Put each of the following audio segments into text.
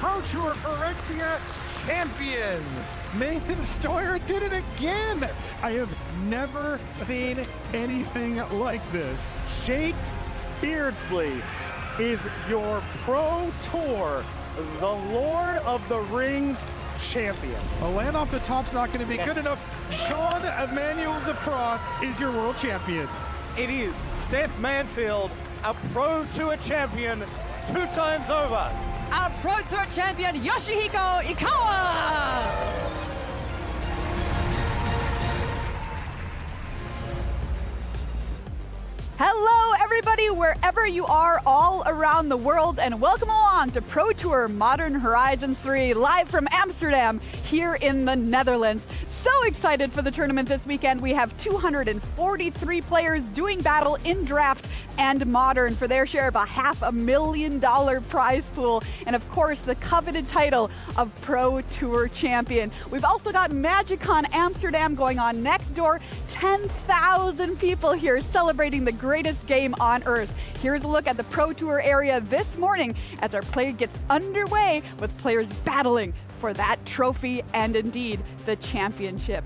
Pro Tour Phyrexia champion. Nathan Stoyer did it again. I have never seen anything like this. Jake Beardsley is your Pro Tour, the Lord of the Rings champion. A land off the top's not going to be good enough. Sean Emmanuel Deprat is your world champion. It is Seth Manfield, a Pro Tour champion 2 times over. Our Pro Tour champion, Yoshihiko Ikawa! Hello, everybody, wherever you are all around the world, and welcome along to Pro Tour Modern Horizons 3, live from Amsterdam, here in the Netherlands. So excited for the tournament this weekend. We have 243 players doing battle in draft and modern for their share of a $500,000 prize pool, and of course the coveted title of Pro Tour champion. We've also got MagicCon Amsterdam going on next door. 10,000 people here celebrating the greatest game on earth. Here's a look at the Pro Tour area this morning as our play gets underway with players battling for that trophy and indeed the championship.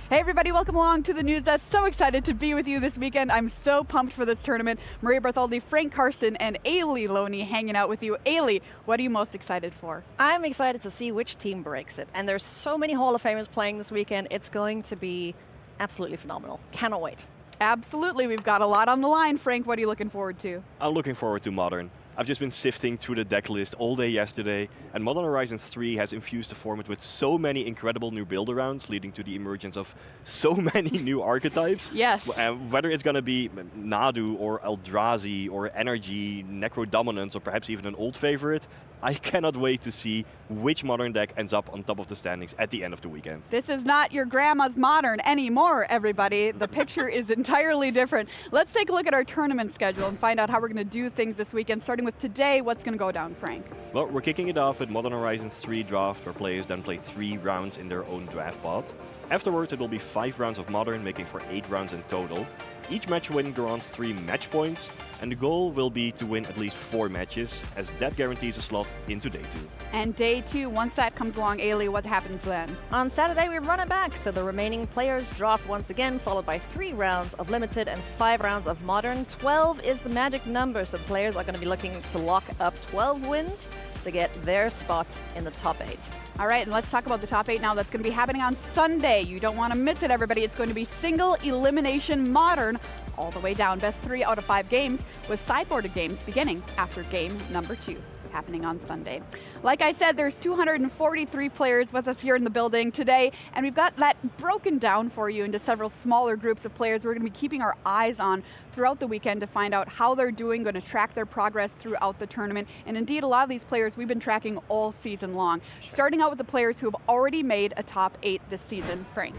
Hey everybody, welcome along to the News Desk. So excited to be with you this weekend. I'm so pumped for this tournament. Maria Bartholdi, Frank Karsten, and Ailey Loney hanging out with you. Ailey, what are you most excited for? I'm excited to see which team breaks it. And there's so many Hall of Famers playing this weekend. It's going to be absolutely phenomenal. Cannot wait. Absolutely, we've got a lot on the line. Frank, what are you looking forward to? I'm looking forward to Modern. I've just been sifting through the deck list all day yesterday, and Modern Horizons 3 has infused the format with so many incredible new build-arounds, leading to the emergence of so many new archetypes. Yes. Whether it's going to be Nadu or Eldrazi or Energy, Necro Dominance, or perhaps even an old favorite, I cannot wait to see which Modern deck ends up on top of the standings at the end of the weekend. This is not your grandma's Modern anymore, everybody. The picture is entirely different. Let's take a look at our tournament schedule and find out how we're going to do things this weekend, starting with today. What's going to go down, Frank? Well, we're kicking it off with Modern Horizons 3 draft, where players then play 3 rounds in their own draft pod. Afterwards, it will be 5 rounds of Modern, making for 8 rounds in total. Each match win grants 3 match points, and the goal will be to win at least 4 matches, as that guarantees a slot into Day 2. And Day 2, once that comes along, Ailey, what happens then? On Saturday, we run it back, so the remaining players draft once again, followed by 3 rounds of Limited and 5 rounds of Modern. 12 is the magic number, so players are going to be looking to lock up 12 wins to get their spot in the top 8. All right, and let's talk about the top 8 now. That's going to be happening on Sunday. You don't want to miss it, everybody. It's going to be single elimination Modern all the way down. Best 3 out of 5 games with sideboarded games beginning after game number 2. Happening on Sunday. Like I said, there's 243 players with us here in the building today, and we've got that broken down for you into several smaller groups of players we're going to be keeping our eyes on throughout the weekend to find out how they're doing, going to track their progress throughout the tournament. And indeed, a lot of these players we've been tracking all season long. Starting out with the players who have already made a top 8 this season. Frank.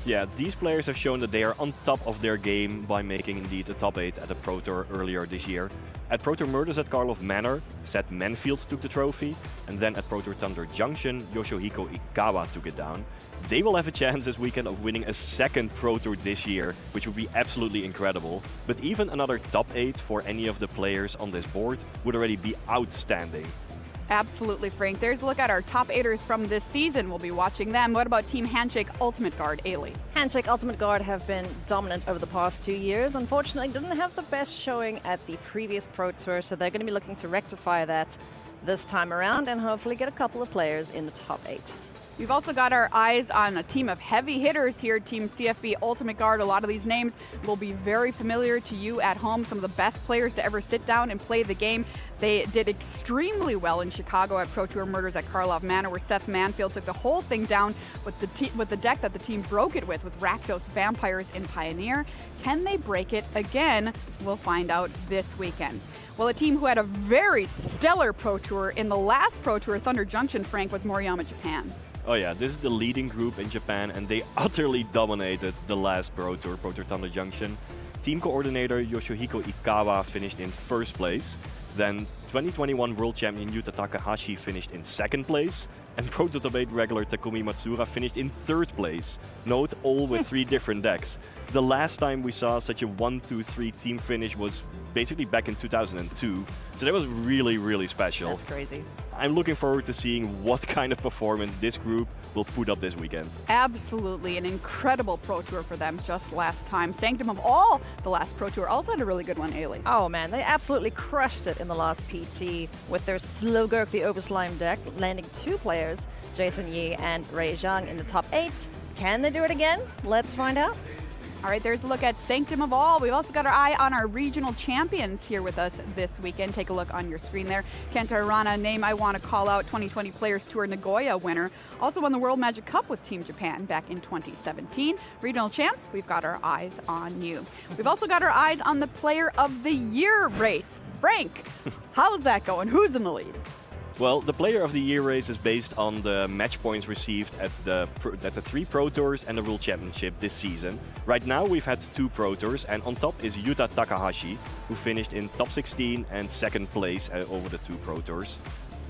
Yeah, these players have shown that they are on top of their game by making indeed a top 8 at the Pro Tour earlier this year. At Pro Tour Murders at Karlov Manor, Seth Manfield took the trophy, and then at Pro Tour Thunder Junction, Yoshihiko Ikawa took it down. They will have a chance this weekend of winning a 2nd Pro Tour this year, which would be absolutely incredible. But even another top 8 for any of the players on this board would already be outstanding. Absolutely, Frank. There's a look at our top 8ers from this season. We'll be watching them. What about Team Handshake Ultimate Guard, Ailey? Handshake Ultimate Guard have been dominant over the past 2 years. Unfortunately, didn't have the best showing at the previous Pro Tour, so they're going to be looking to rectify that this time around and hopefully get a couple of players in the top 8. We've also got our eyes on a team of heavy hitters here, Team CFB Ultimate Guard. A lot of these names will be very familiar to you at home. Some of the best players to ever sit down and play the game. They did extremely well in Chicago at Pro Tour Murders at Karlov Manor, where Seth Manfield took the whole thing down with the deck that the team broke it with Rakdos Vampires in Pioneer. Can they break it again? We'll find out this weekend. Well, a team who had a very stellar Pro Tour in the last Pro Tour, Thunder Junction, Frank, was Moriyama Japan. Oh yeah, this is the leading group in Japan, and they utterly dominated the last Pro Tour Thunder Junction. Team coordinator Yoshihiko Ikawa finished in 1st place. Then 2021 World Champion Yuta Takahashi finished in 2nd place, and Proto Top 8 regular Takumi Matsura finished in 3rd place. Note, all with 3 different decks. The last time we saw such a 1-2-3 team finish was basically back in 2002, so that was really, really special. That's crazy. I'm looking forward to seeing what kind of performance this group will put up this weekend. Absolutely, an incredible Pro Tour for them just last time. Sanctum of All, the last Pro Tour, also had a really good one, Ailey. Oh man, they absolutely crushed it in the last PT with their Slowgurk the Overslime deck, landing 2 players, Jason Yi and Ray Zhang, in the top 8. Can they do it again? Let's find out. All right, there's a look at Sanctum of All. We've also got our eye on our regional champions here with us this weekend. Take a look on your screen there. Kenta Arana, name I want to call out, 2020 Players Tour Nagoya winner. Also won the World Magic Cup with Team Japan back in 2017. Regional champs, we've got our eyes on you. We've also got our eyes on the Player of the Year race. Frank, how's that going? Who's in the lead? Well, the Player of the Year race is based on the match points received at the 3 Pro Tours and the World Championship this season. Right now we've had 2 Pro Tours, and on top is Yuta Takahashi, who finished in top 16 and 2nd place over the 2 Pro Tours.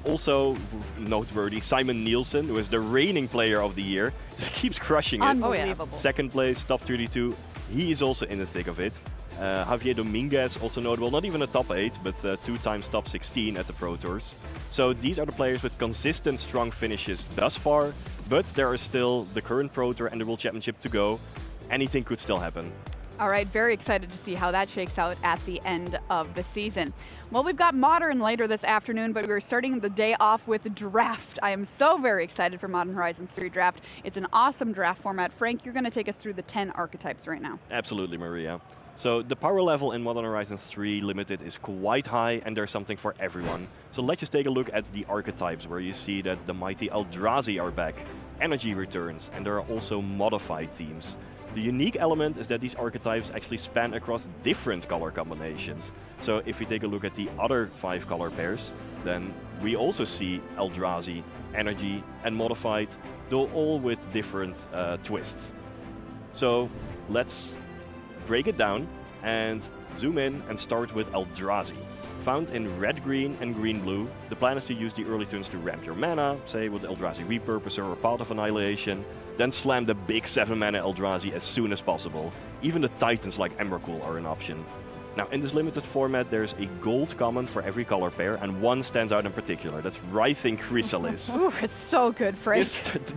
Also noteworthy, Simon Nielsen, who is the reigning Player of the Year, just keeps crushing it. Unbelievable. 2nd place, top 32. He is also in the thick of it. Javier Dominguez, also notable, not even a top 8, but 2 times top 16 at the Pro Tours. So these are the players with consistent strong finishes thus far, but there are still the current Pro Tour and the World Championship to go. Anything could still happen. All right, very excited to see how that shakes out at the end of the season. Well, we've got Modern later this afternoon, but we're starting the day off with Draft. I am so very excited for Modern Horizons 3 Draft. It's an awesome draft format. Frank, you're going to take us through the 10 archetypes right now. Absolutely, Maria. So the power level in Modern Horizons 3 Limited is quite high, and there's something for everyone. So let's just take a look at the archetypes, where you see that the mighty Eldrazi are back, energy returns, and there are also modified teams. The unique element is that these archetypes actually span across different color combinations. So if we take a look at the other 5 color pairs, then we also see Eldrazi, energy, and modified, though all with different twists. So let's break it down and zoom in and start with Eldrazi. Found in red-green and green-blue, the plan is to use the early turns to ramp your mana, say with Eldrazi Repurposer or Path of Annihilation, then slam the big 7-mana Eldrazi as soon as possible. Even the Titans like Emrakul are an option. Now, in this limited format, there's a gold common for every color pair, and one stands out in particular. That's Writhing Chrysalis. Ooh, it's so good, Frank.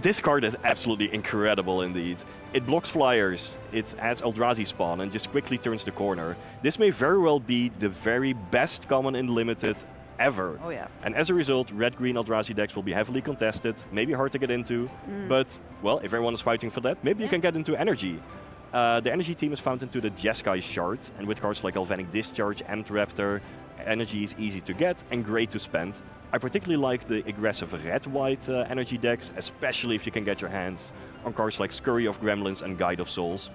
This card is absolutely incredible indeed. It blocks flyers, it adds Eldrazi spawn, and just quickly turns the corner. This may very well be the very best common in limited ever. Oh yeah. And as a result, red-green Eldrazi decks will be heavily contested, maybe hard to get into, but, well, if everyone is fighting for that, maybe you can get into energy. The energy team is found into the Jeskai Shard, and with cards like Galvanic Discharge and Raptor, energy is easy to get and great to spend. I particularly like the aggressive red-white energy decks, especially if you can get your hands on cards like Scurry of Gremlins and Guide of Souls.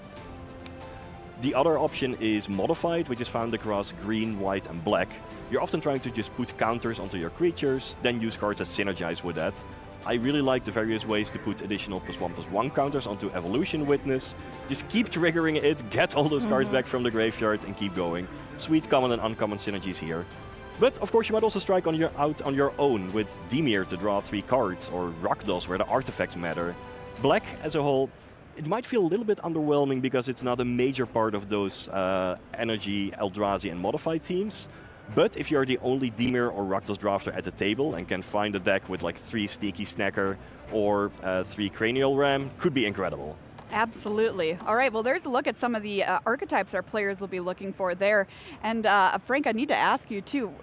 The other option is Modified, which is found across green, white and black. You're often trying to just put counters onto your creatures, then use cards that synergize with that. I really like the various ways to put additional +1/+1 counters onto Evolution Witness. Just keep triggering it, get all those cards back from the graveyard and keep going. Sweet common and uncommon synergies here. But of course you might also strike out on your own with Dimir to draw 3 cards, or Rakdos where the artifacts matter. Black as a whole, it might feel a little bit underwhelming because it's not a major part of those energy, Eldrazi and modified teams. But if you're the only Dimir or Rakdos drafter at the table and can find a deck with like 3 Sneaky Snacker or 3 Cranial Ram, could be incredible. Absolutely. All right, well, there's a look at some of the archetypes our players will be looking for there. And Frank, I need to ask you too,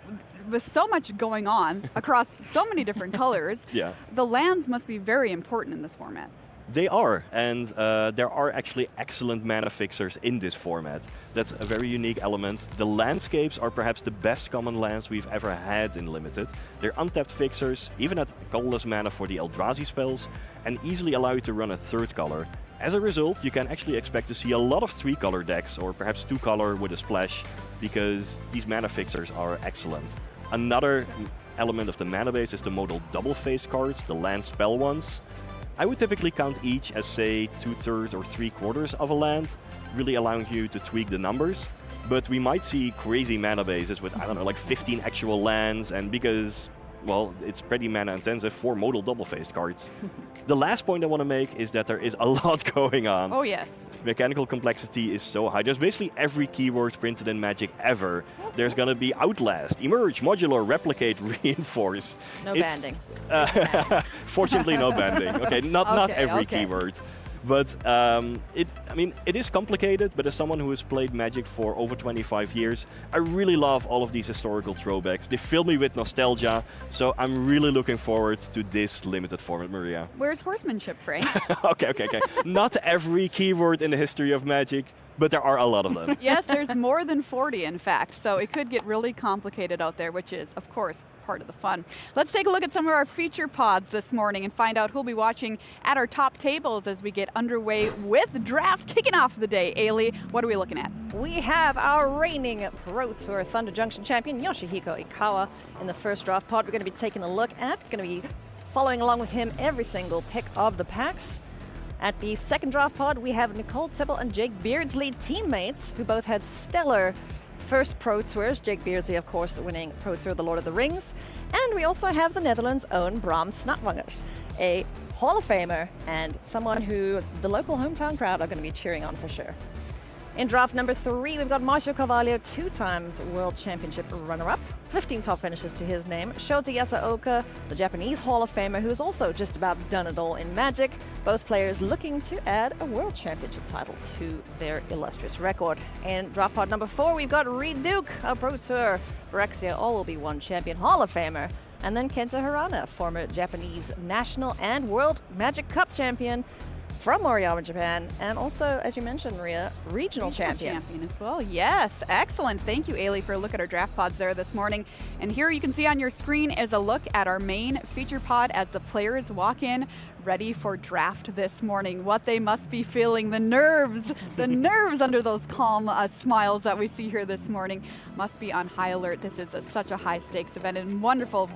with so much going on across so many different colors, Yeah. the lands must be very important in this format. They are, and there are actually excellent mana fixers in this format. That's a very unique element. The landscapes are perhaps the best common lands we've ever had in Limited. They're untapped fixers, even at colorless mana for the Eldrazi spells, and easily allow you to run a 3rd color. As a result, you can actually expect to see a lot of 3-color decks, or perhaps 2-color with a splash, because these mana fixers are excellent. Another element of the mana base is the modal double-face cards, the land spell ones. I would typically count each as, say, 2/3 or 3/4 of a land, really allowing you to tweak the numbers. but we might see crazy mana bases with, I don't know, like 15 actual lands, and because, well, it's pretty mana intensive, 4 modal double-faced cards. The last point I want to make is that there is a lot going on. Oh, yes. Mechanical complexity is so high. There's basically every keyword printed in Magic ever. There's going to be Outlast, Emerge, Modular, Replicate, Reinforce. No banding. Fortunately, no banding. Okay, not every okay. keyword. But it is complicated, but as someone who has played Magic for over 25 years, I really love all of these historical throwbacks. They fill me with nostalgia, so I'm really looking forward to this limited format, Maria. Where's horsemanship, Frank? Okay. Not every keyword in the history of Magic, but there are a lot of them. Yes, there's more than 40, in fact, so it could get really complicated out there, which is, of course, part of the fun. Let's take a look at some of our feature pods this morning and find out who'll be watching at our top tables as we get underway with draft kicking off the day. Ailey, what are we looking at? We have our reigning Pro Tour Thunder Junction champion, Yoshihiko Ikawa, in the first draft pod. We're going to be taking a look at, going to be following along with him every single pick of the packs. At the second draft pod, we have Nicole Tipple and Jake Beardsley, teammates, who both had stellar first Pro Tours. Jake Beardsley, of course, winning Pro Tour The Lord of the Rings. And we also have the Netherlands' own Bram Snapwangers, a Hall of Famer and someone who the local hometown crowd are going to be cheering on for sure. In draft number 3, we've got Marcio Carvalho, 2 times World Championship runner-up, 15 top finishes to his name. Shota Yasuoka, the Japanese Hall of Famer, who's also just about done it all in Magic. Both players looking to add a World Championship title to their illustrious record. In draft pod number 4, we've got Reed Duke, a Pro Tour Phyrexia All-Will-Be-One champion Hall of Famer. And then Kenta Hirana, former Japanese National and World Magic Cup champion from Moriyama, Japan, and also, as you mentioned, Maria, regional champion as well. Yes, excellent. Thank you, Ailey, for a look at our draft pods there this morning. And here you can see on your screen is a look at our main feature pod as the players walk in ready for draft this morning. What they must be feeling, the nerves under those calm smiles that we see here this morning must be on high alert. This is such a high stakes event and wonderful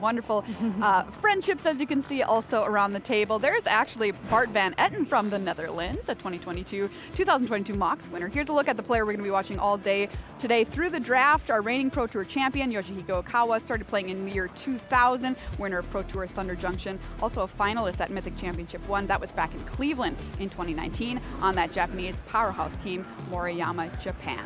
friendships, as you can see, also around the table. There's actually Bart van Etten from the Netherlands, a 2022 Mox winner. Here's a look at the player we're going to be watching all day today through the draft. Our reigning Pro Tour champion, Yoshihiko Ikawa, started playing in the year 2000, winner of Pro Tour Thunder Junction, also a finalist at Mythic Championship 1. That was back in Cleveland in 2019 on that Japanese powerhouse team, Moriyama, Japan.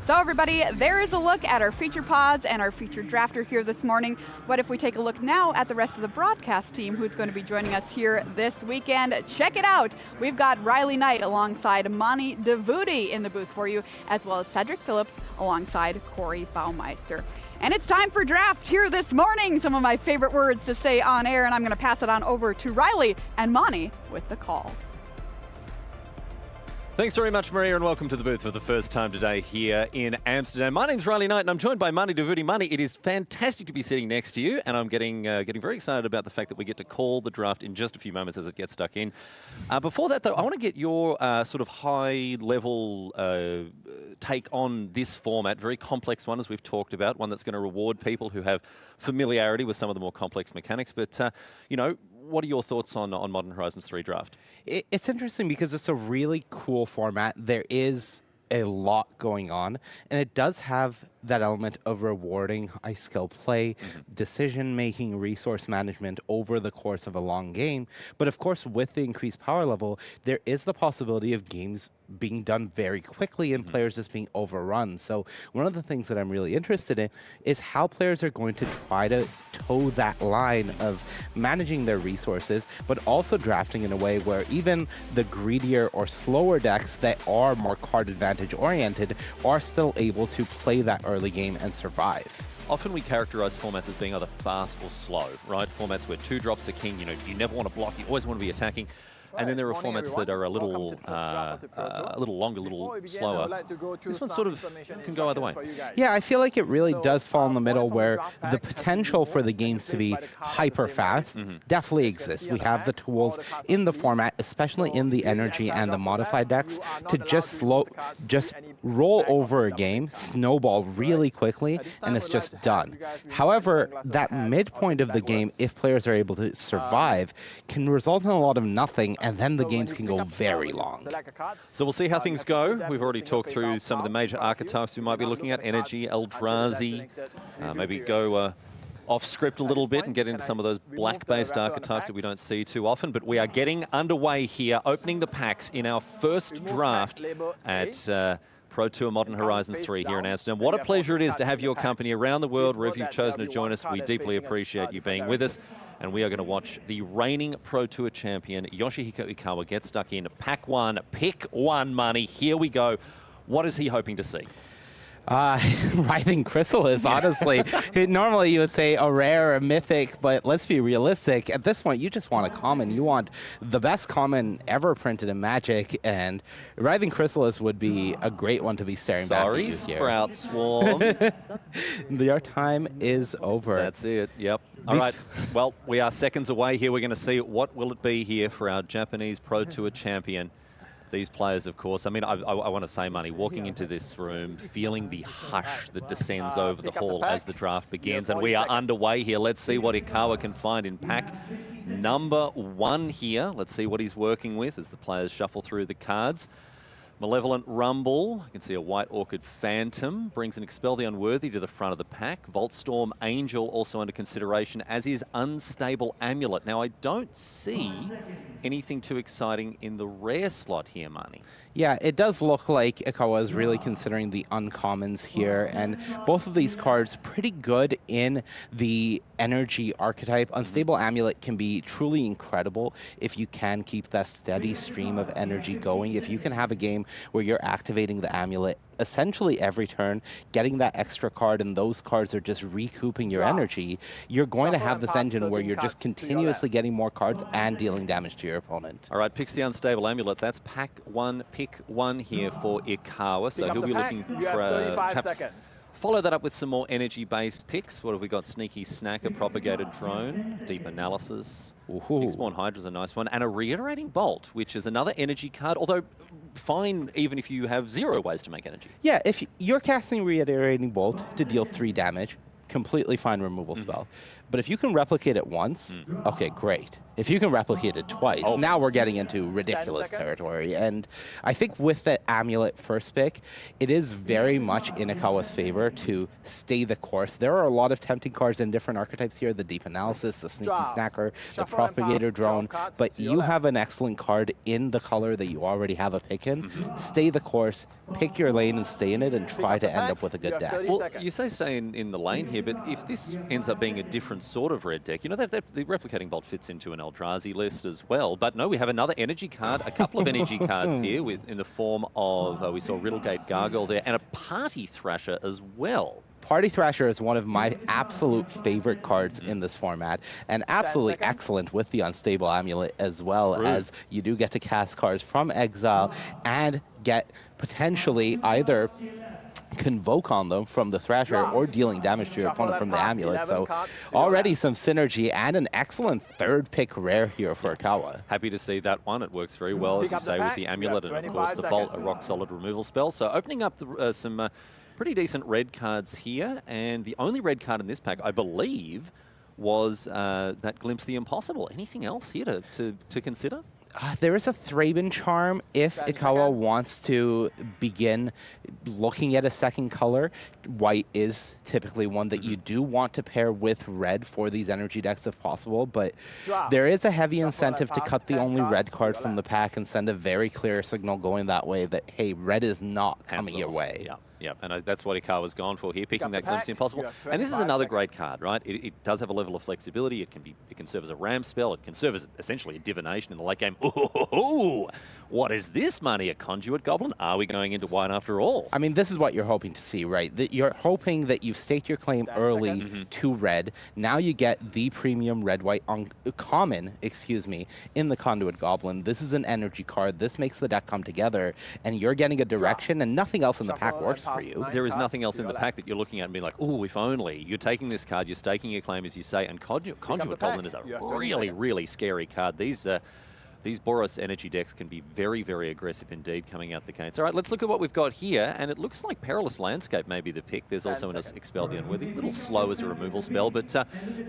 So everybody, there is a look at our feature pods and our featured drafter here this morning. What if we take a look now at the rest of the broadcast team who's going to be joining us here this weekend? Check it out. We've got Riley Knight alongside Mani Devuti in the booth for you, as well as Cedric Phillips alongside Corey Baumeister. And it's time for draft here this morning. Some of my favorite words to say on air, and I'm going to pass it on over to Riley and Mani with the call. Thanks very much, Maria, and welcome to the booth for the first time today here in Amsterdam. My name's Riley Knight, and I'm joined by Mani Devuti. Mani, it is fantastic to be sitting next to you, and I'm getting very excited about the fact that we get to call the draft in just a few moments as it gets stuck in. Before that, though, I want to get your sort of high-level take on this format, very complex one, as we've talked about, one that's going to reward people who have familiarity with some of the more complex mechanics. But, what are your thoughts on Modern Horizons 3 draft? It's interesting because it's a really cool format. There is a lot going on, and it does have that element of rewarding high skill play, decision making, resource management over the course of a long game. But of course, with the increased power level, there is the possibility of games being done very quickly and players just being overrun. So one of the things that I'm really interested in is how players are going to try to toe that line of managing their resources, but also drafting in a way where even the greedier or slower decks that are more card advantage oriented are still able to play that early game and survive. Often we characterize formats as being either fast or slow, right? Formats where 2 drops are king, you never want to block, you always want to be attacking. And then there are formats that are a little longer, a little slower. This one sort of can go either way. Yeah, I feel like it really does fall in the middle where the potential for the games to be hyper fast definitely exists. We have the tools in the format, especially in the energy and the modified decks, to just roll over a game, snowball really quickly, and it's just done. However, that midpoint of the game, if players are able to survive, can result in a lot of nothing and then the games can go very long. So we'll see how things go. We've already talked through some of the major archetypes we might be looking at. Energy, Eldrazi, maybe go off script a little bit and get into some of those black-based archetypes that we don't see too often. But we are getting underway here, opening the packs in our first draft at Pro Tour Modern Horizons 3 here in Amsterdam. What a pleasure it is to have your company around the world, wherever you've chosen to join us. We deeply appreciate you being with us. And we are going to watch the reigning Pro Tour champion, Yoshihiko Ikawa, get stuck in pack one, pick one money. Here we go. What is he hoping to see? Writhing Chrysalis, honestly. Normally you would say a rare, a mythic, but let's be realistic. At this point, you just want a common. You want the best common ever printed in Magic, and Writhing Chrysalis would be a great one to be staring back at you here. Sprout Swarm. Your time is over. That's it, yep. All right, well, we are seconds away here. We're going to see what will it be here for our Japanese Pro Tour champion. These players, of course, I mean, I want to say, Money, walking into this room, feeling the hush that descends over the hall as the draft begins, and we are underway here. Let's see what Ikawa can find in pack number one here. Let's see what he's working with as the players shuffle through the cards. Malevolent Rumble, you can see a White Orchid Phantom, brings an Expel the Unworthy to the front of the pack. Voltstorm Angel also under consideration, as is Unstable Amulet. Now, I don't see anything too exciting in the rare slot here, Money. Yeah, it does look like Ikawa is really considering the uncommons here, and both of these cards pretty good in the energy archetype. Unstable Amulet can be truly incredible if you can keep that steady stream of energy going. If you can have a game where you're activating the amulet essentially every turn, getting that extra card, and those cards are just recouping your energy, you're going to have this engine where you're just continuously getting more cards and dealing damage to your opponent. All right, picks the Unstable Amulet. That's pack one, pick one here for Ikawa. So he'll be looking for perhaps follow that up with some more energy-based picks. What have we got? Sneaky Snacker, Propagated Drone, Deep Analysis. Expawn Hydra's a nice one. And a Reiterating Bolt, which is another energy card, although fine even if you have 0 ways to make energy. Yeah, if you're casting Reiterating Bolt to deal 3 damage, completely fine removal spell. But if you can replicate it once, okay, great. If you can replicate it twice, now we're getting into ridiculous territory. And I think with the Amulet first pick, it is very much in Ikawa's favor to stay the course. There are a lot of tempting cards in different archetypes here, the Deep Analysis, the Sneaky Snacker, the Propagator Drone, but you have an excellent card in the color that you already have a pick in. Stay the course, pick your lane and stay in it, and try to end up with a good deck. Well, you say stay in the lane here, but if this ends up being a different sort of red deck, you know, the Replicating Bolt fits into an Eldrazi list as well. But no, we have another energy card, a couple of energy cards here in the form of, we saw Riddlegate Gargoyle there, and a Party Thrasher as well. Party Thrasher is one of my absolute favorite cards in this format, and absolutely excellent with the Unstable Amulet as well, as you do get to cast cards from exile and get potentially either Convoke on them from the Thrasher or dealing damage to your opponent from the Amulet. So already some synergy and an excellent third pick rare here for Ikawa. Happy to see that one. It works very well, as you say, with the Amulet and, of course, the Bolt, a rock-solid removal spell. So opening up some pretty decent red cards here, and the only red card in this pack, I believe, was that Glimpse the Impossible. Anything else here to consider? There is a Thraben Charm if Ikawa wants to begin looking at a second color. White is typically one that you do want to pair with red for these energy decks if possible, but there is a heavy incentive to cut the only red card from the pack and send a very clear signal going that way that, hey, red is not coming your way. Yeah, and that's what Ikawa's gone for here, picking that Glimpse the Impossible. And this is another great card, right? It does have a level of flexibility. It can serve as a ram spell. It can serve as essentially a divination in the late game. Ooh, what is this, Money? A Conduit Goblin? Are we going into white after all? I mean, this is what you're hoping to see, right? That you're hoping that you've staked your claim early to red. Now you get the premium red-white common, in the Conduit Goblin. This is an energy card. This makes the deck come together, and you're getting a direction, and nothing else in the pack works for you. There is nothing else in the pack that you're looking at and being like, oh, if only. You're taking this card, you're staking your claim, as you say, and Conduit Goblin is a really, really scary card. These these Boros energy decks can be very, very aggressive indeed coming out the gates. All right, let's look at what we've got here, and it looks like Perilous Landscape may be the pick. There's also an Expel the Unworthy, a little slow as a removal spell, but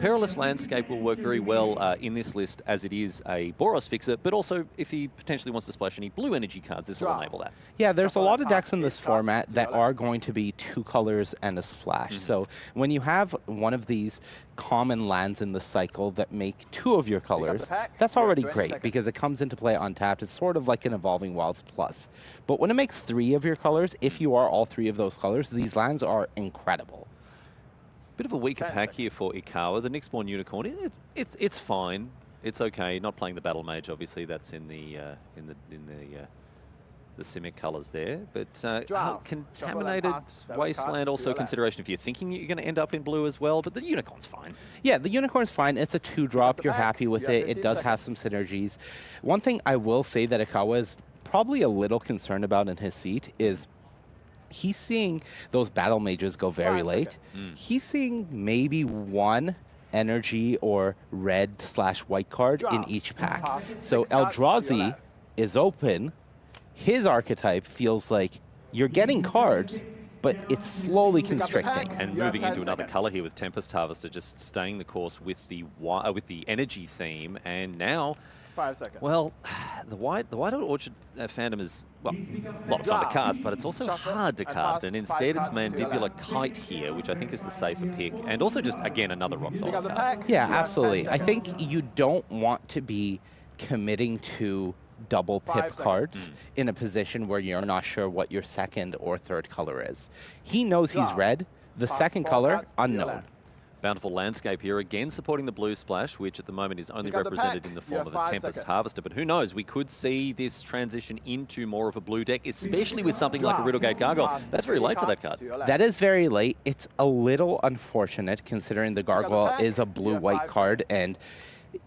Perilous Landscape will work very well in this list as it is a Boros fixer, but also if he potentially wants to splash any blue energy cards, this will enable that. Yeah, there's a lot of decks in this format that are going to be 2 colors and a splash. So when you have one of these common lands in the cycle that make 2 of your colors, that's already great because it comes into play untapped. It's sort of like an Evolving Wilds plus. But when it makes 3 of your colors, if you are all 3 of those colors, these lands are incredible. Bit of a weaker pack here for Ikawa. The Nyxborn Unicorn, it's fine. It's okay. Not playing the Battle Mage, obviously. That's in the Simic colors there, but Contaminated Wasteland also a consideration if you're thinking you're going to end up in blue as well, but the Unicorn's fine. Yeah, the Unicorn's fine. It's a 2-drop. You're happy with it. It does have some synergies. One thing I will say that Ikawa is probably a little concerned about in his seat is he's seeing those Battle Mages go very late. He's seeing maybe 1 energy or red/white card in each pack. So Eldrazi is open. His archetype feels like you're getting cards, but it's slowly constricting. And moving into another color here with Tempest Harvester, just staying the course with the energy theme, and now, 5 seconds. Well, the White Orchard Phantom is, well, a lot of fun to cast, but it's also hard to cast, and instead it's Mandibular Kite here, which I think is the safer pick, and also just, again, another rock solid card. Yeah, absolutely. I think you don't want to be committing to double pip cards in a position where you're not sure what your second or third color is. He knows he's red. The second color, unknown. Bountiful Landscape here, again supporting the blue splash, which at the moment is only represented in the form of a Tempest Harvester. But who knows, we could see this transition into more of a blue deck, especially with something like a Riddlegate Gargoyle. That's very late for that card. That is very late. It's a little unfortunate considering the Gargoyle is a blue-white card, and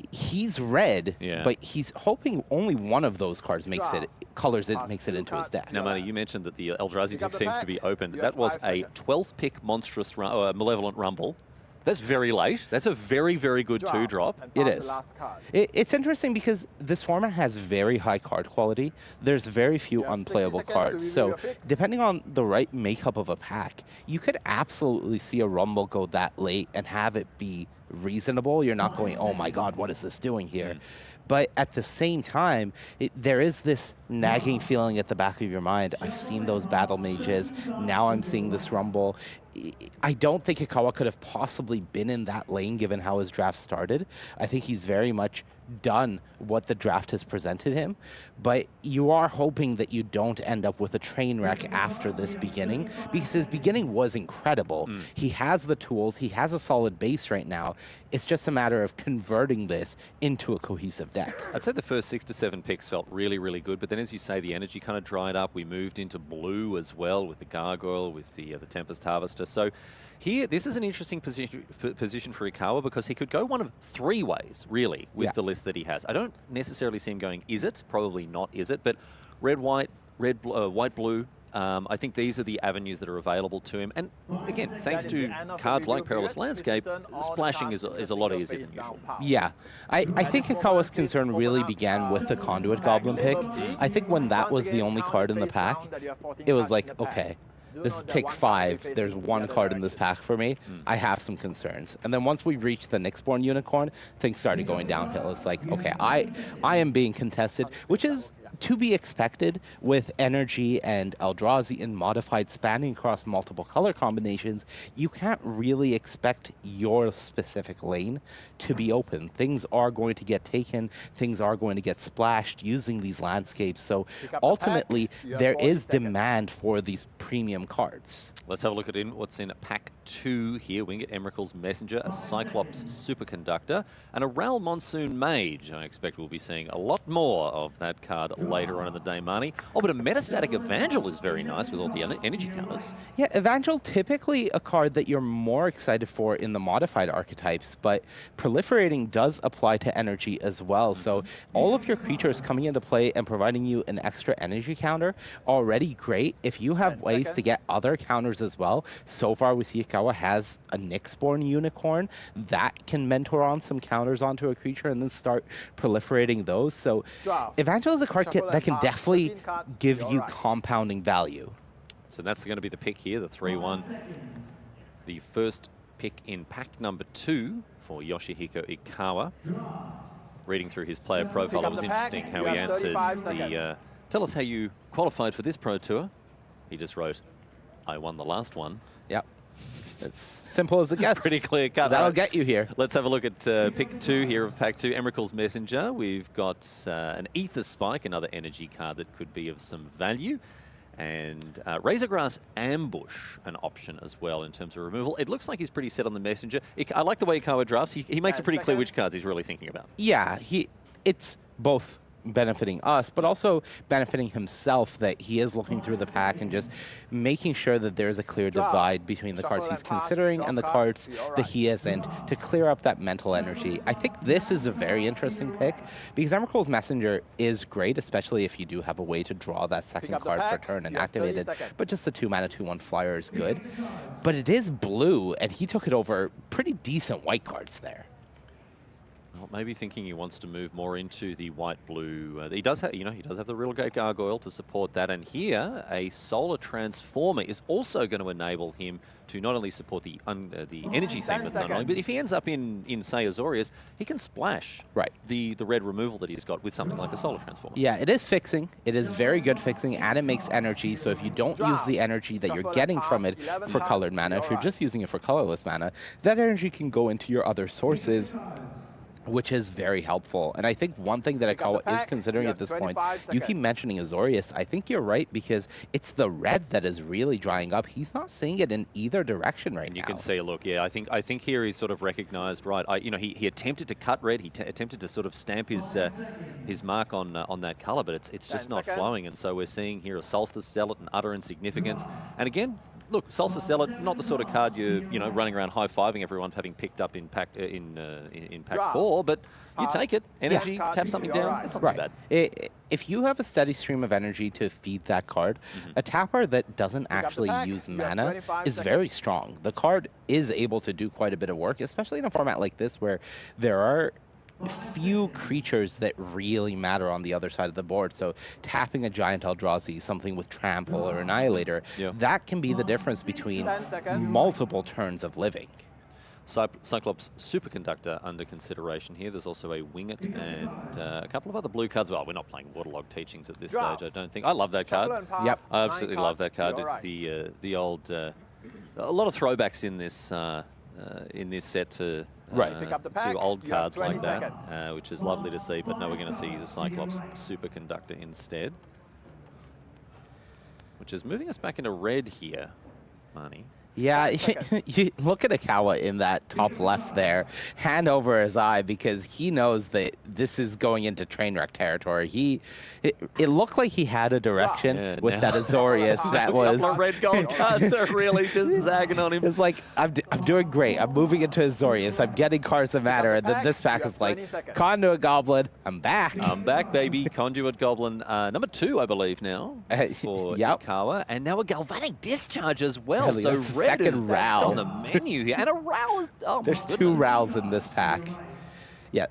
he's red, but he's hoping only one of those cards makes it makes it into his deck. Now, Manny, you mentioned that the Eldrazi deck seems to be open. That was a 12th pick monstrous Malevolent Rumble. That's very late. That's a very, very good 2-drop. It is. It's interesting because this format has very high card quality. There's very few unplayable cards. So depending on the right makeup of a pack, you could absolutely see a Rumble go that late and have it be reasonable. You're not going, oh my god, what is this doing here? But at the same time, there is this nagging feeling at the back of your mind. I've seen those Battle Mages. Now I'm seeing this Rumble. I don't think Ikawa could have possibly been in that lane given how his draft started. I think he's very much done what the draft has presented him, but you are hoping that you don't end up with a train wreck after this beginning, because his beginning was incredible. He has the tools, he has a solid base right now. It's just a matter of converting this into a cohesive deck. I'd say the first 6 to 7 picks felt really, really good, but then as you say, the energy kind of dried up. We moved into blue as well with the Gargoyle, with the Tempest Harvester. So here, this is an interesting position for Ikawa because he could go one of 3 ways, really, with the list that he has. I don't necessarily see him going, is it? Probably not, is it? But red-white, white-blue, I think these are the avenues that are available to him. And again, thanks to cards like Perilous Landscape, splashing is a lot easier than usual. Yeah. I think Ikawa's concern really began with the Conduit Goblin pick. I think when that was the only card in the pack, it was like, okay, this is pick 5. There's 1 card in this pack for me. I have some concerns. And then once we reached the Nyxborn Unicorn, things started going downhill. It's like, okay, I am being contested, which is to be expected with energy and Eldrazi and modified spanning across multiple color combinations. You can't really expect your specific lane to be open. Things are going to get taken. Things are going to get splashed using these landscapes. So ultimately, there is demand for these premium cards. Let's have a look at what's in pack 2 here. We can get Emrakul's Messenger, a Cyclops Superconductor, and a Ral Monsoon Mage. I expect we'll be seeing a lot more of that card later on in the day, Marnie. Oh, but a Metastatic Evangel is very nice with all the energy counters. Yeah, Evangel, typically a card that you're more excited for in the modified archetypes, but proliferating does apply to energy as well. So all of your creatures coming into play and providing you an extra energy counter, already great. If you have ways to get other counters as well, so far we see Ikawa has a Nyxborn unicorn that can mentor on some counters onto a creature and then start proliferating those. So Evangel is a card that can definitely give you compounding value. So that's going to be the pick here, the 3-1. The first pick in pack number 2 for Yoshihiko Ikawa. Reading through his player profile, it was interesting how he answered the, tell us how you qualified for this Pro Tour. He just wrote, I won the last one. Yep. It's simple as it gets. Pretty clear cut. That'll get you here. Let's have a look at pick 2 here of pack 2, Emrakul's Messenger. We've got an Ether Spike, another energy card that could be of some value. And Razorgrass Ambush, an option as well in terms of removal. It looks like he's pretty set on the Messenger. I like the way Ikawa drafts. He makes it pretty clear which cards he's really thinking about. Yeah, it's both benefiting us, but also benefiting himself, that he is looking through the pack and just making sure that there's a clear divide between the cards he's considering and the cards that he isn't, to clear up that mental energy. I think this is a very interesting pick because Emrakul's Messenger is great, especially if you do have a way to draw that second card per turn and activate it, but just the 2-mana 2/1 flyer is good. But it is blue, and he took it over pretty decent white cards there. Well, maybe thinking he wants to move more into the white-blue. He does have, he does have the Real Gate Gargoyle to support that, and here a Solar Transformer is also going to enable him to not only support the energy theme that's unrolling, but if he ends up in say Azorius, he can splash the red removal that he's got with something like a Solar Transformer. Yeah, it is fixing. It is very good fixing, and it makes energy. So if you don't use the energy that you're getting from it for colored mana, if you're just using it for colorless mana, that energy can go into your other sources, which is very helpful. And I think one thing that Ikawa is considering at this point, you keep mentioning Azorius. I think you're right, because it's the red that is really drying up. He's not seeing it in either direction right now. You can see, look, yeah, I think here he's sort of recognized, right, he attempted to cut red, he attempted to sort of stamp his mark on that color, but it's just not flowing. And so we're seeing here a Solstice Zealot and utter insignificance. And again, look, Solstice Zealot, not the sort of card you're running around high-fiving everyone for having picked up in pack pack 4, but you take it, energy, tap something down, it's not too bad. If you have a steady stream of energy to feed that card, a tapper that doesn't actually use mana is very strong. The card is able to do quite a bit of work, especially in a format like this where there are few creatures that really matter on the other side of the board. So tapping a Giant Eldrazi, something with Trample or Annihilator, that can be the difference between multiple turns of living. Cyclops Superconductor under consideration here. There's also a Wingit and a couple of other blue cards. Well, we're not playing Waterlog Teachings at this stage, I don't think. I love that card. Yep. I absolutely love that card. The old, a lot of throwbacks in this set to to old cards like that, which is lovely to see. But no, we're going to see the Cyclops Superconductor instead, which is moving us back into red here, Marnie. Yeah, you look at Ikawa in that top left there, hand over his eye, because he knows that this is going into train wreck territory. It looked like he had a direction with that Azorius that was... A couple of red gold cards are really just zagging on him. It's like, I'm doing great. I'm moving into Azorius. I'm getting cards that matter. And then this pack is like, Conduit Goblin, I'm back. I'm back, baby. Conduit Goblin, number 2, I believe, now, for Ikawa. And now a Galvanic Discharge as well. So red is back on the menu here. And a Ral is... Oh, there's 2 Rals in this pack. Yeah.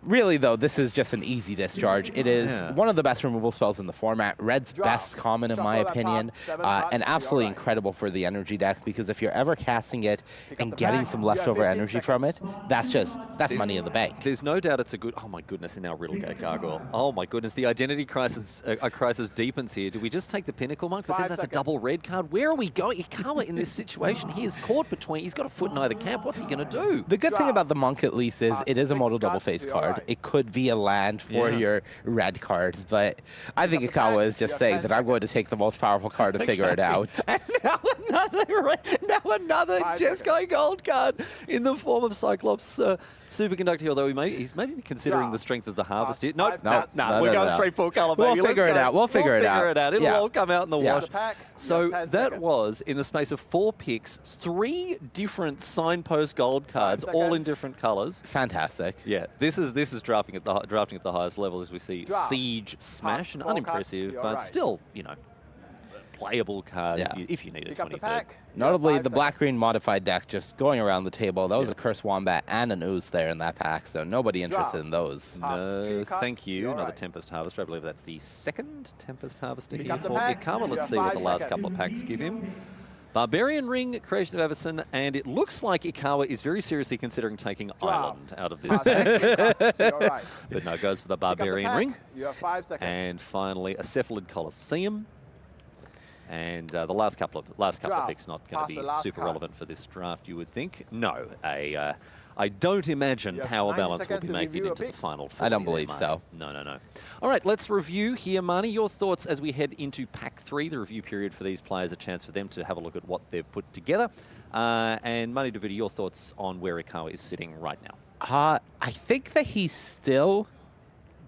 Really, though, this is just an easy discharge. It is one of the best removal spells in the format. Red's best common, in my opinion, and absolutely incredible for the energy deck, because if you're ever casting it and getting some leftover energy from it, that's money in the bank. There's no doubt it's a good... Oh, my goodness, and now Riddle Gate Gargoyle. Oh, my goodness, the identity crisis deepens here. Do we just take the Pinnacle Monk? But then that's a double red card. Where are we going? Ikawa in this situation, he is caught between... He's got a foot in either camp. What's he going to do? The good thing about the Monk, at least, is it is a modal double-face card. It could be a land for your red cards, but I think Ikawa is just saying that I'm going to take the most powerful card to figure it out. And now another Jeskai Gold card in the form of Cyclops Superconductor, although he's maybe considering the strength of the Harvest here. No, we're going 3-4 color, baby. We'll figure it out. We'll figure it out. It'll all come out in the wash. So that was, in the space of 4 picks, 3 different Signpost Gold cards, all in different colors. Fantastic. Yeah, this is drafting at the highest level, as we see Siege Smash, and unimpressive, but still, playable card Yeah. if you need a Pick up the 23rd. pack. Notably, the black-green modified deck just going around the table. That was a Curse Wombat and an Ooze there in that pack, so nobody interested in those. Pass No, 2 cards, thank you. you're Another right. Tempest Harvester. I believe that's the second Tempest Harvester Pick here up the for pack. Ikawa. You Let's have see what the 5 last seconds. couple of packs give him. Barbarian Ring, Creation of Everson, and it looks like Ikawa is very seriously considering taking Island out of this Pass pack. 2 cards, you're right. But no, goes for the Pick up the Barbarian pack. Ring. You have 5 seconds. And finally, a Cephalid Colosseum. And the last couple of Draft. picks not going Pass to the be last super card. relevant for this draft, you would think. No, I don't imagine You have Power 90 Balance will seconds be to making review it into your the picks. final four. I don't here, believe Marnie. so. No. All right, let's review here, Marnie. Your thoughts as we head into Pack 3, the review period for these players, a chance for them to have a look at what they've put together. And Marnie Davidi, your thoughts on where Ikawa is sitting right now. I think that he's still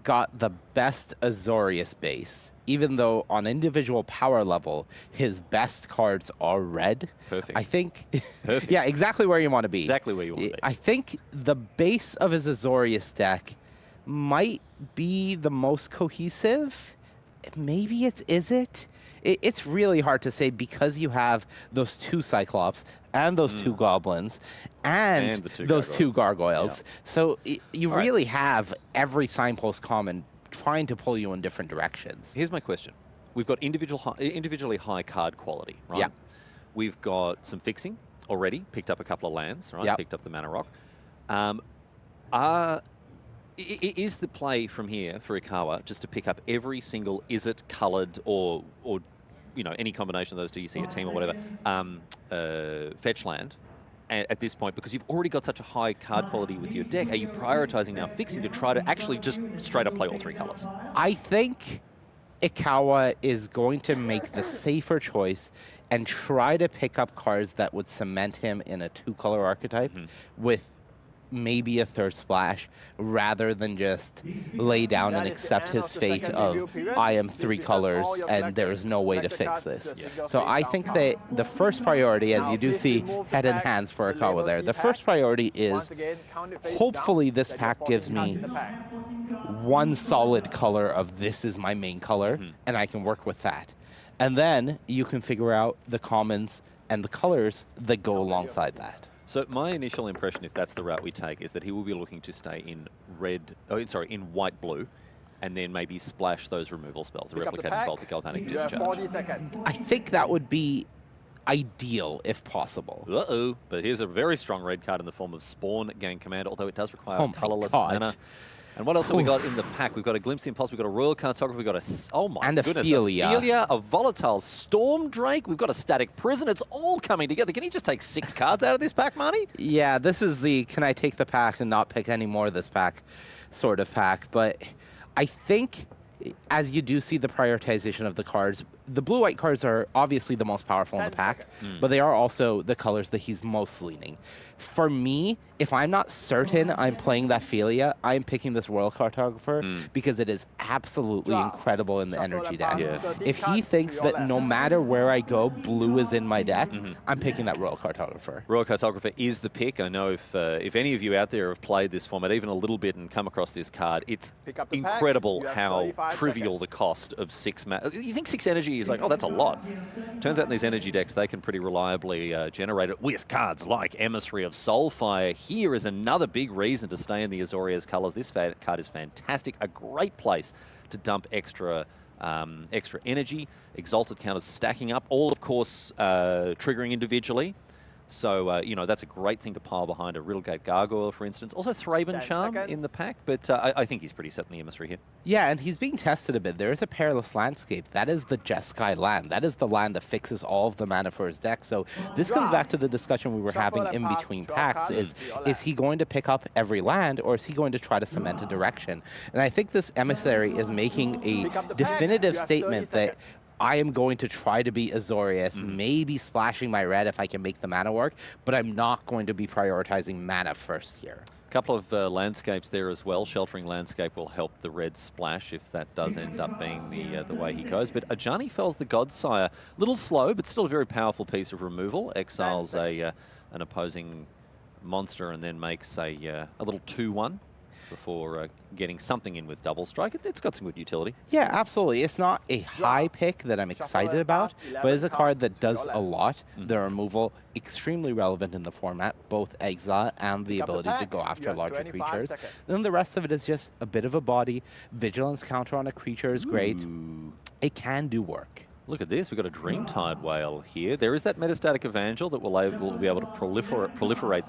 got the best Azorius base, even though on individual power level, his best cards are red. Perfect. I think, Perfect. yeah, exactly where you want to be. Exactly where you want to be. I think the base of his Azorius deck might be the most cohesive. Maybe is it? It's really hard to say because you have those 2 Cyclops and those 2 Goblins and the 2 those 2 Gargoyles. Gargoyles. So you All right. really have every signpost common trying to pull you in different directions. Here's my question. We've got individually high card quality, right? Yeah. We've got some fixing already, picked up a couple of lands, right? Yep. Picked up the Mana Rock. Is the play from here for Ikawa just to pick up every single, is it coloured or you know, any combination of those two, you see a team or whatever, fetch land at this point, because you've already got such a high card quality with your deck? Are you prioritizing now fixing to try to actually just straight up play all 3 colours? I think Ikawa is going to make the safer choice and try to pick up cards that would cement him in a 2-color archetype with maybe a 3rd splash, rather than just lay down and accept his fate of I am 3 colors and there is no way to fix this. So I think that the first priority, as you do see head and hands for Ikawa there, the first priority is hopefully this pack gives me 1 solid color of this is my main color and I can work with that. And then you can figure out the commons and the colors that go alongside that. So my initial impression, if that's the route we take, is that he will be looking to stay in in white-blue, and then maybe splash those removal spells, the Replicate and Bolt, the Galvanic You have Discharge. 40 seconds. I think that would be ideal if possible. Uh-oh, but here's a very strong red card in the form of Spawn, Gain Command, although it does require Oh my colourless God. mana. And what else have we got in the pack? We've got a Glimpse of the Impulse, we've got a Royal Cartographer, we've got a, oh my And goodness, Ophelia. a Volatile Storm Drake, we've got a Static Prison, it's all coming together. Can he just take 6 cards out of this pack, Marnie? Yeah, this is the can I take the pack and not pick any more of this pack sort of pack. But I think as you do see the prioritization of the cards, the blue-white cards are obviously the most powerful in the 10 pack, seconds. but they are also the colors that he's most leaning. For me, if I'm not certain I'm playing that Ophelia, I'm picking this Royal Cartographer because it is absolutely Draw. incredible in the Shuffle energy and deck. pass. Yeah. 13 If he cards thinks to your that left. no matter where I go, blue is in my deck, I'm picking that Royal Cartographer. Royal Cartographer is the pick. I know if any of you out there have played this format even a little bit and come across this card, it's Pick up the pack. incredible You have how 35 trivial seconds. the cost of 6 mana. You think 6 energy is like, oh, that's a lot. Turns out in these energy decks, they can pretty reliably generate it with cards like Emissary of Soulfire. Here is another big reason to stay in the Azorius colors. This card is fantastic. A great place to dump extra energy. Exalted counters stacking up, all of course triggering individually. So, you know, that's a great thing to pile behind a Riddlegate Gargoyle, for instance. Also Thraben 10 Charm in seconds. the pack, but I think he's pretty set in the Emissary here. Yeah, and he's being tested a bit. There is a Perilous Landscape. That is the Jeskai land. That is the land that fixes all of the mana for his deck. So this comes back to the discussion we were Shuffle having and in pass. between Draw packs cards. is he going to pick up every land or is he going to try to cement a direction? And I think this Emissary is making a Pick up the pack. definitive You have 30 statement that seconds. I am going to try to be Azorius, maybe splashing my red if I can make the mana work, but I'm not going to be prioritizing mana first here. A couple of landscapes there as well. Sheltering Landscape will help the red splash if that does end up being the way he goes. But Ajani Fell's the Godsire. A little slow, but still a very powerful piece of removal. Exiles an opposing monster and then makes a little 2-1. before getting something in with double strike. It's got some good utility. Yeah, absolutely. It's not a high pick that I'm excited about, but it's a card that does a lot. The removal, extremely relevant in the format, both exile and the ability to go after larger creatures. Then the rest of it is just a bit of a body. Vigilance counter on a creature is great. It can do work. Look at this. We've got a Dreamtide Whale here. There is that Metastatic Evangel that will be able to proliferate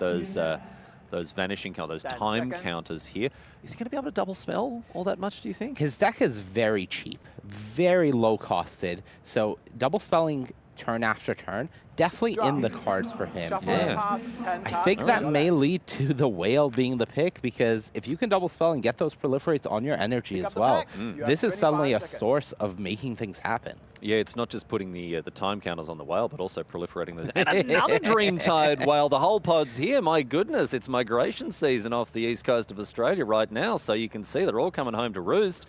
those vanishing counters, those time counters here. Is he going to be able to double spell all that much, do you think? His deck is very cheap, very low costed. So double spelling turn after turn, definitely in the cards for him. And I think that may lead to the whale being the pick, because if you can double spell and get those proliferates on your energy as well, this is suddenly a source of making things happen. Yeah, it's not just putting the time counters on the whale, but also proliferating those. And another Dreamtide Whale. The whole pod's here. My goodness, it's migration season off the east coast of Australia right now, so you can see they're all coming home to roost.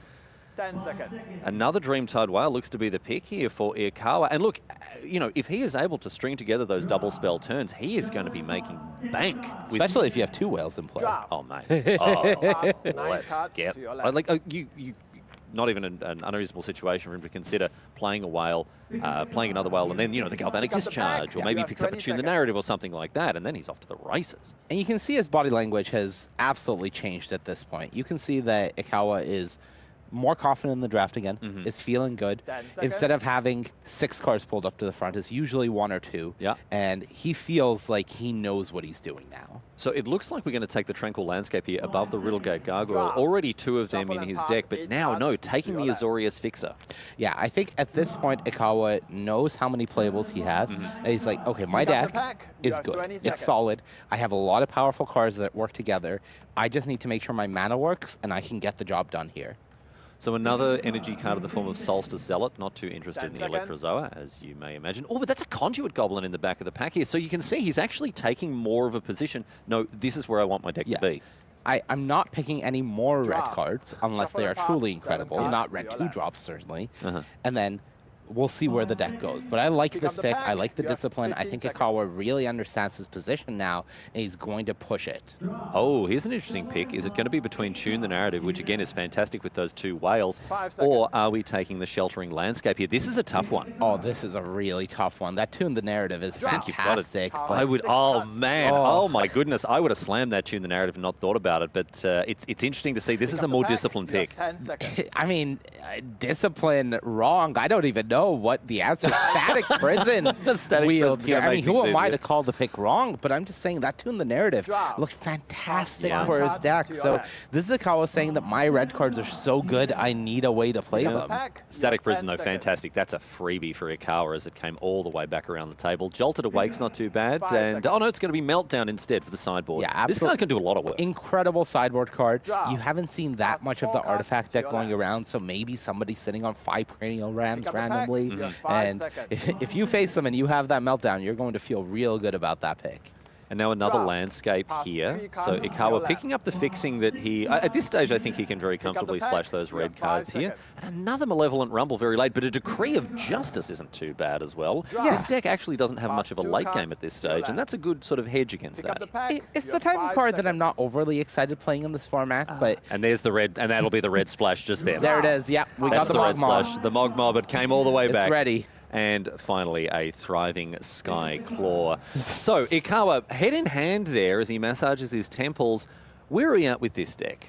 10 seconds. Another Dreamtide Whale looks to be the pick here for Ikawa. And look, you know, if he is able to string together those double spell turns, he is going to be making bank. Especially if you have two whales in play. Oh, mate. Oh, let's get... you not even an unreasonable situation for him to consider playing a whale, playing another whale, and then, you know, the Galvanic Discharge, or maybe he picks up a Tune the Narrative or something like that, and then he's off to the races. And you can see his body language has absolutely changed at this point. You can see that Ikawa is more confident in the draft again, is feeling good. Instead of having 6 cards pulled up to the front, it's usually 1 or 2. Yeah. And he feels like he knows what he's doing now. So it looks like we're going to take the Tranquil Landscape here above the Riddlegate Gargoyle. Already 2 of them in his deck, but now, no, taking the Azorius Fixer. Yeah, I think at this point, Ikawa knows how many playables he has. And he's like, okay, my deck is good. It's solid. I have a lot of powerful cards that work together. I just need to make sure my mana works, and I can get the job done here. So another energy card in the form of Solstice Zealot. Not too interested in the Electrozoa, as you may imagine. Oh, but that's a Conduit Goblin in the back of the pack here. So you can see he's actually taking more of a position. No, this is where I want my deck to be. I'm not picking any more red cards unless they are truly incredible. Not red 2-drops, certainly. And then we'll see where the deck goes. But I like this pick. I like the discipline. I think Ikawa really understands his position now, and he's going to push it. Oh, here's an interesting pick. Is it going to be between Tune the Narrative, which again is fantastic with those 2 whales, or are we taking the Sheltering Landscape here? This is a tough one. Oh, this is a really tough one. That Tune the Narrative is fantastic. I would, oh man, oh my goodness, I would have slammed that Tune the Narrative and not thought about it, but it's interesting to see. This is a more disciplined pick. I mean, discipline wrong. I don't even know what the answer is. Static Prison wields here. I mean, who am I to call the pick wrong? But I'm just saying that Tune the Narrative looked fantastic for his deck. So this is Ikawa saying that my red cards are so good, I need a way to play them. Static Prison, though, fantastic. That's a freebie for Ikawa as it came all the way back around the table. Jolted Awake's not too bad. And, oh no, it's going to be Meltdown instead for the sideboard. Yeah, absolutely. This card can do a lot of work. Incredible sideboard card. You haven't seen that much of the artifact deck going around, so maybe somebody's sitting on 5 Cranial Rams randomly. And if you face them and you have that Meltdown, you're going to feel real good about that pick. And now another landscape here. So Ikawa picking up the fixing that he... At this stage, I think he can very comfortably splash those red cards here. And another Malevolent Rumble very late, but a Decree of Justice isn't too bad as well. This deck actually doesn't have much of a late game at this stage, and that's a good sort of hedge against that. It's the type of card that I'm not overly excited playing in this format, but... And there's the red, and that'll be the red splash just there. There it is, yep. We got the red splash. The Mog Mob, it came all the way back. It's ready. And finally, a thriving Sky Claw. So, Ikawa, head in hand there as he massages his temples. Where are we at with this deck?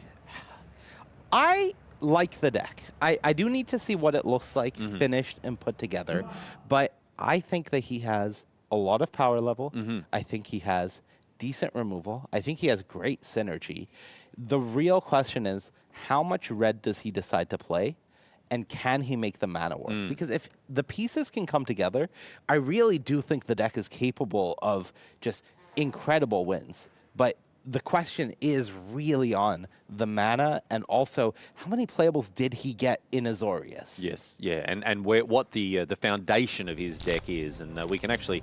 I like the deck. I do need to see what it looks like finished and put together, but I think that he has a lot of power level. I think he has decent removal. I think he has great synergy. The real question is, how much red does he decide to play? And can he make the mana work? Because if the pieces can come together, I really do think the deck is capable of just incredible wins. But the question is really on the mana, and also how many playables did he get in Azorius? Yes, yeah, and what the foundation of his deck is, and we can actually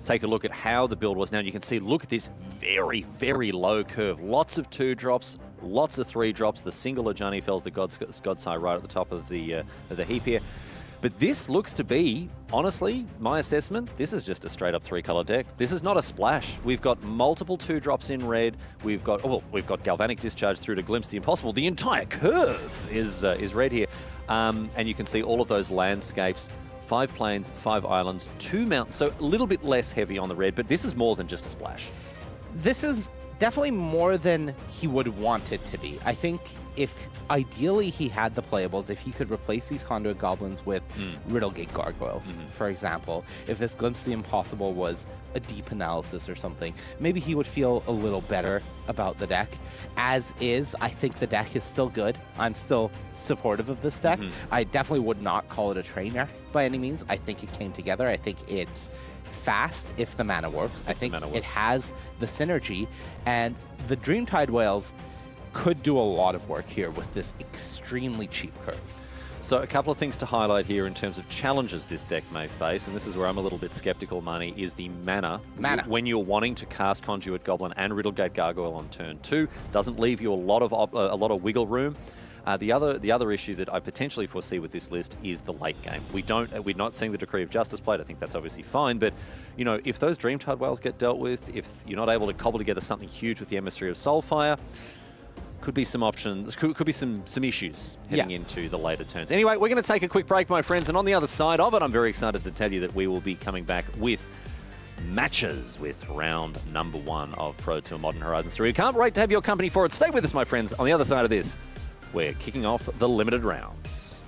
take a look at how the build was now. You can see, look at this very, very low curve. Lots of 2-drops, lots of 3-drops. The single Ajani Fells, the God's Eye right at the top of the heap here. But this looks to be, honestly, my assessment, this is just a straight up 3-color deck. This is not a splash. We've got multiple 2-drops in red. We've got Galvanic Discharge through to Glimpse the Impossible. The entire curve is red here. And you can see all of those landscapes. 5 plains, 5 islands, 2 mountains. So a little bit less heavy on the red, but this is more than just a splash. This is definitely more than he would want it to be. I think if ideally he had the playables, if he could replace these Conduit Goblins with Riddlegate Gargoyles, for example, if this Glimpse the Impossible was a deep analysis or something, maybe he would feel a little better about the deck. As is, I think the deck is still good. I'm still supportive of this deck. I definitely would not call it a train wreck by any means. I think it came together. I think it's fast if the mana works. I think it has the synergy, and the Dreamtide Whales could do a lot of work here with this extremely cheap curve. So a couple of things to highlight here in terms of challenges this deck may face, and this is where I'm a little bit skeptical, Marnie, is the mana. When you're wanting to cast Conduit Goblin and Riddlegate Gargoyle on turn 2, doesn't leave you a lot of wiggle room. The other issue that I potentially foresee with this list is the late game. We're not seeing the Decree of Justice played. I think that's obviously fine, but you know, if those Dreamtide Whales get dealt with, if you're not able to cobble together something huge with the Emissary of Soulfire, could be some options, could be some issues heading into the later turns. Anyway, we're going to take a quick break, my friends, and on the other side of it, I'm very excited to tell you that we will be coming back with matches with round number 1 of Pro Tour Modern Horizons 3. We can't wait to have your company for it. Stay with us, my friends. On the other side of this, we're kicking off the limited rounds.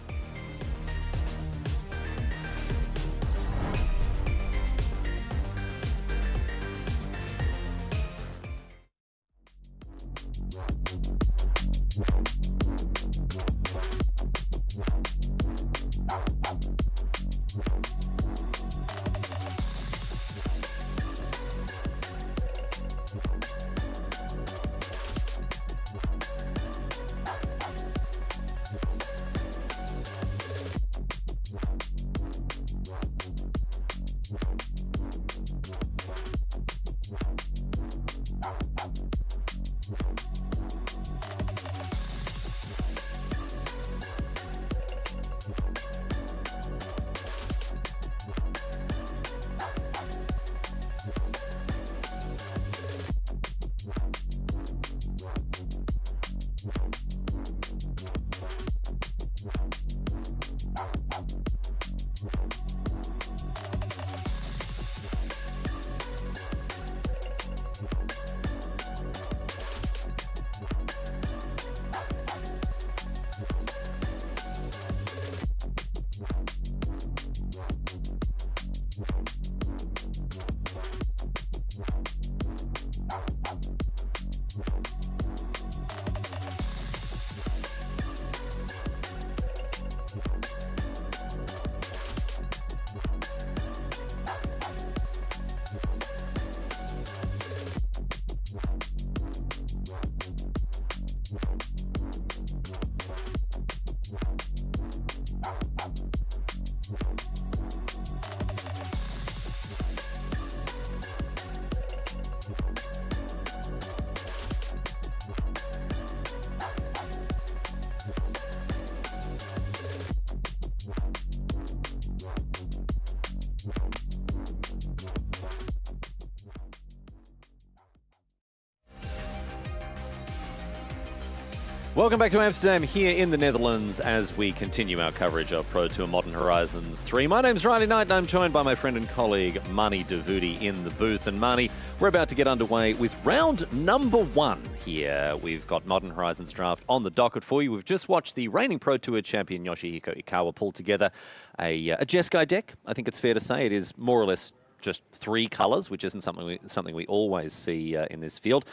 Welcome back to Amsterdam here in the Netherlands as we continue our coverage of Pro Tour Modern Horizons 3. My name's Riley Knight and I'm joined by my friend and colleague Mani Davudi in the booth. And Mani, we're about to get underway with round number 1 here. We've got Modern Horizons draft on the docket for you. We've just watched the reigning Pro Tour champion Yoshihiko Ikawa pull together a Jeskai deck. I think it's fair to say it is more or less just 3 colors, which isn't something we always see in this field.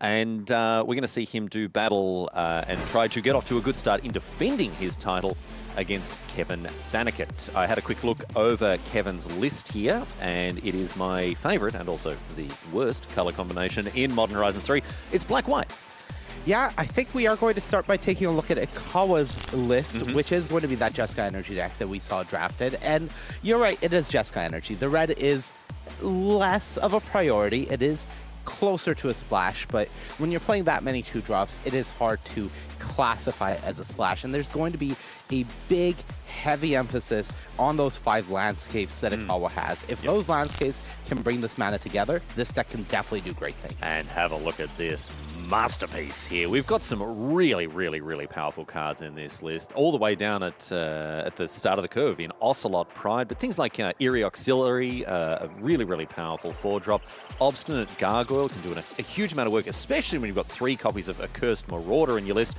And we're going to see him do battle and try to get off to a good start in defending his title against Kevin Bannicket. I had a quick look over Kevin's list here, and it is my favorite and also the worst color combination in Modern Horizons 3. It's black-white. Yeah, I think we are going to start by taking a look at Ikawa's list, which is going to be that Jeskai Energy deck that we saw drafted. And you're right, it is Jeskai Energy. The red is less of a priority. It is closer to a splash, but when you're playing that many 2-drops, it is hard to classify it as a splash, and there's going to be a big, heavy emphasis on those 5 landscapes that Ikawa has. If those landscapes can bring this mana together, this deck can definitely do great things. And have a look at this masterpiece here. We've got some really, really, really powerful cards in this list, all the way down at the start of the curve in Ocelot Pride, but things like Eerie Auxiliary, a really, really powerful 4-drop. Obstinate Gargoyle can do a huge amount of work, especially when you've got 3 copies of Accursed Marauder in your list.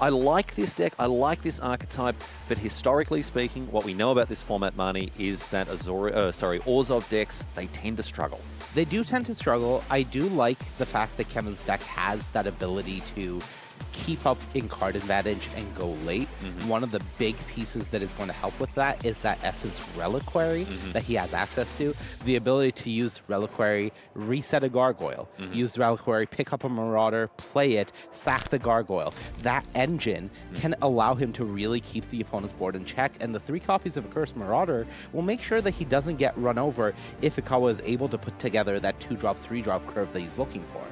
I like this deck, I like this archetype, but historically speaking, what we know about this format, Marnie, is that Orzhov decks, they tend to struggle. They do tend to struggle. I do like the fact that Kevin's deck has that ability to keep up in card advantage and go late. One of the big pieces that is going to help with that is that Essence Reliquary that he has access to. The ability to use Reliquary, reset a Gargoyle, use Reliquary, pick up a Marauder, play it, sack the Gargoyle. That engine can allow him to really keep the opponent's board in check, and the 3 copies of Accursed Marauder will make sure that he doesn't get run over if Ikawa is able to put together that 2-drop, 3-drop curve that he's looking for.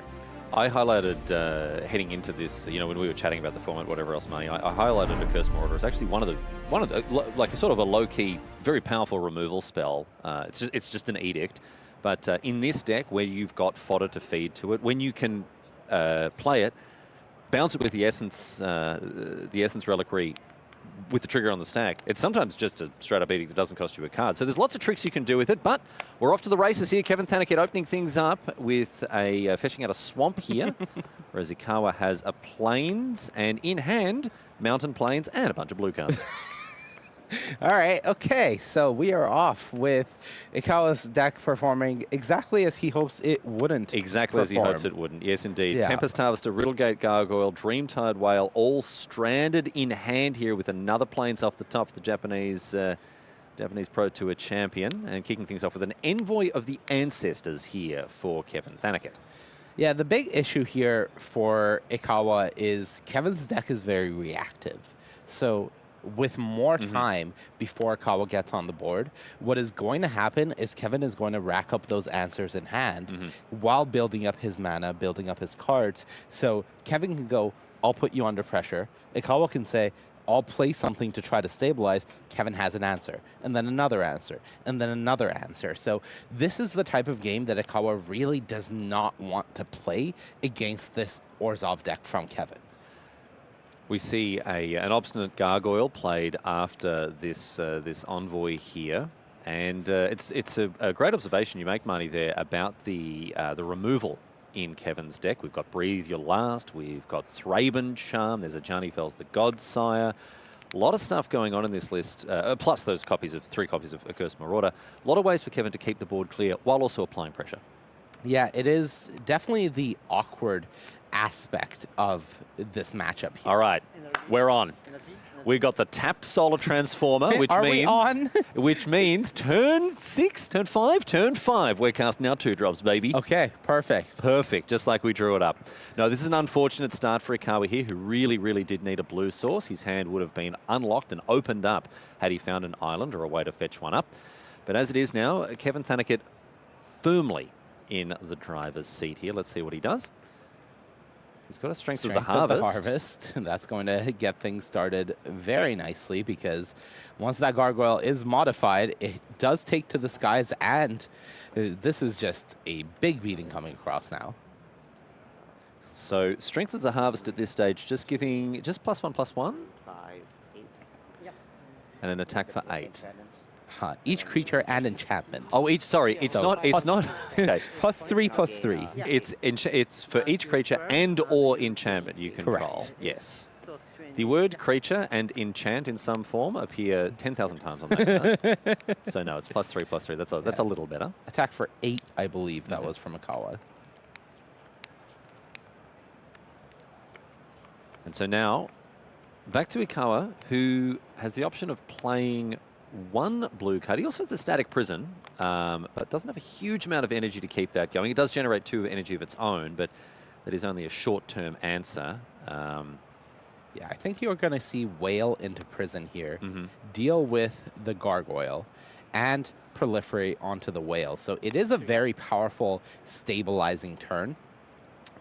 I highlighted heading into this, when we were chatting about the format, whatever else, Money. I highlighted Accursed Marauder as actually one of the like a sort of a low-key, very powerful removal spell. It's just an edict, but in this deck where you've got fodder to feed to it, when you can play it, bounce it with the Essence Reliquary with the trigger on the stack, it's sometimes just a straight-up edict that doesn't cost you a card. So there's lots of tricks you can do with it, but we're off to the races here. Kevin Thaneket opening things up with a fetching out a Swamp here, whereas Ikawa has a Plains, and in hand, Mountain Plains, and a bunch of blue cards. All right, okay, so we are off with Ikawa's deck performing exactly as he hopes it wouldn't. Exactly as he hopes it wouldn't. Yes, indeed. Yeah. Tempest Harvester, Riddlegate Gargoyle, Dreamtide Whale, all stranded in hand here with another Plains off the top of the Japanese Pro Tour champion, and kicking things off with an Envoy of the Ancestors here for Kevin Thaneket. Yeah, the big issue here for Ikawa is Kevin's deck is very reactive. So with more time before Ikawa gets on the board, what is going to happen is Kevin is going to rack up those answers in hand while building up his mana, building up his cards. So Kevin can go, I'll put you under pressure. Ikawa can say, I'll play something to try to stabilize. Kevin has an answer, and then another answer, and then another answer. So this is the type of game that Ikawa really does not want to play against this Orzhov deck from Kevin. We see an Obstinate Gargoyle played after this Envoy here, and it's a great observation you make, Marty, there about the removal in Kevin's deck. We've got Breathe Your Last, we've got Thraben Charm, there's a Ajani Fells the Godsire. A lot of stuff going on in this list, plus those 3 copies of Accursed Marauder. A lot of ways for Kevin to keep the board clear while also applying pressure. Yeah, it is definitely the awkward aspect of this matchup here. All right, we're on. We've got the tapped Solar Transformer, which means turn 5, we're casting our 2-drops, baby. Okay, perfect. Perfect, just like we drew it up. No, this is an unfortunate start for Ikawa here, who really, really did need a blue source. His hand would have been unlocked and opened up had he found an island or a way to fetch one up. But as it is now, Kevin Thaneket firmly in the driver's seat here. Let's see what he does. He's got a Strength of the Harvest. That's going to get things started very nicely, because once that Gargoyle is modified, it does take to the skies, and this is just a big beating coming across now. So Strength of the Harvest at this stage, just giving just +1/+1. 5, 8. Yep. And an attack for 8. Each creature and enchantment. Oh, it's not. Okay. +3/+3. Yeah. It's for each creature and or enchantment you control. Correct. Yes. The word creature and enchant in some form appear 10,000 times on that card. So no, it's +3/+3. That's a little better. Attack for 8, I believe that was from Ikawa. And so now, back to Ikawa, who has the option of playing 1 blue card. He also has the Static Prison, but doesn't have a huge amount of energy to keep that going. It does generate 2 energy of its own, but that is only a short-term answer. Yeah, I think you're going to see Whale into Prison here, deal with the Gargoyle, and proliferate onto the Whale. So it is a very powerful stabilizing turn.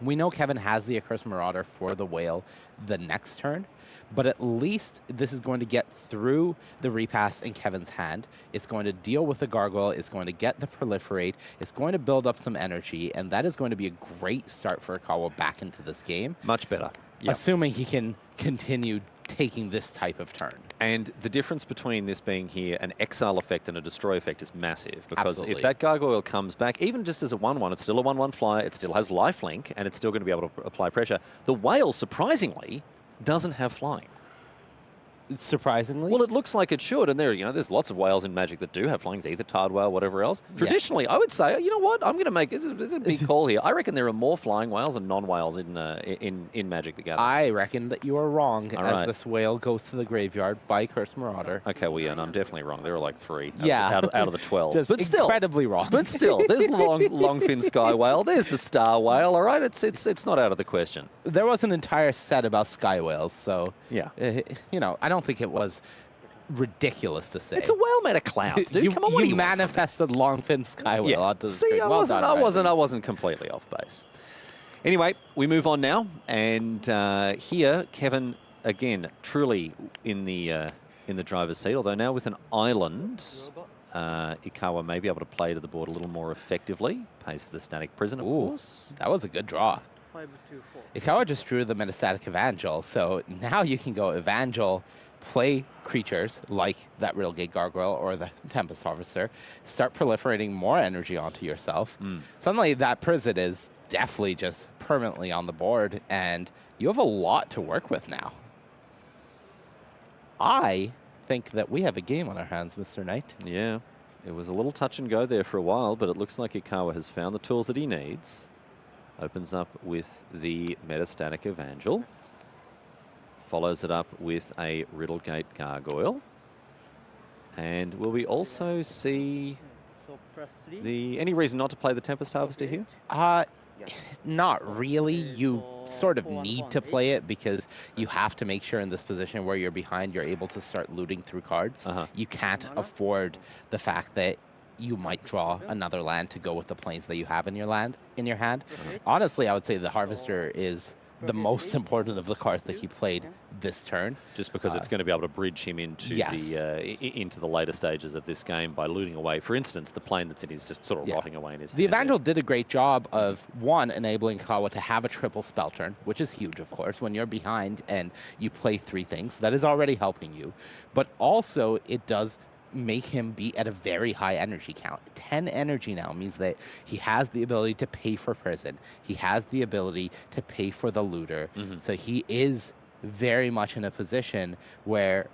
We know Kevin has the Accursed Marauder for the whale the next turn, but at least this is going to get through the repass in Kevin's hand. It's going to deal with the gargoyle. It's going to get the proliferate. It's going to build up some energy, and that is going to be a great start for Ikawa back into this game. Much better. Yep. Assuming he can continue taking this type of turn. And the difference between this being here an exile effect and a destroy effect is massive. Because Absolutely. if that gargoyle comes back, even just as a 1/1, it's still a 1/1 flyer, it still has lifelink, and it's still going to be able to apply pressure. The whale, surprisingly, doesn't have flying. Surprisingly? Well, it looks like it should, and there's lots of whales in Magic that do have flying, either Tard whale, whatever else. Traditionally, I would say, you know what, I'm going to make this is a big call here. I reckon there are more flying whales and non-whales in Magic the Gathering. I reckon that you are wrong, All as right. this whale goes to the graveyard by Accursed Marauder. Okay, well, yeah, and I'm definitely wrong. There are like 3 Yeah. out of the 12. Just but still, incredibly wrong. But still, there's Longfin Sky Whale, there's the Star Whale, all right? It's not out of the question. There was an entire set about sky whales, so Yeah. I don't think it was ridiculous to say. It's a whale made of clouds, dude. Come on, what do you want from me? manifested Longfin sky whale onto the See, screen. I Well wasn't, done, I Riley. wasn't, I wasn't completely off base. Anyway, we move on now, and here Kevin again, truly in the driver's seat. Although now with an island, Ikawa may be able to play to the board a little more effectively. Pays for the Static Prison, of course. That was a good draw. Ikawa just drew the Metastatic Evangel, so now you can go Evangel, play creatures like that Riddlegate Gargoyle or the Tempest Harvester, start proliferating more energy onto yourself. Suddenly that prison is definitely just permanently on the board, and you have a lot to work with now. I think that we have a game on our hands, Mr. Knight. Yeah, it was a little touch and go there for a while, but it looks like Ikawa has found the tools that he needs. Opens up with the Metastatic Evangel. Follows it up with a Riddlegate Gargoyle. And will we also see any reason not to play the Tempest Harvester here? Not really. You sort of need to play it because you have to make sure in this position where you're behind, you're able to start looting through cards. You can't afford the fact that you might draw another land to go with the planes that you have in your hand. Honestly, I would say the Harvester is the most important of the cards that he played this turn. Just because it's going to be able to bridge him into the later stages of this game by looting away, for instance, the plane that's in his just sort of rotting away in his The hand. Evangel did a great job of, one, enabling Ikawa to have a triple spell turn, which is huge, of course, when you're behind and you play 3 things. That is already helping you. But also, it does make him be at a very high energy count. 10 energy now means that he has the ability to pay for prison. He has the ability to pay for the looter. So he is very much in a position where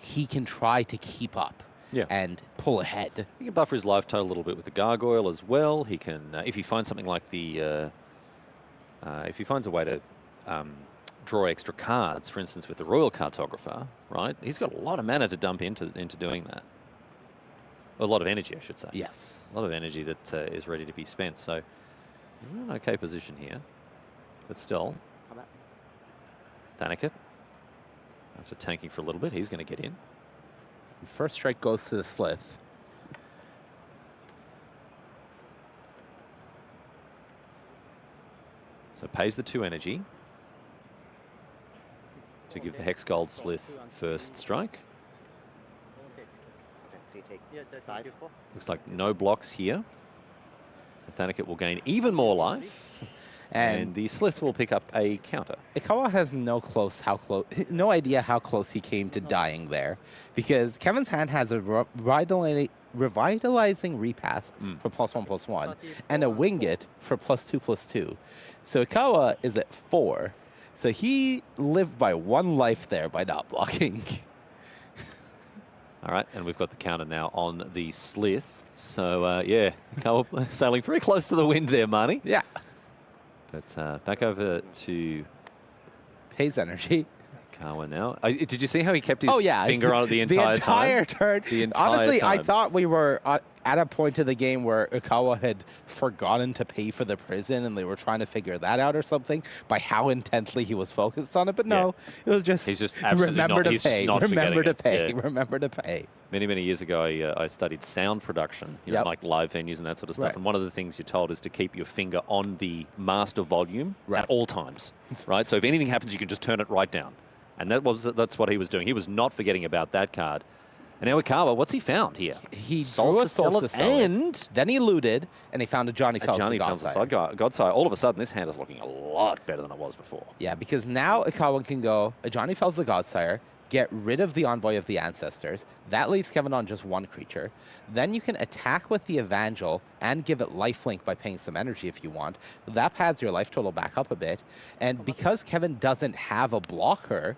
he can try to keep up and pull ahead. He can buffer his life total a little bit with the Gargoyle as well. He can, if he finds something like the, if he finds a way to draw extra cards, for instance, with the Royal Cartographer, right? He's got a lot of mana to dump into doing that. A lot of energy, I should say. Yes. A lot of energy that is ready to be spent. So he's in an okay position here. But still, Thanakat, after tanking for a little bit, he's going to get in. First strike goes to the Slith. So pays the 2 energy to give the Hex Gold Slith first strike. So you take 5. Looks like no blocks here. So Thanakat will gain even more life. And the Slith will pick up a counter. Ikawa has no idea how close he came to dying there, because Kevin's hand has a revitalizing repass for +1/+1 and a Wingit for +2/+2. So Ikawa is at 4. So he lived by 1 life there by not blocking. All right, and we've got the counter now on the Slith. So yeah, Ikawa sailing very close to the wind there, Marnie. Yeah. But back over to Pays energy. Ikawa now. Did you see how he kept his Oh, yeah. finger on it the entire turn. The entire Honestly, I time. thought we were at a point of the game where Ikawa had forgotten to pay for the prison and they were trying to figure that out or something by how intently he was focused on it. But no, it was just, He's just absolutely remember not- to he's pay, not remember to forgetting pay, it. Yeah. remember to pay. Many, many years ago, I studied sound production, you know, Yep. like live venues and that sort of stuff. Right. And one of the things you're told is to keep your finger on the master volume Right. at all times, right? So if anything happens, you can just turn it right down. And that's what he was doing. He was not forgetting about that card. And now Ikawa, what's he found here? He drew a Solstice Solstice Zealot, and then he looted, and he found a Johnny Fells Johnny the found the Godsire. Godsire. All of a sudden, this hand is looking a lot better than it was before. Yeah, because now Ikawa can go a Johnny Fells the Godsire, get rid of the Envoy of the Ancestors. That leaves Kevin on just one creature. Then you can attack with the Evangel and give it lifelink by paying some energy if you want. That pads your life total back up a bit. And because Kevin doesn't have a blocker,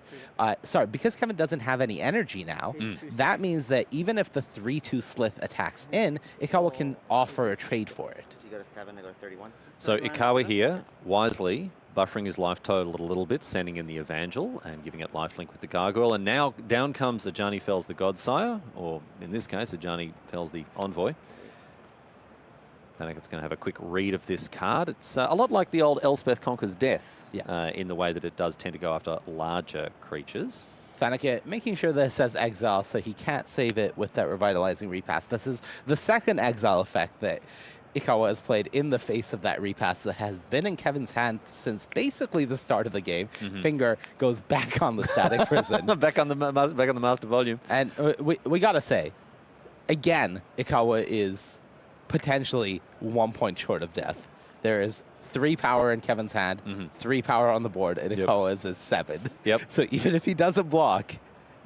because Kevin doesn't have any energy now, that means that even if the 3/2 Slith attacks in, Ikawa can offer a trade for it. So you go to 7, I go to 31. So Ikawa here, wisely, buffering his life total a little bit, sending in the Evangel and giving it lifelink with the Gargoyle. And now down comes Ajani Fells the Godsire, or in this case, Ajani Fells the Envoy. I think it's going to have a quick read of this card. It's a lot like the old Elspeth Conquers Death in the way that it does tend to go after larger creatures. Thaneke making sure that it says exile so he can't save it with that revitalizing repass. This is the second exile effect that Ikawa has played in the face of that repass that has been in Kevin's hand since basically the start of the game. Finger goes back on the static prison. back on the master volume. And we gotta say, again, Ikawa is potentially 1 point short of death. There is 3 power in Kevin's hand, 3 power on the board, and Ikawa is at 7. Yep. So even if he doesn't block,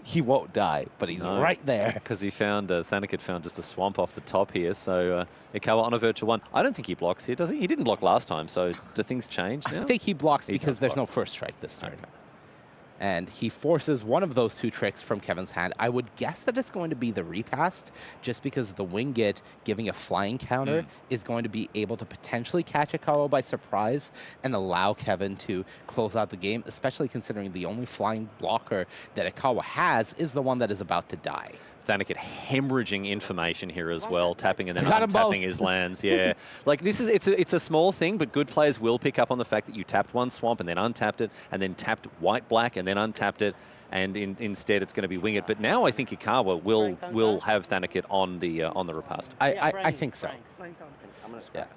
he won't die, but he's right there. Because he found, Thanik had found just a swamp off the top here, so Ikawa on a virtual 1. I don't think he blocks here, does he? He didn't block last time, so do things change now? I think he blocks He because does there's block. no first strike this turn. Okay. And he forces one of those 2 tricks from Kevin's hand. I would guess that it's going to be the repassed, just because the Winged giving a flying counter is going to be able to potentially catch Ikawa by surprise and allow Kevin to close out the game, especially considering the only flying blocker that Ikawa has is the one that is about to die. Thanik hemorrhaging information here as well, tapping and then Got 'em both. untapping his lands. Yeah, like this is it's a small thing, but good players will pick up on the fact that you tapped one swamp and then untapped it, and then tapped white black and then untapped it, and instead it's going to be winged. But now I think Ikawa will have Thanik on the repast. I think so. I'm going to scratch.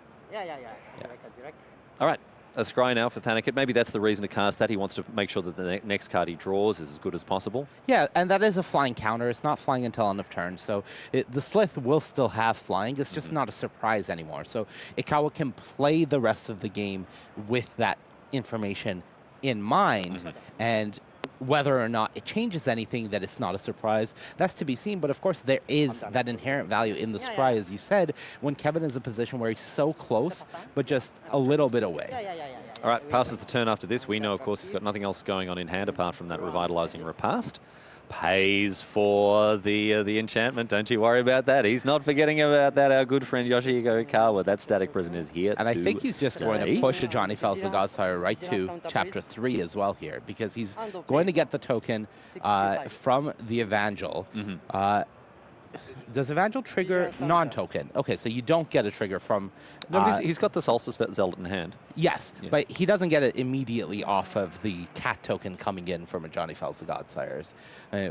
All right. A scry now for Thanik. Maybe that's the reason to cast that. He wants to make sure that the next card he draws is as good as possible. Yeah, and that is a flying counter. It's not flying until end of turn, so the Slith will still have flying. It's just not a surprise anymore. So Ikawa can play the rest of the game with that information in mind, and whether or not it changes anything, that it's not a surprise, that's to be seen. But of course, there is that inherent value in the scry, as you said, when Kevin is in a position where he's so close, but just a little bit away. All right, passes the turn after this. We know, of course, he's got nothing else going on in hand apart from that revitalizing repast. Pays for the enchantment. Don't you worry about that. He's not forgetting about that. Our good friend Yoshihiko Ikawa. That static prison is here. And I think he's just going to stay. push a Johnny Fells the Godsire right to Chapter 3 as well here, because he's going to get the token from the Evangel. Does Evangel trigger non-token? Okay, so you don't get a trigger from... No, but he's got the Solstice Zealot in hand. Yes, but he doesn't get it immediately off of the cat token coming in from a Johnny Fells the Godsires.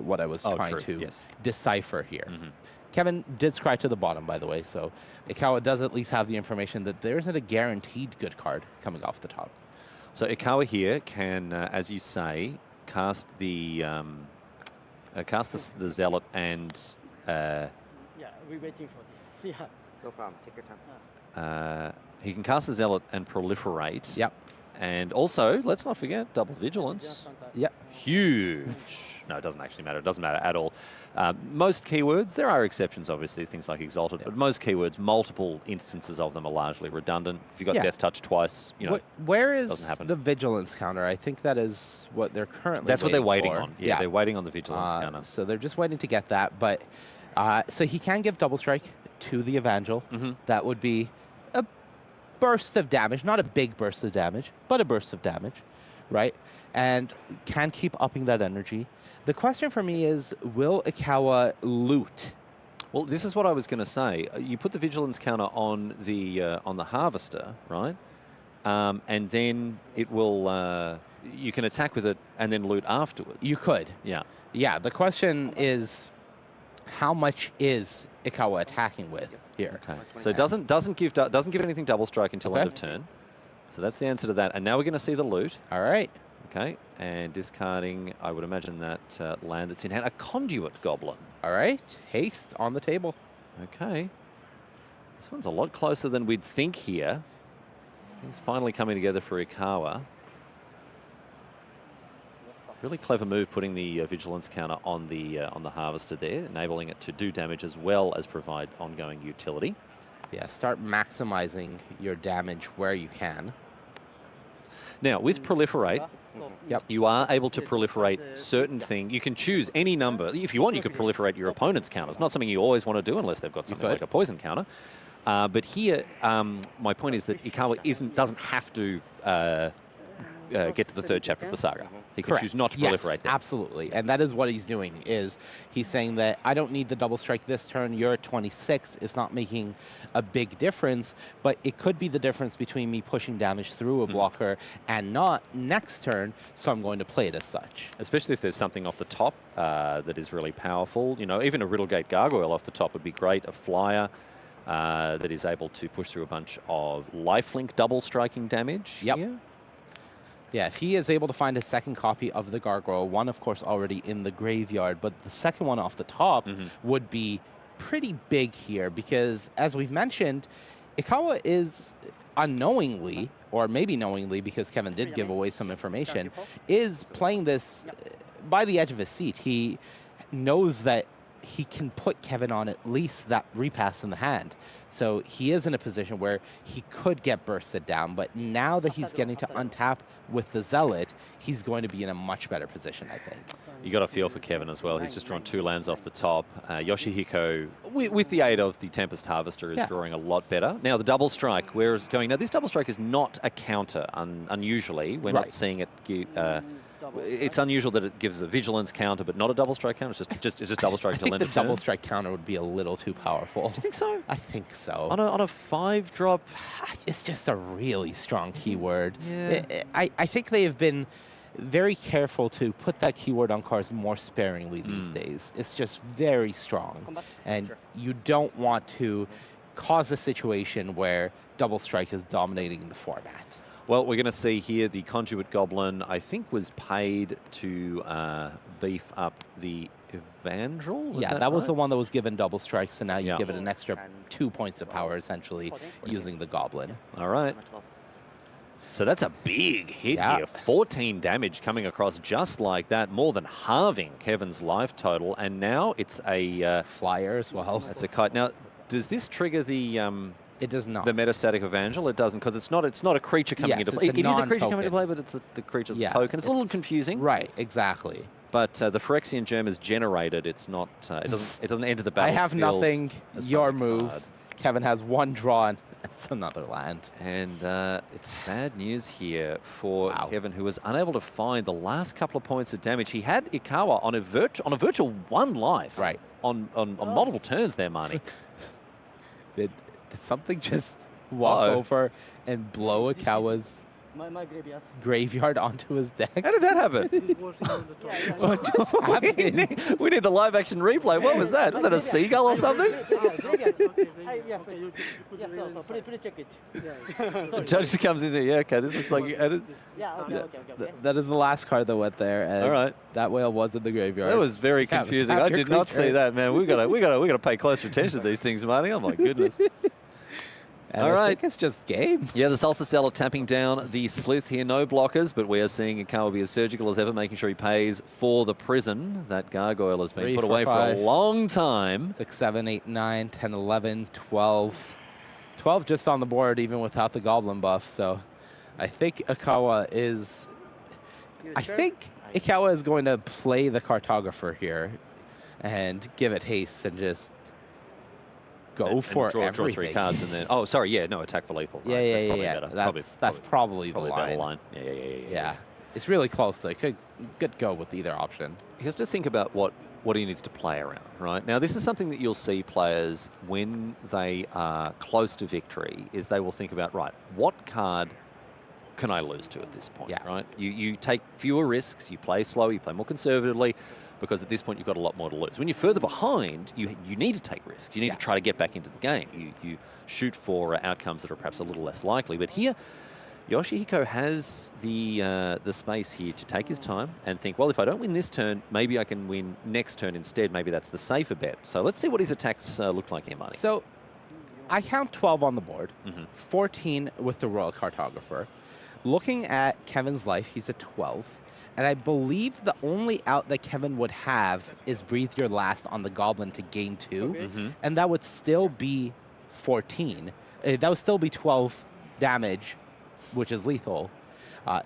What I was trying to decipher here. Kevin did scry to the bottom, by the way, so Ikawa does at least have the information that there isn't a guaranteed good card coming off the top. So Ikawa here can, as you say, cast the Zealot and... yeah, we're waiting for this. Yeah. No problem. Take your time. He can cast the Zealot and proliferate. Yep. And also, let's not forget, double vigilance. Yep. Huge. No, it doesn't actually matter. It doesn't matter at all. Most keywords, there are exceptions, obviously, things like Exalted, but most keywords, multiple instances of them are largely redundant. If you've got Death Touch twice, you know, where doesn't is happen. the vigilance counter? I think that is what they're currently That's what they're waiting for. on. Yeah, they're waiting on the vigilance counter. So they're just waiting to get that, but so he can give double strike to the Evangel. That would be a burst of damage, not a big burst of damage, but a burst of damage. right? And can keep upping that energy. The question for me is, will Ikawa loot? Well, this is what I was going to say. You put the vigilance counter on the harvester, right? And then it will. You can attack with it and then loot afterwards. You could. Yeah. Yeah. The question is, how much is Ikawa attacking with here? Okay. So doesn't give anything double strike until end of turn. So that's the answer to that. And now we're going to see the loot. All right. Okay. And discarding, I would imagine that land that's in hand, a conduit goblin. All right. Haste on the table. Okay. This one's a lot closer than we'd think here. Things finally coming together for Ikawa. Really clever move putting the vigilance counter on the harvester there, enabling it to do damage as well as provide ongoing utility. Yeah, start maximizing your damage where you can. Now, with Proliferate, Yep. you are able to proliferate certain things. You can choose any number. If you want, you could proliferate your opponent's counters. Not something you always want to do unless they've got something like a poison counter. But here, my point is that Ikawa doesn't have to get to the third chapter of the saga. He can choose not to proliferate them. Absolutely. And that is what he's doing, is he's saying that I don't need the double strike this turn. You're at 26. It's not making a big difference, but it could be the difference between me pushing damage through a blocker and not next turn, so I'm going to play it as such. Especially if there's something off the top that is really powerful. You know, even a Riddlegate Gargoyle off the top would be great. A flyer that is able to push through a bunch of lifelink double striking damage. Yep. Here. Yeah, if he is able to find a second copy of the Gargoyle, one, of course, already in the graveyard, but the second one off the top would be pretty big here because, as we've mentioned, Ikawa is unknowingly, or maybe knowingly because Kevin did give away some information, is playing this by the edge of his seat. He knows that he can put Kevin on at least that repass in the hand. So he is in a position where he could get bursted down, but now that he's getting to untap with the Zealot, he's going to be in a much better position, I think. You got a feel for Kevin as well. He's just drawn 2 lands off the top. Yoshihiko, with the aid of the Tempest Harvester, is drawing a lot better. Now, the double strike, where is it going? Now, this double strike is not a counter, unusually. We're not seeing it give... it's unusual that it gives a vigilance counter, but not a double strike counter. It's just double strike until end of turn. The double strike counter would be a little too powerful. Do you think so? I think so. On a 5-drop, it's just a really strong keyword. Yeah. I think they have been very careful to put that keyword on cards more sparingly these days. It's just very strong, and you don't want to cause a situation where double strike is dominating the format. Well, we're going to see here the Conduit Goblin, I think, was paid to beef up the Evangel? That was the one that was given double strike, so now you give it an extra 2 points of power, essentially, using the Goblin. All right. So that's a big hit here. 14 damage coming across just like that, more than halving Kevin's life total. And now it's a... flyer as well. That's a kite. Now, does this trigger the... It does not. The metastatic Evangel? It doesn't, because it's not a creature coming into play. It is a creature coming into play, but it's the creature's token. It's a little confusing. Right, exactly. But the Phyrexian Gem is generated. It's not. It doesn't enter the battlefield. I have nothing. Your move. Kevin has 1 draw, and it's another land. And it's bad news here for Kevin, who was unable to find the last couple of points of damage. He had Ikawa on a virtual 1 life. Right. On multiple turns there, Marnie. Did something just walk over and blow Ikawa's graveyard onto his deck? How did that happen? What just happened? We need the live action replay. What was that? Was that a seagull or something? Please check it. Judge just comes in here. Okay, this looks like you added. That is the last card that went there. And all right. That whale was in the graveyard. That was very confusing. I did not see that, man. We gotta pay closer attention to these things, Marty. Oh my goodness. All right. I think it's just game. Yeah, the Solstice Zealot tapping down the Sleuth here. No blockers, but we are seeing Ikawa be as surgical as ever, making sure he pays for the prison. That Gargoyle has been put away for a long time. 6, 7, 8, 9, 10, 11, 12. 12 just on the board, even without the Goblin buff. So I think Ikawa is... I think Ikawa is going to play the Cartographer here and give it haste and just... Go for draw 3 cards and then... Oh, sorry, no, attack for lethal. Yeah. That's probably the better line. Yeah. It's really close. They could go with either option. He has to think about what he needs to play around, right? Now, this is something that you'll see players when they are close to victory, is they will think about, right, what card can I lose to at this point, right? You take fewer risks, you play slow, you play more conservatively, because at this point you've got a lot more to lose. When you're further behind, you need to take risks. You need to try to get back into the game. You shoot for outcomes that are perhaps a little less likely. But here, Yoshihiko has the space here to take his time and think, well, if I don't win this turn, maybe I can win next turn instead. Maybe that's the safer bet. So let's see what his attacks look like here, Marty. So I count 12 on the board, 14 with the Royal Cartographer. Looking at Kevin's life, he's at 12. And I believe the only out that Kevin would have is Breathe Your Last on the Goblin to gain 2. And that would still be 14. That would still be 12 damage, which is lethal.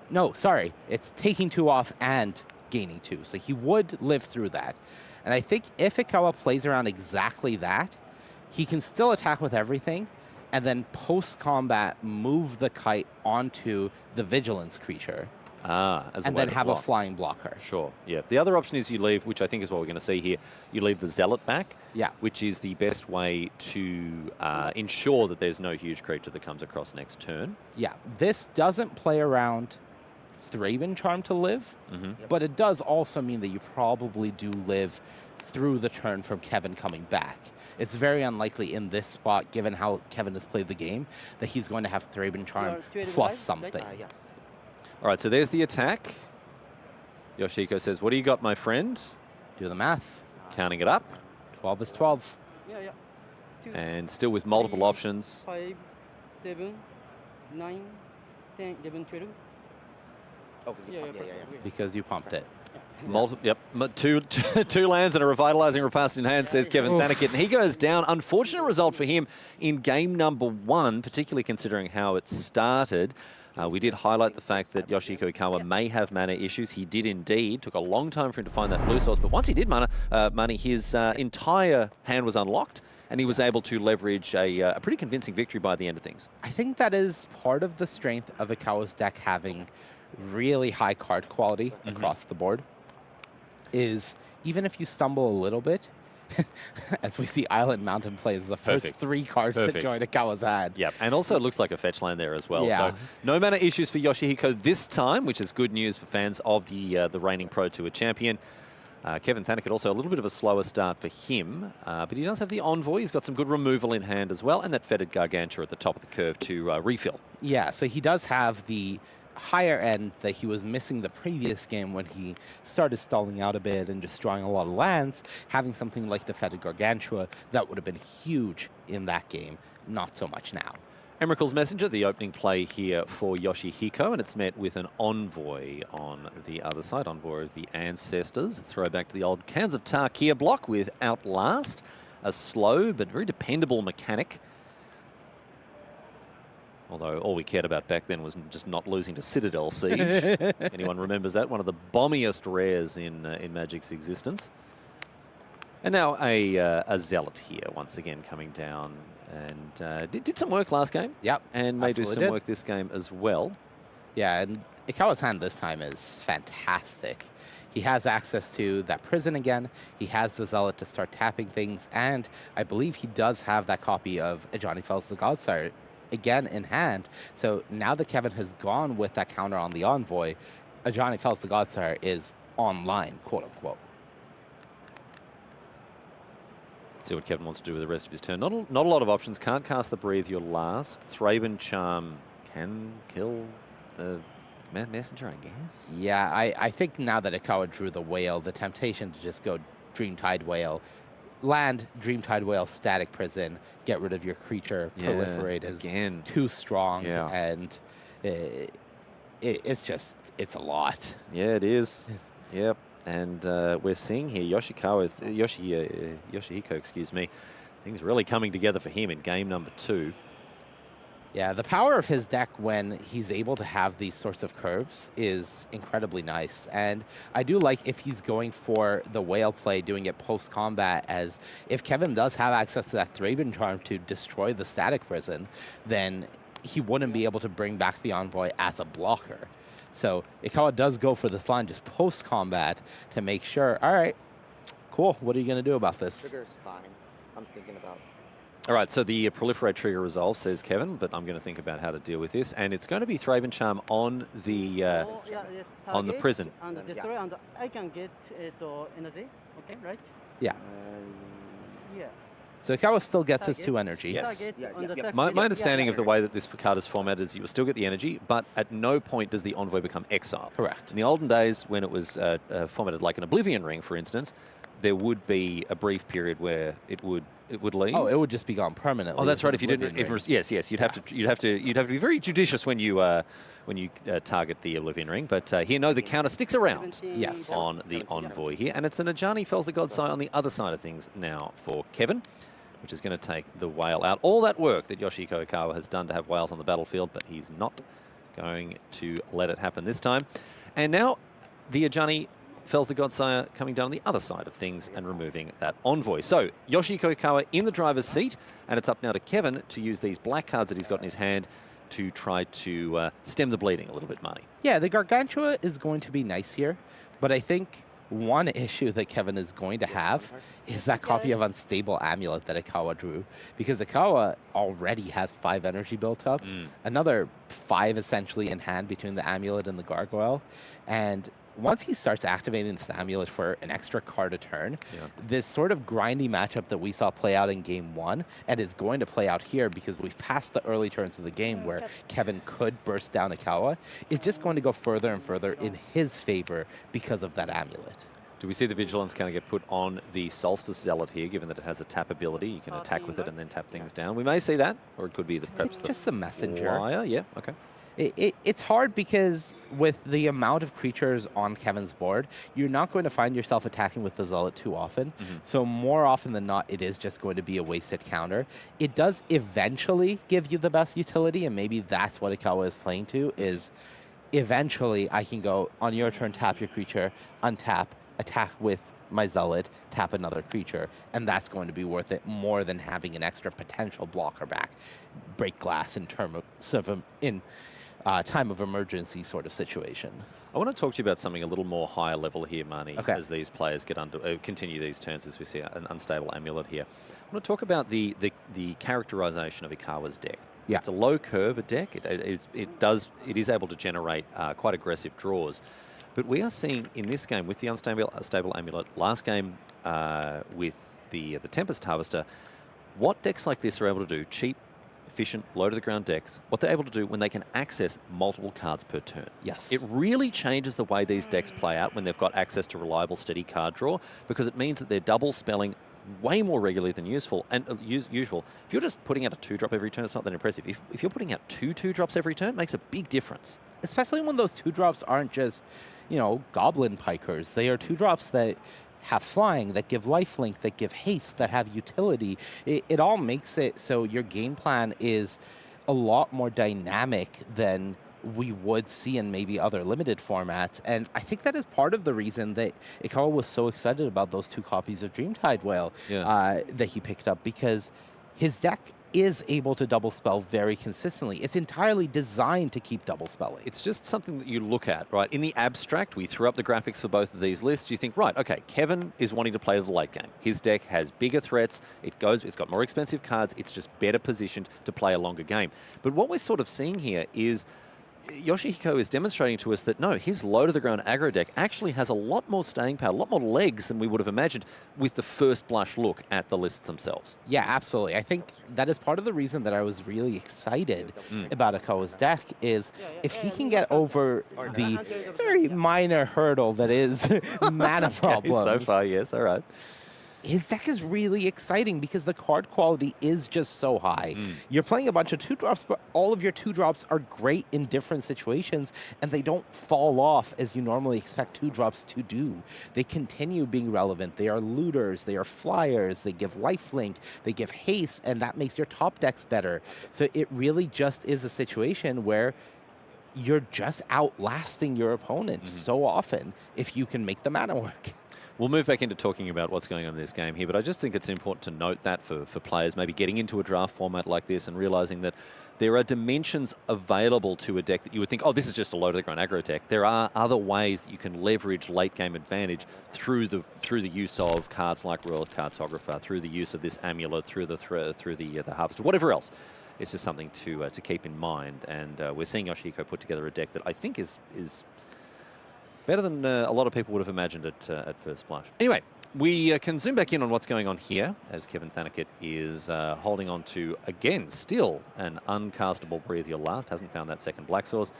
No, sorry. It's taking 2 off and gaining 2. So he would live through that. And I think if Ikawa plays around exactly that, he can still attack with everything, and then post-combat move the kite onto the Vigilance creature. As a and way then to have block. a flying blocker. Sure, yeah. The other option is you leave, which I think is what we're going to see here, you leave the Zealot back, Yeah. which is the best way to ensure that there's no huge creature that comes across next turn. Yeah, this doesn't play around Thraben Charm to live, but it does also mean that you probably do live through the turn from Kevin coming back. It's very unlikely in this spot, given how Kevin has played the game, that he's going to have Thraben Charm plus something. Yes. All right, so there's the attack. Yoshihiko says, what do you got, my friend? Do the math. Counting it up. 12 is 12. Yeah, yeah. 2, And still with multiple options. 5, 7, 9, 10, 11, 12. Oh, Yeah, yeah, Because you pumped it. Two lands and a revitalizing repast in hand, says Kevin Thanicket. And he goes down. Unfortunate result for him in game number 1, particularly considering how it started. We did highlight the fact that Yoshihiko Ikawa may have mana issues. He did indeed. Took a long time for him to find that blue source. But once he did money, his entire hand was unlocked, and he was able to leverage a pretty convincing victory by the end of things. I think that is part of the strength of Ikawa's deck having really high card quality across the board. Is even if you stumble a little bit, as we see Island Mountain plays the first 3 cards that join Ikawa's hand. Yep, and also it looks like a fetch land there as well. Yeah. So no mana issues for Yoshihiko this time, which is good news for fans of the reigning Pro Tour champion. Kevin Thanicket also a little bit of a slower start for him, but he does have the Envoy. He's got some good removal in hand as well, and that Fetid Gargantua at the top of the curve to refill. Yeah, so he does have the higher end that he was missing the previous game when he started stalling out a bit and just drawing a lot of lands. Having something like the Fetid Gargantua, that would have been huge in that game. Not so much now. Emrakul's Messenger, the opening play here for Yoshihiko, and it's met with an Envoy on the other side, Envoy of the Ancestors. Throwback to the old Cans of Tarkir block with Outlast, a slow but very dependable mechanic. Although all we cared about back then was just not losing to Citadel Siege. Anyone remembers that? One of the bombiest rares in Magic's existence. And now a Zealot here, once again coming down. And did some work last game. Yep. And may do some work this game as well. Yeah, and Ikawa's hand this time is fantastic. He has access to that prison again. He has the Zealot to start tapping things. And I believe he does have that copy of Ajani Fells the Godsire again in hand. So now that Kevin has gone with that counter on the Envoy, Ajani Fells the Godsire is online, quote unquote. Let's see what Kevin wants to do with the rest of his turn. Not a lot of options. Can't cast the Breathe Your Last. Thraben Charm can kill the Messenger, I guess. Yeah, I think now that Ikawa drew the Whale, the temptation to just go Dreamtide Whale, land Dreamtide Whale, Static Prison, get rid of your creature, proliferate is too strong, and it's a lot. Yeah, it is. Yep. And we're seeing here Yoshihiko, excuse me, things really coming together for him in game number 2. Yeah, the power of his deck when he's able to have these sorts of curves is incredibly nice. And I do like if he's going for the Whale play, doing it post-combat, as if Kevin does have access to that Thraben Charm to destroy the Static Prison, then he wouldn't be able to bring back the Envoy as a blocker. So Ikawa does go for this line just post-combat to make sure, all right, cool, what are you going to do about this? Trigger's fine. I'm thinking about. All right, so the proliferate trigger resolves, says Kevin, but I'm going to think about how to deal with this. And it's going to be Thraben Charm on the on the prison. And destroy, and I can get energy. Okay, right? Yeah. Yeah. So Ikawa still gets his 2 energy. Yes. Target on the surface. My Yeah, understanding yeah, of the way that this card is formatted is you will still get the energy, but at no point does the Envoy become exiled. Correct. In the olden days, when it was formatted like an Oblivion Ring, for instance, there would be a brief period where it would leave. Oh, it would just be gone permanently. Oh, that's with right. an If you didn't, Oblivion Ring. yes, you'd have to be very judicious when you target the Oblivion Ring. But here, no, the counter sticks around Yes. on the Envoy here, and it's an Ajani Fells the Godsire on the other side of things now for Kevin, which is going to take the whale out. All that work that Yoshihiko Ikawa has done to have whales on the battlefield, but he's not going to let it happen this time. And now the Ajani Fells the Godsire coming down on the other side of things and removing that Envoy. So Yoshihiko Ikawa in the driver's seat, and it's up now to Kevin to use these black cards that he's got in his hand to try to stem the bleeding a little bit, Marty. Yeah, the Gargantua is going to be nice here, but I think one issue that Kevin is going to have is that copy of Unstable Amulet that Ikawa drew, because Ikawa already has 5 energy built up, another 5 essentially in hand between the Amulet and the Gargoyle, and once he starts activating this Amulet for an extra card a turn, this sort of grindy matchup that we saw play out in Game 1 and is going to play out here because we've passed the early turns of the game where Kevin could burst down Ikawa, is just going to go further and further in his favor because of that Amulet. Do we see the Vigilance kind of get put on the Solstice Zealot here, given that it has a tap ability? You can attack with it and then tap things down. We may see that, or it could be perhaps Just the messenger. Flyer. Yeah, okay. It's hard because with the amount of creatures on Kevin's board, you're not going to find yourself attacking with the Zealot too often. So more often than not, it is just going to be a wasted counter. It does eventually give you the best utility, and maybe that's what Ikawa is playing to, is eventually I can go, on your turn, tap your creature, untap, attack with my Zealot, tap another creature, and that's going to be worth it more than having an extra potential blocker back, break glass in time of emergency sort of situation. I want to talk to you about something a little more higher level here, Marnie, Okay. as these players get continue these turns as we see an Unstable Amulet here. I want to talk about the characterization of Ikawa's deck. Yeah. It's a low curve deck. It is able to generate quite aggressive draws. But we are seeing in this game with the Unstable Amulet, last game with the Tempest Harvester, what decks like this are able to do, cheap, efficient, low-to-the-ground decks, what they're able to do when they can access multiple cards per turn. Yes. It really changes the way these decks play out when they've got access to reliable, steady card draw, because it means that they're double spelling way more regularly than usual. If you're just putting out a 2-drop every turn, it's not that impressive. If you're putting out 2 2-drops every turn, it makes a big difference. Especially when those 2-drops aren't just, goblin pikers. They are 2-drops that have flying, that give lifelink, that give haste, that have utility. It all makes it so your game plan is a lot more dynamic than we would see in maybe other limited formats. And I think that is part of the reason that Ikawa was so excited about those 2 copies of Dreamtide Whale that he picked up, because his deck is able to double spell very consistently. It's entirely designed to keep double spelling. It's just something that you look at, right? In the abstract, we threw up the graphics for both of these lists. You think, right, okay, Kevin is wanting to play to the late game. His deck has bigger threats. It's got more expensive cards. It's just better positioned to play a longer game. But what we're sort of seeing here is Yoshihiko is demonstrating to us that, no, his low-to-the-ground aggro deck actually has a lot more staying power, a lot more legs than we would have imagined with the first blush look at the lists themselves. Yeah, absolutely. I think that is part of the reason that I was really excited about Ikawa's deck, is if he can get over the very minor hurdle that is mana problems. So far, yes, all right. His deck is really exciting because the card quality is just so high. You're playing a bunch of 2-drops, but all of your 2-drops are great in different situations, and they don't fall off as you normally expect 2-drops to do. They continue being relevant. They are looters, they are flyers, they give lifelink, they give haste, and that makes your top decks better. So it really just is a situation where you're just outlasting your opponent so often if you can make the mana work. We'll move back into talking about what's going on in this game here, but I just think it's important to note that for players maybe getting into a draft format like this and realizing that there are dimensions available to a deck that you would think, oh, this is just a low-to-the-ground aggro deck. There are other ways that you can leverage late-game advantage through the use of cards like Royal Cartographer, through the use of this amulet, through the Harvester, whatever else. It's just something to keep in mind, and we're seeing Yoshihiko put together a deck that I think is better than a lot of people would have imagined at first blush. Anyway, we can zoom back in on what's going on here as Kevin Thanakit is holding on to, again, still an uncastable Breathe Your Last. Hasn't found that second Black Source.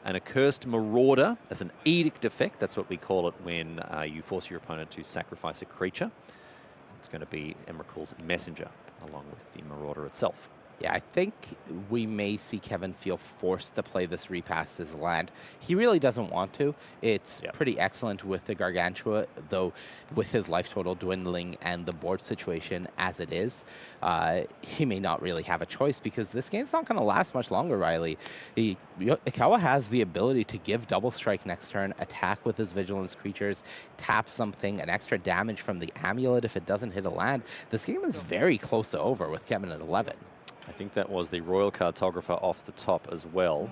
An Accursed Marauder as an edict effect. That's what we call it when you force your opponent to sacrifice a creature. It's going to be Emrakul's Messenger along with the Marauder itself. Yeah, I think we may see Kevin feel forced to play this repass as land. He really doesn't want to. It's pretty excellent with the Gargantua, though with his life total dwindling and the board situation as it is, he may not really have a choice because this game's not going to last much longer, Riley. Ikawa has the ability to give double strike next turn, attack with his Vigilance creatures, tap something, an extra damage from the amulet if it doesn't hit a land. This game is very close to over with Kevin at 11. I think that was the Royal Cartographer off the top as well.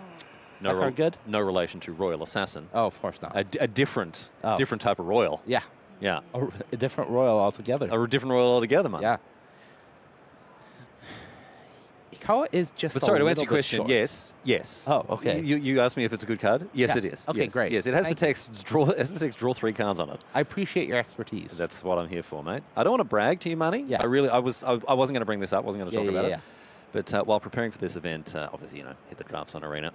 No, good? No relation to Royal Assassin. Oh, of course not. A different type of Royal. Yeah. Yeah. A different Royal altogether. A different Royal altogether, man. Yeah. Ikawa is just But sorry, to answer your question, yes. Oh, okay. You asked me if it's a good card? Yes, Yeah. it is. Okay, yes. great. Yes, it has the text draw 3 cards on it. I appreciate your expertise. That's what I'm here for, mate. I don't want to brag to you, Money. Yeah. I wasn't going to bring this up, wasn't going to talk about it. Yeah. But while preparing for this event, obviously, hit the drafts on Arena,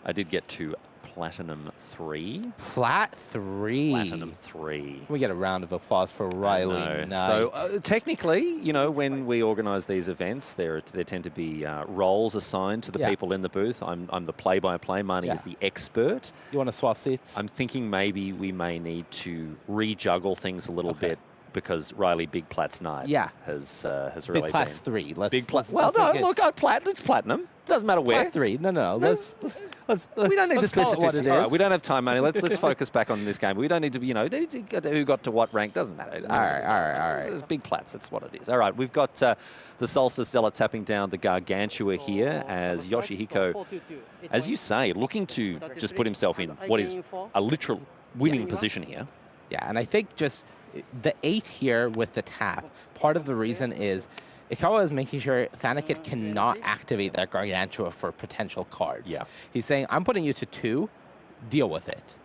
I did get to Platinum 3. Plat 3. Platinum 3. We get a round of applause for Riley Knight. So technically, when we organise these events, there tend to be roles assigned to the people in the booth. I'm the play-by-play. Marnie is the expert. You want to swap seats? I'm thinking maybe we may need to rejuggle things a little bit. Because Riley Big Plat's Knight has really Big Plat's 3. Big Plat. Well, no, look, it's platinum. Doesn't matter where. Plat 3. No. Let's we don't need the specificity. All right, we don't have time, Money. Let's focus back on this game. We don't need to be, who got to what rank. Doesn't matter. All right. It's Big Plats. That's what it is. All right, we've got the Solstice Zealot tapping down the Gargantua here as Yoshihiko, as you say, looking to just put himself in what is a literal winning position here. Yeah, and I think just the 8 here with the tap, part of the reason is Ikawa is making sure Thanakit cannot activate that Gargantua for potential cards. Yeah. He's saying, I'm putting you to 2, deal with it.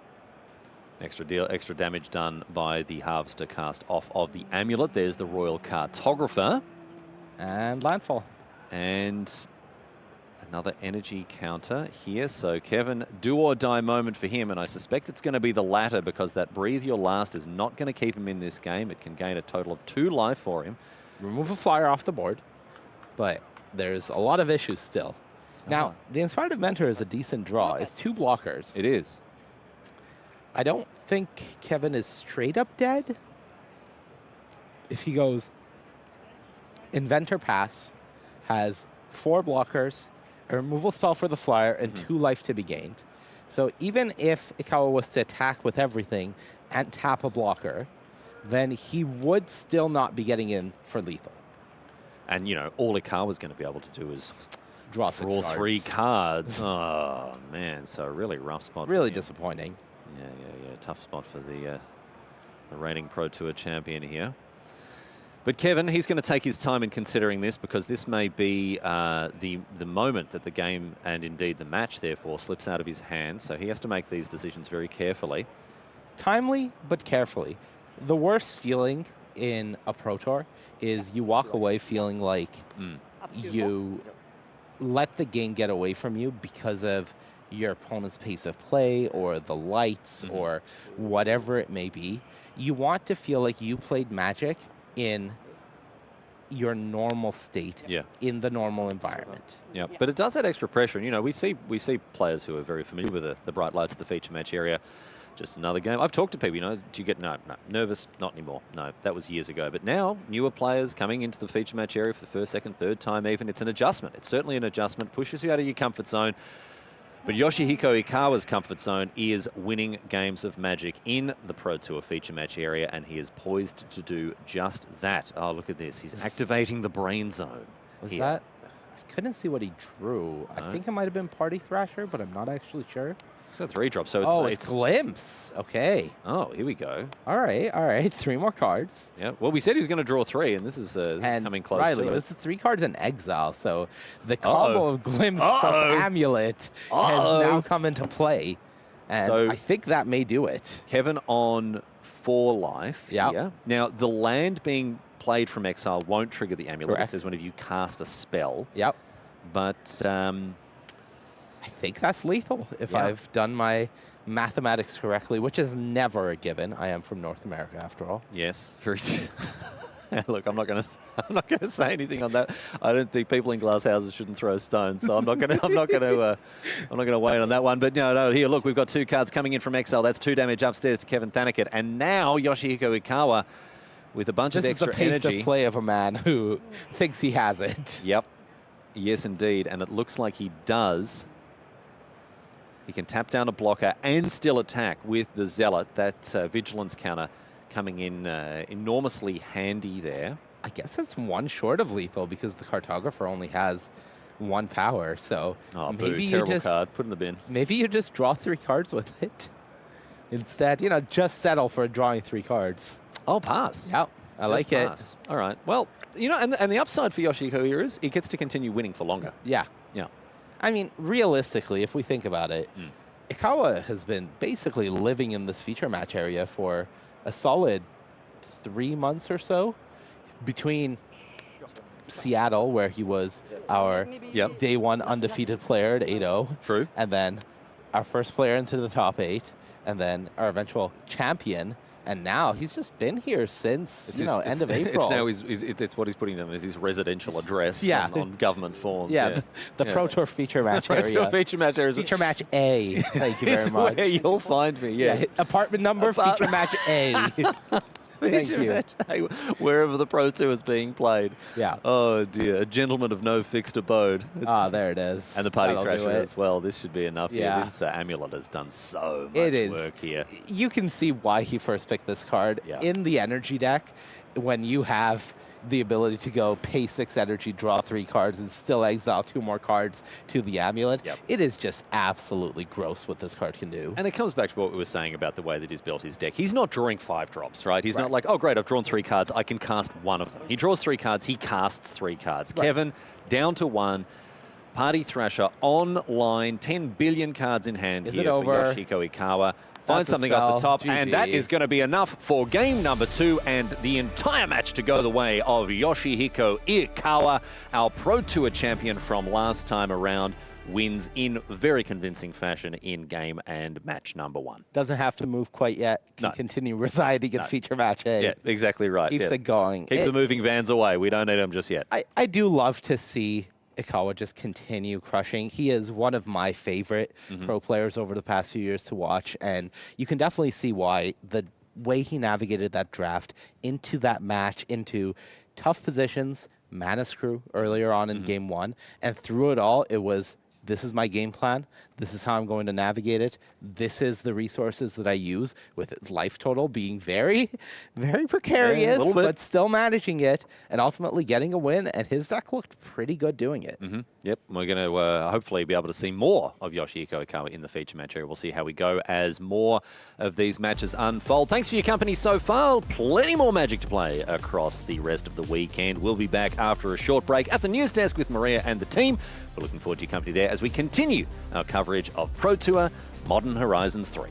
Extra damage done by the Harvester cast off of the amulet. There's the Royal Cartographer. And landfall. And another energy counter here. So Kevin, do or die moment for him, and I suspect it's going to be the latter because that Breathe Your Last is not going to keep him in this game. It can gain a total of 2 life for him. Remove a flyer off the board, but there's a lot of issues still. Now, the Inspired Inventor is a decent draw. It's 2 blockers. It is. I don't think Kevin is straight up dead. If he goes Inventor Pass, has 4 blockers, a removal spell for the flyer, and 2 life to be gained. So even if Ikawa was to attack with everything and tap a blocker, then he would still not be getting in for lethal. And, all Ikawa's going to be able to do is draw 3 cards. Oh, man. So a really rough spot. Really disappointing. Yeah. Tough spot for the reigning Pro Tour champion here. But Kevin, he's going to take his time in considering this because this may be the moment that the game and indeed the match, therefore, slips out of his hands. So he has to make these decisions very carefully. Timely, but carefully. The worst feeling in a Pro Tour is you walk away feeling like you let the game get away from you because of your opponent's pace of play or the lights or whatever it may be. You want to feel like you played Magic in your normal state, in the normal environment. Yeah, but it does add extra pressure. And, we see players who are very familiar with the bright lights of the feature match area. Just another game. I've talked to people, do you get, no, nervous? Not anymore. No, that was years ago. But now, newer players coming into the feature match area for the first, second, third time even, it's an adjustment. It's certainly an adjustment, pushes you out of your comfort zone. But Yoshihiko Ikawa's comfort zone is winning games of Magic in the Pro Tour feature match area, and he is poised to do just that. Oh, look at this. He's activating the brain zone. Was here. that? I couldn't see what he drew. I think it might have been Party Thrasher, but I'm not actually sure. It's a 3-drop, so it's Glimpse. Okay. Oh, here we go. All right. 3 more cards. Yeah. Well, we said he was going to draw 3, and this is coming close Riley, to it. this is 3 cards in exile, so the combo of Glimpse plus Amulet has now come into play, and So- I think that may do it. Kevin on 4 life. Yep. Here. Now, the land being played from exile won't trigger the amulet. Correct. It says whenever you cast a spell. Yep. But I think that's lethal if Yeah. I've done my mathematics correctly, which is never a given. I am from North America, after all. yes, very. Look, I'm not going to say anything on that. I don't think people in glass houses shouldn't throw stones, so I'm not going to weigh in on that one. But no. Here, look, we've got 2 cards coming in from exile. That's 2 damage upstairs to Kevin Thanaket, and now Yoshihiko Ikawa with a bunch of extra This is the pace energy. of play of a man who thinks he has it. Yep. Yes, indeed, and it looks like he does. He can tap down a blocker and still attack with the Zealot. That vigilance counter coming in enormously handy there. I guess it's 1 short of lethal because the Cartographer only has 1 power. So Oh, maybe boo, you terrible just card. Put in the bin. maybe you just draw 3 cards with it. Instead, just settle for drawing 3 cards. Oh, pass. Yep, I like Just it. pass. All right. Well, and the upside for Yoshihiko here is he gets to continue winning for longer. Yeah. Yeah. I mean, realistically, if we think about it, Ikawa has been basically living in this feature match area for a solid 3 months or so, between Seattle, where he was our Yep. day 1 undefeated player at 8-0. True. And then our first player into the top 8, and then our eventual champion. And now he's just been here since, end of April. It's now it's what he's putting down as his residential address on government forms. Yeah, the Pro Tour feature match Pro Tour area. feature match area. Feature match A. Thank you very Is much. where you'll find me, yes. Apartment number, feature match A. Thank Feature you. match A, wherever the Pro Tour is being played. Yeah. Oh, dear. A gentleman of no fixed abode. There it is. And the Party That'll do Thrasher it. as well. This should be enough Yeah. here. This amulet has done so much It is. work here. You can see why he first picked this card. Yeah. In the energy deck, when you have the ability to go pay 6 energy, draw 3 cards, and still exile 2 more cards to the amulet, it is just absolutely gross what this card can do. And it comes back to what we were saying about the way that he's built his deck. He's not drawing 5 drops, right? He's not like, oh, great, I've drawn 3 cards. I can cast 1 of them. He draws 3 cards. He casts 3 cards. Right. Kevin, down to 1. Party Thrasher online. 10 billion cards in hand Is here it for over? Yoshihiko Ikawa. Find That's a something off the spell. top, and GG. that is going to be enough for game number 2 and the entire match to go the way of Yoshihiko Ikawa, our Pro Tour champion from last time around, wins in very convincing fashion in game and match number 1. Doesn't have to move quite yet. Can continue residing in feature match A. Yeah, exactly right. Keeps yeah. it going. Keep the moving vans away. We don't need them just yet. I do love to see Ikawa just continue crushing. He is one of my favorite pro players over the past few years to watch, and you can definitely see why. The way he navigated that draft into that match, into tough positions, mana screw earlier on in game 1, and through it all, it was, this is my game plan. This is how I'm going to navigate it. This is the resources that I use, with his life total being very, very precarious, little bit. but still managing it and ultimately getting a win. And his deck looked pretty good doing it. Yep, we're going to hopefully be able to see more of Yoshihiko Ikawa in the feature match area. We'll see how we go as more of these matches unfold. Thanks for your company so far. Plenty more Magic to play across the rest of the weekend. We'll be back after a short break at the news desk with Maria and the team. We're looking forward to your company there as we continue our coverage of Pro Tour Modern Horizons 3.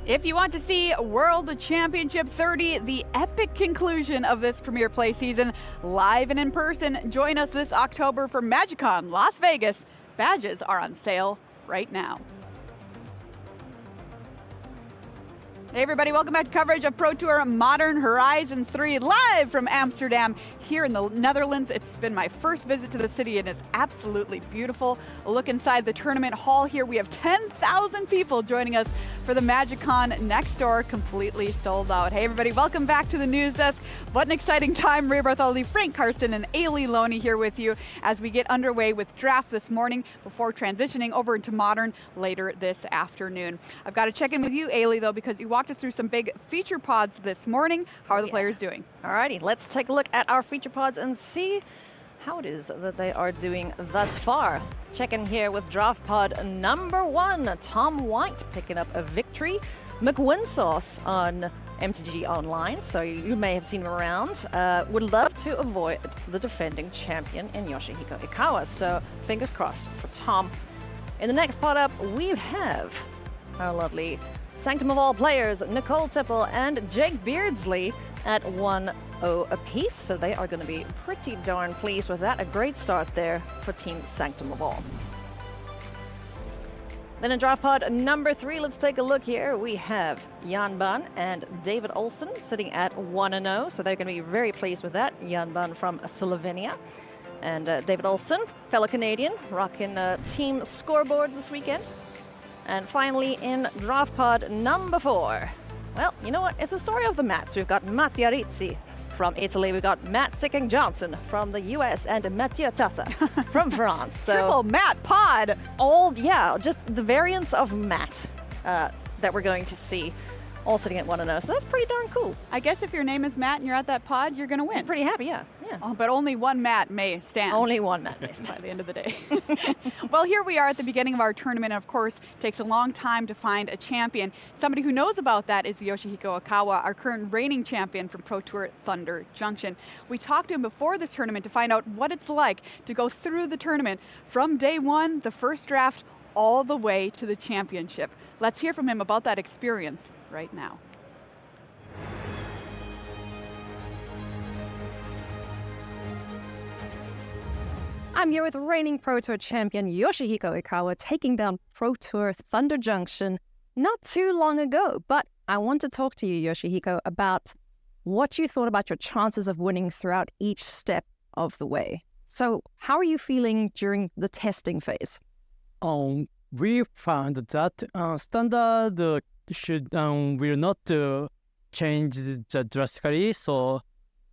If you want to see World Championship 30, the epic conclusion of this Premier Play season, live and in person, join us this October for MagicCon Las Vegas. Badges are on sale right now. Hey everybody, welcome back to coverage of Pro Tour Modern Horizons 3 live from Amsterdam here in the Netherlands. It's been my first visit to the city and it's absolutely beautiful. A look inside the tournament hall here. We have 10,000 people joining us for the MagicCon next door, completely sold out. Hey everybody, welcome back to the news desk. What an exciting time. Ray Bartholomew, Frank Karsten, and Ailey Loney here with you as we get underway with draft this morning before transitioning over into Modern later this afternoon. I've got to check in with you, Ailey, though, because you walked us through some big feature pods this morning. How are the players doing? Alrighty, let's take a look at our feature pods and see how it is that they are doing thus far. Check in here with draft pod number 1, Tom White picking up a victory. McWinsauce on MTG Online, so you may have seen him around. Would love to avoid the defending champion in Yoshihiko Ikawa, so fingers crossed for Tom. In the next pod up, we have our lovely Sanctum of All players, Nicole Tipple and Jake Beardsley at 1-0 apiece, so they are going to be pretty darn pleased with that. A great start there for Team Sanctum of All. Then in draft pod number 3, let's take a look here. We have Jan Bun and David Olsen sitting at 1-0, so they're going to be very pleased with that. Jan Bun from Slovenia. And David Olsen, fellow Canadian, rocking Team Scoreboard this weekend. And finally, in draft pod number 4, well, you know what? It's a story of the Mats. We've got Mattia Rizzi from Italy. We've got Matt Sicking Johnson from the US and Mathieu Tassa from France. So triple Matt pod. Just the variants of Matt that we're going to see all sitting at 1-0. So that's pretty darn cool. I guess if your name is Matt and you're at that pod, you're going to win. I'm pretty happy, yeah. Oh, but only one Matt may stand. Only one Matt may stand. By the end of the day. Well, here we are at the beginning of our tournament. Of course, it takes a long time to find a champion. Somebody who knows about that is Yoshihiko Ikawa, our current reigning champion from Pro Tour Thunder Junction. We talked to him before this tournament to find out what it's like to go through the tournament from day 1, the first draft, all the way to the championship. Let's hear from him about that experience right now. I'm here with reigning Pro Tour champion Yoshihiko Ikawa taking down Pro Tour Thunder Junction not too long ago. But I want to talk to you, Yoshihiko, about what you thought about your chances of winning throughout each step of the way. So how are you feeling during the testing phase? We found that standard should will not change drastically, so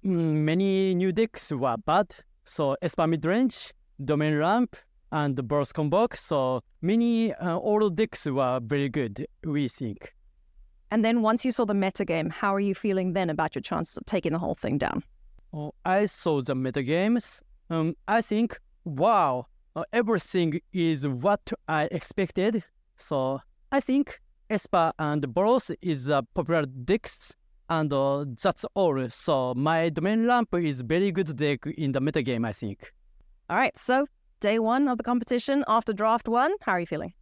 many new decks were bad. So Esper midrange, domain ramp, and the burst combo. So many old decks were very good, we think. And then once you saw the metagame, how are you feeling then about your chances of taking the whole thing down? I saw the metagames. I think, wow, everything is what I expected. So I think Esper and Boros is popular decks. And that's all. So my domain ramp is very good deck in the metagame, I think. All right, so day 1 of the competition after draft 1, how are you feeling?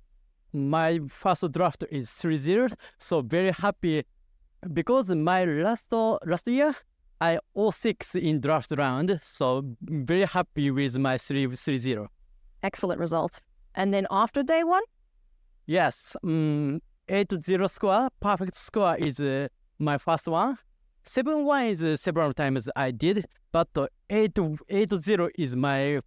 My first draft is 3-0, so very happy because my last year I 0-6 in draft round, so very happy with my 3-0. Excellent result. And then after day 1? Yes, 8-0 score, perfect score is my first one. 7-1 is several times I did, but 8-0 is my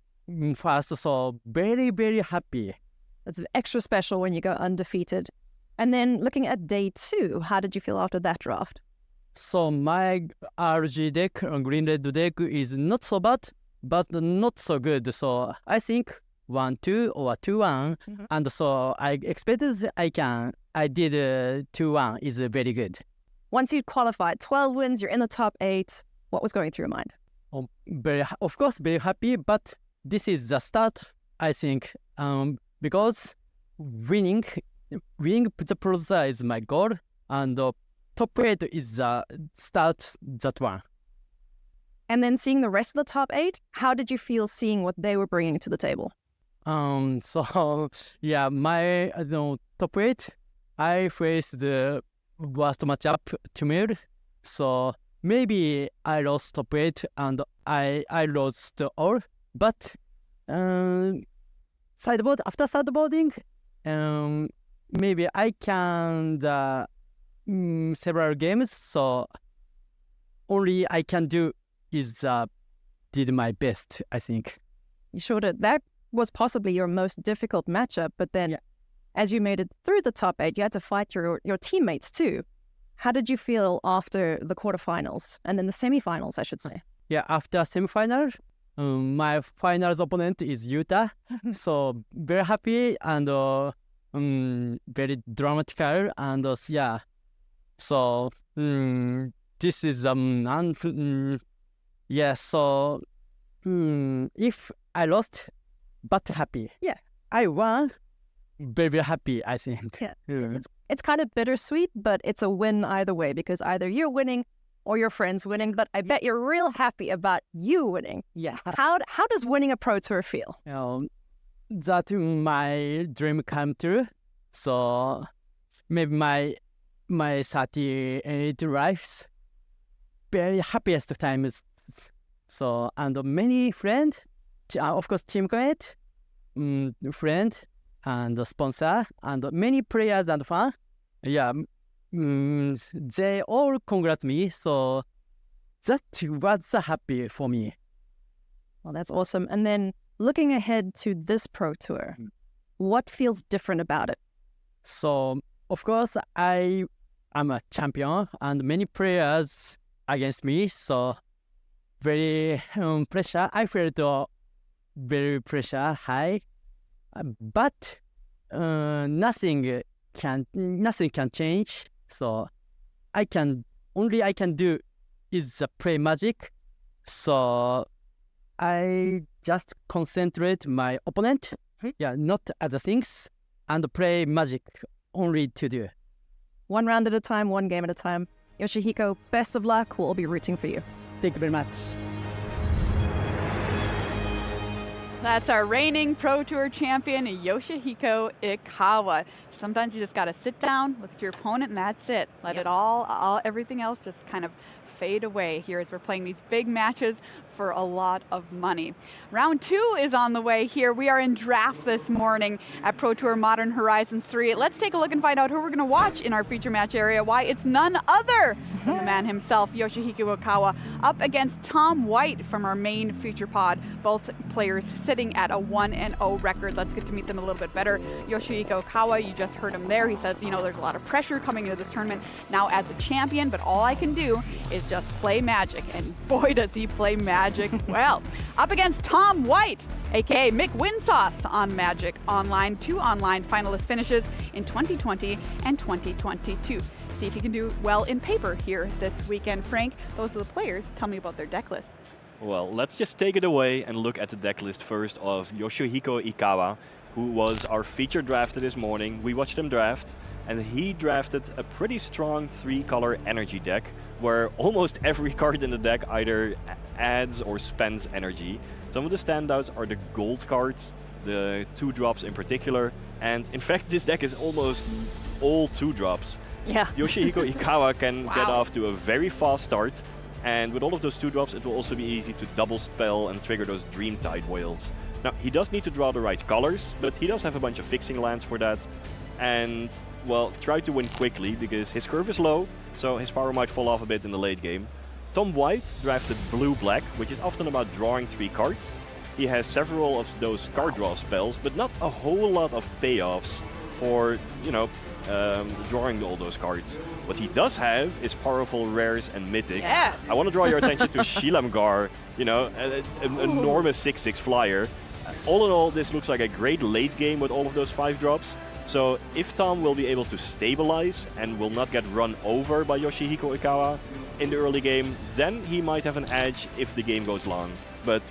first, so very, very happy. That's extra special when you go undefeated. And then looking at day 2, how did you feel after that draft? So my RG deck, green red deck, is not so bad, but not so good. So I think 1-2 or 2-1, and so I expected I did 2-1 is very good. Once you'd qualified, 12 wins, you're in the top 8. What was going through your mind? Of course, very happy, but this is the start, I think, because winning the Pro Tour is my goal, and top 8 is the start, that one. And then seeing the rest of the top 8, how did you feel seeing what they were bringing to the table? So, yeah, my top 8, I faced worst matchup to me. So maybe I lost top 8 and I lost all. But after sideboarding, maybe I can several games. So only I can do is did my best, I think. You sure did. That was possibly your most difficult matchup, but then as you made it through the top 8, you had to fight your teammates too. How did you feel after the quarterfinals and then the semifinals, I should say? Yeah, after semifinal, my finals opponent is Utah. So very happy and very dramatical and yeah. So this is yeah. So if I lost, but happy. Yeah, I won. Very happy, I think. Yeah. It's kind of bittersweet, but it's a win either way because either you're winning or your friend's winning. But I bet you're real happy about you winning. Yeah. How does winning a Pro Tour feel? That my dream come true. So maybe my 38 lives very happiest times. So and many friends, of course, teammate, friend. And sponsor and many players and fans, yeah, they all congratulate me. So that was happy for me. Well, that's awesome. And then looking ahead to this Pro Tour, what feels different about it? So of course I am a champion and many players against me. So very pressure. I felt very pressure high. But nothing can change. So I can do is play Magic. So I just concentrate my opponent. Yeah, not other things, and play Magic only to do. One round at a time, one game at a time. Yoshihiko, best of luck. We'll be rooting for you. Thank you very much. That's our reigning Pro Tour champion, Yoshihiko Ikawa. Sometimes you just got to sit down, look at your opponent, and that's it. Let it all, everything else just kind of fade away here as we're playing these big matches for a lot of money. Round 2 is on the way here. We are in draft this morning at Pro Tour Modern Horizons 3. Let's take a look and find out who we're going to watch in our feature match area. Why, it's none other than the man himself, Yoshihiko Ikawa, up against Tom White from our main feature pod. Both players sitting at a 1-0 record. Let's get to meet them a little bit better. Yoshihiko Ikawa, you just heard him there. He says, there's a lot of pressure coming into this tournament now as a champion, but all I can do is just play Magic. And boy, does he play Magic well. Up against Tom White, aka Mick Winsauce on Magic Online. 2 online finalist finishes in 2020 and 2022. See if he can do well in paper here this weekend. Frank, those are the players. Tell me about their deck lists. Well, let's just take it away and look at the deck list first of Yoshihiko Ikawa, who was our feature drafter this morning. We watched him draft, and he drafted a pretty strong 3-color energy deck, where almost every card in the deck either adds or spends energy. Some of the standouts are the gold cards, the 2-drops in particular, and in fact this deck is almost all 2-drops. Yeah. Yoshihiko Ikawa can get off to a very fast start, and with all of those 2-drops it will also be easy to double spell and trigger those Dreamtide whales. Now, he does need to draw the right colors, but he does have a bunch of fixing lands for that. And, well, try to win quickly, because his curve is low, so his power might fall off a bit in the late game. Tom White drafted blue-black, which is often about drawing 3 cards. He has several of those card draw spells, but not a whole lot of payoffs for, drawing all those cards. What he does have is powerful rares and mythics. Yes. I want to draw your attention to Shilamgar, an enormous 6/6 flyer. All in all, this looks like a great late game with all of those 5-drops. So if Tom will be able to stabilize and will not get run over by Yoshihiko Ikawa in the early game, then he might have an edge if the game goes long. But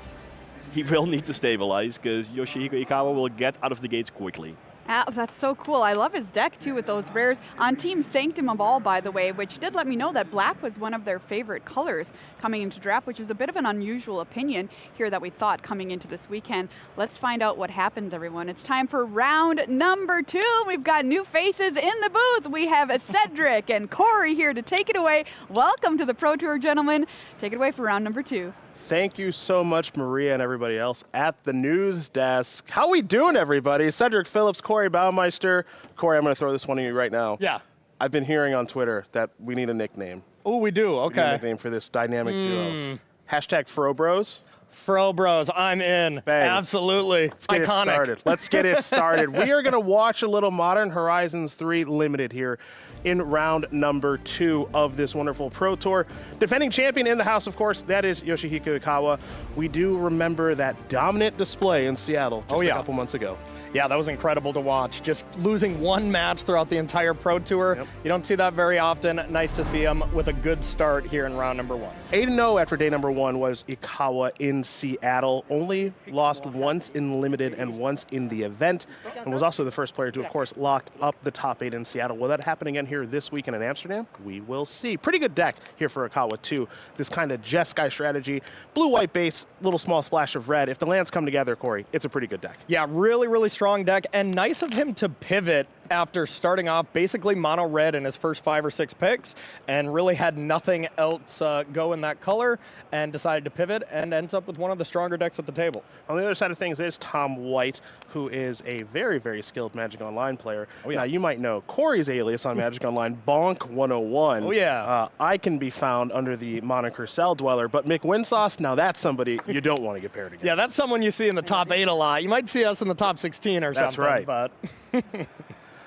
he will need to stabilize, because Yoshihiko Ikawa will get out of the gates quickly. That's so cool. I love his deck too with those rares. On Team Sanctum of All, by the way, which did let me know that black was one of their favorite colors coming into draft, which is a bit of an unusual opinion here that we thought coming into this weekend. Let's find out what happens, everyone. It's time for round number 2. We've got new faces in the booth. We have Cedric and Corey here to take it away. Welcome to the Pro Tour, gentlemen. Take it away for round number 2. Thank you so much, Maria and everybody else at the news desk. How we doing, everybody? Cedric Phillips, Corey Baumeister. Corey, I'm going to throw this one at you right now. Yeah. I've been hearing on Twitter that we need a nickname. Oh, we do? Okay. We need a nickname for this dynamic duo. Hashtag FroBros. Fro Bros, I'm in. Bang. Absolutely. Let's get Iconic. it started. Let's get it started. We are going to watch a little Modern Horizons 3 Limited here in round number 2 of this wonderful Pro Tour. Defending champion in the house, of course, that is Yoshihiko Ikawa. We do remember that dominant display in Seattle just a couple months ago. Yeah, that was incredible to watch. Just losing one match throughout the entire Pro Tour. Yep. You don't see that very often. Nice to see him with a good start here in round number 1. 8-0 after day number 1 was Ikawa in Seattle. Only lost once in Limited and once in the event, and was also the first player to, of course, lock up the top 8 in Seattle. Will that happen again here this weekend in Amsterdam? We will see. Pretty good deck here for Ikawa, too. This kind of Jeskai strategy. Blue-white base, little small splash of red. If the lands come together, Corey, it's a pretty good deck. Yeah, really, really strong deck, and nice of him to pivot after starting off basically mono red in his first 5 or 6 picks and really had nothing else go in that color and decided to pivot and ends up with one of the stronger decks at the table. On the other side of things is Tom White, who is a very, very skilled Magic Online player. Oh, yeah. Now, you might know Corey's alias on Magic Online, Bonk 101. Oh, yeah. I can be found under the moniker Cell Dweller, but Mick Winsauce, now that's somebody you don't want to get paired against. Yeah, that's someone you see in the top 8 a lot. You might see us in the top 16 or That's something. right. But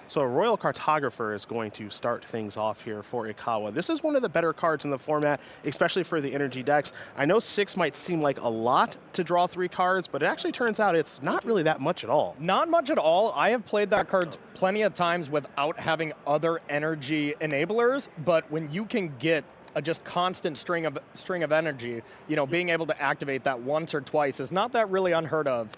So a Royal Cartographer is going to start things off here for Ikawa. This is one of the better cards in the format, especially for the energy decks. I know 6 might seem like a lot to draw 3 cards, but it actually turns out it's not really that much at all. Not much at all. I have played that card plenty of times without having other energy enablers, but when you can get a just constant string of energy, you know, being able to activate that once or twice is not that really unheard of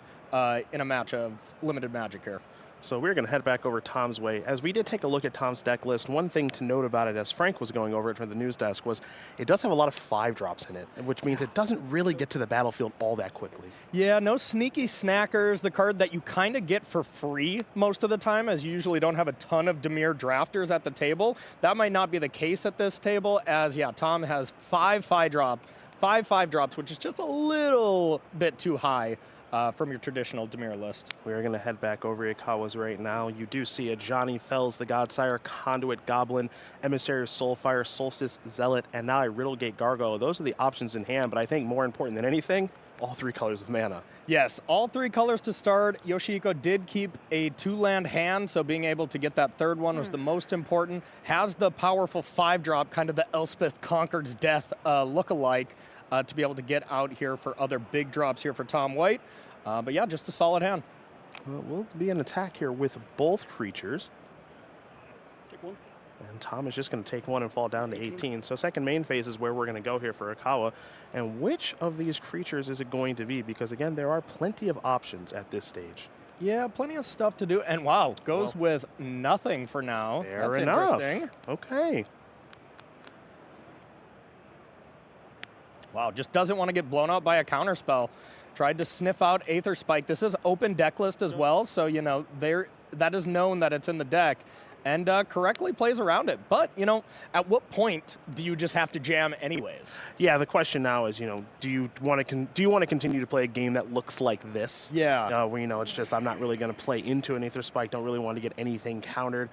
in a match of limited Magic here. So we're going to head back over Tom's way. As we did take a look at Tom's deck list, one thing to note about it as Frank was going over it from the news desk was it does have a lot of 5-drops in it, which means it doesn't really get to the battlefield all that quickly. Yeah, no sneaky snackers, the card that you kind of get for free most of the time, as you usually don't have a ton of Dimir drafters at the table. That might not be the case at this table, as, yeah, Tom has 5 5-drops, which is just a little bit too high from your traditional Dimir list. We're going to head back over Ikawa's right now. You do see a Johnny Fells, the Godsire, Conduit Goblin, Emissary of Soulfire, Solstice Zealot, and now a Riddlegate Gargoyle. Those are the options in hand, but I think more important than anything, all 3 colors of mana. Yes, all 3 colors to start. Yoshihiko did keep a 2-land hand, so being able to get that 3rd one was the most important. Has the powerful 5-drop, kind of the Elspeth Conquered's Death look-alike, to be able to get out here for other big drops here for Tom White. But yeah, just a solid hand. Well, we'll be an attack here with both creatures. Take one. And Tom is just going to take one and fall down to 18. So second main phase is where we're going to go here for Ikawa. And which of these creatures is it going to be? Because again, there are plenty of options at this stage. Yeah, plenty of stuff to do. And wow, goes with nothing for now. Fair That's enough. interesting. Okay. Wow, just doesn't want to get blown out by a counterspell. Tried to sniff out Aether Spike. This is open deck list as well, so, you know, that is known that it's in the deck, and correctly plays around it. But, you know, at what point do you just have to jam anyways? Yeah, the question now is, you know, do you want to continue to play a game that looks like this? Yeah. Where, you know, it's just I'm not really going to play into an Aether Spike, don't really want to get anything countered.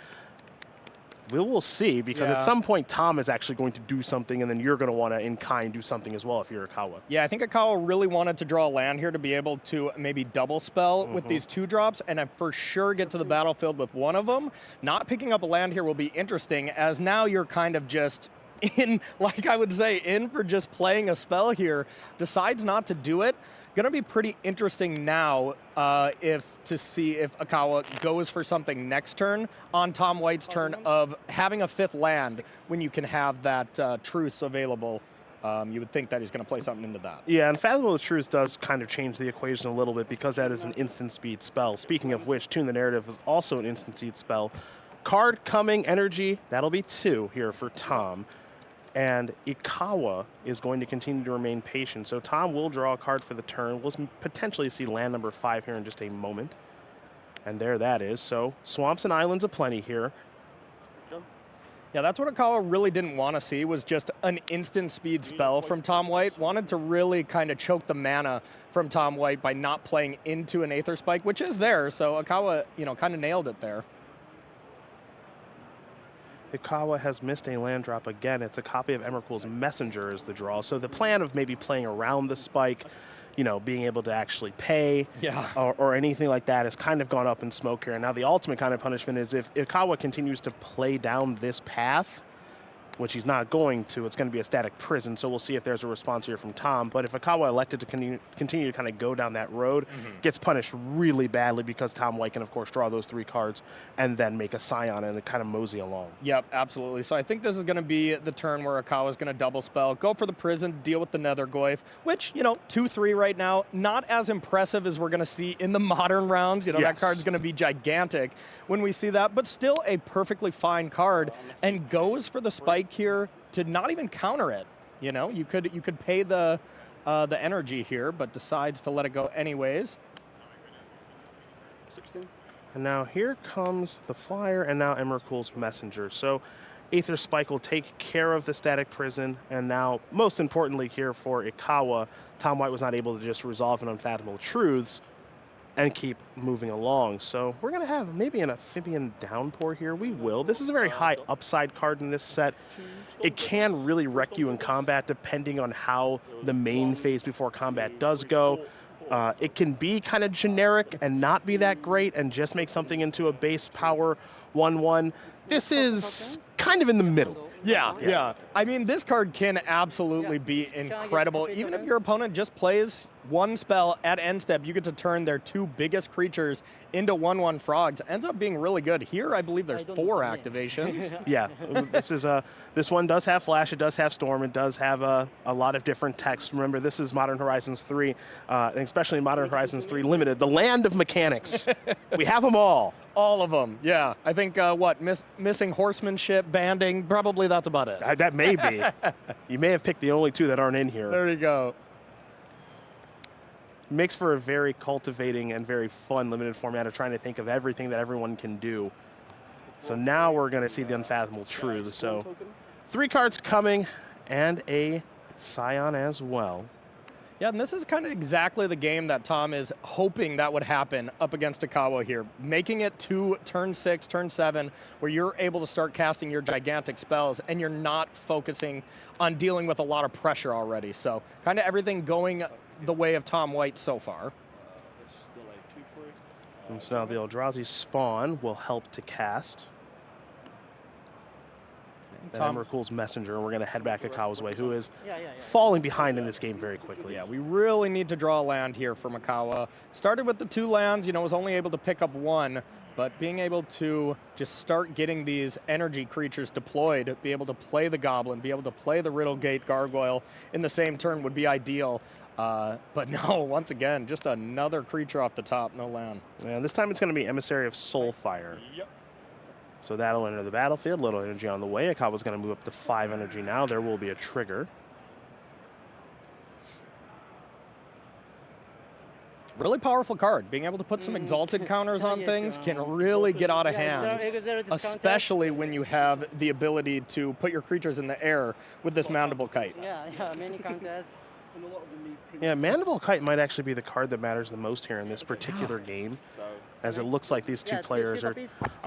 We'll see, because at some point Tom is actually going to do something, and then you're going to want to, in kind, do something as well if you're Ikawa. Yeah, I think Ikawa really wanted to draw a land here to be able to maybe double spell with these 2-drops, and for sure get to the battlefield with one of them. Not picking up a land here will be interesting, as now you're kind of just in, like I would say, in for just playing a spell here. Decides not to do it. Going to be pretty interesting now to see if Ikawa goes for something next turn on Tom White's turn of having a 5th land when you can have that truce available You would think that he's going to play something into that. Yeah, and Fathomable Truth does kind of change the equation a little bit because that is an instant speed spell. Speaking of which, Tune the Narrative is also an instant speed spell. Card coming, energy, that'll be 2 here for Tom. And Ikawa is going to continue to remain patient. So Tom will draw a card for the turn. We'll potentially see land number 5 here in just a moment. And there that is. So swamps and islands aplenty here. Yeah, that's what Ikawa really didn't want to see, was just an instant speed spell from Tom White. Wanted to really kind of choke the mana from Tom White by not playing into an Aether Spike, which is there. So Ikawa, kind of nailed it there. Ikawa has missed a land drop again. It's a copy of Emrakul's Messenger as the draw. So the plan of maybe playing around the spike, being able to actually pay or anything like that has kind of gone up in smoke here. And now the ultimate kind of punishment is if Ikawa continues to play down this path, which he's not going to, it's going to be a static prison. So we'll see if there's a response here from Tom. But if Ikawa elected to continue to kind of go down that road, gets punished really badly because Tom White can, of course, draw those 3 cards and then make a Scion and kind of mosey along. Yep, absolutely. So I think this is going to be the turn where Ikawa is going to double spell, go for the prison, deal with the Nethergoyf, which, 2-3 right now, not as impressive as we're going to see in the modern rounds. That card's going to be gigantic when we see that, but still a perfectly fine card, and goes for the spike here to not even counter it. You could pay the energy here, but decides to let it go anyways. 16. And now here comes the flyer, and now Emrakul's Messenger. So Aether Spike will take care of the static prison, and now, most importantly here for Ikawa, Tom White was not able to just resolve an Unfathomable Truths and keep moving along. So we're going to have maybe an Amphibian Downpour here. We will. This is a very high upside card in this set. It can really wreck you in combat depending on how the main phase before combat does go. It can be kind of generic and not be that great and just make something into a base power 1/1. This is kind of in the middle. Yeah. I mean, this card can absolutely be incredible. Even if your opponent just plays 1 spell at end step, you get to turn their 2 biggest creatures into 1/1 frogs. Ends up being really good. Here, I believe there's 4 activations. Yeah, this one does have flash, it does have storm, it does have a lot of different text. Remember, this is Modern Horizons 3, and especially Modern Horizons 3 Limited, the land of mechanics. We have them all. All of them, yeah. I think, missing horsemanship, banding, probably that's about it. That may be. You may have picked the only 2 that aren't in here. There you go. Makes for a very cultivating and very fun limited format of trying to think of everything that everyone can do. So now we're going to see the Unfathomable Truth. So 3 cards coming and a Scion as well. Yeah, and this is kind of exactly the game that Tom is hoping that would happen up against Ikawa here. Making it to turn 6, turn 7, where you're able to start casting your gigantic spells and you're not focusing on dealing with a lot of pressure already. So kind of everything going the way of Tom White so far. And so now the Eldrazi Spawn will help to cast. Then Emrakul's Messenger, and we're going to head back Ikawa's way, who is falling behind in this game very quickly. Yeah, we really need to draw a land here from Ikawa. Started with the 2 lands, was only able to pick up 1, but being able to just start getting these energy creatures deployed, be able to play the Goblin, be able to play the Riddlegate Gargoyle in the same turn would be ideal. But no, once again, just another creature off the top, no land. And this time it's going to be Emissary of Soulfire. Yep. So that'll enter the battlefield. Little energy on the way. Ikawa's going to move up to 5 energy now. There will be a trigger. Really powerful card. Being able to put some exalted counters on things can really get out of hand, especially when you have the ability to put your creatures in the air with this Mandible Kite. Many counters. Yeah, Mandible Kite might actually be the card that matters the most here in this particular game, as it looks like these 2 players are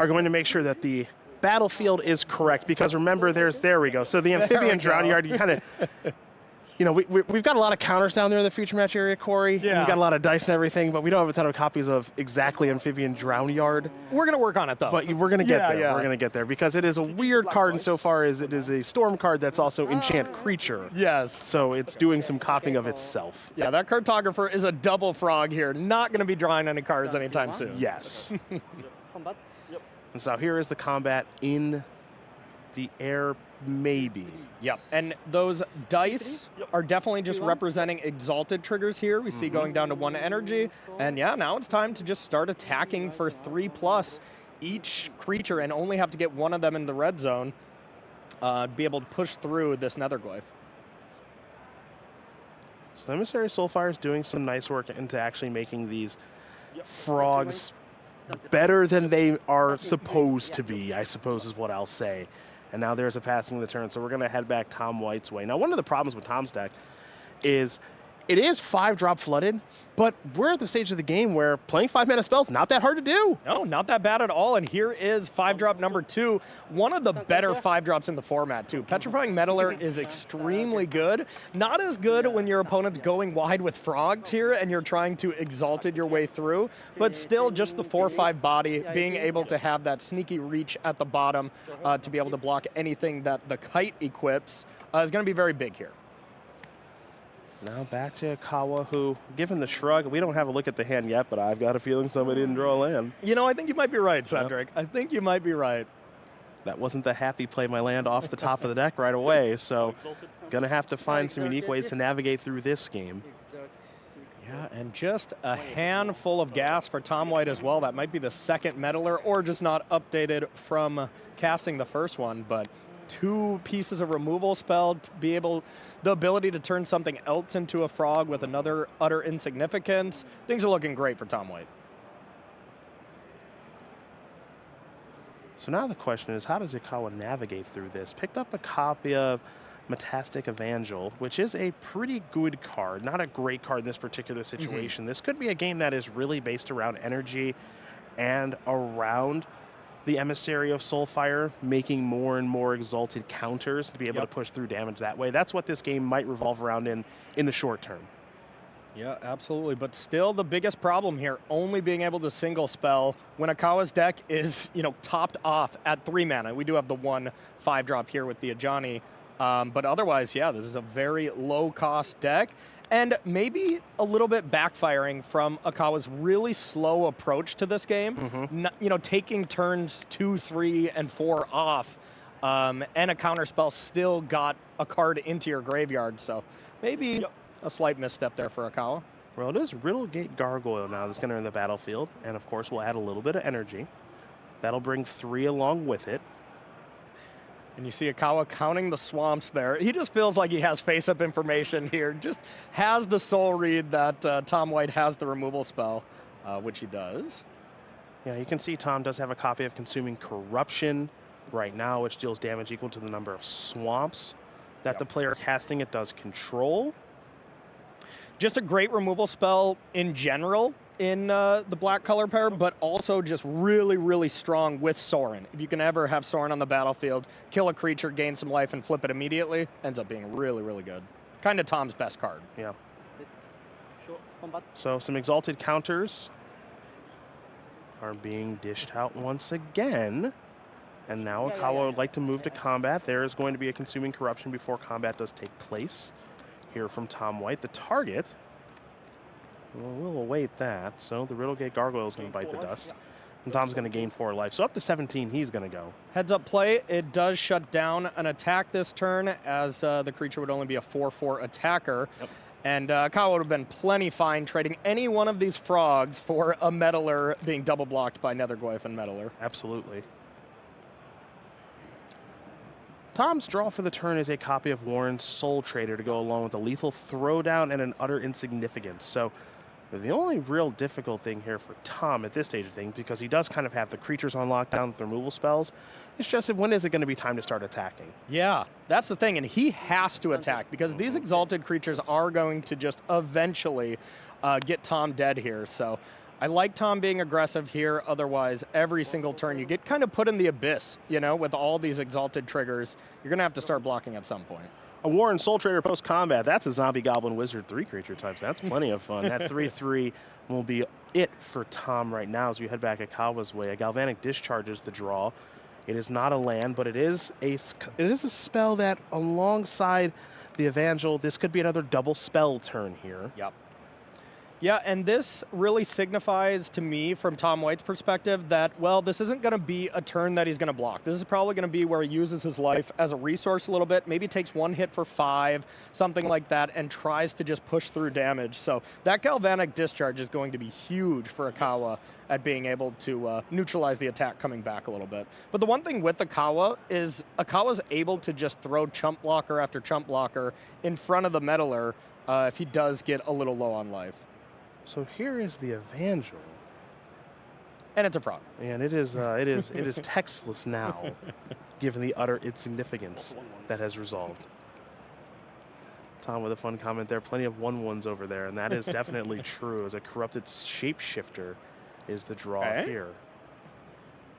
going to make sure that the battlefield is correct, because remember, there we go. So the Amphibian Drown Yard, you kind of, we've got a lot of counters down there in the future match area, Corey. Yeah. We've got a lot of dice and everything, but we don't have a ton of copies of exactly Amphibian Drown Yard. We're going to work on it, though. But we're going to get there. We're going to get there, because it is a weird card insofar as it is a storm card that's also enchant creature. Yes. So it's doing some copying of itself. Yeah, that cartographer is a double frog here. Not going to be drawing any cards anytime soon. Yes. And so here is the combat in the air maybe. Yep, and those dice are definitely just representing exalted triggers here. We see going down to 1 energy, and yeah, now it's time to just start attacking for 3+ each creature and only have to get one of them in the red zone to be able to push through this Netherglyph. So Emissary Soulfire is doing some nice work into actually making these frogs better than they are supposed to be, I suppose is what I'll say. And now there's a passing of the turn, so we're going to head back Tom White's way. Now, one of the problems with Tom's deck is it is 5-drop flooded, but we're at the stage of the game where playing 5-mana spells not that hard to do. No, not that bad at all. And here is 5-drop number 2, one of the better 5-drops in the format, too. Petrifying Meddler is extremely good. Not as good when your opponent's going wide with frogs here and you're trying to exalted your way through, but still just the 4/5 body, being able to have that sneaky reach at the bottom to be able to block anything that the kite equips is going to be very big here. Now back to Ikawa, who, given the shrug, we don't have a look at the hand yet, but I've got a feeling somebody didn't draw a land. You know, I think you might be right, Cedric. I think you might be right. That wasn't the happy play my land off the top of the deck right away, so gonna have to find some unique ways to navigate through this game. Yeah, and just a handful of gas for Tom White as well. That might be the second Meddler, or just not updated from casting the first one, but 2 pieces of removal spell to be able, the ability to turn something else into a frog with another utter insignificance. Things are looking great for Tom White. So now the question is, how does Ikawa navigate through this? Picked up a copy of Metastic Evangel, which is a pretty good card, not a great card in this particular situation. This could be a game that is really based around energy and around the Emissary of Soulfire, making more and more exalted counters to be able to push through damage that way. That's what this game might revolve around in the short term. Yeah, absolutely. But still the biggest problem here, only being able to single spell when Ikawa's deck is, you know, topped off at 3 mana. We do have the 1 5-drop here with the Ajani. But otherwise, yeah, this is a very low-cost deck. And maybe a little bit backfiring from Ikawa's really slow approach to this game. You know, taking turns 2, 3, and 4 off, and a counterspell still got a card into your graveyard. So maybe a slight misstep there for Ikawa. Well, it is Riddlegate Gargoyle now that's going to enter the battlefield. And of course, we'll add a little bit of energy. That'll bring 3 along with it. And you see Ikawa counting the swamps there. He just feels like he has face-up information here. Just has the soul read that Tom White has the removal spell, which he does. Yeah, you can see Tom does have a copy of Consuming Corruption right now, which deals damage equal to the number of swamps that the player casting it does control. Just a great removal spell in general in the black color pair, but also just really, really strong with Sorin. If you can ever have Sorin on the battlefield, kill a creature, gain some life, and flip it immediately, ends up being really, really good. Kind of Tom's best card. Yeah. So some exalted counters are being dished out once again. And now Ikawa would like to move to combat. There is going to be a Consuming Corruption before combat does take place here from Tom White. The target, well, we'll await that. So the Riddlegate Gargoyle is going to bite the dust. And Tom's going to gain 4 life. So up to 17, he's going to go. Heads up play, it does shut down an attack this turn, as the creature would only be a 4/4 attacker. And Ikawa would have been plenty fine trading any one of these frogs for a Meddler being double blocked by Netherglyph and Meddler. Absolutely. Tom's draw for the turn is a copy of Warren's Soul Trader to go along with a Lethal Throwdown and an Utter Insignificance. So the only real difficult thing here for Tom at this stage of things, because he does kind of have the creatures on lockdown with removal spells, it's just when is it going to be time to start attacking? Yeah, that's the thing, and he has to attack because these exalted creatures are going to just eventually get Tom dead here. So I like Tom being aggressive here. Otherwise, every single turn you get kind of put in the abyss, you know, with all these exalted triggers. You're going to have to start blocking at some point. A Warren Soul Trader post-combat. That's a Zombie Goblin Wizard 3 creature types. That's plenty of fun. That 3/3 will be it for Tom right now as we head back Ikawa's way. A Galvanic Discharge is the draw. It is not a land, but it is a spell that alongside the Evangel, this could be another double spell turn here. Yep. Yeah, and this really signifies to me, from Tom White's perspective, that, well, this isn't going to be a turn that he's going to block. This is probably going to be where he uses his life as a resource a little bit, maybe takes one hit for 5, something like that, and tries to just push through damage. So that Galvanic Discharge is going to be huge for Ikawa at being able to neutralize the attack coming back a little bit. But the one thing with Ikawa is Ikawa's able to just throw chump blocker after chump blocker in front of the Meddler if he does get a little low on life. So here is the Evangel. And it's a frog. And it is textless now, given the utter insignificance that has resolved. Tom with a fun comment there. Plenty of 1/1s over there, and that is definitely true, as a corrupted shapeshifter is the draw here.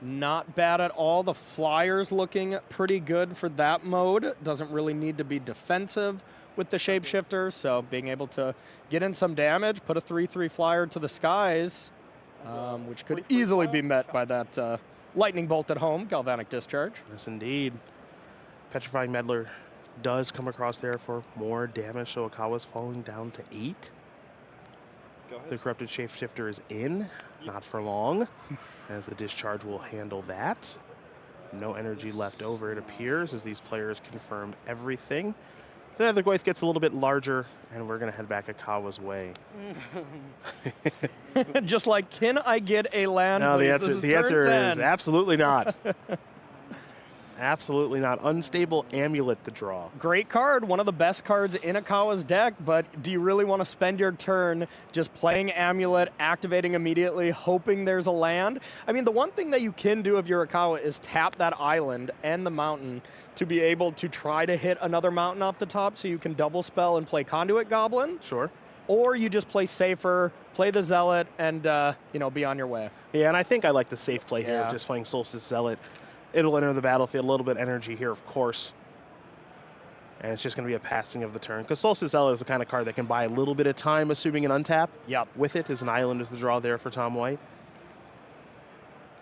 Not bad at all. The Flyer's looking pretty good for that mode. Doesn't really need to be defensive with the Shapeshifter, so being able to get in some damage, put a 3/3 Flyer to the skies, which could easily be met by that Lightning Bolt at home, Galvanic Discharge. Yes, indeed. Petrifying Meddler does come across there for more damage, so Ikawa's falling down to 8. The Corrupted Shapeshifter is in, not for long, as the Discharge will handle that. No energy left over, it appears, as these players confirm everything. The Nethergoyf gets a little bit larger, and we're going to head back Ikawa's way. Just like, can I get a land? No, please? the answer is absolutely not. Absolutely not. Unstable Amulet to draw. Great card, one of the best cards in Ikawa's deck, but do you really want to spend your turn just playing Amulet, activating immediately, hoping there's a land? I mean, the one thing that you can do if you're Ikawa is tap that island and the mountain to be able to try to hit another mountain off the top so you can double spell and play Conduit Goblin. Sure. Or you just play safer, play the Zealot, and be on your way. Yeah, and I think I like the safe play here, Yeah. just playing Solstice Zealot. It'll enter the battlefield, a little bit of energy here, of course. And it's just going to be a passing of the turn. Because Solstice Zealot is the kind of card that can buy a little bit of time, assuming an untap. Yep. With it is an island is the draw there for Tom White.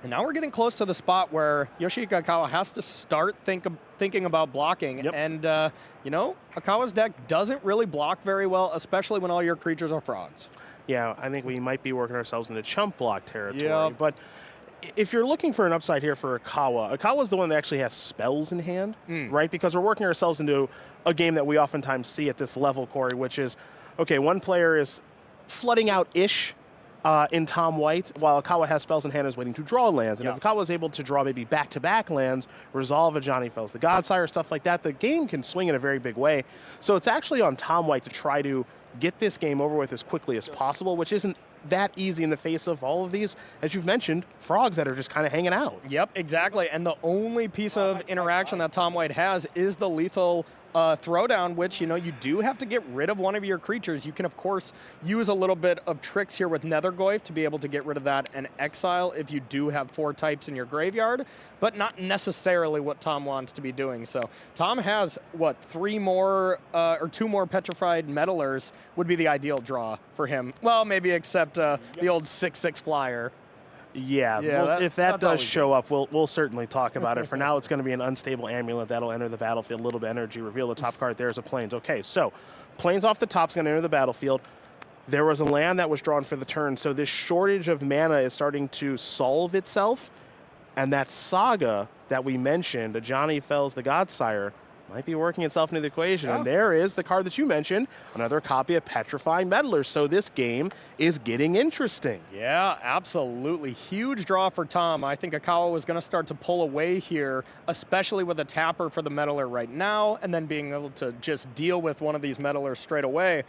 And now we're getting close to the spot where Yoshihiko Ikawa has to start thinking about blocking. Yep. And, Ikawa's deck doesn't really block very well, especially when all your creatures are frogs. Yeah, I think we might be working ourselves into chump block territory. Yep. But if you're looking for an upside here for Ikawa, Ikawa's the one that actually has spells in hand, right? Because we're working ourselves into a game that we oftentimes see at this level, Corey, which is, okay, one player is flooding out-ish in Tom White, while Ikawa has spells in hand and is waiting to draw lands. And if Ikawa is able to draw maybe back-to-back lands, resolve a Johnny Fells the Godsire, stuff like that, the game can swing in a very big way. So it's actually on Tom White to try to get this game over with as quickly as possible, which isn't that easy in the face of all of these, as you've mentioned, frogs that are just kind of hanging out. Yep, exactly. And the only piece of interaction that Tom White has is the lethal throwdown, which, you do have to get rid of one of your creatures. You can, of course, use a little bit of tricks here with Nethergoyf to be able to get rid of that and exile if you do have 4 types in your graveyard, but not necessarily what Tom wants to be doing. So Tom has, 2 more Petrified Meddlers would be the ideal draw for him. Well, maybe except the old 6/6 Flyer. Yeah, well, if that does show up, we'll certainly talk about it. For now, it's going to be an Unstable Amulet. That'll enter the battlefield. A little bit of energy. Reveal the top card. There's a Plains. Okay, so Plains off the top is going to enter the battlefield. There was a land that was drawn for the turn, so this shortage of mana is starting to solve itself. And that Saga that we mentioned, Johnny Fells the Godsire, might be working itself into the equation. And there is the card that you mentioned, another copy of Petrifying Meddler. So this game is getting interesting. Yeah, absolutely. Huge draw for Tom. I think Ikawa was going to start to pull away here, especially with a tapper for the Meddler right now, and then being able to just deal with one of these Meddlers straight away.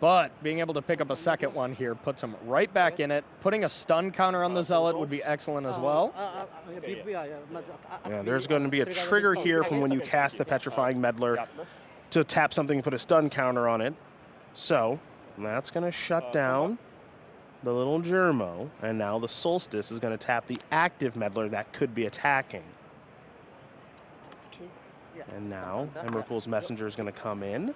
But being able to pick up a second one here puts him right back in it. Putting a stun counter on the Zealot would be excellent as well. Yeah, there's going to be a trigger here from when you cast the Petrifying Meddler to tap something and put a stun counter on it. So that's going to shut down the little Germo, and now the Solstice is going to tap the active Meddler that could be attacking. And now Emrakul's Messenger is going to come in.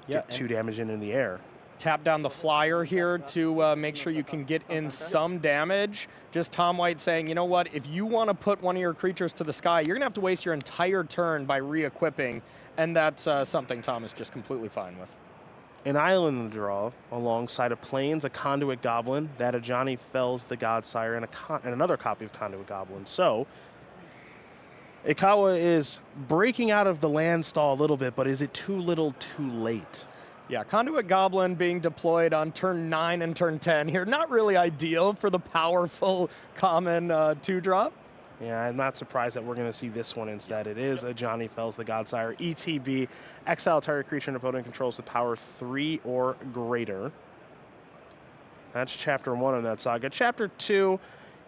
Get 2 damage in the air. Tap down the Flyer here to make sure you can get in some damage. Just Tom White saying, you know what, if you want to put one of your creatures to the sky, you're going to have to waste your entire turn by re-equipping, and that's something Tom is just completely fine with. an island in the draw alongside of Plains, a Conduit Goblin, that Ajani Fells the Godsire, and another copy of Conduit Goblin. So Ikawa is breaking out of the land stall a little bit, but is it too little too late? Yeah, Conduit Goblin being deployed on turn 9 and turn 10 here. Not really ideal for the powerful common 2-drop. Yeah, I'm not surprised that we're going to see this one instead. It is Ajani Fells the Godsire. ETB, exile target creature and opponent controls with power 3 or greater. That's chapter 1 of that saga. Chapter 2,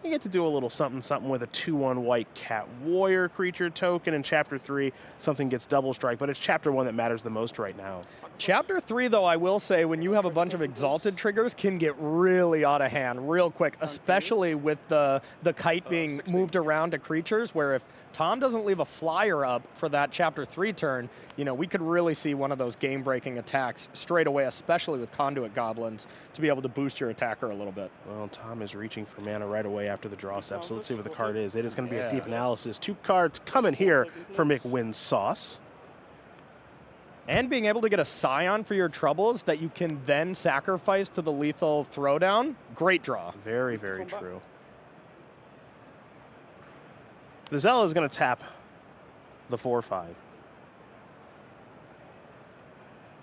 you get to do a little something with a 2/1 white cat warrior creature token. In chapter 3, something gets double strike, but it's chapter 1 that matters the most right now. Chapter 3, though, I will say, when you have a bunch of exalted triggers, can get really out of hand real quick, especially with the kite being moved around to creatures, where if Tom doesn't leave a flyer up for that chapter 3 turn, you know, we could really see one of those game-breaking attacks straight away, especially with Conduit Goblins, to be able to boost your attacker a little bit. Well, Tom is reaching for mana right away after the draw step, so let's see what the card is. It is going to be a deep analysis. 2 cards coming here for McWin Sauce. And being able to get a Scion for your troubles that you can then sacrifice to the lethal throwdown, great draw. Very, very true. The Zella is going to tap the 4/5.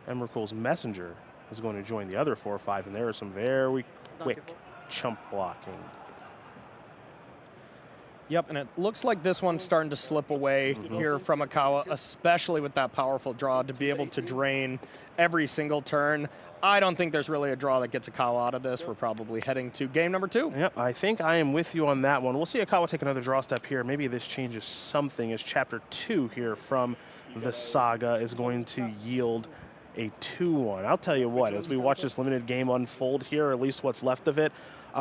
Emrakul's Messenger is going to join the other 4/5, and there is some very quick chump blocking. Yep, and it looks like this one's starting to slip away here from Ikawa, especially with that powerful draw to be able to drain every single turn. I don't think there's really a draw that gets Ikawa out of this. We're probably heading to game number 2. Yep, I think I am with you on that one. We'll see Ikawa take another draw step here. Maybe this changes something as chapter 2 here from the saga is going to yield a 2/1. I'll tell you what, as we watch this limited game unfold here, or at least what's left of it,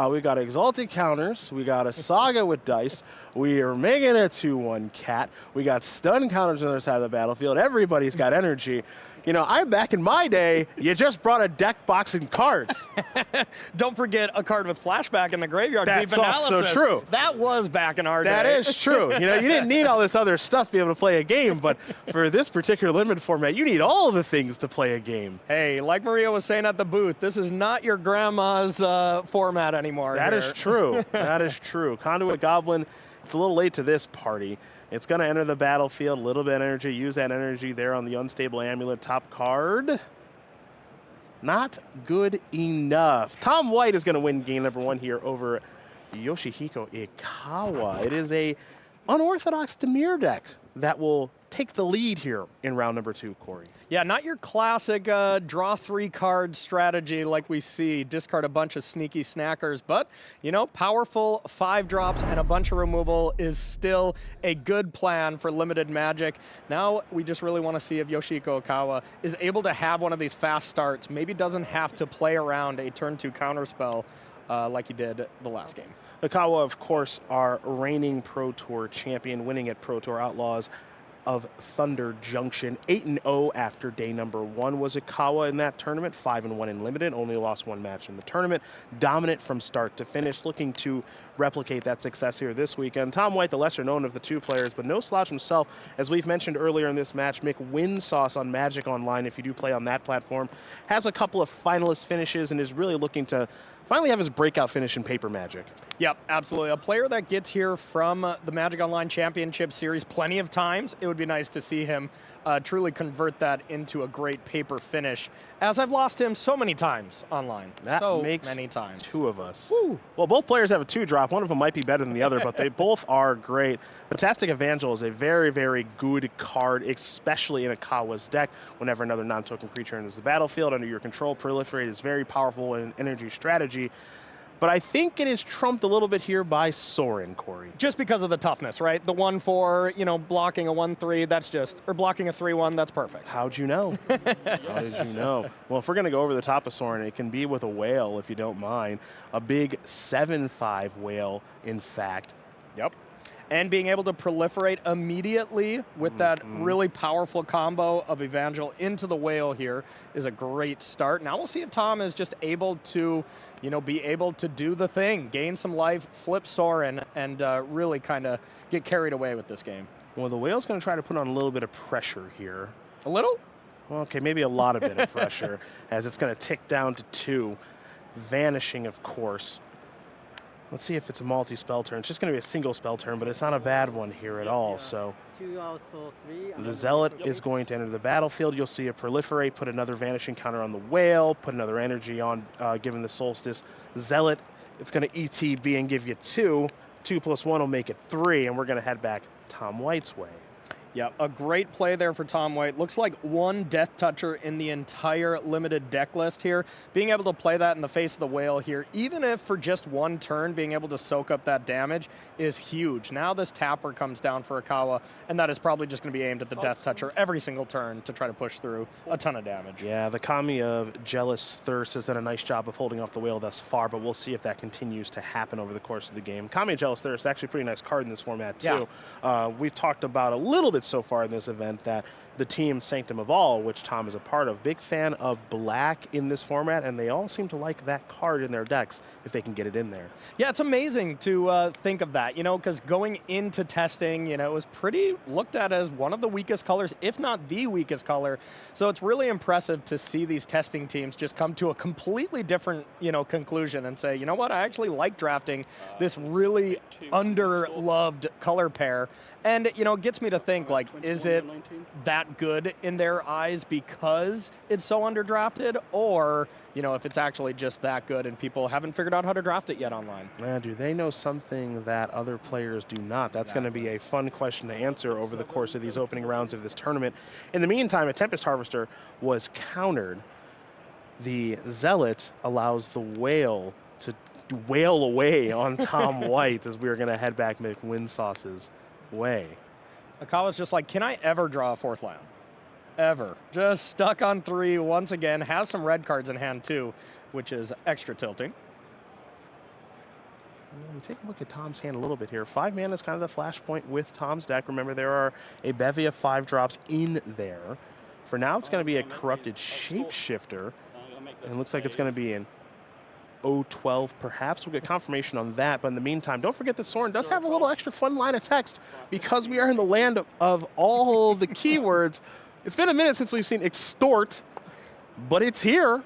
we got exalted counters, we got a saga with dice, we are making a 2/1 cat, we got stun counters on the other side of the battlefield, everybody's got energy. You know, back in my day, you just brought a deck box and cards. Don't forget a card with flashback in the graveyard. That's Deep also analysis. true. That was back in our day. That is true. You know, you didn't need all this other stuff to be able to play a game, but for this particular limited format, you need all of the things to play a game. Hey, like Maria was saying at the booth, this is not your grandma's format anymore. That is true. That is true. Conduit Goblin, it's a little late to this party. It's going to enter the battlefield, a little bit of energy, use that energy there on the Unstable Amulet top card. Not good enough. Tom White is going to win game number 1 here over Yoshihiko Ikawa. It is a unorthodox Demir deck that will take the lead here in round number 2, Corey. Yeah, not your classic draw 3 card strategy like we see, discard a bunch of sneaky snackers, but, you know, powerful 5 drops and a bunch of removal is still a good plan for limited Magic. Now we just really want to see if Yoshihiko Ikawa is able to have one of these fast starts, maybe doesn't have to play around a turn 2 counterspell like he did the last game. Ikawa, of course, our reigning Pro Tour champion, winning at Pro Tour Outlaws of Thunder Junction. 8-0 after day number 1 was Ikawa in that tournament. 5-1 in limited, only lost 1 match in the tournament. Dominant from start to finish, looking to replicate that success here this weekend. Tom White, the lesser known of the 2 players, but no slouch himself. As we've mentioned earlier in this match, McWin Sauce on Magic Online, if you do play on that platform, has a couple of finalist finishes and is really looking to finally have his breakout finish in Paper Magic. Yep, absolutely. A player that gets here from the Magic Online Championship Series plenty of times. It would be nice to see him truly convert that into a great paper finish, as I've lost him so many times online. That so makes many times. 2 of us. Woo. Well, both players have a 2-drop. One of them might be better than the other, but they both are great. Fantastic Evangel is a very, very good card, especially in Ikawa's deck. Whenever another non-token creature enters the battlefield under your control, proliferate is very powerful in energy strategy. But I think it is trumped a little bit here by Sorin, Corey. Just because of the toughness, right? The 1/4, you know, blocking a 1/3, that's just, or blocking a 3/1, that's perfect. How'd you know? How did you know? Well, if we're going to go over the top of Sorin, it can be with a whale, if you don't mind. A big 7/5 whale, in fact. Yep. And being able to proliferate immediately with that really powerful combo of Evangel into the whale here is a great start. Now we'll see if Tom is just able to, you know, be able to do the thing, gain some life, flip Sorin, and really kind of get carried away with this game. Well, the whale's going to try to put on a little bit of pressure here. A little? Okay, maybe a lot of bit of pressure as it's going to tick down to 2. Vanishing, of course. Let's see if it's a multi-spell turn. It's just going to be a single spell turn, but it's not a bad one here at all. So the Zealot is going to enter the battlefield. You'll see it proliferate, put another vanishing counter on the whale, put another energy on given the solstice. Zealot, it's going to ETB and give you 2. 2 plus 1 will make it 3, and we're going to head back Tom White's way. Yeah, a great play there for Tom White. Looks like 1 Death Toucher in the entire limited deck list here. Being able to play that in the face of the whale here, even if for just 1 turn, being able to soak up that damage is huge. Now this Tapper comes down for Ikawa, and that is probably just going to be aimed at the Death Toucher every single turn to try to push through a ton of damage. Yeah, the Kami of Jealous Thirst has done a nice job of holding off the whale thus far, but we'll see if that continues to happen over the course of the game. Kami of Jealous Thirst is actually a pretty nice card in this format, too. Yeah. We've talked about a little bit so far in this event that the team Sanctum of All, which Tom is a part of, big fan of black in this format, and they all seem to like that card in their decks if they can get it in there. Yeah, it's amazing to think of that, because going into testing, it was pretty looked at as one of the weakest colors, if not the weakest color. So it's really impressive to see these testing teams just come to a completely different, conclusion and say, you know what, I actually like drafting this really underloved color pair. And, it gets me to think, like, is it that good in their eyes because it's so underdrafted? Or, if it's actually just that good and people haven't figured out how to draft it yet online? Do they know something that other players do not? That's going to be a fun question to answer over the course of these opening rounds of this tournament. In the meantime, a Tempest Harvester was countered. The Zealot allows the whale to wail away on Tom White as we are going to head back McWindsauce's way. Ikawa's just like, can I ever draw a 4th land? Ever. Just stuck on 3 once again. Has some red cards in hand too, which is extra tilting. Take a look at Tom's hand a little bit here. 5 mana is kind of the flashpoint with Tom's deck. Remember, there are a bevy of 5 drops in there. For now, it's going to be a Corrupted Shapeshifter. And it looks like it's going to be an 012 perhaps. We'll get confirmation on that, but in the meantime, don't forget that Soren does have a little extra fun line of text because we are in the land of all the keywords. It's been a minute since we've seen extort, but it's here.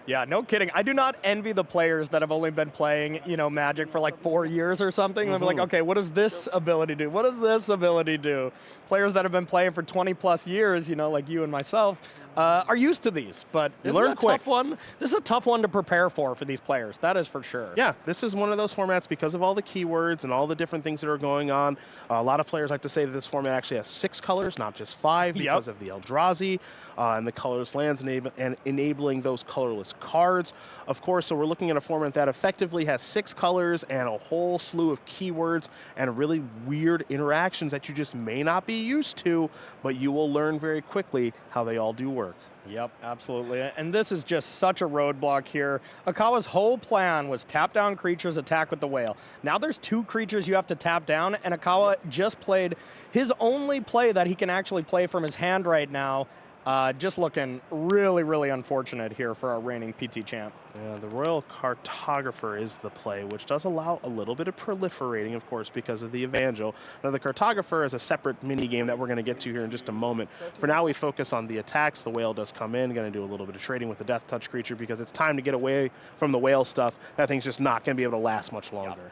Yeah, no kidding. I do not envy the players that have only been playing, Magic for like 4 years or something. I'm like, okay, what does this ability do? What does this ability do? Players that have been playing for 20 plus years, like you and myself, are used to these, but this is a tough one. This is a tough one to prepare for these players. That is for sure. Yeah, this is one of those formats because of all the keywords and all the different things that are going on. A lot of players like to say that this format actually has 6 colors, not just 5, because of the Eldrazi and the colorless lands and enabling those colorless cards. Of course, so we're looking at a format that effectively has 6 colors and a whole slew of keywords and really weird interactions that you just may not be used to, but you will learn very quickly how they all do work. Yep, absolutely. And this is just such a roadblock here. Ikawa's whole plan was tap down creatures, attack with the whale. Now there's 2 creatures you have to tap down, and Ikawa just played his only play that he can actually play from his hand right now. Just looking really, really unfortunate here for our reigning PT champ. Yeah, the Royal Cartographer is the play, which does allow a little bit of proliferating, of course, because of the Evangel. Now, the Cartographer is a separate mini-game that we're going to get to here in just a moment. For now, we focus on the attacks. The whale does come in, going to do a little bit of trading with the Death Touch creature because it's time to get away from the whale stuff. That thing's just not going to be able to last much longer.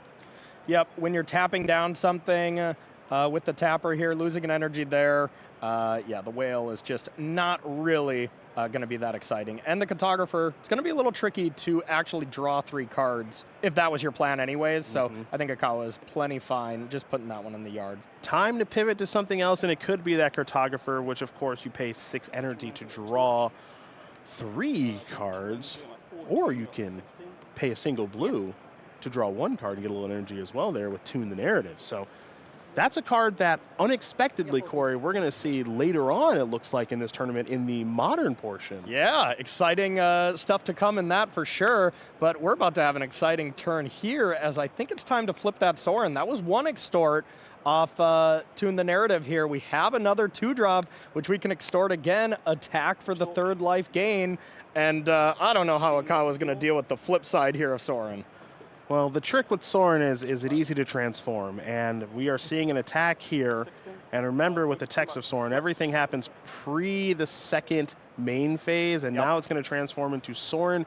Yep, when you're tapping down something with the tapper here, losing an energy there, yeah, the whale is just not really going to be that exciting. And the Cartographer, it's going to be a little tricky to actually draw 3 cards if that was your plan anyways. So I think Ikawa is plenty fine just putting that one in the yard. Time to pivot to something else, and it could be that Cartographer, which of course you pay 6 energy to draw 3 cards, or you can pay a single blue to draw 1 card and get a little energy as well there with Tune the Narrative. So that's a card that unexpectedly, Corey, we're going to see later on, it looks like, in this tournament in the modern portion. Yeah, exciting stuff to come in that for sure. But we're about to have an exciting turn here as I think it's time to flip that Soren. That was 1 extort off Tune the Narrative here. We have another 2-drop, which we can extort again, attack for the 3rd life gain. And I don't know how Ikawa is going to deal with the flip side here of Soren. Well, the trick with Soren is it easy to transform, and we are seeing an attack here And remember, with the text of Soren, everything happens pre the second main phase, and now it's going to transform into Soren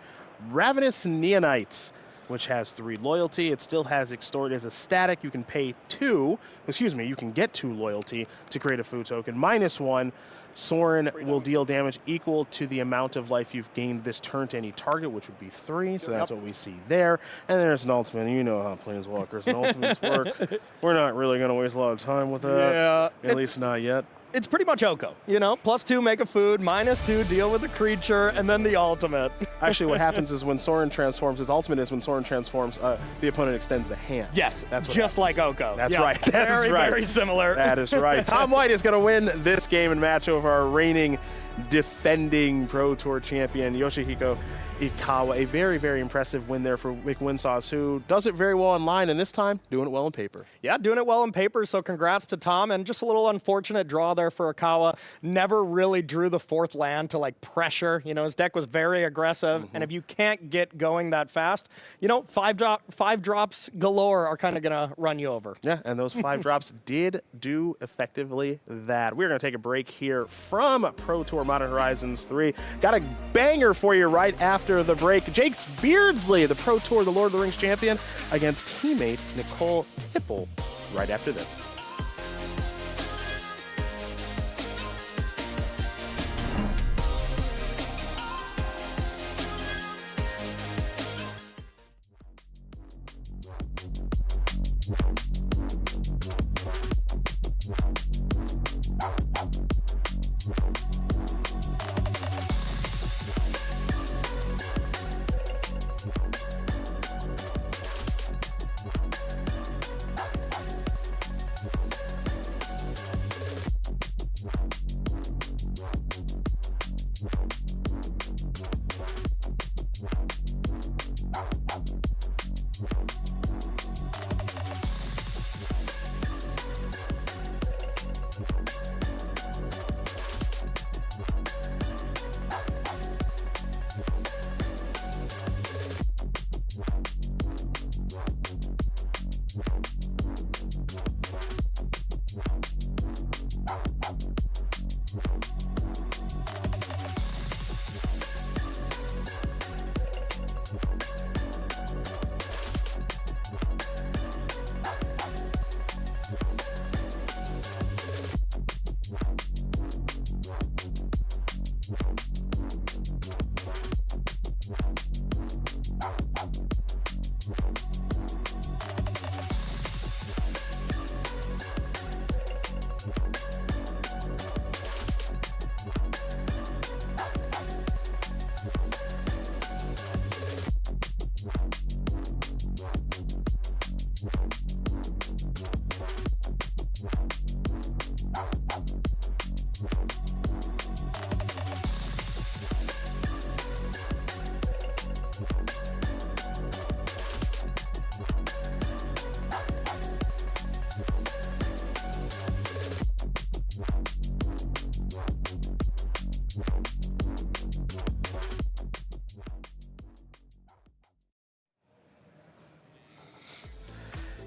Ravenous Neonites, which has 3 loyalty. It still has Extort as a static. You can pay 2, you can get 2 loyalty to create a food token. -1, Soren will deal damage equal to the amount of life you've gained this turn to any target, which would be 3, so that's what we see there. And there's an ultimate. You know how Planeswalkers and ultimates work. We're not really going to waste a lot of time with that, at least not yet. It's pretty much Oko, you know? +2, make a food, -2, deal with the creature, and then the ultimate. Actually, what happens is when Soren transforms, his ultimate is when Soren transforms, the opponent extends the hand. Yes, that's what just like Oko. That's right. That's very, right. very similar. That is right. Tom White is going to win this game and match over our reigning, defending Pro Tour champion, Yoshihiko Ikawa. A very, very impressive win there for Mick Winsauce, who does it very well online, and this time doing it well in paper. Yeah, doing it well in paper, so congrats to Tom. And just a little unfortunate draw there for Ikawa. Never really drew the 4th land to like pressure. You know, his deck was very aggressive, and if you can't get going that fast, you know, 5 drops galore are kind of going to run you over. Yeah, and those 5 drops did do effectively that. We're going to take a break here from Pro Tour Modern Horizons 3. Got a banger for you right after the break. Jake Beardsley, the Pro Tour, the Lord of the Rings champion, against teammate Nicole Tipple right after this.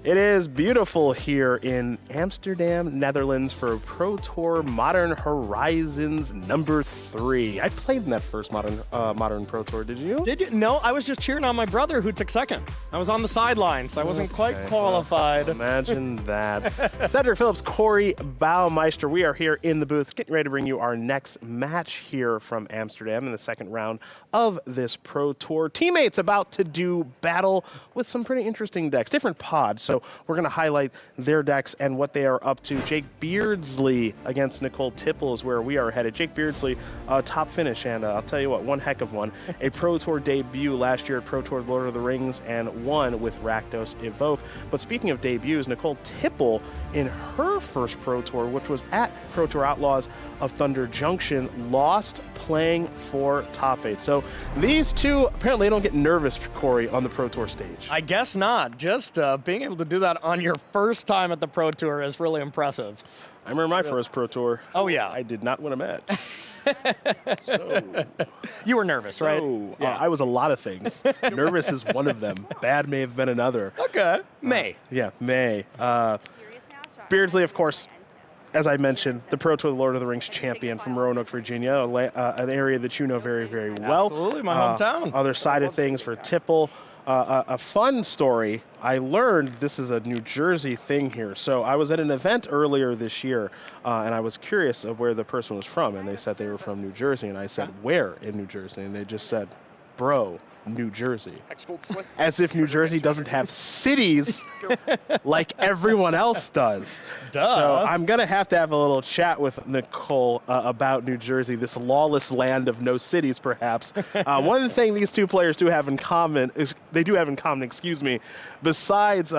It is beautiful here in Amsterdam, Netherlands for Pro Tour Modern Horizons number 3. I played in that first Modern Pro Tour, did you? Did you? No, I was just cheering on my brother who took 2nd. I was on the sidelines. I wasn't quite qualified. Imagine that. Cedric Phillips, Corey Baumeister, we are here in the booth getting ready to bring you our next match here from Amsterdam in the 2nd round of this Pro Tour. Teammates about to do battle with some pretty interesting decks, different pods. So we're going to highlight their decks and what they are up to. Jake Beardsley against Nicole Tipple is where we are headed. Jake Beardsley, top finish, and I'll tell you what, one heck of one. A Pro Tour debut last year at Pro Tour Lord of the Rings and won with Rakdos Evoke. But speaking of debuts, Nicole Tipple in her first Pro Tour, which was at Pro Tour Outlaws of Thunder Junction, lost playing for top 8. So these two, apparently don't get nervous, Corey, on the Pro Tour stage. I guess not. Just being able to do that on your first time at the Pro Tour is really impressive. I remember my first Pro Tour. Oh, yeah. I did not win a match. You were nervous, right? Yeah. I was a lot of things. Nervous is one of them. Bad may have been another. Okay. May. Yeah, May. Beardsley, of course, as I mentioned, the Pro Tour Lord of the Rings champion from Roanoke, Virginia, an area that you know very, very well. Absolutely, my hometown. Other side of things for Tipple. A fun story, I learned this is a New Jersey thing here. So I was at an event earlier this year, and I was curious of where the person was from, and they said they were from New Jersey, and I said, where in New Jersey? And they just said, bro, New Jersey. As if New Jersey doesn't have cities like everyone else does. Duh. So I'm going to have a little chat with Nicole about New Jersey, this lawless land of no cities, perhaps. One thing these two players do have in common besides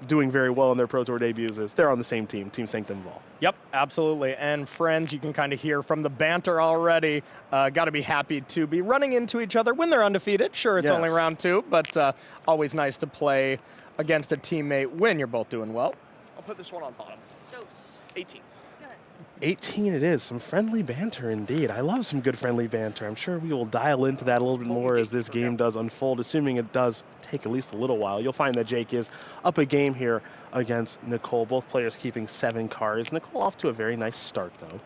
doing very well in their Pro Tour debuts, is they're on the same team, Team Sanctum Vol. Yep, absolutely. And friends, you can kind of hear from the banter already. Got to be happy to be running into each other when they're undefeated. Sure, it's only round 2, but always nice to play against a teammate when you're both doing well. I'll put this one on bottom. 18. 18 it is. Some friendly banter indeed. I love some good friendly banter. I'm sure we will dial into that a little bit more as this game does unfold, assuming it does take at least a little while. You'll find that Jake is up a game here against Nicole. Both players keeping 7 cards. Nicole off to a very nice start, though.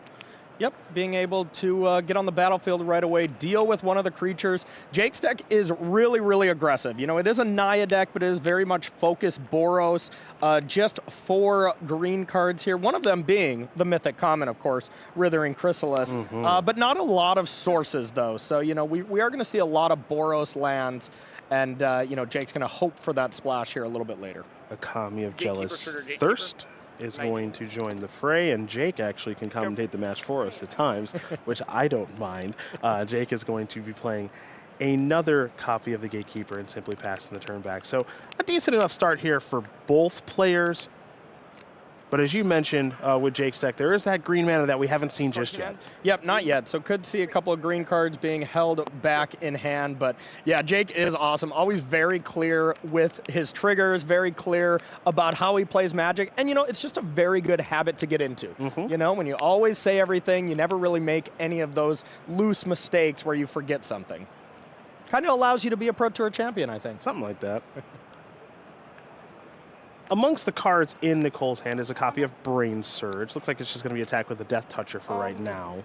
Yep, being able to get on the battlefield right away, deal with one of the creatures. Jake's deck is really, really aggressive. You know, it is a Naya deck, but it is very much focused Boros. Just 4 green cards here, one of them being the Mythic Common, of course, Withering Chrysalis. But not a lot of sources, though. So, you know, we are going to see a lot of Boros lands, and, you know, Jake's going to hope for that splash here a little bit later. Akami of Jealous Thirst is going to join the fray, and Jake actually can commentate the match for us at times, which I don't mind. Jake is going to be playing another copy of the Gatekeeper and simply passing the turn back. So a decent enough start here for both players. But as you mentioned with Jake's deck, there is that green mana that we haven't seen just yet. Yep, not yet. So could see a couple of green cards being held back in hand. But yeah, Jake is awesome. Always very clear with his triggers, very clear about how he plays Magic. And, you know, it's just a very good habit to get into. You know, when you always say everything, you never really make any of those loose mistakes where you forget something. Kind of allows you to be a Pro Tour champion, I think. Something like that. Amongst the cards in Nicole's hand is a copy of Brain Surge. Looks like it's just going to be attacked with a Death Toucher for right now.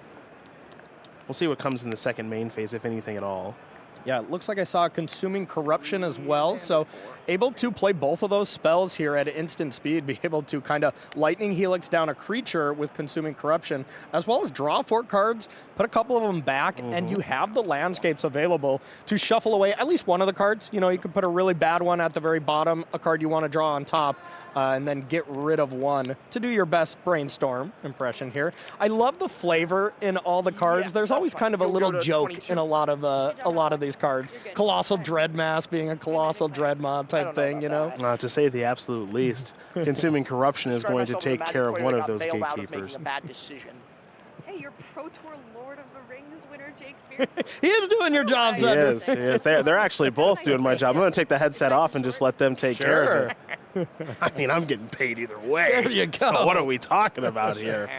We'll see what comes in the second main phase, if anything at all. Yeah, it looks like I saw Consuming Corruption as well, so able to play both of those spells here at instant speed, be able to kind of Lightning Helix down a creature with Consuming Corruption, as well as draw 4 cards, put a couple of them back, and you have the landscapes available to shuffle away at least one of the cards. You know, you could put a really bad one at the very bottom, a card you want to draw on top, and then get rid of one to do your best brainstorm impression here. I love the flavor in all the cards. There's always kind of a little joke in a lot of these cards. Colossal Dreadmass being a Colossal Dreadmob type thing, you know? To say the absolute least, Consuming Corruption is going to take care of one of those Gatekeepers. Hey, you're Pro Tour Lord of the Rings winner, Jake Beardsley. He is doing your job, He is. They're actually both doing my job. I'm going to take the headset off and just let them take care of it. I mean, I'm getting paid either way. There you go. So what are we talking about here?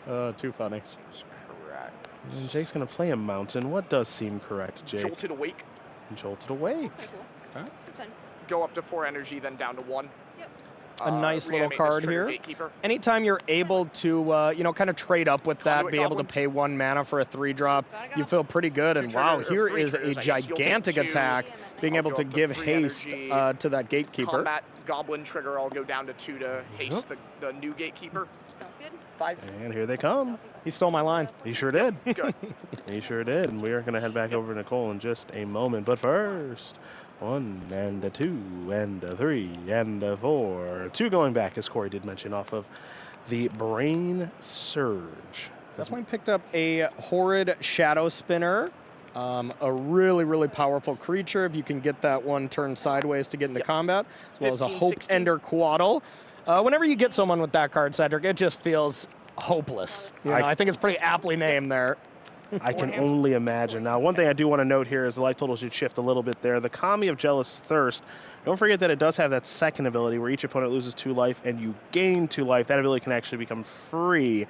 And too funny. seems correct. And Jake's going to play a mountain. What does seem correct, Jake? Jolted Awake. Jolted Awake. Cool. Go up to 4 energy, then down to 1. A nice little reanimate this card trigger here. Gatekeeper. Anytime you're able to, you know, kind of trade up with that, be able to pay 1 mana for a 3-drop, you feel pretty good. And wow, here is a gigantic attack, being able to give haste to that Gatekeeper. Combat Goblin trigger, I'll go down to 2 to haste the new Gatekeeper. Sounds good. 5. And here they come. He stole my line. He sure did. Good. He sure did. And we are going to head back over to Nicole in just a moment. But first, 1 and a 2 and a 3 and a 4. 2 going back, as Corey did mention, off of the Brain Surge. Definitely picked up a Horrid Shadow Spinner. A really, really powerful creature if you can get that one turned sideways to get into combat, as well as a 15, Hope 16. Ender Quaddle. Whenever you get someone with that card, Cedric, it just feels hopeless. You know, I think it's pretty aptly named there. I can only imagine. Now, one thing I do want to note here is the life total should shift a little bit there. The Kami of Jealous Thirst, don't forget that it does have that second ability where each opponent loses 2 life and you gain 2 life. That ability can actually become free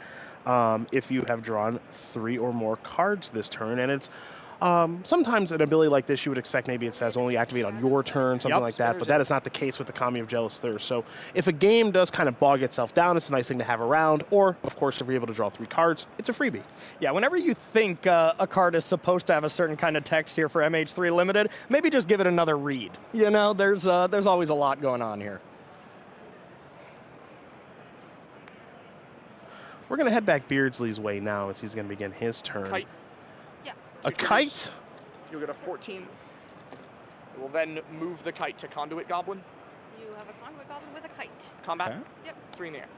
if you have drawn 3 or more cards this turn. And it's Sometimes an ability like this, you would expect maybe it says only activate on your turn, something like that, but that is not the case with the Kami of Jealous Thirst. So if a game does kind of bog itself down, it's a nice thing to have around, or, of course, if you're able to draw 3 cards, it's a freebie. Yeah, whenever you think a card is supposed to have a certain kind of text here for MH3 Limited, maybe just give it another read. You know, there's always a lot going on here. We're going to head back Beardsley's way now as he's going to begin his turn. Kite. Yeah. A kite? You'll get a 14. It will then move the kite to Conduit Goblin. You have a Conduit Goblin with a kite. Combat. Okay. Yep. 3 in the air.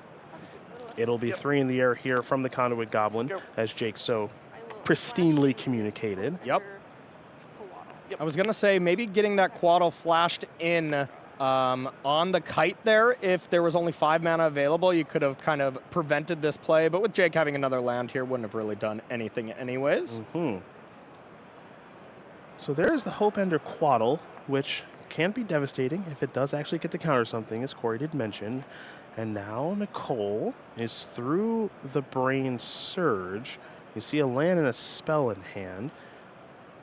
It'll be 3 in the air here from the Conduit Goblin, as Jake so pristinely communicated. Yep. I was going to say maybe getting that Quaddle flashed in on the kite there. If there was only 5 mana available, you could have kind of prevented this play. But with Jake having another land here, wouldn't have really done anything anyways. So there's the Hope Ender Quaddle, which can be devastating if it does actually get to counter something, as Corey did mention. And now Nicole is through the Brain Surge. You see a land and a spell in hand.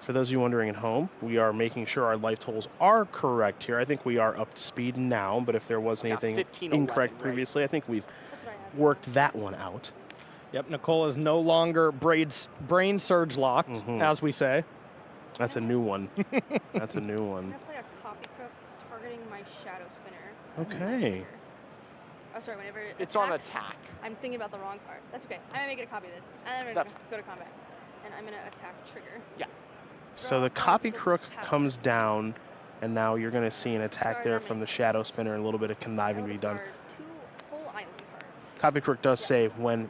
For those of you wondering at home, we are making sure our life totals are correct here. I think we are up to speed now, but if there was anything incorrect previously, I think we've worked that one out. Yep, Nicole is no longer Brain Surge locked, as we say. That's a new one. That's a new one. I'm going to play a Copy Crook targeting my Shadow Spinner. Okay. Oh, sorry, whenever it It's on attacks, attack. I'm thinking about the wrong card. That's okay. I'm going to make it a copy of this. And then I'm going to go to combat. And I'm going to attack trigger. Yeah. So the Copy Crook comes down, and now you're going to see an attack there from the Shadow Spinner and a little bit of conniving to be done. 2 whole island cards. Copy Crook does say when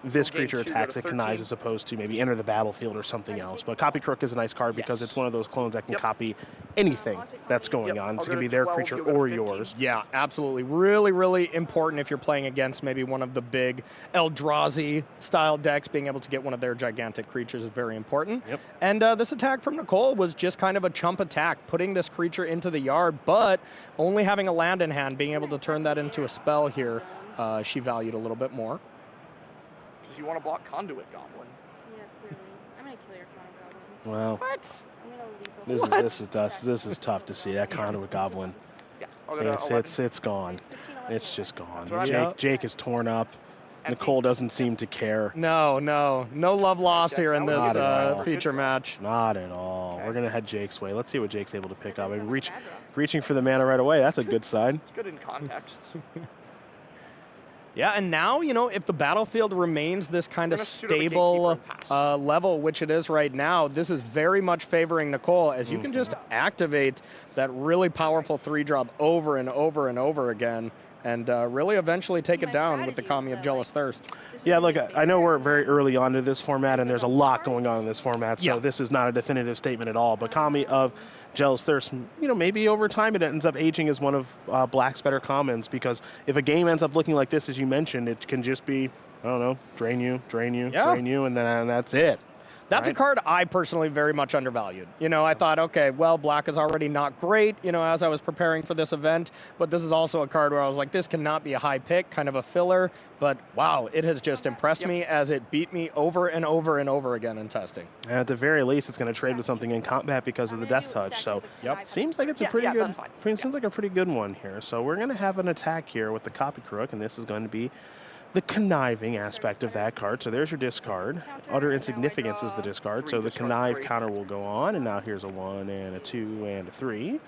this Gain creature 2, go attacks, to it connives 13. as opposed to maybe enter the battlefield or something else. But Copy Crook is a nice card because it's one of those clones that can copy anything that's going on. It's I'll going to go be to their 12, creature you'll go to or 15. yours. Yeah, absolutely. Really, really important if you're playing against maybe one of the big Eldrazi style decks. Being able to get one of their gigantic creatures is very important. Yep. And this attack from Nicole was just kind of a chump attack, putting this creature into the yard, but only having a land in hand, being able to turn that into a spell here, she valued a little bit more. Because you want to block Conduit Goblin. Yeah, clearly. I'm going to kill your Conduit Goblin. Well, What? I'm going to lethal. this is tough to see. That Conduit Goblin, Yeah. I'll go to 11. it's gone. It's just gone. what I mean. Jake is torn up. Nicole doesn't seem to care. No love lost here in Not at all. this feature match. Not at all. We're going to head Jake's way. Let's see what Jake's able to pick up. And reaching for the mana right away. That's a good sign. It's good in context. Yeah, and now, you know, if the battlefield remains this kind of gonna pseudo the stable Gatekeeper and pass. level, which it is right now, this is very much favoring Nicole, as you can just activate that really powerful 3-drop over and over and over again, and really eventually take it down with the Kami of Jealous Thirst. Yeah, look, I know we're very early on to this format, and there's a lot going on in this format, so this is not a definitive statement at all. But Kami of Jealous Thirst, you know, maybe over time it ends up aging as one of Black's better commons, because if a game ends up looking like this, as you mentioned, it can just be, I don't know, drain you, drain you, and then that's it. That's a card I personally very much undervalued. You know, I thought, okay, well, Black is already not great, you know, as I was preparing for this event, but this is also a card where I was like, this cannot be a high pick, kind of a filler, but wow, it has just impressed me as it beat me over and over and over again in testing. And at the very least, it's going to trade with something in combat because of the Death Touch, so seems like it's a pretty good, seems like a pretty good one here. So we're going to have an attack here with the Copy Crook, and this is going to be the conniving aspect of that card. So there's your discard. Utter insignificance is the discard. So the connive counter will go on, and now here's a 1 and a 2 and a 3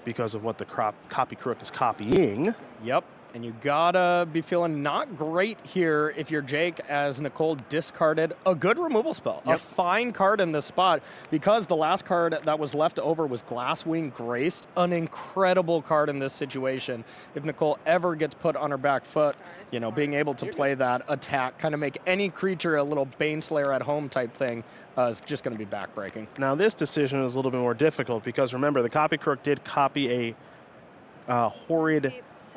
because of what the Copy Crook is copying. Yep. And you gotta be feeling not great here if you're Jake, as Nicole discarded a good removal spell. A fine card in this spot, because the last card that was left over was Glasswing Grace, an incredible card in this situation. If Nicole ever gets put on her back foot, you know, being able to play that attack, kind of make any creature a little Baneslayer at home type thing, is just going to be backbreaking. Now this decision is a little bit more difficult because remember, the Copy Crook did copy a horrid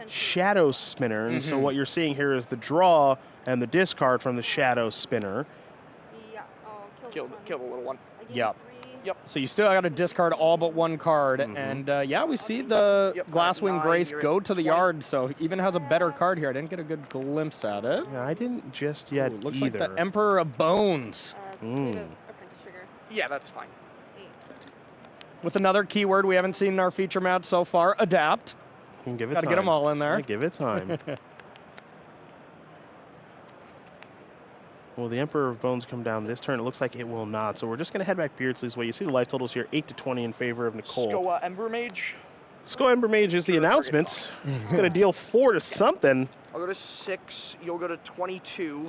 Shadow Spinner, and so what you're seeing here is the draw and the discard from the Shadow Spinner. Yeah, I'll Kill the little one. Yep. So you still got to discard all but one card, and yeah, we see the Glasswing Grace go to the yard, so he even has a better card here. I didn't get a good glimpse at it. Yeah, I didn't just yet Ooh, looks either. like the Emperor of Bones. Yeah, that's fine. With another keyword we haven't seen in our feature match so far, adapt. You can give it Gotta time. get them all in there. Yeah, give it time. Will the Emperor of Bones come down this turn? It looks like it will not. So we're just going to head back Beardsley's way. You see the life totals here, 8-20 in favor of Nicole. Skoa Ember Mage. Skoa Ember Mage is the announcement. It's going to deal 4 to something. I'll go to 6. You'll go to 22.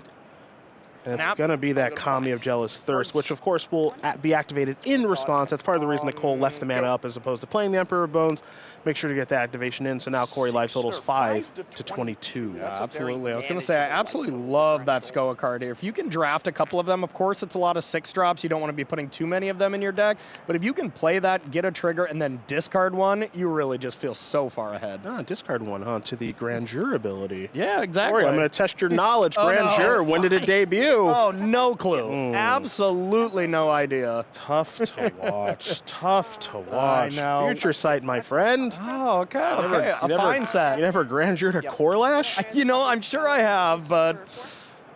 And it's going to be that Kami of Jealous Thirst, which of course will be activated in response. That's part of the reason Nicole left the mana up as opposed to playing the Emperor of Bones. Make sure to get that activation in. So now Corey life totals 5 to 22. Yeah, absolutely. I was going to say, I absolutely love that Skoa card here. If you can draft a couple of them, of course, it's a lot of 6 drops. You don't want to be putting too many of them in your deck. But if you can play that, get a trigger, and then discard one, you really just feel so far ahead. Ah, discard one, huh? To the Grandeur ability. Yeah, exactly. Corey, I'm going to test your knowledge. Grandeur, when did it debut? Oh, no clue. Absolutely no idea. Tough to watch. Tough to watch. I know. Future sight, my friend. Oh, okay. A fine set. You never Grandeur to Corlash? You know, I'm sure I have, but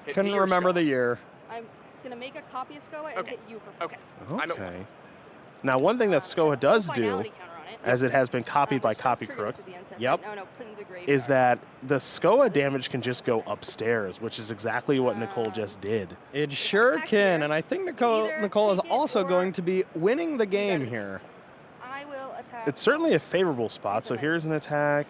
couldn't remember the year. I'm going to make a copy of Skoa and hit you for Okay. Okay. Now, one thing that Skoa does do, as it has been copied by Copy Crook, is that the Skoa damage can just go upstairs, which is exactly what Nicole just did. It sure can, and I think Nicole is also going to be winning the game here. I will attack. It's certainly a favorable spot, so here's an attack.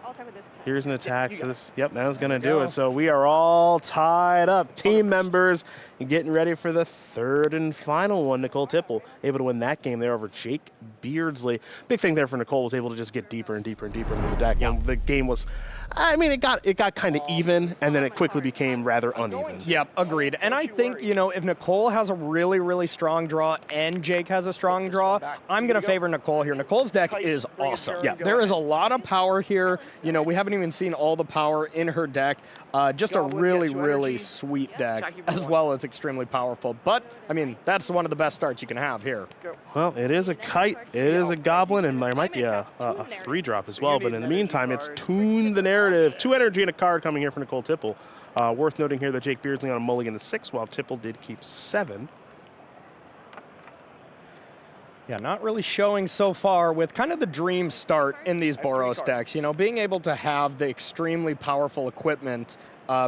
I'll attack with this. Here's an attack, so this, yep, that's going to do it. So we are all tied up. Team members getting ready for the third and final one. Nicole Tipple able to win that game there over Jake Beardsley. Big thing there for Nicole was able to just get deeper and deeper and deeper into the deck. Yeah. The game was, I mean, it got kind of even, and then it quickly became rather uneven. Yep, agreed. And I think, you know, if Nicole has a really, really strong draw and Jake has a strong draw, I'm going to favor Nicole here. Nicole's deck is awesome. Yeah. There is a lot of power here. You know, we haven't even seen all the power in her deck. Just a really, really sweet deck, as well as extremely powerful. But, I mean, that's one of the best starts you can have here. Well, it is a kite, it is a goblin, and there might be a 3-drop as well. But in the meantime, it's Tune the Narrative. 2 energy and a card coming here for Nicole Tipple. Worth noting here that Jake Beardsley on a mulligan to 6, while Tipple did keep 7. Yeah, not really showing so far with kind of the dream start in these Boros decks. You know, being able to have the extremely powerful equipment,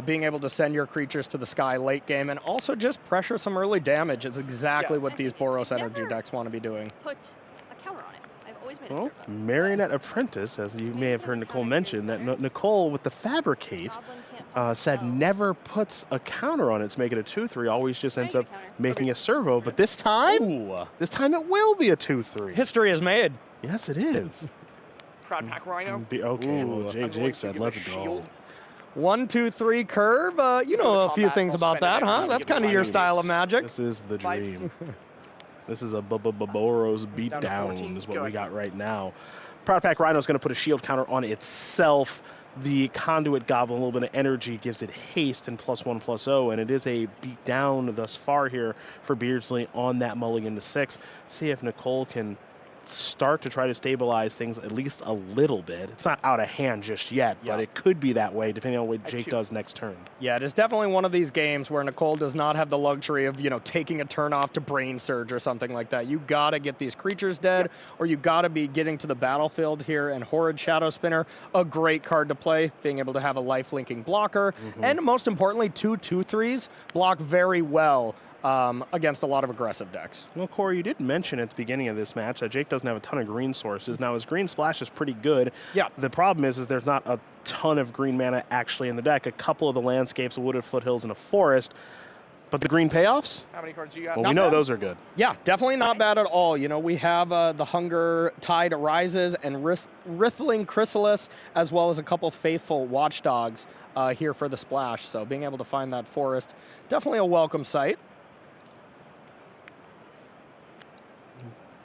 being able to send your creatures to the sky late game, and also just pressure some early damage is exactly what these Boros energy decks want to be doing. Put a counter on it. I've always made a Well, servo. Marionette Apprentice, as you may have heard Nicole mention, that Nicole with the Fabricate said never puts a counter on it to make it a 2-3, always just ends up making a servo. But this time it will be a 2-3. History is made. Yes, it is. Proud Pack Rhino. Okay, well, Jake said let's go. 1, 2, 3 curve. You know a few things about that, huh? That's kind of your style of Magic. This is the dream. This is a Boros beatdown is what we got right now. Proud Pack Rhino is going to put a shield counter on itself. The Conduit Goblin, a little bit of energy, gives it haste and +1/+0, and it is a beatdown thus far here for Beardsley on that mulligan to 6. See if Nicole can start to try to stabilize things at least a little bit. It's not out of hand just yet, but it could be that way depending on what Jake does next turn. Yeah, it is definitely one of these games where Nicole does not have the luxury of, you know, taking a turn off to Brain Surge or something like that. You got to get these creatures dead, or you got to be getting to the battlefield here. And Horrid Shadow Spinner, a great card to play, being able to have a life-linking blocker, and most importantly, 2 2/3s block very well against a lot of aggressive decks. Well, Corey, you did mention at the beginning of this match that Jake doesn't have a ton of green sources. Now, his green splash is pretty good. Yeah. The problem is there's not a ton of green mana actually in the deck. A couple of the landscapes, a wooded foothills, and a forest. But the green payoffs? How many cards do you got? Well, we know those are good. Yeah, definitely not bad at all. You know, we have the Hunger Tide Rises and Rithling Chrysalis, as well as a couple faithful Watchdogs here for the splash. So being able to find that forest, definitely a welcome sight.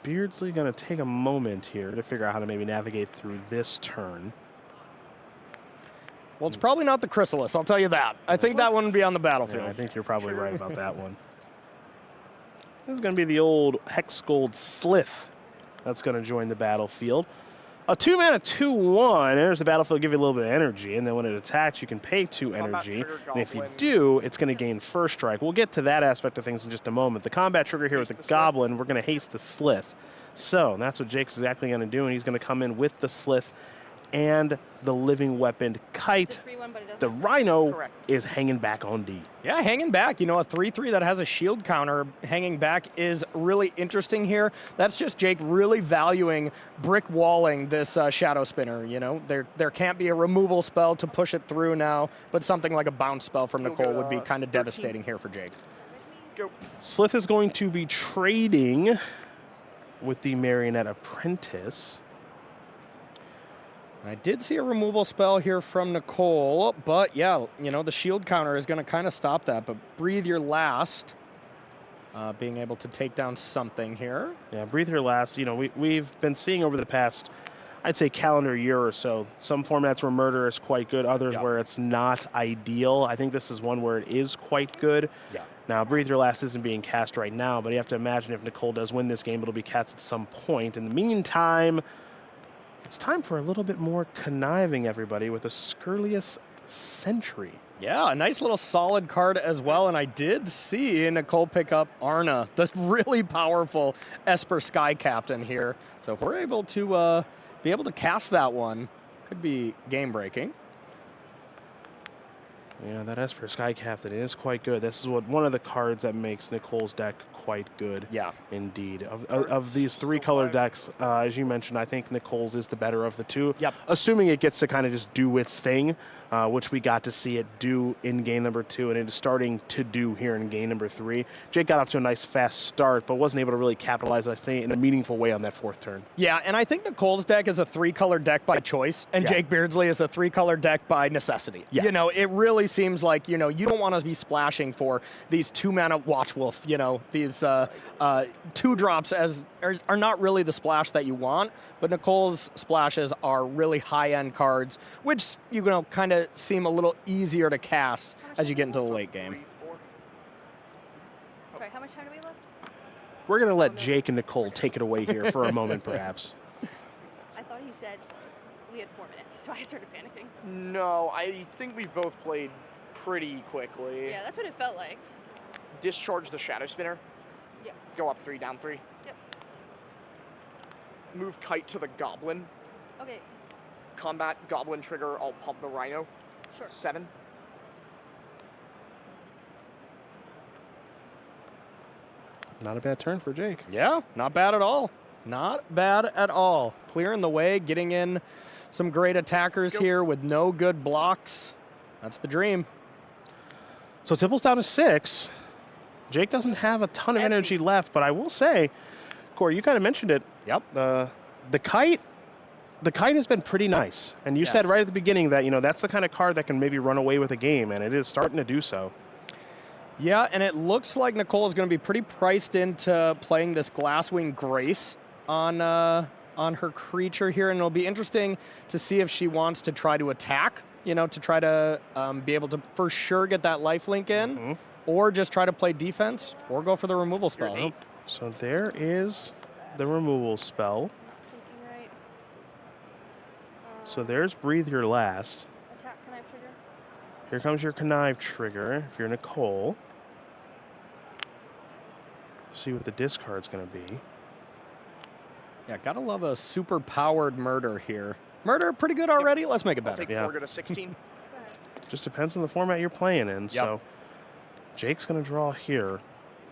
Beardsley going to take a moment here to figure out how to maybe navigate through this turn. Well, it's probably not the Chrysalis, I'll tell you that. I think that one would be on the battlefield. Yeah, I think you're probably right about that one. This is going to be the old Hex Gold Slith that's going to join the battlefield. A 2-mana 2/1. There's the battlefield, give you a little bit of energy, and then when it attacks, you can pay 2 energy. And if you do, it's going to gain first strike. We'll get to that aspect of things in just a moment. The combat trigger here with the Goblin, we're going to haste the Slith. So that's what Jake's exactly going to do, and he's going to come in with the Slith and the living weaponed Kite. The Rhino is hanging back on D. Yeah, hanging back. You know, a 3/3 that has a shield counter hanging back is really interesting here. That's just Jake really valuing brick walling this Shadow Spinner. You know, there can't be a removal spell to push it through now, but something like a bounce spell from Nicole would be kind of devastating here for Jake. Go. Slith is going to be trading with the Marionette Apprentice. I did see a removal spell here from Nicole, but yeah, you know, the shield counter is going to kind of stop that, but Breathe Your Last, being able to take down something here. Yeah, Breathe Your Last, you know, we've been seeing over the past, I'd say, calendar year or so, some formats where Murder is quite good, others where it's not ideal. I think this is one where it is quite good. Yeah. Now, Breathe Your Last isn't being cast right now, but you have to imagine if Nicole does win this game, it'll be cast at some point. In the meantime, it's time for a little bit more conniving, everybody, with a Scurlius Sentry. Yeah, a nice little solid card as well, and I did see Nicole pick up Arna, the really powerful Esper Sky Captain here. So if we're able to be able to cast that one, could be game-breaking. Yeah, that Esper Sky Captain is quite good. This is one of the cards that makes Nicole's deck quite good. Yeah. Indeed. Of these 3-color decks, as you mentioned, I think Nicole's is the better of the two. Yep. Assuming it gets to kind of just do its thing, which we got to see it do in game number 2, and it is starting to do here in game number 3. Jake got off to a nice fast start, but wasn't able to really capitalize, I say, in a meaningful way on that 4th turn. Yeah, and I think Nicole's deck is a 3-color deck by choice, and Jake Beardsley is a 3-color deck by necessity. Yeah. You know, it really seems like, you know, you don't want to be splashing for these 2-mana Watch Wolf, you know, these 2-drops are not really the splash that you want, but Nicole's splashes are really high-end cards, which, you know, kind of seem a little easier to cast as you get into the late game. Sorry, how much time do we have left? We're going to let Jake and Nicole take it away here for a moment, perhaps. I thought he said we had 4 minutes, so I started panicking. No, I think we've both played pretty quickly. Yeah, that's what it felt like. Discharge the Shadow Spinner. Yep. Go up 3, down 3. Yep. Move Kite to the Goblin. Okay. Combat Goblin trigger, I'll pump the Rhino. Sure. 7. Not a bad turn for Jake. Yeah, not bad at all. Not bad at all. Clearing the way, getting in some great attackers here with no good blocks. That's the dream. So Tipple's down to 6. Jake doesn't have a ton of energy left, but I will say, Corey, you kind of mentioned it. Yep. The Kite has been pretty nice. And you said right at the beginning that, you know, that's the kind of card that can maybe run away with a game, and it is starting to do so. Yeah, and it looks like Nicole is going to be pretty priced into playing this Glasswing Grace on her creature here, and it'll be interesting to see if she wants to try to attack, you know, to try to be able to for sure get that lifelink in, or just try to play defense, or go for the removal spell. So there is the removal spell. Thinking right. So there's Breathe Your Last. Attack connive trigger. Here comes your Connive trigger if you're Nicole. See what the discard's going to be. Yeah, gotta love a super powered Murder here. Murder, pretty good already. Let's make it better. I'll take 4, go to 16. Just depends on the format you're playing in. So Jake's going to draw here.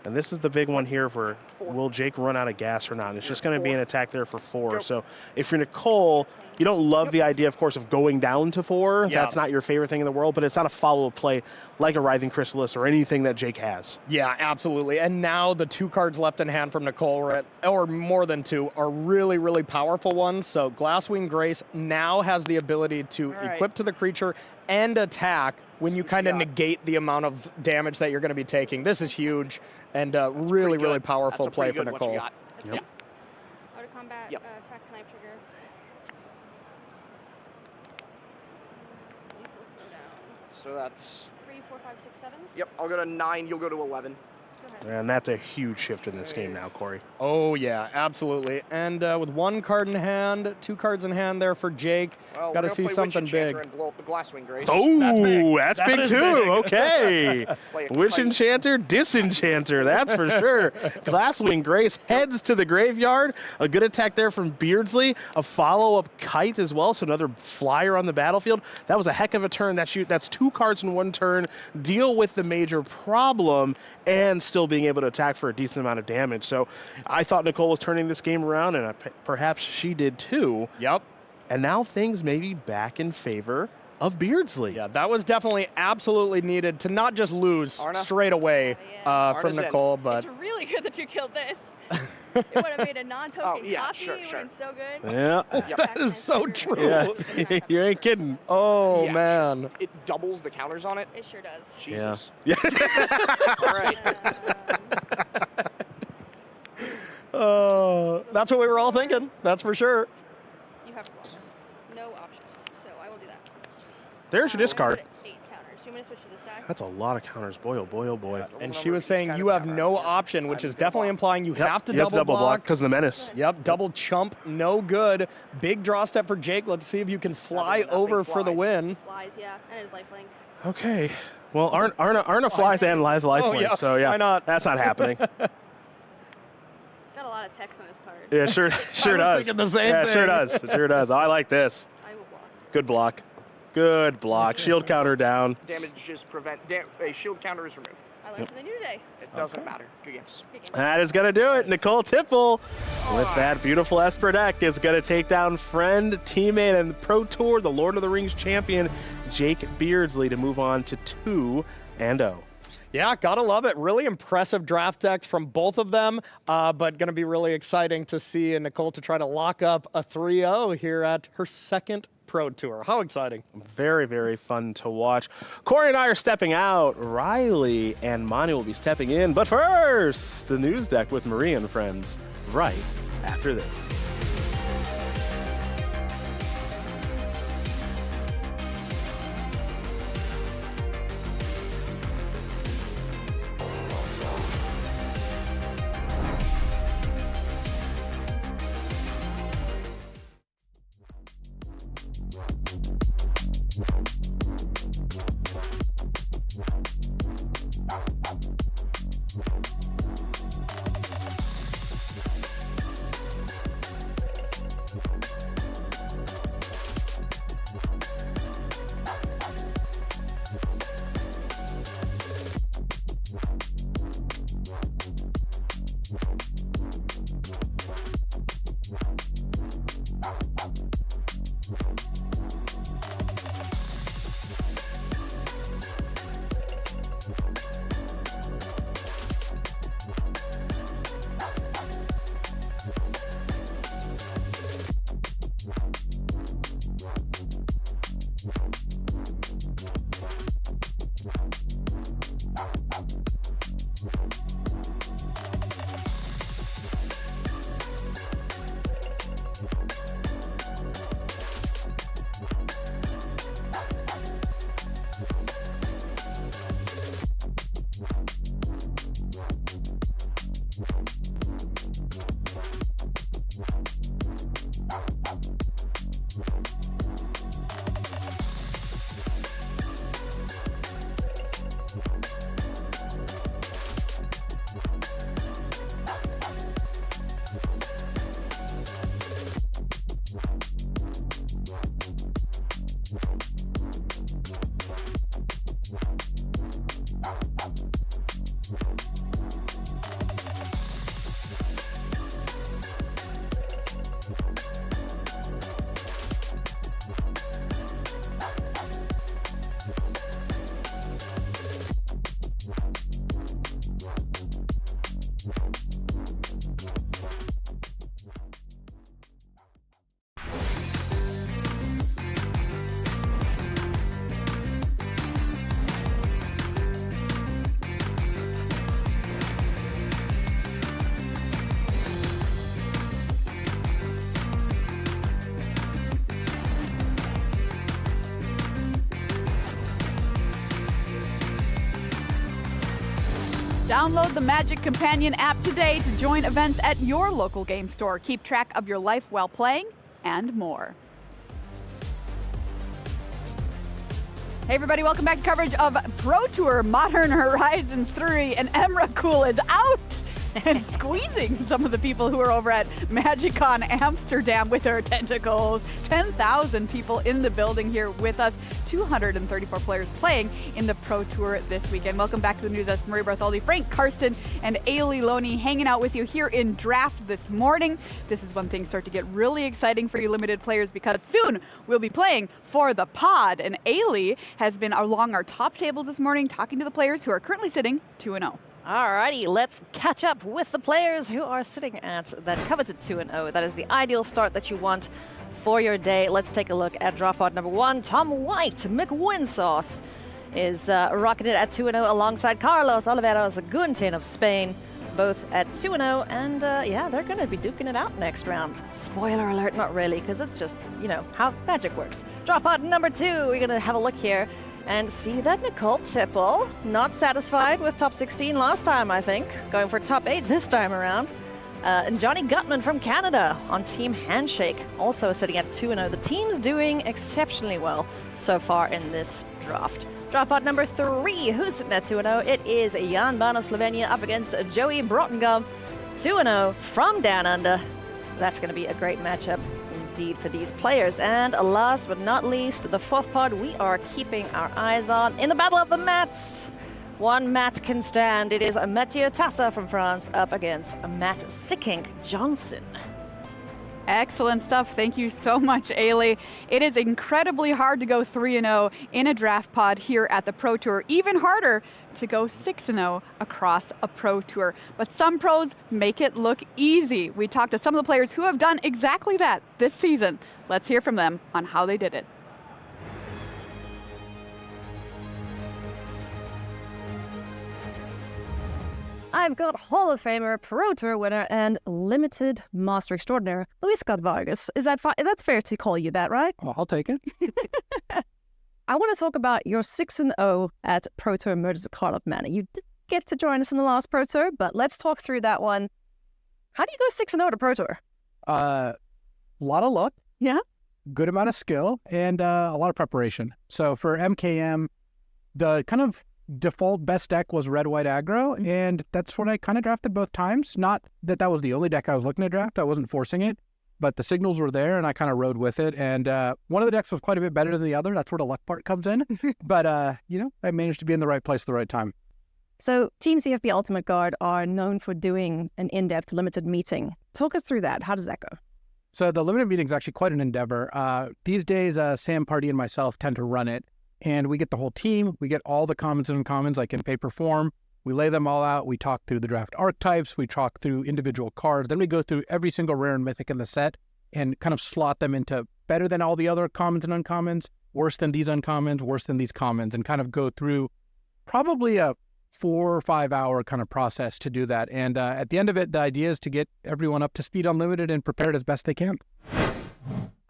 And this is the big one here for will Jake run out of gas or not? And it's just going to be an attack there for 4. So if you're Nicole, you don't love the idea, of course, of going down to 4. That's not your favorite thing in the world, but it's not a follow-up play like a Writhing Chrysalis or anything that Jake has. Yeah, absolutely. And now the 2 cards left in hand from Nicole, or more than 2, are really, really powerful ones. So Glasswing Grace now has the ability to equip to the creature and attack when you kind of negate the amount of damage that you're going to be taking. This is huge and really, really powerful play for Nicole. Out of combat, attack connive trigger. So that's 3, 4, 5, 6, 7. Yep, I'll go to 9, you'll go to 11. And that's a huge shift in this game now, Corey. Oh, yeah, absolutely. And with 1 card in hand, 2 cards in hand there for Jake. Well, Got to see something big. And blow up the Glasswing Grace. Oh, that's That big is too. big. Okay. Play a Witch kite. Enchanter, Disenchanter, that's for sure. Glasswing Grace heads to the graveyard. A good attack there from Beardsley. A follow-up kite as well, so another flyer on the battlefield. That was a heck of a turn. That's 2 cards in 1 turn. Deal with the major problem and still being able to attack for a decent amount of damage. So I thought Nicole was turning this game around, and perhaps she did too. Yep. And now things may be back in favor of Beardsley. Yeah, that was definitely absolutely needed to not just lose straight away from Arna's in. Nicole, but It's really good that you killed this. It would have made a non-token yeah, copy. sure, It would sure. have been so good. Yeah. that is so true. Yeah. You ain't kidding. Oh, Yeah, man. It doubles the counters on it. It sure does. Jesus. Yeah. All right. That's what we were all thinking. That's for sure. You have to block. No options. So I will do that. There's your discard. 8 counters. Do you want me to switch to this die? That's a lot of counters. Boy, oh boy, oh boy. And she was saying you have no option, which is definitely implying you have to You have to double block because of the menace. Yep, double chump, no good. Big draw step for Jake. Let's see if you can fly over for the win. Flies, yeah. And his lifelink. Okay. Well, Arna flies and lies lifelink, yeah. so yeah. Why not? That's not happening. Got a lot of text on this card. Yeah, sure does. thinking the same yeah, thing. sure does. It sure does. Oh, I like this. I will block. Good block. Good block. Shield counter down. Damages prevent. A shield counter is removed. I learned something new today. It doesn't matter. Good games. That is going to do it. Nicole Tipple with that beautiful Esper deck is going to take down friend, teammate, and Pro Tour, the Lord of the Rings champion, Jake Beardsley, to move on to 2-0. Yeah, gotta love it. Really impressive draft decks from both of them, but gonna be really exciting to see Nicole to try to lock up a 3-0 here at her 2nd Pro Tour. How exciting. Very, very fun to watch. Corey and I are stepping out. Riley and Monty will be stepping in. But first, the news deck with Marie and friends right after this. Download the Magic Companion app today to join events at your local game store. Keep track of your life while playing, and more. Hey everybody, welcome back to coverage of Pro Tour Modern Horizons 3, and Emrakul is out and squeezing some of the people who are over at MagicCon Amsterdam with her tentacles. 10,000 people in the building here with us. 234 players playing in the Pro Tour this weekend. Welcome back to the news. That's Marie Bartholdi, Frank Karsten, and Ailey Loney hanging out with you here in draft this morning. This is when things start to get really exciting for you limited players, because soon we'll be playing for the pod. And Ailey has been along our top tables this morning talking to the players who are currently sitting 2-0. Alrighty, let's catch up with the players who are sitting at that coveted 2-0. That is the ideal start that you want for your day. Let's take a look at draw pod number 1. Tom White, McWinsauce, is rocking it at 2-0 alongside Carlos Oliveros Guntin of Spain, both at 2-0, and yeah, they're going to be duking it out next round. Spoiler alert, not really, because it's just, you know, how Magic works. Draw pod number 2, we're going to have a look here and see that Nicole Tipple, not satisfied with top 16 last time, I think, going for top 8 this time around. And Johnny Gutman from Canada on Team Handshake, also sitting at 2-0. The team's doing exceptionally well so far in this draft. Draft pot number 3, who's sitting at 2-0? It is Jan Ban of Slovenia up against Joey Brottengum, 2-0 from Down Under. That's going to be a great matchup indeed for these players. And last but not least, the 4th pod we are keeping our eyes on in the Battle of the Mats. One mat can stand. It is Mathieu Tassa from France up against Matt Sickink Johnson. Excellent stuff. Thank you so much, Ailey. It is incredibly hard to go 3-0 in a draft pod here at the Pro Tour. Even harder to go 6-0 across a Pro Tour. But some pros make it look easy. We talked to some of the players who have done exactly that this season. Let's hear from them on how they did it. I've got Hall of Famer, Pro Tour winner, and limited master extraordinaire, Luis Scott Vargas. Is that that's fair to call you that, right? Oh, I'll take it. I want to talk about your 6-0 at Pro Tour Murders of Carl Manor. You did get to join us in the last Pro Tour, but let's talk through that one. How do you go 6-0 to Pro Tour? A lot of luck. Yeah. Good amount of skill and a lot of preparation. So for MKM, the kind of default best deck was red white aggro, and that's what I kind of drafted both times. Not that that was the only deck I was looking to draft. I wasn't forcing it, but the signals were there and I kind of rode with it. And one of the decks was quite a bit better than the other. That's where the luck part comes in. But you know, I managed to be in the right place at the right time. So Team CFP Ultimate Guard are known for doing an in-depth limited meeting. Talk us through that. How does that go? So the limited meeting is actually quite an endeavor. These days, Sam Party and myself tend to run it. And we get the whole team, we get all the commons and uncommons like in paper form. We lay them all out. We talk through the draft archetypes. We talk through individual cards. Then we go through every single rare and mythic in the set and kind of slot them into better than all the other commons and uncommons, worse than these uncommons, worse than these commons, and kind of go through probably a 4 or 5 hour kind of process to do that. And at the end of it, the idea is to get everyone up to speed on limited and prepared as best they can.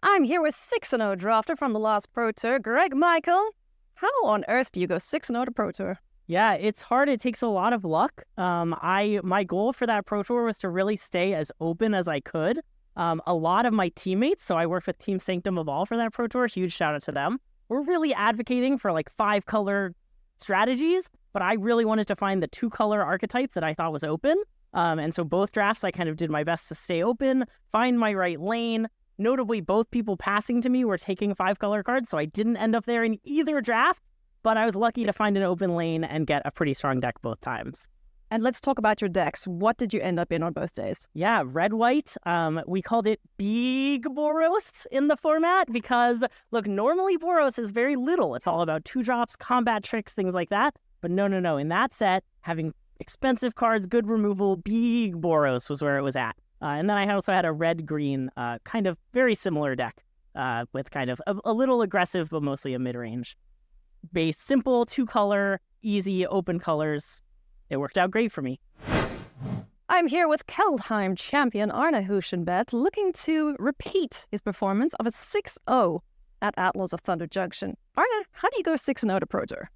I'm here with 6-0 drafter from the last Pro Tour, Greg Michael. How on earth do you go 6-0 to Pro Tour? Yeah, it's hard. It takes a lot of luck. My goal for that Pro Tour was to really stay as open as I could. A lot of my teammates, so I worked with Team Sanctum of All for that Pro Tour, huge shout out to them. We're really advocating for like 5-color strategies, but I really wanted to find the 2-color archetype that I thought was open. And so both drafts, I kind of did my best to stay open, find my right lane. Notably, both people passing to me were taking 5-color cards, so I didn't end up there in either draft, but I was lucky to find an open lane and get a pretty strong deck both times. And let's talk about your decks. What did you end up in on both days? Yeah, red-white. We called it Big Boros in the format because, look, normally Boros is very little. It's all about 2-drops, combat tricks, things like that. But no. In that set, having expensive cards, good removal, Big Boros was where it was at. And then I also had a red-green, kind of very similar deck with kind of a little aggressive, but mostly a mid-range. Base, simple, 2-color, easy, open colors. It worked out great for me. I'm here with Keldheim champion Arne Huschenbett, looking to repeat his performance of a 6-0 at Outlaws of Thunder Junction. Arne, how do you go 6-0 to Pro Tour?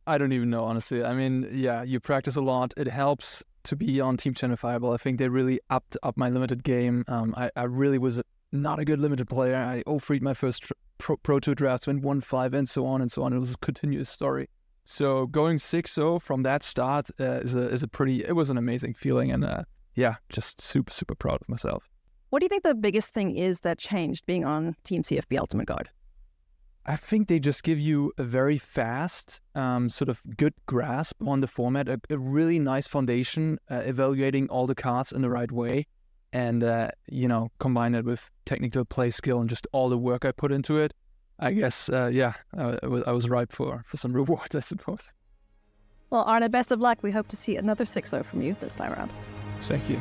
I don't even know, honestly. I mean, yeah, you practice a lot. It helps to be on Team Channel-fiable. I think they really upped up my limited game. I really was not a good limited player. I 0-3'd my first Pro Tour drafts, went 1-5, and so on and so on. It was a continuous story. So going 6-0 from that start it was an amazing feeling, and yeah, just super, super proud of myself. What do you think the biggest thing is that changed being on Team CFB Ultimate Guard? I think they just give you a very fast, sort of good grasp on the format, a really nice foundation, evaluating all the cards in the right way, and combine it with technical play skill and just all the work I put into it. I guess, I was ripe for some rewards, I suppose. Well, Arne, best of luck. We hope to see another 6-0 from you this time around. Thank you.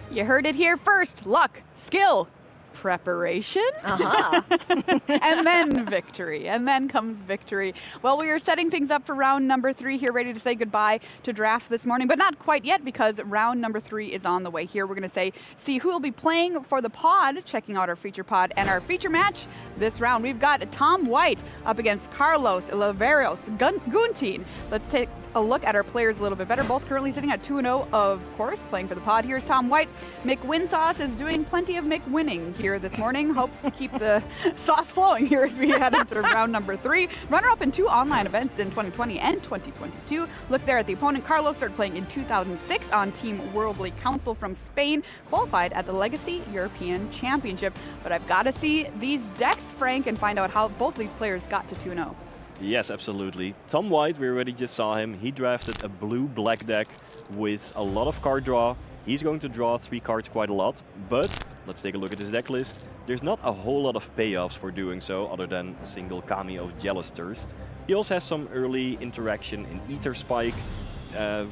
You heard it here first. Luck, skill, preparation, and then victory. And then comes victory. Well, we are setting things up for round number 3 here, ready to say goodbye to draft this morning, but not quite yet because round number 3 is on the way. Here we're going to see who will be playing for the pod, checking out our feature pod and our feature match this round. We've got Tom White up against Carlos Oliveros Guntin. Let's take a look at our players a little bit better. Both currently sitting at 2-0, of course, playing for the pod. Here's Tom White. Mick Winsauce is doing plenty of Mick winning here this morning. Hopes to keep the sauce flowing here as we head into round number 3. Runner-up in 2 online events in 2020 and 2022. Look there at the opponent. Carlos started playing in 2006 on Team Worldly Council from Spain, qualified at the Legacy European Championship. But I've got to see these decks, Frank, and find out how both these players got to 2-0. Yes, absolutely. Tom White, we already just saw him. He drafted a blue-black deck with a lot of card draw. He's going to draw 3 cards quite a lot, but let's take a look at his deck list. There's not a whole lot of payoffs for doing so, other than a single Kami of Jealous Thirst. He also has some early interaction in Ether Spike,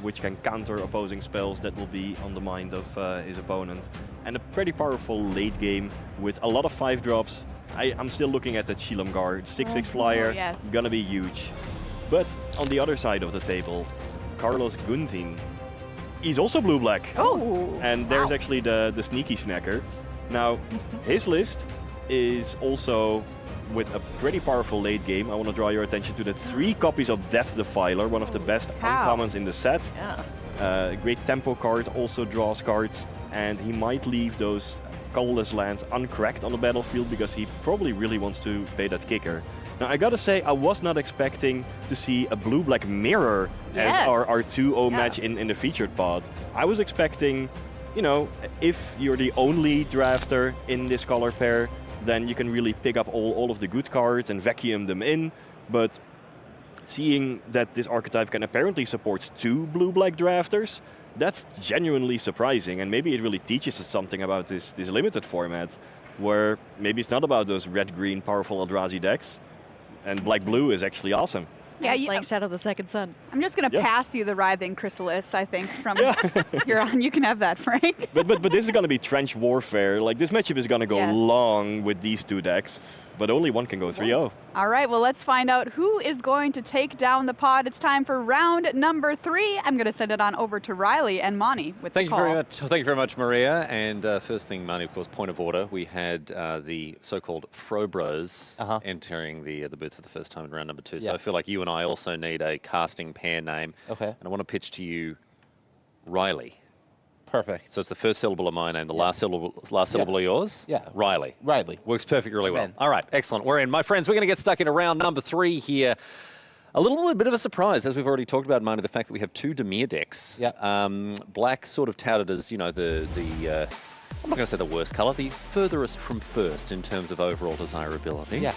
which can counter opposing spells that will be on the mind of his opponent. And a pretty powerful late game with a lot of 5-drops. I'm still looking at that Shilamgar, 6/6 flyer, yes. Gonna be huge. But on the other side of the table, Carlos Guntin, he's also blue-black. Oh! And there's actually the sneaky snacker. Now, his list is also with a pretty powerful late game. I want to draw your attention to the 3 copies of Death Defiler, one of the best uncommons in the set. Yeah. Great tempo card, also draws cards, and he might leave those colorless lands uncracked on the battlefield because he probably really wants to pay that kicker. Now, I gotta say, I was not expecting to see a blue-black mirror as our 2-0 match in the featured pod. I was expecting, if you're the only drafter in this color pair, then you can really pick up all of the good cards and vacuum them in. But seeing that this archetype can apparently support 2 blue-black drafters, that's genuinely surprising, and maybe it really teaches us something about this limited format, where maybe it's not about those red-green powerful Eldrazi decks, and black-blue is actually awesome. Yeah, playing Shadow the Second Sun. I'm just going to pass you the Writhing Chrysalis, I think, from here on. You can have that, Frank. But this is going to be trench warfare. Like, this matchup is going to go long with these 2 decks, but only one can go 3-0. All right, well, let's find out who is going to take down the pod. It's time for round number 3. I'm going to send it on over to Riley and Monty with the call. Thank you very much, Maria. And first thing, Monty, of course, point of order. We had the so-called Fro Bros entering the booth for the first time in round number 2. So I feel like you and I also need a casting pair name. Okay. And I want to pitch to you Riley. Perfect. So it's the first syllable of my name, the last syllable of yours? Yeah. Riley. Riley. Works perfectly really well. All right, excellent. We're in. My friends, we're going to get stuck into round number 3 here. A little bit of a surprise, as we've already talked about, Marty, the fact that we have 2 Dimir decks. Black sort of touted as, I'm not going to say the worst color, the furthest from first in terms of overall desirability. Yeah.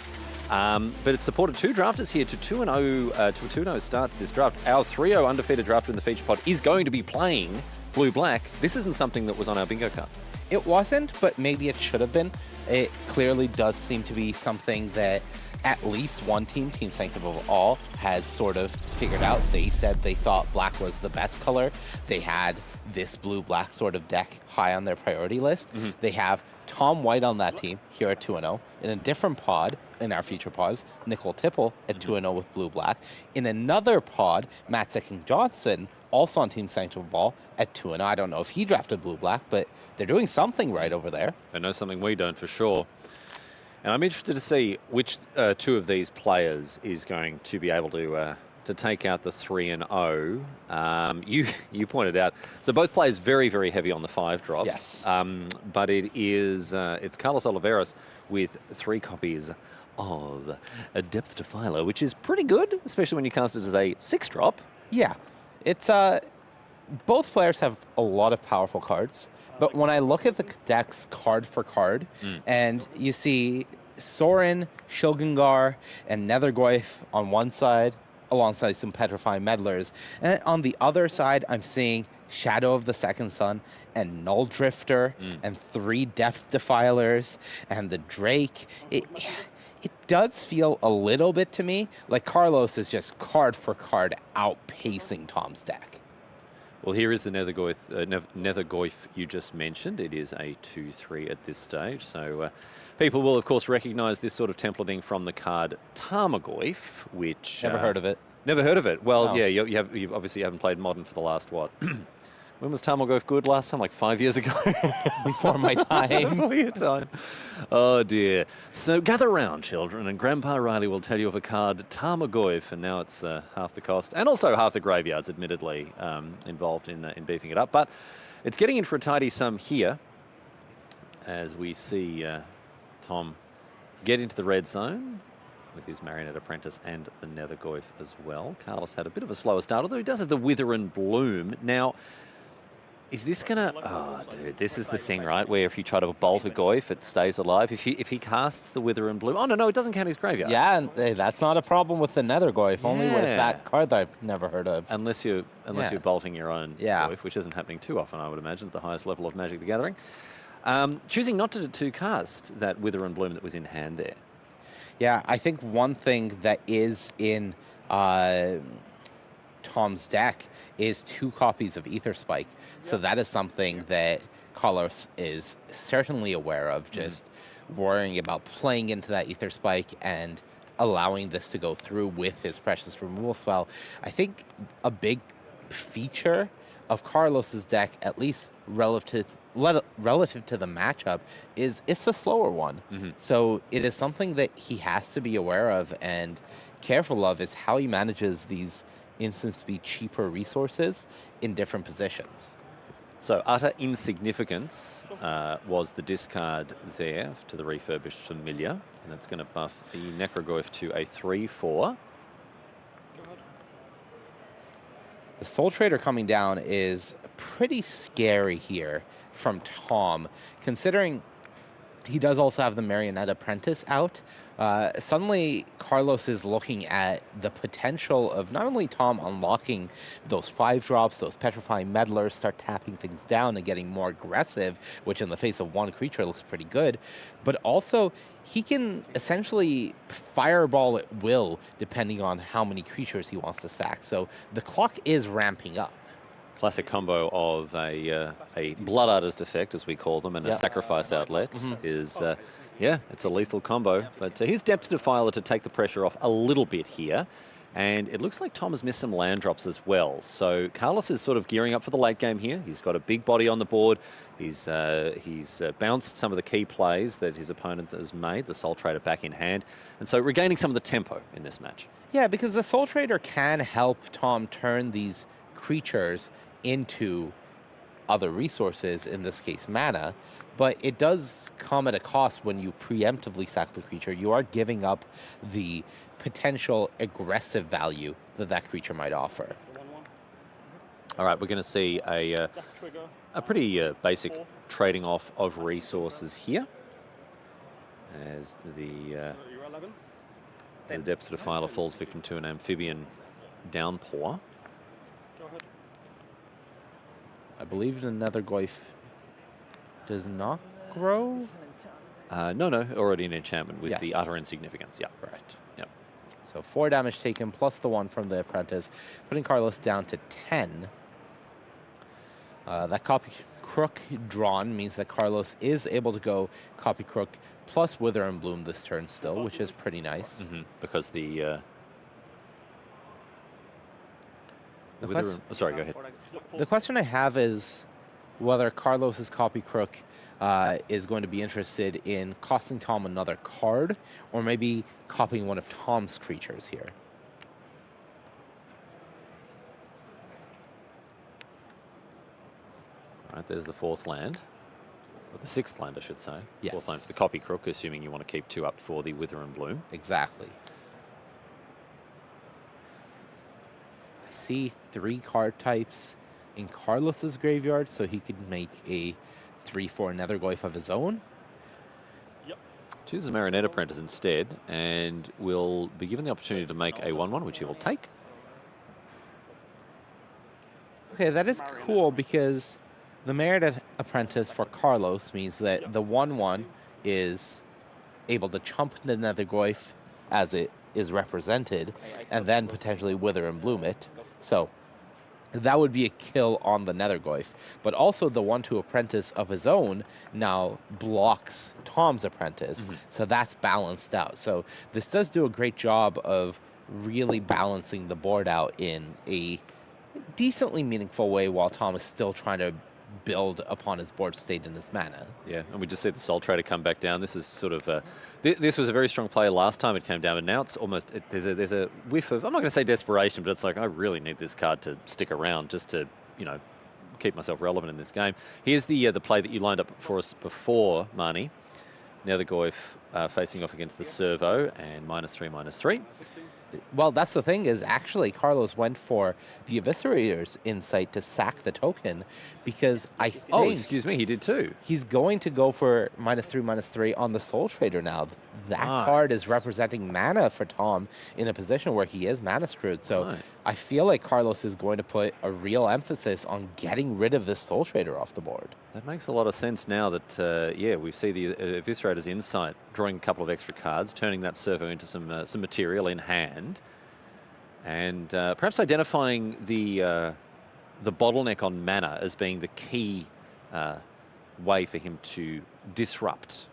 But it supported 2 drafters here to 2-0 start to this draft. Our 3-0 undefeated drafter in the feature pod is going to be playing blue-black. This isn't something that was on our bingo card. It wasn't, but maybe it should have been. It clearly does seem to be something that at least one team, Team Sanctum of All, has sort of figured out. They said they thought black was the best color. They had this blue-black sort of deck high on their priority list. They have Tom White on that team here at 2-0. In a different pod, in our future pods, Nicole Tipple at 2-0 with blue-black. In another pod, Matt Secking-Johnson, also on Team Sanctum of All, at 2-0. I don't know if he drafted blue-black, but they're doing something right over there. They know something we don't for sure. And I'm interested to see which two of these players is going to be able to take out the 3-0. You pointed out, so both players very, very heavy on the 5 drops. Yes. But it's Carlos Oliveros with 3 copies of a Depth Defiler, which is pretty good, especially when you cast it as a 6 drop. Yeah, it's both players have a lot of powerful cards, but when I look at the decks card for card, and you see Sorin, Shilgengar, and Nethergoyf on one side, alongside some Petrifying Meddlers, and on the other side, I'm seeing Shadow of the Second Sun and Null Drifter and 3 Depth Defilers and the Drake. It does feel a little bit to me like Carlos is just card for card outpacing Tom's deck. Well, here is the Nethergoyf you just mentioned. It is a 2/3 at this stage. So people will, of course, recognize this sort of templating from the card Tarmogoyf, which... Never heard of it. Never heard of it. Well, Oh. yeah, you obviously haven't played Modern for the last, what? When was Tarmogoyf good last time? Like 5 years ago? Before my time. Before your time. Oh, dear. So gather round, children, and Grandpa Riley will tell you of a card, Tarmogoyf, and now it's half the cost, and also half the graveyards, admittedly, involved in beefing it up. But it's getting in for a tidy sum here, as we see Tom get into the red zone with his Marionette Apprentice and the Nethergoyf as well. Carlos had a bit of a slower start, although he does have the Wither and Bloom. Now, is this gonna... Oh, dude, this is the thing, right? Where if you try to bolt a Goyf, it stays alive. If he casts the Wither and Bloom... Oh, no, it doesn't count his graveyard. Yeah, and that's not a problem with the Nethergoyf, only with that card that I've never heard of. Unless you're bolting your own Goyf, which isn't happening too often, I would imagine, at the highest level of Magic the Gathering. Choosing not to cast that Wither and Bloom that was in hand there. Yeah, I think one thing that is in Tom's deck is 2 copies of Ether Spike. So that is something that Carlos is certainly aware of, just worrying about playing into that Ether Spike and allowing this to go through with his Precious Removal spell. I think a big feature of Carlos's deck, at least relative to the matchup, is it's a slower one. So it is something that he has to be aware of and careful of, is how he manages these instant speed cheaper resources in different positions. So utter insignificance was the discard there to the refurbished Familiar, and that's going to buff the Necrogoyf to a 3/4. The Soul Trader coming down is pretty scary here from Tom, considering he does also have the Marionette Apprentice out. Suddenly, Carlos is looking at the potential of not only Tom unlocking those 5 drops, those Petrifying Meddlers, start tapping things down and getting more aggressive, which in the face of 1 creature looks pretty good, but also he can essentially fireball at will depending on how many creatures he wants to sack. So the clock is ramping up. Classic combo of a Blood Artist effect, as we call them, and a Sacrifice Outlet is... yeah, it's a lethal combo, but here's Depth Defiler to take the pressure off a little bit here. And it looks like Tom has missed some land drops as well. So Carlos is sort of gearing up for the late game here. He's got a big body on the board. He's bounced some of the key plays that his opponent has made, the Soul Trader back in hand. And so regaining some of the tempo in this match. Yeah, because the Soul Trader can help Tom turn these creatures into other resources, in this case mana, but it does come at a cost when you preemptively sack the creature. You are giving up the potential aggressive value that that creature might offer. All right, we're going to see a pretty basic trading off of resources here, as the Depth Defiler falls victim to an Amphibian Downpour. I believe the Nethergoyf does not grow? No, already an enchantment with the Utter Insignificance. Yeah, right. Yep. So 4 damage taken plus the 1 from the Apprentice, putting Carlos down to 10. That Copy Crook drawn means that Carlos is able to go Copy Crook plus Wither and Bloom this turn still, which is pretty nice. Because the... sorry, go ahead. The question I have is whether Carlos's Copy Crook is going to be interested in costing Tom another card, or maybe copying one of Tom's creatures here. All right, there's the 4th land. Or the 6th land, I should say. Yes. 4th land for the Copy Crook, assuming you want to keep 2 up for the Wither and Bloom. Exactly. I see 3 card types in Carlos's graveyard, so he could make a 3/4 Nethergoyf of his own. Choose the Marionette Apprentice instead, and will be given the opportunity to make a 1/1, which he will take. Okay, that is cool because the Marionette Apprentice for Carlos means that the 1/1 is able to chump the Nethergoyf as it is represented, and then potentially Wither and Bloom it. So that would be a kill on the Nethergoyf. But also the 1/2 Apprentice of his own now blocks Tom's Apprentice, so that's balanced out. So this does do a great job of really balancing the board out in a decently meaningful way while Tom is still trying to build upon his board state and his mana. Yeah, and we just see the Soul Trader come back down. This is sort of this was a very strong play last time it came down, but now it's almost there's a whiff of, I'm not going to say desperation, but it's like I really need this card to stick around just to keep myself relevant in this game. Here's the play that you lined up for us before, Marnie. Nethergoyf facing off against the Servo and -3/-3. Well, that's the thing is actually Carlos went for the Eviscerator's Insight to sack the token because I think... Oh, excuse me, he did too. He's going to go for -3/-3 on the Soul Trader now. That card is representing mana for Tom in a position where he is mana screwed. So I feel like Carlos is going to put a real emphasis on getting rid of this Soul Trader off the board. That makes a lot of sense now that, yeah, we see the Eviscerator's Insight drawing a couple of extra cards, turning that Servo into some material in hand, and perhaps identifying the bottleneck on mana as being the key way for him to disrupt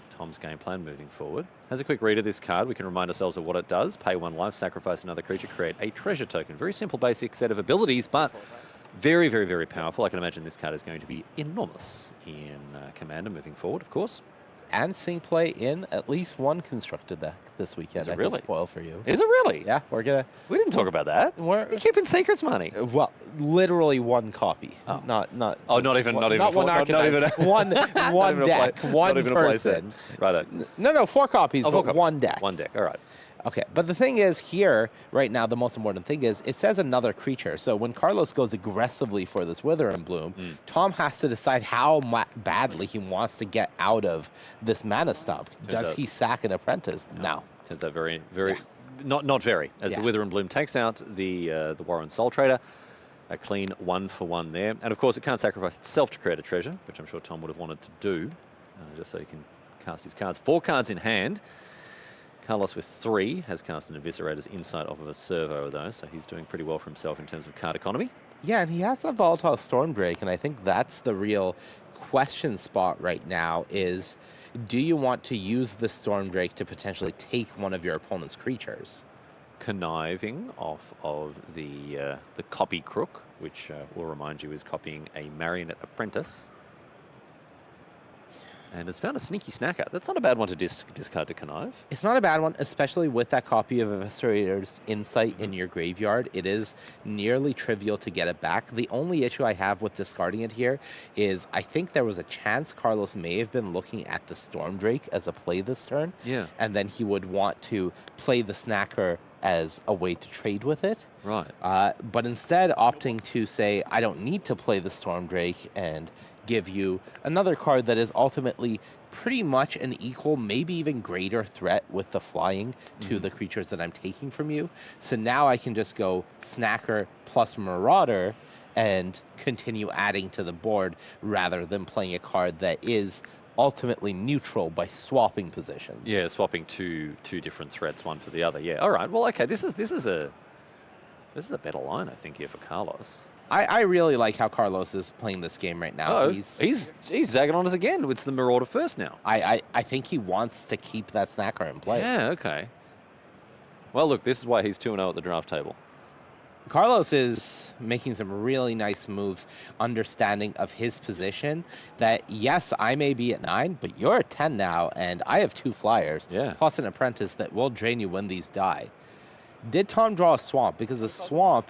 Tom's game plan moving forward. As a quick read of this card, we can remind ourselves of what it does. Pay 1 life, sacrifice another creature, create a treasure token. Very simple, basic set of abilities, but very, very, very powerful. I can imagine this card is going to be enormous in Commander moving forward, of course. And seeing play in at least one constructed deck this weekend. Is it I really? can spoil for you. Is it really? Yeah, we're gonna... We didn't talk about that. You're keeping secrets, Money. Well, literally one copy. Oh. Not Oh, not even one four, archetype. one deck, one person. Right. No, 4 copies, but 4 copies. one deck. One deck, all right. Okay, but the thing is here, right now, the most important thing is it says another creature. So when Carlos goes aggressively for this Wither and Bloom, Tom has to decide how badly he wants to get out of this mana stop. Does he sack an Apprentice? No. Turns out very, very, not very, as the Wither and Bloom takes out the Warren Soul Trader. A clean 1-for-1 there. And of course, it can't sacrifice itself to create a treasure, which I'm sure Tom would have wanted to do, just so he can cast his cards. 4 cards in hand. Carlos with 3 has cast an Eviscerator's Insight off of a Servo, though, so he's doing pretty well for himself in terms of card economy. Yeah, and he has a Volatile Stormdrake, and I think that's the real question spot right now is, do you want to use the Stormdrake to potentially take one of your opponent's creatures? Conniving off of the Copy Crook, which will remind you is copying a Marionette Apprentice. And has found a sneaky snacker. That's not a bad one to discard to connive. It's not a bad one, especially with that copy of Eviscerator's Insight in your graveyard. It is nearly trivial to get it back. The only issue I have with discarding it here is I think there was a chance Carlos may have been looking at the Stormdrake as a play this turn. Yeah. And then he would want to play the snacker as a way to trade with it. Right. But instead opting to say, I don't need to play the Stormdrake and give you another card that is ultimately pretty much an equal, maybe even greater threat with the flying to the creatures that I'm taking from you. So now I can just go Snacker plus Marauder and continue adding to the board rather than playing a card that is ultimately neutral by swapping positions. Yeah, swapping two different threats, one for the other. Yeah. All right. Well, okay. This is a better line, I think, here for Carlos. I really like how Carlos is playing this game right now. He's zagging on us again. It's the Marauder first now. I think he wants to keep that snacker in play. Yeah, okay. Well, look, this is why he's 2-0 at the draft table. Carlos is making some really nice moves, understanding of his position that, yes, I may be at 9, but you're at 10 now, and I have 2 flyers, plus an apprentice that will drain you when these die. Did Tom draw a swamp? Because the swamp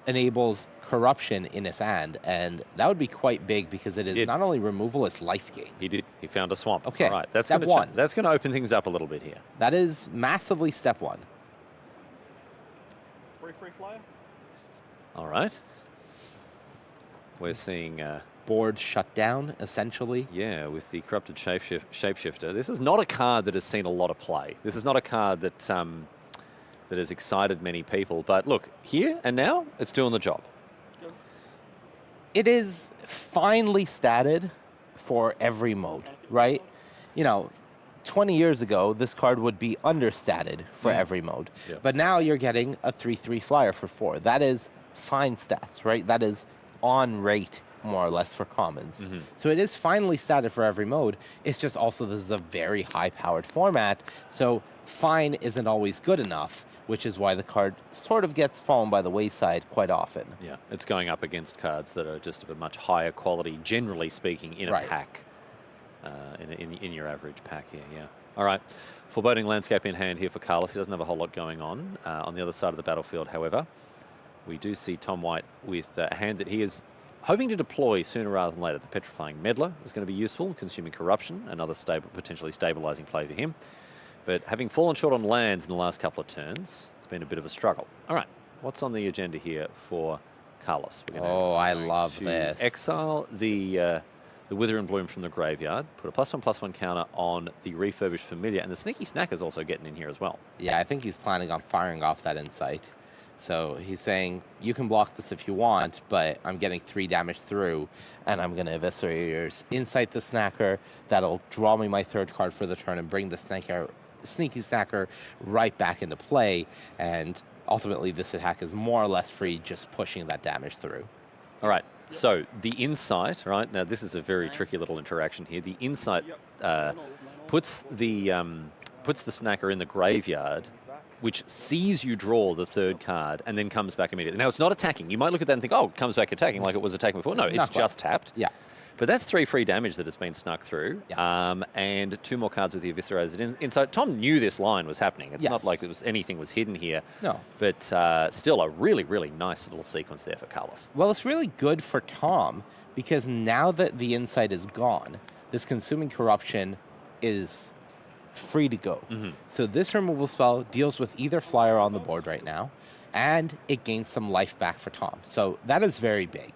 enables corruption in his hand, and that would be quite big because it is not only removal, it's life gain. He did. He found a swamp. Okay, all right. That's step gonna 1. That's going to open things up a little bit here. That is massively step 1. Free flyer. All right. We're seeing board shutdown, essentially. Yeah, with the corrupted shapeshifter. This is not a card that has seen a lot of play. This is not a card that that has excited many people. But look, here and now, it's doing the job. It is finely statted for every mode, right? You know, 20 years ago, this card would be understated for every mode. Yeah. But now you're getting a 3/3 flyer for 4. That is fine stats, right? That is on rate, more or less, for commons. So it is finely statted for every mode. It's just also this is a very high-powered format, so fine isn't always good enough, which is why the card sort of gets fallen by the wayside quite often. Yeah, it's going up against cards that are just of a much higher quality, generally speaking, in a pack. In your average pack here, yeah. All right, foreboding landscape in hand here for Carlos. He doesn't have a whole lot going on. On the other side of the battlefield, however, we do see Tom White with a hand that he is hoping to deploy sooner rather than later. The Petrifying Meddler is going to be useful, consuming corruption, another potentially stabilizing play for him. But having fallen short on lands in the last couple of turns, it's been a bit of a struggle. All right, what's on the agenda here for Carlos? Oh, I love this. Exile the Wither and Bloom from the graveyard, put a +1/+1 counter on the refurbished Familiar, and the Sneaky Snacker's also getting in here as well. Yeah, I think he's planning on firing off that Insight. So he's saying, you can block this if you want, but I'm getting 3 damage through, and I'm going to eviscerate yours. Insight the Snacker, that'll draw me my 3rd card for the turn and bring the Sneaky Snacker right back into play, and ultimately this attack is more or less free, just pushing that damage through. All right. So the Insight, right, now this is a very tricky little interaction here. The Insight puts the Snacker in the graveyard, which sees you draw the 3rd card and then comes back immediately. Now, it's not attacking. You might look at that and think, oh, it comes back attacking like it was attacking before. No, it's just tapped. Yeah. But that's 3 free damage that has been snuck through, and 2 more cards with the Eviscerated Insight. Tom knew this line was happening. It's not like anything was hidden here. No. But still a really, really nice little sequence there for Carlos. Well, it's really good for Tom, because now that the Insight is gone, this Consuming Corruption is free to go. So this removal spell deals with either flyer on the board right now, and it gains some life back for Tom. So that is very big.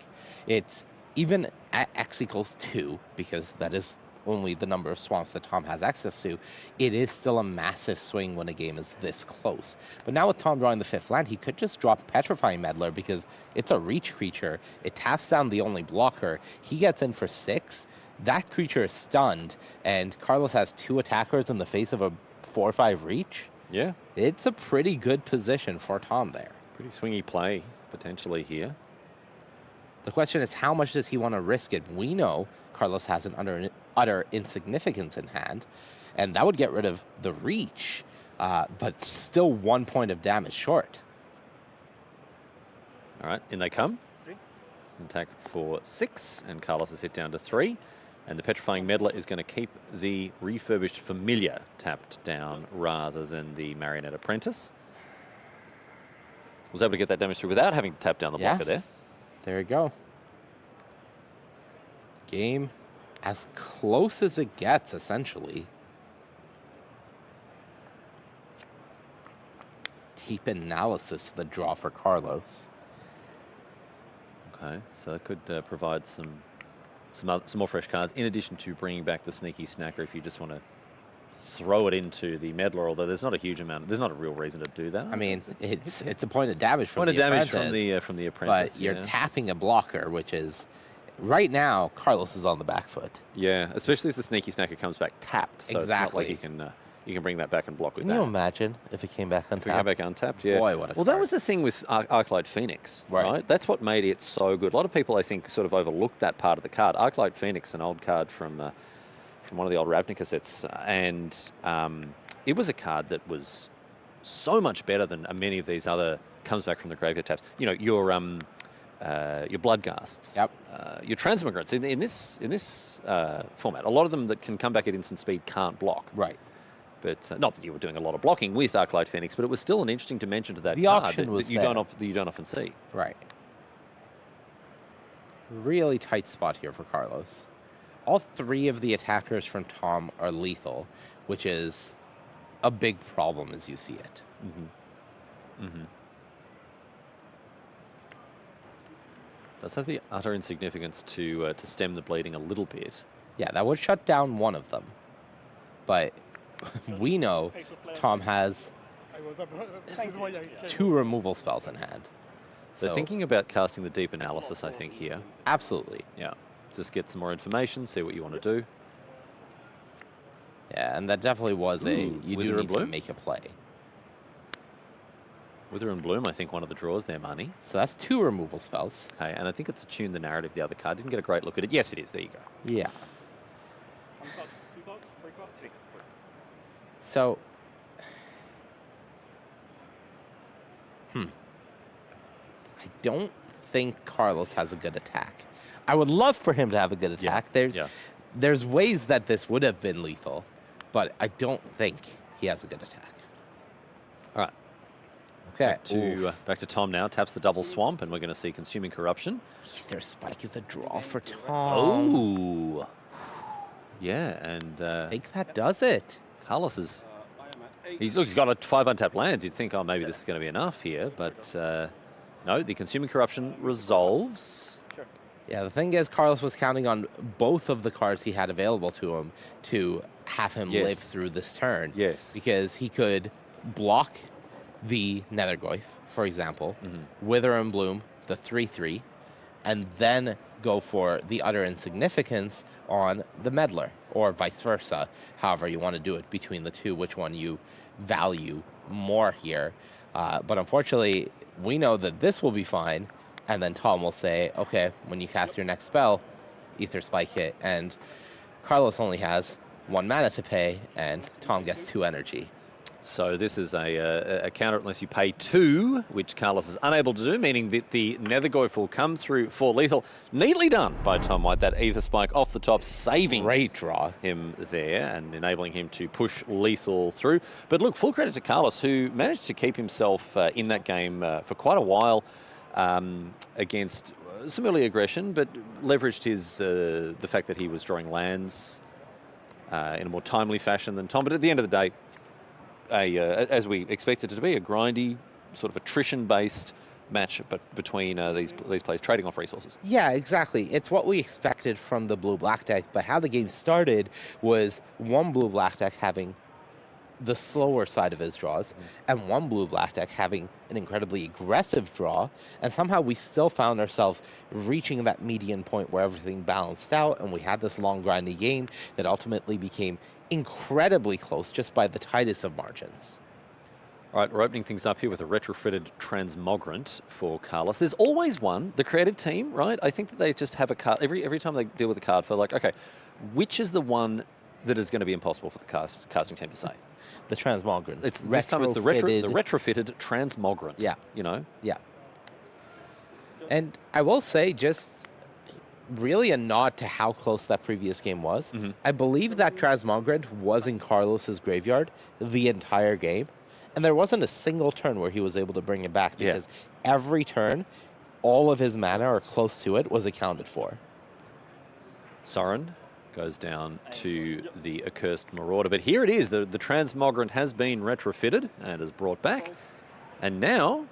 It's even at X = 2, because that is only the number of swamps that Tom has access to, it is still a massive swing when a game is this close. But now with Tom drawing the 5th land, he could just drop Petrifying Meddler because it's a reach creature. It taps down the only blocker. He gets in for 6. That creature is stunned, and Carlos has 2 attackers in the face of a 4/5 reach. Yeah. It's a pretty good position for Tom there. Pretty swingy play, potentially, here. The question is, how much does he want to risk it? We know Carlos has an utter insignificance in hand, and that would get rid of the reach, but still 1 point of damage short. All right, in they come. It's an attack for 6, and Carlos is hit down to 3. And the Petrifying Meddler is going to keep the refurbished Familiar tapped down rather than the Marionette Apprentice. Was able to get that damage through without having to tap down the blocker there. There you go. Game as close as it gets, essentially. Deep analysis of the draw for Carlos. Okay, so that could provide some more fresh cards, in addition to bringing back the Sneaky Snacker if you just want to throw it into the Meddler, although there's not a huge amount, there's not a real reason to do that. I mean, it's a point of damage from the Apprentice. But you're tapping a blocker, which is, right now, Carlos is on the back foot. Yeah, especially as the Sneaky Snacker comes back tapped. So it's not like you can bring that back and block with that. Can you imagine if it came back untapped? If it came back untapped, yeah. Boy, what a that was the thing with Arclight Phoenix, right? That's what made it so good. A lot of people, I think, sort of overlooked that part of the card. Arclight Phoenix, an old card from one of the old Ravnica sets, and it was a card that was so much better than many of these other comes back from the graveyard taps. You know, your Bloodghasts, your Transmigrants in this format. A lot of them that can come back at instant speed can't block. Right. But not that you were doing a lot of blocking with Arclight Phoenix, but it was still an interesting dimension to that the card option was that you don't often see. Right. Really tight spot here for Carlos. All 3 of the attackers from Tom are lethal, which is a big problem as you see it. Does have the utter insignificance to stem the bleeding a little bit. Yeah, that would shut down one of them. But we know Tom has 2 removal spells in hand. So thinking about casting the Deep Analysis, I think, here. Absolutely. Yeah. Just get some more information, see what you want to do. Yeah, and that definitely was you do need to make a play. Wither and Bloom, I think, one of the draws there, Money. So that's 2 removal spells. Okay, and I think it's tuned the narrative the other card. Didn't get a great look at it. Yes, it is. There you go. Yeah. So, I don't think Carlos has a good attack. I would love for him to have a good attack. There's ways that this would have been lethal, but I don't think he has a good attack. All right. Okay. Back to Tom now. Taps the double swamp, and we're going to see Consuming Corruption. Their Spike is the draw for Tom. Oh. Yeah, and I think that does it. Carlos is... He's got a 5 untapped lands. You'd think, oh, maybe this is going to be enough here, but no, the Consuming Corruption resolves. Yeah, the thing is, Carlos was counting on both of the cards he had available to him to have him live through this turn. Yes. Because he could block the Nethergoyf, for example, Wither and Bloom, the 3/3, and then go for the utter insignificance on the Meddler, or vice versa, however you want to do it between the two, which one you value more here. But unfortunately, we know that this will be fine, and then Tom will say, okay, when you cast your next spell, Ether Spike hit, and Carlos only has 1 mana to pay, and Tom gets 2 energy. So this is a counter unless you pay 2, which Carlos is unable to do, meaning that the Nethergoyf will come through for lethal. Neatly done by Tom White, that Ether Spike off the top, saving him there and enabling him to push lethal through. But look, full credit to Carlos, who managed to keep himself in that game for quite a while against some early aggression, but leveraged his the fact that he was drawing lands in a more timely fashion than Tom. But at the end of the day, as we expected it to be, a grindy, sort of attrition-based match between these players trading off resources. Yeah, exactly. It's what we expected from the blue-black deck, but how the game started was one blue-black deck having the slower side of his draws, and one blue-black deck having an incredibly aggressive draw, and somehow we still found ourselves reaching that median point where everything balanced out, and we had this long, grindy game that ultimately became incredibly close just by the tightest of margins. All right, we're opening things up here with a retrofitted Transmogrant for Carlos. There's always one, the creative team, right? I think that they just have a card, every time they deal with a card for like, okay, which is the one that is going to be impossible for the casting team to say? The Transmogrant. This time it's the retrofitted Transmogrant. Yeah. You know? Yeah. And I will say, just really a nod to how close that previous game was. I believe that Transmogrant was in Carlos's graveyard the entire game, and there wasn't a single turn where he was able to bring it back because every turn, all of his mana or close to it was accounted for. Soren goes down to the Accursed Marauder, but here it is. The Transmogrant has been retrofitted and is brought back, and now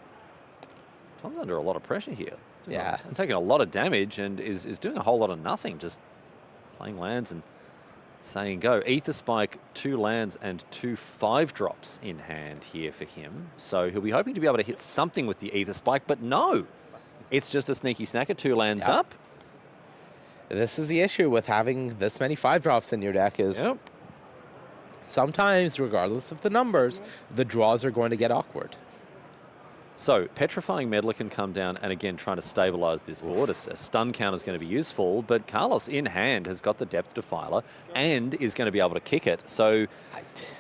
Tom's under a lot of pressure here. Yeah. And taking a lot of damage and is doing a whole lot of nothing, just playing lands and saying go. Ether Spike, 2 lands and 2 5-drops in hand here for him. So he'll be hoping to be able to hit something with the Ether Spike, but no. It's just a sneaky snacker, 2 lands up. This is the issue with having this many 5-drops in your deck is sometimes, regardless of the numbers, the draws are going to get awkward. So, Petrifying Meddler can come down and again trying to stabilize this board. A stun counter is going to be useful, but Carlos in hand has got the Depth Defiler and is going to be able to kick it. So,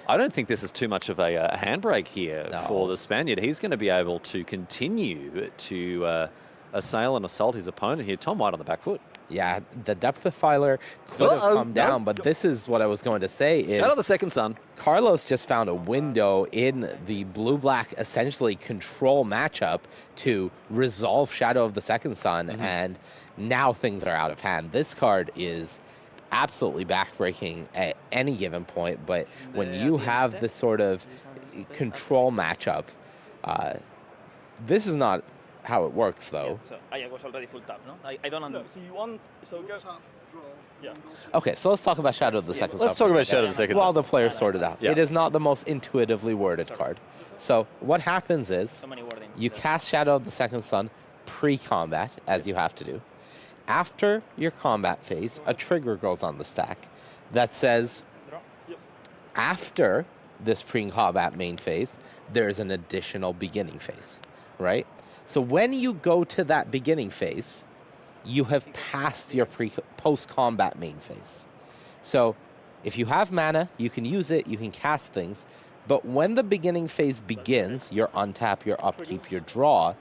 I don't think this is too much of a handbrake here for the Spaniard. He's going to be able to continue to assail and assault his opponent here. Tom White on the back foot. Yeah, the Depth Defiler could have come down, but this is what I was going to say is... Shadow the Second Son. Carlos just found a window in the blue-black essentially control matchup to resolve Shadow of the Second Son, and now things are out of hand. This card is absolutely backbreaking at any given point, but when you have this sort of control matchup, this is not how it works, though. So I was already full tap, no? I don't understand. So you want, so go. Yeah. Okay, so let's talk about Shadow of the Second Son. Let's talk about Shadow of the Second Son. While the players sort it out. Yeah. It is not the most intuitively worded card. So what happens is you cast Shadow of the Second Son pre-combat, as you have to do. After your combat phase, a trigger goes on the stack that says, after this pre-combat main phase, there's an additional beginning phase, right? So when you go to that beginning phase, you have passed your post-combat main phase. So if you have mana, you can use it, you can cast things, but when the beginning phase begins, your untap, your upkeep, your draw,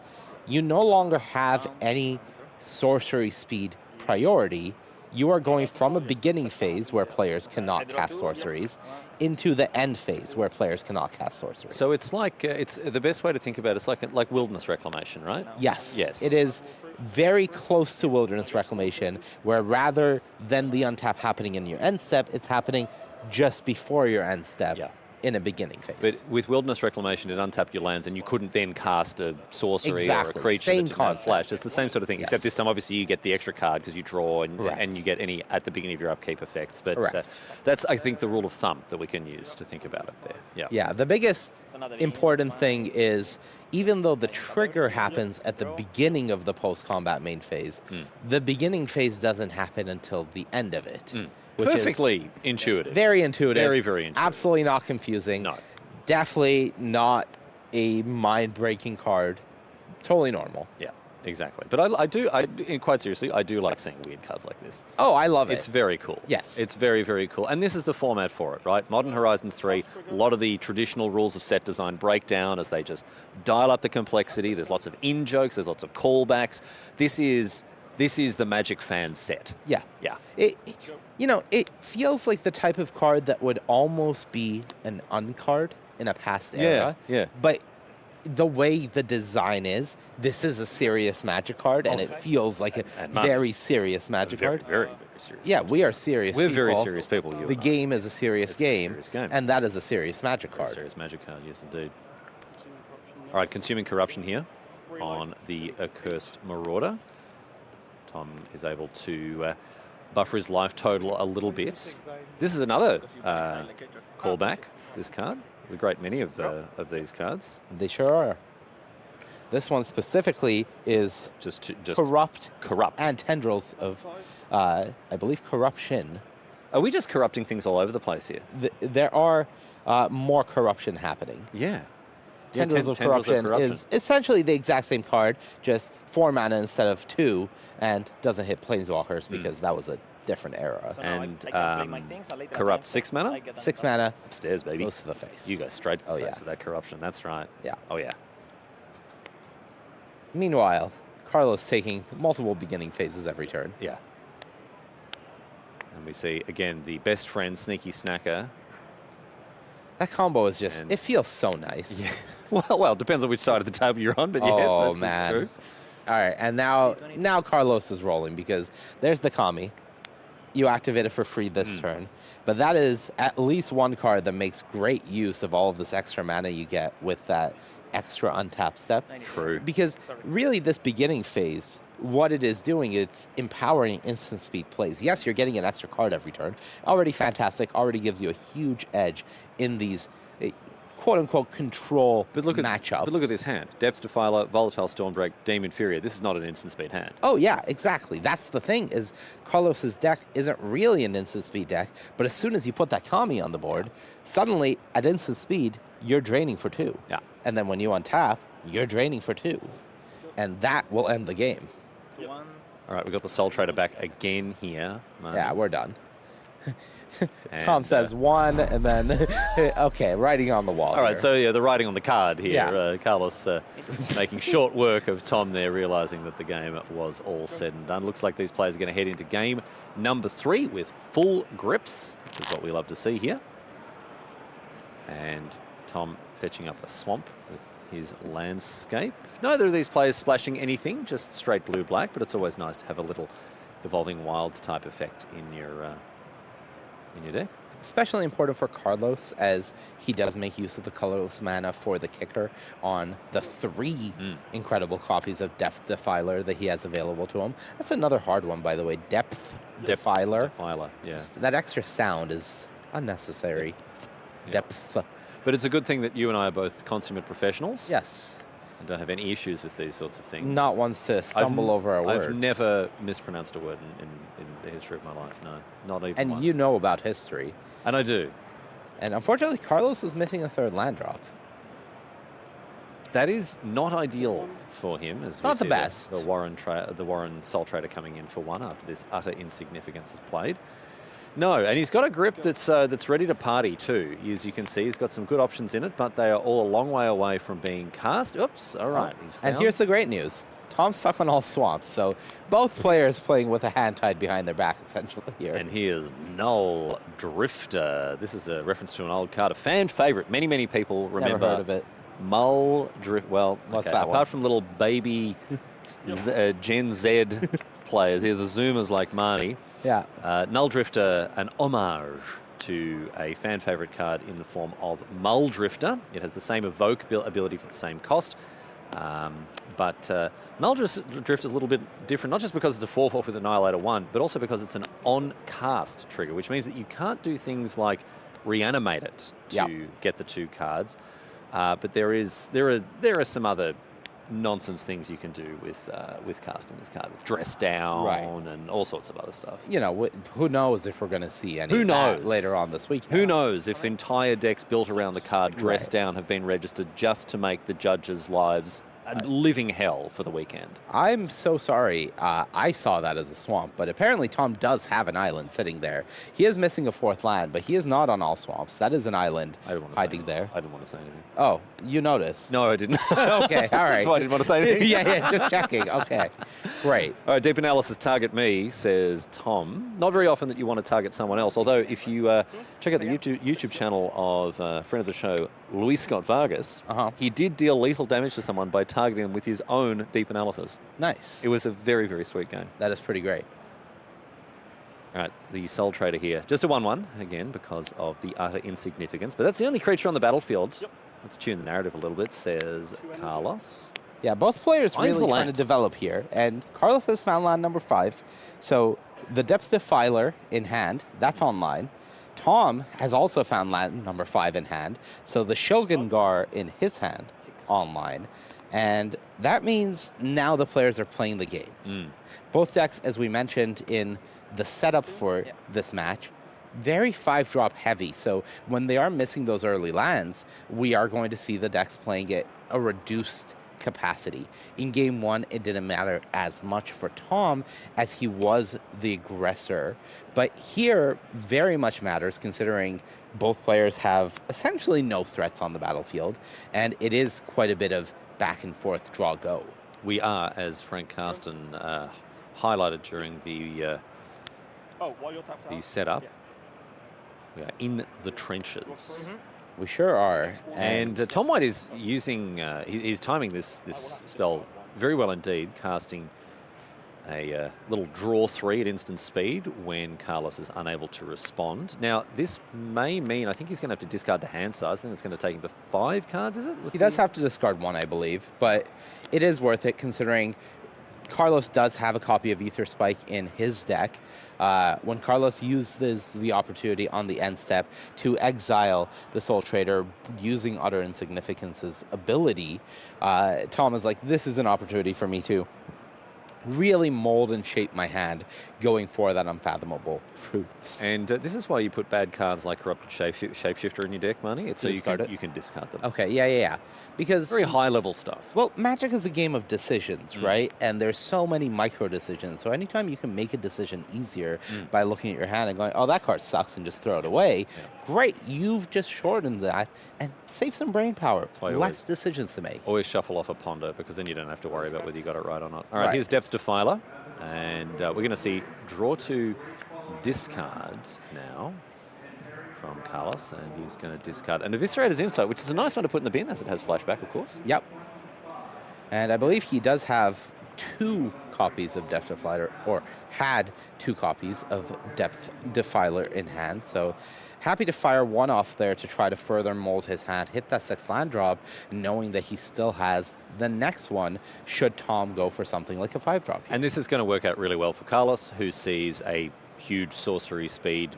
you no longer have any sorcery speed priority. You are going from a beginning phase where players cannot cast sorceries into the end phase where players cannot cast sorceries. So it's like, it's the best way to think about it, it's like Wilderness Reclamation, right? Yes. Yes. It is very close to Wilderness Reclamation, where rather than the untap happening in your end step, it's happening just before your end step in a beginning phase. But with Wilderness Reclamation, it untapped your lands and you couldn't then cast a sorcery or a creature Same that didn't have concept. flash. It's the same sort of thing, except this time obviously you get the extra card because you draw and you get any at the beginning of your upkeep effects. But that's, I think, the rule of thumb that we can use to think about it there. Yeah. Yeah, the biggest important thing is, even though the trigger happens at the beginning of the post-combat main phase, the beginning phase doesn't happen until the end of it. Which Perfectly intuitive. Very intuitive. Very, very intuitive. Absolutely not confusing. No. Definitely not a mind-breaking card. Totally normal. Yeah, exactly. But quite seriously, I do like seeing weird cards like this. Oh, I love it. It's very cool. Yes. It's very, very cool. And this is the format for it, right? Modern Horizons 3, a lot of the traditional rules of set design break down as they just dial up the complexity. There's lots of in-jokes. There's lots of callbacks. This is the Magic fan set. Yeah. Yeah. It feels like the type of card that would almost be an uncard in a past era. Yeah. But the way the design is, this is a serious Magic card, and it feels like a very serious Magic card. Very, very serious. Yeah, we are serious We're people. very serious people. The game is a serious game, game, and that is a serious Magic card. Serious Magic card, yes, indeed. All right, Consuming Corruption here on the Accursed Marauder. Tom is able to buffer his life total a little bit. This is another callback, this card. There's a great many of these cards. They sure are. This one specifically is just corrupt and tendrils of, I believe, corruption. Are we just corrupting things all over the place here? There are more corruption happening. Yeah. Tendrils of Corruption is essentially the exact same card, just 4 mana instead of 2, and doesn't hit Planeswalkers because that was a different era. And Corrupt 6 mana? 6 mana. Upstairs, baby. Goes to the face. You go straight to the face with that Corruption. That's right. Yeah. Oh, yeah. Meanwhile, Carlos taking multiple beginning phases every turn. Yeah. And we see, again, the best friend, Sneaky Snacker. That combo is just, it feels so nice. Yeah. Well, it depends on which side of the table you're on, but yes, that's true. All right, and now Carlos is rolling because there's the Kami. You activate it for free this turn, but that is at least one card that makes great use of all of this extra mana you get with that extra untap step. True. Because really this beginning phase, what it is doing, it's empowering instant speed plays. Yes, you're getting an extra card every turn. Already fantastic, already gives you a huge edge in these quote-unquote control matchups. But look at this hand. Depth Defiler, Volatile Stormbreak, Demon Inferior. This is not an instant speed hand. Oh, yeah, exactly. That's the thing, is Carlos's deck isn't really an instant speed deck, but as soon as you put that Kami on the board, suddenly at instant speed, you're draining for 2. Yeah. And then when you untap, you're draining for 2. And that will end the game. All right, we've got the Soul Trader back again here. Yeah, we're done. Tom says 1, and then, okay, writing on the wall. All right, here. so yeah, the writing on the card here. Yeah. Carlos making short work of Tom there, realizing that the game was all said and done. Looks like these players are going to head into game number 3 with full grips, which is what we love to see here. And Tom fetching up a swamp with his landscape. Neither of these players splashing anything, just straight blue-black, but it's always nice to have a little Evolving Wilds type effect in your deck. Especially important for Carlos, as he does make use of the colorless mana for the kicker on the 3 incredible copies of Depth Defiler that he has available to him. That's another hard one, by the way. Depth Defiler. Defiler, yeah. That extra sound is unnecessary. Depth. But it's a good thing that you and I are both consummate professionals. Yes. And don't have any issues with these sorts of things. Not ones to stumble over a word. I've never mispronounced a word in the history of my life, no. Not even once. And you know about history. And I do. And unfortunately, Carlos is missing a 3rd land drop. That is not ideal for him. As not the best. The Warren Soul Trader coming in for 1 after this utter insignificance is played. No, and he's got a grip that's ready to party too. As you can see, he's got some good options in it, but they are all a long way away from being cast. Oops, all right. And here's the great news. Tom's stuck on all swamps, so both players playing with a hand tied behind their back, essentially, here. And here's Null Drifter. This is a reference to an old card, a fan favorite. Many, many people remember. Never heard of it. Mull Drift. Well, what's okay, that apart from little baby Gen Z players, here the Zoomers like Marnie. Yeah. Null Drifter, an homage to a fan favorite card in the form of Mull Drifter. It has the same evoke ability for the same cost. But Null Drifter is a little bit different, not just because it's a 4/4 with Annihilator 1, but also because it's an on-cast trigger, which means that you can't do things like reanimate it to get the 2 cards. But there are some other nonsense things you can do with casting this card, with Dress Down and all sorts of other stuff. You know, who knows if we're going to see any of that later on this week. Who knows if entire decks built around the card Dress Down have been registered just to make the judges' lives a living hell for the weekend. I'm so sorry. I saw that as a swamp, but apparently Tom does have an island sitting there. He is missing a 4th land, but he is not on all swamps. That is an island hiding there. I didn't want to say anything. Oh, you noticed? No, I didn't. Okay, all right. That's why I didn't want to say anything. yeah, just checking. Okay, great. All right, Deep Analysis target me, says Tom. Not very often that you want to target someone else, although if you check out the YouTube channel of friend of the show, Luis Scott Vargas, he did deal lethal damage to someone by targeting them with his own Deep Analysis. Nice. It was a very, very sweet game. That is pretty great. All right, the Soul Trader here. Just a 1/1, again, because of the utter insignificance. But that's the only creature on the battlefield. Let's tune the narrative a little bit, says Carlos. Yeah, both players really trying to develop here. And Carlos has found land number 5. So the Depth Defiler in hand, that's online. Tom has also found land number 5 in hand. So the Shogun Gar in his hand, online. And that means now the players are playing the game. Both decks, as we mentioned in the setup for this match, very 5-drop heavy. So when they are missing those early lands, we are going to see the decks playing at a reduced capacity. In game 1, it didn't matter as much for Tom as he was the aggressor. But here, very much matters considering both players have essentially no threats on the battlefield. And it is quite a bit of back and forth draw go. We are, as Frank Carsten highlighted during the setup, we are in the trenches. We sure are. And Tom White is using, he's timing this spell very well indeed, casting a little draw 3 at instant speed when Carlos is unable to respond. Now, this may mean, I think he's going to have to discard the hand size. I think it's going to take him to 5 cards, is it? He does have to discard 1, I believe, but it is worth it considering Carlos does have a copy of Ether Spike in his deck. When Carlos uses the opportunity on the end step to exile the Soul Trader using Utter Insignificance's ability, Tom is like, this is an opportunity for me to really mold and shape my hand going for that unfathomable truths. And this is why you put bad cards like Corrupted Shapeshifter in your deck, Money. It's so you can discard them. Okay, yeah. Because very high level stuff. Well, Magic is a game of decisions, right? And there's so many micro decisions. So anytime you can make a decision easier by looking at your hand and going, oh, that card sucks, and just throw it away, great. You've just shortened that and save some brain power. Less decisions to make. Always shuffle off a Ponder, because then you don't have to worry about whether you got it right or not. All right, here's Depth Defiler. And we're going to see draw to discard now from Carlos, and he's going to discard an Eviscerator's Insight, which is a nice one to put in the bin as it has flashback, of course. Yep. And I believe he does have 2 copies of Depth Defiler, or had 2 copies of Depth Defiler in hand. So happy to fire one off there to try to further mold his hand, hit that 6th land drop, knowing that he still has the next one should Tom go for something like a 5-drop. And this is going to work out really well for Carlos, who sees a huge sorcery speed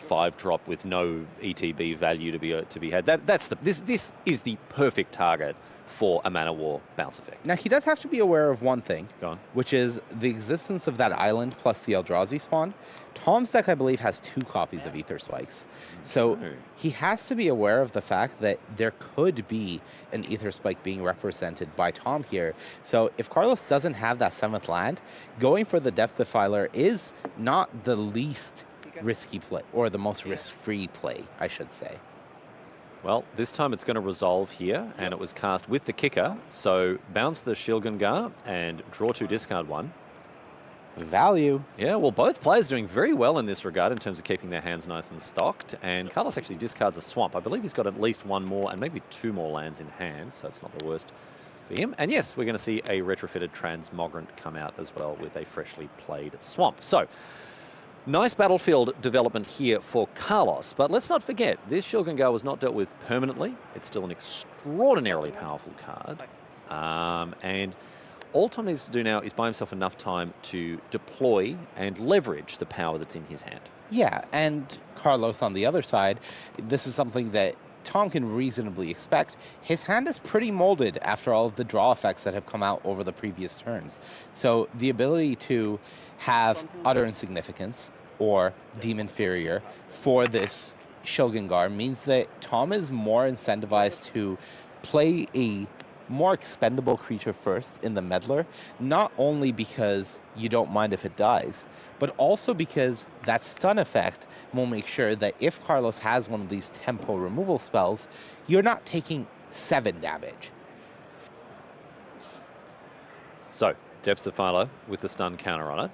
5-drop with no ETB value to be had. This is the perfect target for a Mana War bounce effect. Now, he does have to be aware of one thing, Go on. which is the existence of that island plus the Eldrazi spawn. Tom's deck, I believe, has 2 copies of Ether Spikes. So he has to be aware of the fact that there could be an Ether Spike being represented by Tom here. So if Carlos doesn't have that 7th land, going for the Depth Defiler is not the least risky play, or the most risk-free play, I should say. Well, this time it's going to resolve here, and it was cast with the kicker. So bounce the Shilgangar and draw 2, discard 1. Value. Yeah, well, both players doing very well in this regard in terms of keeping their hands nice and stocked. And Carlos actually discards a Swamp. I believe he's got at least 1 more and maybe 2 more lands in hand, so it's not the worst for him. And yes, we're going to see a retrofitted Transmogrant come out as well with a freshly played Swamp. So nice battlefield development here for Carlos, but let's not forget, this Shilgangar was not dealt with permanently. It's still an extraordinarily powerful card. And all Tom needs to do now is buy himself enough time to deploy and leverage the power that's in his hand. Yeah, and Carlos on the other side, this is something that Tom can reasonably expect. His hand is pretty molded after all of the draw effects that have come out over the previous turns. So the ability to have Utter Insignificance or Deem Inferior for this Shilgangar means that Tom is more incentivized to play a more expendable creature first in the Meddler, not only because you don't mind if it dies, but also because that stun effect will make sure that if Carlos has one of these tempo removal spells, you're not taking 7 damage. So, Depth Defiler with the stun counter on it.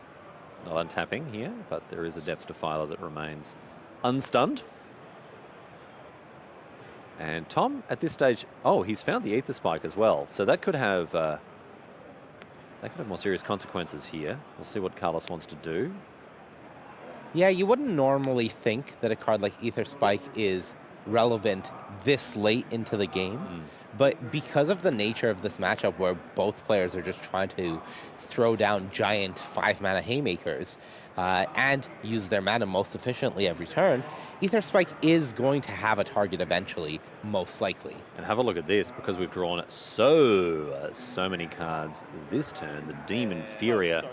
Not untapping here, but there is a Depth Defiler that remains unstunned. And Tom, at this stage, oh, he's found the Aether Spike as well. So that could have more serious consequences here. We'll see what Carlos wants to do. Yeah, you wouldn't normally think that a card like Aether Spike is relevant this late into the game. But because of the nature of this matchup where both players are just trying to throw down giant 5-mana haymakers and use their mana most efficiently every turn, Aether Spike is going to have a target eventually, most likely. And have a look at this, because we've drawn so many cards this turn. The Deem Inferior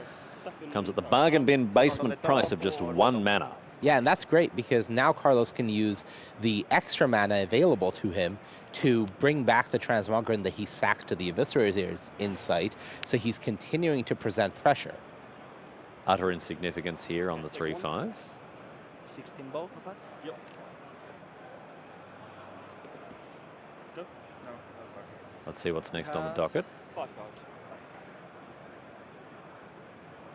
comes at the bargain bin basement price of just 1 mana. Yeah, and that's great because now Carlos can use the extra mana available to him to bring back the Transmogrant that he sacked to the Eviscerator's Insight, so he's continuing to present pressure. Utter Insignificance here on the 3/5. 16 both of us? Yep. Let's see what's next on the docket. 5 cards.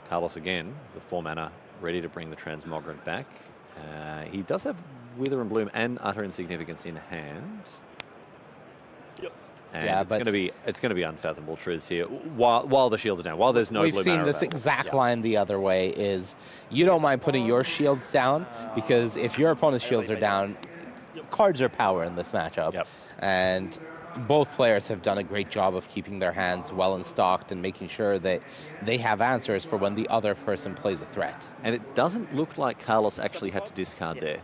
Carlos again, the 4 mana, ready to bring the Transmogrant back. He does have Wither and Bloom and Utter Insignificance in hand. Yep. And yeah, it's going to be unfathomable truths here while the shields are down, while there's no We've blue seen mana this available. exact line the other way is you don't mind putting your shields down because if your opponent's shields are down, cards are power in this matchup. And both players have done a great job of keeping their hands well and stocked and making sure that they have answers for when the other person plays a threat. And it doesn't look like Carlos actually had to discard there.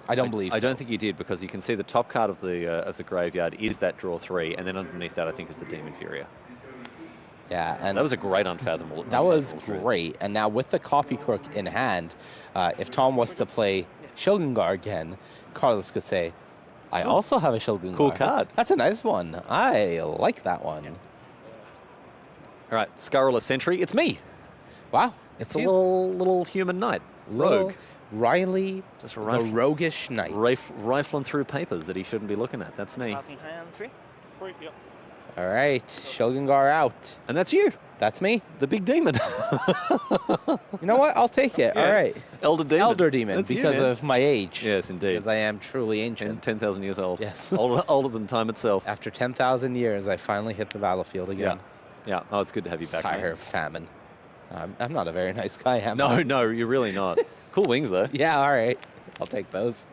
I don't believe so. I don't think he did, because you can see the top card of the graveyard is that draw 3, and then underneath that I think is the Deem Inferior. Yeah, and that was a great unfathomable. That was unfathomable great. And now with the copy crook in hand, if Tom was to play Shogungar again, Carlos could say, I also have a Shogungar. Cool card. That's a nice one. I like that one. All right, Scurrilous Sentry. It's me. Wow. It's a little human knight. Rogue. Riley, just the roguish knight. Rifling through papers that he shouldn't be looking at. That's me. Passing hand, 3. 3, yep. All right, Shogungar out. And that's you. That's me. The big demon. You know what? I'll take it. Yeah. All right. Elder Demon. Elder Demon, That's you, because man. of my age. Yes, indeed. Because I am truly ancient. 10,000 years old. Yes. older than time itself. After 10,000 years, I finally hit the battlefield again. Yeah. Oh, it's good to have you back. Sire of Famine. I'm not a very nice guy, am No, I? no, you're really not. Cool wings, though. Yeah, all right. I'll take those.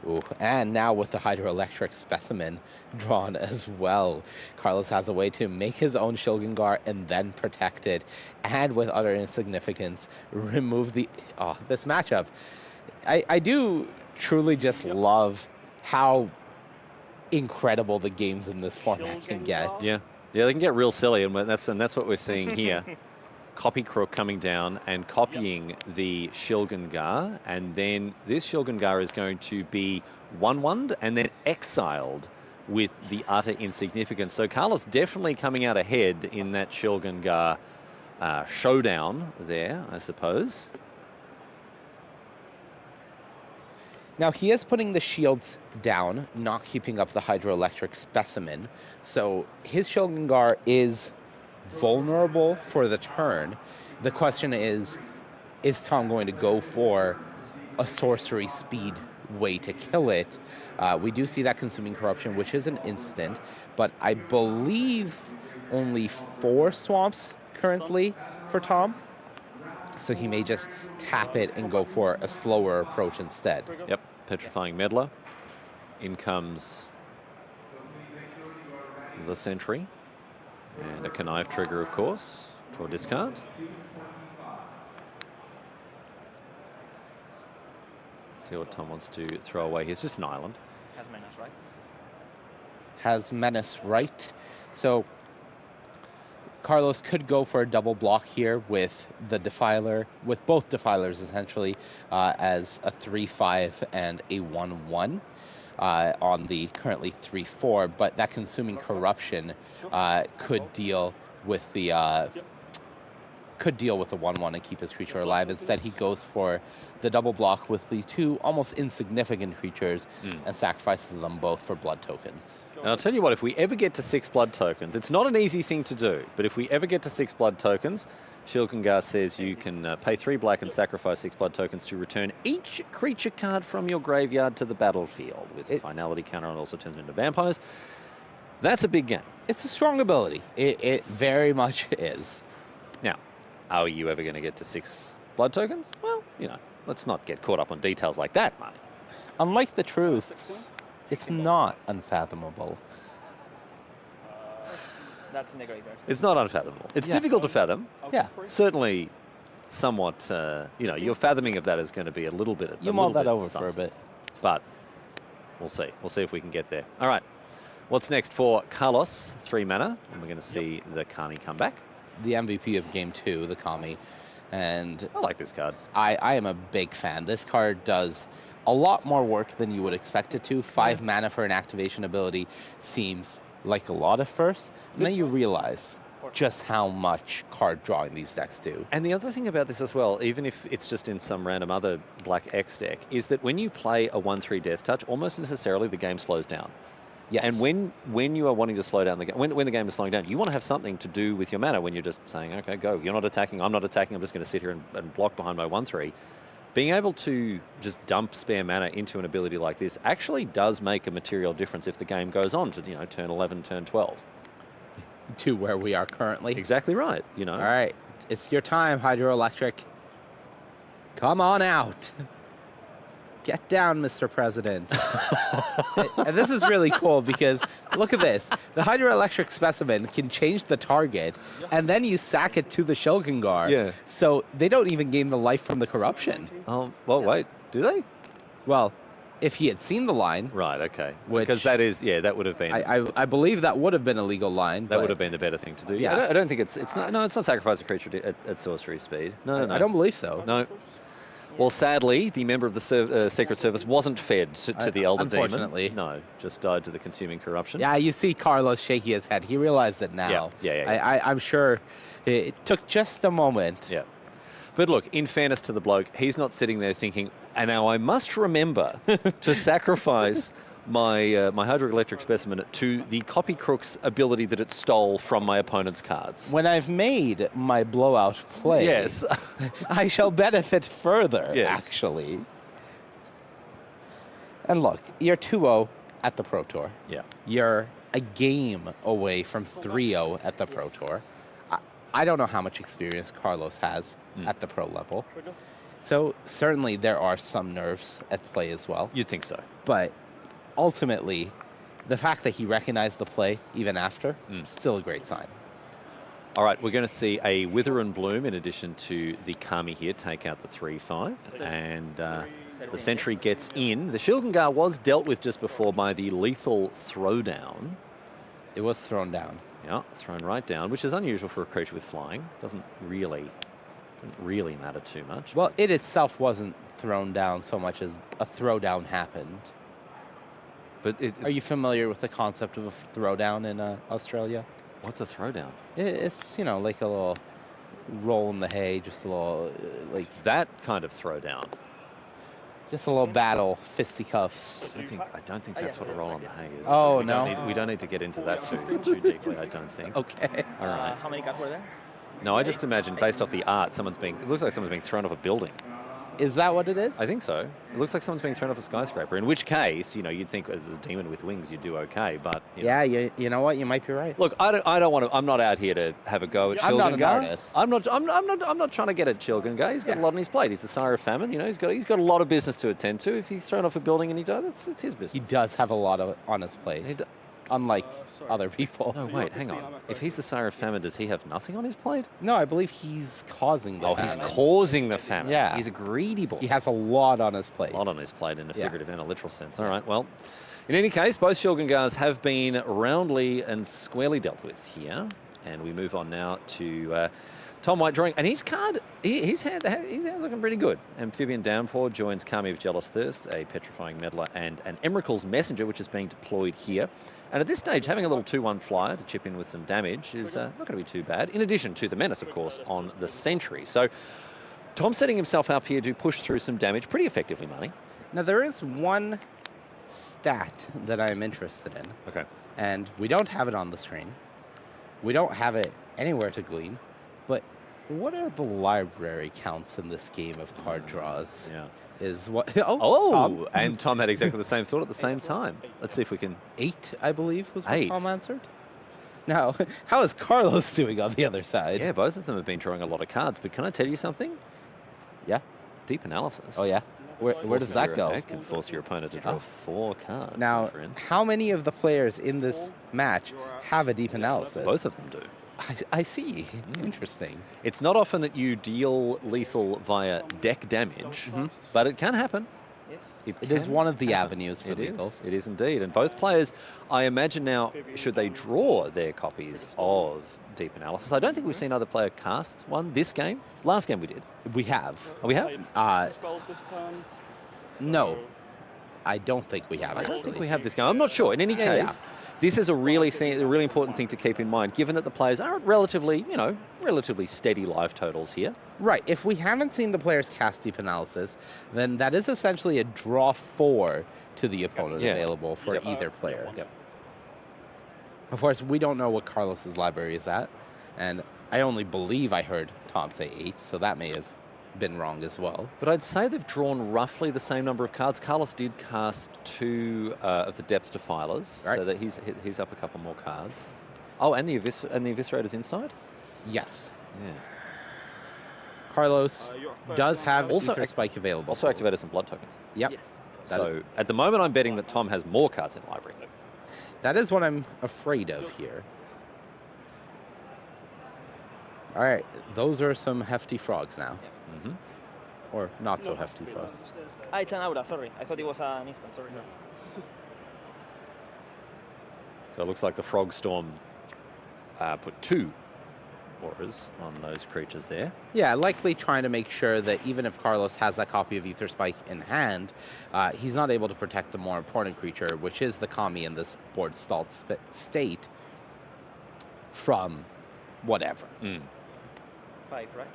Ooh, and now with the hydroelectric specimen drawn as well, Carlos has a way to make his own Shogungar and then protect it, and with utter insignificance, remove the... Oh, this matchup. I do truly just love how incredible the games in this format can get. Yeah, they can get real silly, and that's what we're seeing here. Copy Crook coming down and copying the Shogungar, and then this Shogungar is going to be 1-1'd and then exiled with the utter insignificance. So Carlos definitely coming out ahead in that Shogungar showdown there, I suppose. Now, he is putting the shields down, not keeping up the hydroelectric specimen. So his Shogungar is vulnerable for the turn. The question is Tom going to go for a sorcery speed way to kill it? We do see that Consuming Corruption, which is an instant, but I believe only 4 swamps currently for Tom. So he may just tap it and go for a slower approach instead. Yep, Petrifying Meddler. In comes the Sentry. And a Connive trigger, of course. Draw discard. See what Tom wants to throw away here. It's just an island. Has menace, right? Has menace right. So Carlos could go for a double block here with the Defiler, with both Defilers essentially, as a 3-5 and a 1-1 on the currently 3-4. But that Consuming Corruption could deal with the 1-1 and keep his creature alive. Instead, he goes for the double block with the 2 almost insignificant creatures and sacrifices them both for blood tokens. And I'll tell you what, if we ever get to 6 blood tokens, it's not an easy thing to do, but if we ever get to 6 blood tokens, Shogungar says you can pay 3 black and sacrifice 6 blood tokens to return each creature card from your graveyard to the battlefield with a finality counter, and also turns them into vampires. That's a big game. It's a strong ability. It very much is. Now, are you ever going to get to 6 blood tokens? Well, you know, let's not get caught up on details like that, man. Unlike the truths, it's not unfathomable. That's negative. It's not unfathomable. It's difficult to fathom. Yeah. Certainly somewhat, you know, your fathoming of that is going to be a little bit... You mull that over for a bit. But we'll see. We'll see if we can get there. All right. What's next for Carlos? 3 mana. And we're going to see the Kami come back. The MVP of Game 2, the Kami. And I like this card. I am a big fan. This card does a lot more work than you would expect it to. 5 mana for an activation ability seems like a lot at first. And then you realize just how much card drawing these decks do. And the other thing about this as well, even if it's just in some random other Black X deck, is that when you play a 1/3 Death Touch, almost necessarily the game slows down. Yes. And when you are wanting to slow down the game, when the game is slowing down, you want to have something to do with your mana when you're just saying, okay, go. You're not attacking, I'm not attacking, I'm just going to sit here and block behind my 1/3. Being able to just dump spare mana into an ability like this actually does make a material difference if the game goes on to, you know, turn 11, turn 12. To where we are currently. Exactly right, you know. All right, it's your time, Hydroelectric. Come on out. Get down, Mr. President. And this is really cool because look at this. The Hydroelectric specimen can change the target, and then you sack it to the Shogungar. Yeah. So they don't even gain the life from the corruption. Well, wait, do they? Well, if he had seen the line. Right, okay. Which Because that is, that would have been... I believe that would have been a legal line. That would have been the better thing to do. Yes. I don't think it's not sacrifice a creature at sorcery speed. No. I don't believe so. No. Well, sadly, the member of the Secret Service wasn't fed to the Elder Demon. Unfortunately. No, just died to the consuming corruption. Yeah, you see Carlos shaking his head. He realized it now. Yeah. I'm sure it took just a moment. Yeah. But look, in fairness to the bloke, he's not sitting there thinking, and now I must remember to sacrifice my my hydroelectric specimen to the copy crook's ability that it stole from my opponent's cards. When I've made my blowout play, yes, I shall benefit further, actually. And look, you're 2-0 at the Pro Tour. Yeah. You're a game away from 3-0 at the Pro Tour. I don't know how much experience Carlos has at the pro level. So certainly there are some nerves at play as well. You'd think so. But ultimately, the fact that he recognized the play even after, still a great sign. All right, we're going to see a Wither and Bloom in addition to the Kami here take out the 3/5. And the Sentry gets in. The Shilgengar was dealt with just before by the lethal throwdown. It was thrown down. Yeah, thrown right down, which is unusual for a creature with flying. Doesn't really matter too much. Well, it itself wasn't thrown down so much as a throwdown happened. But are you familiar with the concept of a throwdown in Australia? What's a throwdown? It's, you know, like a little roll in the hay, just a little, like... That kind of throwdown. Just a little battle, fisticuffs. I don't think that's what a roll on the hay is. Oh, We don't need to get into that too deeply, I don't think. Okay. All right. How many cards were there? No, I just imagine, based off the art, it looks like someone's being thrown off a building. Is that what it is? I think so. It looks like someone's being thrown off a skyscraper, in which case, you know, you'd think as a demon with wings, you'd do okay, but... Yeah, you know what? You might be right. Look, I don't want to... I'm not out here to have a go at Shilgengar. I'm not an artist. I'm not trying to get at Shilgengar. He's got a lot on his plate. He's the Sire of Famine, you know, he's got a lot of business to attend to. If he's thrown off a building and he dies, it's his business. He does have a lot on his plate. Unlike other people. No, wait, hang on. If he's the Sire of Famine, does he have nothing on his plate? No, I believe he's causing the famine. He's causing the famine. Yeah. He's a greedy boy. He has a lot on his plate. A lot on his plate in a figurative and a literal sense. All right, well, in any case, both Shilgengars have been roundly and squarely dealt with here. And we move on now to Tom White drawing. And his card, his hand's looking pretty good. Amphibian Downpour joins Kami of Jealous Thirst, a Petrifying Meddler, and an Emerald's Messenger, which is being deployed here. And at this stage, having a little 2/1 flyer to chip in with some damage is not going to be too bad, in addition to the menace, of course, on the Sentry. So Tom's setting himself up here to push through some damage pretty effectively, Money. Now, there is one stat that I'm interested in. Okay. And we don't have it on the screen. We don't have it anywhere to glean. But what are the library counts in this game of card draws? Yeah. Is what? Oh, and Tom had exactly the same thought at the same time. Let's see if we can... 8, I believe, was what 8. Tom answered. Now, how is Carlos doing on the other side? Yeah, both of them have been drawing a lot of cards, but can I tell you something? Yeah? Deep analysis. Oh, yeah? Where does that go? It can force your opponent to draw 4 cards, now, my friends. How many of the players in this match have a deep analysis? Both of them do. I see. Interesting. It's not often that you deal lethal via deck damage, but it can happen. It is one of the avenues for lethal. It is indeed. And both players, I imagine now, should they draw their copies of Deep Analysis? I don't think we've seen either player cast one this game. Last game we did. We have. Oh, we have? No. I don't think we have. I don't think we have this game. I'm not sure. In any case, this is a really important thing to keep in mind, given that the players are relatively steady life totals here. Right. If we haven't seen the players cast Deep Analysis, then that is essentially a draw 4 to the opponent available for either player. Yep. Of course, we don't know what Carlos's library is at, and I only believe I heard Tom say 8, so that may have been wrong as well. But I'd say they've drawn roughly the same number of cards. Carlos did cast 2 of the Depth Defilers, so that he's up a couple more cards. Oh, and the Eviscerator's inside? Yes. Yeah. Carlos does have Ether Spike available. Also activated some blood tokens. Yep. So at the moment, I'm betting that Tom has more cards in library. That is what I'm afraid of here. All right, those are some hefty frogs now. Or not so hefty frogs. It's an aura, sorry. I thought it was an instant, sorry. So it looks like the Frog Storm put 2 auras on those creatures there. Yeah, likely trying to make sure that even if Carlos has that copy of Ether Spike in hand, he's not able to protect the more important creature, which is the Kami in this board stalled state, from whatever. 5, right?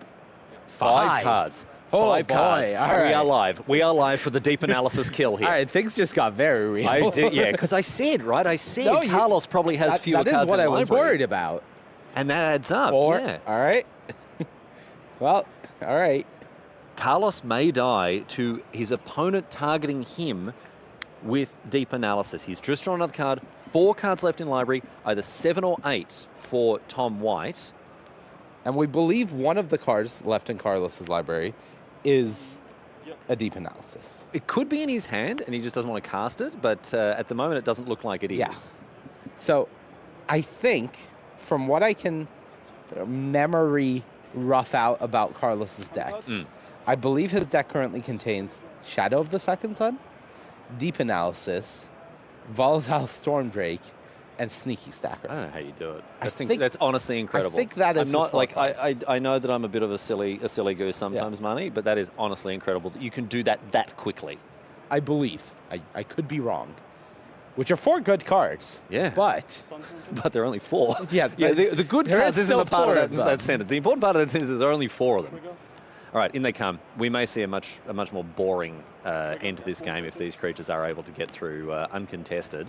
5 cards. Oh, 5 cards. boy. All We are right. live. We are live for the deep analysis kill here. All right, things just got very real. I did, yeah, because I said, right? I said No, Carlos probably has fewer that cards is what in I was library. worried about. And that adds up, 4. yeah. All right. Well, all right. Carlos may die to his opponent targeting him with deep analysis. He's just drawn another card. 4 cards left in library, either 7 or 8 for Tom White. And we believe one of the cards left in Carlos's library is a deep analysis. It could be in his hand, and he just doesn't want to cast it, but at the moment it doesn't look like it is. Yeah. So I think, from what I can memory rough out about Carlos's deck, I believe his deck currently contains Shadow of the Second Sun, Deep Analysis, Volatile Stormdrake, and Sneaky Stacker. I don't know how you do it. think- That's honestly incredible. I think that is I'm not his 4 like cards. I know that I'm a bit of a silly goose sometimes, Money, but that is honestly incredible that you can do that quickly. I believe. I could be wrong. Which are 4 good cards. Yeah. But there are only 4. Yeah, the good there cards is isn't still a part 4 of of that them. sentence. The important part of that sentence is there are only 4 of them. All right, in they come. We may see a much more boring end to this game if these creatures are able to get through uncontested.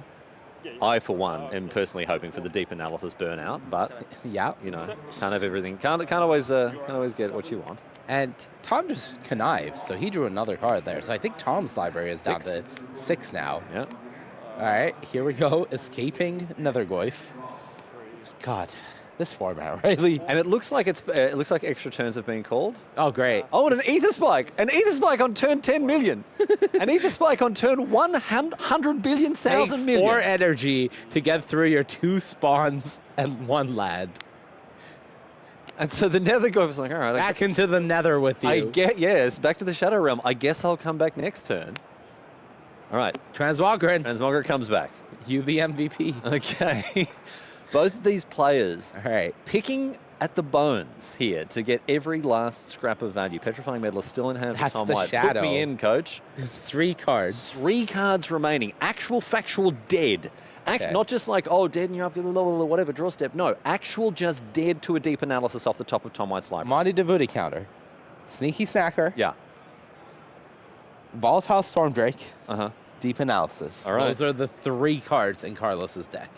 I, for one, am personally hoping for the deep analysis burnout, but yeah, you know, can't have everything. Can't always get what you want. And Tom just connived, so he drew another card there. So I think Tom's library is down 6. to 6 now. Yeah. All right, here we go. Escaping Nethergoyf. God, this format, Riley. And it looks like extra turns have been called. Oh, great. Oh, and an Ether Spike! An Ether Spike on turn 10 million! An Ether Spike on turn 100 billion thousand Take million! 4 energy to get through your 2 spawns and 1 land. And so the Nethergoyf is like, all right. Back into the Nether with you. Yes, back to the Shadow Realm. I guess I'll come back next turn. All right. Transmogren comes back. You the MVP. Okay. Both of these players all right, picking at the bones here to get every last scrap of value. Petrifying Metal is still in hand That's for Tom the White. Shadow. Put me in, coach. 3 cards. 3 cards remaining. Actual factual dead. Okay. Not just like, oh, dead and you're up, blah, blah, blah, whatever, draw step. No, actual just dead to a deep analysis off the top of Tom White's library. Monty Devoody counter. Sneaky Snacker. Yeah. Volatile Stormdrake. Uh-huh. Deep Analysis. All right. Those are the 3 cards in Carlos's deck.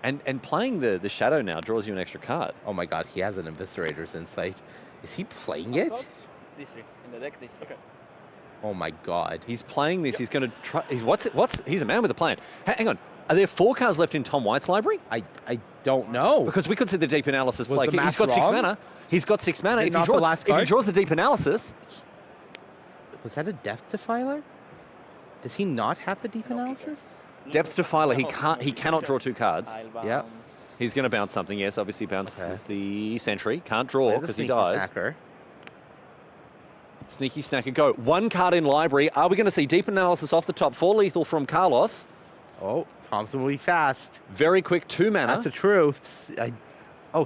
And playing the Shadow now draws you an extra card. Oh my god, he has an Eviscerator's Insight. Is he playing it? These 3. In the deck, these 3. Okay. Oh my god. He's playing this. He's going to try. He's a man with a plan. Hang on. Are there 4 cards left in Tom White's library? I don't know. Because we could see the deep analysis Was play. the He's math got 6 wrong? mana. He's got 6 mana. Is it If not the last if he card? draws the deep analysis, Was that a Depth Defiler? Does he not have the Deep Analysis? Depth Defiler, he cannot draw 2 cards. Yeah. He's going to bounce something. Yes, obviously bounces the Sentry. Can't draw Play the because he Sneaky dies. Snacker. Sneaky Snacker, go. 1 card in library. Are we going to see deep analysis off the top? 4 lethal from Carlos. Oh, Thompson will be fast. Very quick, 2 mana. That's a truth.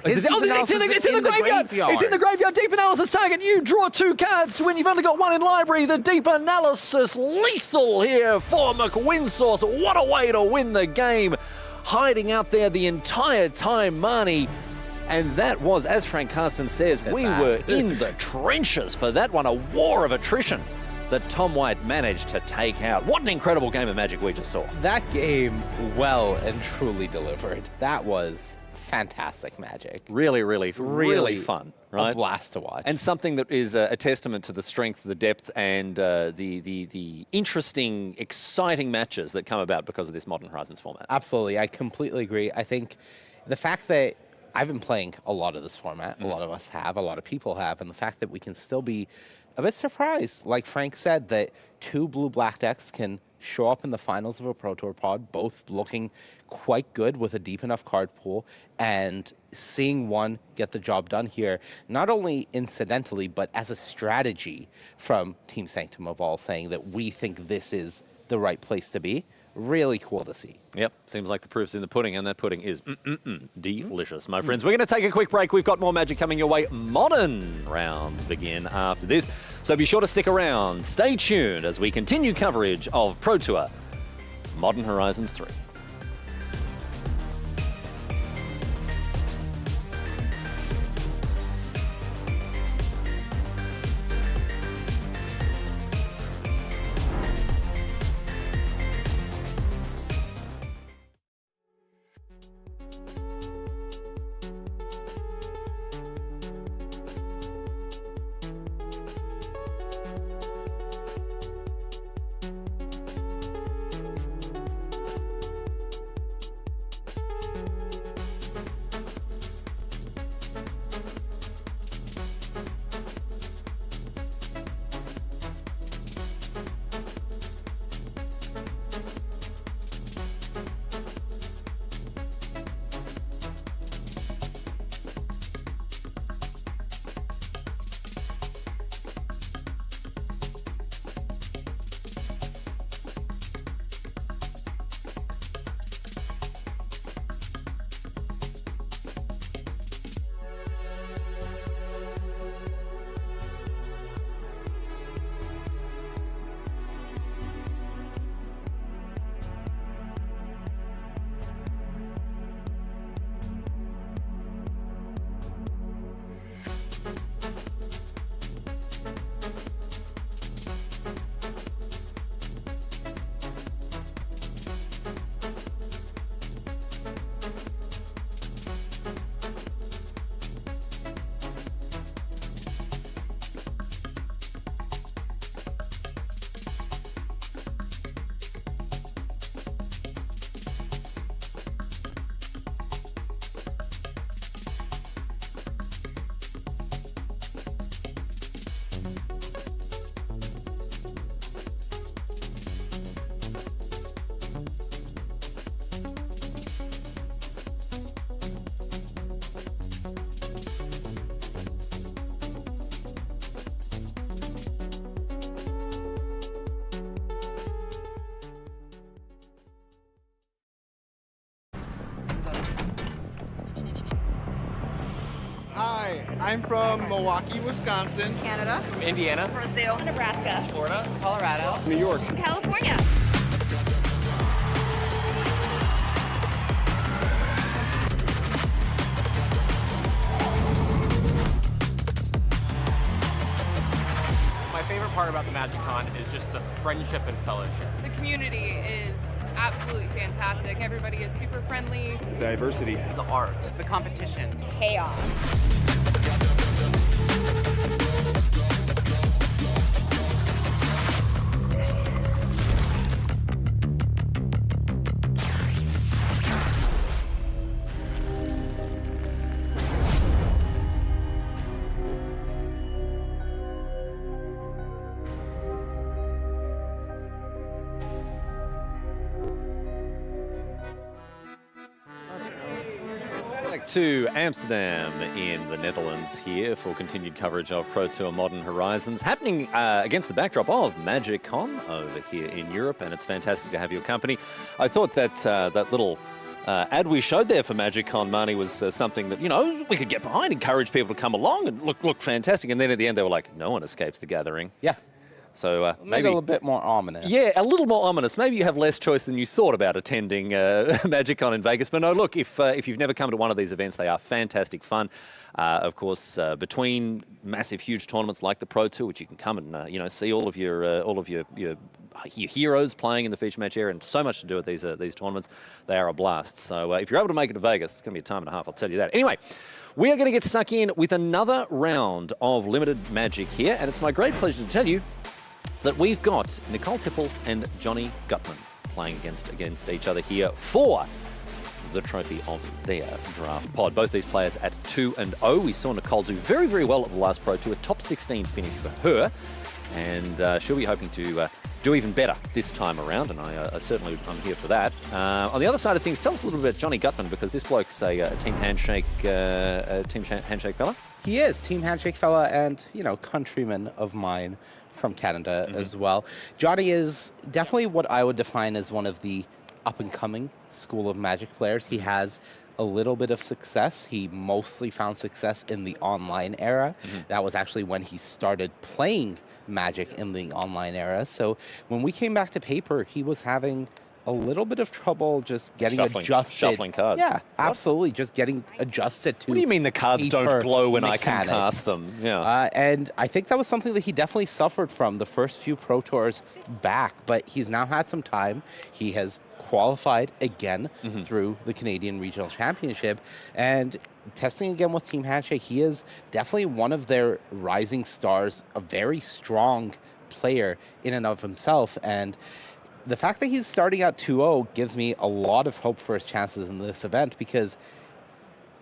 His It's in the graveyard. It's in the graveyard. Deep analysis target. You draw 2 cards when you've only got 1 in library. The deep analysis lethal here for McWinsource. What a way to win the game. Hiding out there the entire time, Marnie. And that was, as Frank Carson says, we were in the trenches for that one. A war of attrition that Tom White managed to take out. What an incredible game of Magic we just saw. That game well and truly delivered. That was fantastic Magic. Really fun, right? A blast to watch. And something that is a testament to the strength, the depth, and the interesting, exciting matches that come about because of this Modern Horizons format. Absolutely, I completely agree. I think the fact that I've been playing a lot of this format, a lot of us have, a lot of people have, and the fact that we can still be a bit surprised, like Frank said, that 2 blue-black decks can show up in the finals of a Pro Tour pod, both looking quite good with a deep enough card pool, and seeing one get the job done here, not only incidentally, but as a strategy from Team Sanctum of All, saying that we think this is the right place to be. Really cool to see. Yep, seems like the proof's in the pudding, and that pudding is delicious, my friends. We're going to take a quick break. We've got more Magic coming your way. Modern rounds begin after this, so be sure to stick around. Stay tuned as we continue coverage of Pro Tour Modern Horizons 3. Hi, I'm from Milwaukee, Wisconsin. Canada. From Indiana. Brazil. Nebraska. Florida. Colorado. New York. California. My favorite part about the MagicCon is just the friendship and fellowship. The community is absolutely fantastic. Everybody is super friendly. The diversity. The art. It's the competition. Chaos. To Amsterdam in the Netherlands here for continued coverage of Pro Tour Modern Horizons, happening against the backdrop of MagicCon over here in Europe, and it's fantastic to have your company. I thought that that little ad we showed there for MagicCon, Marnie, was something that, you know, we could get behind, encourage people to come along and look fantastic, and then at the end they were like, no one escapes the gathering. Yeah. So maybe a little bit more ominous. Yeah, a little more ominous. Maybe you have less choice than you thought about attending MagicCon in Vegas. But no, look, if you've never come to one of these events, they are fantastic fun. Of course, between massive, huge tournaments like the Pro Tour, which you can come and see all of your heroes playing in the feature match area, and so much to do at these tournaments. They are a blast. So if you're able to make it to Vegas, it's going to be a time and a half. I'll tell you that. Anyway. We are going to get stuck in with another round of Limited Magic here, and it's my great pleasure to tell you that we've got Nicole Tipple and Johnny Gutman playing against each other here for the trophy of their draft pod. Both these players at 2-0. We saw Nicole do very, very well at the last Pro Tour, top 16 finish for her, and she'll be hoping to do even better this time around, and I certainly I'm here for that. On the other side of things, tell us a little bit about Johnny Gutman, because this bloke's a team handshake fella. He is team handshake fella, and countryman of mine from Canada as well. Johnny is definitely what I would define as one of the up-and-coming School of Magic players. He has a little bit of success. He mostly found success in the online era. That was actually when he started playing Magic in the online era. So when we came back to paper, he was having a little bit of trouble just getting adjusted. Shuffling cards. Yeah, absolutely. Just getting adjusted to. What do you mean the cards don't glow when I can cast them? Yeah. And I think that was something that he definitely suffered from the first few Pro Tours back, but he's now had some time. He has qualified again through the Canadian Regional Championship, and testing again with Team Handshake, he is definitely one of their rising stars, a very strong player in and of himself, and the fact that he's starting out 2-0 gives me a lot of hope for his chances in this event, because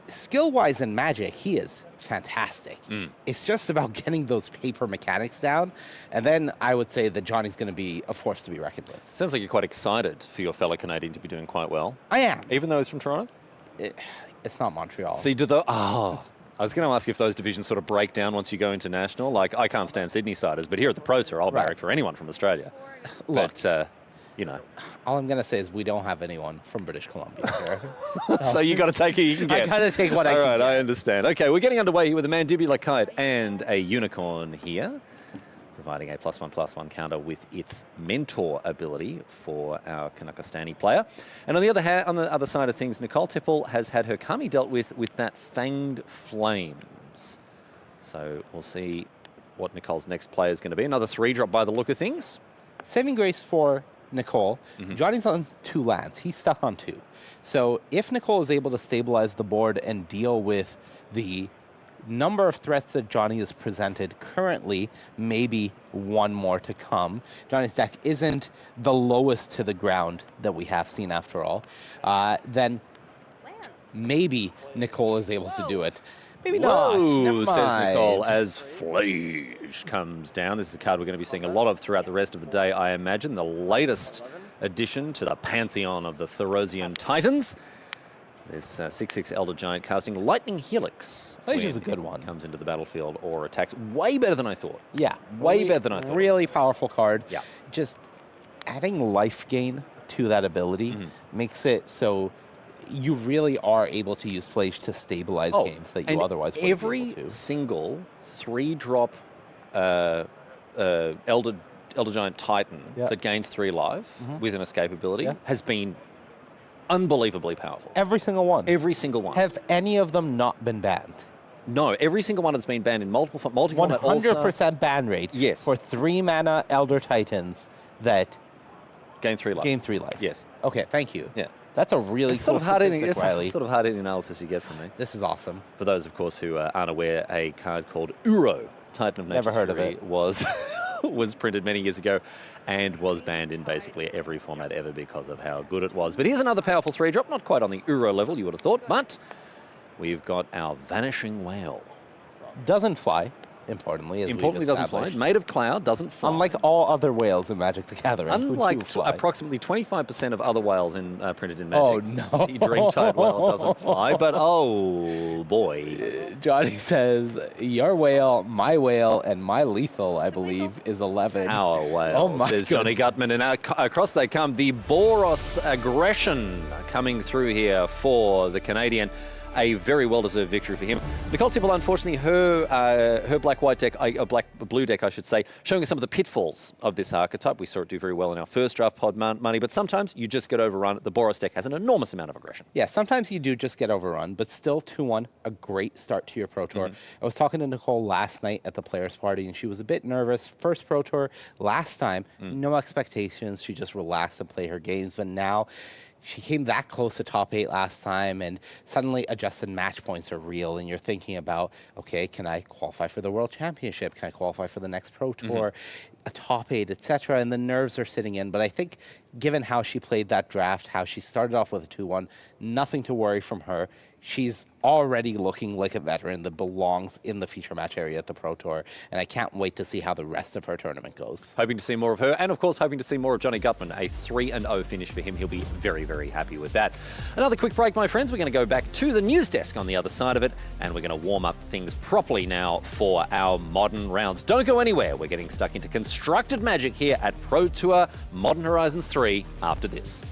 skill-wise in Magic, he is fantastic. It's just about getting those paper mechanics down, and then I would say that Johnny's going to be a force to be reckoned with. Sounds like you're quite excited for your fellow Canadian to be doing quite well. I am. Even though he's from Toronto? It's not Montreal. See, I was going to ask if those divisions sort of break down once you go international. Like, I can't stand Sydney-siders, but here at the Pro Tour, I'll barrack for anyone from Australia. Look, but, all I'm going to say is we don't have anyone from British Columbia here. So you got to take who you can get. I got to take what I can All right, get. I understand. Okay, we're getting underway here with a Mandibular Kite and a Unicorn here, providing a +1/+1 counter with its Mentor ability for our Kanakastani player. And on the other side of things, Nicole Tipple has had her Kami dealt with that Fanged Flames. So we'll see what Nicole's next play is going to be. Another 3-drop by the look of things. Saving grace for Nicole. Johnny's on 2 lands. He's stuck on 2. So if Nicole is able to stabilize the board and deal with the number of threats that Johnny has presented currently, maybe one more to come. Johnny's deck isn't the lowest to the ground that we have seen after all. Then maybe Nicole is able to do it. Maybe not. Whoa, says Nicole, as Flash comes down. This is a card we're going to be seeing a lot of throughout the rest of the day, I imagine. The latest addition to the pantheon of the Therosian Titans. This 6/6 Elder Giant casting Lightning Helix. Which is a good one. Comes into the battlefield or attacks. Way better than I thought. Yeah. Way better than I thought. Really powerful card. Yeah. Just adding life gain to that ability makes it so you really are able to use Flage to stabilize games that you otherwise wouldn't every be able to. single 3-drop Elder Giant Titan that gains 3 life with an escape ability has been unbelievably powerful. Every single one. Every single one. Have any of them not been banned? No, every single one has been banned in multiple 100% ban rate. Yes. For 3 mana Elder Titans that gain 3 life. Gain 3 life. Yes. Okay, thank you. Yeah. That's a really It's cool sort of hard-hitting. statistic, It's Riley. sort of hard-hitting analysis you get from me. This is awesome. For those, of course, who aren't aware, a card called Uro, Titan of Nature's Never heard of Fury, it. was printed many years ago and was banned in basically every format ever because of how good it was. But here's another powerful 3-drop, not quite on the Uro level, you would have thought, but we've got our Vanishing Whale. Doesn't fly, importantly. As Importantly, we've doesn't fly. established. Made of cloud, doesn't fly. Unlike all other whales in Magic the Gathering. who do Unlike fly. approximately 25% of other whales printed in Magic. Oh, no. The Dreamtide whale doesn't fly, but oh boy. Johnny says, your whale, my whale, and my lethal, I believe, is 11. Our whale, Oh my says Johnny Gutman. And across they come. The Boros Aggression coming through here for the Canadian. A very well-deserved victory for him. Nicole Tipple, unfortunately, her black-white deck, black-blue deck, I should say, showing us some of the pitfalls of this archetype. We saw it do very well in our first draft pod money, but sometimes you just get overrun. The Boros deck has an enormous amount of aggression. Yeah, sometimes you do just get overrun, but still 2-1, a great start to your Pro Tour. I was talking to Nicole last night at the Players Party, and she was a bit nervous. First Pro Tour, last time, no expectations. She just relaxed and played her games, but now she came that close to top 8 last time, and suddenly adjusted match points are real, and you're thinking about, okay, can I qualify for the World Championship? Can I qualify for the next Pro Tour? A top 8, etc. And the nerves are sitting in. But I think given how she played that draft, how she started off with a 2-1, nothing to worry from her. she's already looking like a veteran that belongs in the feature match area at the Pro Tour, and I can't wait to see how the rest of her tournament goes. Hoping to see more of her, and of course hoping to see more of Johnny Gutman. A 3-0 finish for him. He'll be very, very happy with that. Another quick break, my friends. We're going to go back to the news desk on the other side of it, and we're going to warm up things properly now for our modern rounds. Don't go anywhere. We're getting stuck into constructed Magic here at Pro Tour Modern Horizons 3 after this.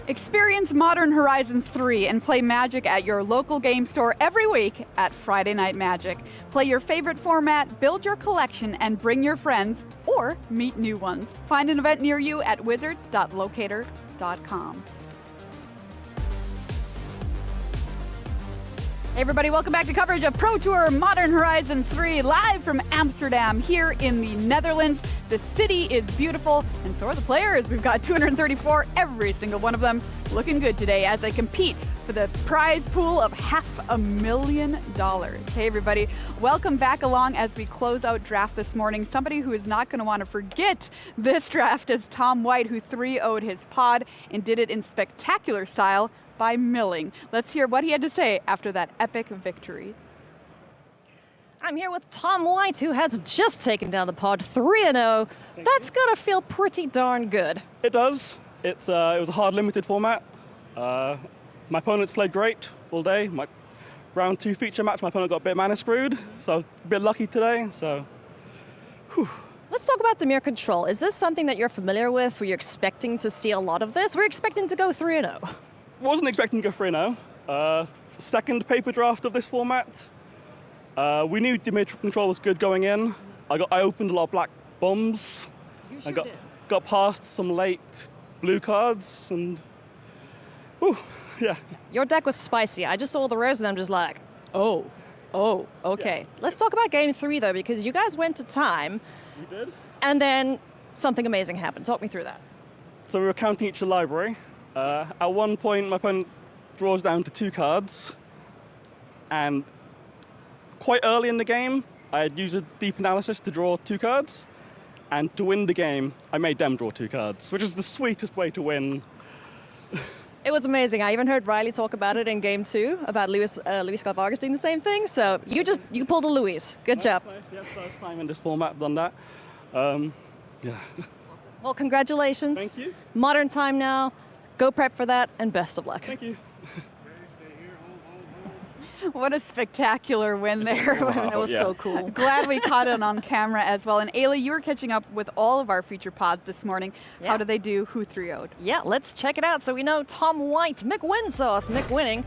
Experience Modern Horizons 3 and play Magic at your local game store every week at Friday Night Magic. Play your favorite format, build your collection, and bring your friends or meet new ones. Find an event near you at wizards.locator.com. Hey everybody, welcome back to coverage of Pro Tour Modern Horizons 3 live from Amsterdam here in the Netherlands. The city is beautiful, and so are the players. We've got 234, every single one of them looking good today as they compete for the prize pool of $500,000. Hey everybody, welcome back along as we close out draft this morning. Somebody who is not going to want to forget this draft is Tom White, who 3-0'd his pod and did it in spectacular style by milling. Let's hear what he had to say after that epic victory. I'm here with Tom White, who has just taken down the pod 3-0. That's got to feel pretty darn good. It does. It was a hard limited format. My opponents played great all day. My round 2 feature match, my opponent got a bit mana screwed, so I was a bit lucky today. So, whew. Let's talk about Dimir Control. Is this something that you're familiar with? Were you expecting to see a lot of this? We're expecting to go 3-0. Wasn't expecting to go 3-0. Second paper draft of this format. We knew Dimir Control was good going in. I opened a lot of black bombs. You sure I got past some late blue cards, and yeah. Your deck was spicy. I just saw the rares and I'm just like, oh, okay. Yeah. Let's talk about game 3 though, because you guys went to time. We did. And then something amazing happened. Talk me through that. So we were counting each library. At one point, my opponent draws down to 2 cards, and quite early in the game, I had used a deep analysis to draw 2 cards, and to win the game, I made them draw 2 cards, which is the sweetest way to win. It was amazing. I even heard Riley talk about it in game 2, about Luis Scott Vargas doing the same thing, so you pulled a Luis. Good job. Nice. Yeah, first time in this format I've done that. Yeah. Awesome. Well, congratulations. Thank you. Modern time now. Go prep for that, and best of luck. Thank you. What a spectacular win there. That was so cool. Glad we caught it on camera as well. And Ayla, you were catching up with all of our feature pods this morning. Yeah. How did they do? Who 3-0'd? Yeah, let's check it out. So we know Tom White, McWinsauce, McWinning,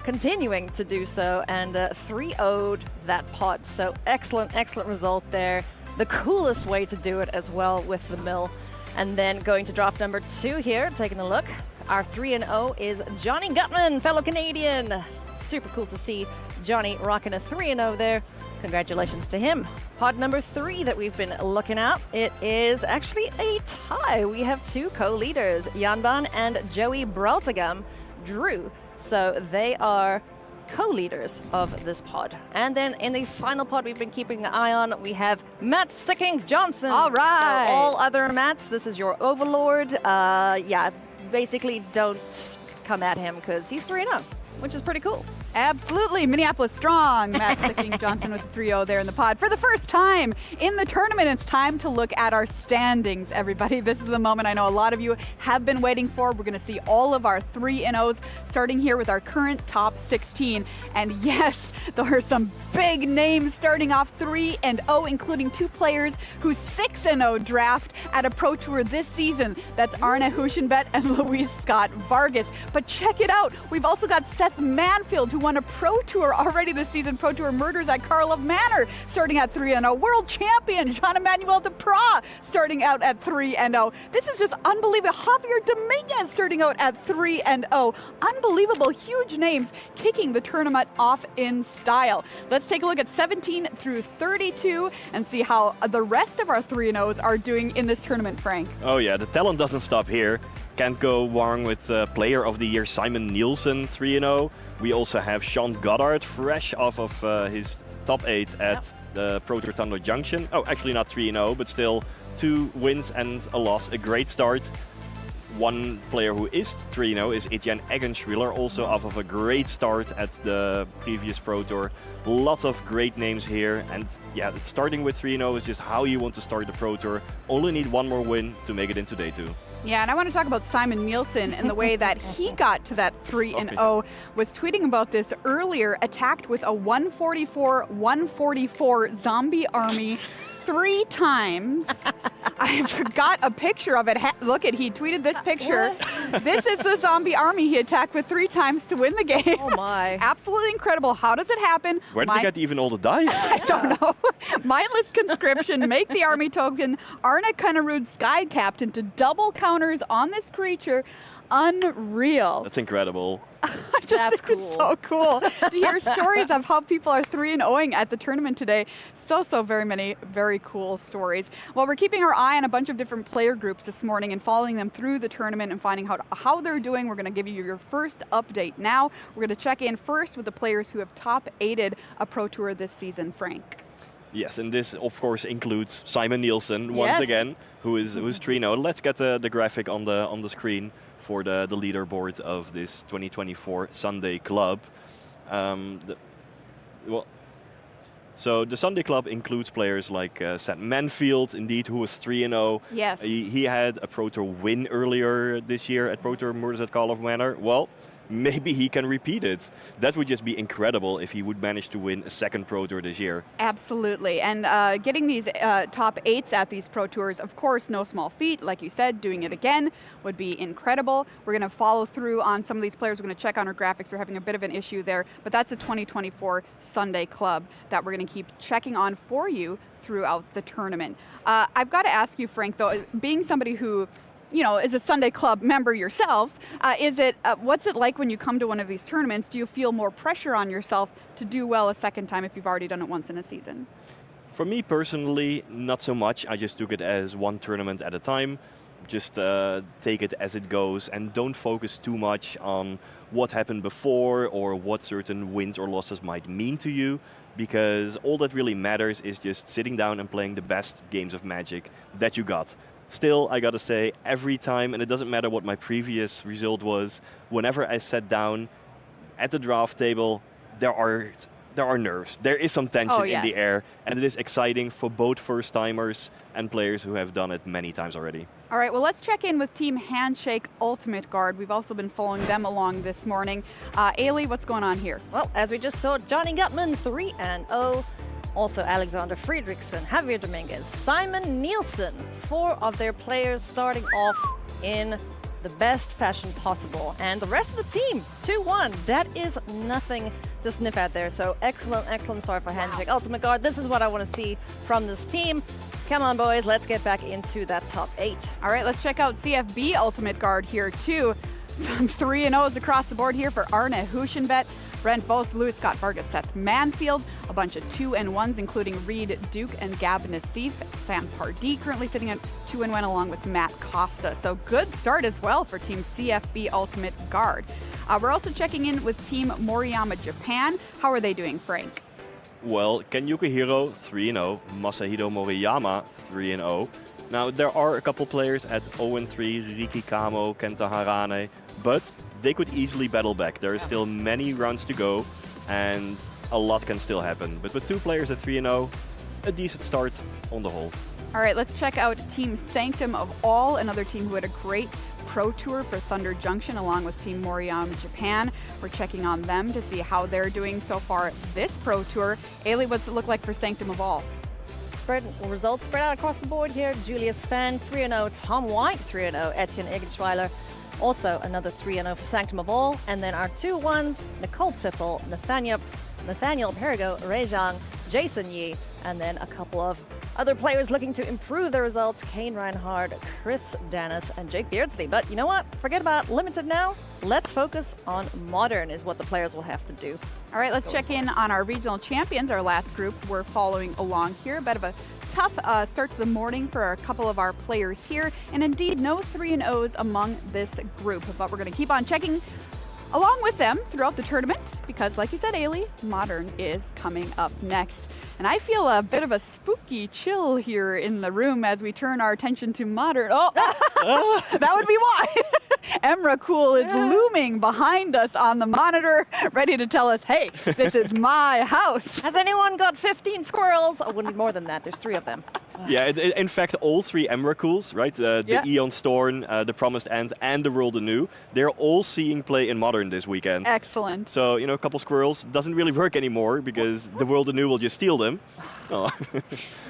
continuing to do so, and 3-0'd that pod. So excellent, excellent result there. The coolest way to do it as well with the mill. And then going to drop number 2 here, taking a look. Our 3-0 is Johnny Gutman, fellow Canadian. Super cool to see Johnny rocking a 3-0 there. Congratulations to him. Pod number 3 that we've been looking at, it is actually a tie. We have 2 co-leaders, Janban and Joey Braltigam, Drew. So they are co-leaders of this pod. And then in the final pod we've been keeping an eye on, we have Matt Sicking Johnson. All right. So all other Matts, this is your overlord. Yeah, basically don't come at him because he's 3-0, which is pretty cool. Absolutely. Minneapolis strong. Matt Sicking Johnson with the 3-0 there in the pod. For the first time in the tournament, it's time to look at our standings, everybody. This is the moment I know a lot of you have been waiting for. We're going to see all of our 3-0s, starting here with our current top 16. And yes, there are some big names starting off 3-0, including 2 players whose 6-0 draft at a Pro Tour this season. That's Arne Huschenbett and Luis Scott Vargas. But check it out. We've also got Seth Manfield, who won a Pro Tour already this season, Pro Tour Murders at Karlov Manor, starting at 3-0. World champion Jean-Emmanuel Duprat starting out at 3-0. This is just unbelievable. Javier Dominguez starting out at 3-0. Unbelievable, huge names kicking the tournament off in style. Let's take a look at 17 through 32 and see how the rest of our 3-0s are doing in this tournament, Frank. Oh yeah, the talent doesn't stop here. Can't go wrong with Player of the Year Simon Nielsen, 3-0. We also have Sean Goddard, fresh off of his top 8 at the Pro Tour Thunder Junction. Oh, actually not 3-0, but still 2 wins and a loss. A great start. One player who is 3-0 is Etienne Eggenschwiller, also off of a great start at the previous Pro Tour. Lots of great names here, and yeah, starting with 3-0 is just how you want to start the Pro Tour. Only need 1 more win to make it into day 2. Yeah, and I want to talk about Simon Nielsen and the way that he got to that 3-0. Was tweeting about this earlier, attacked with a 144-144 zombie army 3 times. I've got a picture of it. Look at, he tweeted this picture. This is the zombie army he attacked with 3 times to win the game. Oh my. Absolutely incredible. How does it happen? Where did they get even all the dice? I don't know. Mindless conscription, make the army token, Arne Kunnerud Sky Captain to double counters on this creature. Unreal. That's incredible. I just think it's so cool to hear stories of how people are 3-0ing at the tournament today. So very many very cool stories. Well, we're keeping our eye on a bunch of different player groups this morning and following them through the tournament and finding out how they're doing. We're going to give you your first update now. We're going to check in first with the players who have top 8'd a Pro Tour this season. Frank. Yes, and this of course includes Simon Nielsen once again, who is 3-0. Let's get the graphic on the screen for the leaderboard of this 2024 Sunday Club. So the Sunday Club includes players like Seth Manfield, indeed, who was 3-0. Yes. He had a Pro Tour win earlier this year at Pro Tour Murders at Karlov Manor. Well, maybe he can repeat it. That would just be incredible if he would manage to win a second Pro Tour this year. Absolutely. And getting these top 8s at these Pro Tours, of course, no small feat. Like you said, doing it again would be incredible. We're going to follow through on some of these players. We're going to check on our graphics. We're having a bit of an issue there. But that's a 2024 Sunday Club that we're going to keep checking on for you throughout the tournament. I've got to ask you, Frank, though, being somebody who is a Sunday Club member yourself, what's it like when you come to one of these tournaments? Do you feel more pressure on yourself to do well a second time if you've already done it once in a season? For me personally, not so much. I just took it as one tournament at a time. Just take it as it goes and don't focus too much on what happened before or what certain wins or losses might mean to you, because all that really matters is just sitting down and playing the best games of Magic that you got. Still, I gotta say, every time, and it doesn't matter what my previous result was, whenever I sat down at the draft table, there are nerves. There is some tension in the air, and it is exciting for both first-timers and players who have done it many times already. All right, well, let's check in with Team Handshake Ultimate Guard. We've also been following them along this morning. Ailey, what's going on here? Well, as we just saw, Johnny Gutman 3-0. Also Alexander Friedrichsen, Javier Dominguez, Simon Nielsen. 4 of their players starting off in the best fashion possible. And the rest of the team, 2-1. That is nothing to sniff at there. So excellent, excellent start for Handshake Ultimate Guard. This is what I want to see from this team. Come on, boys, let's get back into that top 8. All right, let's check out CFB Ultimate Guard here, too. Some 3-0s across the board here for Arne Huschenvet, Brent Vos, Louis Scott Vargas, Seth Manfield, a bunch of 2-1s, including Reed Duke and Gab Nassif. Sam Pardee currently sitting at 2-1 along with Matt Costa. So good start as well for Team CFB Ultimate Guard. We're also checking in with Team Moriyama Japan. How are they doing, Frank? Well, Ken Yukihiro 3-0, Masahiro Moriyama 3-0. Now, there are a couple players at 0-3, Riki Kamo, Kenta Harane, but they could easily battle back. There are still many rounds to go, and a lot can still happen. But with 2 players at 3-0, a decent start on the whole. All right, let's check out Team Sanctum of All, another team who had a great Pro Tour for Thunder Junction along with Team Moriyama Japan. We're checking on them to see how they're doing so far this Pro Tour. Ailey, what's it look like for Sanctum of All? Results spread out across the board here. Julius Fan 3-0, Tom White 3-0, Etienne Eggenschweiler. Also another 3-0 for Sanctum of All. And then our 2-1s, Nicole Tipple, Nathaniel Perigo, Rejang, Jason Yi, and then a couple of other players looking to improve their results, Kane Reinhardt, Chris Dennis, and Jake Beardsley. But you know what? Forget about Limited now. Let's focus on Modern is what the players will have to do. All right, let's check in on our regional champions, our last group. We're following along here. A bit of a tough start to the morning for a couple of our players here. And indeed, no 3-0s among this group. But we're going to keep on checking along with them throughout the tournament because, like you said, Ailey, Modern is coming up next. And I feel a bit of a spooky chill here in the room as we turn our attention to Modern. Oh, that would be why. Emrakul is looming behind us on the monitor, ready to tell us, hey, this is my house. Has anyone got 15 squirrels? Oh, we need more than that. There's 3 of them. Yeah, in fact, all 3 Emrakuls, right? The Eon Storm, the Promised End, and the World Anew, they're all seeing play in Modern this weekend. Excellent. So, you know, a couple squirrels doesn't really work anymore because the World Anew will just steal them. Oh.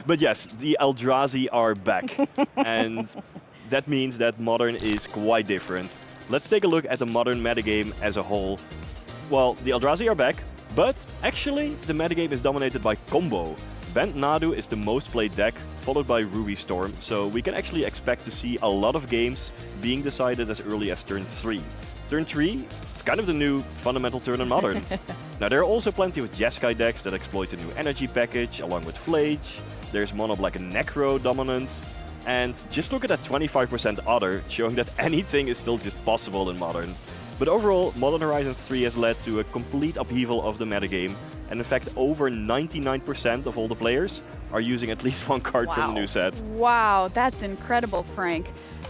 But yes, the Eldrazi are back. And that means that Modern is quite different. Let's take a look at the Modern metagame as a whole. Well, the Eldrazi are back, but actually the metagame is dominated by combo. Bent Nadu is the most played deck, followed by Ruby Storm, so we can actually expect to see a lot of games being decided as early as turn 3. Turn 3, it's kind of the new fundamental turn in Modern. Now there are also plenty of Jeskai decks that exploit the new energy package, along with Flage. There's mono black and Necro dominance. And just look at that 25% other, showing that anything is still just possible in Modern. But overall, Modern Horizons 3 has led to a complete upheaval of the metagame. And in fact, over 99% of all the players are using at least 1 card from the new set. Wow, that's incredible, Frank.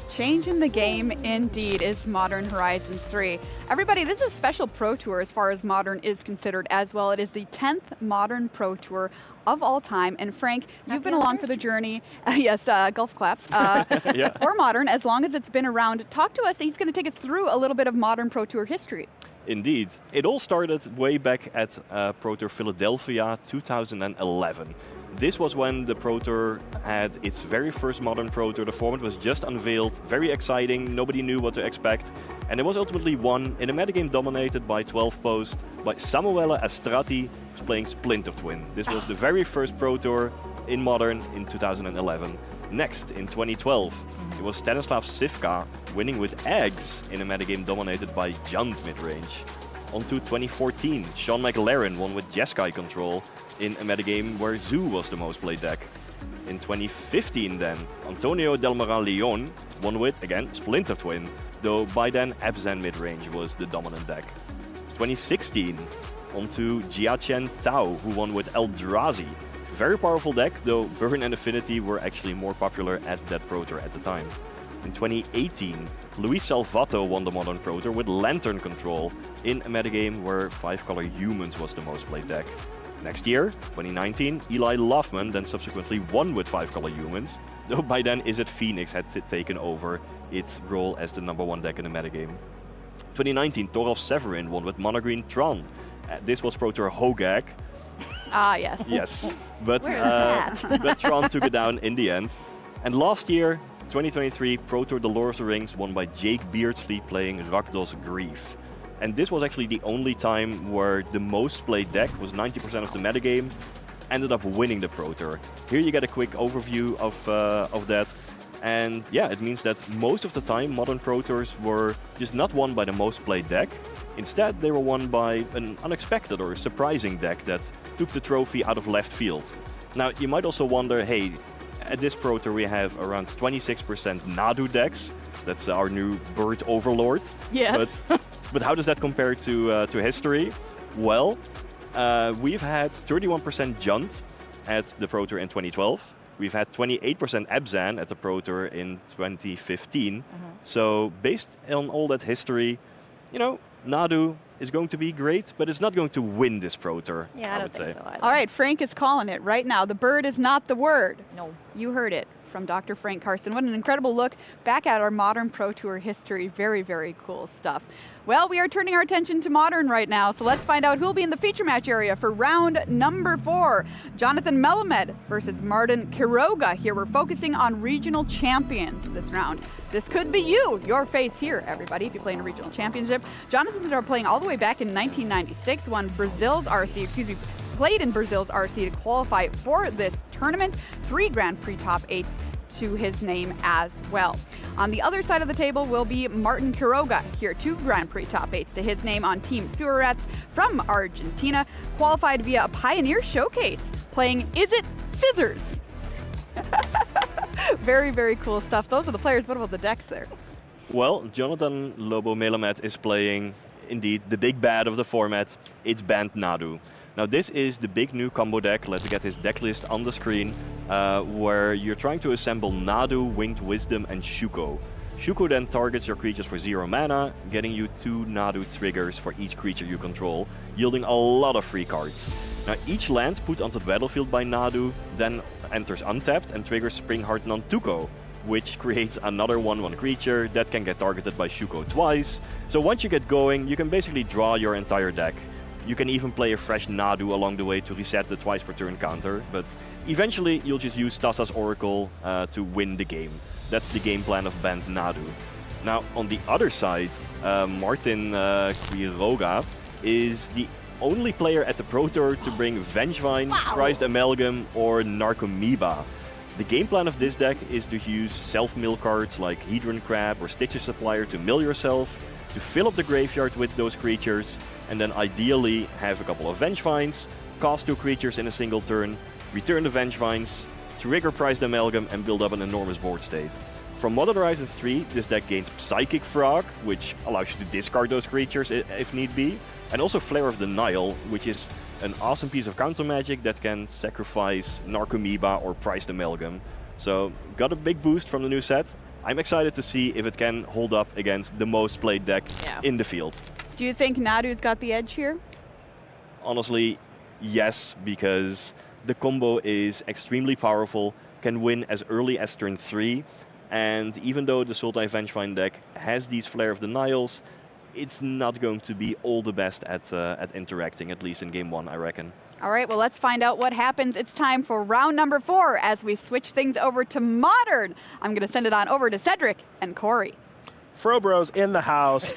Changing the game indeed is Modern Horizons 3. Everybody, this is a special Pro Tour as far as Modern is considered as well. It is the 10th Modern Pro Tour of all time. And Frank, you've been along for the journey. Yes, golf claps. For Modern, as long as it's been around. Talk to us. He's going to take us through a little bit of Modern Pro Tour history. Indeed. It all started way back at Pro Tour Philadelphia 2011. This was when the Pro Tour had its very first Modern Pro Tour. The format was just unveiled, very exciting, nobody knew what to expect. And it was ultimately won in a metagame dominated by 12 post by Samuele Astrati, who's playing Splinter Twin. This was the very first Pro Tour in Modern in 2011. Next, in 2012, it was Stanislav Sivka winning with Eggs in a metagame dominated by Junt midrange. On to 2014, Sean McLaren won with Jeskai control in a metagame where Zoo was the most played deck. In 2015 then, Antonio Delmaran Leon won with, again, Splinter Twin, though by then Abzan midrange was the dominant deck. 2016, on to Jiachen Tao, who won with Eldrazi. Very powerful deck, though Burn and Affinity were actually more popular at that Pro Tour at the time. In 2018, Luis Salvato won the Modern Pro Tour with Lantern control in a metagame where 5-color Humans was the most played deck. Next year, 2019, Eli Loveman then subsequently won with 5-color Humans. though by then Izzet Phoenix had taken over its role as the #1 deck in the metagame. 2019, Toralf Severin won with Mono Green Tron. This was Pro Tour Hogak. Ah, yes. Yes, but, Where is that? but Tron took it down in the end. And last year, 2023, Pro Tour The Lord of the Rings won by Jake Beardsley playing Rakdos Grief. And this was actually the only time where the most played deck was 90% of the metagame, ended up winning the Pro Tour. Here you get a quick overview of that. And yeah, it means that most of the time modern Pro Tours were just not won by the most played deck. Instead, they were won by an unexpected or surprising deck that took the trophy out of left field. Now, you might also wonder, hey, at this Pro Tour we have around 26% Nadu decks. That's our new bird overlord. Yes. But how does that compare to history? Well, we've had 31% Junt at the Pro Tour in 2012. We've had 28% Abzan at the Pro Tour in 2015. So based on all that history, you know, Nadu is going to be great, but it's not going to win this Pro Tour. Yeah, I don't think so either. All right, Frank is calling it right now. The bird is not the word. No. You heard it from Dr. Frank Carson. What an incredible look back at our modern Pro Tour history. Very, very cool stuff. Well, we are turning our attention to modern right now, so let's find out who will be in the feature match area for round number 4. Jonathan Melamed versus Martin Quiroga. Here we're focusing on regional champions this round. This could be you, your face here, everybody, if you play in a regional championship. Jonathan started playing all the way back in 1996, won Brazil's RC, played in Brazil's RC to qualify for this tournament. 3 Grand Prix top 8s to his name as well. On the other side of the table will be Martin Quiroga. Here, 2 Grand Prix top 8s to his name on Team Suarez from Argentina, qualified via a Pioneer Showcase, playing Izzet Scissors. Very, very cool stuff. Those are the players. What about the decks there? Well, Jonathan Lobo Melamed is playing, indeed, the big bad of the format. It's Banned Nadu. Now this is the big new combo deck. Let's get his deck list on the screen, where you're trying to assemble Nadu, Winged Wisdom, and Shuko. Shuko then targets your creatures for 0 mana, getting you 2 Nadu triggers for each creature you control, yielding a lot of free cards. Now each land put onto the battlefield by Nadu then enters untapped and triggers Springheart Nantuko, which creates another 1/1 creature that can get targeted by Shuko twice. So once you get going, you can basically draw your entire deck. You can even play a fresh Nadu along the way to reset the twice per turn counter, but eventually you'll just use Tassa's Oracle to win the game. That's the game plan of Banned Nadu. Now on the other side, Martin Quiroga is the only player at the Pro Tour to bring Vengevine, Prized Amalgam, or Narcomoeba. The game plan of this deck is to use self-mill cards like Hedron Crab or Stitcher Supplier to mill yourself, to fill up the graveyard with those creatures, and then ideally have a couple of Vengevines, cast 2 creatures in a single turn, return the Vengevines, trigger Prized Amalgam, and build up an enormous board state. From Modern Horizons 3, this deck gains Psychic Frog, which allows you to discard those creatures if need be, and also Flare of the Nile, which is an awesome piece of counter magic that can sacrifice Narcomoeba or Prized Amalgam. So, got a big boost from the new set. I'm excited to see if it can hold up against the most played deck in the field. Do you think Nadu's got the edge here? Honestly, yes, because the combo is extremely powerful, can win as early as turn 3, and even though the Sultai Vengevine deck has these Flare of the Niles, it's not going to be all the best at interacting, at least in game 1, I reckon. All right, well, let's find out what happens. It's time for round number 4 as we switch things over to Modern. I'm going to send it on over to Cedric and Corey. Frobros in the house.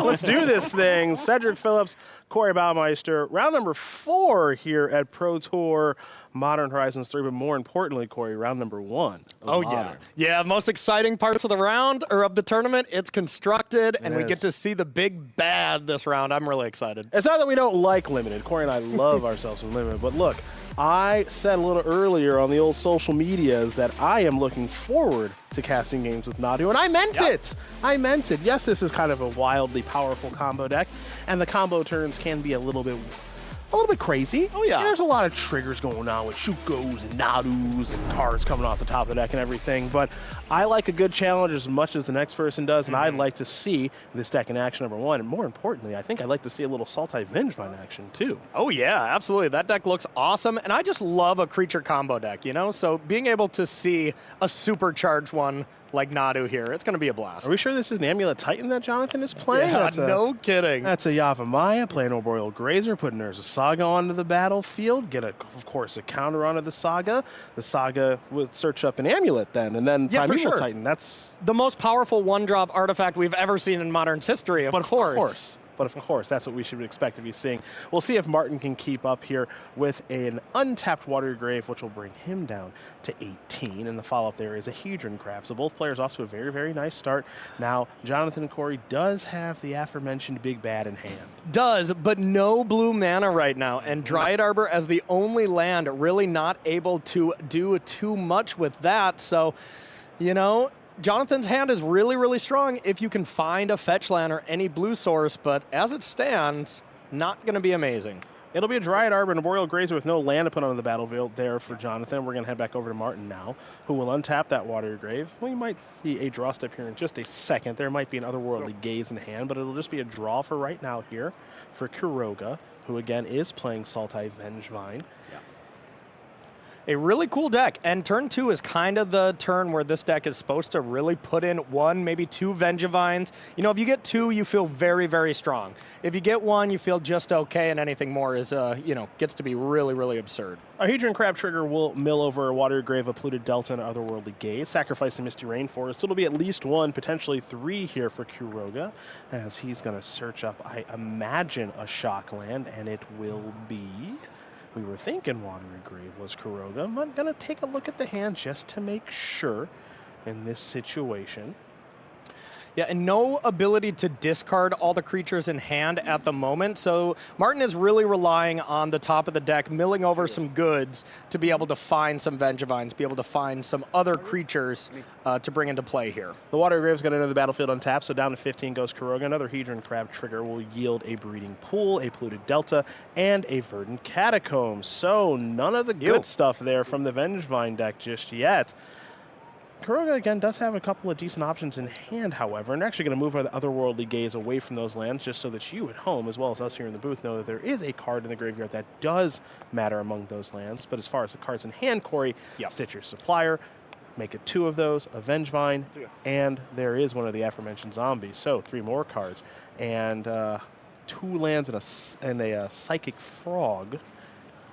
Let's do this thing. Cedric Phillips, Corey Baumeister. Round number 4 here at Pro Tour Modern Horizons 3, but more importantly, Corey, round number 1. Oh, Modern. yeah. Most exciting parts of the round, or of the tournament, it's constructed, and we get to see the big bad this round. I'm really excited. It's not that we don't like Limited. Corey and I love ourselves in Limited, but look, I said a little earlier on the old social medias that I am looking forward to casting games with Nadu, and I meant it. I meant it. Yes, this is kind of a wildly powerful combo deck, and the combo turns can be a little bit a little bit crazy. Oh, yeah. There's a lot of triggers going on with Shukos and Nadus and cards coming off the top of the deck and everything, but I like a good challenge as much as the next person does, and I'd like to see this deck in action, number one, and more importantly, I think I'd like to see a little Sultai Vengevine action, too. Oh, yeah, absolutely. That deck looks awesome, and I just love a creature combo deck, you know? So being able to see a supercharged one like Nadu here, it's going to be a blast. Are we sure this is an Amulet Titan that Jonathan is playing? Yeah, no kidding. That's a Yavimaya playing Arboreal Grazer, putting Urza Saga onto the battlefield, get, of course, a counter onto the Saga. The Saga would search up an Amulet then, and then Primeval Titan. That's the most powerful one-drop artifact we've ever seen in Modern's history, of course. But of course, that's what we should expect to be seeing. We'll see if Martin can keep up here with an untapped Watery Grave, which will bring him down to 18. And the follow-up there is a Hedron Crab. So both players off to a very, very nice start. Now, Jonathan and Corey does have the aforementioned Big Bad in hand. Does, but no blue mana right now. And Dryad Arbor as the only land really not able to do too much with that. So, you know, Jonathan's hand is really, really strong if you can find a fetch land or any blue source, but as it stands, not going to be amazing. It'll be a Dryad Arbor and a Boreal Grazer with no land to put on the battlefield there for Jonathan. We're going to head back over to Martin now, who will untap that Watery Grave. We might see a draw step here in just a second. There might be an Otherworldly Gaze in hand, but it'll just be a draw for right now here for Kuroga, who again is playing Sultai Vengevine. A really cool deck, and turn 2 is kind of the turn where this deck is supposed to really put in 1, maybe 2 Vengevines. You know, if you get 2, you feel very, very strong. If you get 1, you feel just okay, and anything more is, you know, gets to be really, really absurd. A Hedron Crab trigger will mill over a Watery Grave, a Polluted Delta, and Otherworldly Gaze, sacrifice the Misty Rainforest. It'll be at least 1, potentially 3 here for Kuroga, as he's going to search up, I imagine, a Shock land, and it will be... We were thinking Watery Grave was Kuroga. I'm going to take a look at the hand just to make sure in this situation. Yeah, and no ability to discard all the creatures in hand at the moment. So Martin is really relying on the top of the deck, milling over some goods to be able to find some Vengevines, be able to find some other creatures to bring into play here. The Watery Grave's going to enter the battlefield untapped, so down to 15 goes Kuroga. Another Hedron Crab trigger will yield a Breeding Pool, a Polluted Delta, and a Verdant Catacomb. So none of the good stuff there from the Vengevine deck just yet. Kuroga, again, does have a couple of decent options in hand, however, and they're actually going to move our Otherworldly Gaze away from those lands just so that you at home, as well as us here in the booth, know that there is a card in the graveyard that does matter among those lands. But as far as the cards in hand, Corey, Stitcher's Supplier, make it 2 of those, a Vengevine, and there is one of the aforementioned zombies. So 3 more cards, and 2 lands and a Psychic Frog.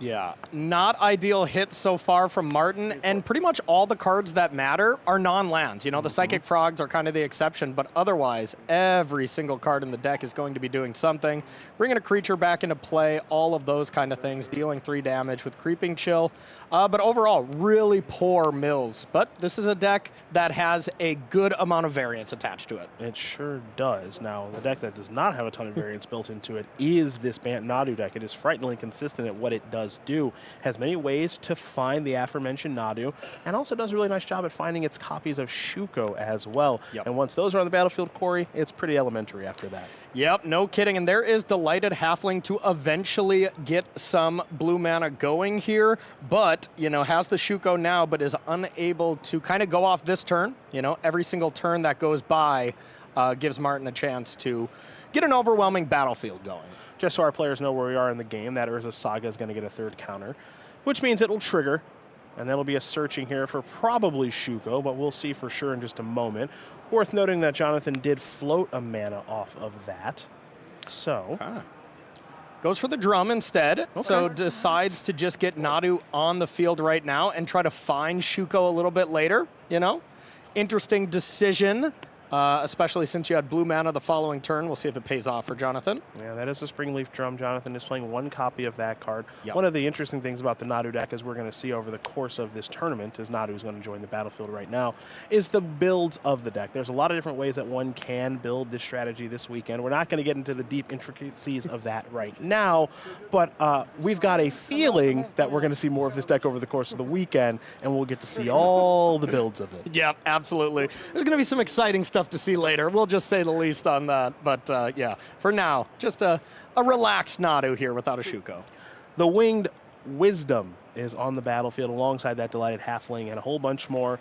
Yeah, not ideal hit so far from Martin, and pretty much all the cards that matter are non-lands. You know, the Psychic Frogs are kind of the exception, but otherwise, every single card in the deck is going to be doing something. Bringing a creature back into play, all of those kind of things, dealing 3 damage with Creeping Chill. But overall, really poor mills. But this is a deck that has a good amount of variance attached to it. It sure does. Now, the deck that does not have a ton of variance built into it is this Bant Nadu deck. It is frighteningly consistent at what it does do. Has many ways to find the aforementioned Nadu, and also does a really nice job at finding its copies of Shuko as well. And once those are on the battlefield, Corey, it's pretty elementary after that. Yep, no kidding. And there is Delighted Halfling to eventually get some blue mana going here, but, you know, has the Shuko now, but is unable to kind of go off this turn. You know, every single turn that goes by gives Martin a chance to get an overwhelming battlefield going. Just so our players know where we are in the game, that Urza Saga is going to get a 3rd counter, which means it'll trigger, and that'll be a searching here for probably Shuko, but we'll see for sure in just a moment. Worth noting that Jonathan did float a mana off of that. So... Goes for the drum instead, so decides to just get Nadu on the field right now and try to find Shuko a little bit later, you know? Interesting decision. Especially since you had blue mana the following turn. We'll see if it pays off for Jonathan. Yeah, that is a Springleaf Drum. Jonathan is playing 1 copy of that card. One of the interesting things about the Nadu deck, as we're going to see over the course of this tournament, as Nadu is going to join the battlefield right now, is the builds of the deck. There's a lot of different ways that one can build this strategy this weekend. We're not going to get into the deep intricacies of that right now, but we've got a feeling that we're going to see more of this deck over the course of the weekend, and we'll get to see all the builds of it. Yep, absolutely. There's going to be some exciting stuff to see later. We'll just say the least on that. But yeah, for now, just a relaxed Nadu here without a Shuko. The Winged Wisdom is on the battlefield alongside that Delighted Halfling and a whole bunch more.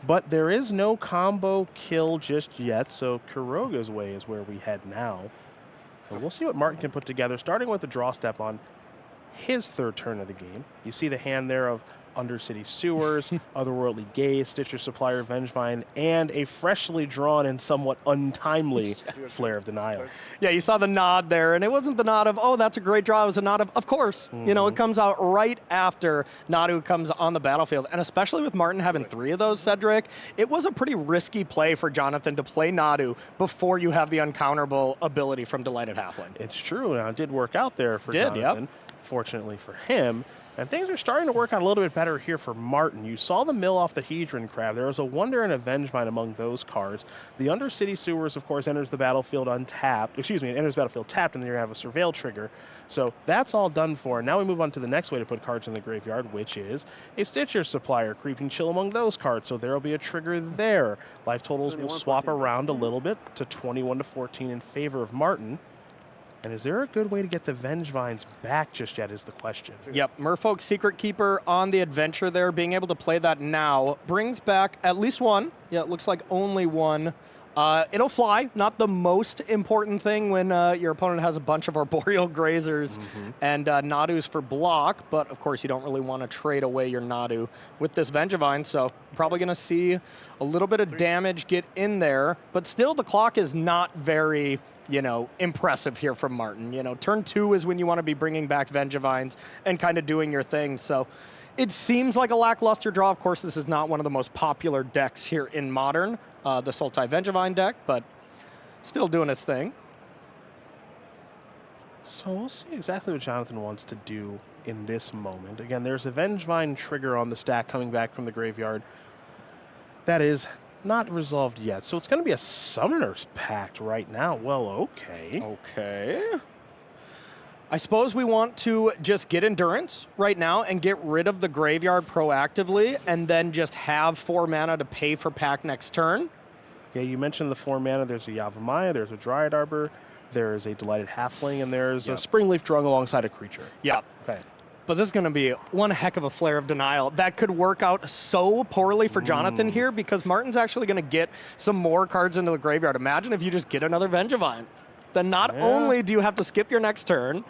But there is no combo kill just yet, so Kuroga's way is where we head now. And we'll see what Martin can put together, starting with the draw step on his third turn of the game. You see the hand there of Undercity Sewers, Otherworldly Gaze, Stitcher Supplier, Vengevine, and a freshly drawn and somewhat untimely Flare of Denial. Yeah, you saw the nod there, and it wasn't the nod of, oh, that's a great draw. It was a nod of course. You know, it comes out right after Nadu comes on the battlefield, and especially with Martin having 3 of those, Cedric, it was a pretty risky play for Jonathan to play Nadu before you have the uncounterable ability from Delighted Halfling. It's true. Now, it did work out there for Jonathan, fortunately for him. And things are starting to work out a little bit better here for Martin. You saw the mill off the Hedron Crab. There was a Wonder and a Vengevine among those cards. The Undercity Sewers, of course, enters the battlefield untapped. Excuse me, it enters the battlefield tapped, and then you have a Surveil trigger. So that's all done for. And now we move on to the next way to put cards in the graveyard, which is a Stitcher Supplier, Creeping Chill among those cards. So there will be a trigger there. Life totals will swap around a little bit to 21 to 14 in favor of Martin. And is there a good way to get the Vengevines back just yet is the question. Yep, Merfolk's Secret Keeper on the adventure there, being able to play that now, brings back at least one. Yeah, it looks like only one. It'll fly, not the most important thing when your opponent has a bunch of Arboreal Grazers and Nadus for block, but of course you don't really want to trade away your Nadu with this Vengevine, so probably going to see a little bit of damage get in there, but still the clock is not very, you know, impressive here from Martin. You know, turn 2 is when you want to be bringing back Vengevines and kind of doing your thing, so it seems like a lackluster draw. Of course, this is not one of the most popular decks here in Modern, the Sultai Vengevine deck, but still doing its thing. So we'll see exactly what Jonathan wants to do in this moment. Again, there's a Vengevine trigger on the stack coming back from the graveyard. That is not resolved yet. So it's going to be a Summoner's Pact right now. Well, okay. Okay. I suppose we want to just get Endurance right now and get rid of the graveyard proactively and then just have 4 mana to pay for Pact next turn. Yeah, you mentioned the 4 mana. There's a Yavimaya, there's a Dryad Arbor, there's a Delighted Halfling, and there's a Springleaf Drung alongside a creature. Yeah. Okay. But this is going to be one heck of a Flare of Denial. That could work out so poorly for Jonathan here because Martin's actually going to get some more cards into the graveyard. Imagine if you just get another Vengevine. Then not only do you have to skip your next turn,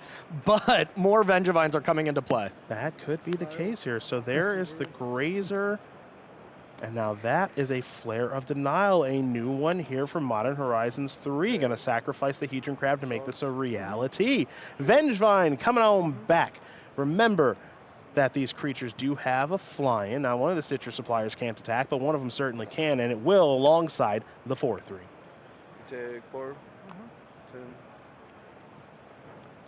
but more Vengevines are coming into play. That could be the case here. So there is the Grazer. And now that is a Flare of Denial, a new one here from Modern Horizons 3. Going to sacrifice the Hedron Crab to make this a reality. Vengevine coming on back. Remember that these creatures do have a fly-in. Now, one of the Stitcher Suppliers can't attack, but one of them certainly can, and it will alongside the 4/3. Take 4. 10.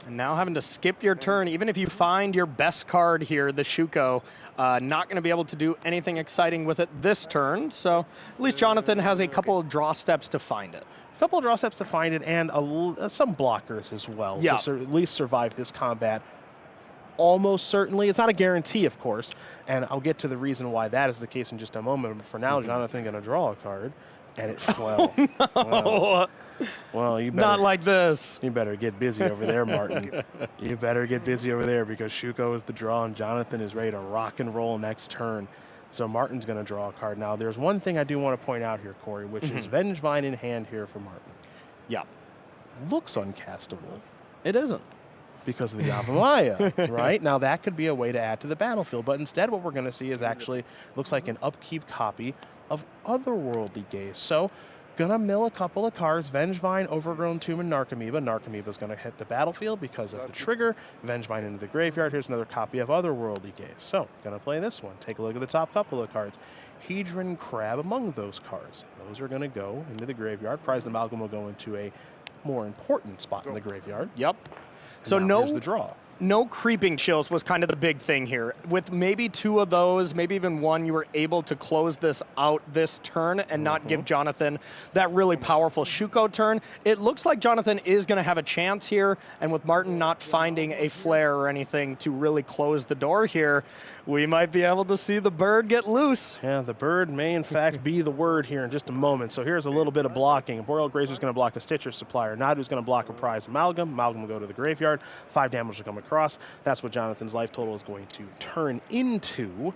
And now having to skip your turn, even if you find your best card here, the Shuko, not going to be able to do anything exciting with it this turn. So at least Jonathan has a couple of draw steps to find it. A couple of draw steps to find it, and some blockers as well to at least survive this combat. Almost certainly. It's not a guarantee, of course, and I'll get to the reason why that is the case in just a moment. But for now, Jonathan's going to draw a card, and it well, you better, not like this. You better get busy over there, Martin. You better get busy over there because Shuko is the draw, and Jonathan is ready to rock and roll next turn. So Martin's going to draw a card. Now, there's one thing I do want to point out here, Corey, which is Vengevine in hand here for Martin. Yeah. Looks uncastable. It isn't. Because of the Yavimaya, right? Now, that could be a way to add to the battlefield, but instead what we're going to see is actually, looks like an upkeep copy of Otherworldly Gaze. So, gonna mill a couple of cards, Vengevine, Overgrown Tomb, and Narcomoeba. Narcomoeba's gonna hit the battlefield because of the trigger. Vengevine into the graveyard. Here's another copy of Otherworldly Gaze. So, gonna play this one. Take a look at the top couple of cards. Hedron Crab among those cards. Those are gonna go into the graveyard. Prized Amalgam will go into a more important spot in the graveyard. Yep. So here's the draw. No Creeping Chills was kind of the big thing here. With maybe 2 of those, maybe even 1, you were able to close this out this turn and not give Jonathan that really powerful Shuko turn. It looks like Jonathan is going to have a chance here, and with Martin not finding a flare or anything to really close the door here, we might be able to see the bird get loose. Yeah, the bird may in fact be the word here in just a moment. So here's a little bit of blocking. Boreal Grazer's going to block a Stitcher Supplier. Nadu's going to block a Prized Amalgam. Amalgam will go to the graveyard. 5 damage will come across. across. That's what Jonathan's life total is going to turn into.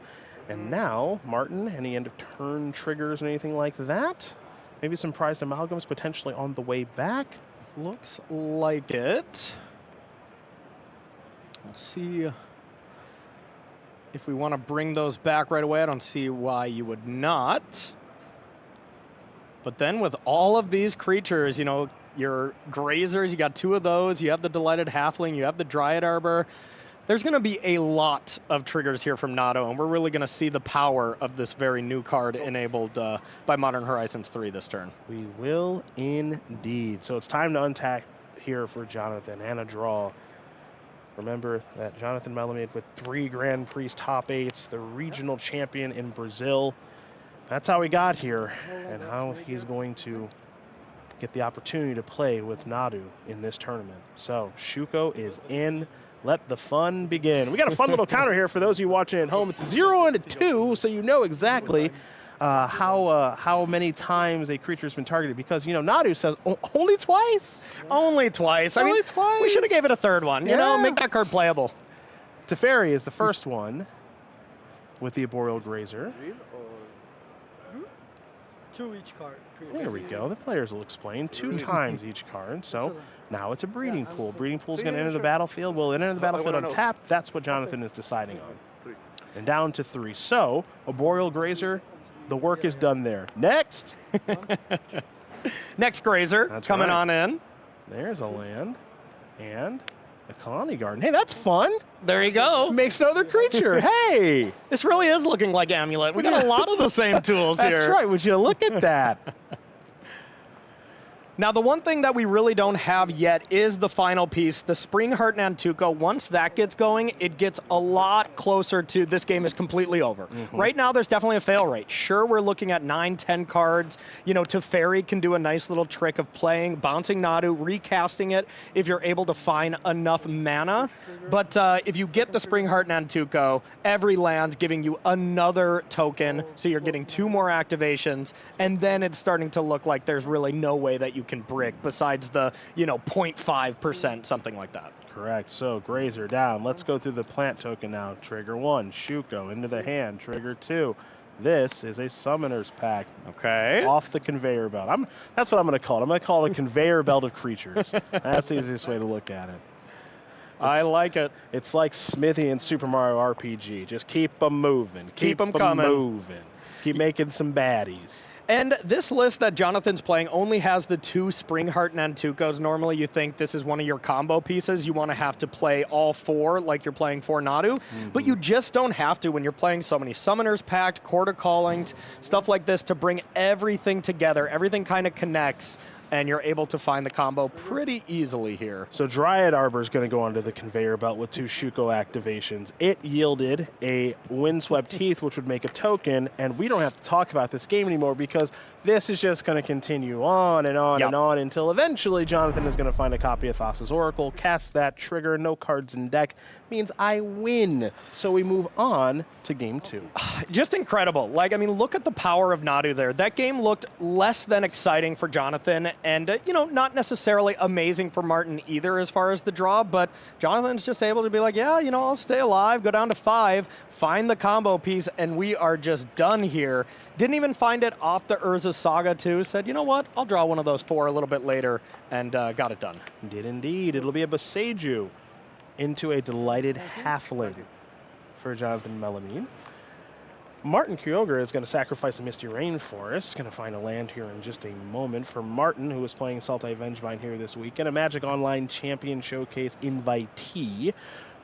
And now, Martin, any end of turn triggers or anything like that? Maybe some prized amalgams potentially on the way back? Looks like it. We'll see if we want to bring those back right away. I don't see why you would not. But then with all of these creatures, you know, your grazers, you got 2 of those, you have the Delighted Halfling, you have the Dryad Arbor. There's going to be a lot of triggers here from Nadu, and we're really going to see the power of this very new card enabled by Modern Horizons 3 this turn. We will indeed. So it's time to untap here for Jonathan and a draw. Remember that Jonathan Melamid with 3 Grand Prix top 8s, the regional champion in Brazil. That's how he got here and how he's going to get the opportunity to play with Nadu in this tournament. So Shuko is in. Let the fun begin. We got a fun little counter here for those of you watching at home. It's 0 and a 2, so you know exactly how many times a creature's been targeted, because, you know, Nadu says only twice. Only twice. Only I mean, twice. We should have gave it a third one. You know, Yeah. make that card playable. Teferi is the first one with the Arboreal Grazer. 2 each card. There we go. The players will explain 2 times each card. So now it's a breeding pool. Breeding pool is going to enter the battlefield. Will it enter the battlefield on tap? That's what Jonathan is deciding on. And down to 3. So Arboreal Grazer, the work is done there. Next. Next Grazer coming on in. There's a land. And a colony garden. Hey, that's fun. There you go. Makes another creature. Hey. This really is looking like Amulet. We got a lot of the same tools here. That's right. Would you look at that? Now, the one thing that we really don't have yet is the final piece, the Spring Heart Nantuko. Once that gets going, it gets a lot closer to this game is completely over. Right now, there's definitely a fail rate. Sure, we're looking at 9, 10 cards. You know, Teferi can do a nice little trick of playing, bouncing Nadu, recasting it if you're able to find enough mana. But if you get the Spring Heart Nantuko, every land's giving you another token, so you're getting 2 more activations, and then it's starting to look like there's really no way that you can brick besides the, you know, 0.5%, something like that. Correct. So Grazer down. Let's go through the plant token now. Trigger 1, Shuko into the hand. Trigger 2. This is a Summoner's Pact. Okay. Off the conveyor belt. That's what I'm going to call it. I'm going to call it a conveyor belt of creatures. That's the easiest way to look at it. I like it. It's like Smithy and Super Mario RPG. Just keep them moving. Keep them coming. Moving. Keep making some baddies. And this list that Jonathan's playing only has the 2 Spring Heart Nantukos. Normally you think this is one of your combo pieces. You want to have to play all 4 like you're playing 4 Nadu. But you just don't have to when you're playing so many Summoners Pact, Quarter Callings, stuff like this to bring everything together. Everything kind of connects, and you're able to find the combo pretty easily here. So Dryad Arbor is going to go onto the conveyor belt with 2 Shuko activations. It yielded a Windswept Heath, which would make a token, and we don't have to talk about this game anymore because this is just going to continue on and on and on until eventually Jonathan is going to find a copy of Thassa's Oracle, cast that trigger, no cards in deck, means I win. So we move on to game 2. Just incredible. Like, I mean, look at the power of Nadu there. That game looked less than exciting for Jonathan and, you know, not necessarily amazing for Martin either as far as the draw, but Jonathan's just able to be like, yeah, you know, I'll stay alive, go down to 5, find the combo piece, and we are just done here. Didn't even find it off the Urza Saga too. Said, you know what, I'll draw one of those 4 a little bit later, and got it done. Did indeed. It'll be a Boseiju into a Delighted Halfling for Jonathan Melamine. Martin Kyogre is going to sacrifice a Misty Rainforest. Going to find a land here in just a moment for Martin, who is playing Sultai Vengevine here this week, and a Magic Online Champion Showcase invitee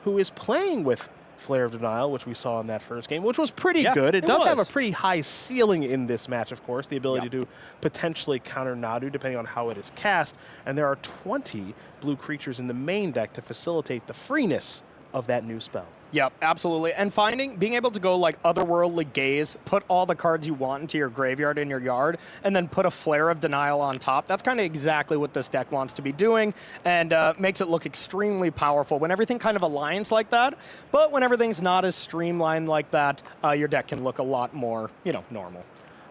who is playing with Flare of Denial, which we saw in that first game, which was pretty good. It does have a pretty high ceiling in this match, of course, the ability to potentially counter Nadu depending on how it is cast, and there are 20 blue creatures in the main deck to facilitate the freeness of that new spell. Yep, absolutely. And being able to go like Otherworldly Gaze, put all the cards you want into your graveyard in your yard, and then put a Flare of Denial on top. That's kind of exactly what this deck wants to be doing, and makes it look extremely powerful when everything kind of aligns like that. But when everything's not as streamlined like that, your deck can look a lot more, you know, normal.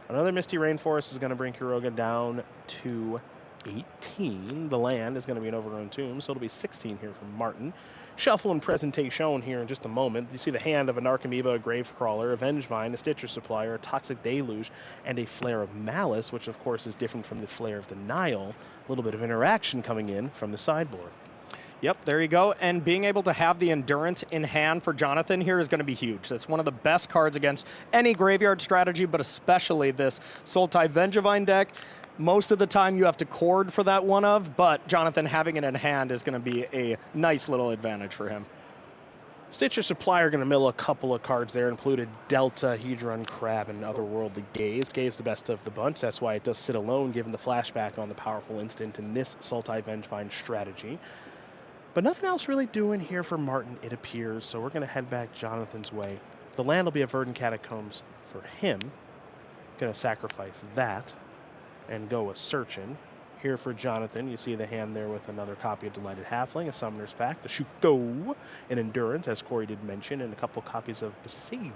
Another Misty Rainforest is going to bring Kuroga down to 18. The land is going to be an overgrown tomb, so it'll be 16 here from Martin. Shuffle and presentation here in just a moment. You see the hand of a Narcomoeba, a Gravecrawler, a Vengevine, a Stitcher Supplier, a Toxic Deluge, and a Flare of Malice, which of course is different from the Flare of Denial. A little bit of interaction coming in from the sideboard. Yep, there you go. And being able to have the Endurance in hand for Jonathan here is going to be huge. That's one of the best cards against any graveyard strategy, but especially this Sultai Vengevine deck. Most of the time you have to chord for that one of, but Jonathan having it in hand is going to be a nice little advantage for him. Stitcher Supplier going to mill a couple of cards there, included Delta, Hedron, Crab, and Otherworldly Gaze. Gaze the best of the bunch. That's why it does sit alone, given the flashback on the powerful instant in this Sultai Vengevine strategy. But nothing else really doing here for Martin, it appears, so we're going to head back Jonathan's way. The land will be a Verdant Catacombs for him. Going to sacrifice that and go a searching. Here for Jonathan, you see the hand there with another copy of Delighted Halfling, a Summoner's Pact, a Shuko, an Endurance, as Corey did mention, and a couple copies of Beseiju.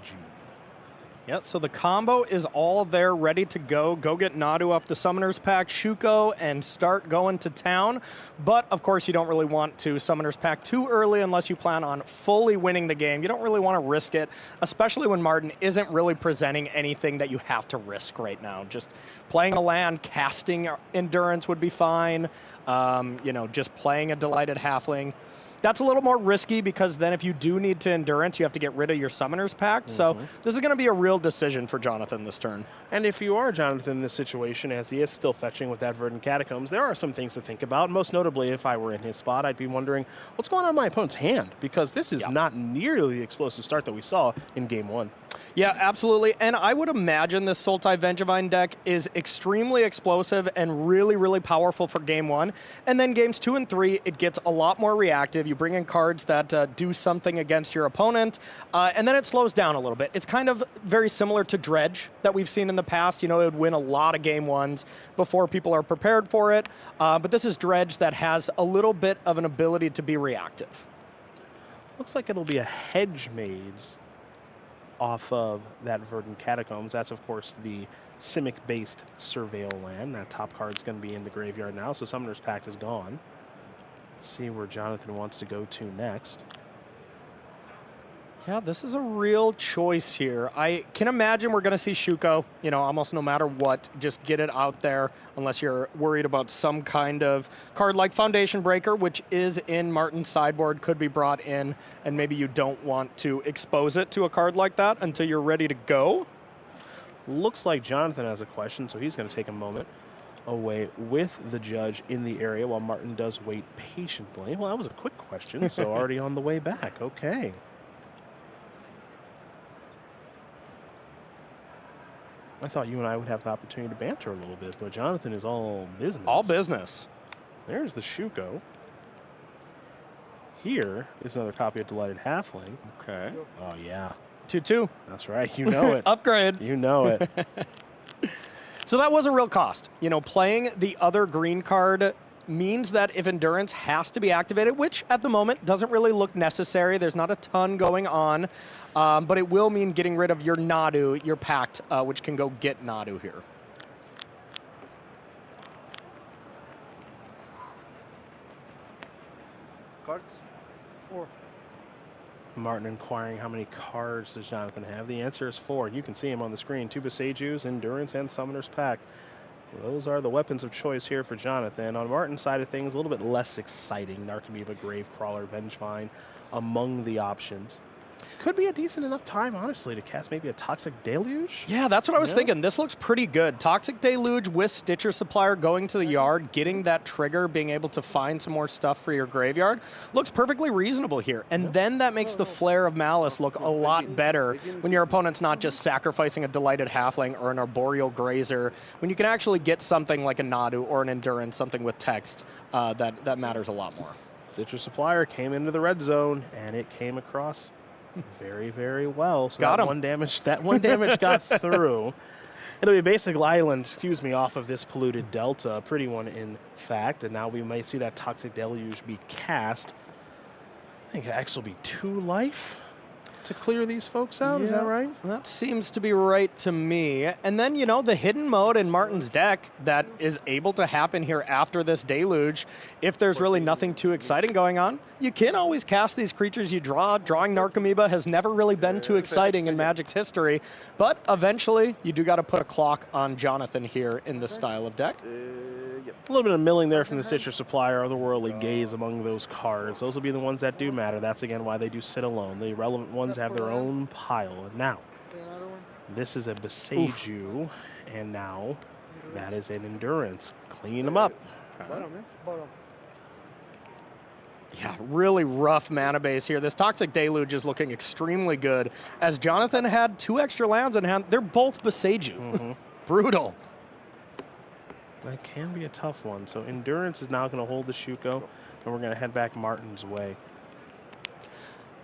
Yep, so the combo is all there, ready to go. Go get Nadu up the Summoner's Pact, Shuko, and start going to town. But, of course, you don't really want to Summoner's Pact too early unless you plan on fully winning the game. You don't really want to risk it, especially when Martin isn't really presenting anything that you have to risk right now. Just playing a land, casting Endurance would be fine. You know, just playing a Delighted Halfling. That's a little more risky because then if you do need to Endurance, you have to get rid of your Summoner's Pact. So this is going to be a real decision for Jonathan this turn. And if you are Jonathan in this situation, as he is still fetching with that Verdant Catacombs, there are some things to think about. Most notably, if I were in his spot, I'd be wondering, what's going on in my opponent's hand? Because this is not nearly the explosive start that we saw in Game 1. Yeah, absolutely. And I would imagine this Sultai Vengevine deck is extremely explosive and really, really powerful for Game 1. And then Games 2 and 3, it gets a lot more reactive. You bring in cards that do something against your opponent, and then it slows down a little bit. It's kind of very similar to Dredge that we've seen in the past. You know, it would win a lot of Game 1s before people are prepared for it. But this is Dredge that has a little bit of an ability to be reactive. Looks like it'll be a Hedge Maze off of that Verdant Catacombs. That's, of course, the Simic-based Surveil land. That top card's going to be in the graveyard now, so Summoner's Pact is gone. See where Jonathan wants to go to next. Yeah, this is a real choice here. I can imagine we're going to see Shuko, you know, almost no matter what. Just get it out there unless you're worried about some kind of card like Foundation Breaker, which is in Martin's sideboard, could be brought in, and maybe you don't want to expose it to a card like that until you're ready to go. Looks like Jonathan has a question, so he's going to take a moment away with the judge in the area while Martin does wait patiently. Well, that was a quick question, so already on the way back. Okay. I thought you and I would have the opportunity to banter a little bit, but Jonathan is all business. All business. There's the Shuko. Here is another copy of Delighted Halfling. Okay. Oh, yeah. 2/2. That's right. You know it. Upgrade. You know it. So that was a real cost. You know, playing the other green card means that if Endurance has to be activated, which at the moment doesn't really look necessary, there's not a ton going on, but it will mean getting rid of your Nadu, your Pact, which can go get Nadu here. Cards? 4. Martin inquiring how many cards does Jonathan have. The answer is 4. You can see him on the screen. 2 Beseijus, Endurance, and Summoner's Pact. Those are the weapons of choice here for Jonathan. On Martin's side of things, a little bit less exciting. Narcomoeba, Gravecrawler, Vengevine among the options. Could be a decent enough time, honestly, to cast maybe a Toxic Deluge. Yeah, that's what I was thinking. This looks pretty good. Toxic Deluge with Stitcher Supplier going to the yard, getting that trigger, being able to find some more stuff for your graveyard. Looks perfectly reasonable here. And then that makes the Flare of Malice look a lot better when your opponent's not just sacrificing a Delighted Halfling or an Arboreal Grazer, when you can actually get something like a Nadu or an Endurance, something with text, that matters a lot more. Stitcher Supplier came into the red zone, and it came across very, very well. So Got that him. one damage got through. It'll be a basic island, off of this polluted delta. A pretty one, in fact. And now we may see that Toxic Deluge be cast. I think X will be 2 life. to clear these folks out. Is that right? That seems to be right to me. And then, you know, the hidden mode in Martin's deck that is able to happen here after this deluge, if there's really nothing too exciting going on, you can always cast these creatures you draw. Drawing Narcomoeba has never really been too exciting in Magic's history, but eventually you do got to put a clock on Jonathan here in this style of deck. A little bit of milling there from the Citrus Supplier, otherworldly gaze among those cards. Those will be the ones that do matter. That's again why they do sit alone. The relevant ones have their own pile. And now, this is a Beseiju, and now that is an Endurance. Clean them up. Yeah, really rough mana base here. This Toxic Deluge is looking extremely good, as Jonathan had 2 extra lands in hand. They're both Beseiju. Brutal. That can be a tough one. So Endurance is now going to hold the Shuko, and we're going to head back Martin's way.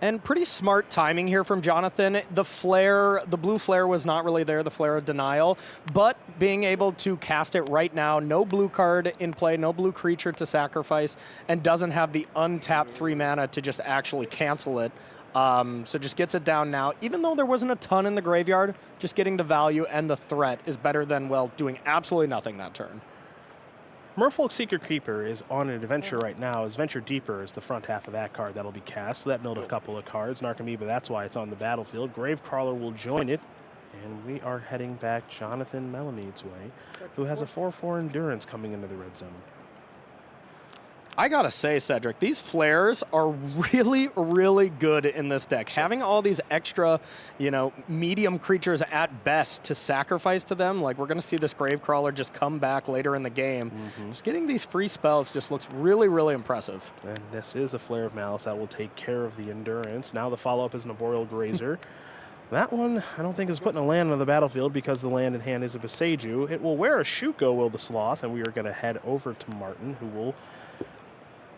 And pretty smart timing here from Jonathan. The flare, the blue flare was not really there, the flare of denial, but being able to cast it right now, no blue card in play, no blue creature to sacrifice, and doesn't have the untapped 3 mana to just actually cancel it. So just gets it down now. Even though there wasn't a ton in the graveyard, just getting the value and the threat is better than, well, doing absolutely nothing that turn. Merfolk Seeker Creeper is on an adventure right now. His Venture Deeper is the front half of that card that'll be cast. So that milled a couple of cards. Narcomoeba, that's why it's on the battlefield. Gravecrawler will join it. And we are heading back Jonathan Melamede's way, who has a 4/4 Endurance coming into the red zone. I gotta say, Cedric, these flares are really, really good in this deck. Having all these extra, you know, medium creatures at best to sacrifice to them, like we're gonna see this Gravecrawler just come back later in the game. Just getting these free spells just looks really, really impressive. And this is a Flare of Malice that will take care of the Endurance. Now the follow-up is an Arboreal Grazer. That one, I don't think is putting a land on the battlefield because the land in hand is a Beseiju. It will wear a Shuko, Will the Sloth, and we are gonna head over to Martin, who will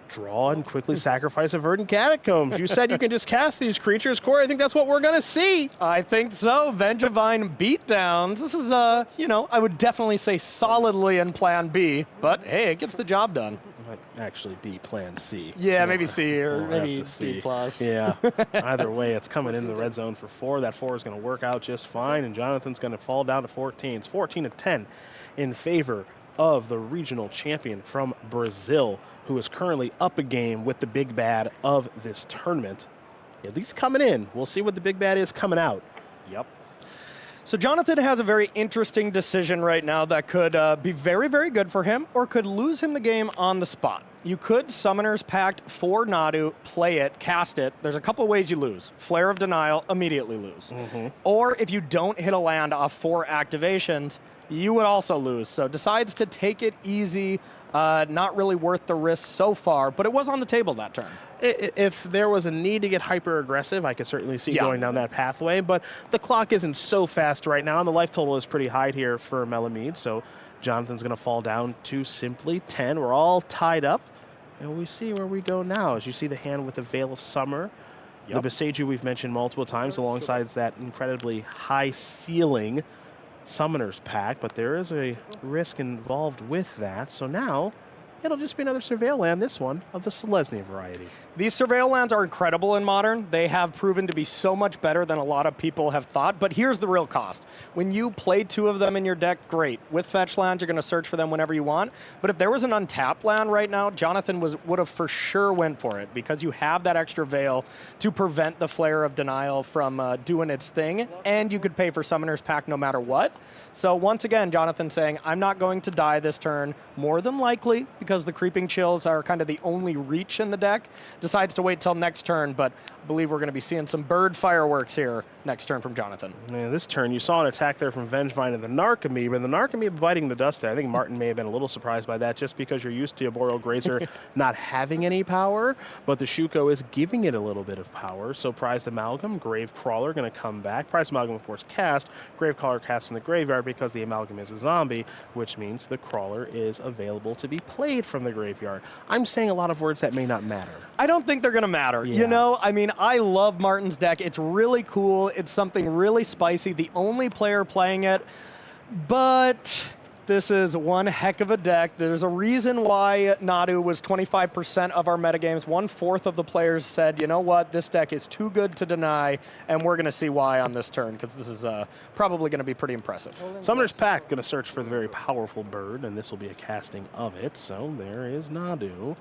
draw and quickly sacrifice a Verdant Catacombs. You said you can just cast these creatures, Corey. I think that's what we're going to see. I think so. Vengevine beatdowns. This is, you know, I would definitely say solidly in Plan B, but hey, it gets the job done. Might actually be Plan C. Yeah, maybe C or We'll maybe have to see. D plus. Yeah. Either way, it's coming in the red zone for 4. That 4 is going to work out just fine, and Jonathan's going to fall down to 14. It's 14-10 in favor of the regional champion from Brazil, who is currently up a game with the big bad of this tournament. At least coming in. We'll see what the big bad is coming out. Yep. So Jonathan has a very interesting decision right now that could be very, very good for him or could lose him the game on the spot. You could Summoner's Pact for Nadu, play it, cast it. There's a couple ways you lose. Flare of Denial, immediately lose. Or if you don't hit a land off 4 activations, you would also lose. So decides to take it easy. Not really worth the risk so far, but it was on the table that turn. If there was a need to get hyper-aggressive, I could certainly see going down that pathway, but the clock isn't so fast right now, and the life total is pretty high here for Melamede, so Jonathan's going to fall down to simply 10. We're all tied up, and we see where we go now. As you see the hand with the Veil of Summer, the Beseiju we've mentioned multiple times, alongside that incredibly high ceiling Summoner's Pact, but there is a risk involved with that. So now it'll just be another Surveil land, this one of the Selesnya variety. These Surveil lands are incredible in Modern. They have proven to be so much better than a lot of people have thought, but here's the real cost. When you play 2 of them in your deck, great. With fetch lands, you're going to search for them whenever you want, but if there was an untapped land right now, Jonathan would have for sure went for it, because you have that extra Veil to prevent the Flare of Denial from doing its thing, and you could pay for Summoner's Pact no matter what. So once again, Jonathan saying, I'm not going to die this turn, more than likely, because the Creeping Chills are kind of the only reach in the deck. Decides to wait till next turn, but I believe we're going to be seeing some bird fireworks here next turn from Jonathan. Man, this turn, you saw an attack there from Vengevine and the Narcomoeba, and the Narcomoeba biting the dust there. I think Martin may have been a little surprised by that, just because you're used to Arboreal Grazer not having any power, but the Shuko is giving it a little bit of power. So Prized Amalgam, Gravecrawler going to come back. Prized Amalgam, of course, cast. Gravecrawler cast from the graveyard because the Amalgam is a zombie, which means the Crawler is available to be played from the graveyard. I'm saying a lot of words that may not matter. I don't think they're going to matter. Yeah. You know, I mean, I love Martin's deck. It's really cool. It's something really spicy. The only player playing it. But This is one heck of a deck. There's a reason why Nadu was 25% of our metagames. 1/4 of the players said, you know what, this deck is too good to deny, and we're going to see why on this turn, because this is probably going to be pretty impressive. Summoner's Pact going to search for the very powerful bird, and this will be a casting of it. So there is Nadu.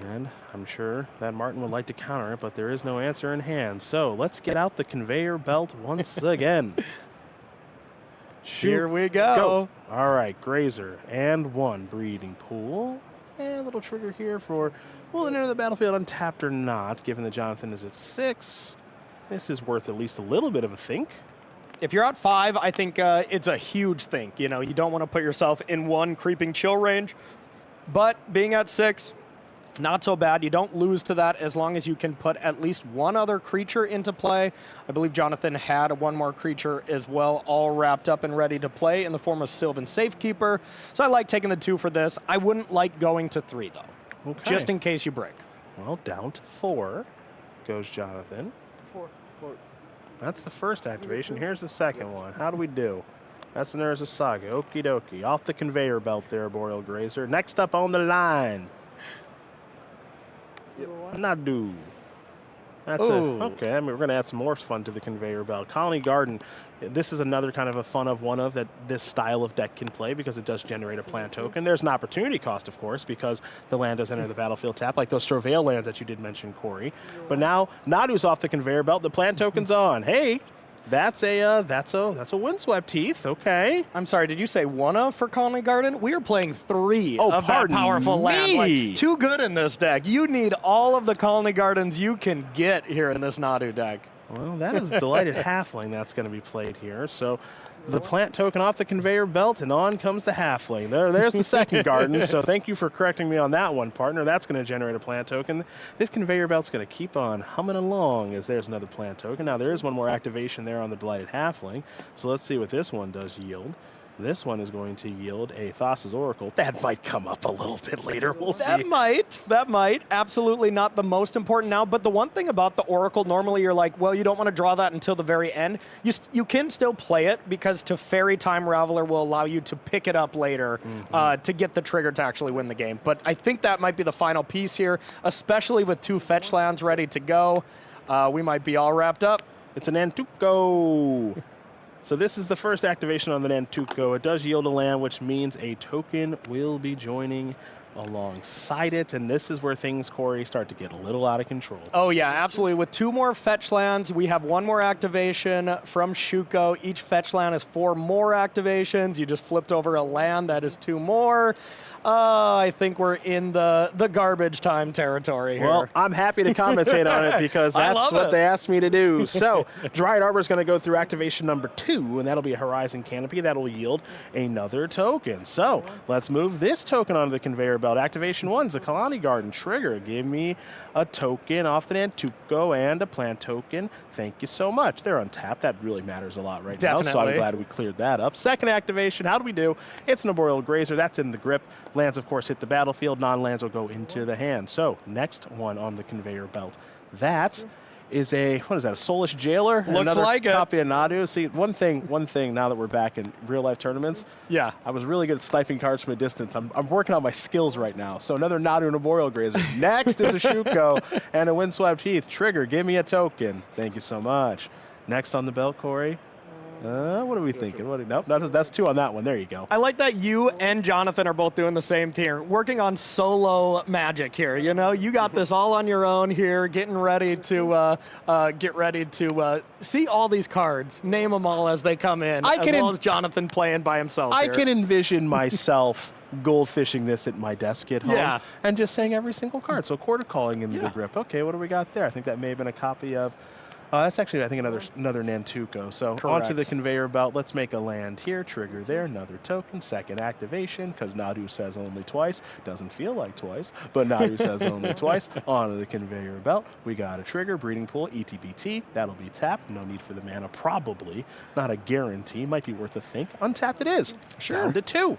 And I'm sure that Martin would like to counter it, but there is no answer in hand. So let's get out the conveyor belt once again. Here we go. All right, Grazer and 1 breeding pool. And a little trigger here for, will it enter the battlefield untapped or not, given that Jonathan is at 6. This is worth at least a little bit of a think. If you're at 5, I think it's a huge think. You know, you don't want to put yourself in 1 creeping chill range. But being at 6, not so bad. You don't lose to that as long as you can put at least 1 other creature into play. I believe Jonathan had 1 more creature as well, all wrapped up and ready to play in the form of Sylvan Safekeeper. So I like taking the 2 for this. I wouldn't like going to 3, though, just in case you break. Well, down to 4 goes Jonathan. 4. That's the first activation. Here's the second one. How do we do? That's an Urza Saga. Okie dokie. Off the conveyor belt there, Boreal Grazer. Next up on the line. Nadu. That's it. Okay, I mean, we're going to add some more fun to the conveyor belt. Colony Garden, this is another kind of a fun of one of that this style of deck can play because it does generate a plant token. There's an opportunity cost, of course, because the land does enter the battlefield tap, like those Surveil lands that you did mention, Corey. But now Nadu's off the conveyor belt. The plant token's on. Hey, that's a Windswept Heath. Okay. I'm sorry, did you say 1 for Colony Garden? We are playing 3 of that powerful land. Like, too good in this deck. You need all of the Colony Gardens you can get here in this Nadu deck. Well, that is a Delighted Halfling that's going to be played here. So the plant token off the conveyor belt, and on comes the halfling. There's the second garden. So thank you for correcting me on that one, partner. That's going to generate a plant token. This conveyor belt's going to keep on humming along as there's another plant token. Now there is 1 more activation there on the Delighted Halfling. So let's see what this one does yield. This one is going to yield a Thassa's Oracle. That might come up a little bit later. We'll see. That might. Absolutely not the most important now. But the one thing about the Oracle, normally you're like, well, you don't want to draw that until the very end. You can still play it because Teferi Time Raveler will allow you to pick it up later to get the trigger to actually win the game. But I think that might be the final piece here, especially with 2 fetch lands ready to go. We might be all wrapped up. It's an Nantuko. So this is the first activation on the Nantuko. It does yield a land, which means a token will be joining alongside it. And this is where things, Corey, start to get a little out of control. Oh, yeah, absolutely. With 2 more fetch lands, we have 1 more activation from Shuko. Each fetch land is 4 more activations. You just flipped over a land that is 2 more. I think we're in the garbage time territory here. Well, I'm happy to commentate on it because that's what they asked me to do. So, Dryad Arbor is going to go through activation number 2, and that'll be a Horizon Canopy. That'll yield another token. So, let's move this token onto the conveyor belt. Activation 1 is a Kalani Garden trigger. Give me a token off the Nantuko and a plant token. Thank you so much. They're untapped. That really matters a lot right now, so I'm glad we cleared that up. Second activation, how do we do? It's an Arboreal Grazer. That's in the grip. Lands, of course, hit the battlefield. Non-lands will go into the hand. So, next one on the conveyor belt. That is a, what is that, a Soulish Jailer? Looks Another like it. copy of Nadu. See, one thing now that we're back in real-life tournaments, yeah, I was really good at sniping cards from a distance. I'm working on my skills right now. So another Nadu and Arboreal Grazer. Next is a Shuko and a Windswept Heath. Trigger, give me a token. Thank you so much. Next on the belt, Corey. What are we thinking? Nope, that's 2 on that one. There you go. I like that you and Jonathan are both doing the same tier, working on solo magic here. You know, you got this all on your own here, getting ready to see all these cards, name them all as they come in, as well as Jonathan playing by himself. I can envision myself goldfishing this at my desk at home and just saying every single card. So quarter calling into the grip. Okay, what do we got there? I think that may have been a copy of. That's actually, I think, another Nantuko. So onto the conveyor belt. Let's make a land here. Trigger there. Another token. Second activation, because Nadu says only twice. Doesn't feel like twice, but Nadu says only twice. Onto the conveyor belt. We got a trigger. Breeding Pool. ETBT. That'll be tapped. No need for the mana. Probably. Not a guarantee. Might be worth a think. Untapped it is. Sure. Down to 2.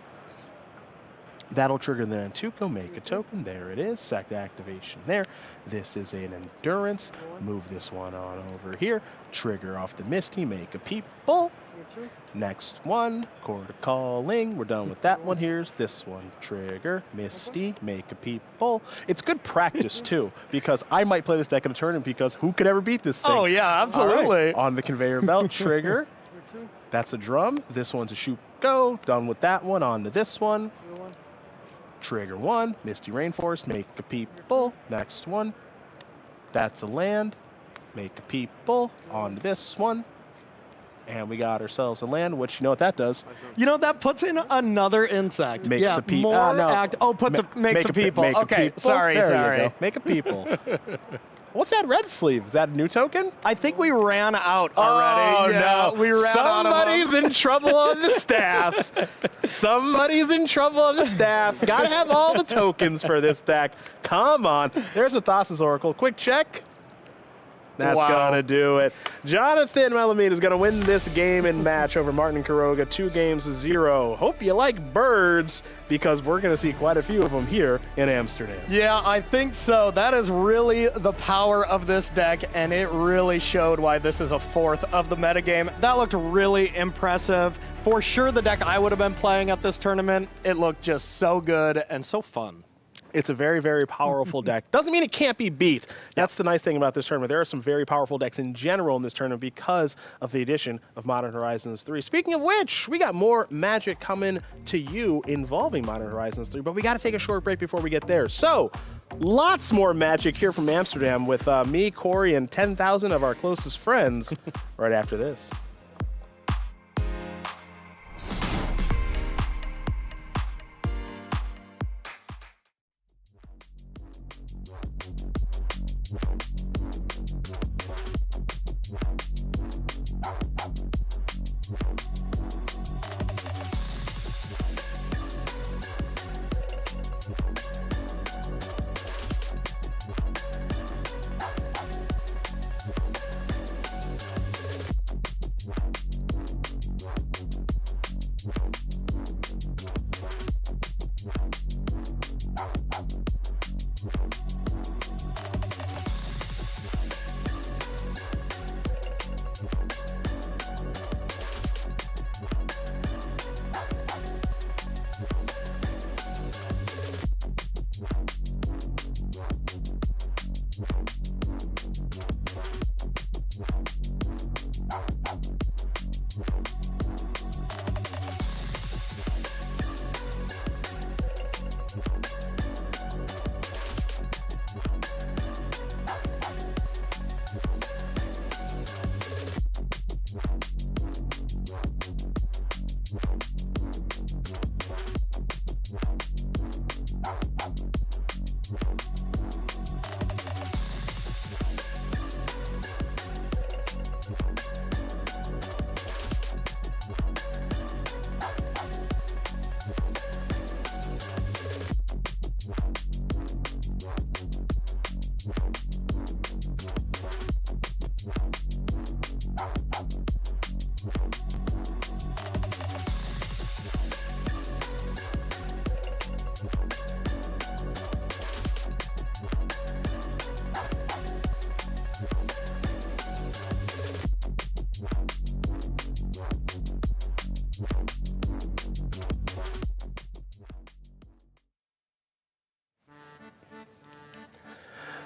That'll trigger the Nantuko, make a token. There it is. Second activation there. This is an Endurance. Move this one on over here. Trigger off the Misty, make a People. Next one, Quarter Calling. We're done with that one. Here's this one. Trigger, Misty, Make a People. It's good practice, too, because I might play this deck in a tournament because who could ever beat this thing? Oh, yeah, absolutely. All right. On the conveyor belt, Trigger. That's a drum. This one's a shoot go. Done with that one. On to this one. Trigger 1, Misty Rainforest, Make a People. Next one. That's a land. Make a People. On to this one. And we got ourselves a land, which you know what that does? You know, that puts in another insect. Makes a people. Makes a people. Okay, people. sorry. Make a people. What's that red sleeve? Is that a new token? I think we ran out already. Oh, no. We ran Somebody's out of them. in trouble on the staff. Somebody's in trouble on the staff. Got to have all the tokens for this deck. Come on. There's a Thassa's Oracle. Quick check. That's going to do it. Jonathan Melamine is going to win this game and match over Martin Quiroga 2-0. Hope you like birds, because we're going to see quite a few of them here in Amsterdam. Yeah, I think so. That is really the power of this deck, and it really showed why this is a fourth of the metagame. That looked really impressive. For sure, the deck I would have been playing at this tournament. It looked just so good and so fun. It's a very, very powerful deck. Doesn't mean it can't be beat. That's the nice thing about this tournament. There are some very powerful decks in general in this tournament because of the addition of Modern Horizons 3. Speaking of which, we got more Magic coming to you involving Modern Horizons 3, but we got to take a short break before we get there. So, lots more Magic here from Amsterdam with me, Corey, and 10,000 of our closest friends right after this.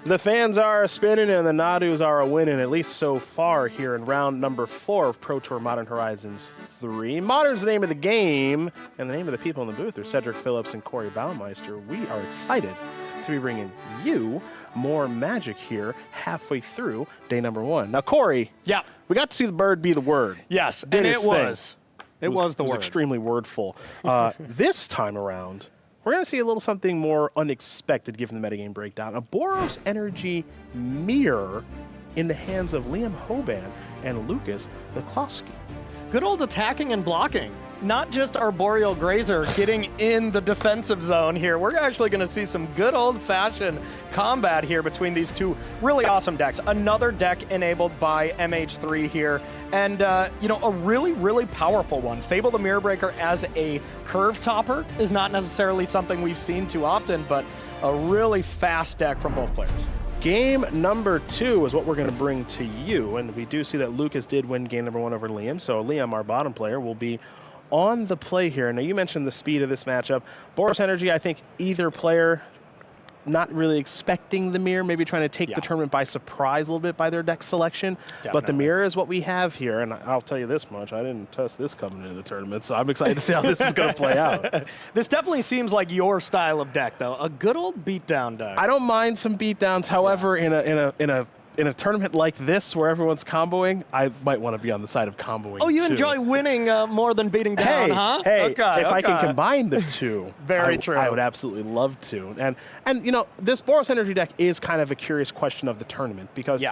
The fans are spinning and the Nadus are winning, at least so far here in round number 4 of Pro Tour Modern Horizons 3. Modern's the name of the game, and the name of the people in the booth are Cedric Phillips and Corey Baumeister. We are excited to be bringing you more Magic here halfway through day number 1. Now, Corey, we got to see the bird be the word. Yes, Did and its it was. thing. It was the It was word. extremely wordful. This time around, we're going to see a little something more unexpected given the metagame breakdown. A Boros Energy Mirror in the hands of Liam Hoban and Lucas Leklowski. Good old attacking and blocking. Not just Arboreal Grazer getting in the defensive zone here. We're actually going to see some good old-fashioned combat here between these two really awesome decks. Another deck enabled by MH3 here. And, you know, a really, really powerful one. Fable the Mirror Breaker as a curve topper is not necessarily something we've seen too often, but a really fast deck from both players. Game number 2 is what we're going to bring to you, and we do see that Lucas did win game number 1 over Liam, so Liam, our bottom player, will be on the play here. Now, you mentioned the speed of this matchup. Boros Energy, I think either player not really expecting the mirror, maybe trying to take the tournament by surprise a little bit by their deck selection. But the mirror is what we have here, and I'll tell you this much, I didn't test this coming into the tournament, so I'm excited to see how this is going to play out. This definitely seems like your style of deck, though. A good old beatdown deck. I don't mind some beatdowns. However, in a tournament like this where everyone's comboing, I might want to be on the side of comboing. Oh, you too. enjoy winning more than beating down, huh? Hey, okay, if I can combine the two, Very true. I would absolutely love to. And you know, this Boros Energy deck is kind of a curious question of the tournament because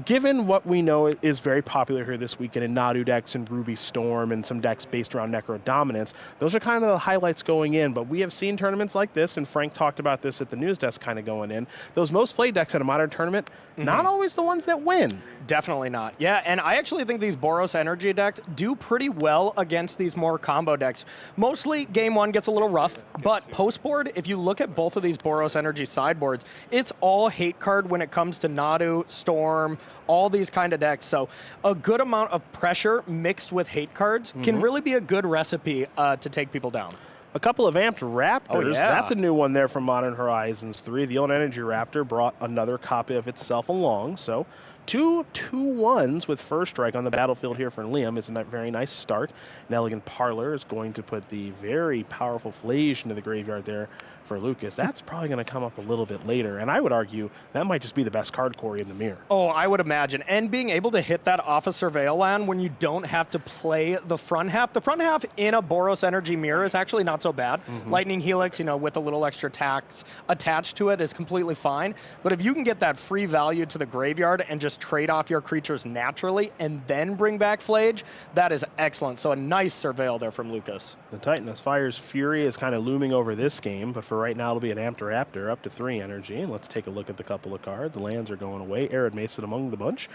given what we know is very popular here this weekend in Nadu decks and Ruby Storm and some decks based around Necro Dominance, those are kind of the highlights going in. But we have seen tournaments like this, and Frank talked about this at the news desk kind of going in. Those most played decks at a Modern tournament, not always the ones that win. Definitely not. Yeah, and I actually think these Boros Energy decks do pretty well against these more combo decks. Mostly game 1 gets a little rough, but post board, if you look at both of these Boros Energy sideboards, it's all hate card when it comes to Nadu, Storm, all these kind of decks. So a good amount of pressure mixed with hate cards can really be a good recipe to take people down. A couple of amped Raptors. Oh, yeah. That's a new one there from Modern Horizons 3. The old Energy Raptor brought another copy of itself along. So 2 2-1s with first strike on the battlefield here for Liam is a very nice start. An Elegant Parlor is going to put the very powerful Flage into the graveyard there for Lucas. That's probably going to come up a little bit later, and I would argue that might just be the best card core in the mirror. Oh, I would imagine. And being able to hit that off a Surveil land when you don't have to play the front half. The front half in a Boros Energy mirror is actually not so bad. Lightning Helix, you know, with a little extra tax attached to it is completely fine. But if you can get that free value to the graveyard and just trade off your creatures naturally and then bring back Flage, that is excellent. So a nice Surveil there from Lucas. The Titanus Fire's Fury is kind of looming over this game, but for right now it'll be an Amped Raptor up to 3 energy. And let's take a look at the couple of cards. The lands are going away. Arid Mason among the bunch.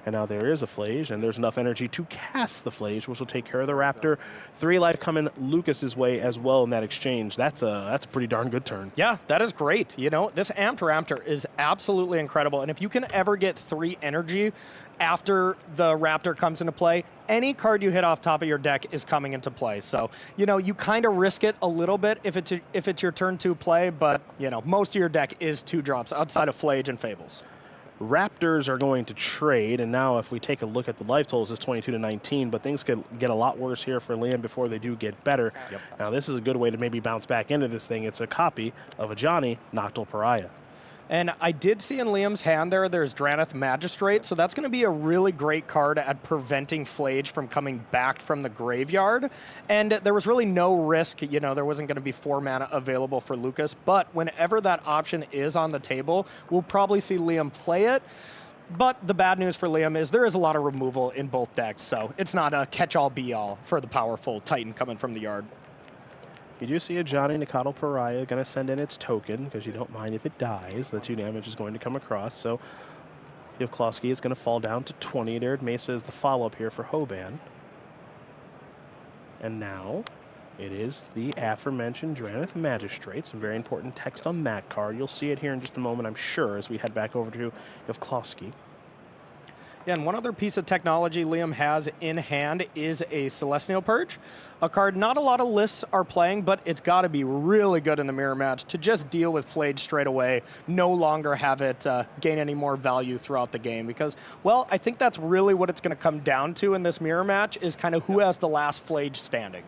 And now there is a Flage, and there's enough energy to cast the Flage, which will take care of the Raptor. 3 life coming Lucas's way as well in that exchange. That's a pretty darn good turn. Yeah, that is great. You know, this Amped Raptor is absolutely incredible. And if you can ever get 3 energy after the Raptor comes into play, any card you hit off top of your deck is coming into play. So, you know, you kind of risk it a little bit if it's your turn 2 play, but, you know, most of your deck is 2-drops outside of Flage and Fables. Raptors are going to trade, and now if we take a look at the life totals, it's 22-19, but things could get a lot worse here for Liam before they do get better. Now, this is a good way to maybe bounce back into this thing. It's a copy of a Johnny Nocturnal Pariah. And I did see in Liam's hand there's Draneth Magistrate, so that's going to be a really great card at preventing Flage from coming back from the graveyard. And there was really no risk, you know, there wasn't going to be 4 mana available for Lucas, but whenever that option is on the table, we'll probably see Liam play it. But the bad news for Liam is there is a lot of removal in both decks, so it's not a catch-all be-all for the powerful Titan coming from the yard. You do see a Johnny Nocturnal Pariah going to send in its token because you don't mind if it dies. The 2 damage is going to come across. So Yevklowski is going to fall down to 20. Arid Mesa is the follow-up here for Hoban. And now it is the aforementioned Draneth Magistrate. Some very important text on that card. You'll see it here in just a moment, I'm sure, as we head back over to Yevklowski. Yeah, and one other piece of technology Liam has in hand is a Celestial Purge, a card not a lot of lists are playing, but it's got to be really good in the mirror match to just deal with Flage straight away, no longer have it gain any more value throughout the game. Because, well, I think that's really what it's going to come down to in this mirror match is kind of who has the last Flage standing.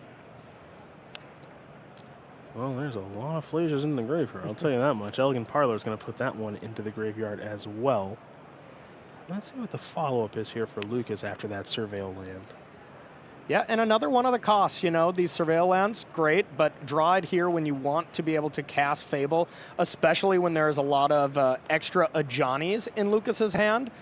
Well, there's a lot of Flages in the graveyard, I'll tell you that much. Elegant Parlor is going to put that one into the graveyard as well. Let's see what the follow-up is here for Lucas after that Surveil land. Yeah, and another one of the costs, you know, these Surveil lands, great, but draw it here when you want to be able to cast Fable, especially when there's a lot of extra Ajani's in Lucas's hand.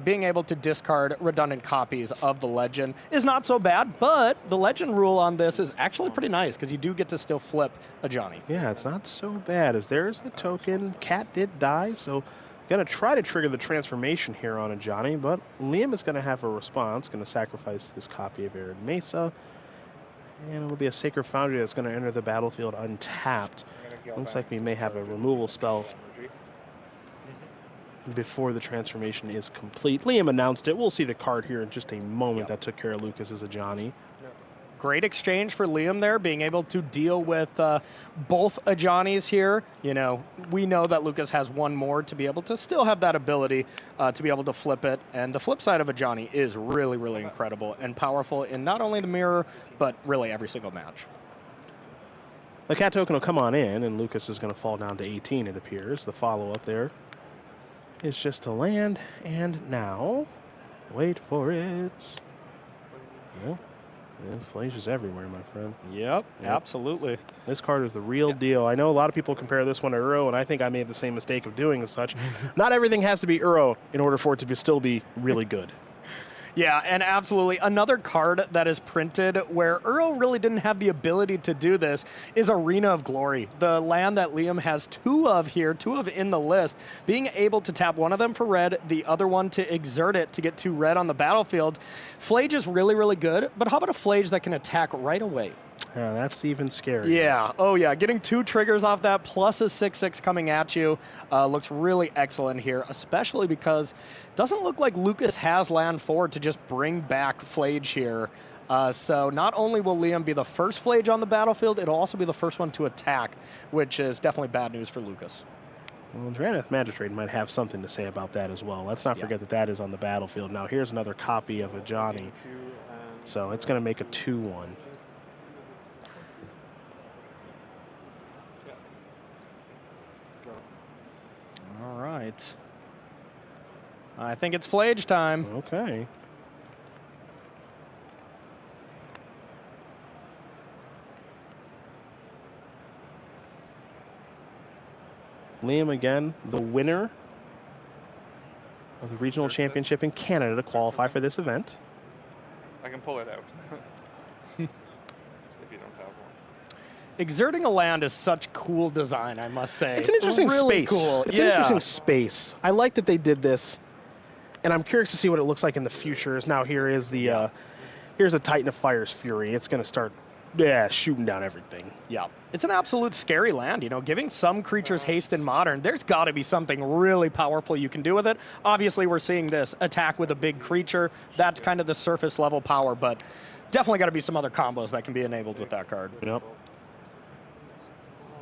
Being able to discard redundant copies of the Legend is not so bad, but the Legend rule on this is actually pretty nice because you do get to still flip Ajani. Yeah, it's not so bad as there's the token. Cat did die, so going to try to trigger the transformation here on a Johnny, but Liam is going to have a response, going to sacrifice this copy of Arid Mesa, and it'll be a Sacred Foundry that's going to enter the battlefield untapped. Looks like we may have a removal spell before the transformation is complete. Liam announced it. We'll see the card here in just a moment that took care of Lucas's Ajani. Great exchange for Liam there, being able to deal with both Ajanis here. You know, we know that Lucas has one more to be able to still have that ability to be able to flip it. And the flip side of Ajani is really, really incredible and powerful in not only the mirror, but really every single match. The cat token will come on in, and Lucas is going to fall down to 18, it appears. The follow-up there is just to land, and now, wait for it. Well, flashes everywhere, my friend. Yep, absolutely. This card is the real deal. I know a lot of people compare this one to Uro, and I think I made the same mistake of doing as such. Not everything has to be Uro in order for it to still be really good. Yeah, and absolutely. Another card that is printed where Uro really didn't have the ability to do this is Arena of Glory. The land that Liam has two of here, two of in the list. Being able to tap one of them for red, the other one to exert it to get 2 red on the battlefield. Flage is really, really good, but how about a Flage that can attack right away? Yeah, that's even scary. Yeah, oh yeah, getting 2 triggers off that plus a 6/6 coming at you looks really excellent here, especially because it doesn't look like Lucas has land 4 to just bring back Flage here. So not only will Liam be the first Flage on the battlefield, it'll also be the first one to attack, which is definitely bad news for Lucas. Well, Drannith Magistrate might have something to say about that as well. Let's not forget that that is on the battlefield. Now here's another copy of Ajani. So it's going to make a 2/1. All right. I think it's Flage time. Okay. Liam again, the winner of the regional championship in Canada to qualify for this event. I can pull it out. If you don't have one. Exerting a land is such cool design, I must say. It's an interesting really space. Cool. It's an interesting space. I like that they did this, and I'm curious to see what it looks like in the future. Now here is the here's a Titan of Fire's Fury. It's going to start shooting down everything. Yeah, it's an absolute scary land, you know, giving some creatures haste in Modern. There's got to be something really powerful you can do with it. Obviously, we're seeing this attack with a big creature. That's kind of the surface level power, but definitely got to be some other combos that can be enabled with that card. Yep.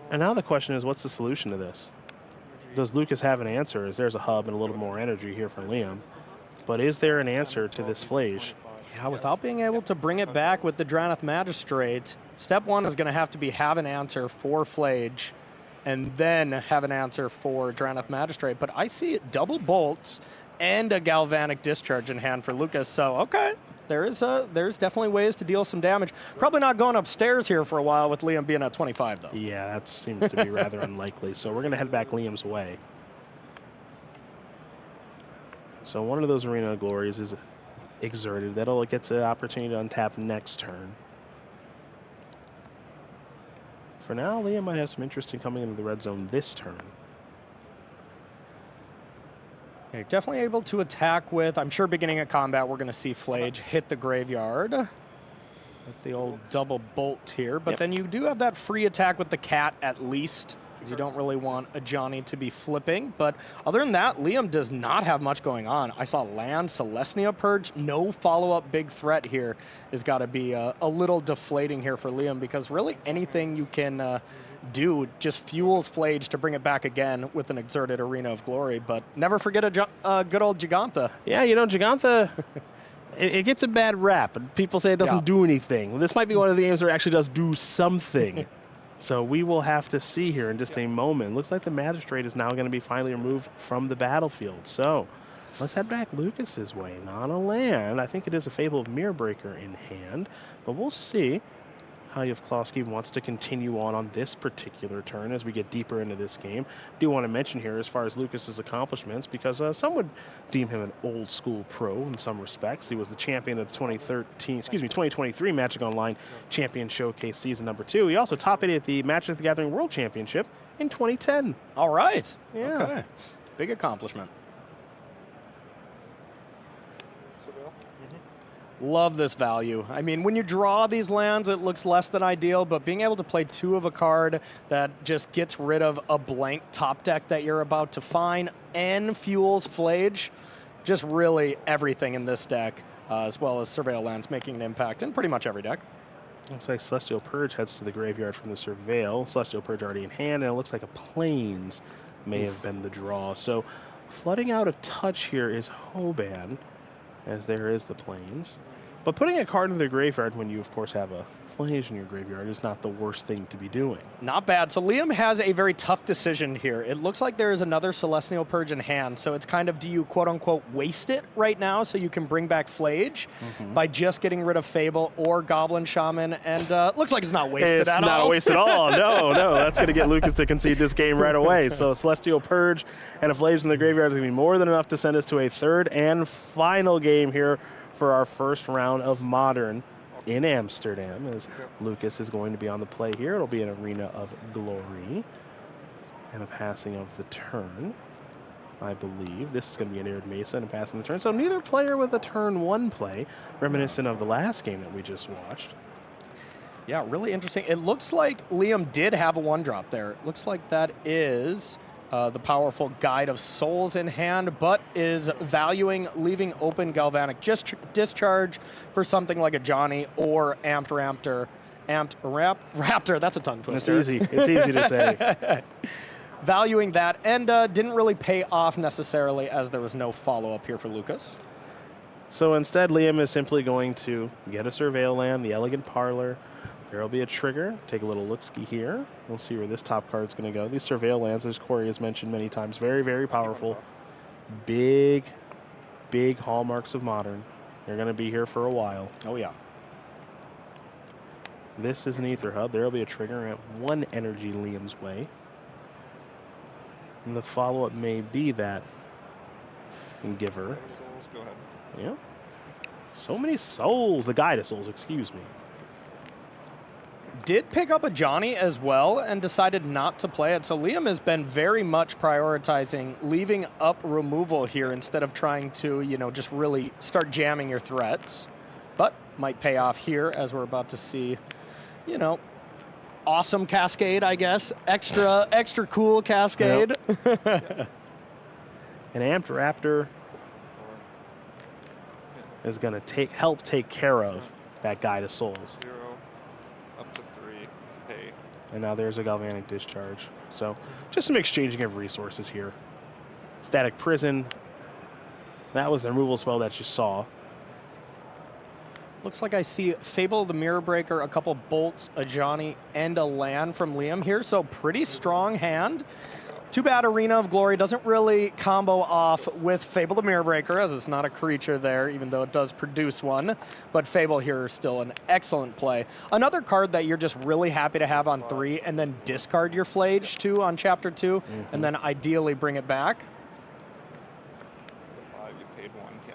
And now the question is, what's the solution to this? Does Lucas have an answer? As there's a hub and a little more energy here from Liam. But is there an answer to this Flage? Yeah, without being able to bring it back with the Drannith Magistrate, step 1 is going to have to be have an answer for Flage, and then have an answer for Drannith Magistrate. But I see double bolts and a Galvanic Discharge in hand for Lucas, so okay. There's definitely ways to deal some damage. Probably not going upstairs here for a while with Liam being at 25, though. Yeah, that seems to be rather unlikely. So we're going to head back Liam's way. So one of those Arena of Glories is exerted. That'll get an opportunity to untap next turn. For now, Liam might have some interest in coming into the red zone this turn. Okay, definitely able to attack with, I'm sure beginning of combat, we're going to see Flage hit the graveyard with the old double bolt here. But then you do have that free attack with the cat at least. You don't really want a Johnny to be flipping. But other than that, Liam does not have much going on. I saw land, Celestia Purge, no follow-up big threat here has got to be a little deflating here for Liam, because really anything you can do just fuels Flage to bring it back again with an exerted Arena of Glory. But never forget a good old Gigantha. Yeah, you know, Gigantha, it gets a bad rap, and people say it doesn't do anything. Well, this might be one of the games where it actually does do something. So we will have to see here in just a moment. Looks like the Magistrate is now going to be finally removed from the battlefield. So let's head back Lucas's way. Not a land. I think it is a Fable of Mirror Breaker in hand, but we'll see how Yevklowski wants to continue on this particular turn as we get deeper into this game. I do want to mention here as far as Lucas's accomplishments, because some would deem him an old school pro in some respects. He was the champion of the 2023 Magic Online Champion Showcase Season number 2. He also top 8 at the Magic the Gathering World Championship in 2010. All right. Yeah. Okay. Big accomplishment. Love this value. I mean, when you draw these lands, it looks less than ideal, but being able to play 2 of a card that just gets rid of a blank top deck that you're about to find and fuels Flage, just really everything in this deck, as well as Surveil lands making an impact in pretty much every deck. Looks like Celestial Purge heads to the graveyard from the Surveil. Celestial Purge already in hand, and it looks like a Plains may have been the draw. So flooding out of touch here is Hoban, as there is the Plains. But putting a card in the graveyard when you, of course, have a Flage in your graveyard is not the worst thing to be doing. Not bad. So Liam has a very tough decision here. It looks like there is another Celestial Purge in hand. So it's kind of, do you quote-unquote waste it right now so you can bring back Flage by just getting rid of Fable or Goblin Shaman? And looks like it's not wasted at all. It's not a waste at all. No, that's going to get Lucas to concede this game right away. So Celestial Purge and a Flage in the graveyard is going to be more than enough to send us to a third and final game here for our first round of Modern in Amsterdam, as Lucas is going to be on the play here. It'll be an Arena of Glory and a passing of the turn, I believe. This is going to be an Arid Mesa and a passing the turn. So neither player with a turn 1 play, reminiscent of the last game that we just watched. Yeah, really interesting. It looks like Liam did have a 1-drop there. It looks like that is the powerful Guide of Souls in hand, but is valuing leaving open Galvanic Discharge for something like a Johnny or Amped Raptor. That's a tongue twister. It's easy. It's easy to say. Valuing that, and didn't really pay off necessarily, as there was no follow-up here for Lucas. So instead, Liam is simply going to get a Surveil land, the Elegant Parlor. There will be a trigger. Take a little look-ski here. We'll see where this top card's going to go. These Surveil lands, as Corey has mentioned many times, very, very powerful. Big, big hallmarks of Modern. They're going to be here for a while. Oh, yeah. This is an Ether Hub. There will be a trigger at 1 energy Liam's way. And the follow-up may be that Giver. Go ahead. Yeah. So many souls. The Guide of Souls, excuse me. Did pick up a Johnny as well and decided not to play it. So Liam has been very much prioritizing leaving up removal here instead of trying to, just really start jamming your threats. But might pay off here, as we're about to see, awesome Cascade, I guess. Extra cool Cascade. Yep. An Amped Raptor is going to help take care of that Guide of Souls. 0 up to 3. Hey. And now there's a Galvanic Discharge. So just some exchanging of resources here. Static Prison. That was the removal spell that you saw. Looks like I see Fable the Mirror Breaker, a couple bolts, a Johnny, and a land from Liam here. So pretty strong hand. Too bad Arena of Glory doesn't really combo off with Fable the Mirror Breaker, as it's not a creature there, even though it does produce one. But Fable here is still an excellent play. Another card that you're just really happy to have on 3 and then discard your Flage to on Chapter 2, and then ideally bring it back. 5, you paid 1. Yeah.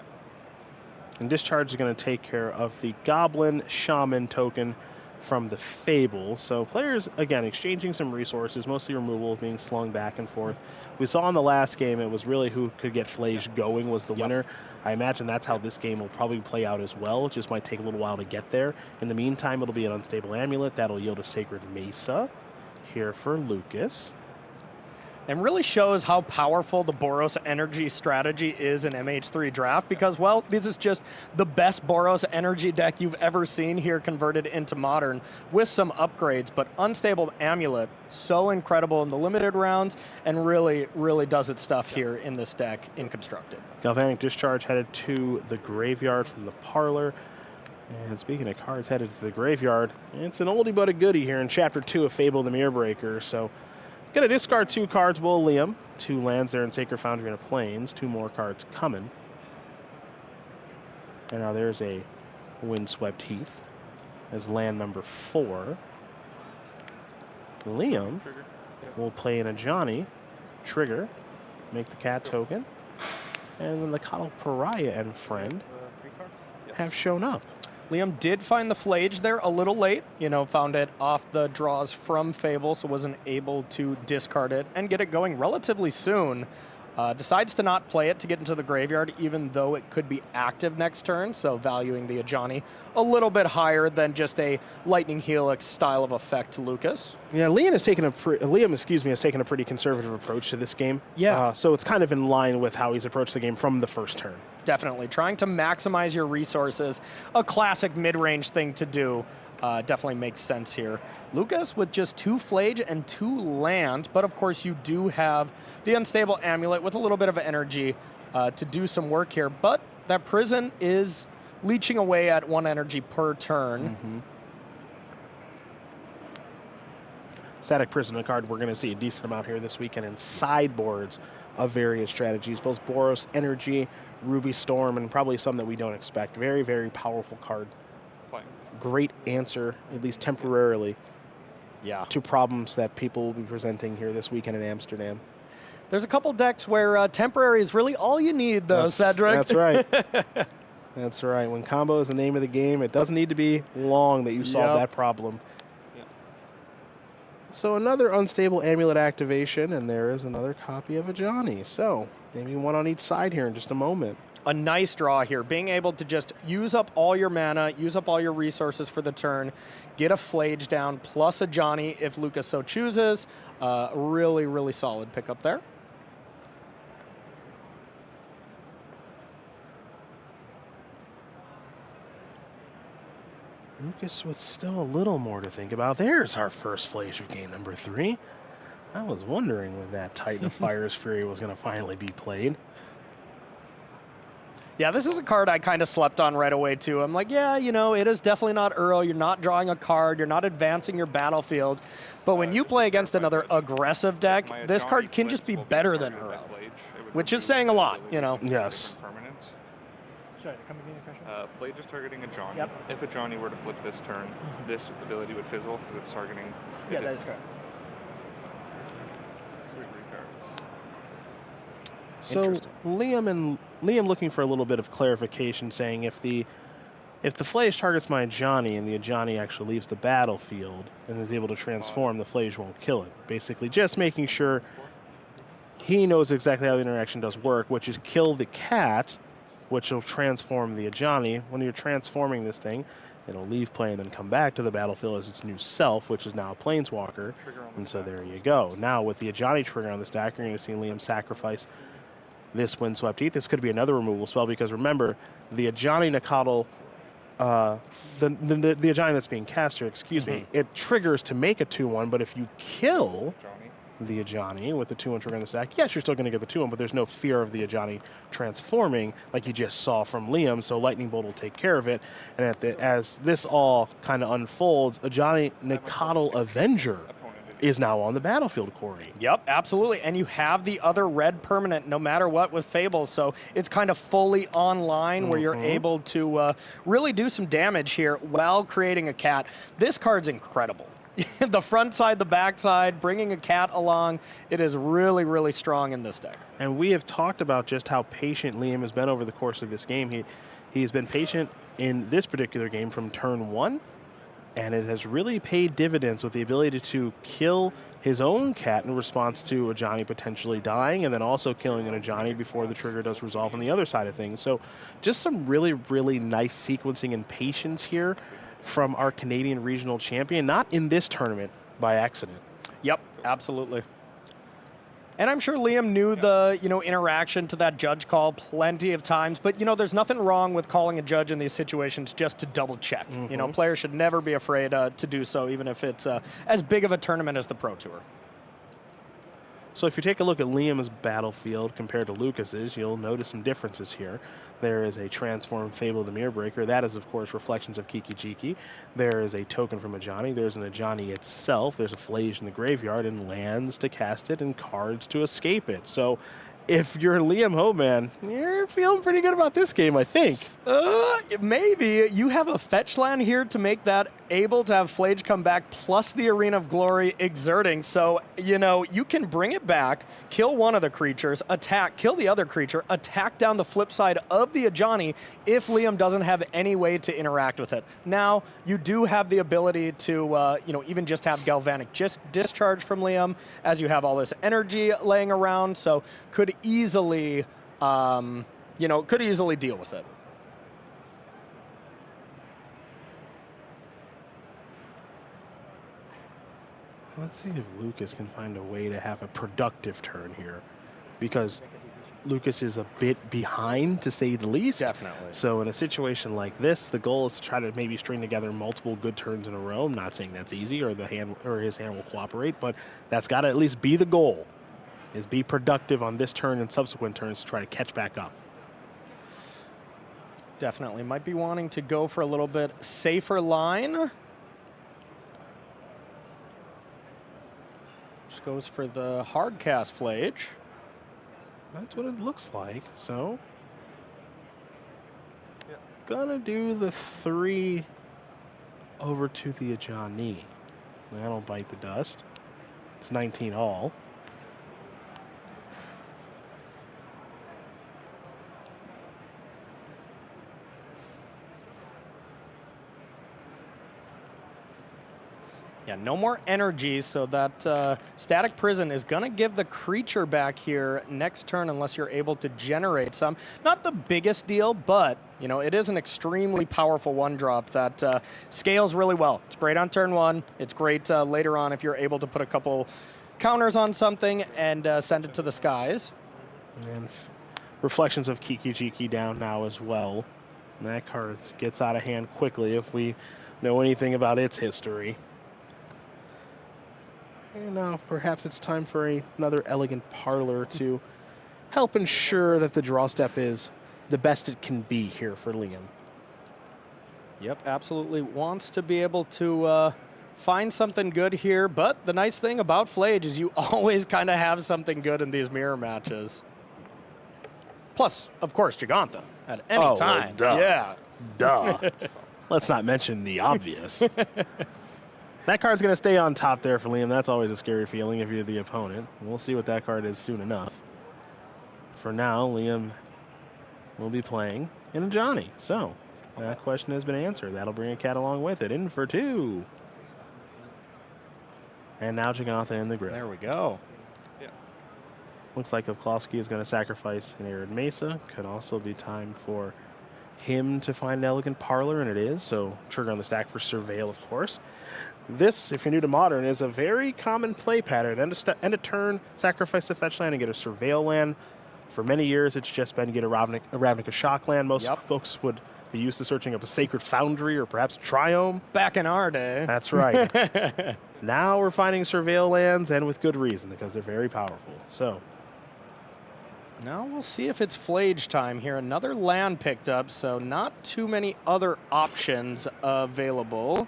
And Discharge is going to take care of the Goblin Shaman token from the Fable. So players, again, exchanging some resources, mostly removal, being slung back and forth. We saw in the last game, it was really who could get Flage going was the winner. I imagine that's how this game will probably play out as well. It just might take a little while to get there. In the meantime, it'll be an Unstable Amulet. That'll yield a Sacred Mesa here for Lucas. And really shows how powerful the Boros Energy strategy is in MH3 Draft because, well, this is just the best Boros Energy deck you've ever seen here converted into Modern with some upgrades. But Unstable Amulet, so incredible in the limited rounds and really, really does its stuff here in this deck in Constructed. Galvanic Discharge headed to the graveyard from the Parlor. And speaking of cards headed to the graveyard, it's an oldie but a goodie here in Chapter 2 of Fable the Mirror Breaker. So going to discard 2 cards, will Liam. 2 lands there in Sacred Foundry and a Plains. 2 more cards coming. And now there's a Windswept Heath as land number 4. Liam will play in a Johnny, trigger, make the cat token, and then the Coddle Pariah and friend have shown up. Liam did find the Flage there a little late, found it off the draws from Fable, so wasn't able to discard it and get it going relatively soon. Decides to not play it to get into the graveyard, even though it could be active next turn, so valuing the Ajani a little bit higher than just a Lightning Helix style of effect to Lucas. Yeah, Liam has taken a pretty conservative approach to this game. Yeah. So it's kind of in line with how he's approached the game from the first turn. Definitely. Trying to maximize your resources, a classic mid-range thing to do, definitely makes sense here. Lucas with just 2 Flage and 2 land, but of course you do have the Unstable Amulet with a little bit of energy to do some work here, but that Prison is leeching away at 1 energy per turn. Static Prison, a card we're going to see a decent amount here this weekend in sideboards of various strategies, both Boros, Energy, Ruby Storm, and probably some that we don't expect. Very, very powerful card. Great answer, at least temporarily, to problems that people will be presenting here this weekend in Amsterdam. There's a couple decks where temporary is really all you need, though, Cedric. That's right. That's right. When combo is the name of the game, it doesn't need to be long that you solve that problem. So another Unstable Amulet activation, and there is another copy of Ajani. So maybe one on each side here in just a moment. A nice draw here, being able to just use up all your mana, use up all your resources for the turn, get a Flage down, plus a Johnny if Lucas so chooses. Really, really solid pickup there. Lucas with still a little more to think about. There's our first Flage of game number 3. I was wondering when that Titan of Fire's Fury was going to finally be played. Yeah, this is a card I kind of slept on right away, too. I'm like, yeah, you know, it is definitely not Earl. You're not drawing a card. You're not advancing your battlefield. But when you play against another aggressive deck, this card can just be better than Earl, which is saying a lot, you know. Yes. Sorry, come again, your question? Flage is targeting a Johnny. Yep. If a Johnny were to flip this turn, this ability would fizzle because it's targeting. Yeah, that is correct. So Liam looking for a little bit of clarification, saying if the Flage targets my Ajani and the Ajani actually leaves the battlefield and is able to transform, the Flage won't kill it. Basically, just making sure he knows exactly how the interaction does work, which is kill the cat, which will transform the Ajani. When you're transforming this thing, it'll leave play and then come back to the battlefield as its new self, which is now a Planeswalker. And so there you go. Now with the Ajani trigger on this deck, you're going to see Liam sacrifice this Windswept Heath. This could be another removal spell because remember, the Ajani Nakatl, the Ajani that's being cast here, excuse me, it triggers to make a 2/1, but if you kill the Ajani with the 2/1 trigger on the stack, yes, you're still going to get the 2/1, but there's no fear of the Ajani transforming like you just saw from Liam, so Lightning Bolt will take care of it. And as this all kind of unfolds, Ajani Nakatl Avenger is now on the battlefield, Corey. Yep, absolutely. And you have the other red permanent no matter what with Fable, so it's kind of fully online where you're able to really do some damage here while creating a cat. This card's incredible. The front side, the back side, bringing a cat along, it is really, really strong in this deck. And we have talked about just how patient Liam has been over the course of this game. He's been patient in this particular game from turn 1, and it has really paid dividends with the ability to kill his own cat in response to Ajani potentially dying, and then also killing an Ajani before the trigger does resolve on the other side of things. So just some really, really nice sequencing and patience here from our Canadian regional champion, not in this tournament by accident. Yep, absolutely. And I'm sure Liam knew the, interaction to that judge call plenty of times, but, there's nothing wrong with calling a judge in these situations just to double check. Players should never be afraid to do so, even if it's as big of a tournament as the Pro Tour. So if you take a look at Liam's battlefield compared to Lucas's, you'll notice some differences here. There is a transformed Fable the Mirror Breaker. That is, of course, reflections of Kiki Jiki. There is a token from Ajani. There's an Ajani itself. There's a Flage in the graveyard and lands to cast it and cards to escape it. So if you're Liam Homan, you're feeling pretty good about this game, I think. Maybe you have a fetch land here to make that able to have Flage come back, plus the Arena of Glory exerting. So, you know, you can bring it back, kill one of the creatures, attack, kill the other creature, attack down the flip side of the Ajani if Liam doesn't have any way to interact with it. Now, you do have the ability to, you know, even just have Galvanic discharge from Liam as you have all this energy laying around. So, could easily, you know, could easily deal with it. Let's see if Lucas can find a way to have a productive turn here, because Lucas is a bit behind, to say the least. Definitely. So in a situation like this, the goal is to try to maybe string together multiple good turns in a row. I'm not saying that's easy or his hand will cooperate, but that's got to at least be the goal, is be productive on this turn and subsequent turns to try to catch back up. Definitely. Might be wanting to go for a little bit safer line. Just goes for the hard cast Flage. That's what it looks like. So, gonna do the 3 over to the Ajani. That'll bite the dust. It's 19 all. Yeah, no more energy, so that Static Prison is going to give the creature back here next turn unless you're able to generate some. Not the biggest deal, but, you know, it is an extremely powerful one-drop that scales really well. It's great on turn 1. It's great later on if you're able to put a couple counters on something and send it to the skies. And reflections of Kiki Jiki down now as well. And that card gets out of hand quickly if we know anything about its history. And now perhaps it's time for another Elegant Parlor to help ensure that the draw step is the best it can be here for Liam. Yep, absolutely wants to be able to find something good here, but the nice thing about Flage is you always kind of have something good in these mirror matches. Plus, of course, Giganta at any time. Well, duh. Yeah. Duh. Let's not mention the obvious. That card's going to stay on top there for Liam. That's always a scary feeling if you're the opponent. We'll see what that card is soon enough. For now, Liam will be playing in a Johnny. So that question has been answered. That'll bring a cat along with it. In for 2. And now Giganta in the grip. There we go. Yeah. Looks like Klosky is going to sacrifice an Arid Mesa. Could also be time for him to find an Elegant Parlor, and it is. So trigger on the stack for Surveil, of course. This, if you're new to Modern, is a very common play pattern. End a turn, sacrifice a fetch land, and get a Surveil land. For many years, it's just been get a Ravnica Shock land. Most folks would be used to searching up a Sacred Foundry or perhaps Triome. Back in our day. That's right. Now we're finding Surveil lands, and with good reason, because they're very powerful. So now we'll see if it's Flage time here. Another land picked up, so not too many other options available.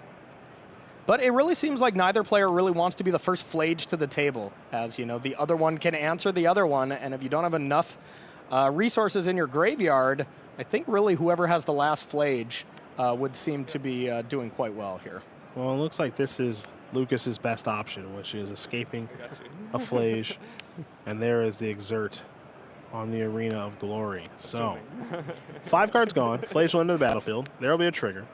But it really seems like neither player really wants to be the first Flage to the table, as, you know, the other one can answer the other one, and if you don't have enough resources in your graveyard, I think really whoever has the last Flage would seem to be doing quite well here. Well, it looks like this is Lucas's best option, which is escaping a Flage, and there is the Exert on the Arena of Glory. So 5 cards gone. Flage will enter the battlefield. There will be a trigger.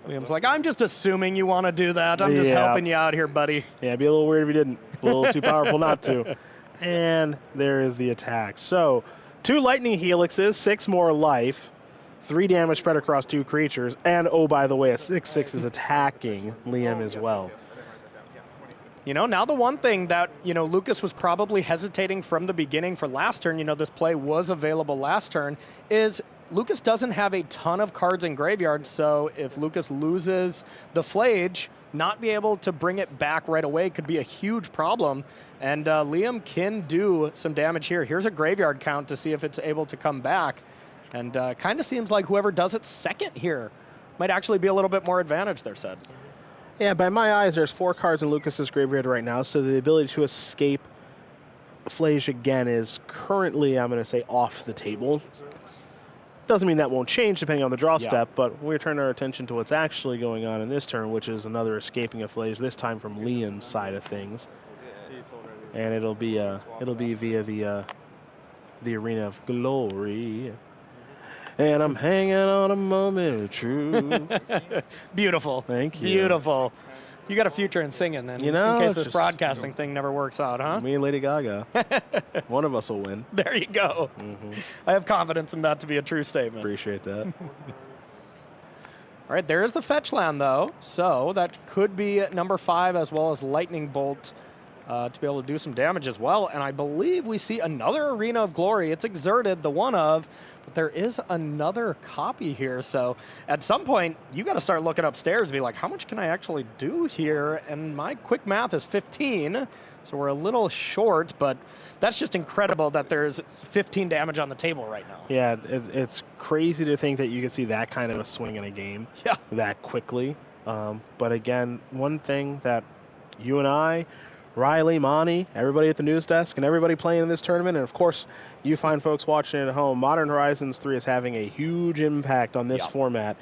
Liam's like, I'm just assuming you want to do that. I'm just helping you out here, buddy. Yeah, it'd be a little weird if you didn't. A little too powerful not to. And there is the attack. So 2 Lightning Helixes, 6 more life, 3 damage spread across 2 creatures, and oh, by the way, a 6/6 is attacking Liam as well. You know, now the one thing that, you know, Lucas was probably hesitating from the beginning for last turn, you know, this play was available last turn, is Lucas doesn't have a ton of cards in graveyard, so if Lucas loses the Flage, not be able to bring it back right away could be a huge problem. And Liam can do some damage here. Here's a graveyard count to see if it's able to come back. And kind of seems like whoever does it second here might actually be a little bit more advantage there, Sid. Yeah, by my eyes, there's 4 cards in Lucas's graveyard right now, so the ability to escape Flage again is currently, I'm going to say, off the table. Doesn't mean that won't change depending on the draw Yeah. step, but we're turning our attention to what's actually going on in this turn, which is another escaping of Flage, this time from Liam's side of things. And it'll be via the Arena of Glory. And I'm hanging on a moment of truth. Beautiful. Thank you. Beautiful. You got a future in singing, then, You know, in case it's this just, broadcasting thing never works out, huh? Me and Lady Gaga. One of us will win. There you go. I have confidence in that to be a true statement. Appreciate that. All right, there is the fetch land, though. So that could be number 5 as well as Lightning Bolt to be able to do some damage as well. And I believe we see another Arena of Glory. It's exerted, the one of, but there is another copy here. So at some point, you got to start looking upstairs and be like, how much can I actually do here? And my quick math is 15. So we're a little short, but that's just incredible that there's 15 damage on the table right now. Yeah, it's crazy to think that you can see that kind of a swing in a game that quickly. But again, one thing that you and I, Riley, Monty, everybody at the news desk, and everybody playing in this tournament, and of course, you fine folks watching it at home, Modern Horizons 3 is having a huge impact on this format.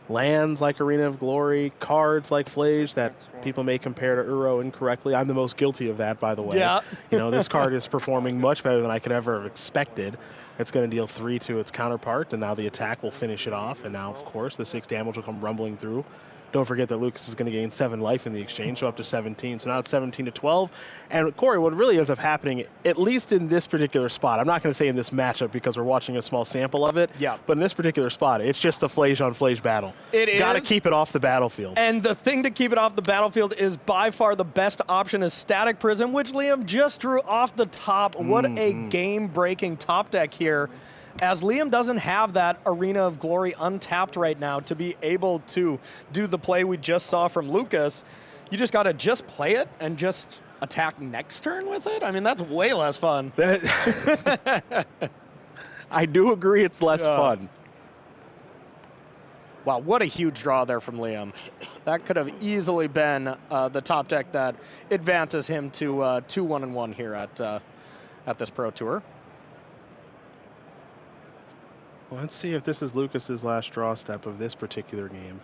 Lands like Arena of Glory, cards like Flage that people may compare to Uro incorrectly. I'm the most guilty of that, by the way. Yeah. You know, this card is performing much better than I could ever have expected. It's going to deal 3 to its counterpart, and now the attack will finish it off. And now, of course, the 6 damage will come rumbling through. Don't forget that Lucas is going to gain 7 life in the exchange, so up to 17. So now it's 17 to 12. And Corey, what really ends up happening, at least in this particular spot, I'm not going to say in this matchup because we're watching a small sample of it. Yeah. But in this particular spot, it's just a Flage on Flage battle. It is. Got to keep it off the battlefield. And the thing to keep it off the battlefield is by far the best option is Static Prism, which Liam just drew off the top. What a game-breaking top deck here. As Liam doesn't have that Arena of Glory untapped right now to be able to do the play we just saw from Lucas, you just got to just play it and just attack next turn with it? I mean, that's way less fun. I do agree it's less fun. Wow, what a huge draw there from Liam. That could have easily been the top deck that advances him to 2-1-1 here at this Pro Tour. Let's see if this is Lucas's last draw step of this particular game.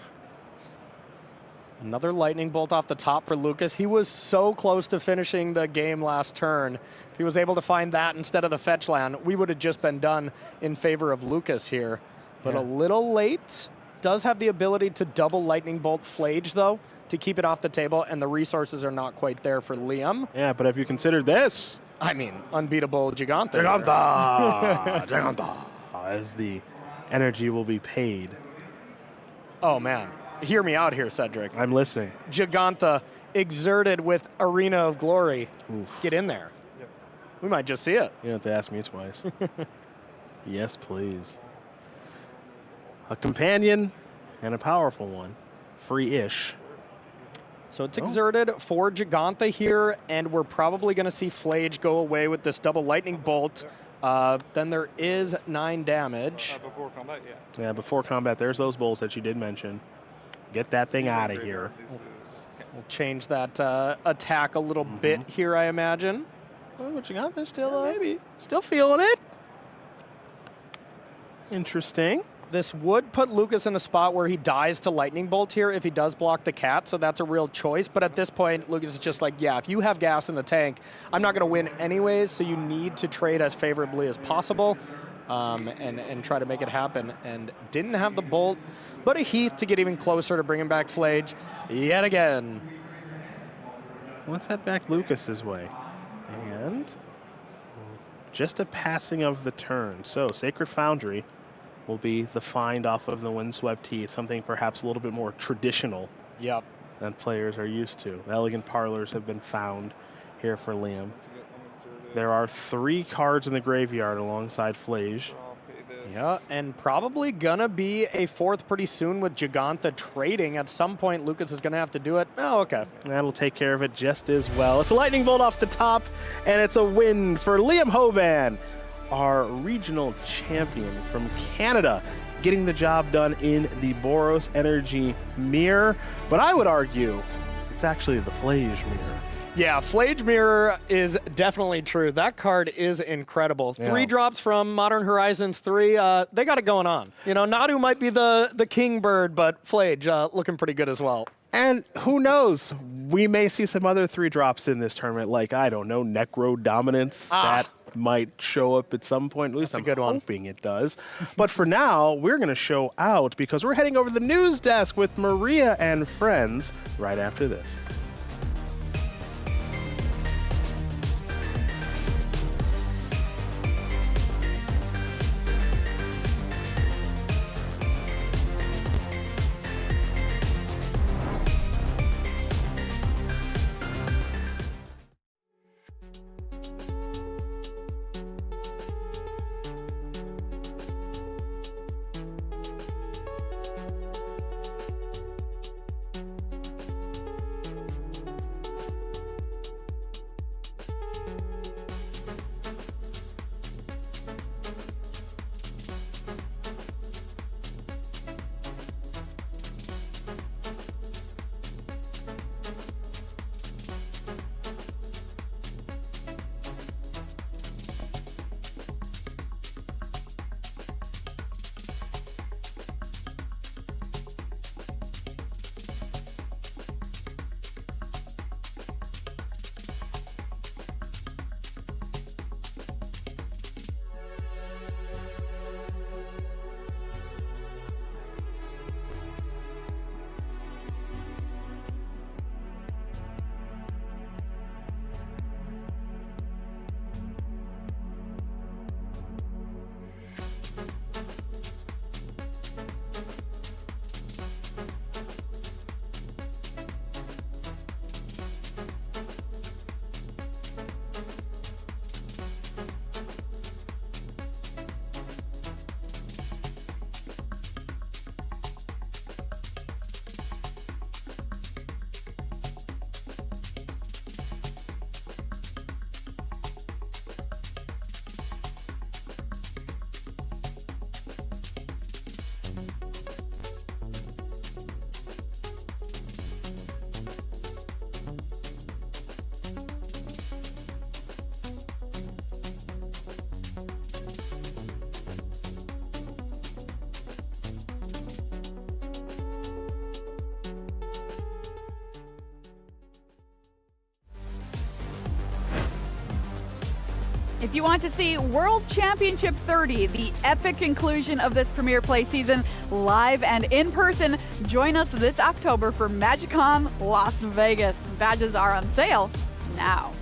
Another Lightning Bolt off the top for Lucas. He was so close to finishing the game last turn. If he was able to find that instead of the fetch land, we would have just been done in favor of Lucas here. But a little late. Does have the ability to double Lightning Bolt Flage, though, to keep it off the table, and the resources are not quite there for Liam. Yeah, but have you considered this? I mean, unbeatable Giganta. Giganta! Giganta! As the energy will be paid. Oh, man. Hear me out here, Cedric. I'm listening. Giganta exerted with Arena of Glory. Oof. Get in there. We might just see it. You don't have to ask me twice. Yes, please. A companion and a powerful one. Free-ish. So it's exerted for Giganta here, and we're probably going to see Flage go away with this double Lightning Bolt. Then there is 9 damage. Before combat, yeah. Yeah, before combat, there's those bolts that you did mention. Get that thing out of here. We'll change that attack a little bit here, I imagine. Oh, what you got there still? Maybe. Still feeling it. Interesting. This would put Lucas in a spot where he dies to Lightning Bolt here if he does block the cat, so that's a real choice. But at this point, Lucas is just like, yeah, if you have gas in the tank, I'm not going to win anyways, so you need to trade as favorably as possible and try to make it happen. And didn't have the Bolt, but a Heath to get even closer to bringing back Flage yet again. Let's head back Lucas's way. And just a passing of the turn. So Sacred Foundry will be the find off of the Windswept Heath, something perhaps a little bit more traditional than players are used to. Elegant Parlors have been found here for Liam. There are 3 cards in the graveyard alongside Flage. Yeah, and probably gonna be a 4th pretty soon with Giganta trading. At some point, Lucas is gonna have to do it. Oh, okay. That'll take care of it just as well. It's a Lightning Bolt off the top, and it's a win for Liam Hoban, our regional champion from Canada, getting the job done in the Boros Energy Mirror. But I would argue it's actually the Flage Mirror. Yeah, Flage Mirror is definitely true. That card is incredible. Yeah. 3 drops from Modern Horizons 3. They got it going on. You know, Nadu might be the king bird, but Flage looking pretty good as well. And who knows? We may see some other 3 drops in this tournament, like, I don't know, Necro Dominance. That might show up at some point. At least I'm hoping it does. But for now, we're going to show out because we're heading over to the news desk with Maria and friends right after this. If you want to see World Championship 30, the epic conclusion of this Premier Play season, live and in person, join us this October for MagicCon Las Vegas. Badges are on sale now.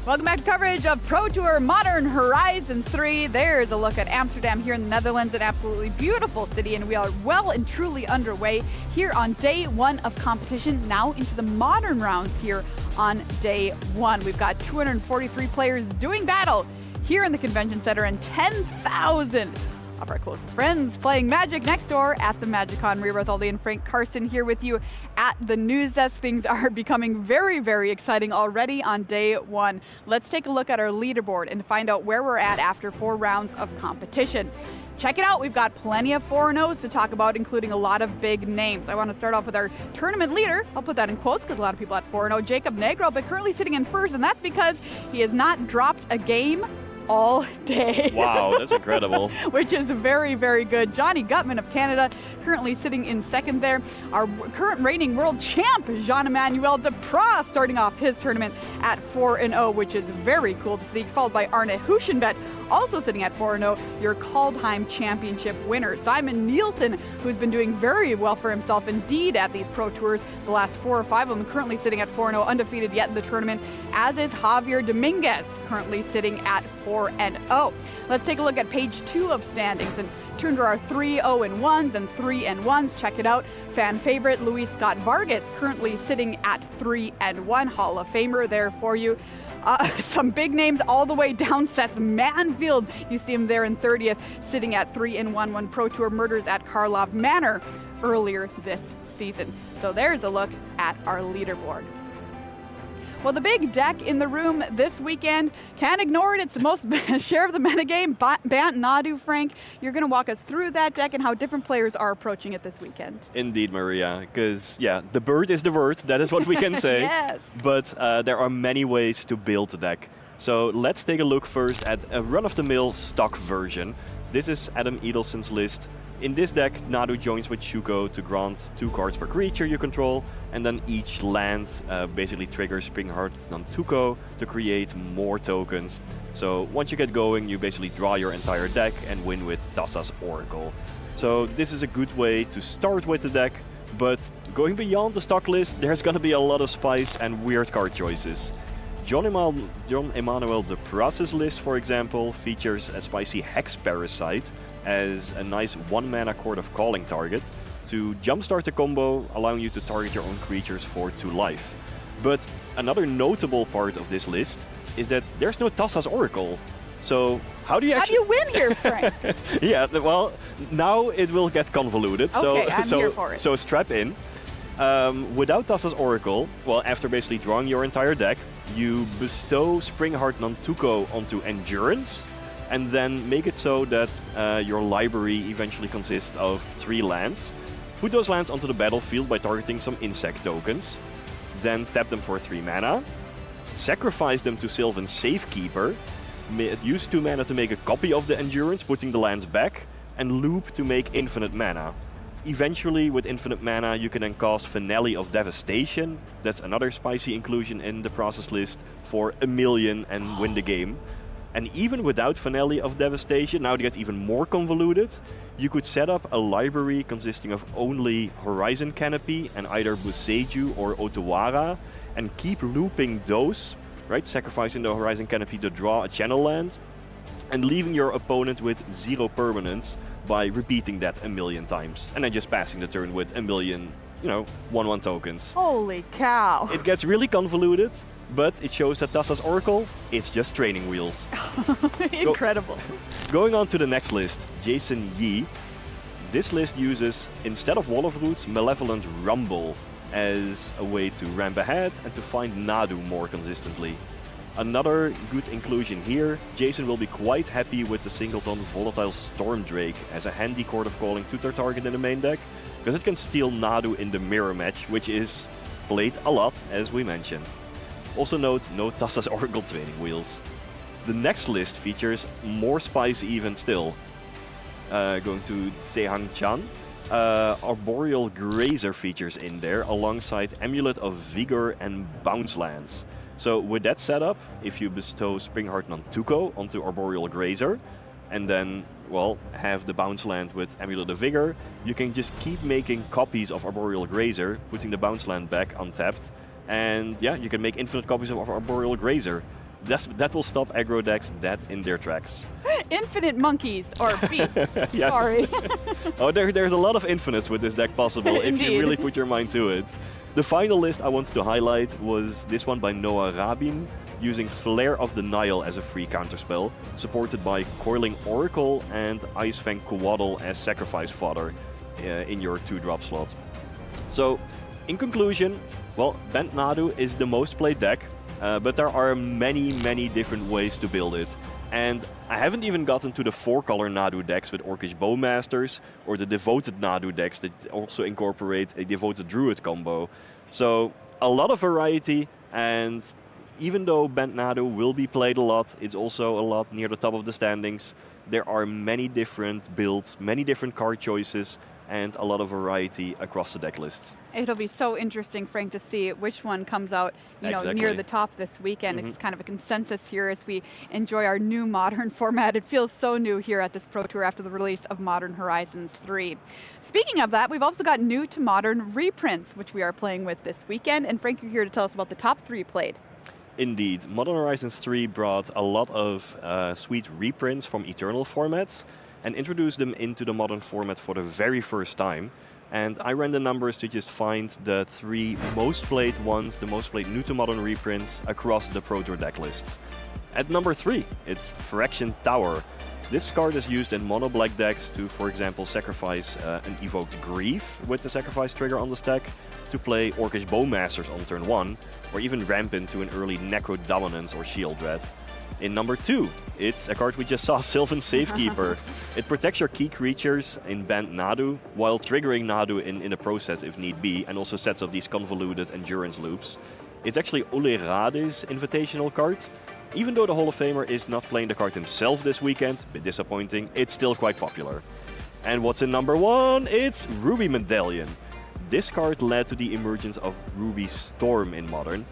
Welcome back to coverage of Pro Tour Modern Horizons 3. There's a look at Amsterdam here in the Netherlands, an absolutely beautiful city, and we are well and truly underway here on day 1 of competition, now into the modern rounds here on day 1. We've got 243 players doing battle here in the convention center and 10,000 of our closest friends playing Magic next door at the MagicCon. Maria Bartholdi and Frank Carson here with you at the news desk. Things are becoming very, very exciting already on day 1. Let's take a look at our leaderboard and find out where we're at after 4 rounds of competition. Check it out. We've got plenty of 4-0s to talk about, including a lot of big names. I want to start off with our tournament leader. I'll put that in quotes because a lot of people at 4-0, Jacob Negro, but currently sitting in first, and that's because he has not dropped a game all day. Wow, that's incredible. Which is very, very good. Johnny Gutman of Canada currently sitting in second there. Our current reigning world champ, Jean-Emmanuel Depras, starting off his tournament at 4-0, which is very cool to see, followed by Arne Huschenbeth, also sitting at 4-0, your Kaldheim Championship winner. Simon Nielsen, who's been doing very well for himself indeed at these Pro Tours, the last 4 or 5 of them, currently sitting at 4-0, undefeated yet in the tournament, as is Javier Dominguez, currently sitting at 4-0. Let's take a look at page 2 of standings and turn to our 3-0-1s and 3-1s. Check it out. Fan favorite Luis Scott Vargas, currently sitting at 3-1, Hall of Famer there for you. Some big names all the way down. Seth Manfield, you see him there in 30th, sitting at 3-1 when Pro Tour murders at Karlov Manor earlier this season. So there's a look at our leaderboard. Well, the big deck in the room this weekend, can't ignore it. It's the most share of the metagame. Bant Nadu, Frank, you're going to walk us through that deck and how different players are approaching it this weekend. Indeed, Maria, because yeah, the bird is the word. That is what we can say. Yes. But there are many ways to build the deck. So let's take a look first at a run-of-the-mill stock version. This is Adam Edelson's list. In this deck, Nadu joins with Shuko to grant 2 cards per creature you control, and then each land basically triggers Springheart Nantuko to create more tokens. So once you get going, you basically draw your entire deck and win with Tassa's Oracle. So this is a good way to start with the deck, but going beyond the stock list, there's gonna be a lot of spice and weird card choices. John Emanuel de Pras's list, for example, features a spicy Hex Parasite as a nice 1-mana Court of Calling target to jumpstart the combo, allowing you to target your own creatures for 2 life. But another notable part of this list is that there's no Tassa's Oracle. So how do you actually... How do you win here, Frank? Yeah, well, now it will get convoluted. Okay, I'm here for it. So strap in. Without Tassa's Oracle, well, after basically drawing your entire deck, you bestow Springheart Nantuko onto Endurance, and then make it so that your library eventually consists of 3 lands. Put those lands onto the battlefield by targeting some insect tokens. Then tap them for 3 mana. Sacrifice them to Sylvan Safekeeper. Use 2 mana to make a copy of the Endurance, putting the lands back. And loop to make infinite mana. Eventually, with infinite mana, you can then cast Finale of Devastation. That's another spicy inclusion in the process list for 1 million and win the game. And even without Finale of Devastation, now it gets even more convoluted. You could set up a library consisting of only Horizon Canopy and either Boseiju or Otawara, and keep looping those, right? Sacrificing the Horizon Canopy to draw a channel land, and leaving your opponent with 0 permanents by repeating that 1 million times. And then just passing the turn with 1 million, 1/1 tokens. Holy cow. It gets really convoluted, but it shows that Tassa's Oracle, it's just training wheels. Incredible. Going on to the next list, Jason Yi. This list uses, instead of Wall of Roots, Malevolent Rumble as a way to ramp ahead and to find Nadu more consistently. Another good inclusion here, Jason will be quite happy with the singleton Volatile Stormdrake as a handy Court of Calling tutor target in the main deck, because it can steal Nadu in the mirror match, which is played a lot, as we mentioned. Also note, no Tassa's Oracle training wheels. The next list features more spice even still. Going to Zehang Chan. Arboreal Grazer features in there, alongside Amulet of Vigor and Bounce lands. So with that setup, if you bestow Springheart Nantuko onto Arboreal Grazer, and then, well, have the bounce land with Amulet of Vigor, you can just keep making copies of Arboreal Grazer, putting the bounce land back untapped, and yeah, you can make infinite copies of Arboreal Grazer. That will stop aggro decks dead in their tracks. Infinite monkeys, or beasts, Yes. sorry. Oh, there's a lot of infinites with this deck possible if you really put your mind to it. The final list I wanted to highlight was this one by Noah Rabin, using Flare of the Nile as a free counterspell, supported by Coiling Oracle and Icefang Coatl as sacrifice fodder in your 2-drop slot. So, in conclusion, well, Bant Nadu is the most played deck, but there are many different ways to build it. And I haven't even gotten to the 4-color Nadu decks with Orcish Bowmasters, or the Devoted Nadu decks that also incorporate a Devoted Druid combo. So a lot of variety, and even though Bant Nadu will be played a lot, it's also a lot near the top of the standings. There are many different builds, many different card choices, and a lot of variety across the deck lists. It'll be so interesting, Frank, to see which one comes out, near the top this weekend. It's kind of a consensus here as we enjoy our new Modern format. It feels so new here at this Pro Tour after the release of Modern Horizons 3. Speaking of that, we've also got new to Modern reprints, which we are playing with this weekend. And Frank, you're here to tell us about the top 3 played. Indeed, Modern Horizons 3 brought a lot of sweet reprints from Eternal formats and introduced them into the Modern format for the very first time. And I ran the numbers to just find the 3 most played ones, the most played new to Modern reprints across the Pro Tour deck list. At number 3, it's Phyrexian Tower. This card is used in mono-black decks to, for example, sacrifice an Evoked Grief with the sacrifice trigger on the stack, to play Orcish Bowmasters on turn 1, or even ramp into an early Necro Dominance or Shield Dread. In number 2, it's a card we just saw, Sylvan Safekeeper. It protects your key creatures in Band Nadu, while triggering Nadu in the process if need be, and also sets up these convoluted endurance loops. It's actually Ole Rade's invitational card. Even though the Hall of Famer is not playing the card himself this weekend, a bit disappointing, it's still quite popular. And what's in number 1? It's Ruby Medallion. This card led to the emergence of Ruby Storm in Modern.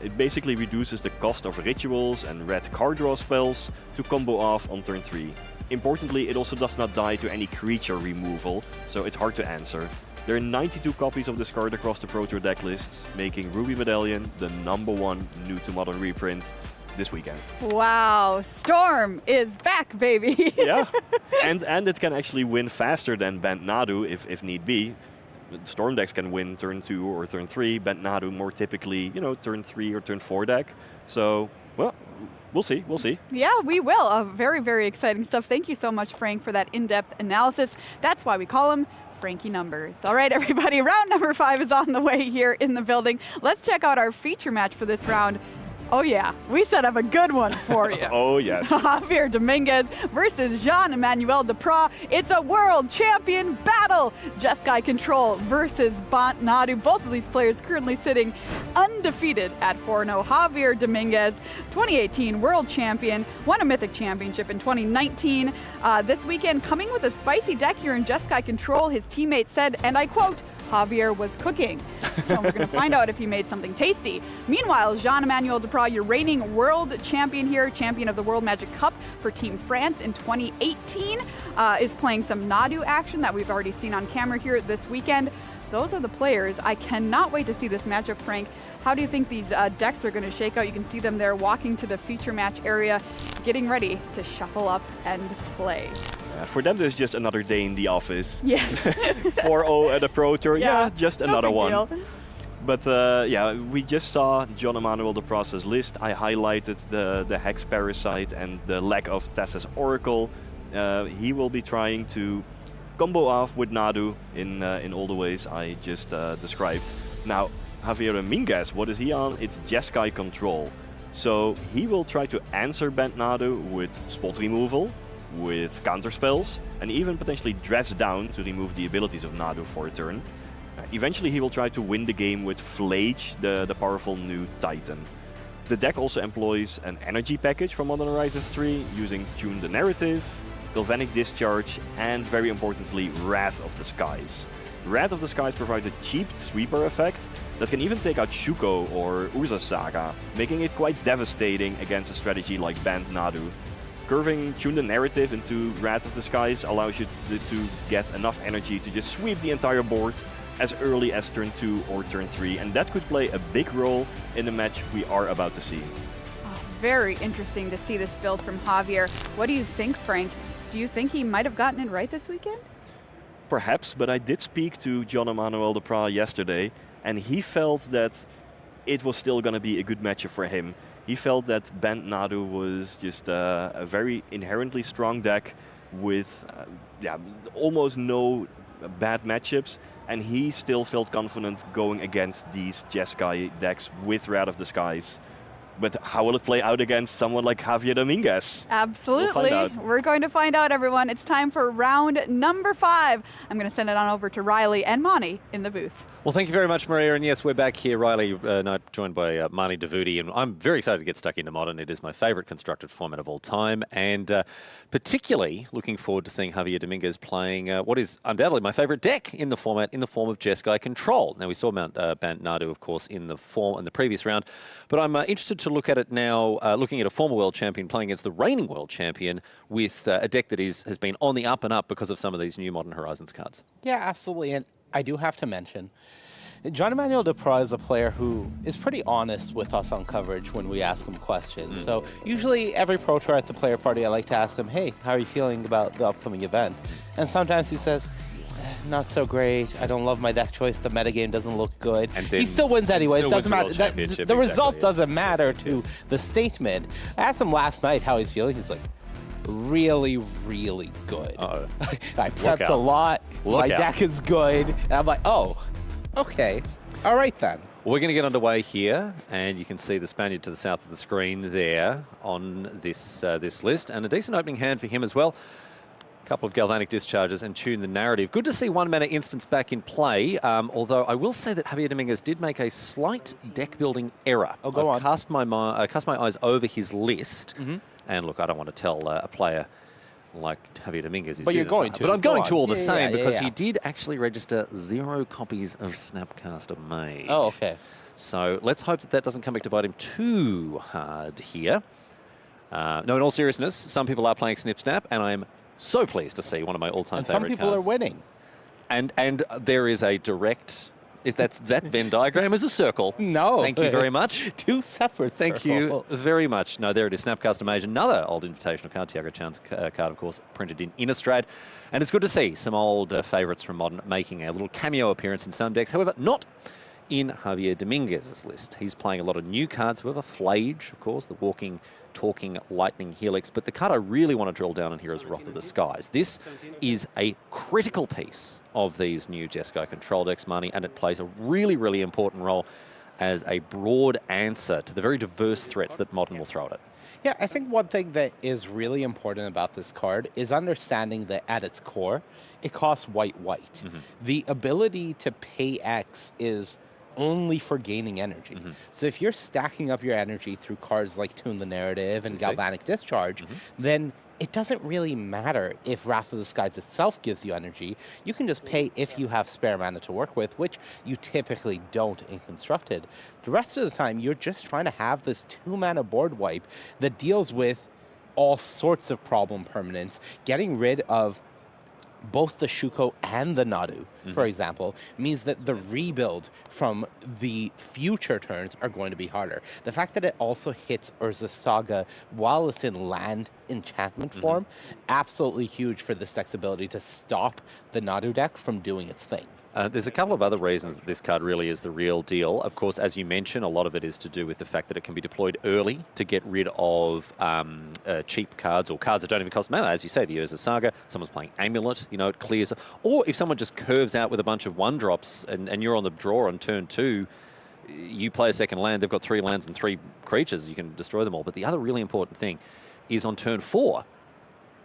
It basically reduces the cost of rituals and red card draw spells to combo off on turn 3. Importantly, it also does not die to any creature removal, so it's hard to answer. There are 92 copies of this card across the Pro Tour deck lists, making Ruby Medallion the #1 new to Modern reprint this weekend. Wow, Storm is back, baby. Yeah, and it can actually win faster than Band Nadu if need be. Storm decks can win turn 2 or turn 3. Band Nadu more typically, turn 3 or turn 4 deck. So, well, we'll see. Yeah, we will. Very, very exciting stuff. Thank you so much, Frank, for that in-depth analysis. That's why we call him Frankie Numbers. All right, everybody, round number 5 is on the way here in the building. Let's check out our feature match for this round. Oh yeah, we set up a good one for you. Oh yes. Javier Dominguez versus Jean-Emmanuel Depras. It's a world champion battle. Jeskai Control versus Bant Nadu. Both of these players currently sitting undefeated at 4-0. Javier Dominguez, 2018 world champion, won a Mythic Championship in 2019. This weekend, coming with a spicy deck here in Jeskai Control, his teammate said, and I quote, Javier was cooking. So we're going to find out if he made something tasty. Meanwhile, Jean-Emmanuel Depras, your reigning world champion here, champion of the World Magic Cup for Team France in 2018, is playing some Nadu action that we've already seen on camera here this weekend. Those are the players. I cannot wait to see this matchup, Frank. How do you think these decks are going to shake out? You can see them there walking to the feature match area, getting ready to shuffle up and play. For them, this is just another day in the office. Yes. 4-0 at the Pro Tour. Yeah, just another one. Deal. But yeah, we just saw Jean-Emmanuel Depras' list. I highlighted the Hex Parasite and the lack of Tessa's Oracle. He will be trying to combo off with Nadu in all the ways I just described. Now, Javier Dominguez, what is he on? It's Jeskai Control. So he will try to answer Band Nadu with spot removal, with counterspells, and even potentially dress down to remove the abilities of Nadu for a turn. Eventually he will try to win the game with Flage, the powerful new Titan. The deck also employs an energy package from Modern Horizons 3 using Tune the Narrative, Galvanic Discharge, and very importantly, Wrath of the Skies. Wrath of the Skies provides a cheap sweeper effect that can even take out Shuko or Urza Saga, making it quite devastating against a strategy like Band Nadu. Curving Tune the Narrative into Wrath of the Skies allows you to get enough energy to just sweep the entire board as early as turn 2 or turn 3, and that could play a big role in the match we are about to see. Oh, very interesting to see this build from Javier. What do you think, Frank? Do you think he might have gotten it right this weekend? Perhaps, but I did speak to Jean-Emmanuel Depras yesterday, and he felt that it was still going to be a good matchup for him. He felt that Band Nadu was just a very inherently strong deck with almost no bad matchups, and he still felt confident going against these Jeskai decks with Wrath of the Skies. But how will it play out against someone like Javier Dominguez? Absolutely. We're going to find out, everyone. It's time for round number 5. I'm going to send it on over to Riley and Monty in the booth. Well, thank you very much, Maria. And yes, we're back here. Riley joined by Mani Davudi. And I'm very excited to get stuck into Modern. It is my favorite constructed format of all time. And particularly looking forward to seeing Javier Dominguez playing what is undoubtedly my favorite deck in the format, in the form of Jeskai Control. Now, we saw Band Nadu, of course, in the previous round. But I'm interested to look at it now, looking at a former world champion playing against the reigning world champion with a deck that has been on the up and up because of some of these new Modern Horizons cards. Yeah, absolutely. And I do have to mention, Jean-Emmanuel Depras is a player who is pretty honest with us on coverage when we ask him questions. So usually every Pro Tour at the player party, I like to ask him, hey, how are you feeling about the upcoming event? And sometimes he says, not so great. I don't love my deck choice. The metagame doesn't look good. And he still wins anyways. It doesn't matter. The result doesn't matter to the statement. I asked him last night how he's feeling. He's like, really, really good. I prepped a lot. My deck is good. And I'm like, oh, okay. All right, then. We're going to get underway here, and you can see the Spaniard to the south of the screen there on this this list, and a decent opening hand for him as well. A couple of galvanic discharges and tune the narrative. Good to see 1 mana instance back in play, although I will say that Javier Dominguez did make a slight deck-building error. Oh, go on. Cast my eyes over his list, and look, I don't want to tell a player like Javier Dominguez. But you're going to. But I'm going to all the Yeah, same yeah, because yeah. he did actually register 0 copies of Snapcaster Mage. Oh, okay. So let's hope that that doesn't come back to bite him too hard here. No, in all seriousness, some people are playing Snip Snap, and I'm so pleased to see one of my all-time favorite And some people cards. are winning. And there is a direct... If that Venn diagram is a circle. No. Thank you very much. 2 separate Thank you very much. No, there it is, Snapcaster Mage, another old invitational card, Tiago Chan's card, of course, printed in Innistrad. And it's good to see some old favourites from Modern making a little cameo appearance in some decks. However, not in Javier Dominguez's list. He's playing a lot of new cards. We have a Flage, of course, the walking, talking lightning helix. But the card I really want to drill down on here is Wrath of the Skies. This is a critical piece of these new Jeskai control decks, Marnie, and it plays a really, really important role as a broad answer to the very diverse threats that Modern will throw at it. Yeah, I think one thing that is really important about this card is understanding that at its core, it costs white. The ability to pay X is only for gaining energy. So if you're stacking up your energy through cards like Tune the Narrative and Galvanic Discharge, then it doesn't really matter if Wrath of the Skies itself gives you energy. You can just pay if you have spare mana to work with, which you typically don't in Constructed. The rest of the time, you're just trying to have this 2-mana board wipe that deals with all sorts of problem permanents, getting rid of both the Shuko and the Nadu, for example, means that the rebuild from the future turns are going to be harder. The fact that it also hits Urza's Saga while it's in land enchantment form, absolutely huge for this deck's ability to stop the Nadu deck from doing its thing. There's a couple of other reasons that this card really is the real deal. Of course, as you mentioned, a lot of it is to do with the fact that it can be deployed early to get rid of cheap cards or cards that don't even cost mana. As you say, the Urza Saga, someone's playing Amulet, you know, it clears. Or if someone just curves out with a bunch of 1-drops and you're on the draw on turn 2, you play a second land, they've got 3 lands and 3 creatures, you can destroy them all. But the other really important thing is on turn 4,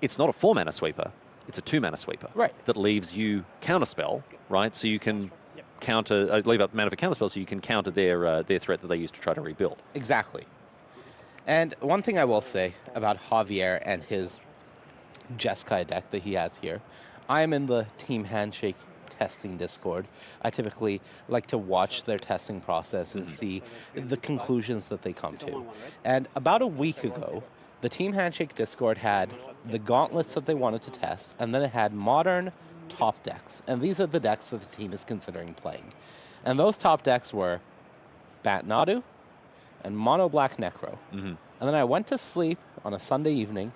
it's not a 4-mana sweeper. It's a 2-mana sweeper that leaves you counterspell, right? So you can counter, leave up mana for counterspell, so you can counter their threat that they used to try to rebuild. Exactly. And one thing I will say about Javier and his Jeskai deck that he has here, I am in the Team Handshake testing Discord. I typically like to watch their testing process and see the conclusions that they come to. And about a week ago, the Team Handshake Discord had the gauntlets that they wanted to test, and then it had Modern top decks. And these are the decks that the team is considering playing. And those top decks were Bat Nadu and Mono Black Necro. And then I went to sleep on a Sunday evening.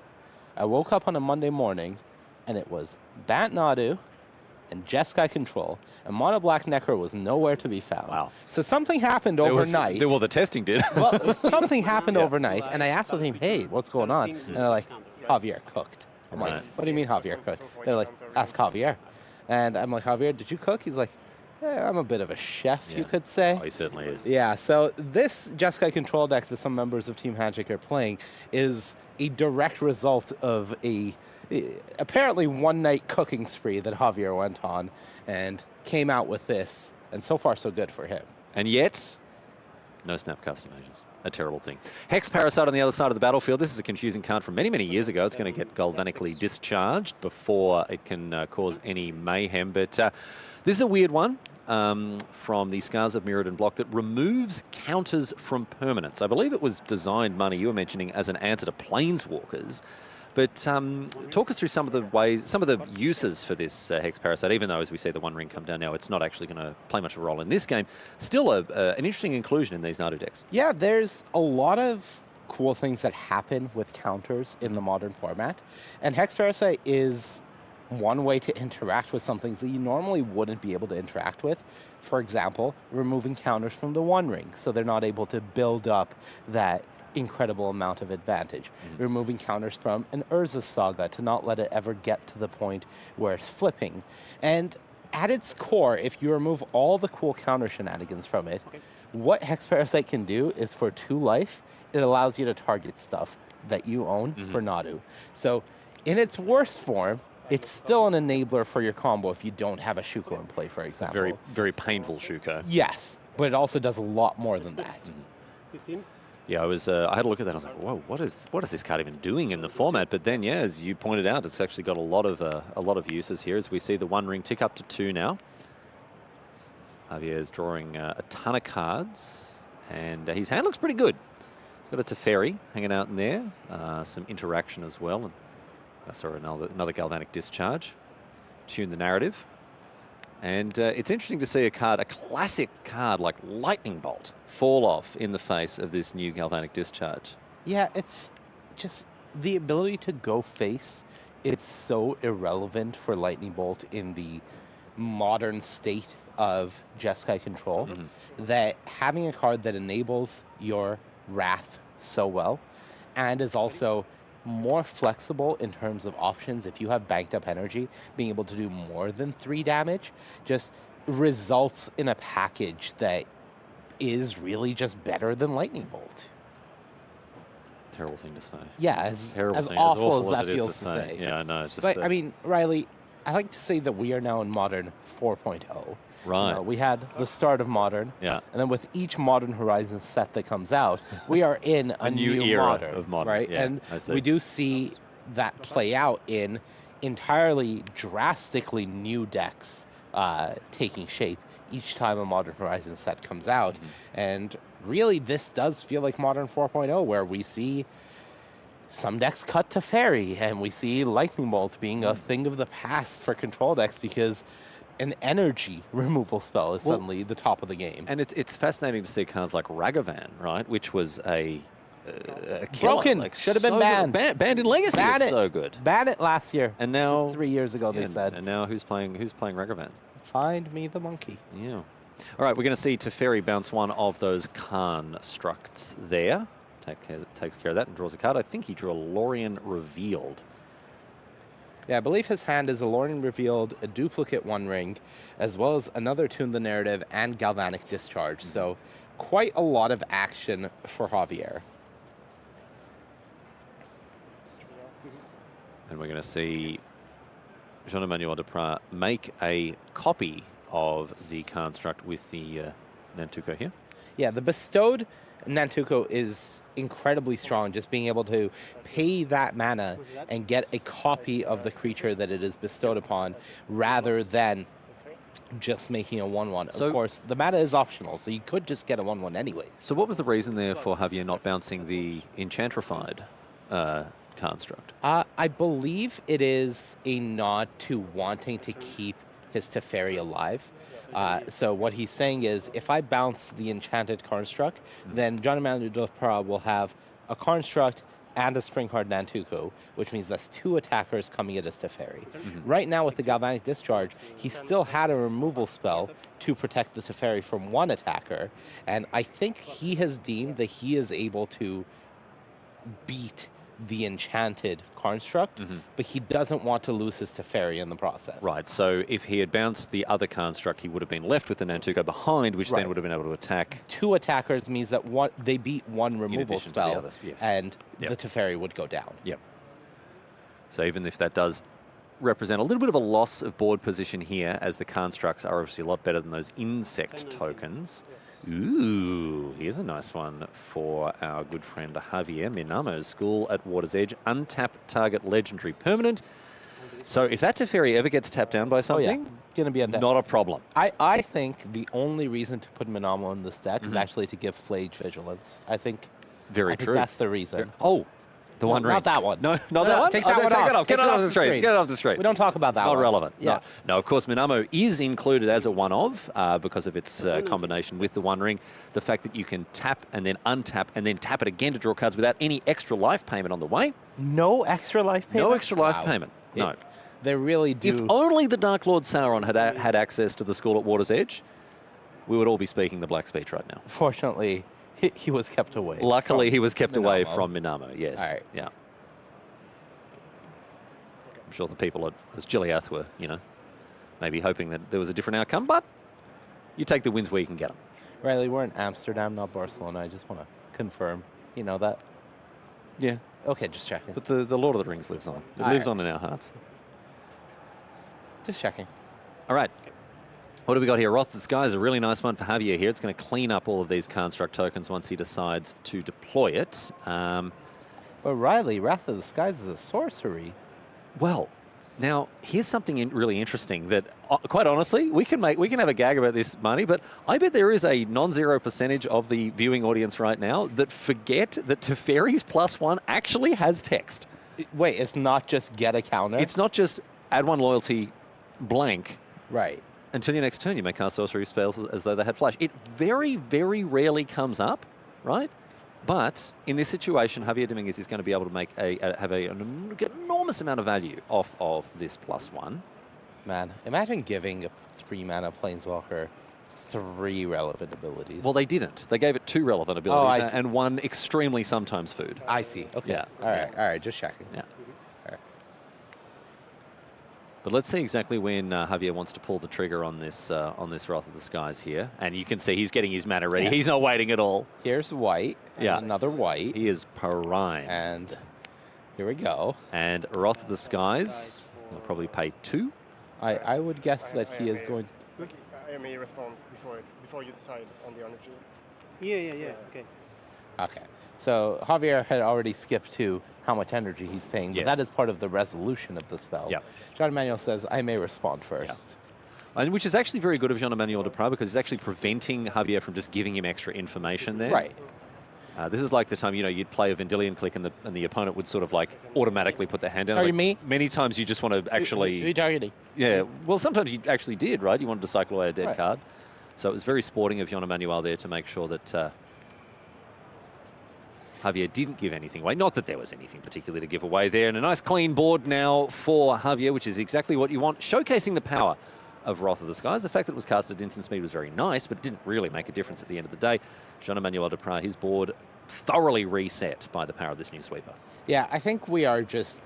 I woke up on a Monday morning, and it was Bat Nadu and Jeskai Control, and Mono Black Necro was nowhere to be found. Wow. So something happened overnight. Well, the testing did. Well, something happened overnight, and I asked the team, hey, what's going on? And they're like, Javier cooked. I'm like, what do you mean Javier cooked? They're like, ask Javier. And I'm like, Javier, did you cook? He's like, I'm a bit of a chef, you could say. Oh, he certainly is. Yeah, so this Jeskai Control deck that some members of Team Handshake are playing is a direct result of a apparently one-night cooking spree that Javier went on and came out with this, and so far so good for him. And yet, no Snapcaster Mages. A terrible thing. Hex Parasite on the other side of the battlefield. This is a confusing card from many, many years ago. It's going to get galvanically discharged before it can cause any mayhem. But this is a weird one from the Scars of Mirrodin block that removes counters from permanents. I believe it was designed, Money, you were mentioning, as an answer to Planeswalkers. But talk us through some of the ways, some of the uses for this Hex Parasite, even though, as we see the One Ring come down now, it's not actually going to play much of a role in this game. Still an interesting inclusion in these Nadu decks. Yeah, there's a lot of cool things that happen with counters in the Modern format. And Hex Parasite is one way to interact with some things that you normally wouldn't be able to interact with. For example, removing counters from the One Ring, so they're not able to build up that incredible amount of advantage. Removing counters from an Urza's Saga to not let it ever get to the point where it's flipping. And at its core, if you remove all the cool counter shenanigans from it, what Hex Parasite can do is for 2 life, it allows you to target stuff that you own for Nadu. So in its worst form, it's still an enabler for your combo if you don't have a Shuko in play, for example. Very, very painful Shuko. Yes, but it also does a lot more than that. 15. Yeah, I had a look at that. I was like, whoa, what is this card even doing in the format? But then, yeah, as you pointed out, it's actually got a lot of uses here. As we see the One Ring tick up to 2 now. Javier's drawing a ton of cards, and his hand looks pretty good. He's got a Teferi hanging out in there, some interaction as well. And I saw another Galvanic Discharge. Tune the narrative. And it's interesting to see a classic card like Lightning Bolt, fall off in the face of this new Galvanic Discharge. Yeah, it's just the ability to go face. It's so irrelevant for Lightning Bolt in the modern state of Jeskai control that having a card that enables your Wrath so well and is also more flexible in terms of options. If you have banked up energy, being able to do more than 3 damage just results in a package that is really just better than Lightning Bolt. Terrible thing to say. Yeah, as Terrible awful thing, as that it is feels to say. Yeah, I know. It's just, But I mean, Riley, I like to say that we are now in Modern 4.0. Right. We had the start of Modern. Yeah. And then with each Modern Horizons set that comes out, we are in a new era Modern, of Modern, right? yeah, and I see. we do see that play out in entirely drastically new decks taking shape each time a Modern Horizons set comes out. And really, this does feel like Modern 4.0, where we see some decks cut to Fairy, and we see Lightning Bolt being a thing of the past for control decks because an energy removal spell is suddenly the top of the game. And it's fascinating to see cards like Ragavan, right, which was a killer. Broken. Like, Should have been so banned. good. Banned in Legacy. Ban it's it. so good. Ban it last year. And now 3 years ago, they said. And now who's playing Ragavans? Find me the monkey. Yeah. All right, we're going to see Teferi bounce one of those constructs there. Takes care of that and draws a card. I think he drew a Lorien Revealed. Yeah, I believe his hand is a Lorien Revealed, a duplicate One Ring, as well as another Tune the Narrative and Galvanic Discharge. So quite a lot of action for Javier. And we're going to see Jean-Emmanuel Deprat make a copy of the construct with the Nantuko here. Yeah, the bestowed Nantuko is incredibly strong, just being able to pay that mana and get a copy of the creature that it is bestowed upon rather than just making a 1/1. So, of course, the mana is optional, so you could just get a 1/1 anyway. So what was the reason there for Javier not bouncing the Enchantrified construct? I believe it is a nod to wanting to keep his Teferi alive. So what he's saying is, if I bounce the Enchanted Construct, then John Emmanuel Duprat will have a Construct and a Spring Card Nantuko, which means that's 2 attackers coming at his Teferi. Right now with the Galvanic Discharge, he still had a removal spell to protect the Teferi from 1 attacker, and I think he has deemed that he is able to beat the Enchanted Construct, but he doesn't want to lose his Teferi in the process. Right, so if he had bounced the other construct, he would have been left with the Nantuko behind, which then would have been able to attack. 2 attackers means that they beat 1 removal spell, others, yes. and the Teferi would go down. Yep. So even if that does represent a little bit of a loss of board position here, as the constructs are obviously a lot better than those insect tokens. Ooh, here's a nice one for our good friend Javier. Minamo, School at Water's Edge. Untap target legendary permanent. So if that Teferi ever gets tapped down by something, gonna be not a problem. I think the only reason to put Minamo in this deck is actually to give Flage Vigilance. I think Very true. that's the reason. The One Ring. Not that one. No, not that one? Take that one take off. it off. Get it off the street. Get it off the street. We don't talk about that Not one. relevant. Yeah. No, of course, Minamo is included as a one-of because of its combination with the One Ring. The fact that you can tap and then untap and then tap it again to draw cards without any extra life payment on the way. No extra life payment? No extra life payment. No. They really do. If only the Dark Lord Sauron had access to the School at Water's Edge, we would all be speaking the Black speech right now. Fortunately, he was kept away. Luckily, he was kept away Minamo. from Minamo, yes. All right. Yeah. I'm sure the people at Giliath were, maybe hoping that there was a different outcome, but you take the wins where you can get them. Riley, we're in Amsterdam, not Barcelona. I just want to confirm. You know that? Yeah. Okay, just checking. But the Lord of the Rings lives on. It lives on in our hearts. Just checking. All right. What do we got here? Wrath of the Sky is a really nice one for Javier here. It's going to clean up all of these construct tokens once he decides to deploy it. But Riley, Wrath of the Skies is a sorcery. Well, now here's something really interesting that, quite honestly, we can have a gag about this, Marnie, but I bet there is a non-zero percentage of the viewing audience right now that forget that Teferi's +1 actually has text. Wait, it's not just get a counter? It's not just add 1 loyalty blank. Right. Until your next turn, you may cast sorcery spells as though they had flash. It very, very rarely comes up, right? But in this situation, Javier Dominguez is going to be able to make have an enormous amount of value off of this +1. Man, imagine giving a 3-mana Planeswalker 3 relevant abilities. Well, they didn't. They gave it 2 relevant abilities and 1 extremely sometimes food. I see. Okay. Yeah. All right. Just checking. Yeah. But let's see exactly when Javier wants to pull the trigger on this Wrath of the Skies here. And you can see he's getting his mana ready. Yeah. He's not waiting at all. Here's white. Yeah. Another white. He is prime. And here we go. And Wrath of the Skies, he'll probably pay 2. I would guess that he is going to... Look, I may respond before you decide on the energy. Yeah. Okay. Okay. So Javier had already skipped to how much energy he's paying, but that is part of the resolution of the spell. Yeah. Jean Emmanuel says, I may respond first. Yeah. And which is actually very good of Jean Emmanuel Duprat because it's actually preventing Javier from just giving him extra information there. Right. This is like the time, you'd play a Vendilion click and the opponent would sort of like automatically put their hand down. Are you me? Many times you just want to actually... Who are you targeting? Yeah. Well, sometimes you actually did, right? You wanted to cycle away a dead card. So it was very sporting of Jean Emmanuel there to make sure that... Javier didn't give anything away. Not that there was anything particularly to give away there. And a nice clean board now for Javier, which is exactly what you want. Showcasing the power of Wrath of the Skies. The fact that it was cast at instant speed was very nice, but it didn't really make a difference at the end of the day. Jean-Emmanuel Duprat, his board thoroughly reset by the power of this new sweeper. Yeah, I think we are just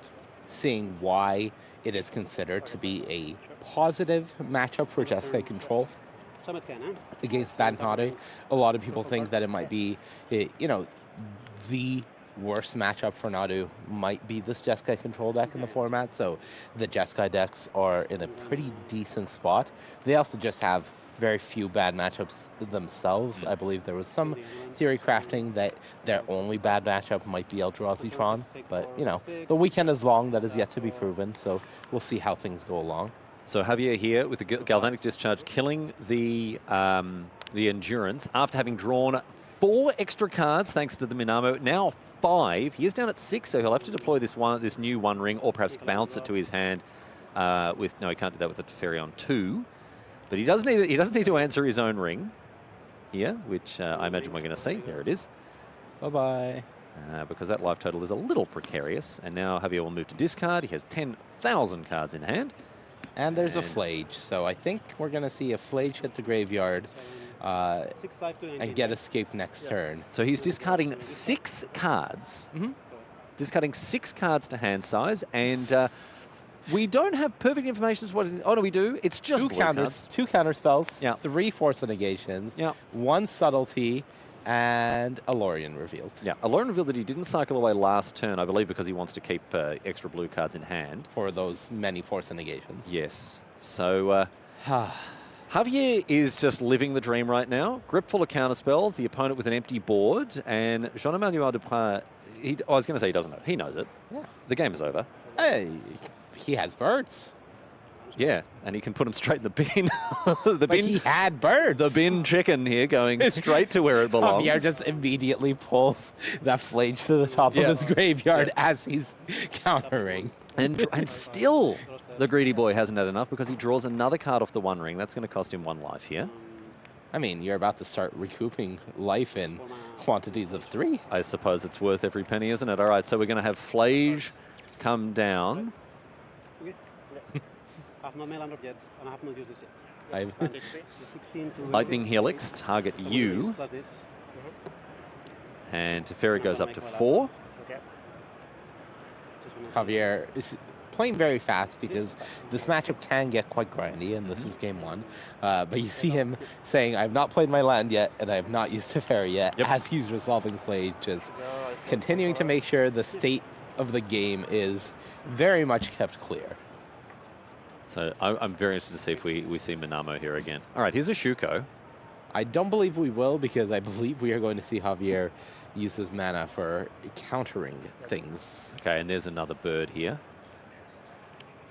seeing why it is considered to be a positive matchup for Jeskai Control against Bad Nadu. A lot of people think that it might be, the worst matchup for Nadu might be this Jeskai Control deck in the format, so the Jeskai decks are in a pretty decent spot. They also just have very few bad matchups themselves. I believe there was some theory crafting that their only bad matchup might be Eldrazi Tron, but, the weekend is long. That is yet to be proven, so we'll see how things go along. So Javier here with the Galvanic Discharge killing the Endurance after having drawn 4 extra cards thanks to the Minamo. Now 5. He is down at 6, so he'll have to deploy this new One Ring or perhaps bounce it to his hand no, he can't do that with the Teferi on 2. But he doesn't need to answer his own ring here, which I imagine we're going to see. There it is. Bye-bye. Because that life total is a little precarious. And now Javier will move to discard. He has 10,000 cards in hand. And there's a Flage, so I think we're going to see a Flage hit the graveyard and get escape next turn. So he's discarding 6 cards. Discarding 6 cards to hand size, and we don't have perfect information as to what it is. Oh, no, we do. It's just 2 counters, 2 counter spells, 3 force negations, 1 subtlety, and a Lorien revealed. Yeah, a Lorien revealed that he didn't cycle away last turn, I believe, because he wants to keep extra blue cards in hand. For those many force negations. Yes. So Javier is just living the dream right now. Grip full of counter spells, the opponent with an empty board, and Jean-Emmanuel Duprat, I was going to say he doesn't know. He knows it. Yeah. The game is over. Hey, he has birds. Yeah, and he can put them straight in the bin. But he had birds. The bin chicken here going straight to where it belongs. Javier just immediately pulls that Flage to the top of his graveyard as he's countering. And still, the greedy boy hasn't had enough because he draws another card off the One Ring. That's going to cost him 1 life here. I mean, you're about to start recouping life in quantities of 3. I suppose it's worth every penny, isn't it? All right, so we're going to have Flage come down. I've not made land up yet, and I have not used this yet. Lightning Helix, target you. And Teferi goes up to 4. Javier playing very fast because this matchup can get quite grindy, and this is game 1. But you see him saying, I've not played my land yet, and I have not used Teferi yet, as he's resolving play, just continuing to make sure the state of the game is very much kept clear. So I'm very interested to see if we see Minamo here again. All right, here's a Shuko. I don't believe we will, because I believe we are going to see Javier use his mana for countering things. Okay, and there's another bird here.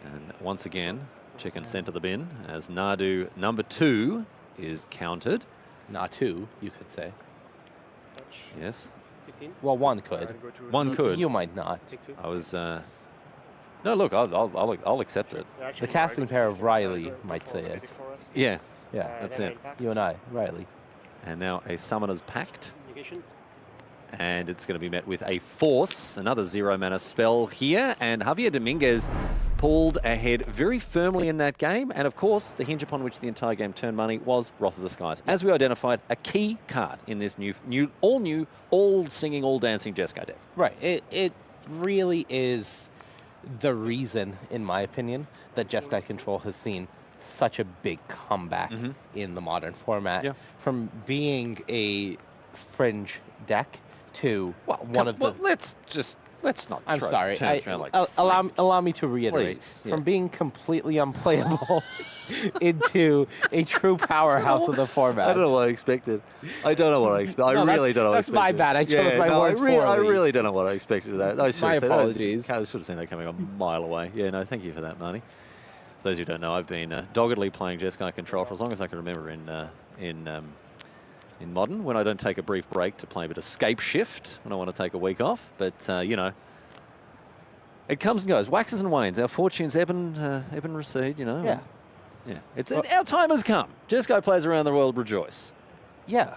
And once again, chicken sent to the bin as Nadu number 2 is countered. Natu, you could say. Yes. 15? Well, one could. One could. You might not. I was. No, look, I'll accept it. The casting pair of Riley might say it. Yeah. Yeah, that's it. You and I, Riley. And now a Summoner's Pact. And it's going to be met with a Force, another 0 mana spell here. And Javier Dominguez pulled ahead very firmly in that game. And of course, the hinge upon which the entire game turned money was Wrath of the Skies. As we identified, a key card in this all singing, all dancing Jeskai deck. Right. It really is the reason, in my opinion, that Jeskai Control has seen such a big comeback in the modern format. Yeah. From being a fringe deck to one of the... let's not. I'm sorry. Turn it around like allow me to reiterate. Please, From being completely unplayable into a true powerhouse of the format. I don't know what I expected. I don't know what I expected. I really don't know what I expected. That's my bad. I chose my words poorly. I really don't know what I expected of that. My apologies. I should have seen that coming a mile away. Yeah, no, thank you for that, Marty. For those who don't know, I've been doggedly playing Jeskai Control for as long as I can remember in Modern, when I don't take a brief break to play a bit of Scape Shift when I want to take a week off. But, you know, it comes and goes. Waxes and wanes. Our fortunes ebb and recede, you know. Yeah. Yeah. Our time has come. Jeskai players around the world rejoice. Yeah,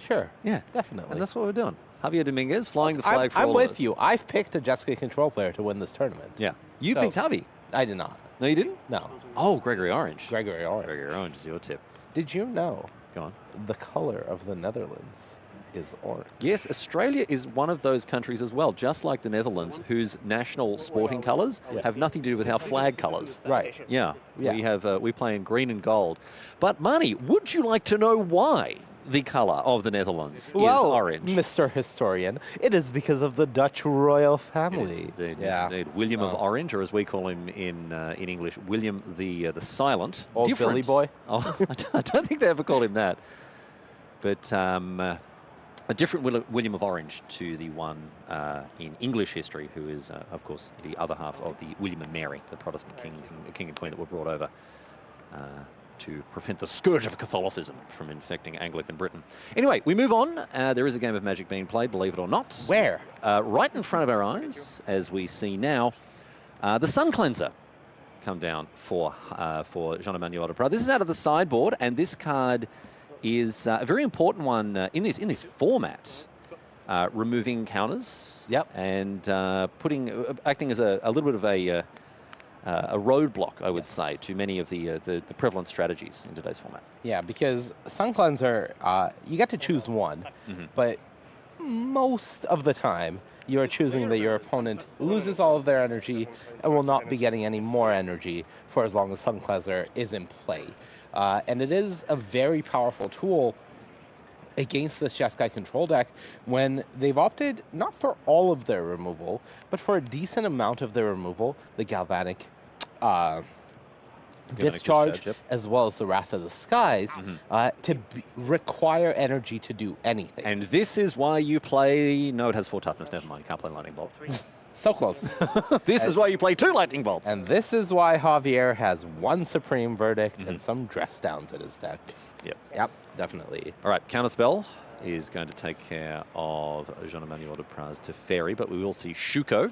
sure. Yeah. Definitely. And that's what we're doing. Javier Dominguez flying the flag for I'm all with of us. you. I've picked a Jeskai Control player to win this tournament. Yeah. You picked Javi. I did not. No, you didn't? No. Oh, Gregory Orange. Gregory Orange. Gregory Orange is your tip. Did you know? Go on. The color of the Netherlands is orange. Yes, Australia is one of those countries as well, just like the Netherlands, whose national sporting colours have nothing to do with our flag colours. Right. Yeah. We play in green and gold. But Marnie, would you like to know why the colour of the Netherlands is orange? Mr. Historian, it is because of the Dutch royal family. Yes, indeed. Yes, indeed. William of Orange, or as we call him in English, William the Silent. Old Billy Boy? Oh, I don't think they ever called him that. But a different William of Orange to the one in English history, who is, of course, the other half of the William and Mary, the Protestant kings and king and queen that were brought over to prevent the scourge of Catholicism from infecting Anglican Britain. Anyway, we move on. There is a game of Magic being played, believe it or not. Where? Right in front of our eyes, as we see now, the Sun Cleanser come down for Jean-Emmanuel Depraz. This is out of the sideboard, and this card is a very important one in this format. Removing counters. Yep. And acting as a little bit of a roadblock, I would say, to many of the prevalent strategies in today's format. Yeah, because Sun Cleanser, you get to choose one, but most of the time you're choosing that your opponent loses all of their energy and will not be getting any more energy for as long as Sun Cleanser is in play. And it is a very powerful tool against this Jeskai Control deck when they've opted not for all of their removal, but for a decent amount of their removal, the Galvanic Discharge, as well as the Wrath of the Skies, to require energy to do anything. And this is why you play... No, it has 4 toughness. Never mind. Can't play Lightning Bolt. So close. This is why you play 2 Lightning Bolts. And this is why Javier has 1 Supreme Verdict and some dress downs in his deck. Yep, definitely. All right, Counterspell is going to take care of Jean-Emmanuel Depraz to Fairy, but we will see Shuko.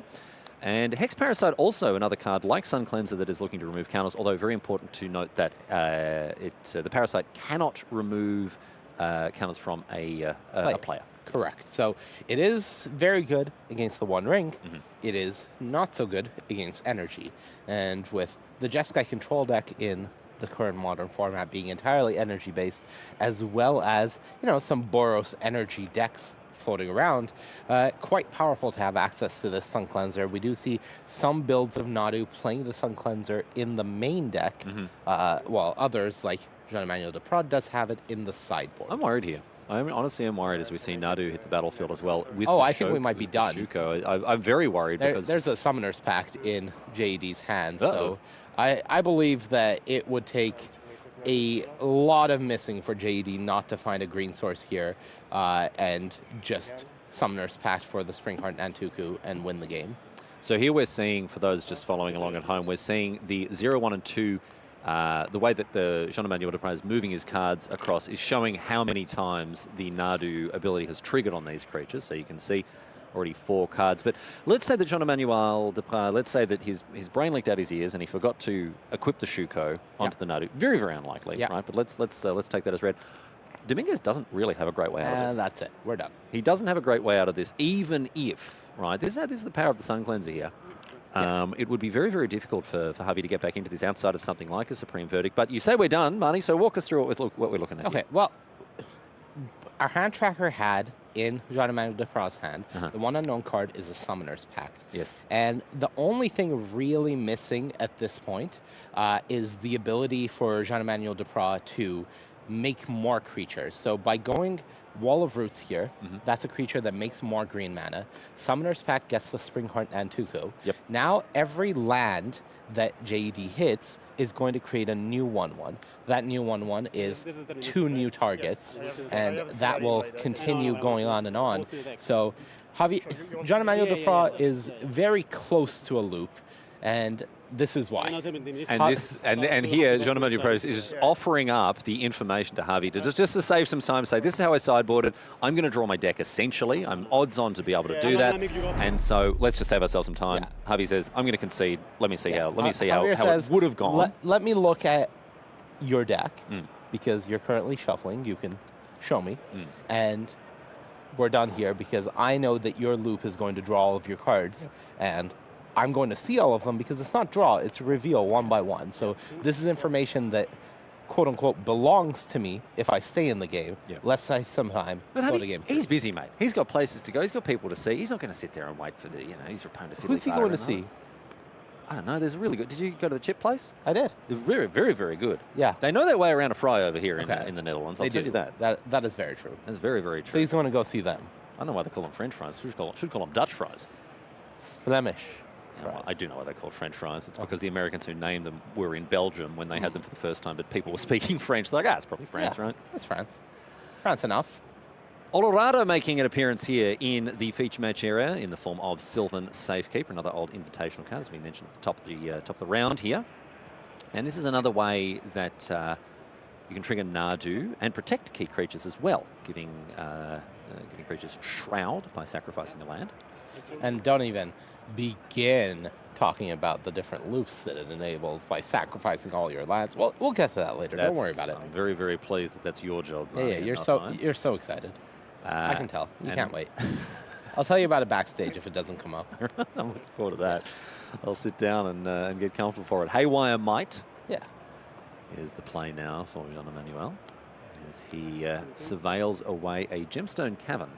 And Hex Parasite, also another card like Sun Cleanser that is looking to remove counters, although very important to note that the Parasite cannot remove counters from a player. Correct. So it is very good against the One Ring. It is not so good against energy. And with the Jeskai Control deck in the current modern format being entirely energy-based, as well as, some Boros energy decks floating around, quite powerful to have access to this Sun Cleanser. We do see some builds of Nadu playing the Sun Cleanser in the main deck, while others, like Jean-Emmanuel Deprod, does have it in the sideboard. I'm worried here. I honestly am worried as we see Nadu hit the battlefield as well. With I think we might be done. Shuko. I'm very worried because there's a Summoner's Pact in JED's hand, so I believe that it would take a lot of missing for JED not to find a green source here and just Summoner's Pact for the Springheart Nantuku and win the game. So here we're seeing, for those just following along at home, we're seeing the 0, 1, and 2. The way that the Jean-Emmanuel Deprod is moving his cards across is showing how many times the Nadu ability has triggered on these creatures. So you can see already 4 cards. But let's say that Jean-Emmanuel Deprod, let's say that his brain leaked out his ears and he forgot to equip the Shuko onto the Nadu. Very, very unlikely, right? But let's take that as read. Dominguez doesn't really have a great way out of this. That's it. We're done. He doesn't have a great way out of this, even if, right? This is the power of the Sun Cleanser here. It would be very, very difficult for Javi to get back into this outside of something like a Supreme Verdict. But you say we're done, Marnie, so walk us through what we're looking at. Okay, well, our hand tracker had in Jean-Emmanuel Defraud's hand, the one unknown card is a Summoner's Pact. Yes. And the only thing really missing at this point is the ability for Jean-Emmanuel Defraud to make more creatures. So by going Wall of Roots here, that's a creature that makes more green mana. Summoner's Pact gets the Springheart Nantuku. Now every land that JED hits is going to create a new 1/1. That new 1/1 is 2 new targets, and that will continue going on and on. So Jean-Emmanuel Defraud is very close to a loop, and this is why. And here, Jean-Emmanuel Deprod is offering up the information to Javi to just to save some time, say, this is how I sideboarded. I'm going to draw my deck essentially. I'm odds on to be able to do that. And so let's just save ourselves some time. Javi says, I'm going to concede. Let me see how it would have gone. Let me look at your deck, because you're currently shuffling. You can show me. And we're done here because I know that your loop is going to draw all of your cards. And I'm going to see all of them because it's not draw, it's reveal one by one. So this is information that, quote unquote, belongs to me if I stay in the game. Let's say some time. But he's busy, mate. He's got places to go. He's got people to see. He's not going to sit there and wait for his opponent to fiddle. Who's he going to see? I don't know. There's a really good. Did you go to the chip place? I did. They're very, very, very good. Yeah. They know their way around a fry over here in the Netherlands. I'll tell you that. That is very true. That's very, very true. So he's going to go see them. I don't know why they call them French fries. Should call them Dutch fries. Flemish. Well, I do know why they're called French fries. It's because the Americans who named them were in Belgium when they had them for the first time, but people were speaking French. They're like, it's probably France, right? That's France. France enough. Olorado making an appearance here in the feature match area in the form of Sylvan Safekeeper, another old invitational card, as we mentioned at the top of the round here. And this is another way that you can trigger Nadu and protect key creatures as well, giving creatures Shroud by sacrificing a land. And don't even begin talking about the different loops that it enables by sacrificing all your lands. Well, we'll get to that later. Don't worry about it. I'm very, very pleased that that's your job. Yeah, you're so excited. I can tell. You can't wait. I'll tell you about it backstage if it doesn't come up. I'm looking forward to that. I'll sit down and get comfortable for it. Haywire Might. Yeah. Is the play now for Jean-Emmanuel as he surveils away a Gemstone Cavern.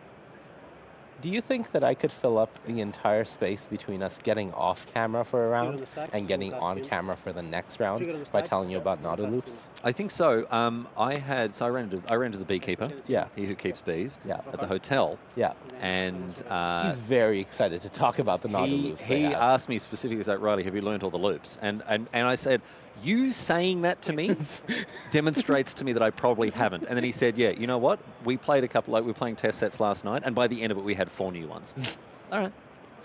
Do you think that I could fill up the entire space between us getting off camera for a round and getting on camera for the next round by telling you about Nadu loops? I think so. I ran into the beekeeper. Yeah. He who keeps bees. Yeah. At the hotel. Yeah. And he's very excited to talk about the Nadu loops. He asked me specifically, like, Riley, have you learned all the loops? And I said, you saying that to me demonstrates to me that I probably haven't. And then he said, yeah, you know what? We played we were playing test sets last night, and by the end of it, we had 4 new ones. All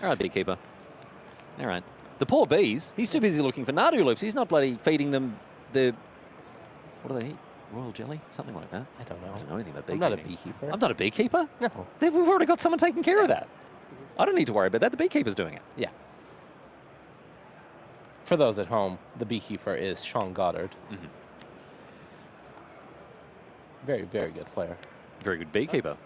right, beekeeper. All right. The poor bees, he's too busy looking for Nadu loops. He's not bloody feeding them what do they eat? Royal jelly? Something like that. I don't know. I don't know anything about beekeeping. I'm not a beekeeper. I'm not a beekeeper? No. We've already got someone taking care of that. I don't need to worry about that. The beekeeper's doing it. Yeah. For those at home, the beekeeper is Sean Goddard. Very, very good player. Very good beekeeper.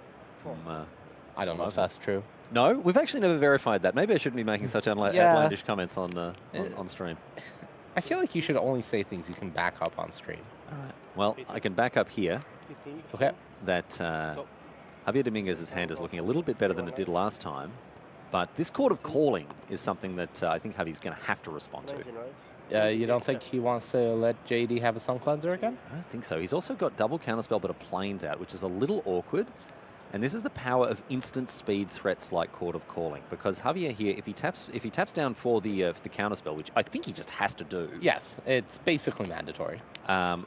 I don't know if that's true. No, we've actually never verified that. Maybe I shouldn't be making such outlandish comments on stream. I feel like you should only say things you can back up on stream. All right. Well, I can back up here. Okay. That Javier Dominguez's hand is looking a little bit better than it did last time. But this Court of Calling is something that I think Javier's going to have to respond to. You don't think he wants to let JD have a Sun Cleanser again? I don't think so. He's also got double counterspell but a plains out, which is a little awkward. And this is the power of instant speed threats like Court of Calling, because Javier here, if he taps down for the counterspell, which I think he just has to do. Yes, it's basically mandatory.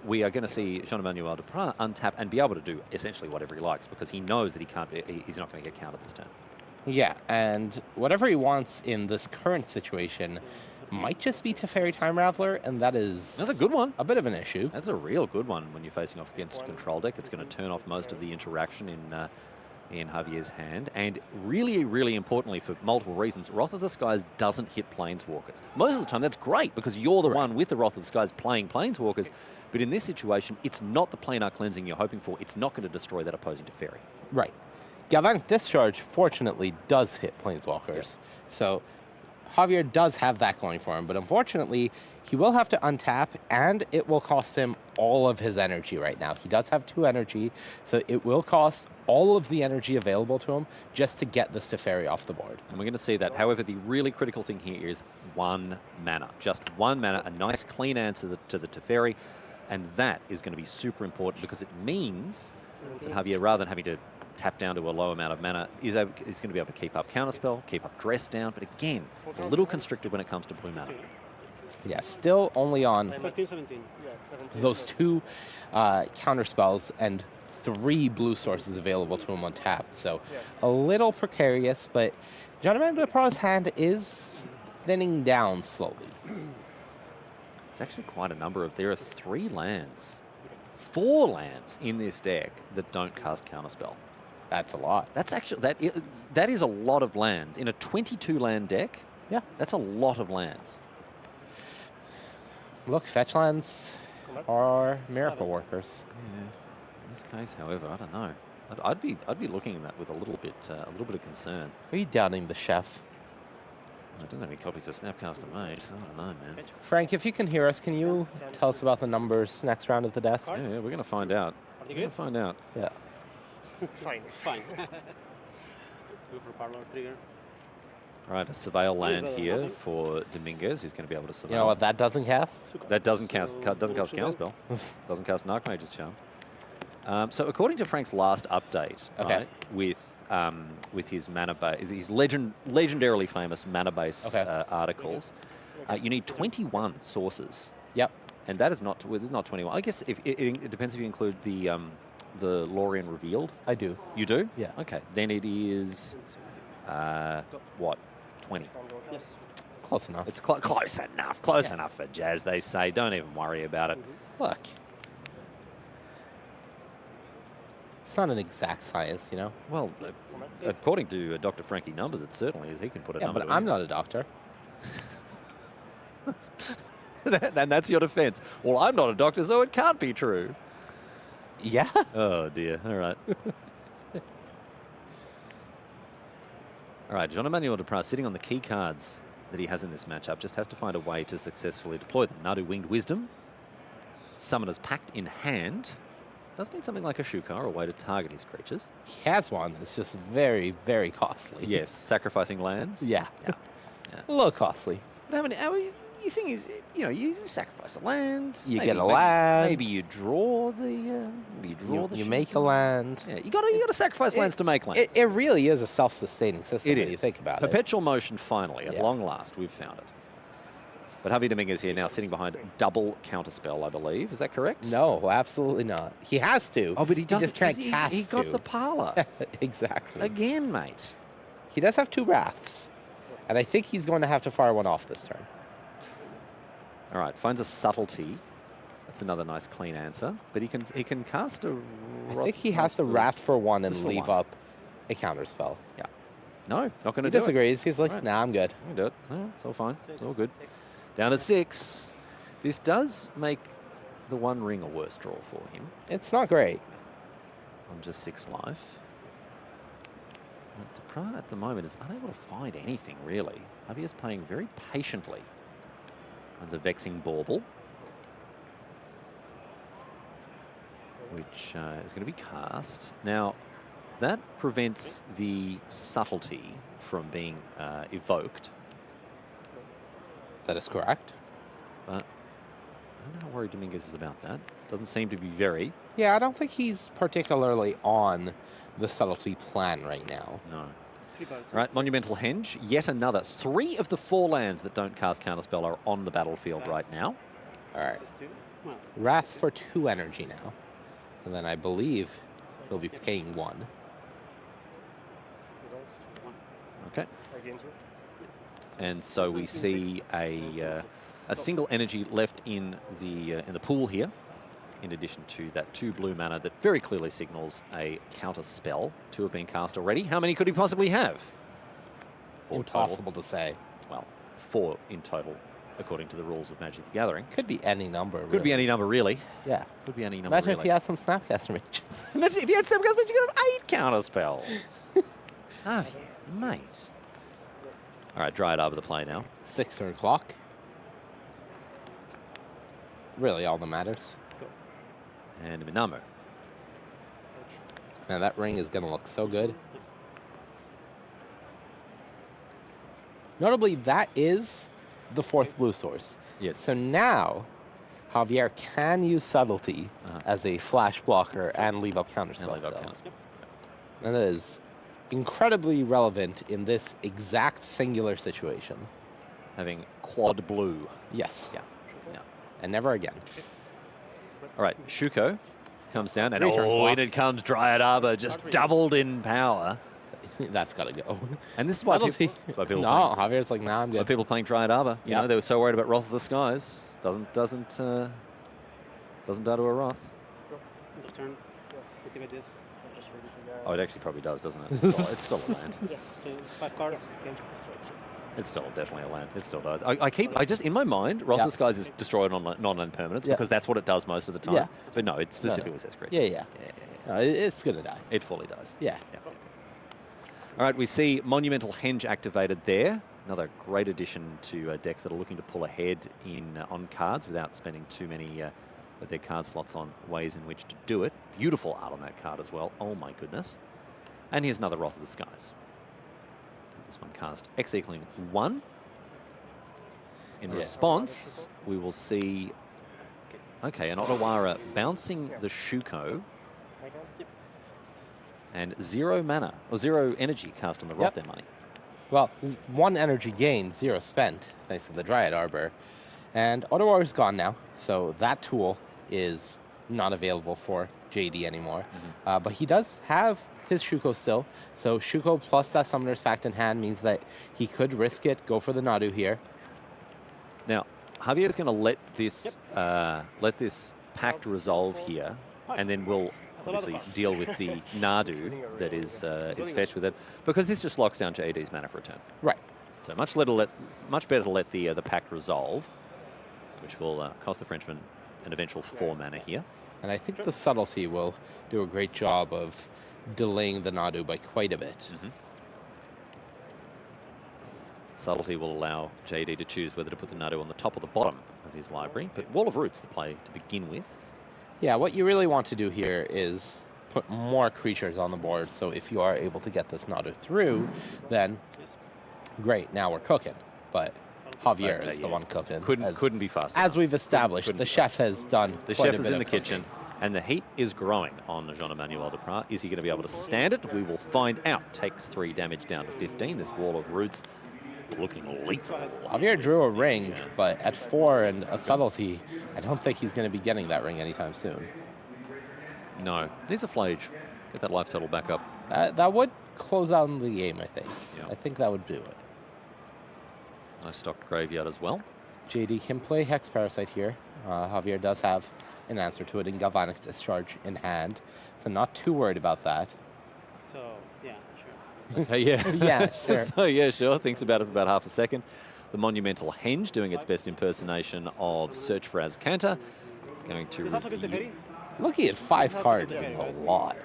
We are going to see Jean-Emmanuel Duprat untap and be able to do essentially whatever he likes, because he knows that he's not going to get countered this turn. Yeah, and whatever he wants in this current situation might just be Teferi Time Raveler, and that's a good one. A bit of an issue. That's a real good one when you're facing off against a control deck. It's going to turn off most of the interaction in Javier's hand. And really, really importantly, for multiple reasons, Wrath of the Skies doesn't hit Planeswalkers. Most of the time, that's great, because you're the one with the Wrath of the Skies playing Planeswalkers. But in this situation, it's not the planar cleansing you're hoping for. It's not going to destroy that opposing Teferi. Right. Galvanic Discharge, fortunately, does hit Planeswalkers. Yes. So Javier does have that going for him, but unfortunately, he will have to untap, and it will cost him all of his energy right now. He does have 2 energy, so it will cost all of the energy available to him just to get this Teferi off the board. And we're going to see that. However, the really critical thing here is 1 mana. Just 1 mana, a nice clean answer to the Teferi, and that is going to be super important, because it means that Javier, rather than having to tap down to a low amount of mana, is going to be able to keep up Counterspell, keep up Dress Down, but again, a little constricted when it comes to blue mana. Yeah, still only on 13, 17. Yeah, 17. those 2 counterspells and 3 blue sources available to him untapped. So a little precarious, but Jean-Emmanuel Duprat's hand is thinning down slowly. It's actually quite a number of, there are 3 lands, 4 lands in this deck that don't cast Counterspell. That's a lot. That's actually, that is a lot of lands. In a 22 land deck, yeah, that's a lot of lands. Look, fetch lands are miracle workers. Yeah. In this case, however, I don't know. I'd be looking at that with a little bit of concern. Are you doubting the chef? I don't have any copies of Snapcaster made, so I don't know, man. Frank, if you can hear us, can you tell us about the numbers next round at the desk? Yeah, we're going to find out. We're going to find out. Yeah. Fine. Go for parlor trigger. All right, a Surveil land here for Dominguez, who's going to be able to surveil. You know what that doesn't cast? That doesn't cast Counterspell. Doesn't cast an Archmage's Charm. So according to Frank's last update, right, with his mana base, his legendarily famous mana base articles, you need 21 sources. Yep. And that is not, there's not 21. I guess if it depends if you include the Lorien Revealed. I do. You do? Yeah. Okay. Then it is, what, 20? Yes. Close enough. It's close enough. Close enough for Jazz, they say. Don't even worry about it. Look. It's not an exact science, you know? Well, according to Dr. Frankie Numbers, it certainly is. He can put a number but to I'm it. not a doctor. And that's your defense. Well, I'm not a doctor, so it can't be true. Yeah. Oh, dear. All right. All right, Jean-Emmanuel Duprat sitting on the key cards that he has in this matchup, just has to find a way to successfully deploy them. Nadu Winged Wisdom, Summoner's Pact in hand. Does need something like a Shukar or a way to target his creatures. He has one. It's just very, very costly. Yes, sacrificing lands. Yeah. Yeah. A little costly. But how many, the thing is, you know, you sacrifice a land. You get a land. Maybe you draw the. You make a land. Yeah, you got to sacrifice lands to make lands. It really is a self-sustaining system when you think about it. Perpetual motion. Finally, at long last, we've found it. But Javier Dominguez here now sitting behind double counterspell, I believe. Is that correct? No, absolutely not. He has to. Oh, but he doesn't. Just can't cast. He got the parlor. Exactly. Again, mate. He does have 2 wraths, and I think he's going to have to fire one off this turn. All right, finds a subtlety. That's another nice clean answer. But he can cast a. I think he has to wrath for 1 and leave up a counterspell. Yeah. No, not going to He do it. disagrees. He's like, nah, I'm good. I can do it. No, it's all fine. It's all good. Down to 6. This does make the 1 ring a worse draw for him. It's not great. On just 6 life. Duprat at the moment is unable to find anything, really. Javier's playing very patiently. Runs a Vexing Bauble, which is going to be cast. Now, That prevents the subtlety from being evoked. That is correct. But I don't know how worried Dominguez is about that. Doesn't seem to be very. Yeah, I don't think he's particularly on the subtlety plan right now. No. All right, Monumental Henge, yet another. 3 of the 4 lands that don't cast Counterspell are on the battlefield right now. All right. Wrath for 2 energy now. And then I believe he'll be paying 1. Okay. And so we see a single energy left in the pool here, in addition to that 2 blue mana that very clearly signals a counter spell. 2 have been cast already. How many could he possibly have? 4 Impossible total. to say. Well, 4 in total, according to the rules of Magic the Gathering. Could be any number. Really. Could be any number, really. Yeah. Could be any number, Imagine really. if he has some Snapcaster Mages. Imagine if he had Snapcaster Mages, you could have 8 counter spells. Oh, yeah, mate. All right, Dryad Arbor the play now. 6 turn clock. Really all that matters. And Minamo. Man, that ring is going to look so good. Notably, that is the 4th blue source. Yes. So now, Javier can use Subtlety as a flash blocker and leave up counterspell still. And that is incredibly relevant in this exact singular situation. Having quad blue. Yes. Yeah. Yeah. And never again. All right, Shuko comes down, and 3 turn clock. in it comes Dryad Arbor, just doubled in power. That's got to go. And this is why Subtlety. people No, Javier's like, nah, I'm good. why people playing Dryad Arbor. You know, they were so worried about Wrath of the Skies. Doesn't die to a Wrath. Turn. Activate this. Oh, it actually probably does, doesn't it? It's still a land. Yes. So it's 5 cards. Okay. It's still definitely a land. It still does. I just, in my mind, Wrath of the Skies is destroy non-land permanents because that's what it does most of the time. Yeah. But no, it specifically says creatures. Yeah. No, it's going to die. It fully does. Yeah. All right, we see Monumental Henge activated there. Another great addition to decks that are looking to pull ahead on cards without spending too many of their card slots on ways in which to do it. Beautiful art on that card as well. Oh my goodness. And here's another Wrath of the Skies. This one cast X equaling 1. In response, we will see, okay, an Otawara bouncing the Shuko. And 0 mana, or 0 energy cast on the Wrath there, Money. Well, 1 energy gained, 0 spent, thanks to the Dryad Arbor. And Otawara's gone now, so that tool is not available for JD anymore. But he does have his Shuko still, so Shuko plus that Summoner's Pact in hand means that he could risk it, go for the Nadu here. Now, Javier's going to let this pact resolve here, and then we'll obviously deal with the Nadu that is fetched with it, because this just locks down JD's mana for a turn. Right. So much better to let the pact resolve, which will cost the Frenchman an eventual 4 mana here. And I think the Subtlety will do a great job of delaying the Nadu by quite a bit. Subtlety will allow JD to choose whether to put the Nadu on the top or the bottom of his library, but Wall of Roots the play to begin with. Yeah, what you really want to do here is put more creatures on the board, so if you are able to get this Nadu through, then great, now we're cooking. But Javier is the one cooking. Couldn't be faster. As we've established, the chef has done The quite chef a is bit in the of cooking. kitchen, and the heat is growing on Jean-Emmanuel Duprat. Is he going to be able to stand it? We will find out. Takes 3 damage down to 15. This Wall of Roots looking lethal. Javier drew a ring, but at 4 and a Subtlety, I don't think he's going to be getting that ring anytime soon. No. Needs a Flage. Get that life total back up. That would close out the game, I think. I think that would do it. Nice stocked graveyard as well. JD can play Hex Parasite here. Javier does have an answer to it in Galvanic Discharge in hand, so not too worried about that. So, yeah, sure. Okay, yeah. Yeah, sure. So, yeah, sure. Thinks about it for about half a second. The Monumental Henge doing its best impersonation of Search for Azcanta. It's going to reveal... Looking at 5 cards is a lot.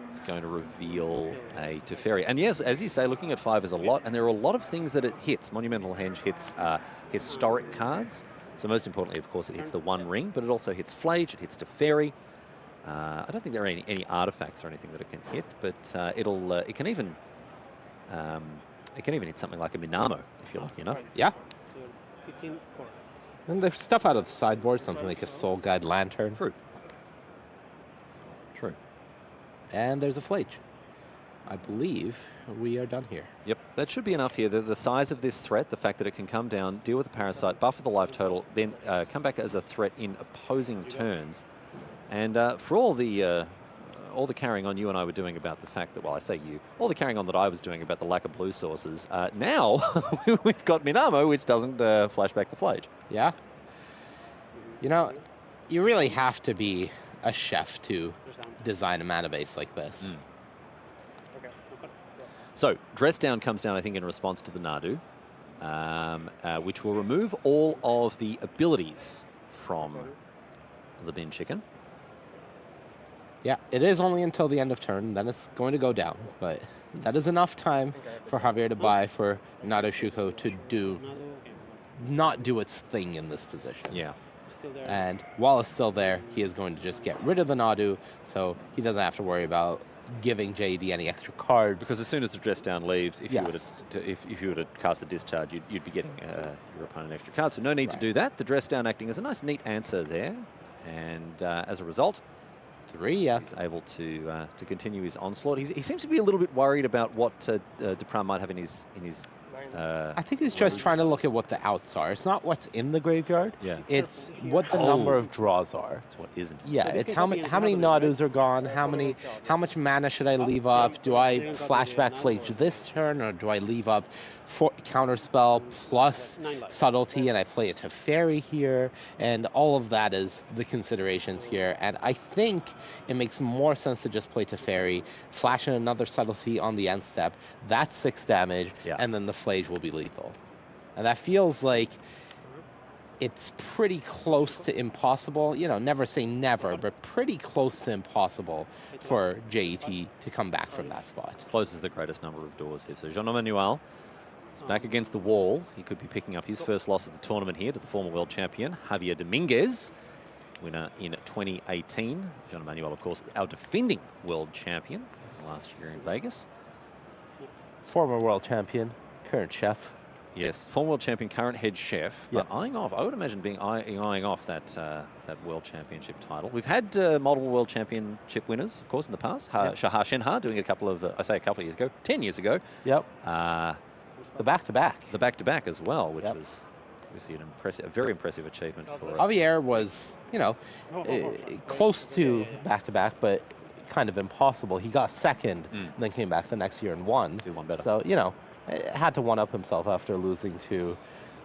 It's going to reveal a Teferi. And yes, as you say, looking at 5 is a lot, and there are a lot of things that it hits. Monumental Henge hits historic cards. So most importantly, of course, it hits the 1 ring, but it also hits Flage, it hits Teferi. I don't think there are any artifacts or anything that it can hit, but it can even hit something like a Minamo if you're lucky enough. Yeah. 15, 4. And there's stuff out of the sideboard, something like a Soul Guide Lantern. True. True. And there's a Flage. I believe we are done here. Yep, that should be enough here. The size of this threat, the fact that it can come down, deal with the Parasite, buffer the life total, then come back as a threat in opposing turns. And for all the carrying on you and I were doing about the fact that, well, I say you, all the carrying on that I was doing about the lack of blue sources, now we've got Minamo, which doesn't flash back the Flage. Yeah. You know, you really have to be a chef to design a mana base like this. So, Dress Down comes down, I think, in response to the Nadu, which will remove all of the abilities from the bin chicken. Yeah, it is only until the end of turn, then it's going to go down, but that is enough time for Javier to buy for Nadu Shuko to not do its thing in this position. Yeah. And while it's still there, he is going to just get rid of the Nadu, so he doesn't have to worry about giving JD any extra cards. Because as soon as the Dress Down leaves, if you were to cast the Discharge, you'd be getting your opponent extra cards. So no need to do that. The Dress Down acting as a nice, neat answer there. And as a result, 3, yeah. He's able to continue his onslaught. He seems to be a little bit worried about what Duprat might have in his. I think he's just trying to look at what the outs are. It's not what's in the graveyard. Yeah. It's what the number of draws are. It's what isn't. Yeah, it's how many Nadus are gone. How much mana should I leave up? Do I flashback Flage this turn, or do I leave up counterspell plus subtlety and I play a Teferi here? And all of that is the considerations here. And I think it makes more sense to just play Teferi, flash in another subtlety on the end step. That's 6 damage, and then the Flage will be lethal. And that feels like it's pretty close to impossible. You know, never say never, but pretty close to impossible for JET to come back from that spot. Closes the greatest number of doors here. So Jean-Emmanuel is back against the wall. He could be picking up his first loss of the tournament here to the former world champion, Javier Dominguez, winner in 2018. Jean-Emmanuel, of course, our defending world champion last year in Vegas. Former world champion, current chef. Yes, former world champion, current head chef, but eyeing off, I would imagine eyeing off that world championship title. We've had multiple world championship winners, of course, in the past. Shahar Shenhar doing it a couple of years ago, 10 years ago. Yep. The back-to-back. The back-to-back as well, which was obviously a very impressive achievement for Javier was, close to back-to-back, but kind of impossible. He got second, and then came back the next year and won. Did one better. So, had to one-up himself after losing to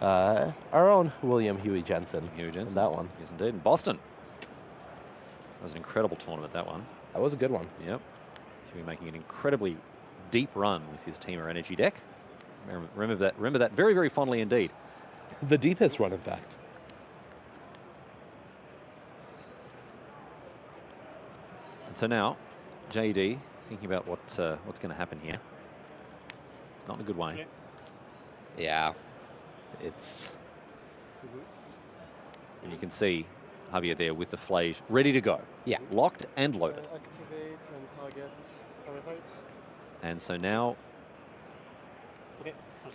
our own William Huey Jensen. Huey Jensen. In that one. Yes, indeed. In Boston. That was an incredible tournament, that one. That was a good one. Yep. Huey making an incredibly deep run with his Teamer Energy deck. Remember that very, very fondly indeed. The deepest run, in fact. And so now, JD thinking about what's going to happen here. Not in a good way. Yeah. It's... And you can see Javier there with the Flage ready to go. Yeah. Locked and loaded. Activate and target Parasite. And so now...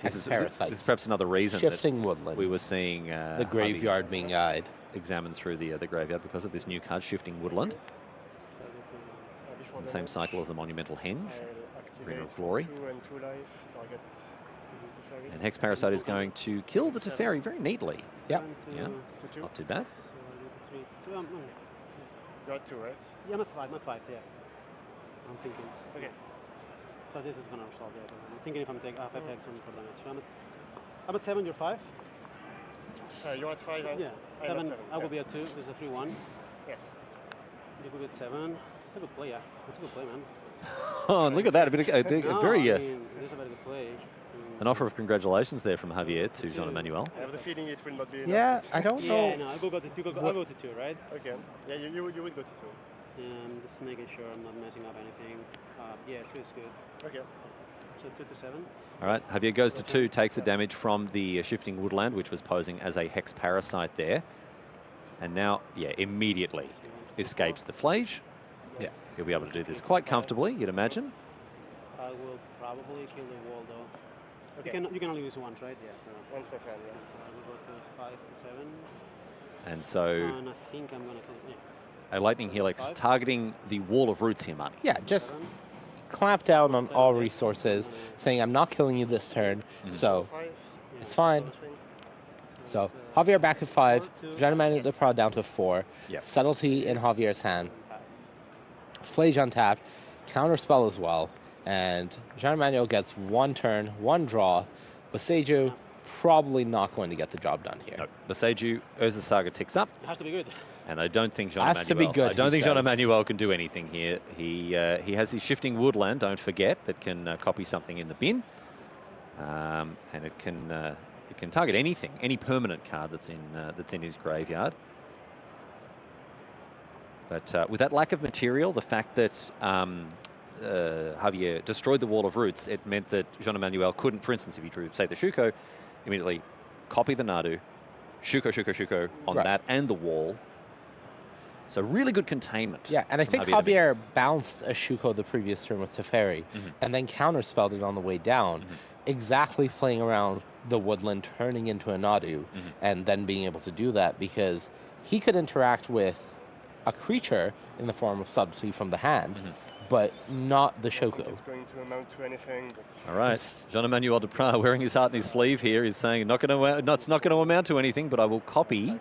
This is perhaps another reason Shifting that Woodland. we were seeing the graveyard being eyed. Examined through the graveyard because of this new card, Shifting Woodland. In the same cycle as the Monumental Henge, Arena of Glory. 2 and 2 life, target Teferi. And Hex Parasite is going to kill the Teferi very neatly. Yep. Yeah, not too bad. You're at 2, right? Yeah, I'm at 5, yeah. I'm thinking. Okay. So this is going to resolve it. I'm thinking if I'm taking 5 hex on for damage. I'm at 7, you're 5? You're at 5, yeah. I'm 7, at 7. I will be at 2. There's a 3-1. Yes. You will be at 7. It's a good play, yeah. It's a good play, man. Oh, and look at that. A very... I mean, it is a very good play. An offer of congratulations there from Javier to Jean-Emmanuel. I have the feeling it will not be enough. Yeah, I don't know. Yeah, no, I'll go to 2, right? Okay. Yeah, you would go to 2. And just making sure I'm not messing up anything. Yeah, 2 is good. Okay. So 2 to 7. All right, Javier goes to 2, takes the damage from the Shifting Woodland, which was posing as a Hex Parasite there. And now, yeah, immediately escapes the Flage. Yeah, he'll be able to do this quite comfortably, you'd imagine. I will probably kill the wall though. Okay. You can only use once, right? Yeah. So Once per turn, yes. I will go to 5 to 7. And so And I think I'm gonna kill. Yeah. a Lightning Helix targeting the wall of roots here, Marty. Yeah, just clamp down on all resources, saying I'm not killing you this turn, so it's fine. So Javier back at 5, Jean-Emmanuel the Prod down to 4, Subtlety in Javier's hand, Flage untapped, Counterspell as well, and Jean-Emmanuel gets 1 turn, 1 draw. Boseiju probably not going to get the job done here. No, Boseiju, Urza Saga ticks up. It has to be good. And I don't think Has to be Jean-Emmanuel. good, I don't he think says. Jean-Emmanuel can do anything here. He has his shifting woodland. Don't forget that can copy something in the bin, and it can target anything, any permanent card that's in his graveyard. But with that lack of material, the fact that Javier destroyed the wall of roots, it meant that Jean-Emmanuel couldn't, for instance, if he drew, say, the Shuko, immediately copy the Nadu, Shuko on that and the wall. So really good containment. Yeah, and I think Javier bounced a Shuko the previous turn with Teferi, and then counterspelled it on the way down, exactly playing around the woodland, turning into a Nadu, and then being able to do that because he could interact with a creature in the form of Subtlety from the hand, but not the Shoko. It's going to amount to anything. But All right, Jean-Emmanuel Duprat wearing his heart in his sleeve here is saying, it's not going to amount to anything, but I will copy.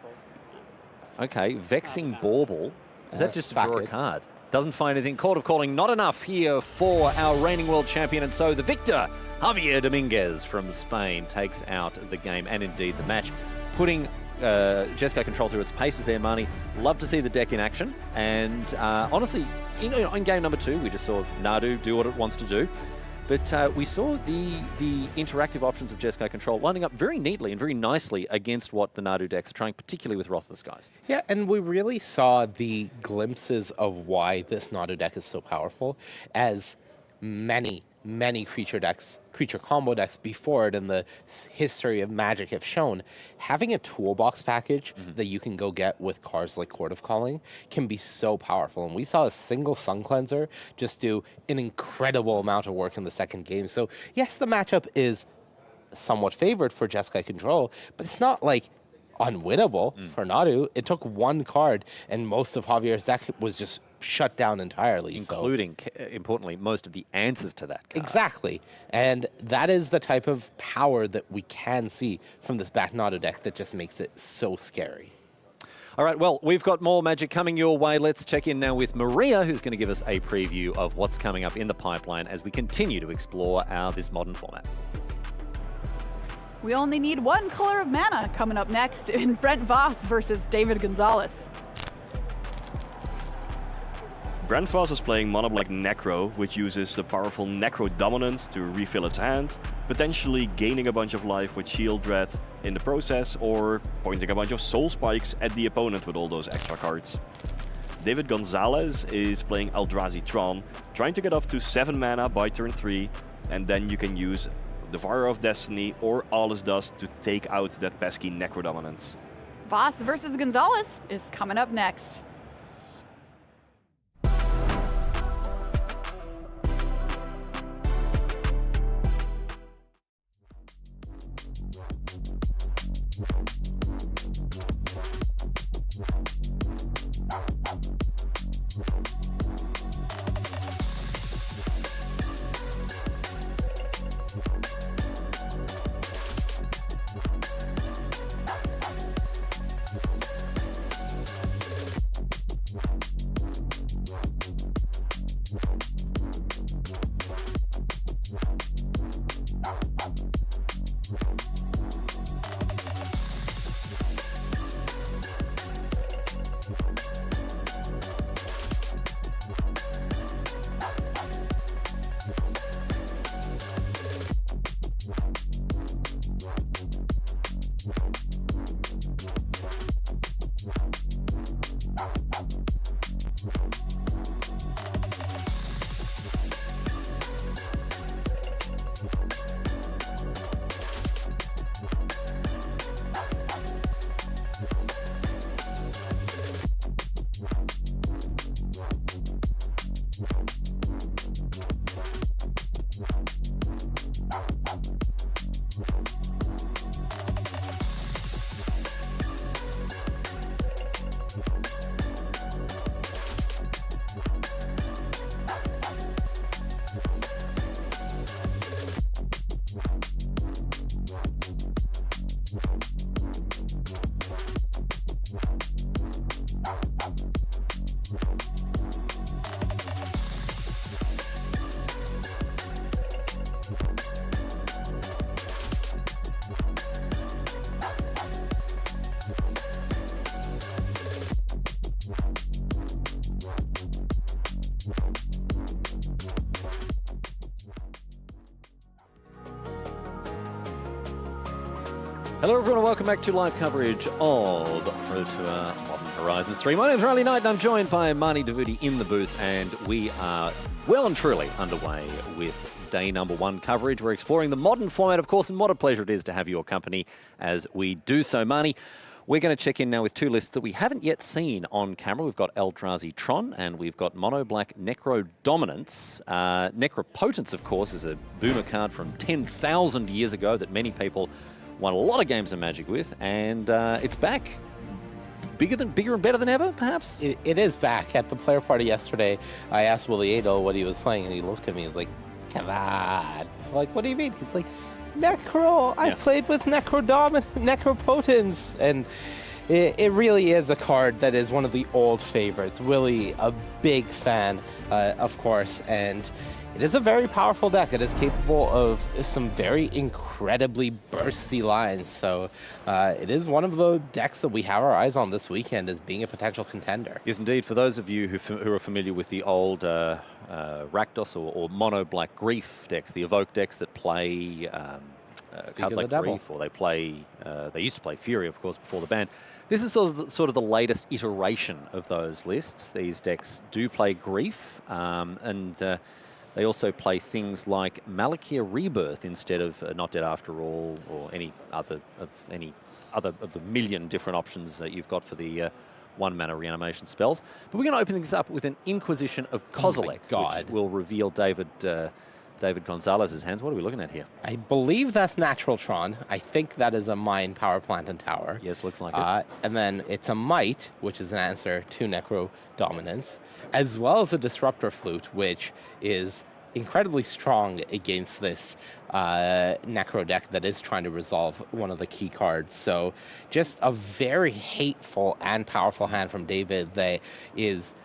Okay, Vexing Bauble. Is that just to draw a card? Doesn't find anything. Court of Calling, not enough here for our reigning world champion. And so the victor, Javier Dominguez from Spain, takes out the game and indeed the match, putting Jeskai Control through its paces there, Marnie. Love to see the deck in action. And honestly, in game number 2, we just saw Nadu do what it wants to do. But we saw the interactive options of Jeskai Control lining up very neatly and very nicely against what the Nadu decks are trying, particularly with Wrath of the Skies. Yeah, and we really saw the glimpses of why this Nadu deck is so powerful, as many creature combo decks before it in the history of Magic have shown. Having a toolbox package that you can go get with cards like Court of Calling can be so powerful. And we saw a single Sun Cleanser just do an incredible amount of work in the second game. So yes, the matchup is somewhat favored for Jeskai Control, but it's not like unwinnable for Nadu. It took 1 card, and most of Javier's deck was just shut down entirely. Including, importantly, most of the answers to that card. Exactly. And that is the type of power that we can see from this back Nadu deck that just makes it so scary. All right, well, we've got more Magic coming your way. Let's check in now with Maria, who's going to give us a preview of what's coming up in the pipeline as we continue to explore this modern format. We only need 1 color of mana coming up next in Brent Voss versus David Gonzalez. Brent Voss is playing Mono Black Necro, which uses the powerful Necro Dominance to refill its hand, potentially gaining a bunch of life with Shield Dread in the process, or pointing a bunch of Soul Spikes at the opponent with all those extra cards. David Gonzalez is playing Eldrazi Tron, trying to get up to 7 mana by turn 3, and then you can use Devourer of Destiny or Alles Dust to take out that pesky Necro Dominance. Voss versus Gonzalez is coming up next. Hello everyone and welcome back to live coverage of Pro Tour Modern Horizons 3. My name's Riley Knight and I'm joined by Marnie Davudi in the booth, and we are well and truly underway with day number 1 coverage. We're exploring the modern format, of course, and what a pleasure it is to have your company as we do so. Marnie, we're going to check in now with 2 lists that we haven't yet seen on camera. We've got Eldrazi Tron and we've got Mono Black Necro Dominance. Necropotence, of course, is a boomer card from 10,000 years ago that many people won a lot of games of Magic with, and it's back. Bigger and better than ever, perhaps? It is back. At the player party yesterday, I asked Willie Adel what he was playing, and he looked at me and was like, come on. I'm like, what do you mean? He's like, Necro. I played with Necropotence. And it really is a card that is one of the old favorites. Willie, a big fan, of course, and it is a very powerful deck. It is capable of some very incredibly bursty lines. So it is one of the decks that we have our eyes on this weekend as being a potential contender. Yes, indeed. For those of you who are familiar with the old Rakdos or Mono Black Grief decks, the Evoke decks that play cards like Grief, or they used to play Fury, of course, before the ban. This is sort of the latest iteration of those lists. These decks do play Grief, and they also play things like Malakir Rebirth instead of Not Dead After All, or any other of the million different options that you've got for the 1-mana reanimation spells. But we're going to open things up with an Inquisition of Kozilek, which will reveal David Gonzalez's hands. What are we looking at here? I believe that's Natural Tron. I think that is a Mine, Power Plant, and Tower. Yes, looks like it. And then it's a Might, which is an answer to Necro Dominance, as well as a Disruptor Flute, which is incredibly strong against this Necro deck that is trying to resolve one of the key cards. So just a very hateful and powerful hand from David that is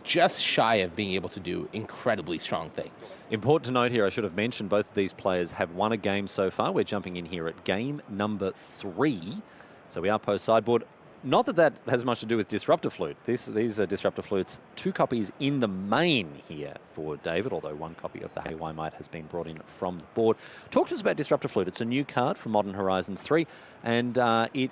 just shy of being able to do incredibly strong things. Important to note here, I should have mentioned both of these players have won a game so far. We're jumping in here at game number 3. So we are post-sideboard. Not that that has much to do with Disruptor Flute. These are Disruptor Flutes, 2 copies in the main here for David, although 1 copy of the Haywire Might has been brought in from the board. Talk to us about Disruptor Flute. It's a new card from Modern Horizons 3, and we've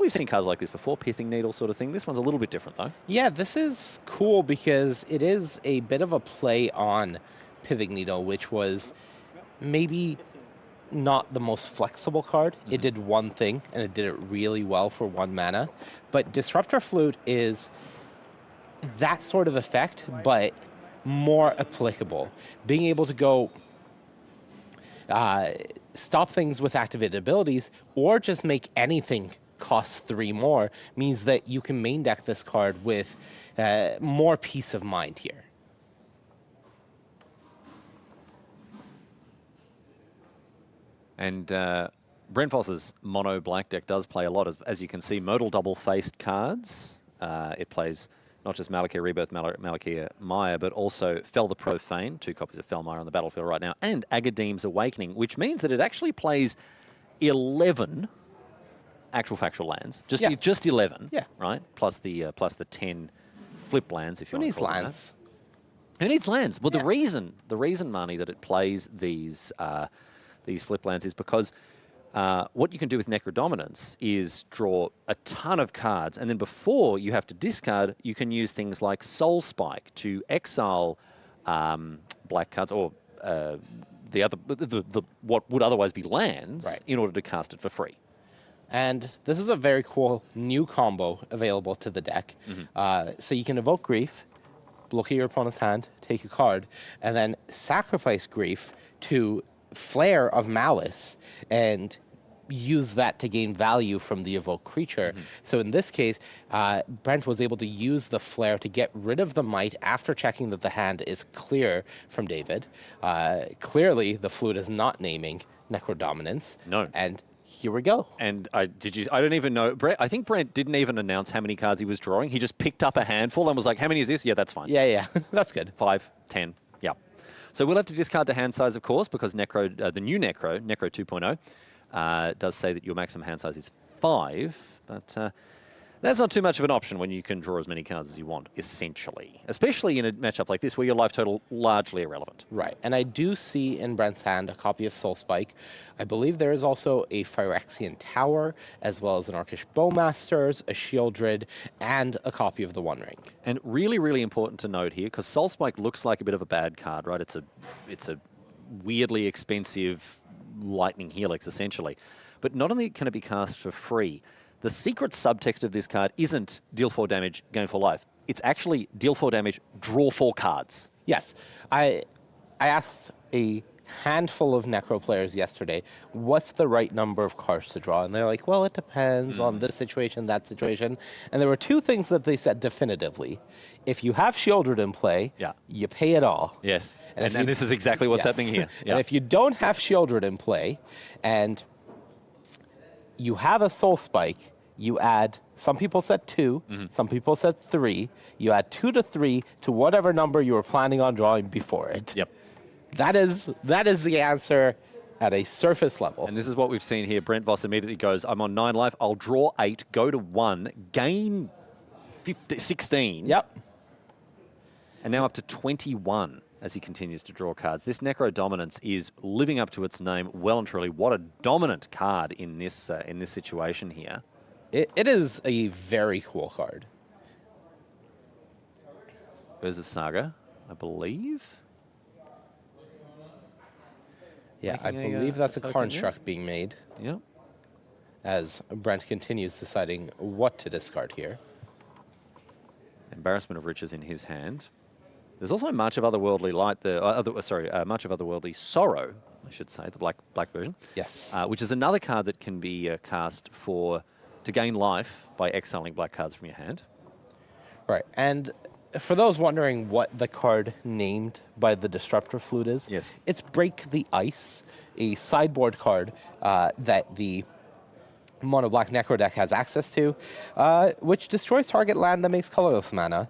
seen cards like this before, Pithing Needle sort of thing. This one's a little bit different, though. Yeah, this is cool because it is a bit of a play on Pithing Needle, which was maybe not the most flexible card. It did one thing, and it did it really well for 1 mana. But Disruptor Flute is that sort of effect, but more applicable. Being able to go stop things with activated abilities, or just make anything cost 3 more, means that you can main deck this card with more peace of mind here. And Brent Foss's Mono Black deck does play a lot of, as you can see, modal double-faced cards. It plays not just Malakir Rebirth, Malakir Maya, but also Fel the Profane, 2 copies of Felmire on the battlefield right now, and Agadeem's Awakening, which means that it actually plays 11 actual factual lands. Just 11, right? Plus the 10 flip lands, if you want to call them that. Who needs lands? Well, the reason, Marnie, that it plays these flip lands is because what you can do with Necrodominance is draw a ton of cards, and then before you have to discard, you can use things like Soul Spike to exile black cards, or what would otherwise be lands, in order to cast it for free. And this is a very cool new combo available to the deck. So you can evoke Grief, look at your opponent's hand, take a card, and then sacrifice Grief to Flare of Malice and use that to gain value from the evoked creature. So in this case, Brent was able to use the Flare to get rid of the Might after checking that the hand is clear from David. Clearly, the Flute is not naming Necrodominance. No. And here we go. And I don't even know. I think Brent didn't even announce how many cards he was drawing. He just picked up a handful and was like, how many is this? Yeah, that's fine. Yeah, that's good. 5, 10, yeah. So we'll have to discard the hand size, of course, because the new Necro 2.0, does say that your maximum hand size is 5. But That's not too much of an option when you can draw as many cards as you want, essentially. Especially in a matchup like this where your life total largely irrelevant. Right, and I do see in Brent's hand a copy of Soul Spike. I believe there is also a Phyrexian Tower, as well as an Orcish Bowmasters, a Shieldred, and a copy of the One Ring. And really, really important to note here, because Soul Spike looks like a bit of a bad card, right? It's a weirdly expensive lightning helix, essentially. But not only can it be cast for free, the secret subtext of this card isn't deal 4 damage, gain 4 life. It's actually deal 4 damage, draw 4 cards. Yes. I asked a handful of Necro players yesterday, what's the right number of cards to draw? And they're like, well, it depends on this situation, that situation. And there were 2 things that they said definitively. If you have Shieldred in play, you pay it all. Yes. And this is exactly what's happening here. And if you don't have Shieldred in play, and you have a Soul Spike, you add, some people said 2, some people said 3, you add 2 to 3 to whatever number you were planning on drawing before it. Yep. That is the answer at a surface level. And this is what we've seen here. Brent Voss immediately goes, I'm on 9 life, I'll draw 8, go to 1, gain 16. Yep. And now up to 21 as he continues to draw cards. This Necro Dominance is living up to its name well and truly. What a dominant card in this situation here. It is a very cool card. There's a Saga, I believe. Yeah, I believe that's a construct being made. Yep. As Brent continues deciding what to discard here. Embarrassment of Riches in his hand. There's also March of Otherworldly Light, March of Otherworldly Sorrow, I should say, the black version. Yes. Which is another card that can be cast to gain life by exiling black cards from your hand. Right, and for those wondering what the card named by the Disruptor Flute is, yes, it's Break the Ice, a sideboard card that the Mono Black Necro deck has access to, which destroys target land that makes colorless mana,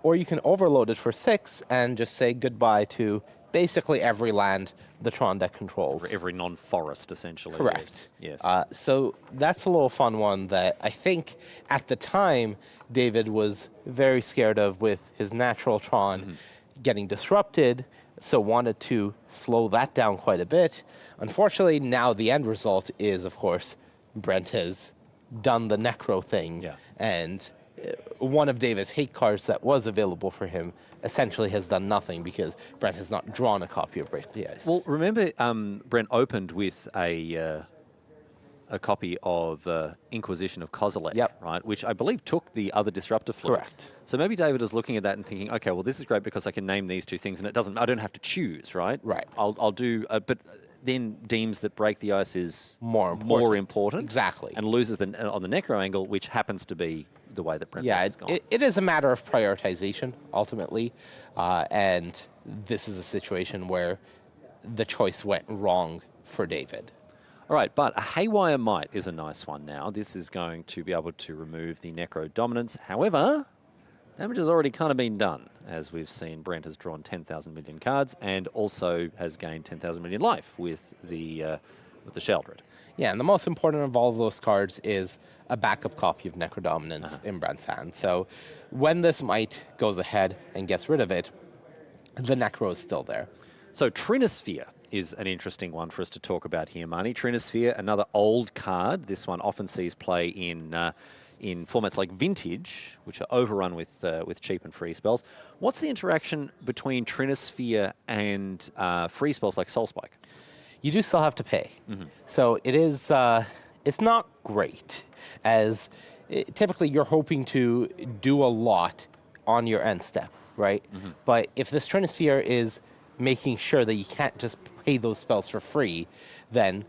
or you can overload it for 6 and just say goodbye to basically every land the Tron deck controls. Every non-forest, essentially. Correct. Yes. So that's a little fun one that I think at the time David was very scared of with his natural Tron getting disrupted, so wanted to slow that down quite a bit. Unfortunately, now the end result is, of course, Brent has done the Necro thing, and one of David's hate cards that was available for him essentially has done nothing because Brent has not drawn a copy of Break the Ice. Well, remember, Brent opened with a copy of Inquisition of Kozilek, right? Which I believe took the other Disruptor Flute. Correct. So maybe David is looking at that and thinking, okay, well, this is great because I can name these 2 things, and I don't have to choose, right? Right. I'll do, but then deems that Break the Ice is more important. Exactly. And loses on the Necro angle, which happens to be the way that Brent has gone. It is a matter of prioritization, ultimately. And this is a situation where the choice went wrong for David. All right, but a Haywire Might is a nice one now. This is going to be able to remove the Necro Dominance. However, damage has already kind of been done. As we've seen, Brent has drawn 10,000 million cards and also has gained 10,000 million life with the Sheldred. Yeah, and the most important of all of those cards is a backup copy of Necro Dominance in Brent's hand. So when this Might goes ahead and gets rid of it, the Necro is still there. So Trinisphere is an interesting one for us to talk about here, Marnie. Trinisphere, another old card. This one often sees play in formats like Vintage, which are overrun with cheap and free spells. What's the interaction between Trinisphere and free spells like Soul Spike? You do still have to pay. So it is, it's not great, as typically you're hoping to do a lot on your end step, right? But if this Trinisphere is making sure that you can't just pay those spells for free, then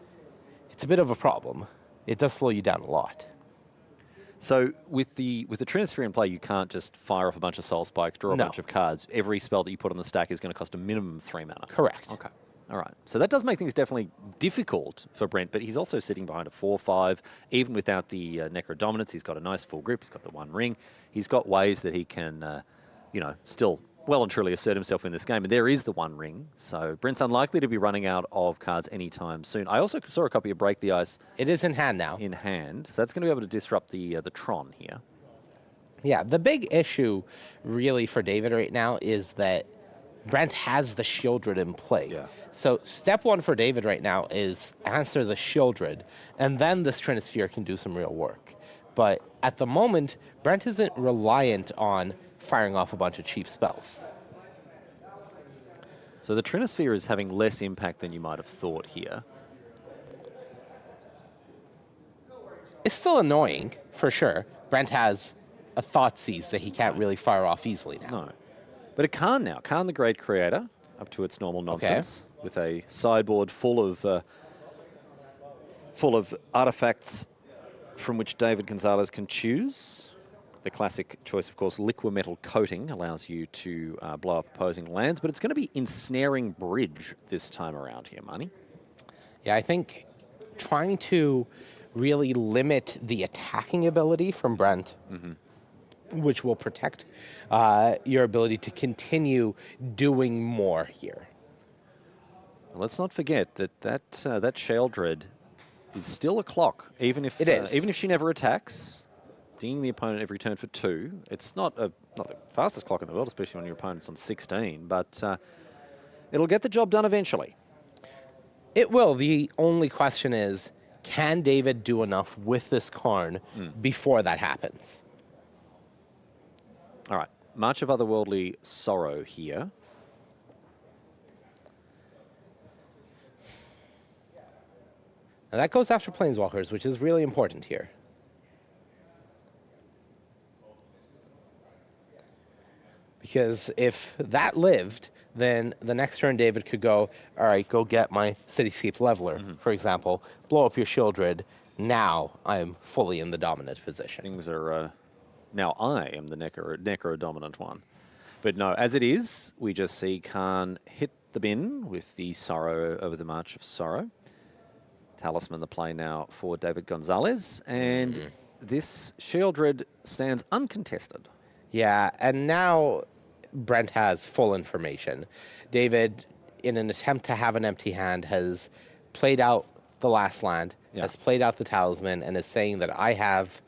it's a bit of a problem. It does slow you down a lot. So with the Trinisphere in play, you can't just fire off a bunch of Soul Spikes, draw a bunch of cards. Every spell that you put on the stack is going to cost a minimum of 3 mana. Correct. Okay. All right. So that does make things definitely difficult for Brent, but he's also sitting behind a 4/5. Even without the Necro Dominance, he's got a nice full grip. He's got the One Ring. He's got ways that he can, still well and truly assert himself in this game. And there is the one ring, so Brent's unlikely to be running out of cards anytime soon. I also saw a copy of Break the Ice. It is in hand now. In hand, so that's going to be able to disrupt the Tron here. Yeah, the big issue really for David right now is that Brent has the Shieldred in play. Yeah. So step one for David right now is answer the Shieldred, and then the Stratosphere can do some real work. But at the moment, Brent isn't reliant on firing off a bunch of cheap spells. So the Trinosphere is having less impact than you might have thought here. It's still annoying, for sure. Brent has a Thoughtseize that he can't really fire off easily now. No. But it can now. Khan the Great Creator, up to its normal nonsense, with a sideboard full of artifacts from which David Gonzalez can choose. The classic choice, of course, Liquimetal Coating allows you to blow up opposing lands, but it's going to be Ensnaring Bridge this time around here, Money. Yeah, I think trying to really limit the attacking ability from Brent, which will protect your ability to continue doing more here. Let's not forget that Shieldred is still a clock, even if she never attacks. Dinging the opponent every turn for 2. It's not the fastest clock in the world, especially when your opponent's on 16, but it'll get the job done eventually. It will. The only question is, can David do enough with this Karn before that happens? All right. March of Otherworldly Sorrow here. And that goes after Planeswalkers, which is really important here. Because if that lived, then the next turn David could go, all right, go get my Cityscape Leveler, for example, blow up your Shieldred. Now I'm fully in the dominant position. Things are, now I am the Necro-dominant one. But no, as it is, we just see Khan hit the bin with the Sorrow over the March of Sorrow. Talisman the play now for David Gonzalez, and this Shieldred stands uncontested. Yeah, and now Brent has full information. David, in an attempt to have an empty hand, has played out the last land, has played out the Talisman, and is saying that I have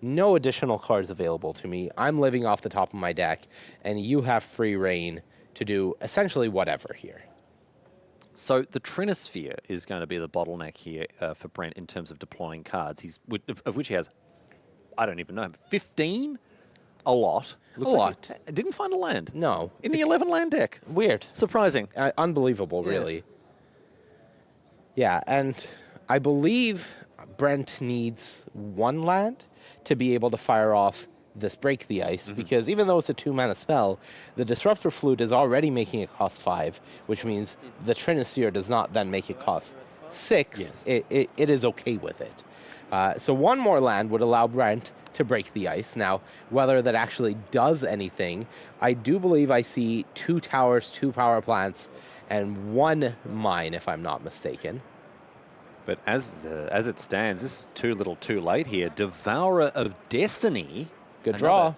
no additional cards available to me. I'm living off the top of my deck, and you have free reign to do essentially whatever here. So the Trinosphere is going to be the bottleneck here for Brent in terms of deploying cards, of which he has, I don't even know, 15? A lot. Looks like he didn't find a land. No. In the 11-land deck. Weird. Surprising. Unbelievable, really. Yeah, and I believe Brent needs 1 land to be able to fire off this Break the Ice, because even though it's a 2-mana spell, the Disruptor Flute is already making it cost 5, which means the Trinosphere does not then make it cost 6. Yes. It is okay with it. So 1 more land would allow Brent to break the ice. Now, whether that actually does anything, I do believe I see 2 towers, 2 power plants, and 1 mine, if I'm not mistaken. But as it stands, this is too little too late here. Devourer of Destiny. Good draw.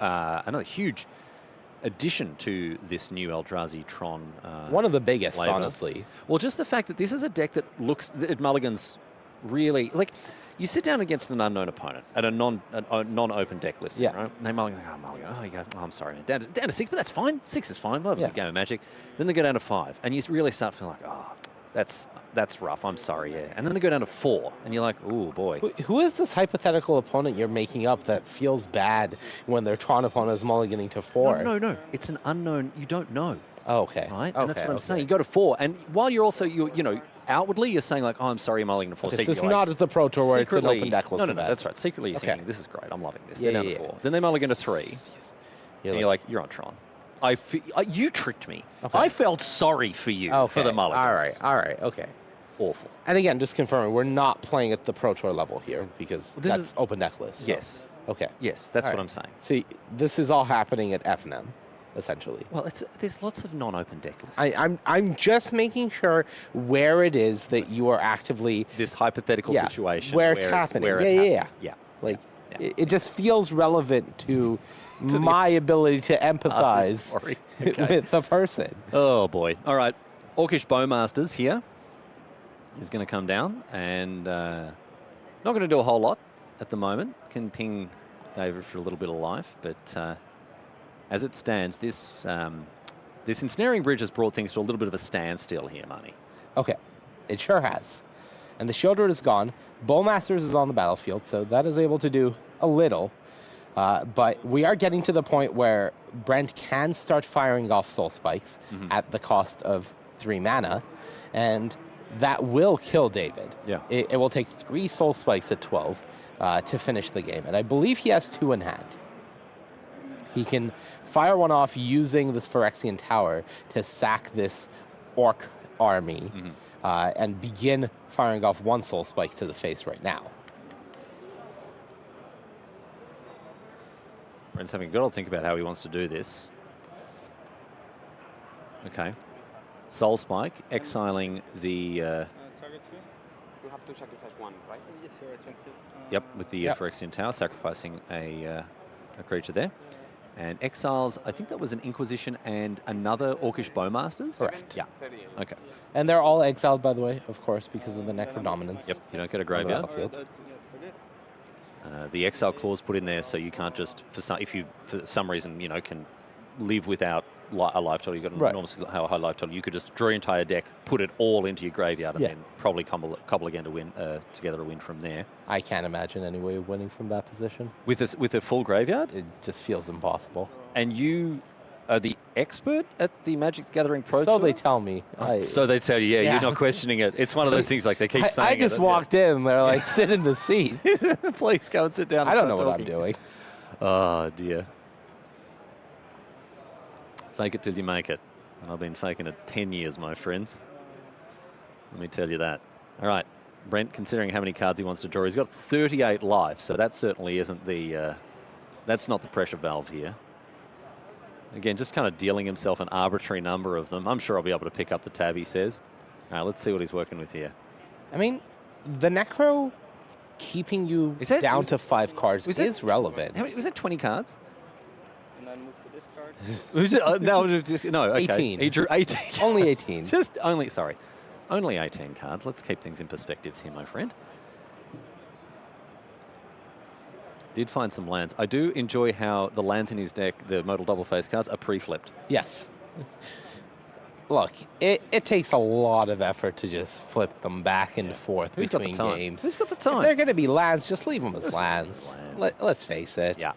Another huge addition to this new Eldrazi Tron. One of the biggest, flavor. honestly. Well, just the fact that this is a deck that looks, it mulligans really, like, you sit down against an unknown opponent at a non-open deck list, right? They mulligan, mulligan. Oh, you go, oh, I'm sorry, down to 6, but that's fine. 6 is fine. We'll have a good game of Magic. Then they go down to 5, and you really start feeling like, oh, that's rough. I'm sorry, yeah. And then they go down to 4, and you're like, oh boy. Who is this hypothetical opponent you're making up that feels bad when their Tron opponent is mulliganing to 4? No. It's an unknown. You don't know. Oh, okay. Right? And that's what I'm saying. You go to 4, and while you're also, outwardly, you're saying like, oh, I'm sorry, I'm mulliganing to 4. Okay, so it's not at the Pro Tour where it's an open deck list. No, that's right. Secretly, you're thinking, this is great. I'm loving this. They're down to 4. Then they mulligan to 3. And you're like, you're on Tron. You tricked me. Okay. I felt sorry for you for the mulligans. All right, okay. Awful. And again, just confirming, we're not playing at the Pro Tour level here because this is open deck list. So. Yes. Okay. Yes, that's what I'm saying. So this is all happening at FNM, essentially. Well, there's lots of non-open deck lists. I'm just making sure where it is that you are actively this hypothetical situation where it's happening. Yeah. Yeah. Like It just feels relevant to my ability to empathize with the person. Oh, boy. All right. Orcish Bowmasters here is going to come down and not going to do a whole lot at the moment. Can ping David for a little bit of life, but as it stands, this ensnaring bridge has brought things to a little bit of a standstill here, Marnie. Okay, it sure has. And the Shield Road is gone. Bowmasters is on the battlefield, so that is able to do a little. But we are getting to the point where Brent can start firing off Soul Spikes at the cost of 3 mana, and that will kill David. Yeah. It will take 3 Soul Spikes at 12 to finish the game, and I believe he has 2 in hand. He can fire one off using this Phyrexian Tower to sack this Orc army and begin firing off 1 Soul Spike to the face right now. Brent's having a good old think about how he wants to do this. Okay. Soul Spike, exiling the... You have to sacrifice 1, right? Yes, sir. Yep, with the Phyrexian Tower, sacrificing a creature there. And exiles, I think that was an Inquisition and another Orcish Bowmasters? Correct. Yeah. Okay. And they're all exiled, by the way, of course, because of the Necro Dominance. Yep, you don't get a graveyard. The exile clause put in there, so you can't just, for some reason, you know, can live without a life total. You've got an enormously high life total. You could just draw your entire deck, put it all into your graveyard, and then probably cobble again to win together a win from there. I can't imagine any way of winning from that position. With a full graveyard? It just feels impossible. And you are the expert at the Magic the Gathering Pro So Tour? they tell me. So they tell you, you're not questioning it. It's one of those things like they keep saying I just walked in, they're like, sit in the seat. Please go and sit down. I don't know what I'm doing. Oh, dear. Fake it till you make it. And I've been faking it 10 years, my friends. Let me tell you that. All right. Brent, considering how many cards he wants to draw, he's got 38 life, so that certainly isn't the... that's not the pressure valve here. Again, just kind of dealing himself an arbitrary number of them. I'm sure I'll be able to pick up the tab, he says. All right, let's see what he's working with here. I mean, the Necro keeping you down to 5 cards is relevant. Was that 20 cards? And then move to discard. No, okay. 18. He drew 18. Only 18. Only 18 cards. Let's keep things in perspectives here, my friend. Did find some lands. I do enjoy how the lands in his deck, the modal double face cards, are pre-flipped. Yes. Look, it takes a lot of effort to just flip them back and forth between games. Who's got the time? If they're going to be lands, just leave them as lands. Let's face it. Yeah.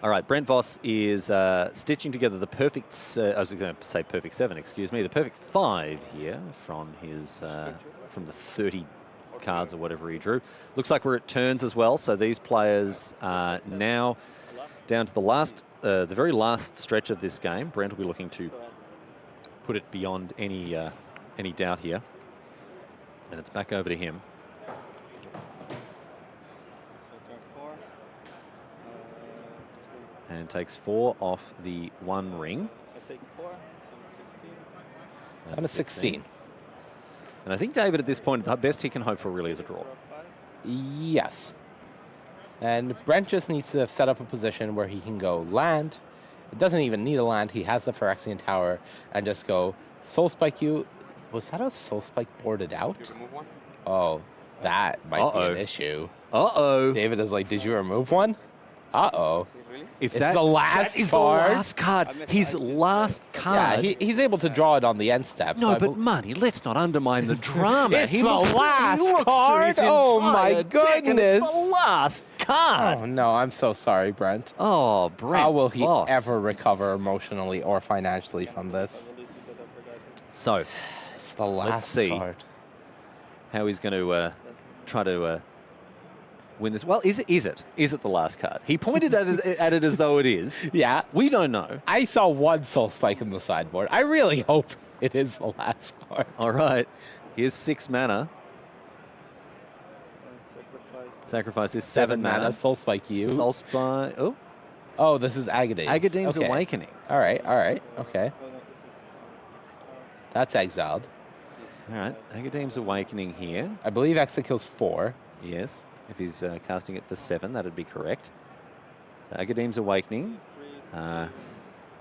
All right, Brent Voss is stitching together the perfect, I was going to say perfect 7, excuse me, the perfect 5 here from his, from the 30 cards or whatever he drew. Looks like we're at turns as well, so these players are now down to the very last stretch of this game. Brent will be looking to put it beyond any doubt here. And it's back over to him. And takes 4 off the 1 ring. I take 4. And a 16. And I think David at this point, the best he can hope for really is a draw. Yes. And Brent just needs to set up a position where he can go land. It doesn't even need a land. He has the Phyrexian Tower and just go Soul Spike you. Was that a Soul Spike boarded out? Did you remove one? Oh, that might be an issue. Uh-oh. David is like, did you remove one? Uh-oh. If it's the last that is card. the last card. His last card. Yeah, he's able to draw it on the end step. No, but Money, let's not undermine the drama. It's the last card? Oh, my goodness. It's the last card. Oh, no, I'm so sorry, Brent. Oh, Brent. How will he ever recover emotionally or financially from this? So, it's the last let's see card. How he's going to try to win this. Well, is it the last card? He pointed at it as though it is. Yeah. We don't know. I saw 1 Soul Spike in the sideboard. I really hope it is the last card. All right. Here's 6 mana. Sacrifice this 7 mana. Soul Spike you. Soul Spike. Oh. Oh, this is Agadame's. Agadame's Awakening. All right. Okay. That's exiled. All right. Agadame's Awakening here. I believe Exa kills 4. Yes. If he's casting it for 7, that'd be correct. So Agadem's Awakening.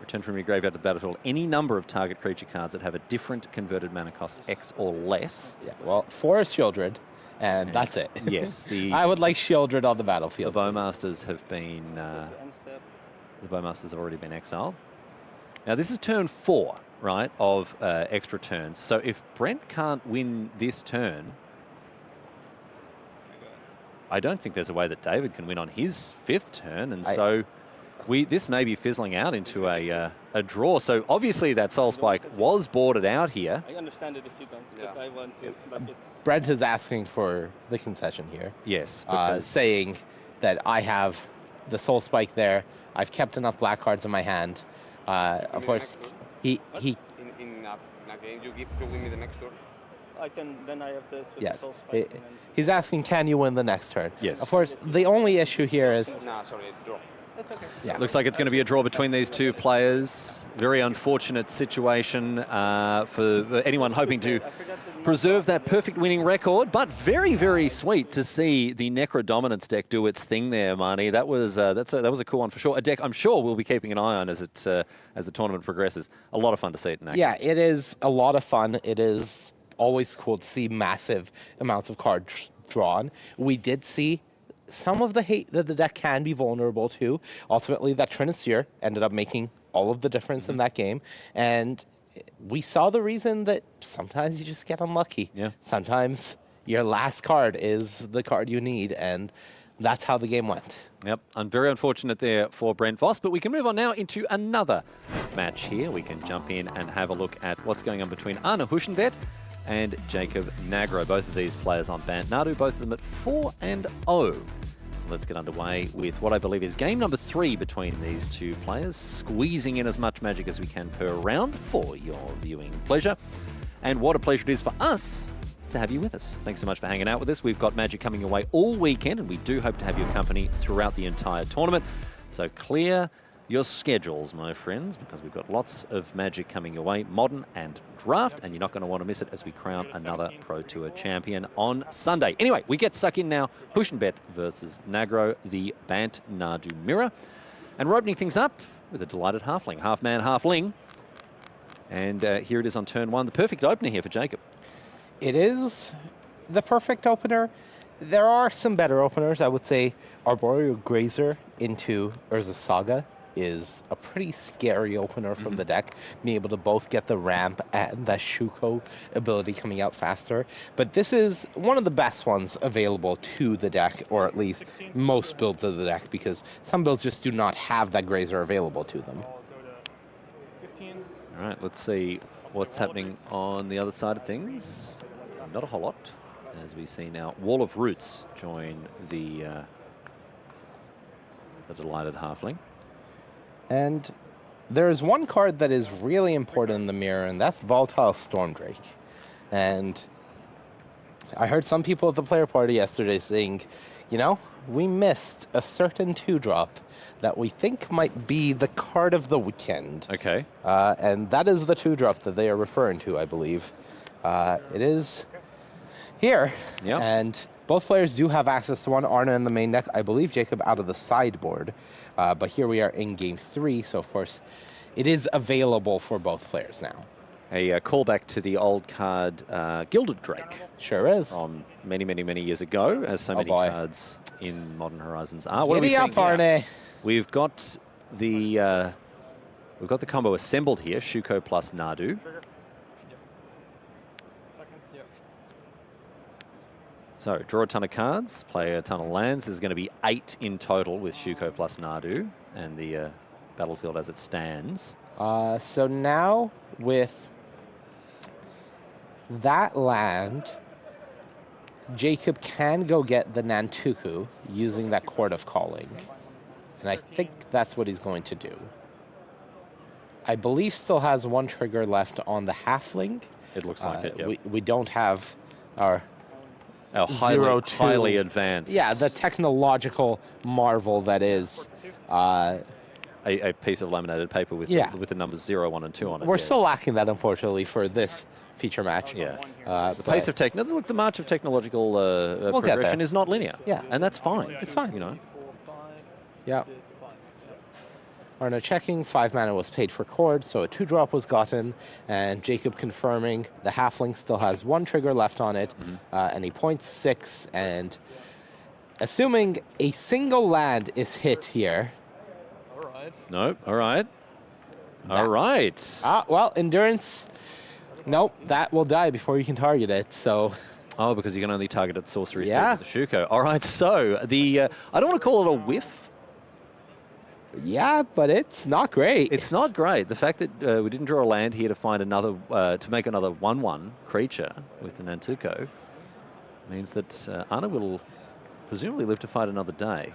Return from your graveyard to the battlefield any number of target creature cards that have a different converted mana cost X or less. Yeah, well, 4 is Shieldred, and that's it. Yes. I would like Shieldred on the battlefield. The Bowmasters have been... the Bowmasters have already been exiled. Now, this is turn 4, right, of extra turns. So if Brent can't win this turn, I don't think there's a way that David can win on his 5th turn, and so this may be fizzling out into a draw. So obviously that Soul Spike was boarded out here. I understand it if you don't, but I want to. But Brent is asking for the concession here. Yes, saying that I have the Soul Spike there. I've kept enough black cards in my hand. Of course, he In a game you give to win me the next turn. I can. Then I have this with yes, the Soul Spike. he's asking, can you win the next turn? Yes. Of course, the only issue here is. Nah, sorry, draw. That's okay. Yeah. Looks like it's going to be a draw between these two players. Very unfortunate situation for anyone hoping to preserve that perfect winning record, but very, very sweet to see the Necro Dominance deck do its thing there, Marnie. That was a cool one for sure. A deck I'm sure we'll be keeping an eye on as the tournament progresses. A lot of fun to see it in action. Yeah, it is a lot of fun. It is always cool to see massive amounts of cards drawn. We did see some of the hate that the deck can be vulnerable to. Ultimately, that Trinisphere ended up making all of the difference in that game. And we saw the reason that sometimes you just get unlucky. Yeah. Sometimes your last card is the card you need, and that's how the game went. Yep, I'm very unfortunate there for Brent Voss, but we can move on now into another match here. We can jump in and have a look at what's going on between Arne Huschenbett and Jacob Nagro. Both of these players on Bant Nadu, both of them at 4-0. So let's get underway with what I believe is game number 3 between these two players, squeezing in as much Magic as we can per round for your viewing pleasure. And what a pleasure it is for us to have you with us. Thanks so much for hanging out with us. We've got Magic coming your way all weekend, and we do hope to have your company throughout the entire tournament. So clear your schedules, my friends, because we've got lots of Magic coming your way, Modern and Draft, and you're not going to want to miss it as we crown another Pro Tour champion on Sunday. Anyway, we get stuck in now. Huschenbett versus Nagro, the Bant Nadu mirror. And we're opening things up with a delighted halfling, half-man, half-ling. And here it is on turn 1, the perfect opener here for Jacob. It is the perfect opener. There are some better openers. I would say Arboreal Grazer into Urza Saga is a pretty scary opener from the deck, being able to both get the ramp and the Shuko ability coming out faster. But this is one of the best ones available to the deck, or at least most builds of the deck, because some builds just do not have that Grazer available to them. All right, let's see what's happening on the other side of things. Not a whole lot, as we see now Wall of Roots join the delighted halfling. And there is one card that is really important in the mirror, and that's Volatile Stormdrake. And I heard some people at the player party yesterday saying, you know, we missed a certain 2-drop that we think might be the card of the weekend. Okay. And that is the 2-drop that they are referring to, I believe. It is here. Yep. And both players do have access to one. Arne in the main deck, I believe Jacob out of the sideboard. But here we are in game 3, so of course it is available for both players now. A callback to the old card Gilded Drake. Sure is. From many, many, many years ago, as so many cards in Modern Horizons are. What Giddy are we up, seeing here? Arne. We've got the combo assembled here, Shuko plus Nadu. So, draw a ton of cards, play a ton of lands. There's going to be 8 in total with Shuko plus Nadu and the battlefield as it stands. So now, with that land, Jacob can go get the Nantuku using that Court of Calling. And I think that's what he's going to do. I believe still has 1 trigger left on the halfling. It looks like it, yeah. We don't have our highly advanced. Yeah, the technological marvel that is a piece of laminated paper with with the numbers 0, 1, and 2 on it. We're still lacking that, unfortunately, for this feature match. Yeah. The pace of look, the march of technological We'll get progression there. is not linear. Yeah. And that's fine. It's fine. You know. Yeah. Arna checking, 5 mana was paid for cord, so a 2-drop was gotten, and Jacob confirming the halfling still has 1 trigger left on it, and he points 6, and assuming a single land is hit here. All right. No, all right. All right. Well, endurance. Nope, that will die before you can target it, so... Oh, because you can only target at sorcery speed with the Shuko. All right, so the... I don't want to call it a whiff. Yeah, but it's not great. It's not great. The fact that we didn't draw a land here to find another... to make another 1/1 creature with the Nantuko means that Arna will presumably live to fight another day.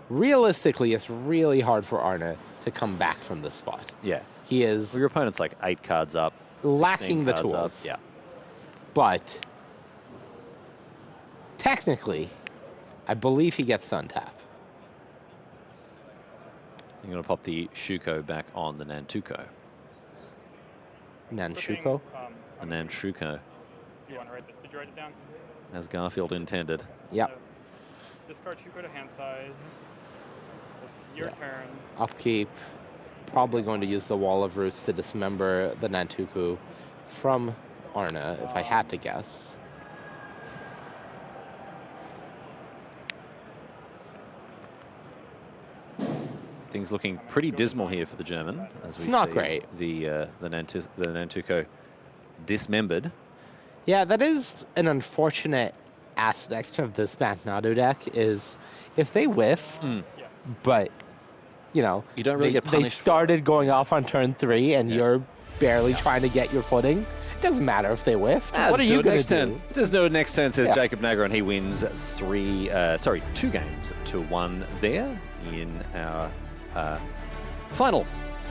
Realistically, it's really hard for Arna to come back from this spot. Yeah. He is... Well, your opponent's like 8 cards up. Lacking the cards tools. Up. Yeah. But technically, I believe he gets Sun Tap. I'm going to pop the Shuko back on the Nantuko. Nanshuko? The Nanshuko, You want to write this? Did you write it down? as Garfield intended. Yep. Discard Shuko to hand size. It's your turn. Upkeep. Probably going to use the Wall of Roots to dismember the Nantuko from Arna, if I had to guess. Things looking pretty dismal here for the German, as we It's not see great. the Nantuko dismembered. Yeah, that is an unfortunate aspect of this Nadu deck is if they whiff, but, you know, you don't really get they punished. started going off on turn 3 and you're barely trying to get your footing. It doesn't matter if they whiff. What are you going to do? Just do it next turn, says Yeah. Jacob Nagar, and he wins 2 games to 1 there in our final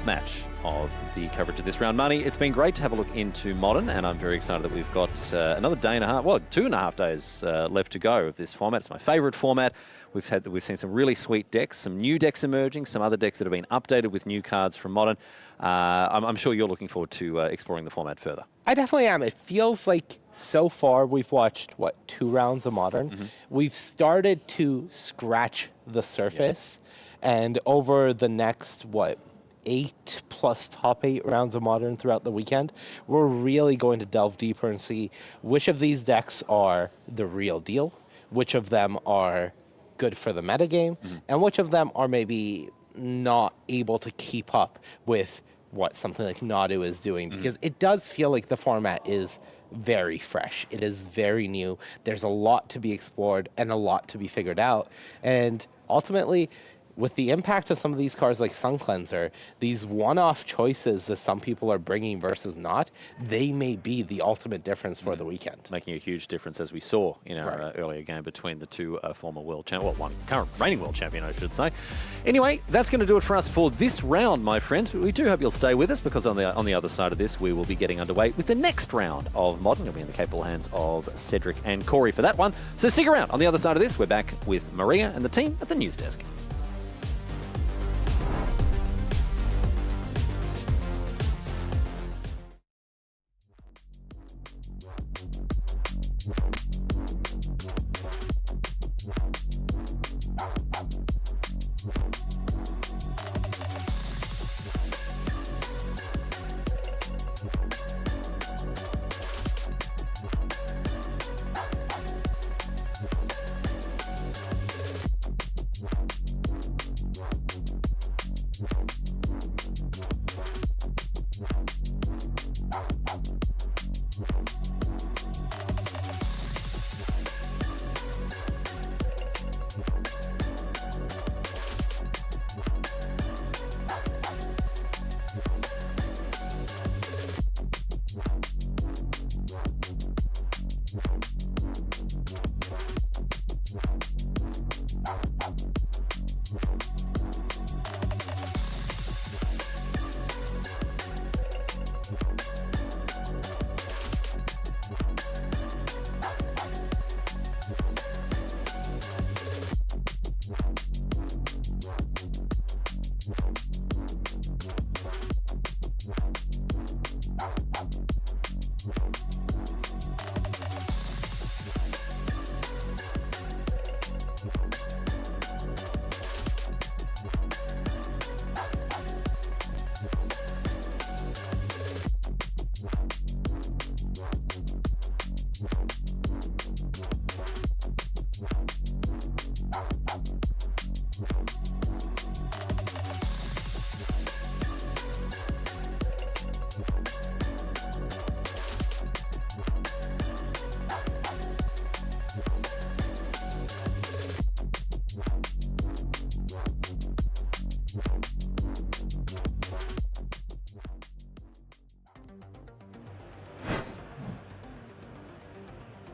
match of the coverage of this round. Marnie, it's been great to have a look into Modern, and I'm very excited that we've got another day and a half, well, 2.5 days left to go of this format. It's my favorite format. We've seen some really sweet decks, some new decks emerging, some other decks that have been updated with new cards from Modern. I'm sure you're looking forward to exploring the format further. I definitely am. It feels like so far we've watched, 2 rounds of Modern. We've started to scratch the surface, and over the next, 8+ top 8 rounds of Modern throughout the weekend, we're really going to delve deeper and see which of these decks are the real deal, which of them are good for the metagame, and which of them are maybe not able to keep up with what something like Nadu is doing, because it does feel like the format is very fresh. It is very new. There's a lot to be explored and a lot to be figured out. And ultimately, with the impact of some of these cards like Sun Cleanser, these one-off choices that some people are bringing versus not, they may be the ultimate difference for the weekend. Making a huge difference, as we saw in our earlier game between the two former world champions, well, one current reigning world champion, I should say. Anyway, that's going to do it for us for this round, my friends. But we do hope you'll stay with us, because on the other side of this, we will be getting underway with the next round of Modern. It'll be in the capable hands of Cedric and Corey for that one. So stick around. On the other side of this, we're back with Maria and the team at the news desk.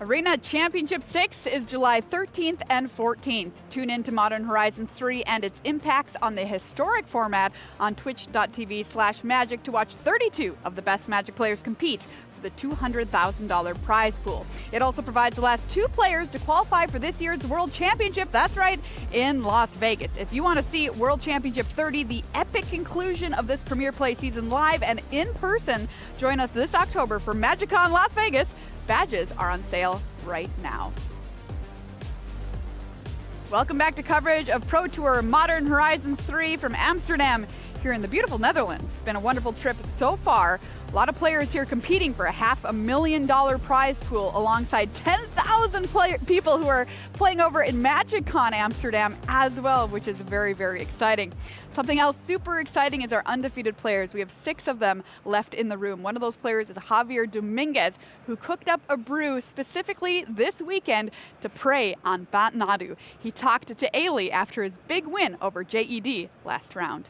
Arena Championship 6 is July 13th and 14th. Tune in to Modern Horizons 3 and its impacts on the historic format on twitch.tv/magic to watch 32 of the best Magic players compete for the $200,000 prize pool. It also provides the last 2 players to qualify for this year's World Championship, that's right, in Las Vegas. If you want to see World Championship 30, the epic conclusion of this Premier Play season live and in person, join us this October for MagicCon Las Vegas. Badges are on sale right now. Welcome back to coverage of Pro Tour Modern Horizons 3 from Amsterdam here in the beautiful Netherlands. It's been a wonderful trip so far. A lot of players here competing for a $500,000 prize pool alongside 10,000 people who are playing over in MagicCon Amsterdam as well, which is very, very exciting. Something else super exciting is our undefeated players. We have 6 of them left in the room. One of those players is Javier Dominguez, who cooked up a brew specifically this weekend to prey on Nadu. He talked to Ailey after his big win over JED last round.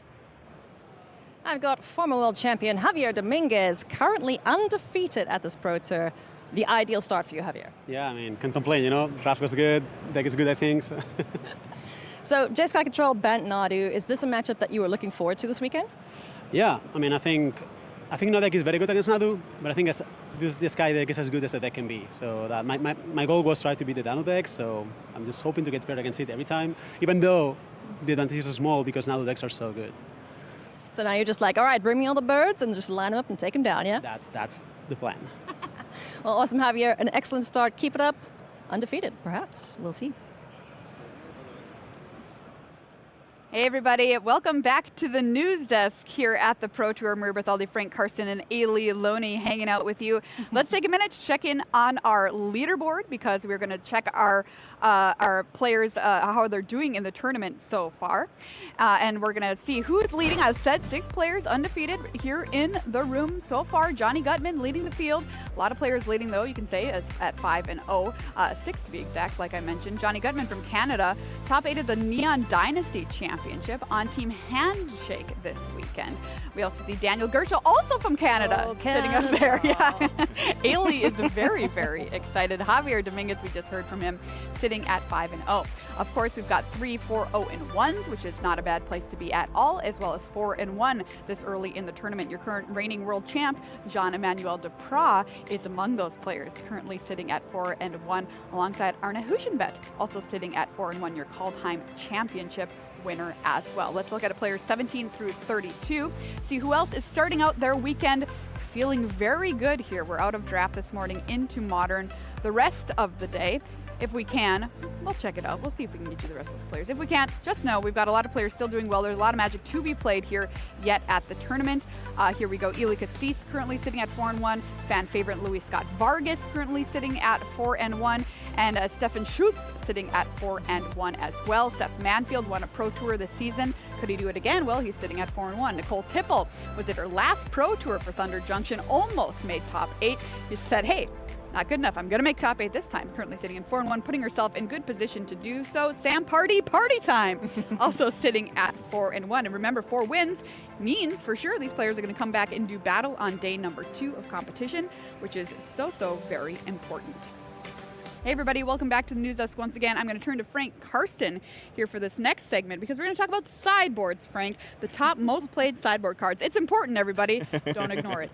I've got former world champion Javier Dominguez, currently undefeated at this Pro Tour. The ideal start for you, Javier. Yeah, I mean, can't complain, you know. Draft was good, deck is good, I think. So, J-Sky Control banned Nadu. Is this a matchup that you were looking forward to this weekend? Yeah, I mean, I think no deck is very good against Nadu, but I think this guy deck is as good as the deck can be. So that my goal was try to beat the Nadu deck, so I'm just hoping to get paired against it every time, even though the advantage is small because Nadu decks are so good. So now you're just like, all right, bring me all the birds and just line them up and take them down, yeah? That's the plan. Well, awesome, Javier. An excellent start. Keep it up. Undefeated, perhaps. We'll see. Hey everybody, welcome back to the news desk here at the Pro Tour. Maria Berthaldi, Frank Karsten, and Ailey Loney hanging out with you. Let's take a minute to check in on our leaderboard because we're going to check our players, how they're doing in the tournament so far. And we're going to see who's leading. I've said 6 players undefeated here in the room so far. Johnny Gutman leading the field. A lot of players leading though, you can say, at 5-0. 6 to be exact, like I mentioned. Johnny Gutman from Canada top 8 of the Neon Dynasty Championship on Team Handshake this weekend. We also see Daniel Gershel, also from Canada, sitting up there. Yeah. Ailey is very, very excited. Javier Dominguez, we just heard from him, sitting at 5-0. Of course, we've got 3 4-0-1s, which is not a bad place to be at all, as well as 4-1 this early in the tournament. Your current reigning world champ, Jean-Emmanuel Duprat, is among those players, currently sitting at 4-1, alongside Arne Huschenbett, also sitting at 4-1, your Kaldheim Championship winner as well. Let's look at players 17 through 32, see who else is starting out their weekend feeling very good here. We're out of draft this morning into Modern. The rest of the day, if we can, we'll check it out. We'll see if we can get you the rest of those players. If we can't, just know we've got a lot of players still doing well. There's a lot of Magic to be played here yet at the tournament. Here we go. Eli Cassis currently sitting at 4-1. Fan favorite Luis Scott Vargas currently sitting at 4-1. And Stefan Schutz sitting at 4-1 as well. Seth Manfield won a Pro Tour this season. Could he do it again? Well, he's sitting at 4-1. Nicole Tipple was at her last Pro Tour for Thunder Junction, almost made top 8. She said, hey, not good enough. I'm going to make top 8 this time. Currently sitting in 4-1, putting herself in good position to do so. Sam Party time. Also sitting at 4-1. And remember, 4 wins means for sure these players are going to come back and do battle on day number 2 of competition, which is so very important. Hey everybody, welcome back to the news desk once again. I'm going to turn to Frank Karsten here for this next segment because we're going to talk about sideboards, Frank, the top most played sideboard cards. It's important, everybody. Don't ignore it.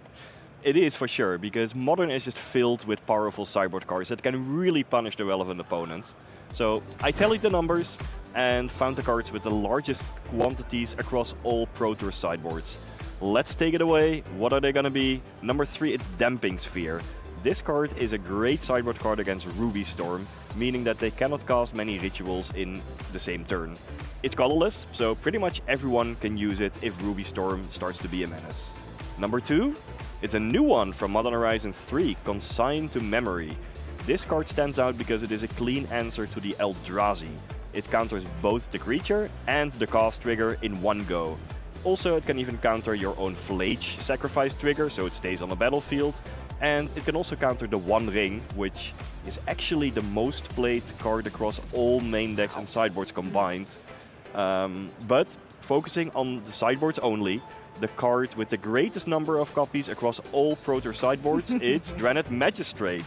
It is for sure, because Modern is just filled with powerful sideboard cards that can really punish the relevant opponents. So I tallied the numbers and found the cards with the largest quantities across all Pro Tour sideboards. Let's take it away. What are they going to be? Number 3, it's Damping Sphere. This card is a great sideboard card against Ruby Storm, meaning that they cannot cast many rituals in the same turn. It's colorless, so pretty much everyone can use it if Ruby Storm starts to be a menace. Number 2, it's a new one from Modern Horizons 3, Consign to Memory. This card stands out because it is a clean answer to the Eldrazi. It counters both the creature and the cast trigger in one go. Also, it can even counter your own Flage sacrifice trigger, so it stays on the battlefield. And it can also counter the One Ring, which is actually the most played card across all main decks and sideboards combined. But focusing on the sideboards only, the card with the greatest number of copies across all Pro Tour sideboards, it's Draenei Magistrate.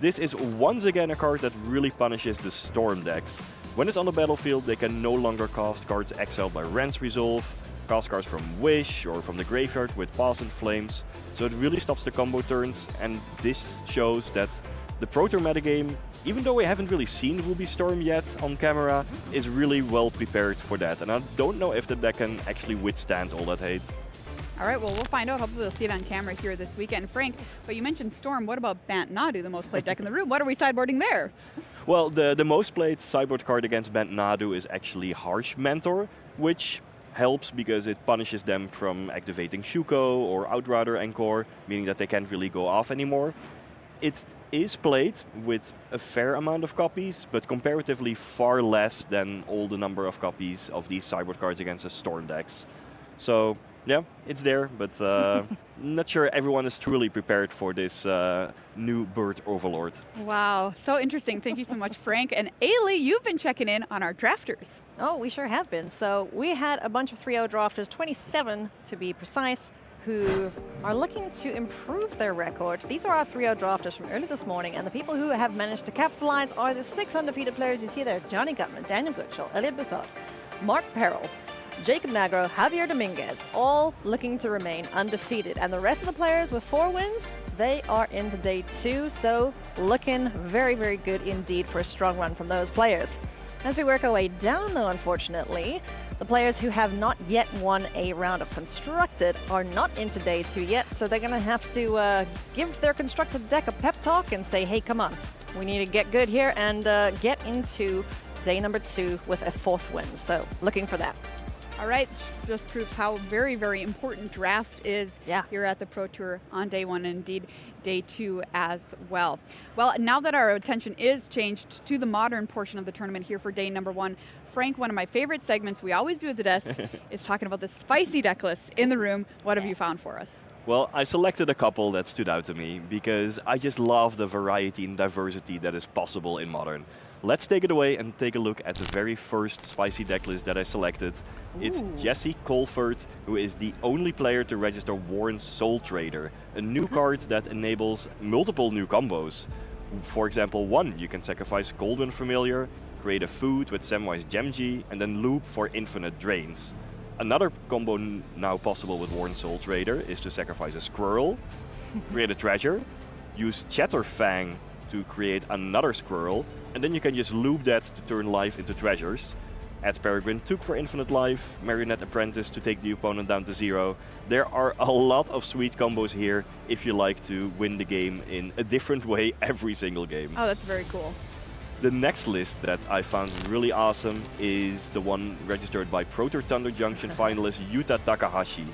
This is once again a card that really punishes the Storm decks. When it's on the battlefield, they can no longer cast cards exiled by Rand's Resolve, cast cards from Wish or from the graveyard with Pass and Flames, so it really stops the combo turns, and this shows that the Pro Tour metagame, even though we haven't really seen Ruby Storm yet on camera, is really well prepared for that, and I don't know if the deck can actually withstand all that hate. All right, well, we'll find out. Hopefully we'll see it on camera here this weekend. Frank, but you mentioned Storm. What about Bant Nadu, the most played deck in the room? What are we sideboarding there? Well, the most played sideboard card against Bant Nadu is actually Harsh Mentor, which helps because it punishes them from activating Shuko or Outrider Encore, meaning that they can't really go off anymore. It is played with a fair amount of copies, but comparatively far less than all the number of copies of these sideboard cards against the Storm decks. So yeah, it's there, but not sure everyone is truly prepared for this new Bird Overlord. Wow, so interesting. Thank you so much, Frank. And Ailey, you've been checking in on our drafters. Oh, we sure have been. So we had a bunch of 3-0 drafters, 27 to be precise, who are looking to improve their record. These are our 3-0 drafters from early this morning, and the people who have managed to capitalize are the 6 undefeated players you see there: Johnny Gutman, Daniel Goodshall, Elliot Boussard, Mark Perrell, Jacob Nagro, Javier Dominguez, all looking to remain undefeated. And the rest of the players with 4 wins, they are into day 2, so looking very, very good indeed for a strong run from those players. As we work our way down, though, unfortunately, the players who have not yet won a round of Constructed are not into day 2 yet, so they're going to have to give their Constructed deck a pep talk and say, hey, come on, we need to get good here and get into day number 2 with a 4th win. So looking for that. All right, just proves how very, very important draft is here at the Pro Tour on day 1 and indeed day 2 as well. Well, now that our attention is changed to the modern portion of the tournament here for day number 1, Frank, one of my favorite segments we always do at the desk is talking about the spicy deck list in the room. What have you found for us? Well, I selected a couple that stood out to me because I just love the variety and diversity that is possible in Modern. Let's take it away and take a look at the very first spicy deck list that I selected. It's Jesse Colford, who is the only player to register Warren's Soul Trader, a new card that enables multiple new combos. For example, 1, you can sacrifice Golden Familiar, create a food with Samwise Gemji, and then loop for infinite drains. Another combo now possible with Warren's Soul Trader is to sacrifice a squirrel, create a treasure, use Chatterfang to create another squirrel, and then you can just loop that to turn life into treasures. Add Peregrine Took for infinite life, Marionette Apprentice to take the opponent down to 0. There are a lot of sweet combos here if you like to win the game in a different way every single game. Oh, that's very cool. The next list that I found really awesome is the one registered by Pro Tour Thunder Junction finalist Yuta Takahashi.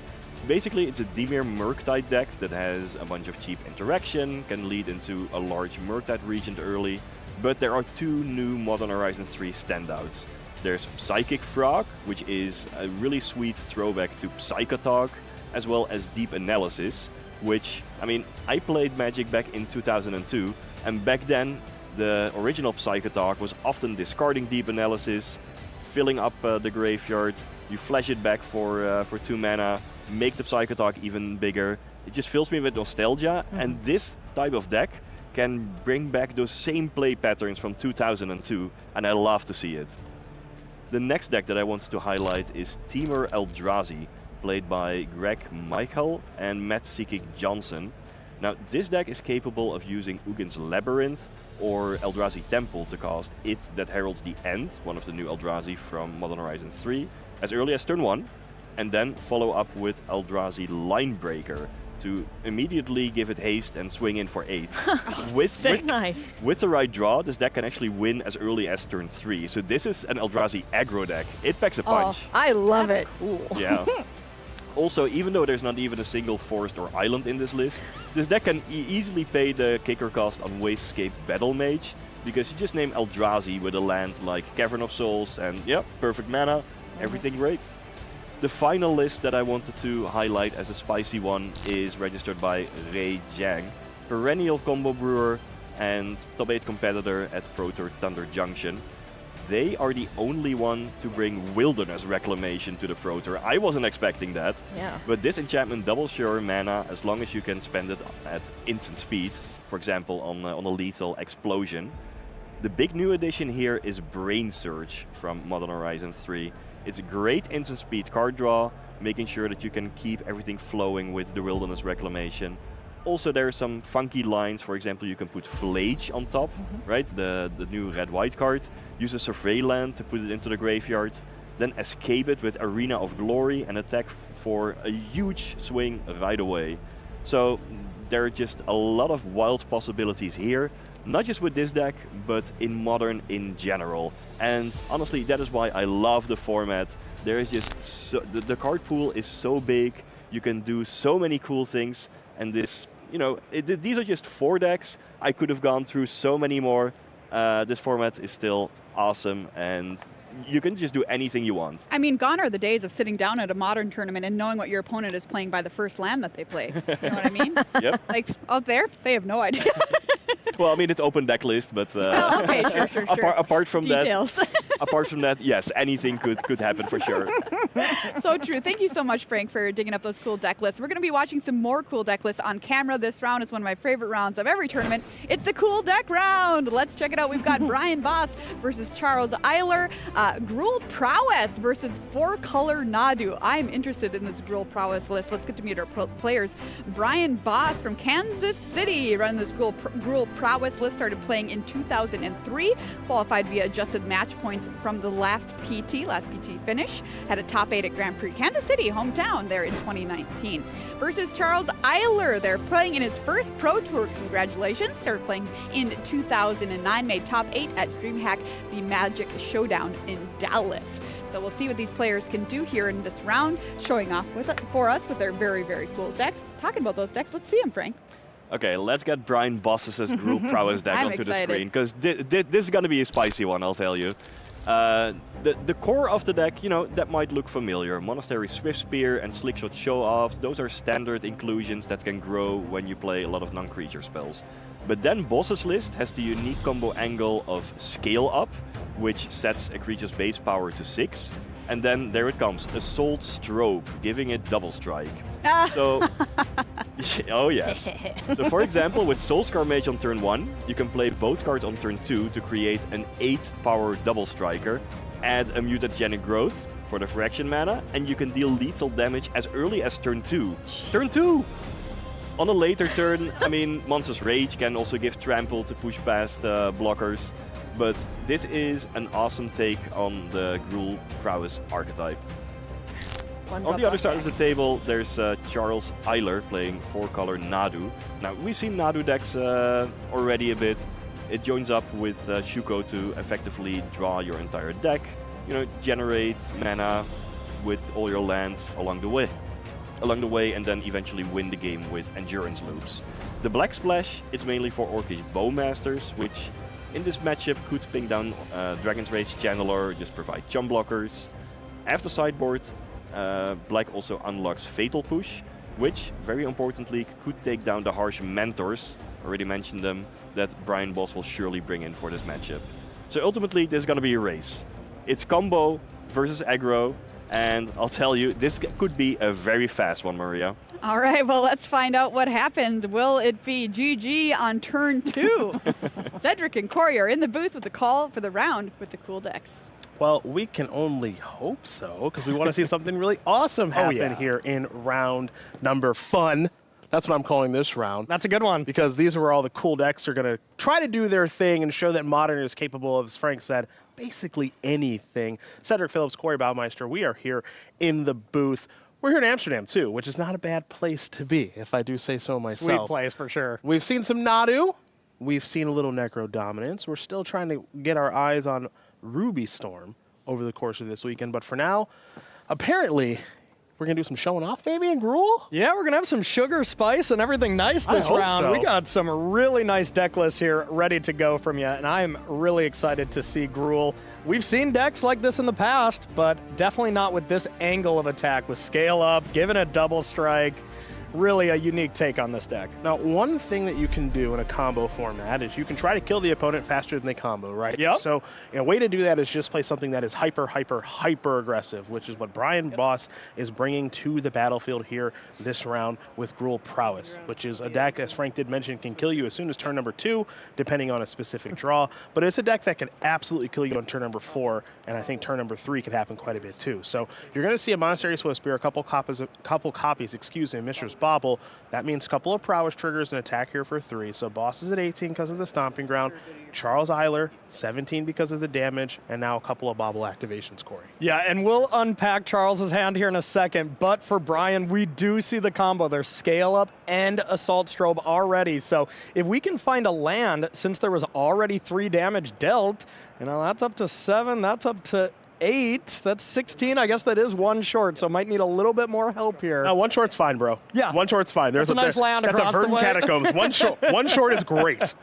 Basically, it's a Dimir Murktide deck that has a bunch of cheap interaction, can lead into a large Murktide region early, but there are 2 new Modern Horizons 3 standouts. There's Psychic Frog, which is a really sweet throwback to Psychotalk, as well as Deep Analysis, which, I mean, I played Magic back in 2002, and back then the original Psychotalk was often discarding Deep Analysis, filling up the graveyard, you flash it back for 2 mana, make the Psychotalk even bigger. It just fills me with nostalgia, and this type of deck can bring back those same play patterns from 2002, and I love to see it. The next deck that I wanted to highlight is Temur Eldrazi, played by Greg Michael and Matt Sikik Johnson. Now, this deck is capable of using Ugin's Labyrinth or Eldrazi Temple to cast It That Heralds the End, one of the new Eldrazi from Modern Horizons 3, as early as turn 1, and then follow up with Eldrazi Linebreaker to immediately give it haste and swing in for 8. Nice. With the right draw, this deck can actually win as early as turn 3. So this is an Eldrazi aggro deck. It packs a punch. I love That's it. Cool. Yeah. Also, even though there's not even a single forest or island in this list, this deck can easily pay the kicker cost on Wasescape Battle Mage, because you just name Eldrazi with a land like Cavern of Souls and, yeah, perfect mana, everything great. The final list that I wanted to highlight as a spicy one is registered by Ray Jiang, perennial combo brewer and top 8 competitor at Pro Tour Thunder Junction. they are the only one to bring Wilderness Reclamation to the Pro Tour. I wasn't expecting that. Yeah. But this enchantment doubles your mana as long as you can spend it at instant speed, for example on a lethal explosion. The big new addition here is Brain Surge from Modern Horizons 3. It's a great instant speed card draw, making sure that you can keep everything flowing with the Wilderness Reclamation. Also, there are some funky lines. For example, you can put Flage on top, right? The new red-white card. Use a Survey Land to put it into the graveyard. Then escape it with Arena of Glory and attack for a huge swing right away. So there are just a lot of wild possibilities here. Not just with this deck, but in Modern in general. And honestly, that is why I love the format. There is just the card pool is so big. You can do so many cool things. And this, these are just 4 decks. I could have gone through so many more. This format is still awesome, and you can just do anything you want. I mean, gone are the days of sitting down at a Modern tournament and knowing what your opponent is playing by the first land that they play. You know what I mean? Yep. Like out there, they have no idea. Well, I mean, it's open deck list, but okay, sure. apart from Details. that, yes, anything could happen for sure. So true. Thank you so much, Frank, for digging up those cool deck lists. We're going to be watching some more cool deck lists on camera. This round is one of my favorite rounds of every tournament. It's the cool deck round. Let's check it out. We've got Brian Boss versus Charles Eiler, Gruul Prowess versus 4-color Nadu. I'm interested in this Gruul Prowess list. Let's get to meet our players. Brian Boss from Kansas City, running this Gruul Prowess list, started playing in 2003, qualified via adjusted match points from the last PT finish, had a top 8 at Grand Prix Kansas City, hometown, there in 2019. Versus Charles Eiler, they're playing in his first Pro Tour, congratulations, started playing in 2009, made top 8 at DreamHack, the Magic Showdown in Dallas. So we'll see what these players can do here in this round, showing off for us with their very, very cool decks. Talking about those decks, let's see them, Frank. Okay, let's get Brian Boss's Gruul Prowess deck onto the excited. screen, because this is going to be a spicy one, I'll tell you. The core of the deck, that might look familiar. Monastery Swift Spear and Slickshot Show-Offs, those are standard inclusions that can grow when you play a lot of non-creature spells. But then Boss's list has the unique combo angle of Scale Up, which sets a creature's base power to 6. And then there it comes, Assault Strobe, giving it double strike. So, oh yes. So for example, with Soulscar Mage on turn 1, you can play both cards on turn 2 to create an 8-power double striker, add a Mutagenic Growth for the fraction mana, and you can deal lethal damage as early as turn 2. Turn 2! On a later turn, I mean, Monster's Rage can also give Trample to push past blockers, but this is an awesome take on the Gruul Prowess archetype. On the other side of the table, there's Charles Eiler playing 4-color Nadu. Now, we've seen Nadu decks already a bit. It joins up with Shuko to effectively draw your entire deck, generate mana with all your lands along the way, and then eventually win the game with endurance loops. The Black Splash is mainly for Orcish Bowmasters, which in this matchup could ping down Dragon's Rage Channeler, just provide chump blockers. After sideboard, Black also unlocks Fatal Push, which, very importantly, could take down the Harsh Mentors, already mentioned them, that Brian Boss will surely bring in for this matchup. So ultimately, there's going to be a race. It's combo versus aggro, and I'll tell you, this could be a very fast one, Maria. All right, well, let's find out what happens. Will it be GG on turn 2? Cedric and Corey are in the booth with the call for the round with the cool decks. Well, we can only hope so, because we want to see something really awesome happen here in round number fun. That's what I'm calling this round. That's a good one. Because these are where all the cool decks are going to try to do their thing and show that Modern is capable of, as Frank said, basically anything. Cedric Phillips, Corey Baumeister, we are here in the booth. We're here in Amsterdam, too, which is not a bad place to be, if I do say so myself. Sweet place, for sure. We've seen some Nadu. We've seen a little Necro Dominance. We're still trying to get our eyes on Ruby Storm over the course of this weekend. But for now, apparently, we're going to do some showing off, maybe, in Gruul? Yeah, we're going to have some sugar, spice, and everything nice this round. So. We got some really nice deck lists here ready to go from you, and I'm really excited to see Gruul. We've seen decks like this in the past, but definitely not with this angle of attack, with Scale Up, giving a double strike, really a unique take on this deck. Now, one thing that you can do in a combo format is you can try to kill the opponent faster than they combo, right? Yep. So a way to do that is just play something that is hyper aggressive, which is what Brian Boss is bringing to the battlefield here this round with Gruul Prowess, which is a deck, as Frank did mention, can kill you as soon as turn number 2, depending on a specific draw. But it's a deck that can absolutely kill you on turn number 4, and I think turn number 3 could happen quite a bit too. So you're going to see a Monastery Swiftspear, a couple copies, excuse me, Mishra's Bauble. That means a couple of Prowess triggers and attack here for 3. So Boss is at 18 because of the Stomping Ground. Charles Eiler, 17 because of the damage, and now a couple of Bauble activations, Corey. Yeah, and we'll unpack Charles's hand here in a second, but for Brian, we do see the combo. There's Scale Up and Assault Strobe already, so if we can find a land, since there was already 3 damage dealt, you know, that's up to 7, that's up to 8, that's 16. I guess that is 1 short, so might need a little bit more help here. No, 1 short's fine, bro. Yeah. 1 short's fine. There's a nice land that's across a Verdant the way. Catacombs. 1 short is great.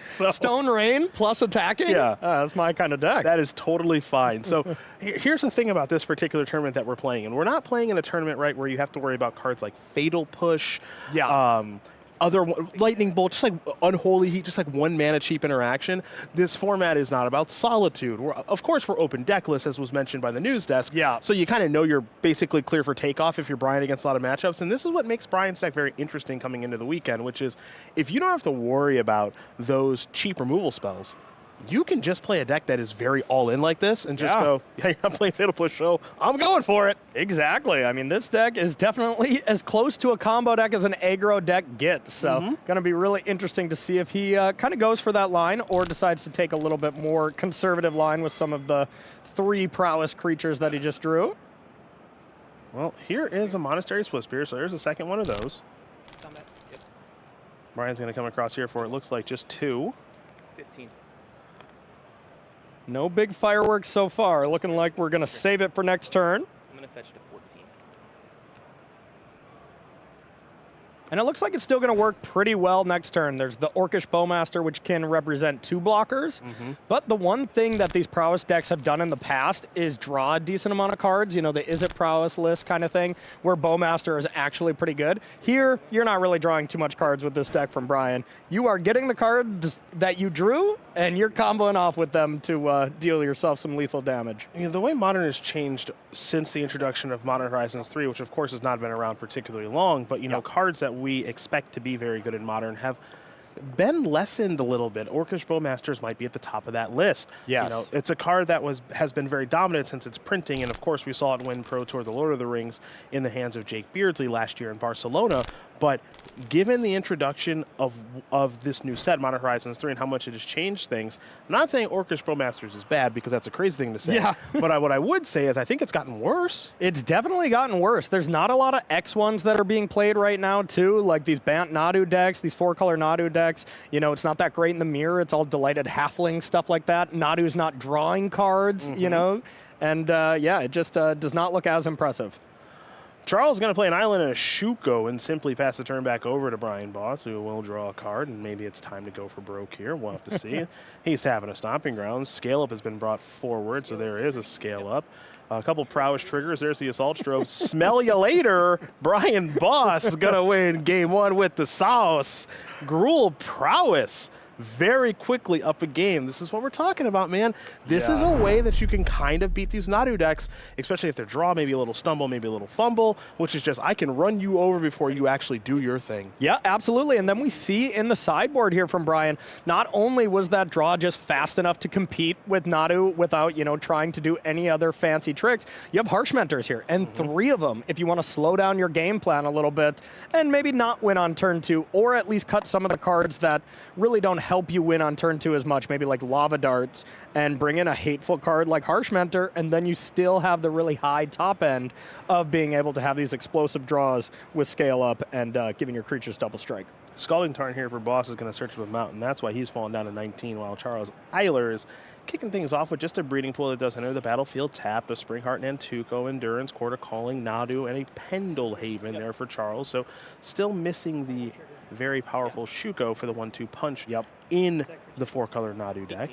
So, Stone Rain plus attacking? Yeah. That's my kind of deck. That is totally fine. So here's the thing about this particular tournament that we're playing in. We're not playing in a tournament, right, where you have to worry about cards like Fatal Push, other Lightning Bolt, just like Unholy Heat, just like 1 mana cheap interaction. This format is not about Solitude. Of course, we're open deckless, as was mentioned by the news desk. Yeah. So you kind of know you're basically clear for takeoff if you're Brian against a lot of matchups. And this is what makes Brian's deck very interesting coming into the weekend, which is if you don't have to worry about those cheap removal spells, you can just play a deck that is very all-in like this and just go, yeah, you're not playing Fatal Push, so I'm going for it. Exactly. I mean, this deck is definitely as close to a combo deck as an aggro deck gets. So going to be really interesting to see if he kind of goes for that line or decides to take a little bit more conservative line with some of the 3 prowess creatures that he just drew. Well, here is a Monastery Swiftspear, so there's a second one of those. Brian's going to come across here for, it looks like, just 2. 15. No big fireworks so far. Looking like we're going to save it for next turn. I'm going to fetch to 14. And it looks like it's still going to work pretty well next turn. There's the Orcish Bowmaster, which can represent 2 blockers. But the one thing that these prowess decks have done in the past is draw a decent amount of cards. You know, the Is It Prowess list kind of thing, where Bowmaster is actually pretty good. Here, you're not really drawing too much cards with this deck from Brian. You are getting the cards that you drew, and you're comboing off with them to deal yourself some lethal damage. You know, the way Modern has changed since the introduction of Modern Horizons 3, which of course has not been around particularly long, but you know, cards that we expect to be very good in Modern have been lessened a little bit. Orcish Bowmasters might be at the top of that list. Yes. You know, it's a card that has been very dominant since its printing, and of course we saw it win Pro Tour The Lord of the Rings in the hands of Jake Beardsley last year in Barcelona. But given the introduction of this new set, Modern Horizons 3, and how much it has changed things, I'm not saying Orcish Bowmasters is bad, because that's a crazy thing to say. Yeah. But what I would say is I think it's gotten worse. It's definitely gotten worse. There's not a lot of X ones that are being played right now, too, like these Bant Nadu decks, these 4-color Nadu decks. You know, it's not that great in the mirror. It's all Delighted Halfling, stuff like that. Nadu's not drawing cards, you know, and yeah, it just does not look as impressive. Charles is going to play an island and a Shuko and simply pass the turn back over to Brian Boss, who will draw a card, and maybe it's time to go for broke here. We'll have to see. He's having a Stomping Grounds. Scale Up has been brought forward, so there is a Scale Up. A couple Prowess triggers. There's the Assault Strobe. Smell you later. Brian Boss is going to win game 1 with the sauce. Gruul Prowess very quickly up a game. This is what we're talking about, man. This is a way that you can kind of beat these Nadu decks, especially if they're draw, maybe a little stumble, maybe a little fumble, which is just, I can run you over before you actually do your thing. Yeah, absolutely. And then we see in the sideboard here from Brian, not only was that draw just fast enough to compete with Nadu without, you know, trying to do any other fancy tricks, you have Harsh Mentors here, and 3 of them if you want to slow down your game plan a little bit and maybe not win on turn 2, or at least cut some of the cards that really don't help you win on turn 2 as much, maybe like Lava Darts, and bring in a hateful card like Harsh Mentor, and then you still have the really high top end of being able to have these explosive draws with Scale Up and giving your creatures double strike. Scalding Tarn here for Boss is going to search for a mountain. That's why he's fallen down to 19, while Charles Eiler is kicking things off with just a Breeding Pool that does enter the battlefield tapped, a Springheart Nantuko, Endurance, Court of Calling, Nadu, and a Pendle Haven there for Charles. So still missing the very powerful Shuko for the 1-2 punch in the 4-color Nadu deck.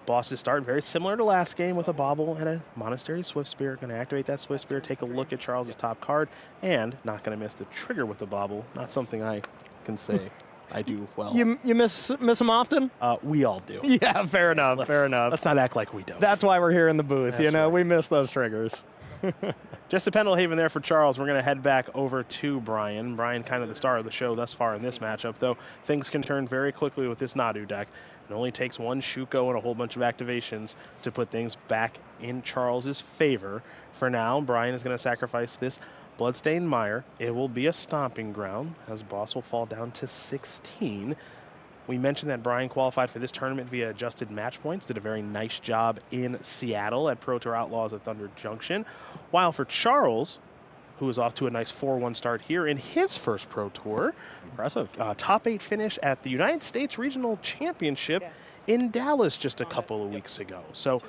Boss's start, very similar to last game with a bobble and a Monastery Swift Spear. Going to activate that Swift Spear, take a look at Charles's top card, and not going to miss the trigger with the bobble. Not something I can say I do well. You miss them often? We all do. Yeah, fair enough, fair enough. Let's not act like we don't. That's why we're here in the booth, That's you know? right. We miss those triggers. Just a Pendlehaven there for Charles. We're going to head back over to Brian. Brian kind of the star of the show thus far in this matchup, though things can turn very quickly with this Nadu deck. It only takes one Shuko and a whole bunch of activations to put things back in Charles's favor. For now, Brian is going to sacrifice this Bloodstained Mire. It will be a stomping ground, as Boss will fall down to 16. We mentioned that Brian qualified for this tournament via adjusted match points, did a very nice job in Seattle at Pro Tour Outlaws at Thunder Junction. While for Charles, who is off to a nice 4-1 start here in his first Pro Tour. Impressive. Top 8 finish at the United States Regional Championship in Dallas just a couple of weeks ago. So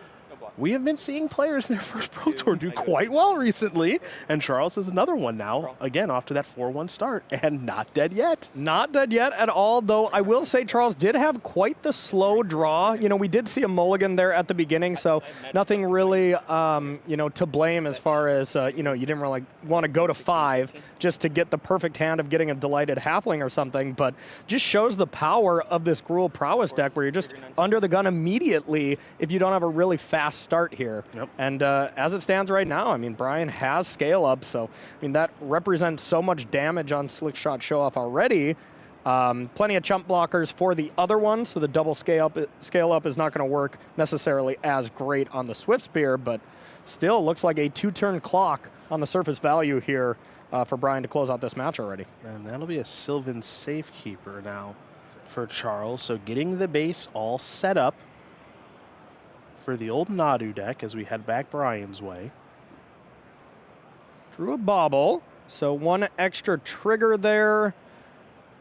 we have been seeing players in their first Pro Tour do quite well recently, and Charles is another one now, again, off to that 4-1 start, and not dead yet. Not dead yet at all, though I will say Charles did have quite the slow draw. You know, we did see a mulligan there at the beginning, so nothing really, you know, to blame as far as, you know, you didn't really want to go to 5 just to get the perfect hand of getting a Delighted Halfling or something, but just shows the power of this Gruul Prowess deck where you're just under the gun immediately if you don't have a really fast start here. Yep. And as it stands right now, I mean, Brian has scale up, so I mean that represents so much damage on Slick Shot Show Off already. Plenty of chump blockers for the other one, so the double scale up is not going to work necessarily as great on the Swift Spear, but still looks like a 2-turn clock on the surface value here for Brian to close out this match already. And that'll be a Sylvan Safekeeper now for Charles. So getting the base all set up for the old Nadu deck as we head back Brian's way. Drew a bobble, so one extra trigger there.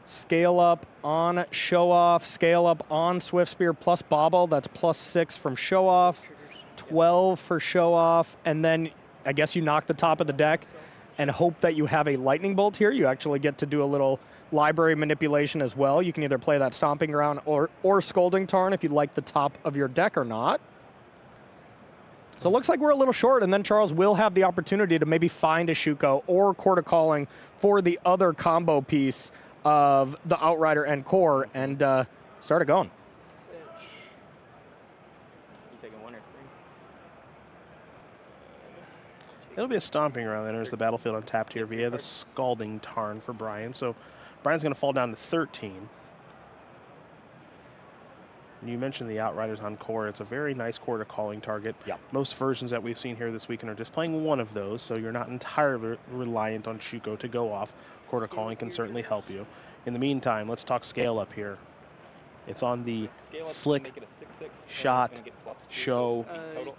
Scale up on Show Off, scale up on Swift Spear plus bobble. That's +6 from Show Off, 12 for Show Off, and then I guess you knock the top of the deck and hope that you have a Lightning Bolt here. You actually get to do a little library manipulation as well. You can either play that Stomping Ground or Scolding Tarn if you like the top of your deck or not. So it looks like we're a little short, and then Charles will have the opportunity to maybe find a Shuko or Court of Calling for the other combo piece of the Outrider and Core and start it going. You taking 1 or 3? It'll be a Stomping Ground that enters the battlefield untapped here via the Scalding Tarn for Brian. So Brian's going to fall down to 13. You mentioned the Outriders on Core. It's a very nice Court of Calling target. Yep. Most versions that we've seen here this weekend are just playing one of those, so you're not entirely reliant on Shuko to go off. Court of Calling can certainly help you. In the meantime, let's talk scale up here. It's on the Slick Shot Show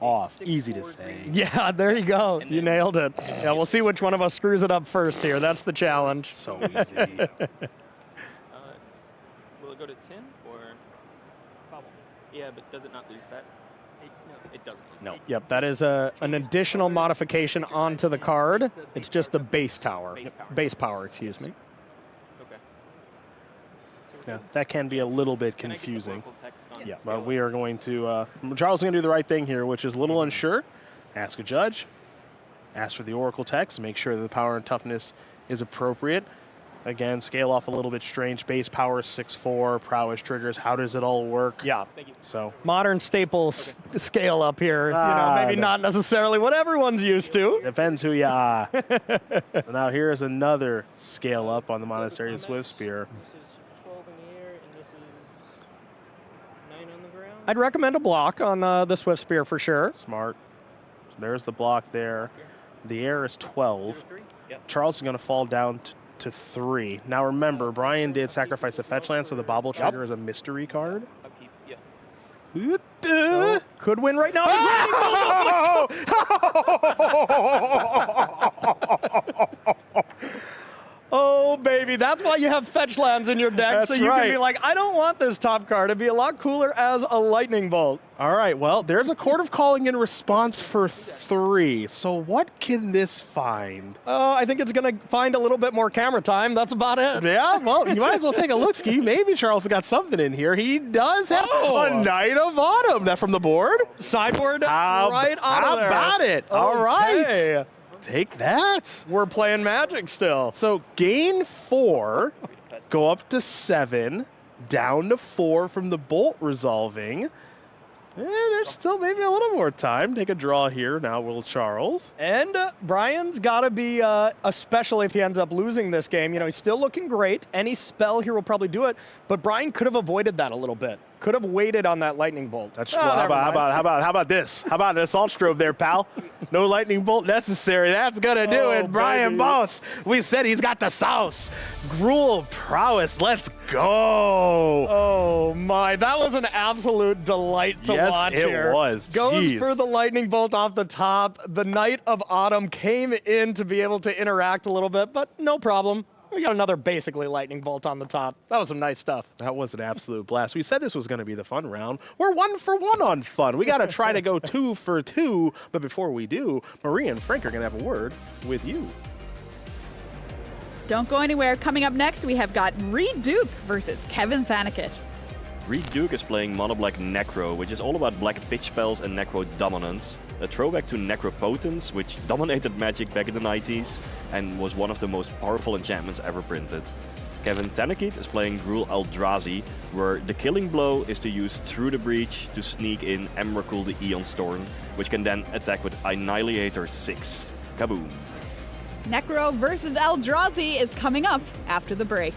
Off. Easy to say. Yeah, there you go. You nailed it. Yeah, we'll see which one of us screws it up first here. That's the challenge. So easy. Will it go to 10 or bobble? Yeah, but does it not lose that? No, it doesn't lose No. Yep, that is an additional modification onto the card. It's just the base tower. Base power, excuse me. Yeah, that can be a little bit confusing. Yeah. But we are going to, Charles is going to do the right thing here, which is a little unsure. Ask a judge. Ask for the Oracle text. Make sure that the power and toughness is appropriate. Again, scale off a little bit strange. Base power 6/4, prowess triggers. How does it all work? Yeah. So modern staples scale up here. Maybe not necessarily what everyone's used to. Depends who you are. So now here's another scale up on the Monastery Swift Spear. I'd recommend a block on the Swift Spear for sure. Smart. So there's the block there. The air is 12. Charles is going to fall down to 3. Now remember, Brian did sacrifice the fetch land, so the bobble trigger is a mystery card. Could win right now. Oh, baby, that's why you have fetch lands in your deck, That's so you right. can be like, I don't want this top card. It'd be a lot cooler as a lightning bolt. All right, well, there's a Court of Calling in response for 3. So what can this find? I think it's going to find a little bit more camera time. That's about it. Yeah, well, you might as well take a look, Ski. Maybe Charles has got something in here. He does have a Knight of Autumn. That from the board? Sideboard right out of there. How about it? All right. Take that. We're playing Magic still. So gain 4, go up to 7, down to 4 from the bolt resolving. There's still maybe a little more time. Take a draw here now, will Charles. And Brian's got to be, especially if he ends up losing this game, you know, he's still looking great. Any spell here will probably do it, but Brian could have avoided that a little bit. Could have waited on that lightning bolt. That's how about this? How about an assault strobe there, pal? No lightning bolt necessary. That's gonna do it. Brian Boss. We said he's got the sauce. Gruel prowess. Let's go. Oh my, that was an absolute delight to watch here. Yes, it was. Goes Jeez. for the lightning bolt off the top. The Knight of Autumn came in to be able to interact a little bit, but no problem. We got another basically lightning bolt on the top. That was some nice stuff. That was an absolute blast. We said this was going to be the fun round. We're 1 for 1 on fun. We got to try to go 2 for 2. But before we do, Marie and Frank are going to have a word with you. Don't go anywhere. Coming up next, we have got Reed Duke versus Kevin Thanikett. Reed Duke is playing Mono Black Necro, which is all about black pitch spells and Necro dominance. A throwback to Necropotence, which dominated Magic back in the 90s and was one of the most powerful enchantments ever printed. Kevin Thanikett is playing Gruel Eldrazi, where the killing blow is to use Through the Breach to sneak in Emrakul the Aeon Storm, which can then attack with Annihilator 6. Kaboom. Necro versus Eldrazi is coming up after the break.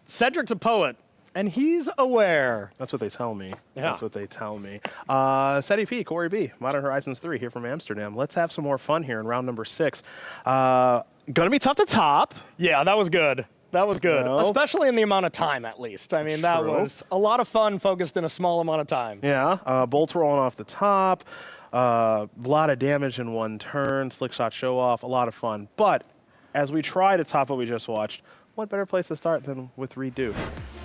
Cedric's a poet, and he's aware. That's what they tell me. Yeah. That's what they tell me. Seti P, Corey B, Modern Horizons 3 here from Amsterdam. Let's have some more fun here in round number 6. Gonna be tough to top. Yeah, that was good. That was good, No. especially in the amount of time, at least. I mean, that True. was a lot of fun focused in a small amount of time. Yeah, bolts rolling off the top. A lot of damage in one turn. Slick shot show off. A lot of fun. But as we try to top what we just watched, what better place to start than with Reed Duke?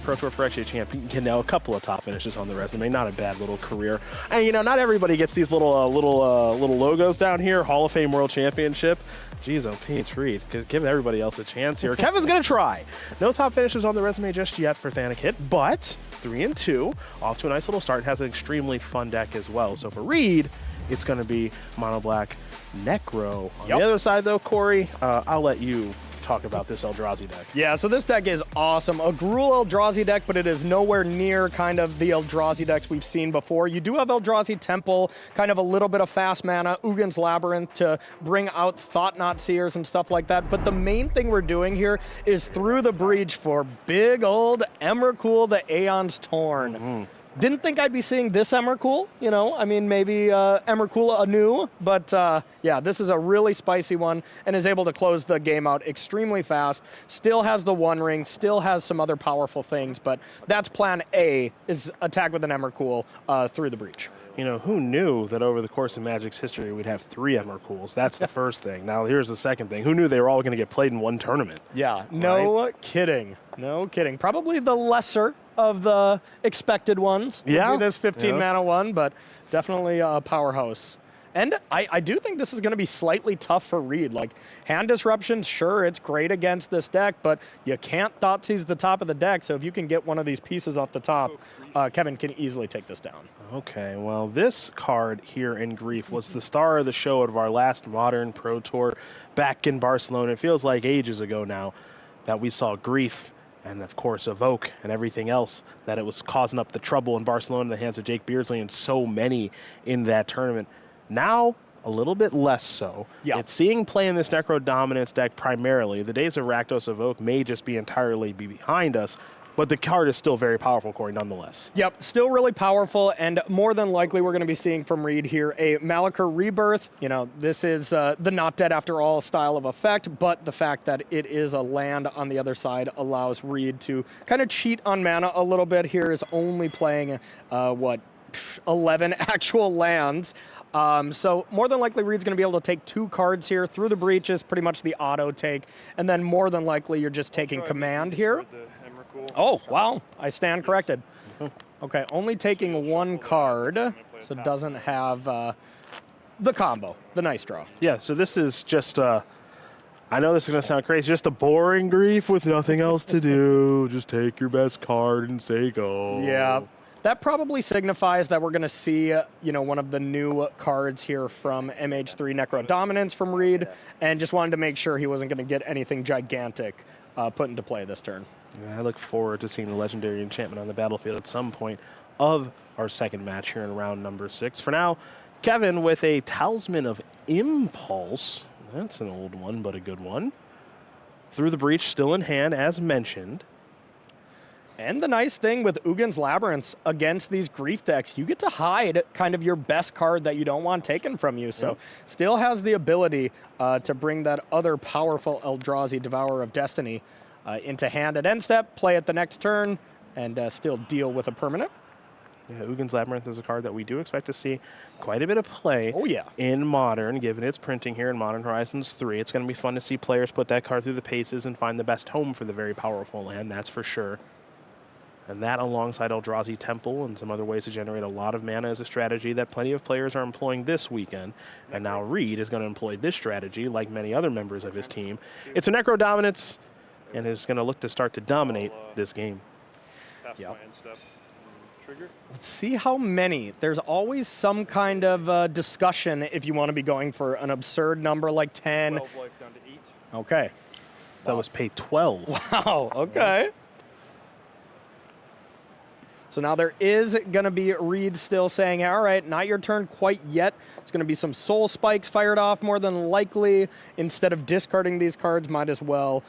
Pro Tour for XJ champion, you know, a couple of top finishes on the resume, not a bad little career. And you know, not everybody gets these little logos down here. Hall of Fame World Championship. Jeez, oh, Pete Reed, give everybody else a chance here. Kevin's gonna try. No top finishes on the resume just yet for Thanikett, but 3-2, off to a nice little start. Has an extremely fun deck as well. So for Reed, it's going to be mono black Necro. On the other side, though, Corey, I'll let you talk about this Eldrazi deck. Yeah, so this deck is awesome. A Gruul Eldrazi deck, but it is nowhere near kind of the Eldrazi decks we've seen before. You do have Eldrazi Temple, kind of a little bit of fast mana, Ugin's Labyrinth to bring out Thought-Knot Seers and stuff like that. But the main thing we're doing here is Through the Breach for big old Emrakul, the Aeon's Torn. Didn't think I'd be seeing this Emrakul, you know, I mean, maybe Emrakul anew, but yeah, this is a really spicy one and is able to close the game out extremely fast. Still has the One Ring, still has some other powerful things, but that's plan A, is attack with an Emrakul Through the Breach. You know, who knew that over the course of Magic's history we'd have 3 Emrakuls? That's the first thing. Now, here's the second thing. Who knew they were all going to get played in one tournament? Yeah, no kidding. No kidding. Probably the lesser of the expected ones. Yeah. This 15 mana one, but definitely a powerhouse. And I do think this is going to be slightly tough for Reed. Like, hand disruption, sure, it's great against this deck, but you can't Thoughtseize the top of the deck, so if you can get one of these pieces off the top, Kevin can easily take this down. Okay, well, this card here in Grief was the star of the show of our last Modern Pro Tour back in Barcelona. It feels like ages ago now that we saw Grief and, of course, Evoke and everything else, that it was causing up the trouble in Barcelona in the hands of Jake Beardsley and so many in that tournament. Now, a little bit less so. Yeah. It's seeing play in this Necro Dominance deck primarily. The days of Rakdos Evoke may just be entirely behind us, but the card is still very powerful, Corey, nonetheless. Yep, still really powerful, and more than likely we're going to be seeing from Reed here a Malachor Rebirth. You know, this is the Not Dead After All style of effect, but the fact that it is a land on the other side allows Reed to kind of cheat on mana a little bit. Here is only playing, 11 actual lands. So more than likely Reed's going to be able to take 2 cards here. Through the Breach is pretty much the auto take, and then more than likely you're just taking command here. Oh, wow, I stand corrected. Okay, only taking 1 card, so it doesn't have the combo, the nice draw. Yeah, so this is just, I know this is going to sound crazy, just a boring Grief with nothing else to do. Just take your best card and say go. Yeah. That probably signifies that we're going to see, one of the new cards here from MH3 Necro Dominance from Reed, and just wanted to make sure he wasn't going to get anything gigantic put into play this turn. Yeah, I look forward to seeing the legendary enchantment on the battlefield at some point of our second match here in round number 6. For now, Kevin with a Talisman of Impulse. That's an old one, but a good one. Through the Breach still in hand, as mentioned. And the nice thing with Ugin's Labyrinths against these Grief decks, you get to hide kind of your best card that you don't want taken from you. So still has the ability to bring that other powerful Eldrazi Devourer of Destiny into hand at end step, play it the next turn, and still deal with a permanent. Yeah, Ugin's Labyrinth is a card that we do expect to see quite a bit of play in Modern, given its printing here in Modern Horizons 3. It's going to be fun to see players put that card through the paces and find the best home for the very powerful land, that's for sure. And that, alongside Eldrazi Temple and some other ways to generate a lot of mana, is a strategy that plenty of players are employing this weekend. And now Reed is going to employ this strategy, like many other members of his team. It's a Necro Dominance, and is going to look to start to dominate this game. Yep. Let's see how many. There's always some kind of discussion if you want to be going for an absurd number like 10. 12 life down to 8. Okay. So that was pay 12. Wow, okay. So now there is going to be Reed still saying, all right, not your turn quite yet. It's going to be some Soul Spikes fired off more than likely. Instead of discarding these cards, might as well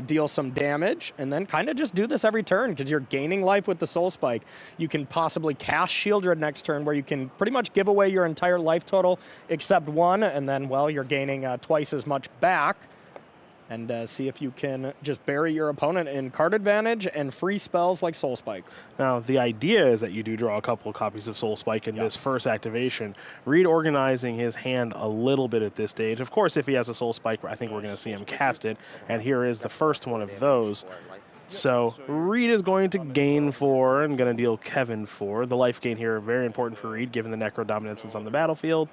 deal some damage. And then kind of just do this every turn because you're gaining life with the Soul Spike. You can possibly cast Shieldred next turn where you can pretty much give away your entire life total except 1. And then, well, you're gaining twice as much back. And see if you can just bury your opponent in card advantage and free spells like Soul Spike. Now, the idea is that you do draw a couple of copies of Soul Spike in this first activation. Reed organizing his hand a little bit at this stage. Of course, if he has a Soul Spike, I think we're going to see him cast it. And here is the first one of those. So Reed is going to gain 4 and going to deal Kevin 4. The life gain here very important for Reed, given the Necro Dominance is on the battlefield.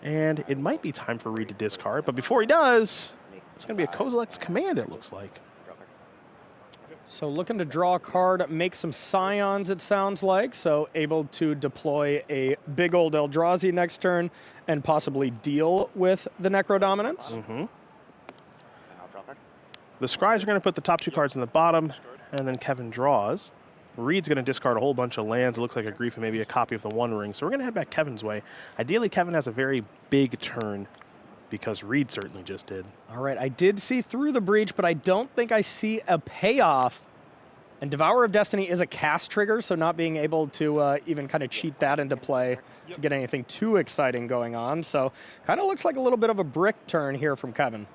And it might be time for Reed to discard. But before he does, it's going to be a Kozilek's Command, it looks like. So looking to draw a card, make some Scions, it sounds like. So able to deploy a big old Eldrazi next turn and possibly deal with the Necro Dominance. The Scries are going to put the top 2 cards in the bottom, and then Kevin draws. Reed's going to discard a whole bunch of lands. It looks like a Grief and maybe a copy of the One Ring. So we're going to head back Kevin's way. Ideally, Kevin has a very big turn because Reed certainly just did. All right, I did see through the breach, but I don't think I see a payoff. And Devourer of Destiny is a cast trigger, so not being able to even kind of cheat that into play to get anything too exciting going on. So kind of looks like a little bit of a brick turn here from Kevin.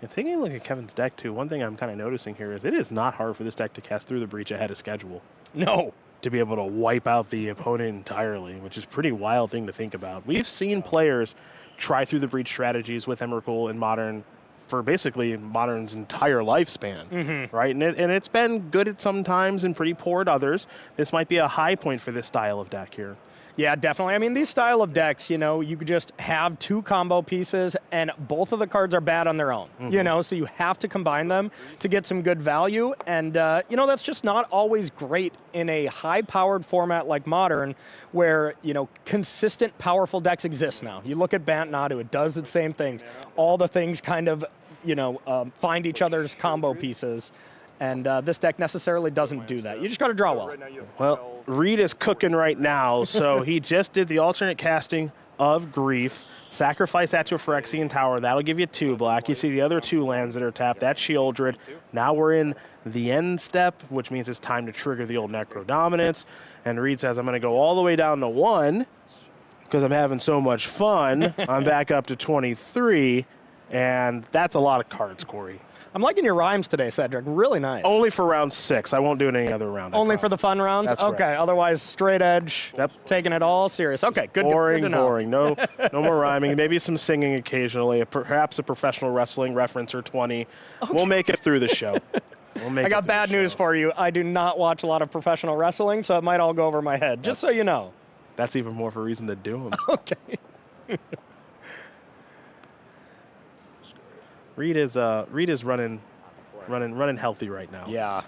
And taking a look at Kevin's deck, too, one thing I'm kind of noticing here is it is not hard for this deck to cast through the breach ahead of schedule. No. To be able to wipe out the opponent entirely, which is a pretty wild thing to think about. We've seen players try through the breach strategies with Emrakul in Modern for basically Modern's entire lifespan, right? And it's been good at some times and pretty poor at others. This might be a high point for this style of deck here. Yeah, definitely. I mean, these style of decks, you know, you could just have 2 combo pieces and both of the cards are bad on their own, you know, so you have to combine them to get some good value. And, you know, that's just not always great in a high-powered format like Modern where, you know, consistent, powerful decks exist now. You look at Bant Nadu, it does the same things. All the things kind of, you know, find each other's combo pieces. And this deck necessarily doesn't do that. You just got to draw well. Well, Reed is cooking right now, so he just did the alternate casting of Grief. Sacrifice that to a Phyrexian Tower. That'll give you 2 black. You see the other 2 lands that are tapped. That's Shieldred. Now we're in the end step, which means it's time to trigger the old Necro Dominance. And Reed says, I'm going to go all the way down to 1 because I'm having so much fun. I'm back up to 23, and that's a lot of cards, Corey. I'm liking your rhymes today, Cedric. Really nice. Only for round 6. I won't do it any other round. Only for the fun rounds? That's okay, right. Otherwise, straight edge, taking it all serious. Okay, good, boring, good to know. Boring. No more rhyming. Maybe some singing occasionally. Perhaps a professional wrestling reference or 20. Okay. We'll make it through the show. I got bad news for you. I do not watch a lot of professional wrestling, so it might all go over my head, just so you know. That's even more of a reason to do them. Okay. Reed is running healthy right now. Yeah.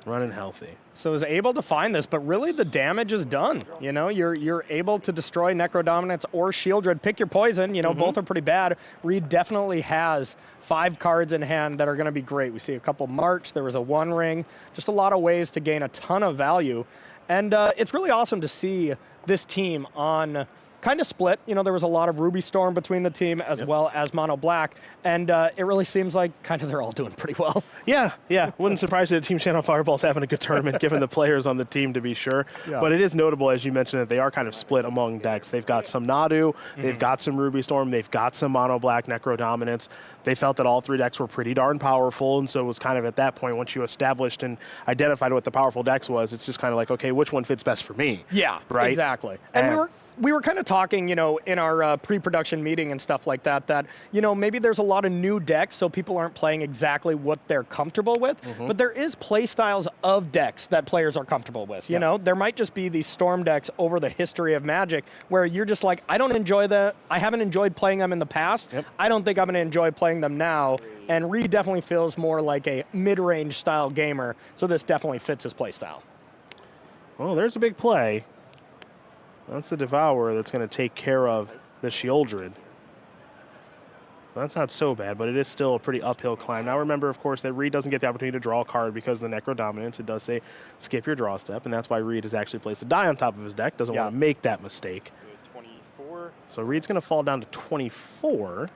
Running healthy. So is able to find this, but really the damage is done. You know, you're able to destroy Necro Dominance or Shieldred. Pick your poison. You know, both are pretty bad. Reed definitely has 5 cards in hand that are going to be great. We see a couple March. There was a One Ring. Just a lot of ways to gain a ton of value. And it's really awesome to see this team on kind of split. You know, there was a lot of Ruby Storm between the team as well as Mono Black, and it really seems like kind of they're all doing pretty well. Yeah. Wouldn't surprise you that Team Channel Fireball's having a good tournament given the players on the team, to be sure. Yeah. But it is notable, as you mentioned, that they are kind of split among decks. They've got some Nadu, they've got some Ruby Storm, they've got some Mono Black Necro Dominance. They felt that all 3 decks were pretty darn powerful, and so it was kind of at that point, once you established and identified what the powerful decks was, it's just kind of like, okay, which one fits best for me? Yeah, right? Exactly. And we were kind of talking, you know, in our pre-production meeting and stuff like that, you know, maybe there's a lot of new decks, so people aren't playing exactly what they're comfortable with, but there is play styles of decks that players are comfortable with. You know, there might just be these Storm decks over the history of Magic where you're just like, I don't enjoy that. I haven't enjoyed playing them in the past. I don't think I'm going to enjoy playing them now. And Reed definitely feels more like a mid-range style gamer, so this definitely fits his play style. Well, there's a big play. That's the Devourer that's going to take care of the Shieldred. So that's not so bad, but it is still a pretty uphill climb. Now remember, of course, that Reed doesn't get the opportunity to draw a card because of the Necro Dominance. It does say skip your draw step, and that's why Reed has actually placed a die on top of his deck. Doesn't want to make that mistake. 24. So Reed's going to fall down to 24.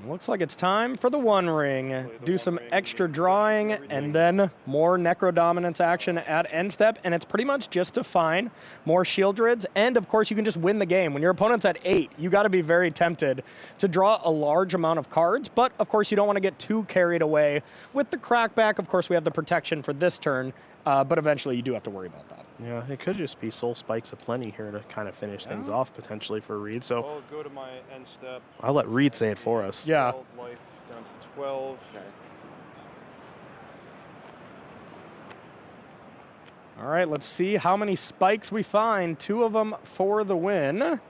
Looks like it's time for the One Ring. Do some extra drawing and then more Necro Dominance action at end step, and it's pretty much just to find more Shieldreds, and of course you can just win the game. When your opponent's at 8, you got to be very tempted to draw a large amount of cards, but of course you don't want to get too carried away. With the crackback, of course we have the protection for this turn, but eventually you do have to worry about that. Yeah, it could just be Soul Spikes aplenty here to kind of finish things off potentially for Reed. So I'll go to my end step. I'll let Reed say it for us. Yeah. 12 life down to 12. All right, let's see how many spikes we find. 2 of them for the win. Of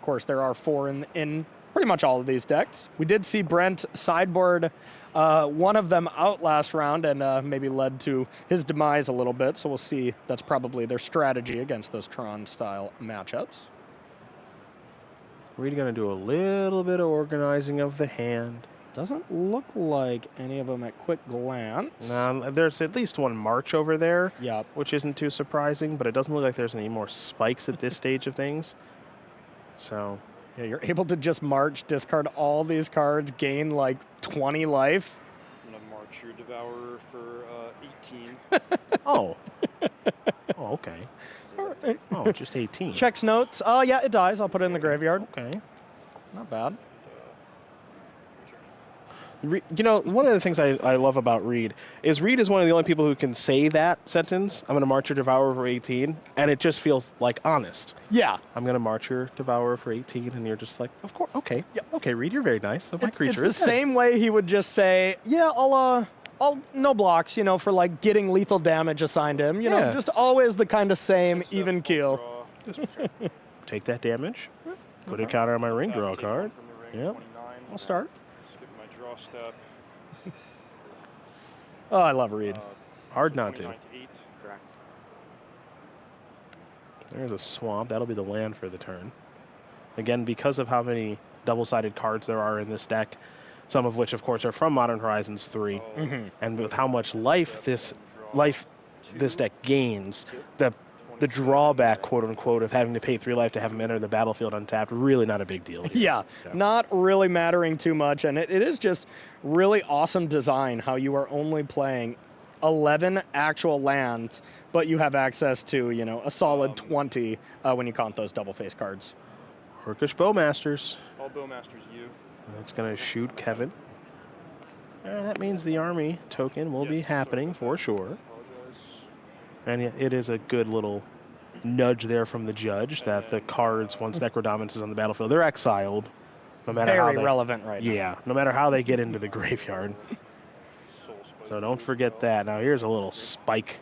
course, there are 4 in pretty much all of these decks. We did see Brent sideboard one of them out last round and maybe led to his demise a little bit. So we'll see. That's probably their strategy against those Tron-style matchups. We're going to do a little bit of organizing of the hand. Doesn't look like any of them at quick glance. There's at least one march over there, yep, which isn't too surprising, but it doesn't look like there's any more spikes at this stage of things. So, yeah, you're able to just march, discard all these cards, gain like 20 life. I'm going to march your Devourer for 18. Oh. Oh, okay. Oh, just 18. Checks notes. Oh, yeah, it dies. I'll put it in the graveyard. Okay. Not bad. You know, one of the things I love about Reed is one of the only people who can say that sentence, I'm going to march your Devourer for 18, and it just feels like honest. Yeah. I'm going to march your Devourer for 18, and you're just like, of course, okay. Yeah. Okay, Reed, you're very nice. So my creature it's the same way he would just say, yeah, I'll no blocks, you know, for like getting lethal damage assigned him. You know, just always the kind of same even keel. Take that damage, put a counter on my ring, draw a card. Yep. I'll start. Draw step. Oh, I love Reed. Hard not to. There's a swamp. That'll be the land for the turn. Again, because of how many double-sided cards there are in this deck, some of which, of course, are from Modern Horizons 3, and with how much life this deck gains, the drawback, quote-unquote, of having to pay 3 life to have him enter the battlefield untapped, really not a big deal. Yeah, not really mattering too much, and it is just really awesome design how you are only playing 11 actual lands, but you have access to, you know, a solid 20 when you count those double-face cards. Orcish Bowmasters. All Bowmasters, you. That's going to shoot Kevin. That means the army token will be happening for sure. And it is a good little nudge there from the judge that the cards, once Necrodominance is on the battlefield, they're exiled. No matter Very how they, relevant right now. Yeah, no matter how they get into the graveyard. So don't forget that. Now here's a little spike.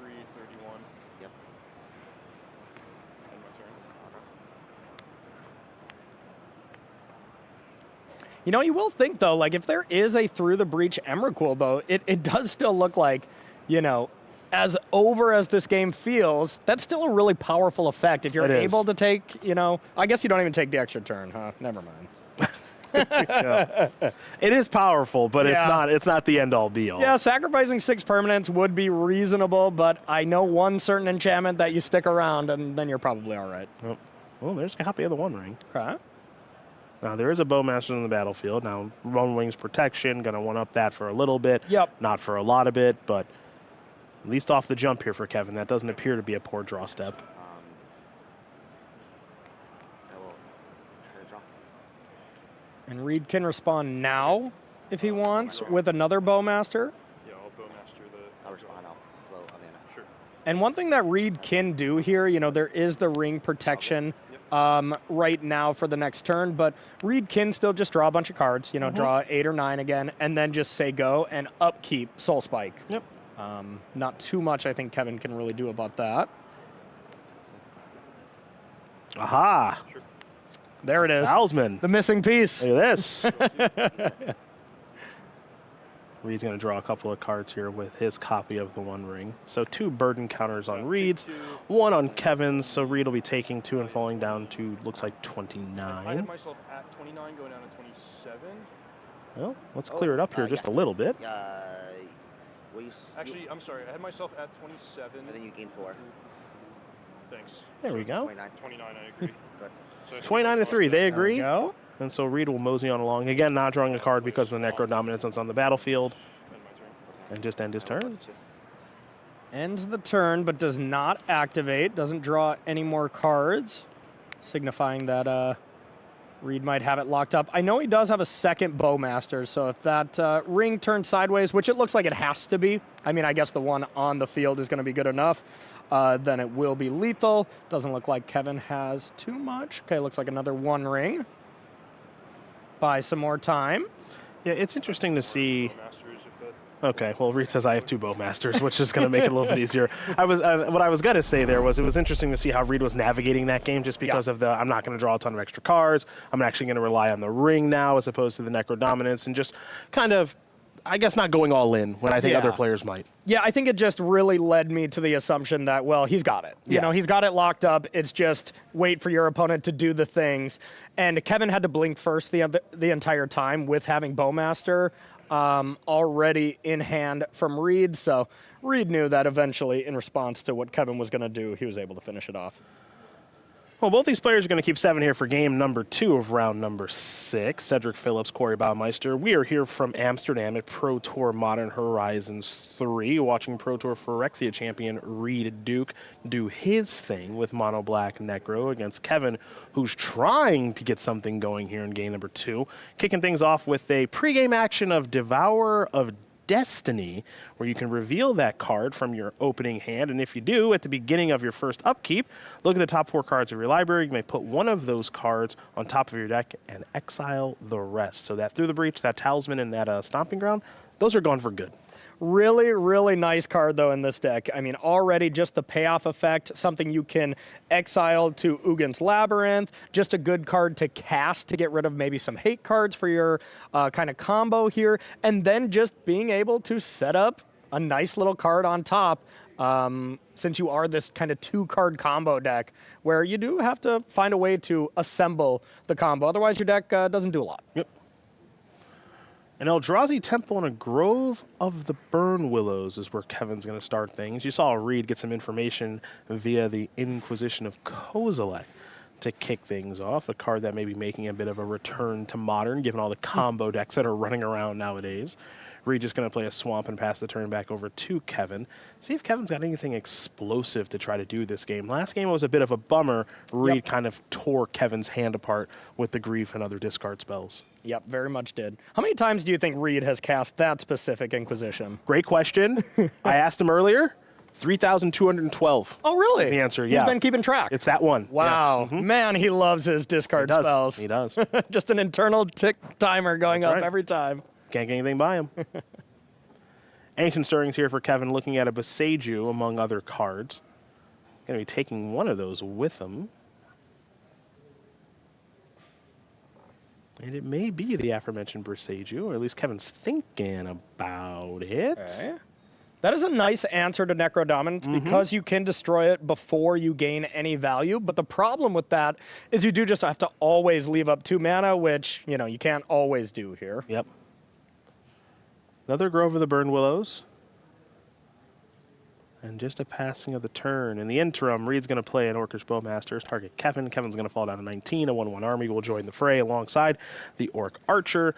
You know, you will think, though, like, if there is a Through the Breach Emrakul, though, it does still look like, you know, as over as this game feels, that's still a really powerful effect. If you're able to take, you know, I guess you don't even take the extra turn, huh? Never mind. It is powerful, but it's not the end-all, be-all. Yeah, sacrificing 6 permanents would be reasonable, but I know one certain enchantment that you stick around, and then you're probably all right. Oh. Well, there's a copy of the One Ring. Okay. Now, there is a Bowmaster on the battlefield. Now, One Wing's protection, going to one-up that for a little bit. Yep. Not for a lot of it, but at least off the jump here for Kevin. That doesn't appear to be a poor draw step. And Reed can respond now if he wants with another Bowmaster. Yeah, I'll Bowmaster the... I'll respond. I'll flow a mana. Sure. And one thing that Reed can do here, you know, there is the ring protection right now for the next turn, but Reed can still just draw a bunch of cards, you know, draw 8 or 9 again, and then just say go and upkeep Soul Spike. Yep. Not too much I think Kevin can really do about that. Aha! Sure. There it is. Talisman. The missing piece. Look at this. Reed's going to draw a couple of cards here with his copy of the One Ring. So 2 burden counters on Reed's, 1 on Kevin's. So Reed will be taking 2 and falling down to, looks like, 29. I had myself at 29, going down to 27. Well, let's clear it up here just a little bit. Actually, I'm sorry. I had myself at 27. And then you gain 4. Thanks. There we go. 29, I agree. So 29 to 3, they agree. There we go. And so Reed will mosey on along. Again, not drawing a card because of the Necrodominance that's on the battlefield. And just end his turn. Ends the turn, but does not activate. Doesn't draw any more cards, signifying that Reed might have it locked up. I know he does have a second Bowmaster, so if that ring turns sideways, which it looks like it has to be, I mean, I guess the one on the field is going to be good enough, then it will be lethal. Doesn't look like Kevin has too much. Okay, looks like another One Ring. Buy some more time. Yeah, it's interesting to see. Okay, well, Reed says I have 2 Bowmasters, which is going to make it a little bit easier. What I was going to say there was it was interesting to see how Reed was navigating that game just because of the I'm not going to draw a ton of extra cards. I'm actually going to rely on the ring now as opposed to the Necro Dominance and just kind of, I guess, not going all in when I think other players might. Yeah, I think it just really led me to the assumption that, well, he's got it. You know, he's got it locked up. It's just wait for your opponent to do the things. And Kevin had to blink first the entire time with having Bowmaster already in hand from Reed. So Reed knew that eventually, in response to what Kevin was going to do, he was able to finish it off. Well, both these players are going to keep 7 here for game number 2 of round number 6. Cedric Phillips, Corey Baumeister. We are here from Amsterdam at Pro Tour Modern Horizons 3, watching Pro Tour Phyrexia champion Reed Duke do his thing with Mono Black Necro against Kevin, who's trying to get something going here in game number 2. Kicking things off with a pregame action of Devourer of Destiny, where you can reveal that card from your opening hand, and if you do, at the beginning of your first upkeep, look at the top 4 cards of your library. You may put one of those cards on top of your deck and exile the rest. So that Through the Breach, that Talisman, and that Stomping Ground, those are gone for good. Really, really nice card, though, in this deck. I mean, already just the payoff effect, something you can exile to Ugin's Labyrinth, just a good card to cast to get rid of maybe some hate cards for your kind of combo here, and then just being able to set up a nice little card on top, since you are this kind of 2-card combo deck, where you do have to find a way to assemble the combo. Otherwise, your deck doesn't do a lot. Yep. An Eldrazi Temple and a Grove of the Burn Willows is where Kevin's going to start things. You saw Reed get some information via the Inquisition of Kozilek to kick things off, a card that may be making a bit of a return to Modern, given all the combo decks that are running around nowadays. Reed just going to play a Swamp and pass the turn back over to Kevin. See if Kevin's got anything explosive to try to do this game. Last game was a bit of a bummer. Reed kind of tore Kevin's hand apart with the Grief and other discard spells. Yep, very much did. How many times do you think Reed has cast that specific Inquisition? Great question. I asked him earlier. 3,212. Oh, really? Is the answer, He's been keeping track. It's that one. Wow. Yeah. Man, he loves his discard spells. He does. Just an internal tick timer going up every time. Can't get anything by him. Ancient Stirrings here for Kevin, looking at a Boseiju among other cards. Going to be taking one of those with him. And it may be the aforementioned Boseiju, or at least Kevin's thinking about it. Okay. That is a nice answer to Necro Dominance because you can destroy it before you gain any value. But the problem with that is you do just have to always leave up 2 mana, which, you know, you can't always do here. Yep. Another Grove of the Burn Willows. And just a passing of the turn. In the interim, Reed's going to play an Orcish Bowmasters, target Kevin. Kevin's going to fall down to 19. A 1/1 army will join the fray alongside the Orc Archer.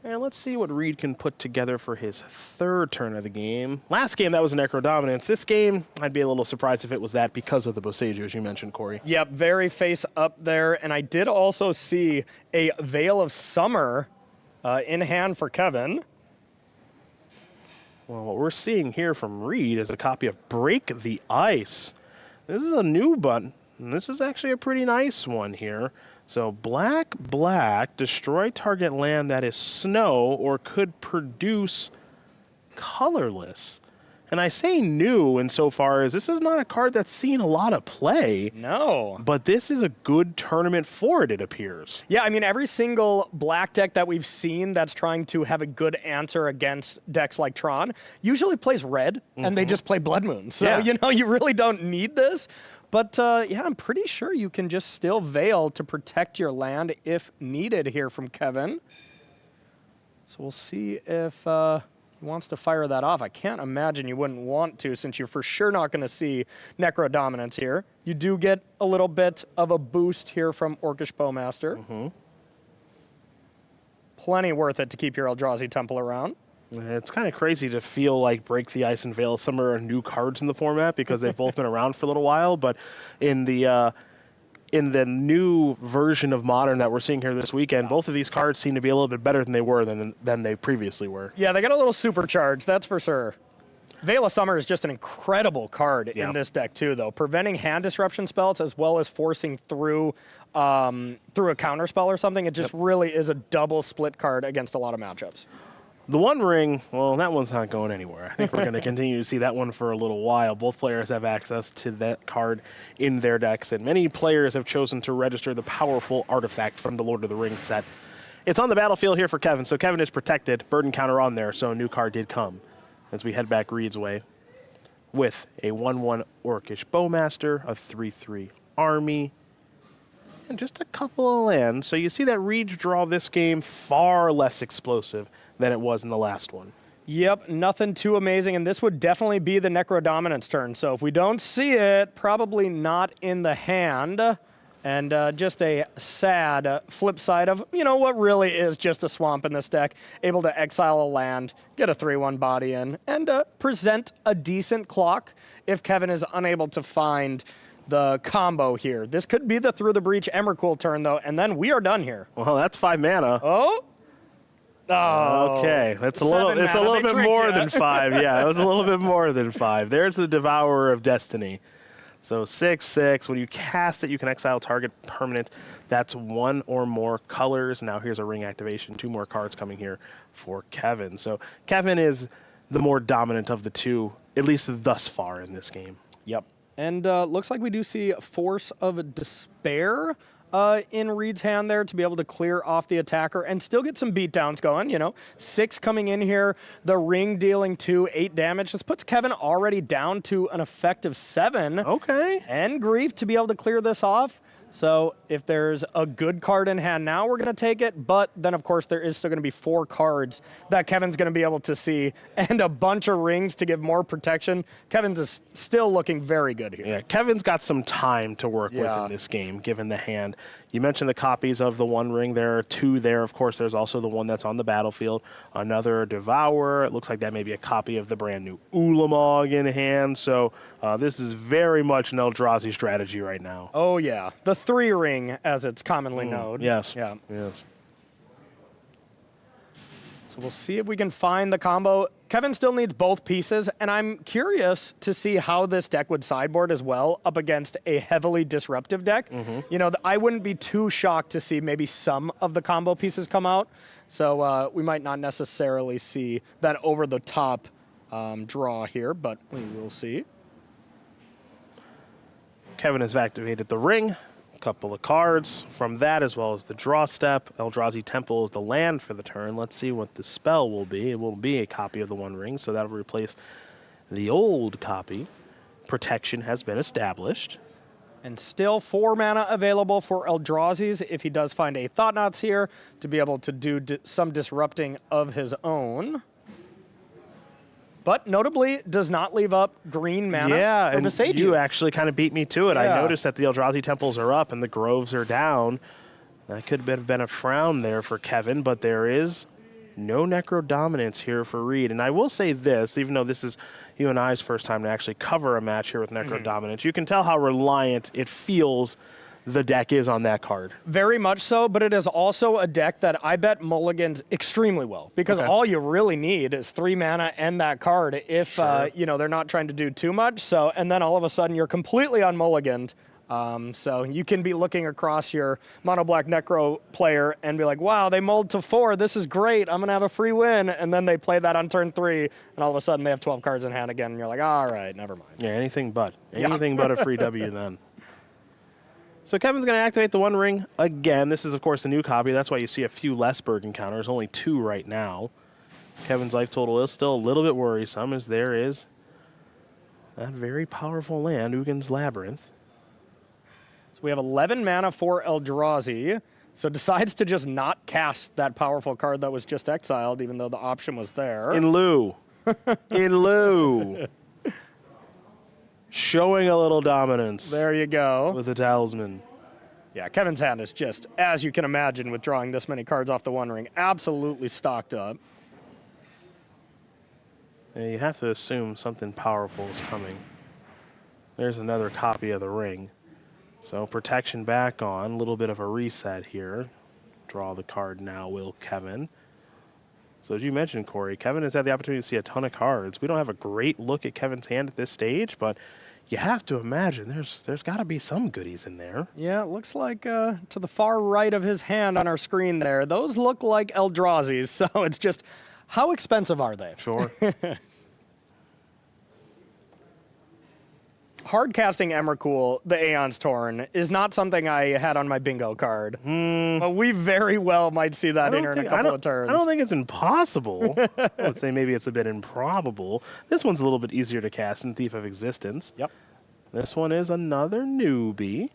And let's see what Reed can put together for his 3rd turn of the game. Last game, that was a Necro Dominance. This game, I'd be a little surprised if it was that because of the Boseiju, as you mentioned, Corey. Yep, very face up there. And I did also see a Veil of Summer in hand for Kevin. Well, what we're seeing here from Reed is a copy of Break the Ice. This is a new button, and this is actually a pretty nice one here. So black, destroy target land that is snow or could produce colorless. And I say new insofar as this is not a card that's seen a lot of play. No. But this is a good tournament for it appears. Yeah, I mean, every single black deck that we've seen that's trying to have a good answer against decks like Tron usually plays red, and they just play Blood Moon. So, you know, you really don't need this. But, yeah, I'm pretty sure you can just still Veil to protect your land if needed here from Kevin. So we'll see if he wants to fire that off. I can't imagine you wouldn't want to, since you're for sure not going to see Necro Dominance here. You do get a little bit of a boost here from Orcish Bowmaster. Plenty worth it to keep your Eldrazi Temple around. It's kind of crazy to feel like Break the Ice and Veil of Summer are new cards in the format because they've both been around for a little while, but in the new version of Modern that we're seeing here this weekend, both of these cards seem to be a little bit better than they were than they previously were. Yeah, they got a little supercharged, that's for sure. Veil of Summer is just an incredible card in this deck too, though, preventing hand disruption spells as well as forcing through a counter spell or something. It just really is a double split card against a lot of matchups. The One Ring, well, that one's not going anywhere. I think we're going to continue to see that one for a little while. Both players have access to that card in their decks, and many players have chosen to register the powerful artifact from the Lord of the Rings set. It's on the battlefield here for Kevin, so Kevin is protected. Burden counter on there, so a new card did come as we head back Reed's way with a 1/1 Orcish Bowmaster, a 3/3 Army, and just a couple of lands. So you see that Reed's draw this game far less explosive than it was in the last one. Yep, nothing too amazing, and this would definitely be the Necro Dominance turn. So if we don't see it, probably not in the hand. And just a sad flip side of, what really is just a swamp in this deck. Able to exile a land, get a 3/1 body in, and present a decent clock if Kevin is unable to find the combo here. This could be the Through the Breach Emrakul turn, though, and then we are done here. Well, that's 5 mana. Oh! Okay, it's a little bit more than 5. Yeah, it was a little bit more than 5. There's the Devourer of Destiny. So 6/6, when you cast it, you can exile target permanent. That's 1 or more colors. Now here's a ring activation, 2 more cards coming here for Kevin. So Kevin is the more dominant of the two, at least thus far in this game. Yep. And looks like we do see Force of Despair in Reed's hand there to be able to clear off the attacker and still get some beatdowns going. 6 coming in here, the ring dealing 2, 8 damage. This puts Kevin already down to an effective 7. Okay. And Grief to be able to clear this off. So if there's a good card in hand now, we're going to take it. But then, of course, there is still going to be 4 cards that Kevin's going to be able to see and a bunch of rings to give more protection. Kevin's is still looking very good here. Yeah, Kevin's got some time to work with in this game, given the hand. You mentioned the copies of the One Ring. There are 2 there. Of course, there's also the one that's on the battlefield. Another Devourer. It looks like that may be a copy of the brand new Ulamog in hand. So this is very much an Eldrazi strategy right now. Oh, yeah. The 3 ring, as it's commonly known. Yes. Yeah. Yes. So we'll see if we can find the combo. Kevin still needs both pieces, and I'm curious to see how this deck would sideboard as well up against a heavily disruptive deck. I wouldn't be too shocked to see maybe some of the combo pieces come out. So we might not necessarily see that over-the-top draw here, but we will see. Kevin has activated the ring. Couple of cards from that, as well as the draw step. Eldrazi Temple is the land for the turn. Let's see what the spell will be. It will be a copy of the One Ring, so that'll replace the old copy. Protection has been established. And still 4 mana available for Eldrazi's if he does find a Thought-Knots here to be able to do some disrupting of his own. But notably, does not leave up green mana for and Visage. you actually kind of beat me to it. I noticed that the Eldrazi Temples are up and the Groves are down. That could have been a frown there for Kevin, but there is no Necro Dominance here for Reed. And I will say this, even though this is you and I's first time to actually cover a match here with Necro Dominance, you can tell how reliant it feels the deck is on that card. Very much so, but it is also a deck that I bet mulligans extremely well because all you really need is 3 mana and that card if they're not trying to do too much. So, and then all of a sudden you're completely unmulliganed. So you can be looking across your mono black Necro player and be like, wow, they mulled to 4. This is great. I'm going to have a free win. And then they play that on turn 3, and all of a sudden they have 12 cards in hand again. And you're like, all right, never mind. Yeah, anything but a free W then. So Kevin's going to activate the One Ring again. This is, of course, a new copy. That's why you see a few less burden counters, only 2 right now. Kevin's life total is still a little bit worrisome, as there is that very powerful land, Ugin's Labyrinth. So we have 11 mana for Eldrazi. So decides to just not cast that powerful card that was just exiled, even though the option was there. In lieu. In lieu. Showing a little dominance. There you go. With the Talisman. Yeah, Kevin's hand is just, as you can imagine, with drawing this many cards off the One Ring, absolutely stocked up. Yeah, you have to assume something powerful is coming. There's another copy of the ring. So protection back on, a little bit of a reset here. Draw the card now, will Kevin. So as you mentioned, Corey, Kevin has had the opportunity to see a ton of cards. We don't have a great look at Kevin's hand at this stage, but you have to imagine there's got to be some goodies in there. Yeah, it looks like to the far right of his hand on our screen there, those look like Eldrazi's. So it's just How expensive are they? Sure. Hard casting Emrakul, the Aeon's Torn, is not something I had on my bingo card. But we very well might see that in a couple of turns. I don't think it's impossible. I would say maybe it's a bit improbable. This one's a little bit easier to cast in Thief of Existence. Yep. This one is another newbie.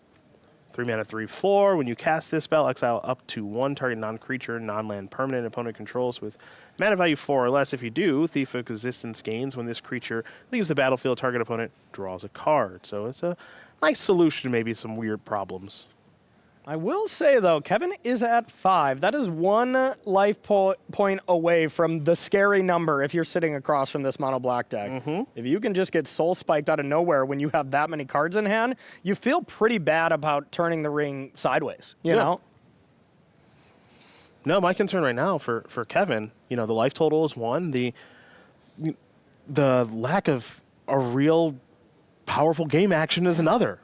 3 mana, 3/4. When you cast this spell, exile up to 1 target non-creature, non-land permanent opponent controls with mana value 4 or less. If you do, Thief of Existence gains when this creature leaves the battlefield. Target opponent draws a card. So it's a nice solution to maybe some weird problems. I will say, though, Kevin is at 5. That is 1 life point away from the scary number if you're sitting across from this mono black deck. If you can just get soul spiked out of nowhere when you have that many cards in hand, you feel pretty bad about turning the ring sideways, you know? No, my concern right now for Kevin, the life total is 1. The lack of a real powerful game action is another.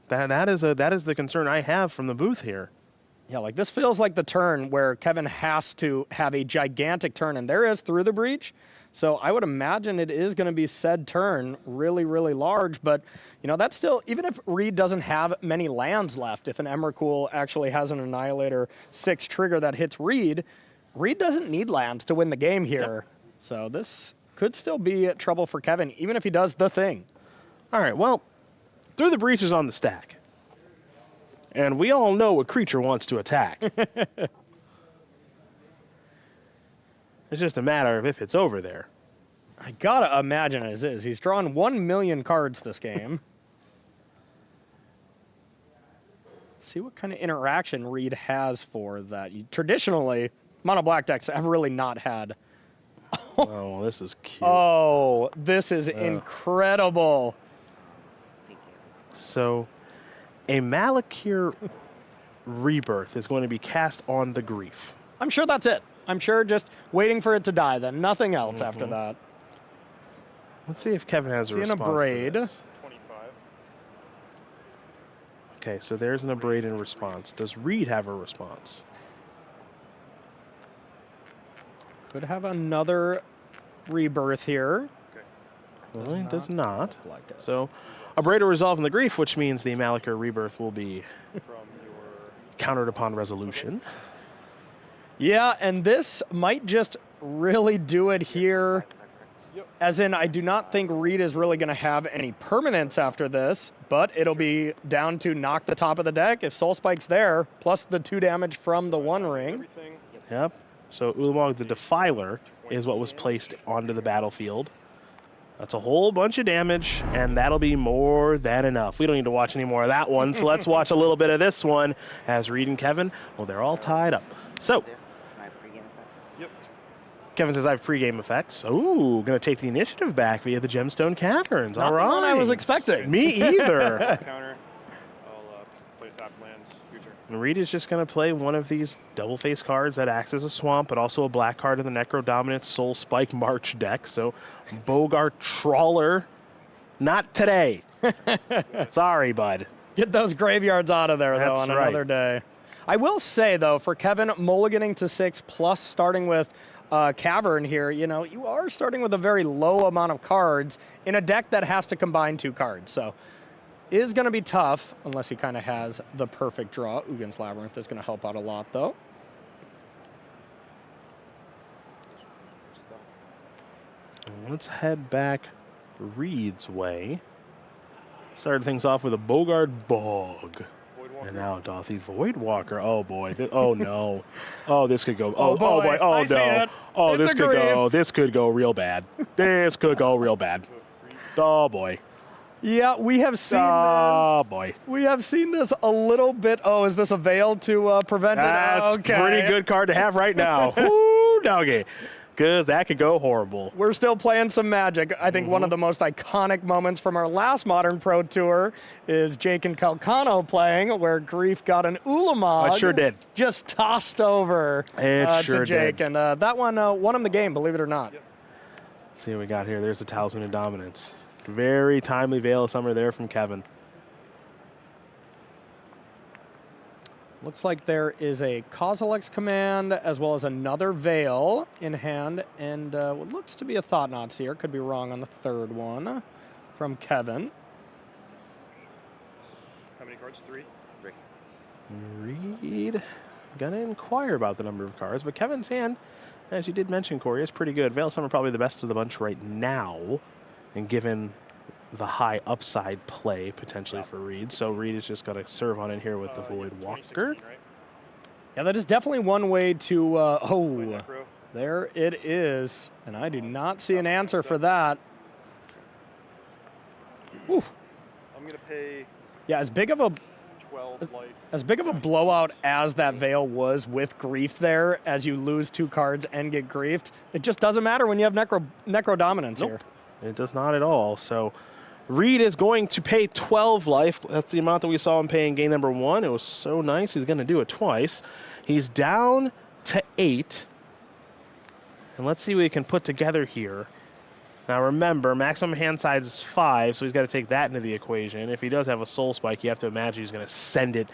That is the concern I have from the booth here. Yeah, like this feels like the turn where Kevin has to have a gigantic turn, and there is through the breach. So I would imagine it is going to be said turn really, really large. But, that's still, even if Reed doesn't have many lands left, if an Emrakul actually has an Annihilator 6 trigger that hits Reed, Reed doesn't need lands to win the game here. Yep. So this could still be trouble for Kevin, even if he does the thing. All right, well, through the breach is on the stack. And we all know a creature wants to attack. It's just a matter of if it's over there. I gotta imagine it is. He's drawn 1 million cards this game. See what kind of interaction Reed has for that. Traditionally, mono black decks have really not had. Oh, well, this is cute. Oh, this is incredible. So, a Malakir Rebirth is going to be cast on the Grief. I'm sure that's it. I'm sure just waiting for it to die then. Nothing else after that. Let's see if Kevin has a response. A braid. To this. Okay, so there's an abrade in response. Does Reed have a response? Could have another rebirth here. Well, it does not. So, a braid will resolve in the Grief, which means the Malakir Rebirth will be countered upon resolution. Yeah, and this might just really do it here. As in, I do not think Reed is really going to have any permanence after this, but it'll be down to knock the top of the deck if Soul Spike's there, plus the 2 damage from the 1 ring. Yep. So Ulamog the Defiler is what was placed onto the battlefield. That's a whole bunch of damage, and that'll be more than enough. We don't need to watch any more of that one, so let's watch a little bit of this one as Reed and Kevin, well, they're all tied up. So, Kevin says I have pregame effects. Ooh, going to take the initiative back via the Gemstone Caverns. Not all right. the one I was expecting. Me either. Counter. I'll play tap lands. Future. And Reed is just going to play one of these double-face cards that acts as a swamp, but also a black card in the Necro Dominant Soul Spike March deck. So, Bogart Trawler, not today. Sorry, bud. Get those graveyards out of there, though, That's on right. another day. I will say, though, for Kevin, mulliganing to 6 plus starting with Cavern here, you are starting with a very low amount of cards in a deck that has to combine 2 cards. So, is going to be tough unless he kind of has the perfect draw. Ugin's Labyrinth is going to help out a lot, though. Let's head back Reed's way. Started things off with a Bogart Bog. And now Dothy Voidwalker. Oh boy. Oh no. Oh, this could go. Oh boy. Oh I see no. it. Oh, It's this a could go. grief. This could go real bad. This could go real bad. Oh boy. Yeah, we have seen Oh this. boy. We have seen this a little bit. Oh, is this a veil to prevent it? That's Okay. a pretty good card to have right now. Woo, doggy. Because that could go horrible. We're still playing some Magic. I think one of the most iconic moments from our last Modern Pro Tour is Jake and Calcano playing, where Grief got an Ulamog. It sure did. Just tossed over Sure to Jake. did. And that one won him the game, believe it or not. Let's see what we got here. There's the Talisman of Dominance. Very timely Veil of Summer there from Kevin. Looks like there is a Kozilek's command as well as another Veil in hand, and what looks to be a Thought-Knot Seer. Could be wrong on the third one from Kevin. How many cards? 3? 3. Reed gonna inquire about the number of cards, but Kevin's hand, as you did mention, Corey, is pretty good. Veil Summer probably the best of the bunch right now, and given the high upside play potentially for Reed. So Reed is just going to serve on in here with the Void Walker. Yeah, that is definitely one way to, oh, there it is. And I do not see an answer for that. Whew. I'm going to pay... Yeah, as big of a 12 life. As big of a blowout as that Veil was with Grief there, as you lose 2 cards and get griefed, it just doesn't matter when you have Necro Dominance here. It does not at all. So Reed is going to pay 12 life. That's the amount that we saw him pay in game number 1. It was so nice. He's going to do it twice. He's down to 8. And let's see what he can put together here. Now remember, maximum hand size is 5, so he's got to take that into the equation. If he does have a Soul Spike, you have to imagine he's going to send it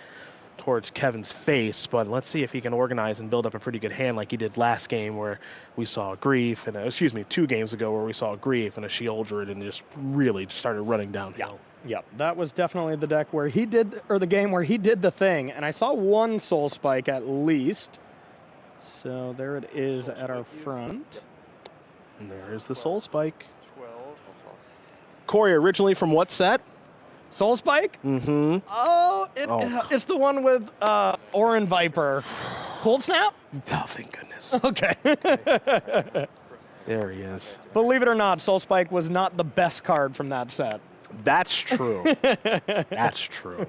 towards Kevin's face. But let's see if he can organize and build up a pretty good hand like he did last game where we saw Grief, and 2 games ago where we saw Grief and a Shieldred and just really started running downhill. Yep, that was definitely the deck where he did, or the game where he did the thing. And I saw 1 Soul Spike at least. So there it is at our front. And there's the Soul Spike. 12. Corey, originally from what set? Soul Spike? Mm-hmm. Oh, it's the one with Orin Viper. Cold Snap? Oh, thank goodness. Okay. There he is. Believe it or not, Soul Spike was not the best card from that set. That's true. That's true.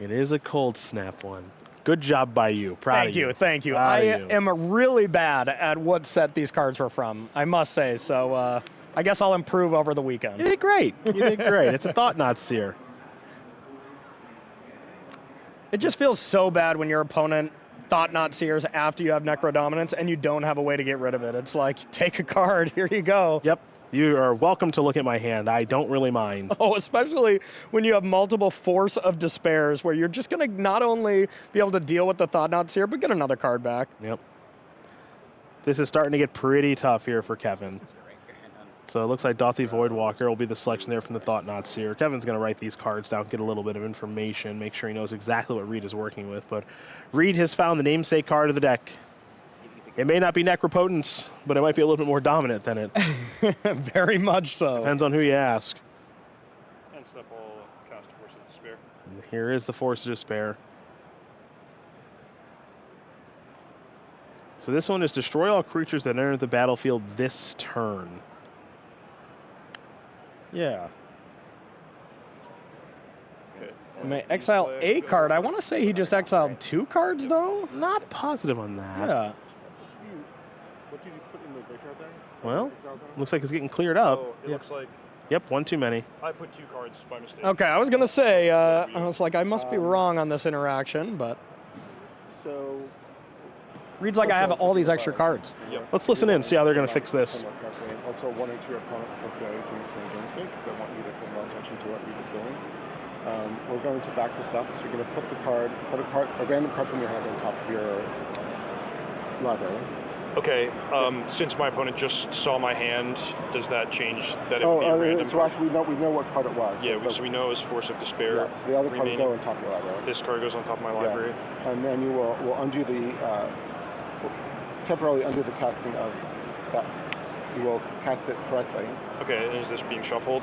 It is a Cold Snap one. Good job by you. Proud of you. Thank you. I am really bad at what set these cards were from, I must say. So I guess I'll improve over the weekend. You did great. You did great. It's a Thought-Knot Seer. It just feels so bad when your opponent Thought-Knot Seers after you have Necro Dominance and you don't have a way to get rid of it. It's like, take a card, here you go. Yep. You are welcome to look at my hand. I don't really mind. Oh, especially when you have multiple Force of Despairs where you're just going to not only be able to deal with the Thought-Knot Seer, but get another card back. Yep. This is starting to get pretty tough here for Kevin. So it looks like Dauthi Voidwalker will be the selection there from the Thought-Knot Seer. Kevin's going to write these cards down, get a little bit of information, make sure he knows exactly what Reed is working with. But Reed has found the namesake card of the deck. It may not be Necropotence, but it might be a little bit more dominant than it. Very much so. Depends on who you ask. And Tipple cast Force of Despair. And here is the Force of Despair. So this one is destroy all creatures that enter the battlefield this turn. Yeah. I may exile a card. I want to say he just exiled 2 cards, though. Not positive on that. Yeah. What did you put in the graveyard there? Well, looks like it's getting cleared up. Oh, it looks like... Yep, 1 too many. I put 2 cards by mistake. Okay, I was going to say, I was like, I must be wrong on this interaction, but... So... Reads like I have all these extra cards. Yep. Let's listen in, see how they're going to fix this. Also warning to your opponent for failure to maintain against it, because they want you to pay more attention to what Reed is doing. We're going to back this up, so you're going to put a random card from your hand on top of your library. Okay, since my opponent just saw my hand, does that change that it Oh, be a random so actually we know what card it was. Yeah, so we know it's Force of Despair. Yeah, so the other card will go on top of your library. This card goes on top of my library. Yeah. And then you will undo the, temporarily undo the casting of that. You will cast it correctly. Okay, and is this being shuffled?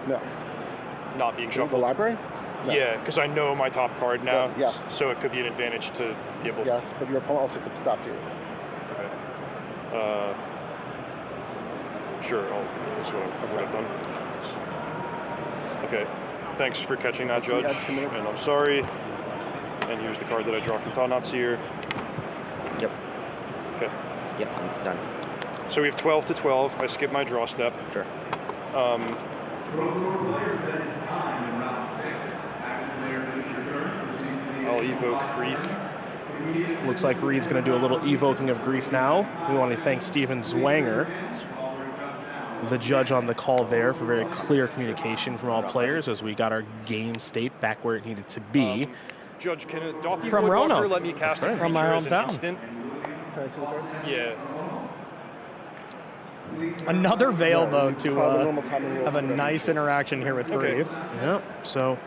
No. Not being shuffled? The library? No. Yeah, because I know my top card now. Yeah, yes. So it could be an advantage to be able... Yes, but your opponent also could stop you. Okay. Sure, that's what I would have done. Okay, thanks for catching that, Judge. And I'm sorry. And here's the card that I draw from Thought-Knot Seer. Yep. Okay. Yep, I'm done. So we have 12 to 12. I skip my draw step. Sure. I'll evoke Grief. Looks like Reed's going to do a little evoking of Grief now. We want to thank Steven Zwanger. the judge on the call there for very clear communication from all players as we got our game state back where it needed to be. Judge, can a Doffy From Voidwalker Roanoke. let me cast a From my creature as an hometown. instant? Yeah. Another Veil, though, to have a nice interaction here with Grieve. Yep. So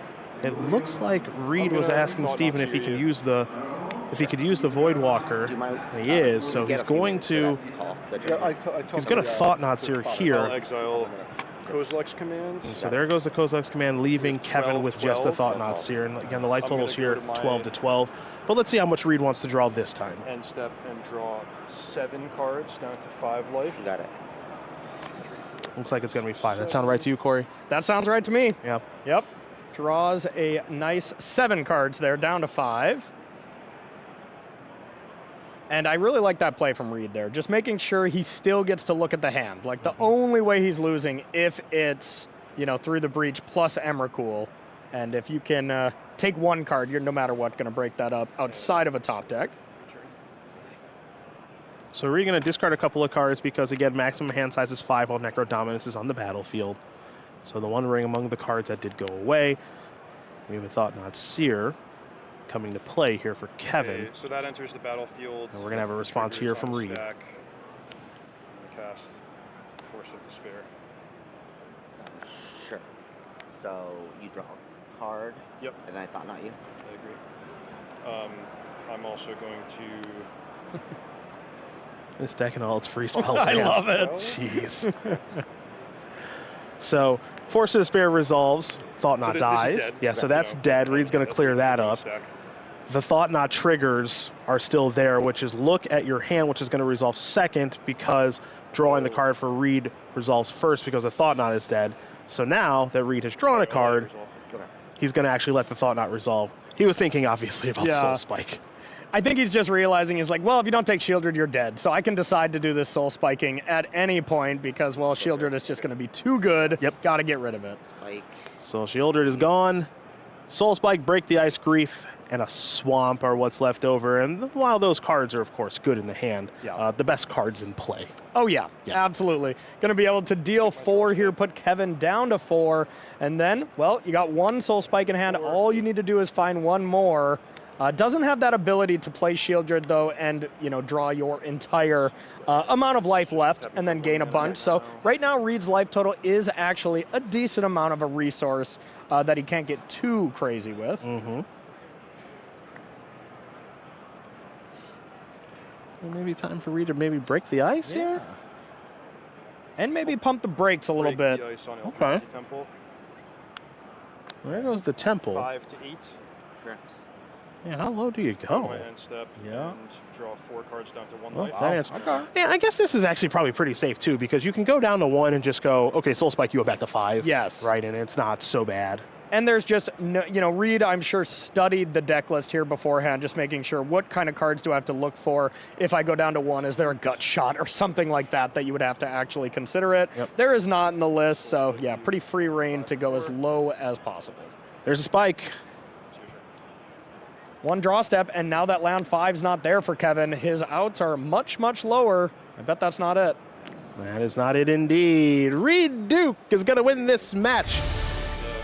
it looks like Reed was asking Steven if he can use the Voidwalker. He is. So he's going to Thought Knot Seer I'll here. exile Kozilek's command. And so there goes the Kozilek's command, leaving Kevin with just a Thought Knot Seer. And again, the life total's here 12 to 12. But let's see how much Reed wants to draw this time. End step and draw 7 cards down to 5 life. Got it. Looks like it's going to be 5. That sound right to you, Corey? That sounds right to me. Yep. Yep. Draws a nice 7 cards there, down to 5. And I really like that play from Reed there, just making sure he still gets to look at the hand. Like the only way he's losing if it's, through the breach plus Emrakul. And if you can take 1 card, you're no matter what going to break that up outside of a top deck. So we're going to discard a couple of cards because, again, maximum hand size is 5 while Necro Dominance is on the battlefield. So the one ring among the cards that did go away. We have a Thought Knot Seer coming to play here for Kevin. Okay, so that enters the battlefield. And we're going to have a response here from Reed. Stack. Cast Force of Despair. Sure. So you draw a card. Yep. And then I Thought Knot you. I agree. I'm also going to... This deck and all its free spells. I love it. Jeez. So Force of Despair resolves. Thought Knot dies. Yeah, so that's dead. Reed's going to clear that up. The Thought Knot triggers are still there, which is look at your hand, which is going to resolve second because drawing the card for Reed resolves first because the Thought Knot is dead. So now that Reed has drawn a card, he's going to actually let the Thought Knot resolve. He was thinking, obviously, about Soul Spike. I think he's just realizing he's like, well, if you don't take Shieldred, you're dead. So I can decide to do this Soul Spiking at any point because, well, Shieldred is just going to be too good. Yep. Got to get rid of it. Spike. So Shieldred is gone. Soul Spike, Break the Ice, Grief, and a Swamp are what's left over. And while those cards are, of course, good in the hand, the best cards in play. Oh, yeah, absolutely. Going to be able to deal 4 here, put Kevin down to 4. And then, well, you got 1 Soul Spike in hand. All you need to do is find 1 more. Doesn't have that ability to play Shieldred, though, and, draw your entire amount of life left and then gain a bunch. So right now, Reed's life total is actually a decent amount of a resource that he can't get too crazy with. Maybe time for Reed to maybe break the ice here? And maybe pump the brakes a little bit. Okay. There goes the Temple. 5 to 8. Correct. Yeah, how low do you go? My end step and draw 4 cards down to 1 life. Yeah, I guess this is actually probably pretty safe too because you can go down to 1 and just go, okay, Soul Spike, you go back to 5. Yes. Right, and it's not so bad. And there's just, no, Reed, I'm sure, studied the deck list here beforehand, just making sure what kind of cards do I have to look for if I go down to 1. Is there a gut shot or something like that that you would have to actually consider it? Yep. There is not in the list, so yeah, pretty free reign to go as low as possible. There's a Spike. 1 draw step, and now that land 5's not there for Kevin, his outs are much, much lower. I bet that's not it. That is not it indeed. Reed Duke is going to win this match.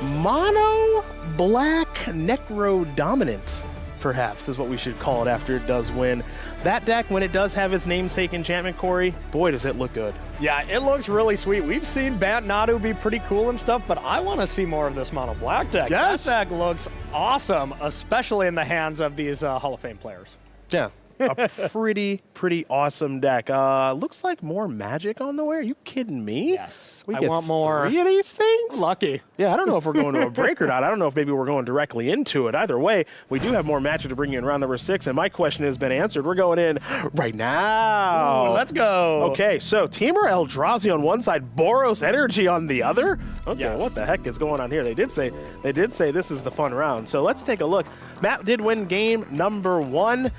Mono Black Necro Dominant, perhaps, is what we should call it after it does win. That deck, when it does have its namesake enchantment, Corey, boy, does it look good. Yeah, it looks really sweet. We've seen Bat Nadu be pretty cool and stuff, but I want to see more of this Mono Black deck. Yes. That deck looks awesome, especially in the hands of these Hall of Fame players. Yeah, a pretty awesome deck. Looks like more Magic on the way. Are you kidding me? Yes. We I get want more. 3 of these things? Lucky. Yeah, I don't know if we're going to a break or not. I don't know if maybe we're going directly into it. Either way, we do have more Magic to bring you in round number 6, and my question has been answered. We're going in right now. Ooh, let's go. Okay, so Teamer Eldrazi on one side, Boros Energy on the other. Okay, Yes. What the heck is going on here? They did say this is the fun round. So let's take a look. Matt did win game number 1.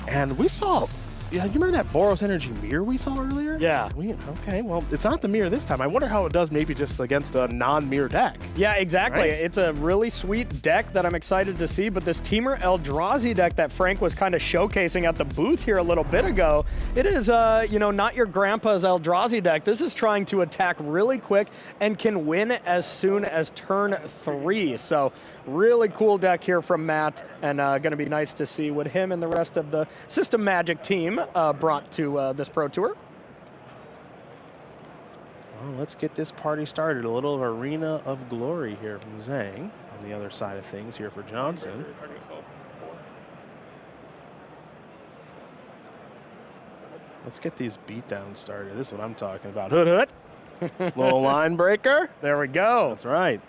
And we saw Yeah, you remember that Boros Energy mirror we saw earlier? Yeah. Okay, well, it's not the mirror this time. I wonder how it does maybe just against a non-mirror deck. Yeah, exactly. Right? It's a really sweet deck that I'm excited to see, but this Teamer Eldrazi deck that Frank was kind of showcasing at the booth here a little bit ago, it is, not your grandpa's Eldrazi deck. This is trying to attack really quick and can win as soon as turn 3. So really cool deck here from Matt, and going to be nice to see what him and the rest of the System Magic team brought to this Pro Tour. Well, let's get this party started. A little Arena of Glory here from Zhang on the other side of things here for Johnson. Let's get these beatdowns started. This is what I'm talking about. Hood hood. Little line breaker. There we go. That's right.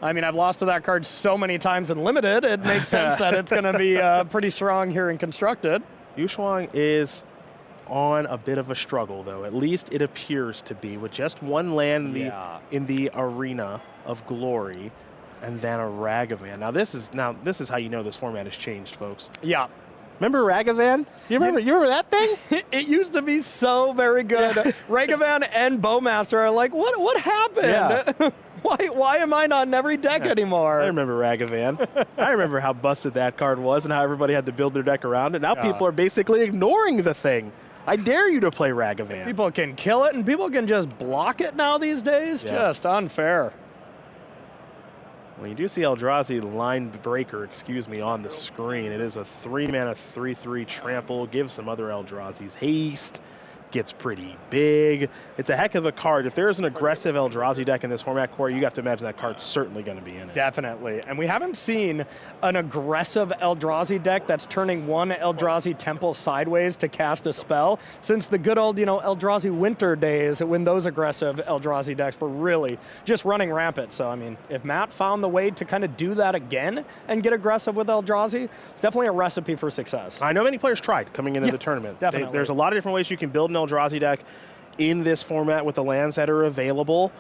I mean, I've lost to that card so many times in Limited, it makes sense that it's going to be pretty strong here in Constructed. Yushuang is on a bit of a struggle, though. At least it appears to be, with just one land in the Arena of Glory, and then a Ragavan. Now this is how you know this format has changed, folks. Yeah. Remember Ragavan? You remember that thing? It used to be so very good. Yeah. Ragavan and Bowmaster are like, what happened? Yeah. Why am I not in every deck anymore? I remember Ragavan. I remember how busted that card was and how everybody had to build their deck around it. Now people are basically ignoring the thing. I dare you to play Ragavan. People can kill it and people can just block it now these days. Yeah. Just unfair. Well, you do see Eldrazi Line Breaker, on the screen. It is a 3-mana 3/3 trample. Gives some other Eldrazi's haste. Gets pretty big. It's a heck of a card. If there's an aggressive Eldrazi deck in this format, Corey, you have to imagine that card's certainly going to be in it. Definitely. And we haven't seen an aggressive Eldrazi deck that's turning one Eldrazi Temple sideways to cast a spell since the good old, Eldrazi Winter days when those aggressive Eldrazi decks were really just running rampant. So, I mean, if Matt found the way to kind of do that again and get aggressive with Eldrazi, it's definitely a recipe for success. I know many players tried coming into the tournament. Definitely. There's a lot of different ways you can build an Eldrazi deck in this format with the lands that are available.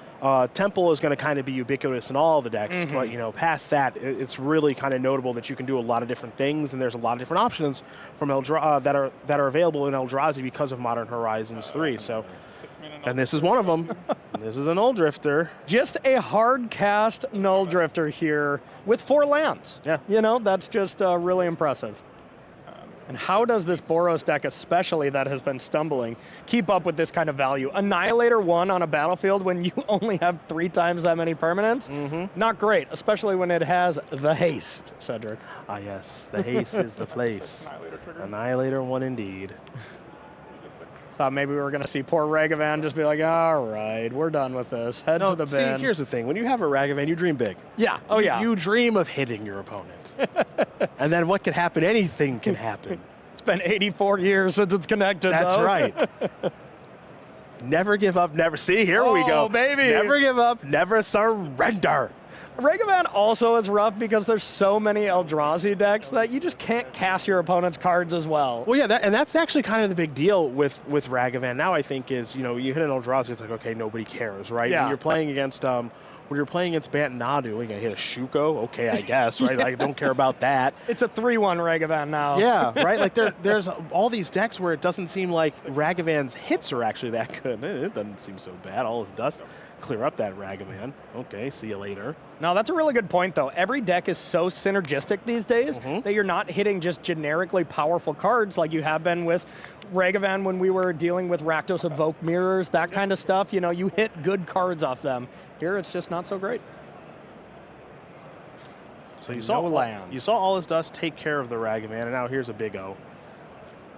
Temple is going to kind of be ubiquitous in all the decks, but past that, it's really kind of notable that you can do a lot of different things, and there's a lot of different options from that are available in Eldrazi because of Modern Horizons 3. So, and this is one of them. This is a Null Drifter. Just a hard cast Null Drifter here with 4 lands. Yeah, that's just really impressive. And how does this Boros deck, especially that has been stumbling, keep up with this kind of value? Annihilator 1 on a battlefield when you only have 3 times that many permanents? Not great, especially when it has the haste, Cedric. Ah, yes, the haste is the place. Annihilator 1 indeed. Thought maybe we were going to see poor Ragavan just be like, all right, we're done with this. Head to the bin. See, here's the thing. When you have a Ragavan, you dream big. Yeah, You dream of hitting your opponent. And then what can happen? Anything can happen. It's been 84 years since it's connected, That's though. right. Never give up, never. See, here we go. Oh, baby. Never give up, never surrender. Ragavan also is rough because there's so many Eldrazi decks that you just can't cast your opponent's cards as well. Well, yeah, and that's actually kind of the big deal with Ragavan now, I think, is, you hit an Eldrazi, it's like, okay, nobody cares, right? Yeah. When you're playing against Bant Nadu, you're going to hit a Shuko, okay, I guess, right? I don't care about that. It's a 3-1 Ragavan now. Yeah, right? Like, there's all these decks where it doesn't seem like Ragavan's hits are actually that good. It doesn't seem so bad. All it does, clear up that Ragavan. Okay, see you later. No, that's a really good point, though. Every deck is so synergistic these days that you're not hitting just generically powerful cards like you have been with Ragavan when we were dealing with Rakdos Evoke Mirrors, that kind of stuff. You hit good cards off them. Here, it's just not so great. So you saw All This Dust take care of the Ragavan, and now here's a Big O.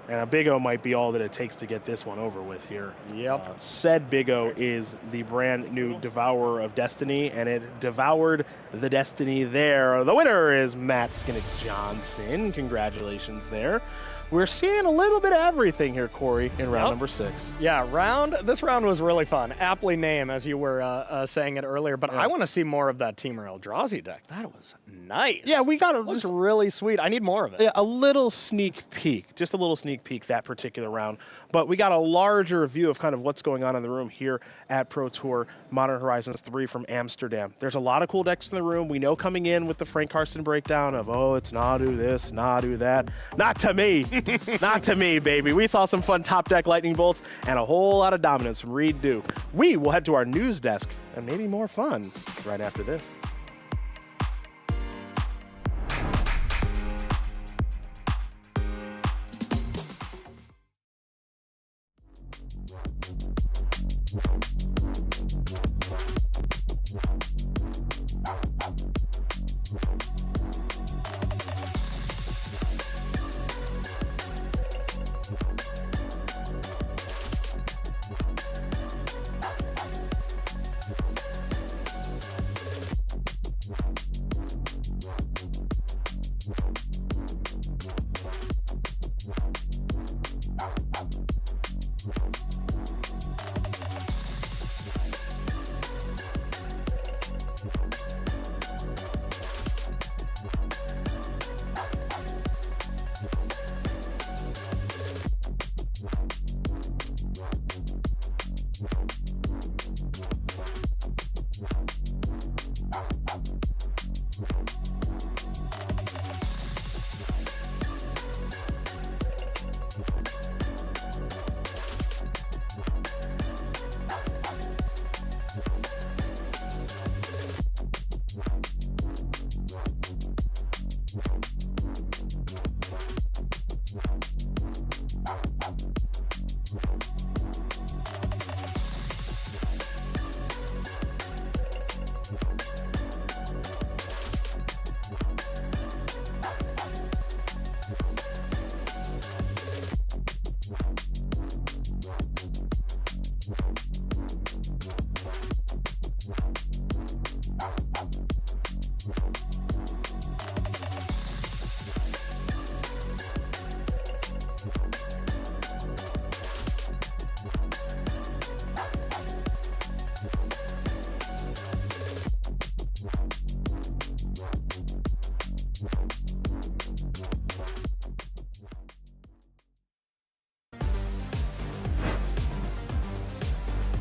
And a Big O might be all that it takes to get this one over with here. Yep. Said Big O is the brand new Devourer of Destiny, and it devoured the Destiny there. The winner is Matt Skinnick Johnson. Congratulations there. We're seeing a little bit of everything here, Corey, in round number 6. Yeah, this round was really fun. Aptly named, as you were saying it earlier, but I want to see more of that Teamer Eldrazi deck. That was nice. Yeah, we got Looks really sweet. I need more of it. Yeah, a little sneak peek, just a little sneak peek that particular round. But we got a larger view of kind of what's going on in the room here at Pro Tour Modern Horizons 3 from Amsterdam. There's a lot of cool decks in the room. We know coming in with the Frank Karsten breakdown of, oh, it's Nadu this, Nadu that. Not to me. Not to me, baby. We saw some fun top deck lightning bolts and a whole lot of dominance from Reed Duke. We will head to our news desk and maybe more fun right after this.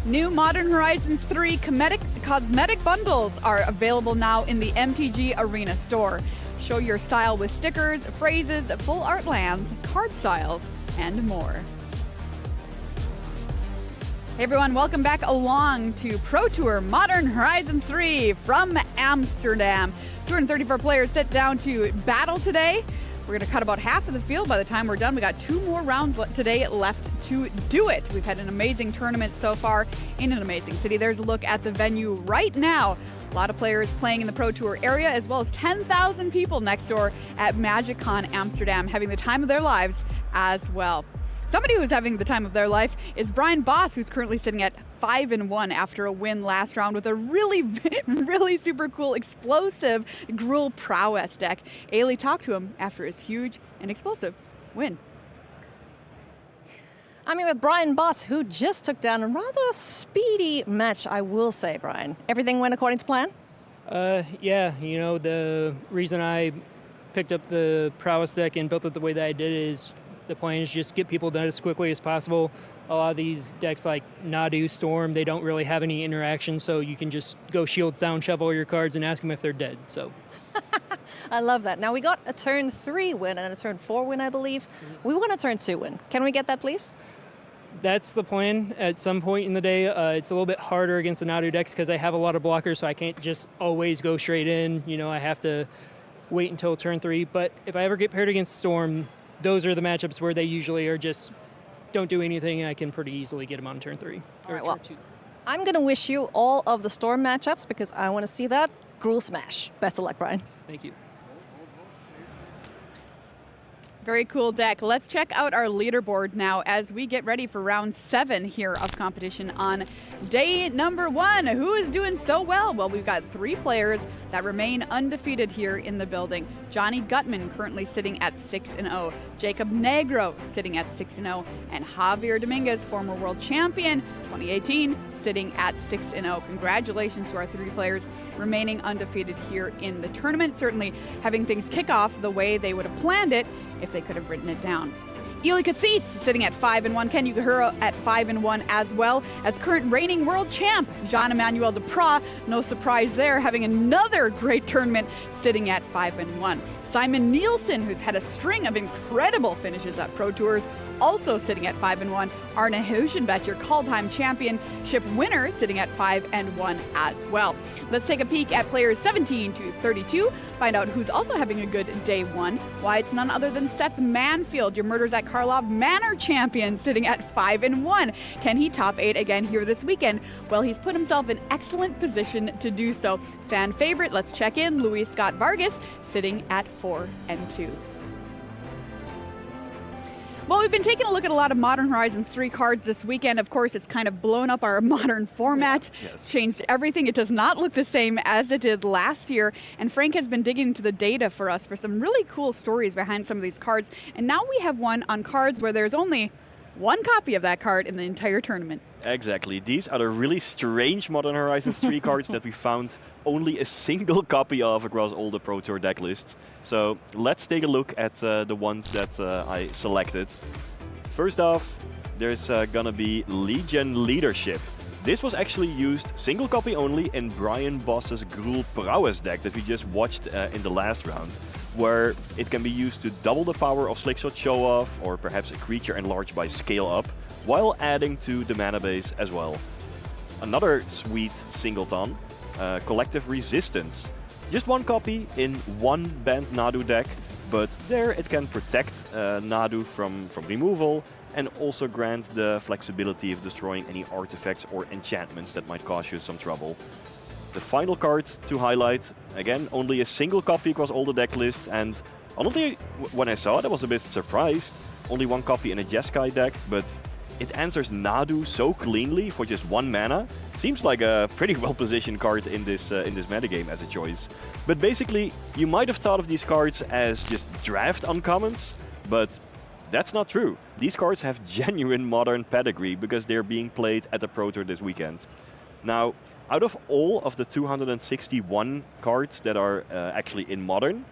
New Modern Horizons 3 cosmetic bundles are available now in the MTG Arena store. Show your style with stickers, phrases, full art lands, card styles, and more. Hey everyone, welcome back along to Pro Tour Modern Horizons 3 from Amsterdam. 234 players sit down to battle today. We're going to cut about half of the field by the time we're done. We got 2 more rounds today left to do it. We've had an amazing tournament so far in an amazing city. There's a look at the venue right now. A lot of players playing in the Pro Tour area, as well as 10,000 people next door at MagicCon Amsterdam having the time of their lives as well. Somebody who's having the time of their life is Brian Boss, who's currently sitting at 5-1 after a win last round with a really super cool explosive Gruul Prowess deck. Ailey talked to him after his huge and explosive win. I'm here with Brian Boss, who just took down a rather speedy match, I will say, Brian. Everything went according to plan? Yeah, you know, the reason I picked up the Prowess deck and built it the way that I did is the plan is just get people done as quickly as possible. A lot of these decks like Nadu, Storm, they don't really have any interaction, so you can just go shields down, shuffle your cards, and ask them if they're dead. So, I love that. Now, we got a turn 3 win and a turn 4 win, I believe. We want a turn 2 win. Can we get that, please? that's the plan at some point in the day. It's a little bit harder against the Nadu decks because I have a lot of blockers, so I can't just always go straight in. You know, I have to wait until turn 3. But if I ever get paired against Storm, those are the matchups where they usually are just don't do anything. I can pretty easily get them on turn 3. All right, well, I'm going to wish you all of the Storm matchups because I want to see that. Gruul Smash. Best of luck, Brian. Thank you. Very cool deck. Let's check out our leaderboard now as we get ready for round 7 here of competition on day number 1. Who is doing so well? Well, we've got 3 players that remain undefeated here in the building. Johnny Gutman currently sitting at 6-0. Jacob Negro sitting at 6-0. And Javier Dominguez, former world champion 2018, sitting at 6-0. Congratulations to our 3 players remaining undefeated here in the tournament. Certainly having things kick off the way they would have planned it if they could have written it down. Ili Cassis sitting at 5-1. Ken Yukihiro at 5-1 as well. As current reigning world champ, Jean-Emmanuel Duprat, no surprise there, having another great tournament sitting at 5-1. Simon Nielsen, who's had a string of incredible finishes at Pro Tours, also sitting at 5-1. Arne Hugenbeck, your call-time championship winner, sitting at 5-1 as well. Let's take a peek at players 17 to 32, find out who's also having a good day one. Why, it's none other than Seth Manfield, your Murders at Karlov Manor champion, sitting at 5-1. Can he top 8 again here this weekend? Well, he's put himself in excellent position to do so. Fan favorite, let's check in, Luis Scott Vargas, sitting at 4-2. Well, we've been taking a look at a lot of Modern Horizons 3 cards this weekend. Of course, it's kind of blown up our modern format. It's changed everything. It does not look the same as it did last year. And Frank has been digging into the data for us for some really cool stories behind some of these cards. And now we have one on cards where there's only one copy of that card in the entire tournament. Exactly. These are the really strange Modern Horizons 3 cards that we found only a single copy of across all the Pro Tour deck lists. So let's take a look at the ones that I selected. First off, there's gonna be Legion Leadership. This was actually used single copy only in Brian Boss's Gruul Prowess deck that we just watched in the last round, where it can be used to double the power of Slickshot Show Off, or perhaps a creature enlarged by Scale Up, while adding to the mana base as well. Another sweet singleton, Collective Resistance. Just one copy in one banned Nadu deck, but there it can protect Nadu from removal and also grant the flexibility of destroying any artifacts or enchantments that might cause you some trouble. The final card to highlight, again, only a single copy across all the deck lists, and honestly, when I saw it, I was a bit surprised. Only one copy in a Jeskai deck, but it answers Nadu so cleanly for just one mana. Seems like a pretty well-positioned card in this metagame as a choice. But basically, you might have thought of these cards as just draft uncommons, but that's not true. These cards have genuine modern pedigree because they're being played at the Pro Tour this weekend. Now, out of all of the 261 cards that are actually in Modern,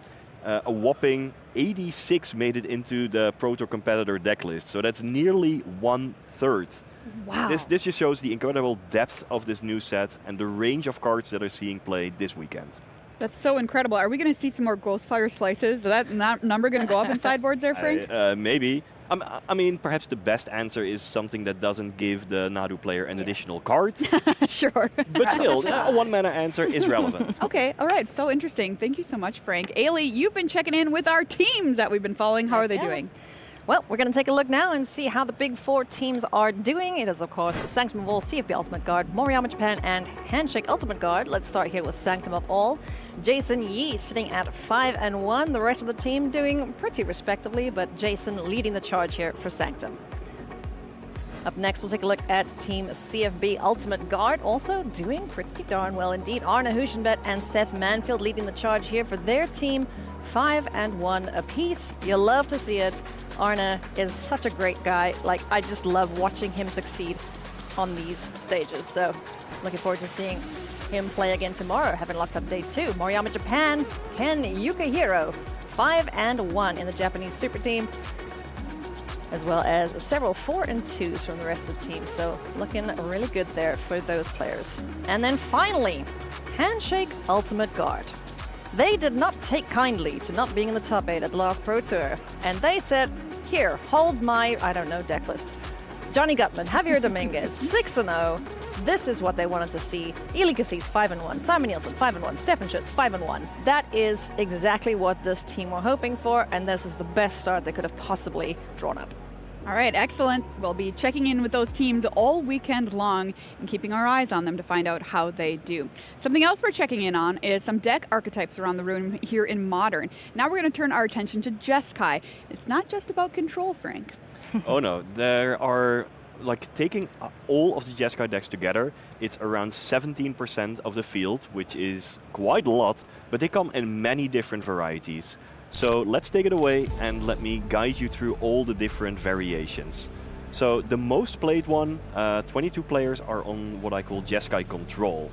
a whopping 86 made it into the Pro Tour competitor deck list. So that's nearly 1/3. Wow. This just shows the incredible depth of this new set and the range of cards that are seeing played this weekend. That's so incredible. Are we going to see some more Ghostfire Slices? Is that number going to go up in sideboards there, Frank? Maybe. I mean, perhaps the best answer is something that doesn't give the Nadu player an additional card. Sure. But still, a one-mana answer is relevant. Okay, all right. So interesting. Thank you so much, Frank. Ailey, you've been checking in with our teams that we've been following. How are they doing? Well, we're going to take a look now and see how the big four teams are doing. It is, of course, Sanctum of All, CFB Ultimate Guard, Moriyama Japan, and Handshake Ultimate Guard. Let's start here with Sanctum of All. Jason Yee sitting at 5-1. The rest of the team doing pretty respectably, but Jason leading the charge here for Sanctum. Up next, we'll take a look at Team CFB Ultimate Guard, also doing pretty darn well indeed. Arne Hugenbeck and Seth Manfield leading the charge here for their team. 5-1 apiece. You love to see it. Arne is such a great guy. Like, I just love watching him succeed on these stages. So, looking forward to seeing him play again tomorrow, having locked up day 2. Moriyama Japan, Ken Yukihiro, 5-1 in the Japanese super team, as well as several 4-2s from the rest of the team. So, looking really good there for those players. And then finally, Handshake Ultimate Guard. They did not take kindly to not being in the top 8 at the last Pro Tour. And they said, here, hold my, I don't know, deck list. Johnny Gutman, Javier Dominguez, 6-0. This is what they wanted to see. Ili Cassis, 5-1. Simon Nielsen, 5-1. Stefan Schutz, 5-1. That is exactly what this team were hoping for, and this is the best start they could have possibly drawn up. All right, excellent. We'll be checking in with those teams all weekend long and keeping our eyes on them to find out how they do. Something else we're checking in on is some deck archetypes around the room here in Modern. Now we're going to turn our attention to Jeskai. It's not just about control, Frank. Oh no, there are, like, taking all of the Jeskai decks together, it's around 17% of the field, which is quite a lot, but they come in many different varieties. So let's take it away and let me guide you through all the different variations. So the most played one, 22 players are on what I call Jeskai Control.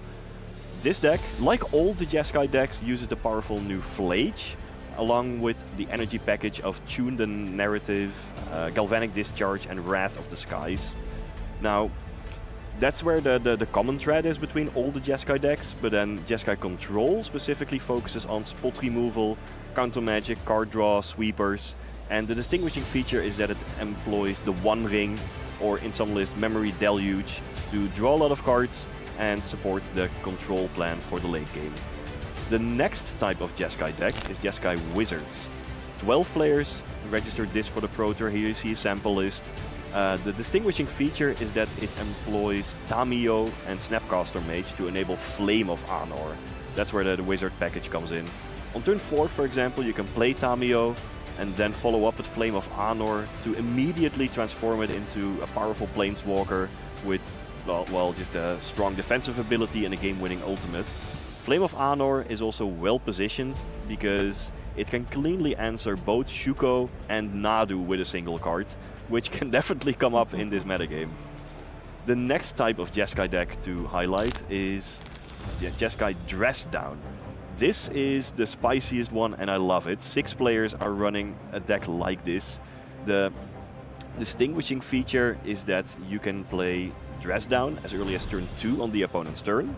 This deck, like all the Jeskai decks, uses the powerful new Flage. along with the energy package of Tune the Narrative, Galvanic Discharge, and Wrath of the Skies. Now, that's where the common thread is between all the Jeskai decks, but then Jeskai Control specifically focuses on spot removal, counter magic, card draw, sweepers, and the distinguishing feature is that it employs the One Ring, or in some lists Memory Deluge, to draw a lot of cards and support the control plan for the late game. The next type of Jeskai deck is Jeskai Wizards. 12 players registered this for the Pro Tour. Here you see a sample list. The distinguishing feature is that it employs Tamiyo and Snapcaster Mage to enable Flame of Anor. That's where the wizard package comes in. On turn 4, for example, you can play Tamiyo and then follow up with Flame of Anor to immediately transform it into a powerful Planeswalker with, well, just a strong defensive ability and a game-winning ultimate. Flame of Anor is also well positioned because it can cleanly answer both Shuko and Nadu with a single card, which can definitely come up in this metagame. The next type of Jeskai deck to highlight is Jeskai Dress Down. This is the spiciest one and I love it. 6 players are running a deck like this. The distinguishing feature is that you can play Dress Down as early as turn 2 on the opponent's turn,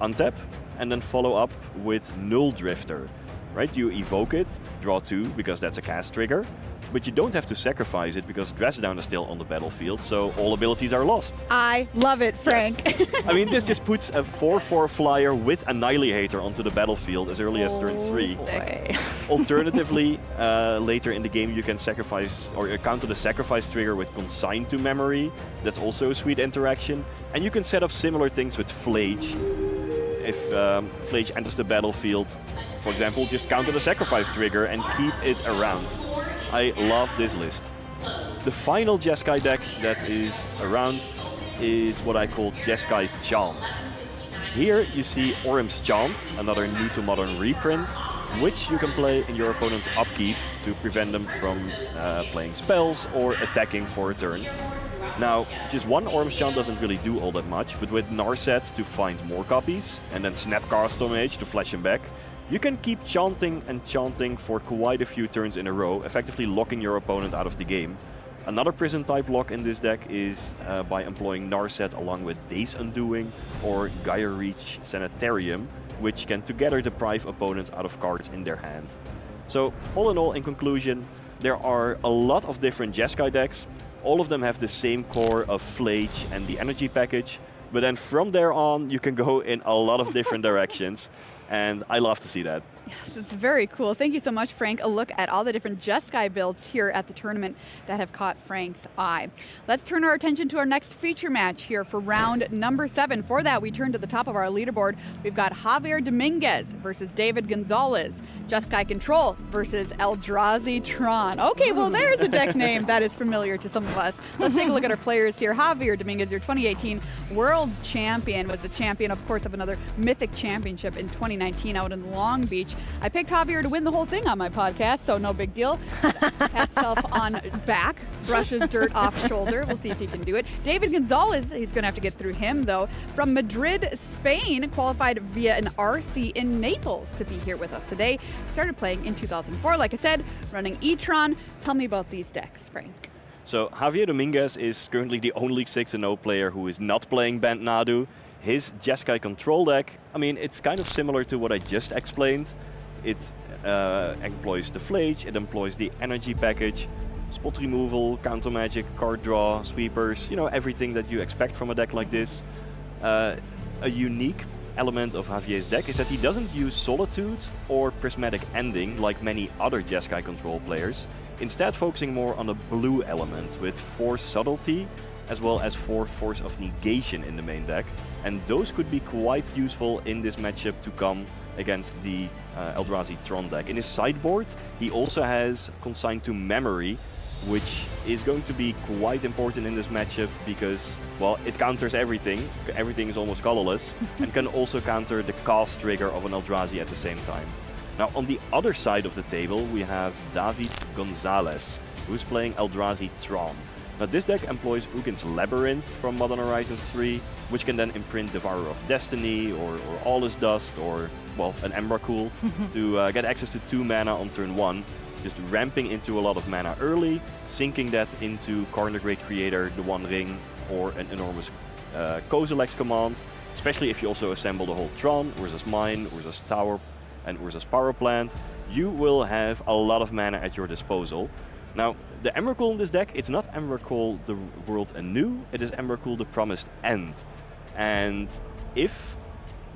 untap, and then follow up with Null Drifter. Right, you evoke it, draw 2 because that's a cast trigger, but you don't have to sacrifice it because Dress Down is still on the battlefield, so all abilities are lost. I love it, Frank. Yes. I mean, this just puts a 4/4 flyer with Annihilator onto the battlefield as early as turn 3. Alternatively, later in the game you can sacrifice or counter the sacrifice trigger with Consign to Memory. That's also a sweet interaction. And you can set up similar things with Flage. If Flage enters the battlefield, for example, just counter the sacrifice trigger and keep it around. I love this list. The final Jeskai deck that is around is what I call Jeskai Chant. Here you see Orim's Chant, another new to modern reprint, which you can play in your opponent's upkeep to prevent them from playing spells or attacking for a turn. Now, just one Orim's Chant doesn't really do all that much, but with Narset to find more copies, and then Snapcaster Mage to flash him back, you can keep chanting and chanting for quite a few turns in a row, effectively locking your opponent out of the game. Another prison type lock in this deck is by employing Narset along with Days Undoing or Gaia Reach Sanitarium, which can together deprive opponents out of cards in their hand. So, all in all, in conclusion, there are a lot of different Jeskai decks. All of them have the same core of Flage and the energy package, but then from there on you can go in a lot of different directions, and I love to see that. Yes, it's very cool. Thank you so much, Frank. A look at all the different Jeskai builds here at the tournament that have caught Frank's eye. Let's turn our attention to our next feature match here for round number 7. For that, we turn to the top of our leaderboard. We've got Javier Dominguez versus David Gonzalez. Jeskai Control versus Eldrazi Tron. Okay, well, there's a deck name that is familiar to some of us. Let's take a look at our players here. Javier Dominguez, your 2018 World Champion, was the champion, of course, of another Mythic Championship in 2019 out in Long Beach. I picked Javier to win the whole thing on my podcast, so no big deal. Pat self on back, brushes dirt off shoulder. We'll see if he can do it. David Gonzalez, he's going to have to get through him, though. From Madrid, Spain, qualified via an RC in Naples to be here with us today. Started playing in 2004, like I said, running E-Tron. Tell me about these decks, Frank. So Javier Dominguez is currently the only 6-0 player who is not playing Band Nadu. His Jeskai Control deck, I mean, it's kind of similar to what I just explained. It employs the Flage, it employs the energy package, spot removal, counter magic, card draw, sweepers, you know, everything that you expect from a deck like this. A unique element of Javier's deck is that he doesn't use Solitude or Prismatic Ending like many other Jeskai Control players, instead focusing more on the blue element with Force Subtlety as well as 4 Force of Negation in the main deck, and those could be quite useful in this matchup to come against the Eldrazi Tron deck. In his sideboard, he also has Consign to Memory, which is going to be quite important in this matchup because, well, it counters everything. Everything is almost colorless, and can also counter the cast trigger of an Eldrazi at the same time. Now, on the other side of the table, we have David Gonzalez, who's playing Eldrazi Tron. Now this deck employs Ugin's Labyrinth from Modern Horizons 3, which can then imprint Devourer of Destiny, or Awless Dust, or, well, an Emrakul, to get access to 2 mana on turn 1, just ramping into a lot of mana early, sinking that into Karn the Great Creator, the One Ring, or an enormous Kozilek's command, especially if you also assemble the whole Tron, Urza's Mine, Urza's Tower, and Urza's Power Plant. You will have a lot of mana at your disposal. Now, the Emrakul in this deck, it's not Emrakul the World Anew, it is Emrakul the Promised End. And if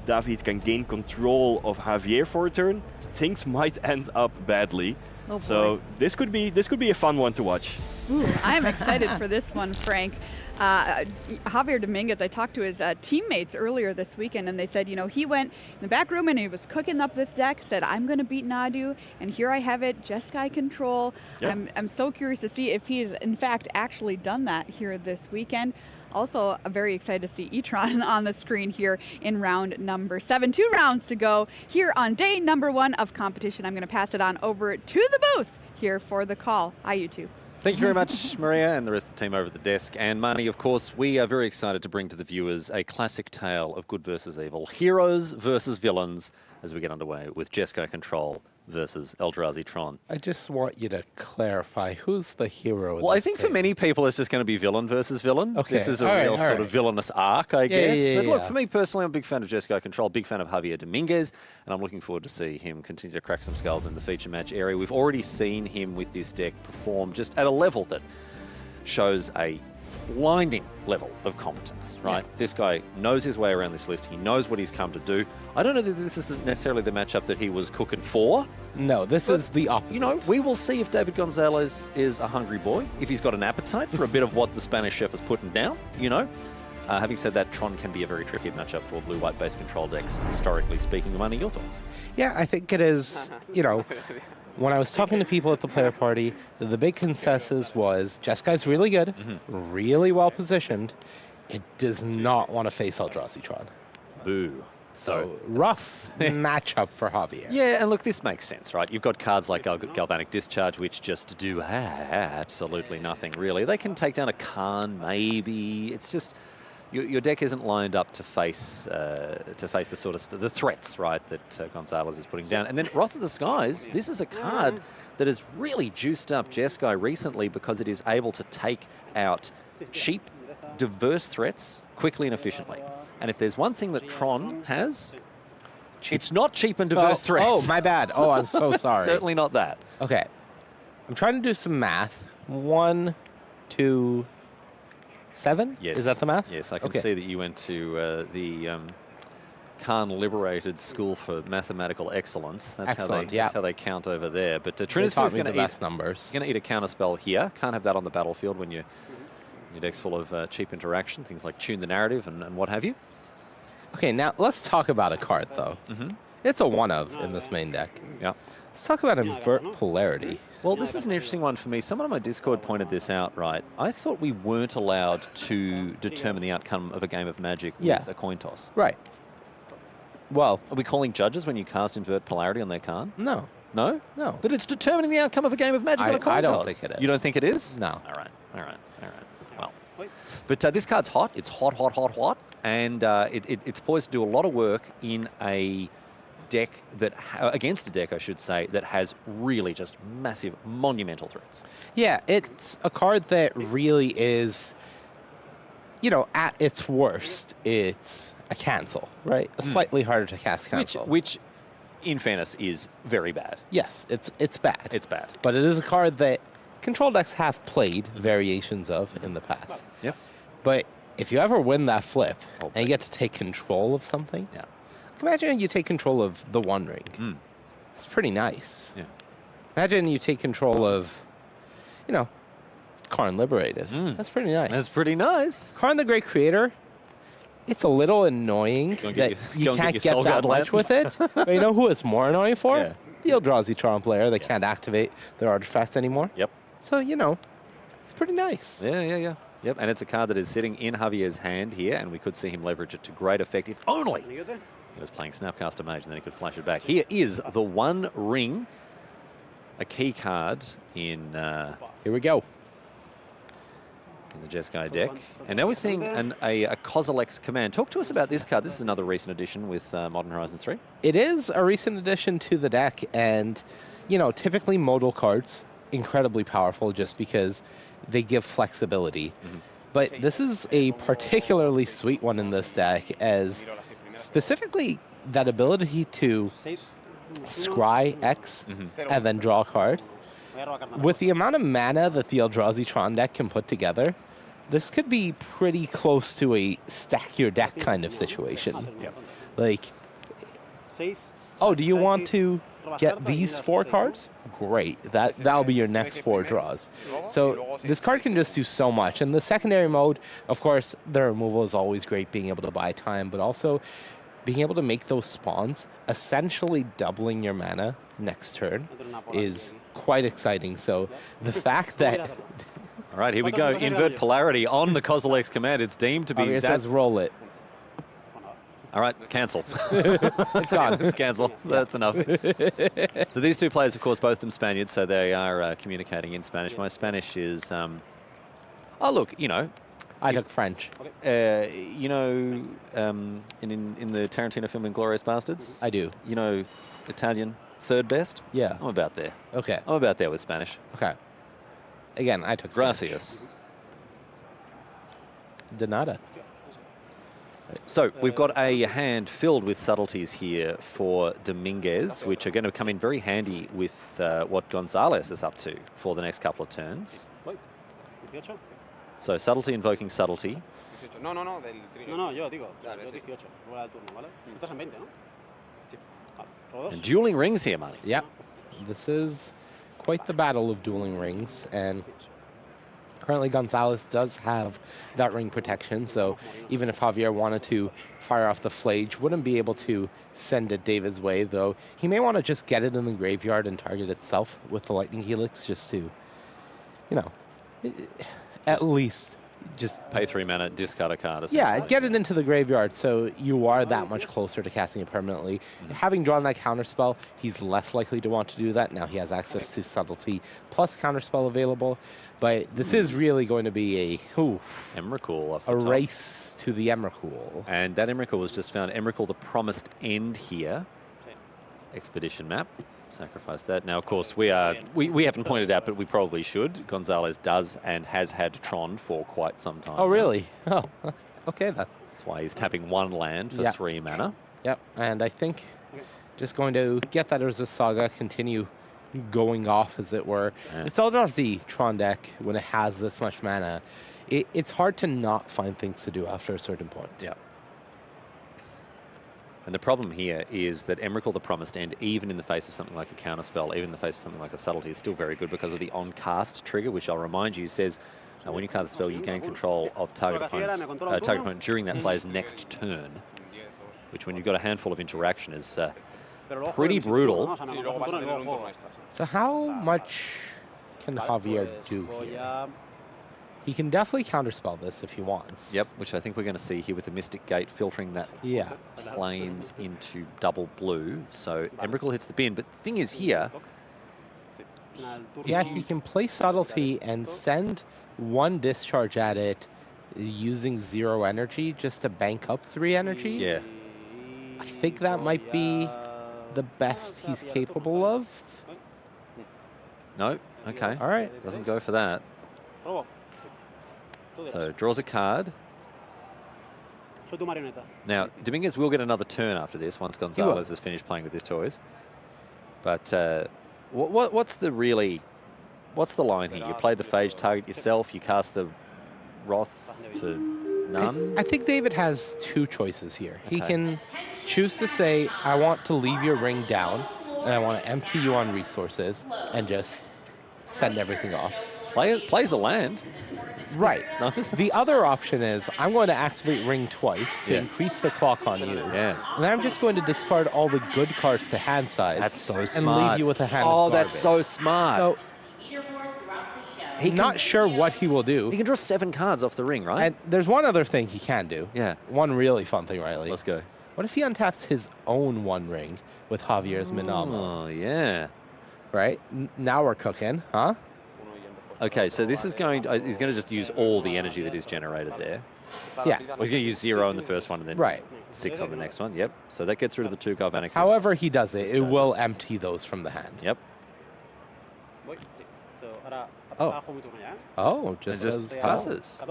David can gain control of Javier for a turn, things might end up badly. Oh boy. So this could be a fun one to watch. Ooh, I'm excited for this one, Frank. Javier Dominguez, I talked to his teammates earlier this weekend, and they said, he went in the back room and he was cooking up this deck, said, I'm going to beat Nadu, and here I have it, Jeskai control. Yeah. I'm so curious to see if he's, in fact, actually done that here this weekend. Also, very excited to see E-Tron on the screen here in round number 7. 2 rounds to go here on day number 1 of competition. I'm going to pass it on over to the booth here for the call. Hi, you two. Thank you very much, Maria, and the rest of the team over at the desk. And Marnie, of course, we are very excited to bring to the viewers a classic tale of good versus evil. Heroes versus villains as we get underway with Jeskai Control versus Eldrazi Tron. I just want you to clarify who's the hero. Well, I think for many people it's just going to be villain versus villain. Okay. This is a real sort of villainous arc, I guess. Yeah, but look, yeah. for me personally, I'm a big fan of Jeskai Control, big fan of Javier Dominguez, and I'm looking forward to see him continue to crack some skulls in the feature match area. We've already seen him with this deck perform just at a level that shows a blinding level of competence, right? Yeah. This guy knows his way around this list. He knows what he's come to do. I don't know that this is necessarily the matchup that he was cooking for. No, this is the opposite. We will see if David Gonzalez is a hungry boy, if he's got an appetite for a bit of what the Spanish chef is putting down, Having said that, Tron can be a very tricky matchup for blue-white based control decks, historically speaking. Money, your thoughts? Yeah, I think it is, when I was talking to people at the player party, the big consensus was Jeskai's really good, really well positioned. It does not want to face Eldrazi Tron. Boo. So rough matchup for Javier. Yeah, and look, this makes sense, right? You've got cards like Galvanic Discharge, which just do absolutely nothing, really. They can take down a Karn, maybe. It's just your deck isn't lined up to face the sort of the threats, right, that Gonzalez is putting down. And then Wrath of the Skies, this is a card that has really juiced up Jeskai recently because it is able to take out cheap, diverse threats quickly and efficiently. And if there's one thing that Tron has, it's not cheap and diverse threats. Oh, my bad. Oh, I'm so sorry. Certainly not that. Okay. I'm trying to do some math. 1, 2, 7? Yes. Is that the math? Yes, I can see that you went to the Karn Liberated School for Mathematical Excellence. That's Excellent, how they count over there. But Trinity is going to eat a counter spell here. Can't have that on the battlefield when your deck's full of cheap interaction, things like Tune the Narrative and what have you. Okay, now let's talk about a card, though. It's a one-of in this main deck. Yeah. Let's talk about Invert Polarity. Well, this is an interesting one for me. Someone on my Discord pointed this out, right? I thought we weren't allowed to determine the outcome of a game of Magic with a coin toss. Right. Well, are we calling judges when you cast Invert Polarity on their Karn? No. No? No. But it's determining the outcome of a game of Magic on a coin toss. I don't think it is. You don't think it is? No. All right. Well, but this card's hot. It's hot. And it's poised to do a lot of work in a deck against a deck, I should say, that has really just massive, monumental threats. Yeah, it's a card that really is, at its worst, it's a cancel, right? A slightly harder to cast cancel. Which, in fairness, is very bad. Yes, it's bad. It's bad. But it is a card that control decks have played variations of in the past. Yep. But if you ever win that flip and you get to take control of something, imagine you take control of the One Ring. It's pretty nice. Yeah. Imagine you take control of, Karn Liberated. That's pretty nice. That's pretty nice. Karn the Great Creator, it's a little annoying that you can't get that much with it. But you know who it's more annoying for? Yeah. The Eldrazi Tron player that can't activate their artifacts anymore. Yep. So, it's pretty nice. Yeah. Yep, and it's a card that is sitting in Javier's hand here, and we could see him leverage it to great effect if only he was playing Snapcaster Mage, and then he could flash it back. Here is the One Ring, a key card in... Here we go. in the Jeskai deck. And now we're seeing a Kozilek's Command. Talk to us about this card. This is another recent addition with Modern Horizons 3. It is a recent addition to the deck, and, you know, typically modal cards, incredibly powerful just because they give flexibility. But this is a particularly sweet one in this deck, as specifically that ability to scry X and then draw a card. With the amount of mana that the Eldrazi Tron deck can put together, this could be pretty close to a stack your deck kind of situation. Like, oh, do you want to get these 4 cards? Great. That'll be your next 4 draws. So this card can just do so much. And the secondary mode, of course, the removal is always great, being able to buy time, but also being able to make those spawns, essentially doubling your mana next turn, is quite exciting. So the fact that... All right, here we go. Invert polarity on the Kozilek's Command. It's deemed to be... It says roll it. All right, cancel. It's gone. It's cancel. That's enough. So these two players, of course, both of them Spaniards, so they are communicating in Spanish. My Spanish is... oh, look, you know... I took French. You know, in the Tarantino film Inglourious Bastards? I do. You know, Italian, third best? Yeah. I'm about there. Okay. I'm about there with Spanish. Okay. Again, I took Gracias. De nada. So we've got a hand filled with subtleties here for Dominguez, which are going to come in very handy with what Gonzalez is up to for the next couple of turns. So subtlety invoking subtlety. No, yo digo, yo 18. Voy al turno, ¿vale? Estás en 20, ¿no? And dueling rings here, Manny. Yep. This is quite the battle of dueling rings, and currently Gonzalez does have that ring protection, so even if Javier wanted to fire off the Flage, wouldn't be able to send it David's way, though he may want to just get it in the graveyard and target itself with the Lightning Helix just to, you know, at least just... Pay 3 mana, discard a card. Yeah, get it into the graveyard so you are that much closer to casting it permanently. Having drawn that counterspell, he's less likely to want to do that. Now he has access to subtlety plus counterspell available. But this is really going to be Emrakul off the a top. race to the Emrakul. And that Emrakul was just found. Emrakul, the promised end here. Expedition map. Sacrifice that. Now, of course, we haven't pointed out, but we probably should. Gonzalez does and has had Tron for quite some time. Oh, really? Oh, okay then. That's why he's tapping 1 land for 3 mana. Yep, and I think just going to get that as a Saga, continue going off, as it were. Yeah. The Eldrazi Tron deck, when it has this much mana, it's hard to not find things to do after a certain point. Yeah. And the problem here is that Emrakul, the promised end, even in the face of something like a counterspell, even in the face of something like a subtlety, is still very good because of the on-cast trigger, which I'll remind you says when you cast a spell, you gain control of target opponent during that player's next turn, which when you've got a handful of interaction is pretty brutal. So how much can Javier do here? He can definitely counterspell this if he wants. Yep, which I think we're going to see here with the Mystic Gate filtering that planes into double blue. So Emrakul hits the bin, but the thing is here... Yeah, he can play Subtlety and send 1 discharge at it using 0 energy just to bank up 3 energy. Yeah. I think that might be the best he's capable of. No? Okay. All right. Doesn't go for that. So draws a card. Now, Dominguez will get another turn after this once Gonzalez has finished playing with his toys. But what's the line here? You play the Phage, target yourself, you cast the Wrath for none? I think David has 2 choices here. He can choose to say, I want to leave your ring down, and I want to empty you on resources, and just send everything off. Plays the land. Right. It's nice. The other option is I'm going to activate ring twice to increase the clock on you. Yeah. And then I'm just going to discard all the good cards to hand size. That's so smart. And leave you with a hand Oh, of that's so smart. So he's not sure what he will do. He can draw 7 cards off the ring, right? And there's one other thing he can do. Yeah. One really fun thing, Riley. Let's go. What if he untaps his own 1 ring with Javier's Minamo? Oh, yeah. Right? Now we're cooking, huh? Okay, so this is going. He's going to just use all the energy that is generated there. Yeah. Well, he's going to use 0 on the first one and then Right. 6 on the next one. Yep. So that gets rid of the 2 galvanic. However he does it, it will empty those from the hand. Yep. Oh. Oh, It just just as passes.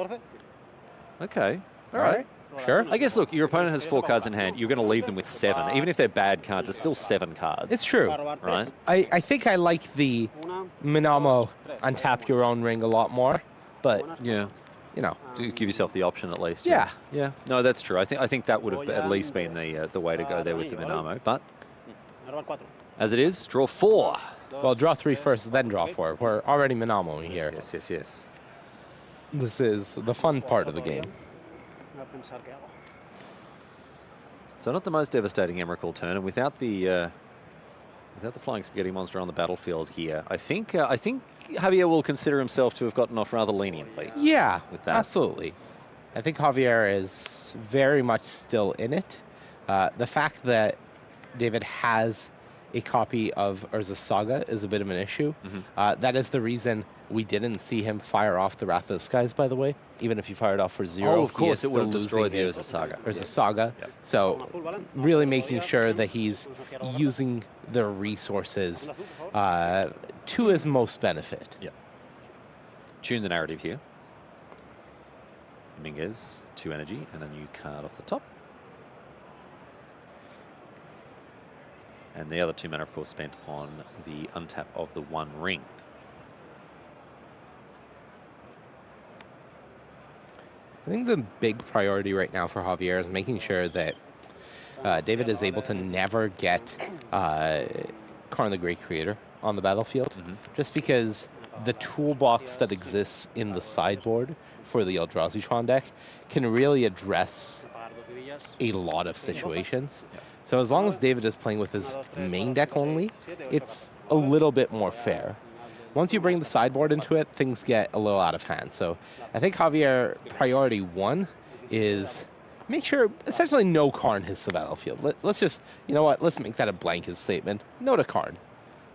Okay. All right. Sure. I guess, look, your opponent has 4 cards in hand. You're going to leave them with 7. Even if they're bad cards, it's still 7 cards. It's true. Right? I think I like the Minamo untap your own ring a lot more, but yeah, you know, to give yourself the option at least. Yeah. Yeah. No, that's true. I think that would have at least been the way to go there with the Minamo. But as it is, draw 4. Well, draw 3 first, then draw 4. We're already Minamo here. Yes, yes, yes. This is the fun part of the game. So not the most devastating Emrakul turn, and without the flying spaghetti monster on the battlefield here, I think Javier will consider himself to have gotten off rather leniently. Yeah, with that. absolutely. I think Javier is very much still in it. The fact that David has a copy of Urza's Saga is a bit of an issue. That is the reason we didn't see him fire off the Wrath of the Skies, by the way. Even if he fired off for 0, oh, of course, it would have destroyed the Urza's Saga. Urza's Saga. Yep. So really making sure that he's using the resources to his most benefit. Yep. Tune the narrative here. Minguez, 2 energy, and a new card off the top. And the other 2 mana, of course, spent on the untap of the 1 ring. I think the big priority right now for Javier is making sure that David is able to never get Karn the Great Creator on the battlefield, just because the toolbox that exists in the sideboard for the Eldrazi Tron deck can really address a lot of situations. So as long as David is playing with his main deck only, it's a little bit more fair. Once you bring the sideboard into it, things get a little out of hand. So I think Javier, priority 1 is make sure essentially no Karn hits the battlefield. Let's just, you know what, let's make that a blanket statement. No to Karn.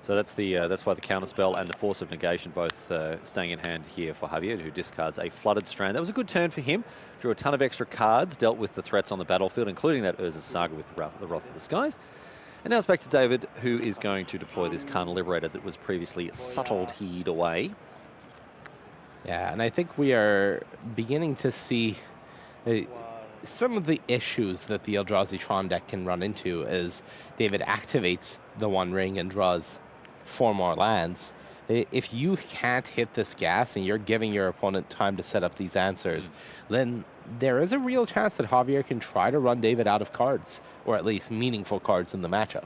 So that's why the counterspell and the Force of Negation both staying in hand here for Javier, who discards a Flooded Strand. That was a good turn for him. Drew a ton of extra cards, dealt with the threats on the battlefield, including that Urza's Saga with the Wrath of the Skies. And now it's back to David, who is going to deploy this Karn Liberator that was previously subtletyed away. Yeah, and I think we are beginning to see some of the issues that the Eldrazi Tron deck can run into as David activates the 1 ring and draws 4 more lands. If you can't hit this gas and you're giving your opponent time to set up these answers, then there is a real chance that Javier can try to run David out of cards, or at least meaningful cards in the matchup.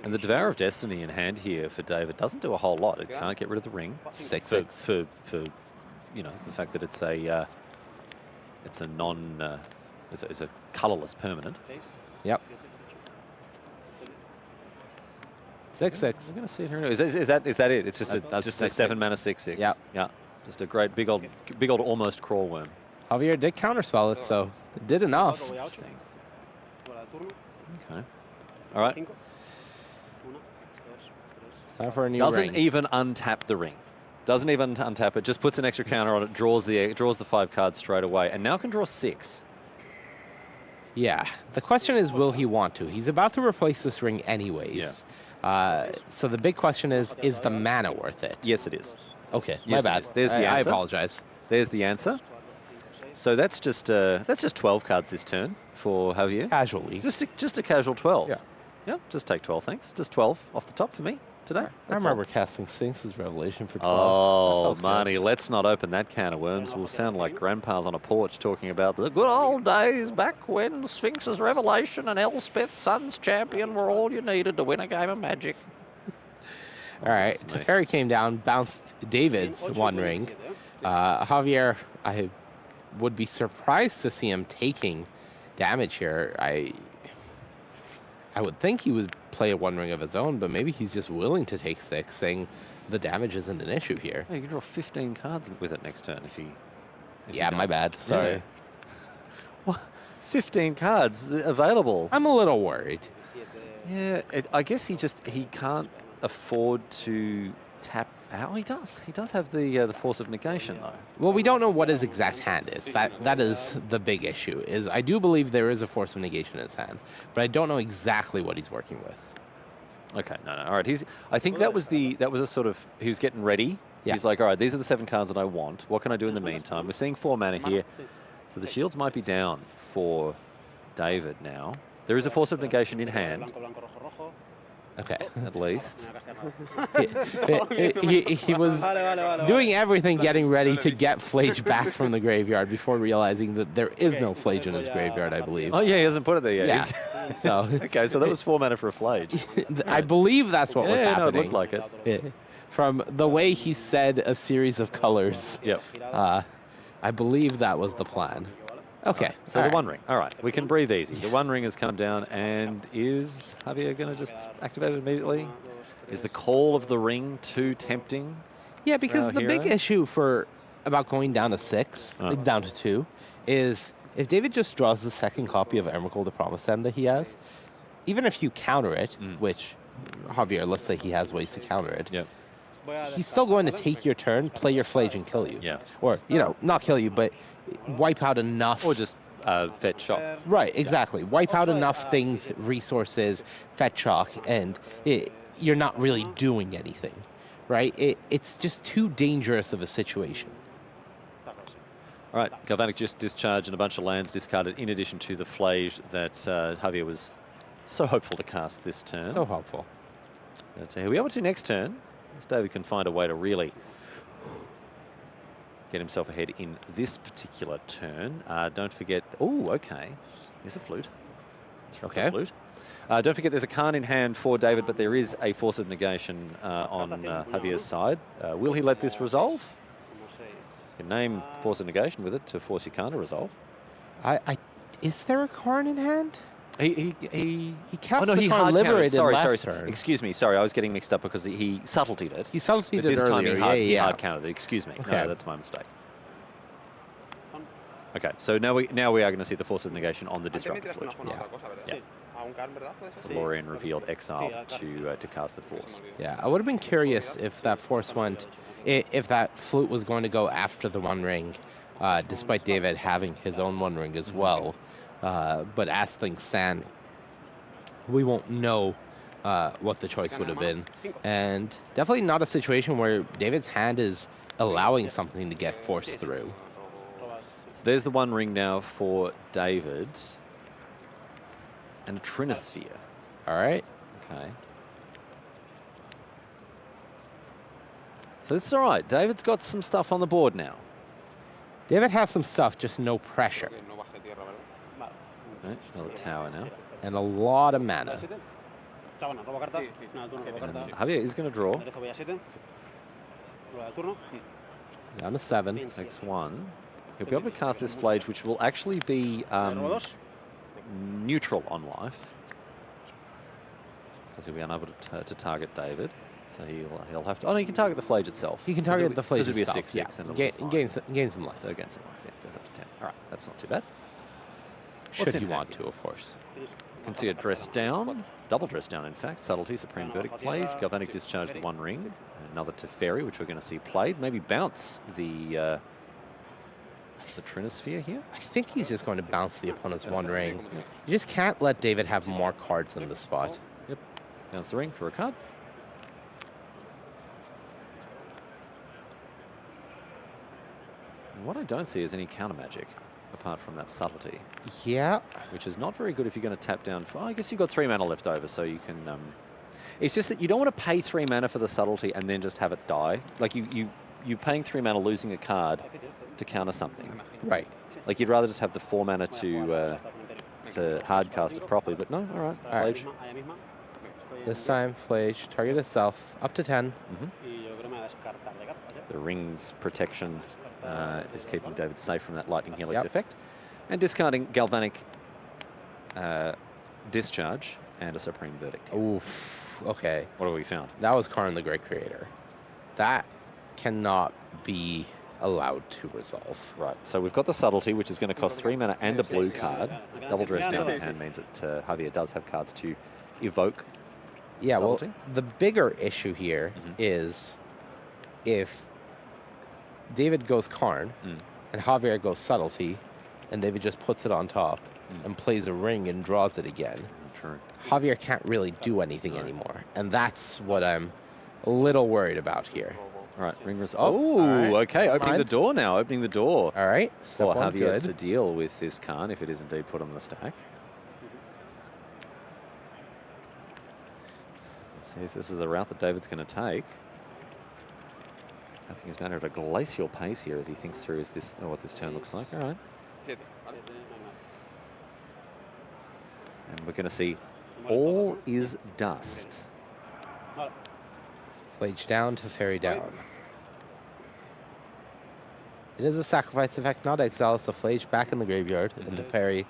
And the Devourer of Destiny in hand here for David doesn't do a whole lot. It can't get rid of the ring. 6/6. For you know, the fact that it's a it's a colorless permanent. Yep. 6/6. We're going to see it here. Is that it? It's just just a 7 mana 6/6. Yeah. Yeah. Just a great big old almost crawl worm. Javier did counterspell it, so it did enough. Interesting. Okay. All right. It's time for a new Doesn't ring. even untap the ring. Doesn't even untap it. Just puts an extra counter on it. Draws the 5 cards straight away, and now can draw 6. Yeah. The question is, will he want to? He's about to replace this ring anyways. Yeah. So the big question is the mana worth it? Yes, it is. Okay, Yes, my it bad. is. There's the I answer. apologize. There's the answer. So that's just 12 cards this turn for Javier. Casually. Just a casual 12. Yeah. Yeah, just take 12, thanks. Just 12 off the top for me today. I remember casting Sphinx's Revelation for 12. Oh, Marnie, let's not open that can of worms. We'll sound like grandpas on a porch talking about the good old days back when Sphinx's Revelation and Elspeth's Sun's Champion were all you needed to win a game of Magic. All right, Teferi came down, bounced David's 1 ring. Javier, I would be surprised to see him taking damage here. I would think he would play a 1 ring of his own, but maybe he's just willing to take 6, saying the damage isn't an issue here. Yeah, you can draw 15 cards with it next turn if he Yeah, my bad. Sorry. Yeah. What? 15 cards available. I'm a little worried. Yeah, I guess he can't afford to tap Oh, he does. He does have the force of negation, though. Well, we don't know what his exact hand is. That is the big issue. Is I do believe there is a force of negation in his hand, but I don't know exactly what he's working with. Okay, no. All right, I think that was a sort of, he was getting ready. Yeah. He's like, all right, these are the 7 cards that I want. What can I do in the meantime? We're seeing 4 mana here. So the shields might be down for David now. There is a force of negation in hand. Okay. At least. he was doing everything, getting ready to get Flage back from the graveyard before realizing that there is no Flage in his graveyard, I believe. Oh, yeah, he hasn't put it there yet. Yeah. So okay, so that was 4 mana for a Flage. I believe that's what was happening. No, it looked like it. Yeah. From the way he said a series of colors, yep. I believe that was the plan. Okay. So the One Ring. All right, we can breathe easy. The One Ring has come down, and is Javier going to just activate it immediately? Is the Call of the Ring too tempting? Yeah, because the big issue about going down to 6, down to 2, is if David just draws the second copy of Emrakul the Promised End that he has, even if you counter it, which Javier, let's say he has ways to counter it, he's still going to take your turn, play your Flage, and kill you. Yeah. Or, not kill you, but wipe out enough. Or just fetch shock. Right, exactly. Wipe out enough things, resources, fetch shock, and you're not really doing anything, right? It's just too dangerous of a situation. All right, Galvanic just discharged and a bunch of lands discarded in addition to the Flage that Javier was so hopeful to cast this turn. So hopeful. But here we are to next turn. As David can find a way to really get himself ahead in this particular turn. Don't forget, okay, there's a flute. Okay. Flute. Don't forget there's a Karn in hand for David, but there is a force of negation on Javier's side. Will he let this resolve? You can name force of negation with it to force your Karn to resolve. Is there a Karn in hand? He cast the Karn hard liberated sorry, last sorry. turn. Excuse me, sorry, I was getting mixed up because he subtletied it. He subtletied but it this time earlier. he hard counted it. Excuse me. Okay. No, that's my mistake. Okay, so now we are going to see the force of negation on the disruptor flute. Yeah. Lorian revealed exiled to cast the force. Yeah, I would have been curious if that force went, if that flute was going to go after the One Ring, despite David having his own One Ring as well. But as things stand, we won't know what the choice would have been. And definitely not a situation where David's hand is allowing something to get forced through. So there's the One Ring now for David. And a Trinosphere. All right. Okay. So it's all right. David's got some stuff on the board now. David has some stuff, just no pressure. Okay, another tower now. And a lot of mana. And Javier is going to draw. Down to 7. Takes 1. He'll be able to cast this Flage, which will actually be neutral on life. Because he'll be unable to target David. So he'll have to... Oh, no, he can target the Flage itself. He can target the Flage itself. itself. It'll be a 6/6. Yeah. Gain some life. So gain some life, yeah. Goes up to 10. All right, that's not too bad. Should you want to, of course. You can see a dress down. Double dress down, in fact. Subtlety, Supreme Verdict, Flage. Galvanic discharge the One Ring. And another Teferi, which we're going to see played. Maybe bounce the Trinosphere here. I think he's just going to bounce the opponent's One Ring. You just can't let David have more cards in the spot. Yep. Bounce the ring, draw a card. And what I don't see is any counter magic apart from that subtlety. Yeah. Which is not very good if you're going to tap down. I guess you've got 3 mana left over, so you can... it's just that you don't want to pay 3 mana for the subtlety and then just have it die. Like you're paying 3 mana losing a card to counter something. Right. Like you'd rather just have the 4 mana to hard cast it properly, but no, all right. Flage. This time, Flage, target itself, up to 10. The ring's protection is keeping David safe from that lightning helix effect. And discarding Galvanic Discharge and a Supreme Verdict. Oof, okay. What have we found? That was Karn the Great Creator. That cannot be allowed to resolve. Right, so we've got the Subtlety, which is going to cost 3 mana and a blue card. Double dress down in hand means that Javier does have cards to evoke Yeah, Subtlety. well, the bigger issue here is if David goes Karn and Javier goes Subtlety, and David just puts it on top and plays a ring and draws it again, True. Javier can't really do anything anymore. And that's what I'm a little worried about here. All right, ring res. Oh, all right. Okay, opening Mind. the door now. Opening the door. All right, For step one, Javier good. to deal with this Karn if it is indeed put on the stack. Let's see if this is the route that David's going to take. Tapping his mana at a glacial pace here as he thinks through what this turn looks like. All right. And we're going to see all is dust. Flage down to Fairy down. It is a sacrifice effect, not exile, so Flage back in the graveyard into Fairy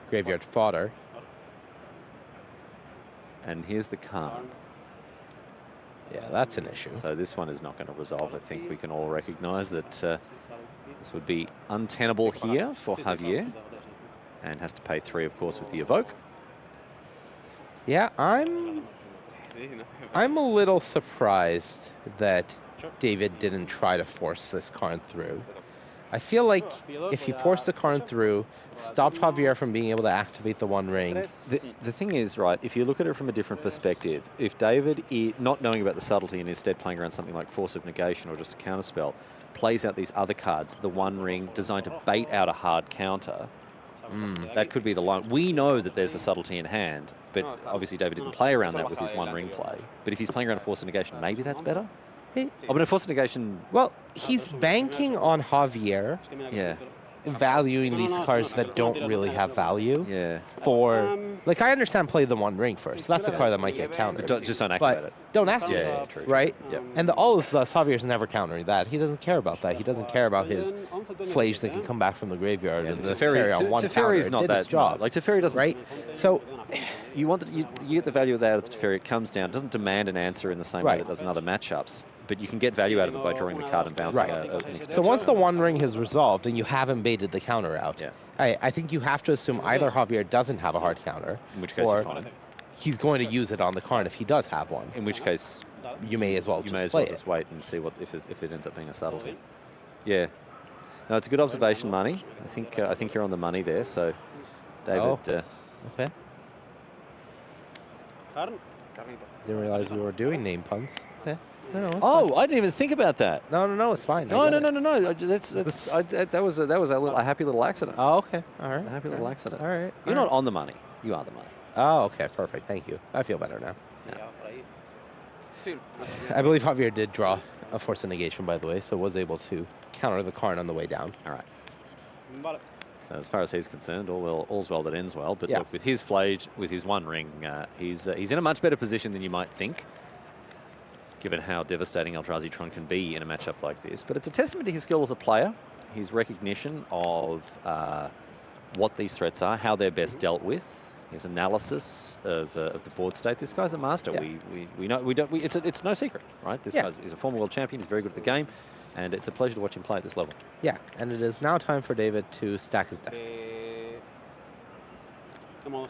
graveyard fodder. And here's the Karn. Yeah, that's an issue. So this one is not going to resolve. I think we can all recognize that this would be untenable here for Javier. And has to pay 3, of course, with the Evoke. Yeah, I'm a little surprised that David didn't try to force this Karn through. I feel like if he forced the Karn through, stopped Javier from being able to activate the One Ring. The thing is, right, if you look at it from a different perspective, if David, not knowing about the subtlety and instead playing around something like Force of Negation or just a counterspell, plays out these other cards, the One Ring designed to bait out a hard counter, that could be the line. We know that there's the subtlety in hand, but obviously David didn't play around that with his One Ring play. But if he's playing around a Force of Negation, maybe that's better? I mean, a Force of Negation... Well, he's banking on Javier. Yeah. Valuing these cards that don't really have value. Yeah. For, like, I understand play the One Ring first. That's a card that might get countered. Just don't activate it. Don't activate Yeah, it, true. right? Yep. And all of us, Javier's never countering that. He doesn't care about that. He doesn't care about his Flage that can come back from the graveyard and the Teferi on one counter. Teferi's not It did that its job. Like Teferi doesn't. Right? So you want you get the value of that out of the Teferi. It comes down. It doesn't demand an answer in the same way that it does in other matchups. But you can get value out of it by drawing the card and bouncing it. So once the One Ring has resolved and you haven't baited the counter out, I think you have to assume either Javier doesn't have a hard counter, in which case or you're fine. He's going to use it on the Karn if he does have one. In which case, you may as well just wait and see what if it ends up being a subtlety. Yeah. No, it's a good observation, Money. I think you're on the money there. So, David. Okay. Didn't realize we were doing name puns. Okay. No, it's fine. I didn't even think about that. No, it's fine. No. That was a happy little accident. Oh, okay. All right. A happy little accident. All right. You're not on the money. You are the money. Oh, okay. Perfect. Thank you. I feel better now. I believe Javier did draw a Force of Negation, by the way, so was able to counter the Karn on the way down. All right. So as far as he's concerned, all's well that ends well. But Yeah. look, with his Flage, with his One Ring, he's in a much better position than you might think, given how devastating Eldrazi Tron can be in a matchup like this. But it's a testament to his skill as a player, his recognition of what these threats are, how they're best dealt with, his analysis of the board state. This guy's a master. Yeah. We know it's no secret, right? This guy's he's a former world champion. He's very good at the game, and it's a pleasure to watch him play at this level. Yeah, and it is now time for David to stack his deck. All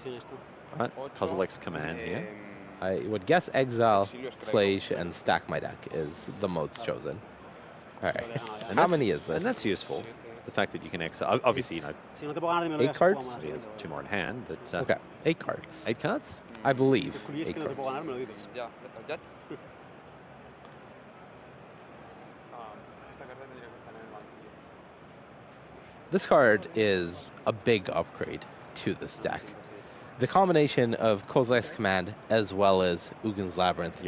right, Kozilek's command here. I would guess exile, Flage, and stack my deck is the modes chosen. All right. And How many is this? And that's useful. The fact that you can exile, obviously, 8 cards? He has 2 more in hand, but Okay, 8 cards. 8 cards? I believe 8 cards. This card is a big upgrade to this deck. The combination of Kozilek's Command as well as Ugin's Labyrinth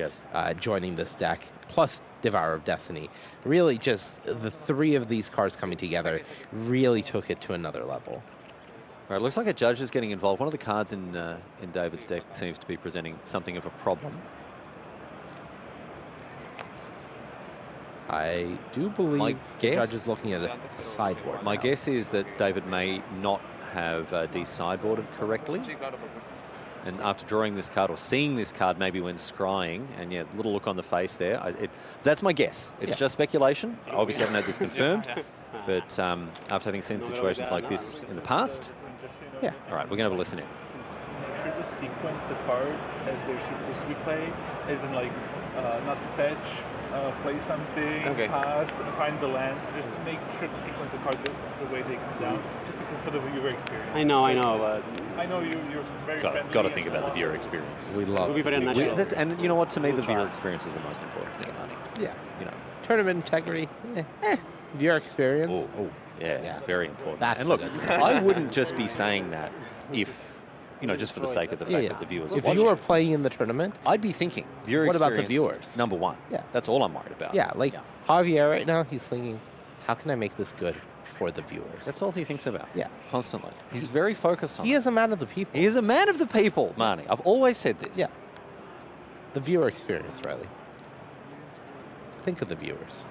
joining this deck, plus Devourer of Destiny, really just the 3 of these cards coming together really took it to another level. All right, looks like a judge is getting involved. One of the cards in David's deck seems to be presenting something of a problem. I do believe the judge is looking at a sideboard. My guess is that David may not have de-sideboarded correctly. And after drawing this card, or seeing this card maybe when scrying, and yeah, little look on the face there, that's my guess. It's just speculation. I obviously haven't had this confirmed, but after having seen situations like this in the past, yeah. All right, we're going to have a listen in. Make sure to sequence the cards as they're supposed to be played, as in like not fetch play something, pass, find the land. Just make sure to sequence the cards the way they come down, just because for the viewer experience. I know, but I know you're very friendly. Got to think about the viewer experience. We love We'll be very natural. And you know what? To me, the viewer experience is the most important thing about it. Yeah. You know. Tournament integrity. Viewer experience. Yeah, very important. That's and look, the good I wouldn't just be saying that if, just for the sake of the fact that the viewers If are you watching. were playing in the tournament, I'd be thinking, viewer what about the experience, viewers? number one. Yeah. That's all I'm worried about. Yeah, like Javier right now, he's thinking, how can I make this good for the viewers? That's all he thinks about. Yeah. Constantly. He's very focused on He is a man of the people. He is a man of the people, Marnie. I've always said this. Yeah. The viewer experience, Riley. Think of the viewers.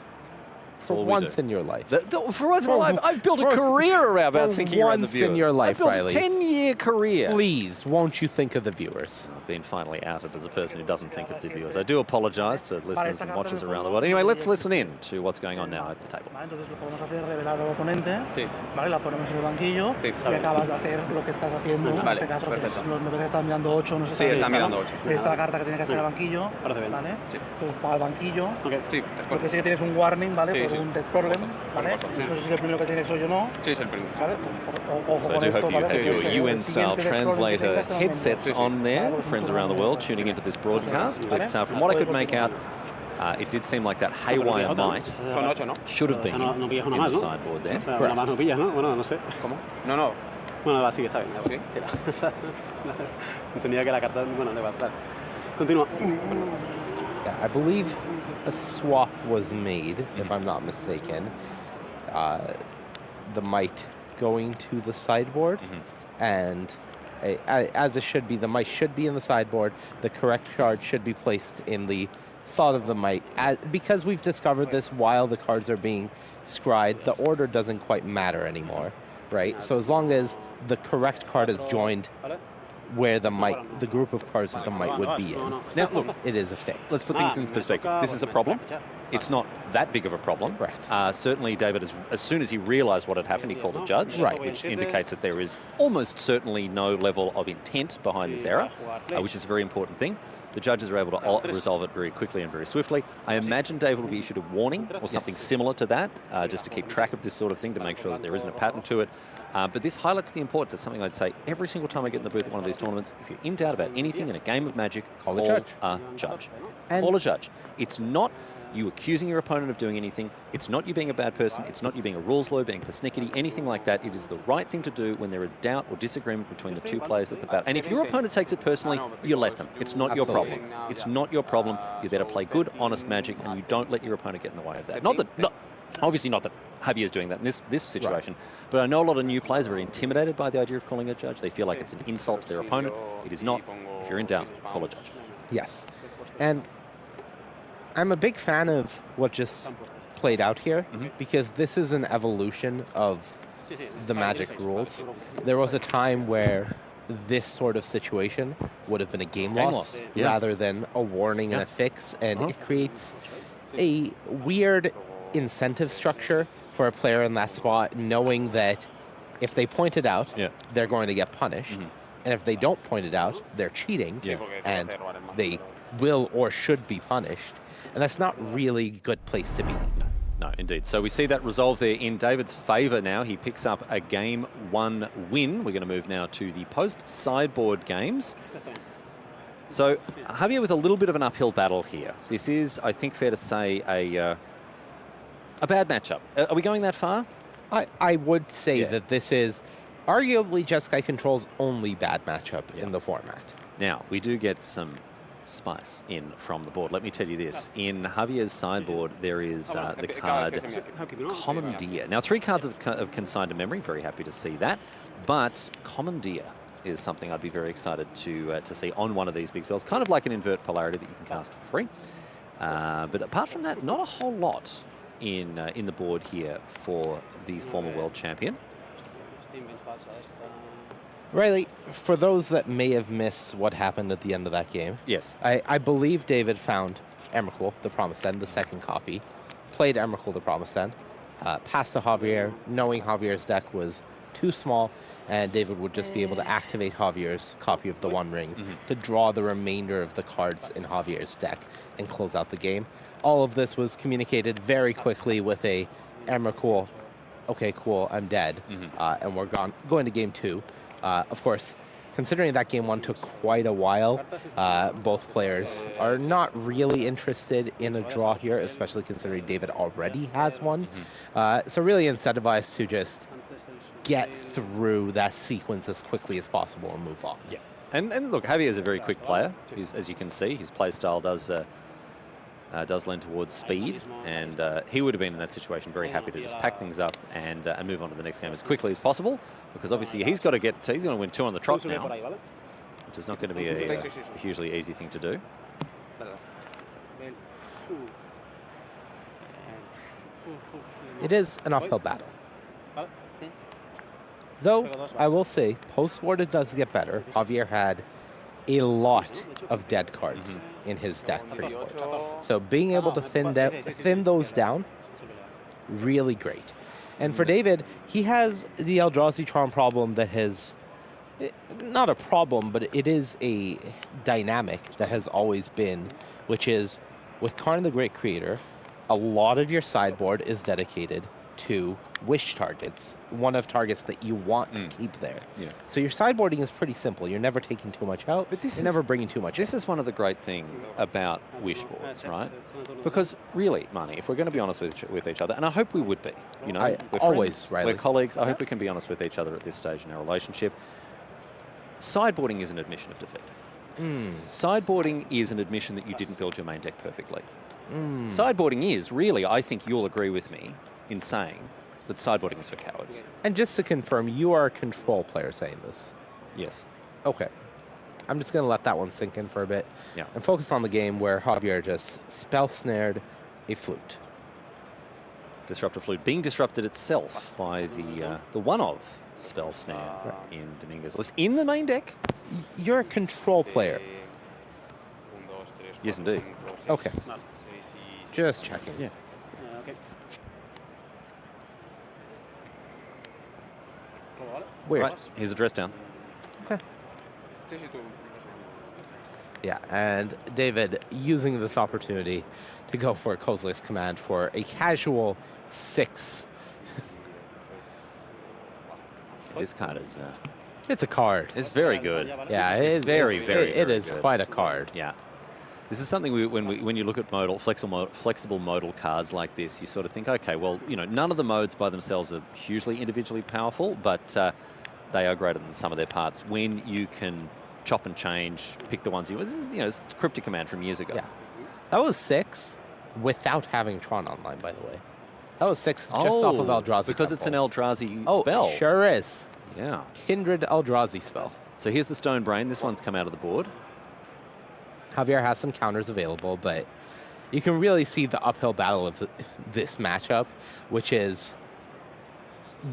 For all we once do. in your life. For once in my life, I've built a career around thinking about the once viewers. in your life, I've built Riley. a 10-year career. Please, won't you think of the viewers? I've been finally outed as a person who doesn't think of the viewers. I do apologise to listeners and watchers around the world. Anyway, let's listen in to what's going on now at the table. Entonces lo que vamos a hacer es revelar al oponente, ¿vale? La ponemos en el banquillo y acabas de hacer lo que estás haciendo. En este caso, que es, me parece que están mirando 8, no sé si están mirando 8. Esta carta que tiene que estar en el banquillo, ¿vale? Entonces, para el banquillo, porque sí que tienes un warning, ¿vale? Por un death problem, ¿vale? No sé si el primero que tienes soy yo o no. Sí, es el primero. ¿Vale? Ojo So I con do esto, hope you ¿vale? have your Porque UN-style el siguiente death problem que translator tengas en el headsets momento. on there, friends around the world tuning into this broadcast. But from what I could make out, it did seem like that haywire might should have been in the sideboard there. Nada más no pillas, ¿no? Bueno, no sé. ¿Cómo? No. Bueno, va, sí, está bien. Okay. Tenía que la carta... Bueno, le va a dar. Continúa. Yeah, I believe a swap was made, if I'm not mistaken. The might going to the sideboard, and as it should be, the might should be in the sideboard. The correct card should be placed in the slot of the might. Because we've discovered this while the cards are being scried, the order doesn't quite matter anymore, right? So as long as the correct card is joined where the group of cards that the might would be in. Now, look, it is a fix. Let's put things in perspective. This is a problem. It's not that big of a problem. Right. Certainly, David, as soon as he realised what had happened, he called a judge, which indicates that there is almost certainly no level of intent behind this error, which is a very important thing. The judges are able to resolve it very quickly and very swiftly. I imagine David will be issued a warning or something similar to that, just to keep track of this sort of thing, to make sure that there isn't a pattern to it. But this highlights the importance. It's something I'd say every single time I get in the booth at one of these tournaments. If you're in doubt about anything in a game of Magic, call a judge. Call a judge. It's not you accusing your opponent of doing anything. It's not you being a bad person. It's not you being a rules lawyer, being persnickety, anything like that. It is the right thing to do when there is doubt or disagreement between the two players at the battle. And if your opponent takes it personally, you let them. It's not your problem. It's not your problem. You're there to play good, honest Magic, and you don't let your opponent get in the way of that. Obviously not that Javier's doing that in this situation, but I know a lot of new players are very intimidated by the idea of calling a judge. They feel like it's an insult to their opponent. It is not. If you're in doubt, call a judge. Yes. And I'm a big fan of what just played out here, because this is an evolution of the Magic rules. There was a time where this sort of situation would have been a game loss rather than a warning and a fix, and it creates a weird incentive structure for a player in that spot, knowing that if they point it out, they're going to get punished, and if they don't point it out, they're cheating, and they will or should be punished. And that's not really a good place to be. No, indeed. So we see that resolve there in David's favour now. He picks up a Game 1 win. We're going to move now to the post-sideboard games. So Javier with a little bit of an uphill battle here. This is, I think, fair to say, a bad matchup. Are we going that far? I would say that this is arguably Jeskai Control's only bad matchup in the format. Now, we do get some spice in from the board. Let me tell you this. In Javier's sideboard, there is the card Commandeer. Now, 3 cards of consigned to memory. Very happy to see that. But Commandeer is something I'd be very excited to see on one of these big fields. Kind of like an invert polarity that you can cast for free. But apart from that, not a whole lot in the board here for the former world champion. Riley, for those that may have missed what happened at the end of that game, yes, I believe David found Emrakul, the Promised End, the second copy, played Emrakul, the Promised End, passed to Javier, knowing Javier's deck was too small, and David would just be able to activate Javier's copy of the One Ring to draw the remainder of the cards in Javier's deck and close out the game. all of this was communicated very quickly with a Emrakul. Okay, cool, I'm dead. And we're going to game 2. Of course, considering that game 1 took quite a while, both players are not really interested in a draw here, especially considering David already has one. So really incentivized to just get through that sequence as quickly as possible and move on. Yeah. And look, Javier is a very quick player. As you can see, his play style does lend towards speed, and he would have been in that situation very happy to just pack things up and move on to the next game as quickly as possible, because obviously he's got to he's going to win 2 on the trot now, which is not going to be a hugely easy thing to do. It is an uphill battle. Though, I will say, post-board it does get better. Javier had a lot of dead cards in his deck pre-board. So being able to thin those down, really great. And for David, he has the Eldrazi Tron problem that has, not a problem, but it is a dynamic that has always been, which is, with Karn the Great Creator, a lot of your sideboard is dedicated to wish targets, one of targets that you want to keep there. So your sideboarding is pretty simple. You're never taking too much out, but you're never bringing too much This is one of the great things about wish boards, right? Because really, Marnie, if we're going to be honest with each other, and I hope we would be, you know, we're always, friends, we're colleagues, I hope we can be honest with each other at this stage in our relationship. Sideboarding is an admission of defeat. Sideboarding is an admission that you didn't build your main deck perfectly. Sideboarding is, really, I think you'll agree with me in saying that sideboarding is for cowards. And just to confirm, you are a control player saying this? Yes. Okay. I'm just going to let that one sink in for a bit. Yeah. And focus on the game where Javier just spell snared a flute. Disruptor Flute being disrupted itself by the one-of spell snare in Dominguez's list. In the main deck? You're a control player. Yes, indeed. Okay. Just checking. Yeah. Okay. Weird. Right, here's a dress down. Yeah, and David using this opportunity to go for a Kozilek's command for a casual 6. This card is... it's a card. It's very good. Yeah, it's very it is good. quite a card. Yeah. This is something when you look at flexible modal cards like this, you sort of think, okay, well, you know, none of the modes by themselves are hugely individually powerful, but they are greater than some of their parts when you can chop and change, pick the ones you want. This is, you know, it's a cryptic command from years ago. Yeah. That was 6 without having Tron online, by the way. That was 6 just off of Eldrazi. Because it's an Eldrazi spell. spell. Sure is. Yeah. Kindred Eldrazi spell. So here's the Stone Brain. This one's come out of the board. Javier has some counters available, but you can really see the uphill battle of this matchup, which is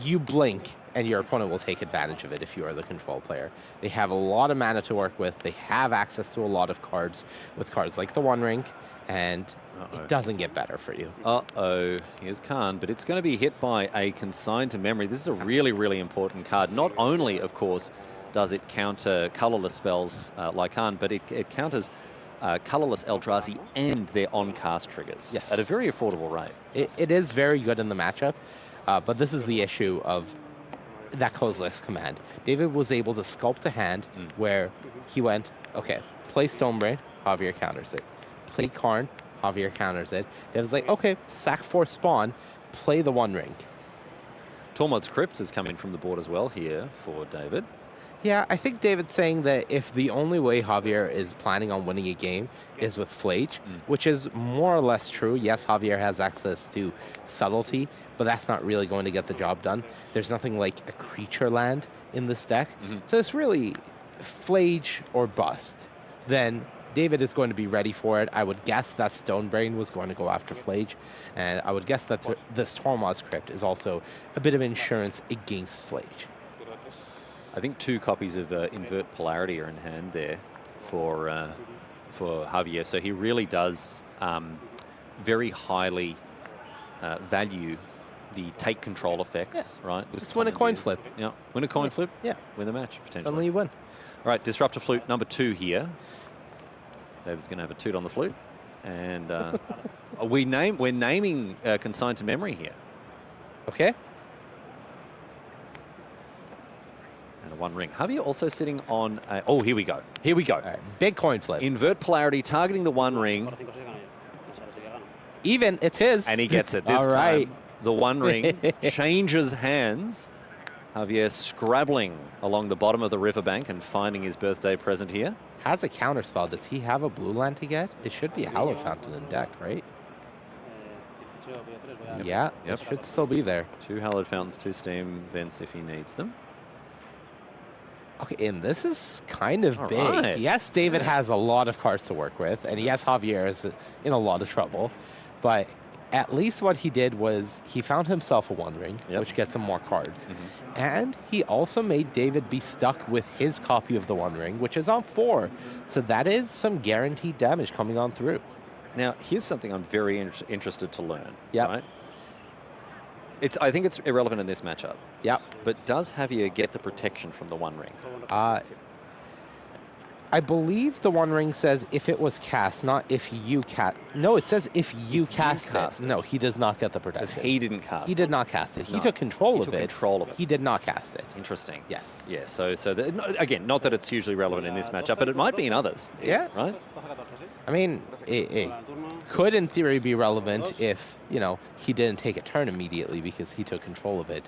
you blink and your opponent will take advantage of it if you are the control player. They have a lot of mana to work with. They have access to a lot of cards with cards like the One Ring, and it doesn't get better for you. Here's Khan, but it's going to be hit by a Consign to Memory. This is a really, really important card. Not only, of course, does it counter colorless spells like Khan, but it counters colorless Eldrazi and their on-cast triggers at a very affordable rate. It is very good in the matchup, but this is the issue of that Kozilek's command. David was able to sculpt a hand where he went, okay, play Stonebrain, Javier counters it. Play Karn, Javier counters it. It was like, okay, sack 4 spawn, play the One Ring. Tormod's Crypt is coming from the board as well here for David. Yeah, I think David's saying that if the only way Javier is planning on winning a game is with Flage, which is more or less true. Yes, Javier has access to subtlety, but that's not really going to get the job done. There's nothing like a creature land in this deck. So it's really Flage or bust. Then David is going to be ready for it. I would guess that Stonebrain was going to go after Flage, and I would guess that this Tormod's Crypt is also a bit of insurance against Flage. I think 2 copies of Invert Polarity are in hand there for Javier. So he really does very highly value the take control effects, right? Just win a coin flip. Yeah, win a coin flip. Yeah. Win the match, potentially. Suddenly you win. All right, Disruptor Flute number 2 here. David's going to have a toot on the flute. And We're naming consigned to memory here. Okay. And a one ring. Javier also sitting on a, oh, here we go. Here we go. All right, big coin flip. Invert polarity, targeting the one ring. Even, it's his. And he gets it this All right. time. The one ring changes hands. Javier scrabbling along the bottom of the riverbank and finding his birthday present here. Has a counterspell. Does he have a blue land to get? It should be a Hallowed Fountain in deck, right? Yeah, it should still be there. 2 Hallowed Fountains, 2 Steam Vents if he needs them. Okay, and this is kind of All big. right. Yes, David has a lot of cards to work with, and yes, Javier is in a lot of trouble. But at least what he did was he found himself a one ring, which gets him more cards. And he also made David be stuck with his copy of the one ring, which is on 4. So that is some guaranteed damage coming on through. Now, here's something I'm very interested to learn. Yeah. Right? I think it's irrelevant in this matchup. Yeah. But does Javier get the protection from the one ring? I believe the one ring says if it was cast, not if you cast. No, it says if you cast it. No, he does not get the protection. Because he didn't cast it. He did not cast it. He No. took control He of took it. control of it. He did not cast it. Interesting. Yes. Yeah, so again, not that it's hugely relevant in this matchup, but it might be in others. Yeah. Right? I mean, it could in theory be relevant if, you know, he didn't take a turn immediately because he took control of it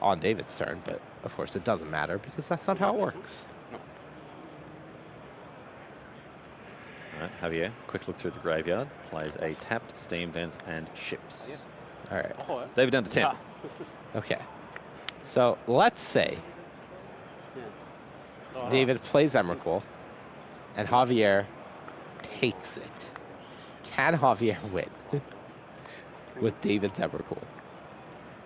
on David's turn. But of course, it doesn't matter because that's not how it works. All right, Javier, quick look through the graveyard. Plays a tapped Steam Vents and Ships. All right. David down to 10. Okay. So let's say David plays Emrakul and Javier takes it. Can Javier win with David's Emrakul?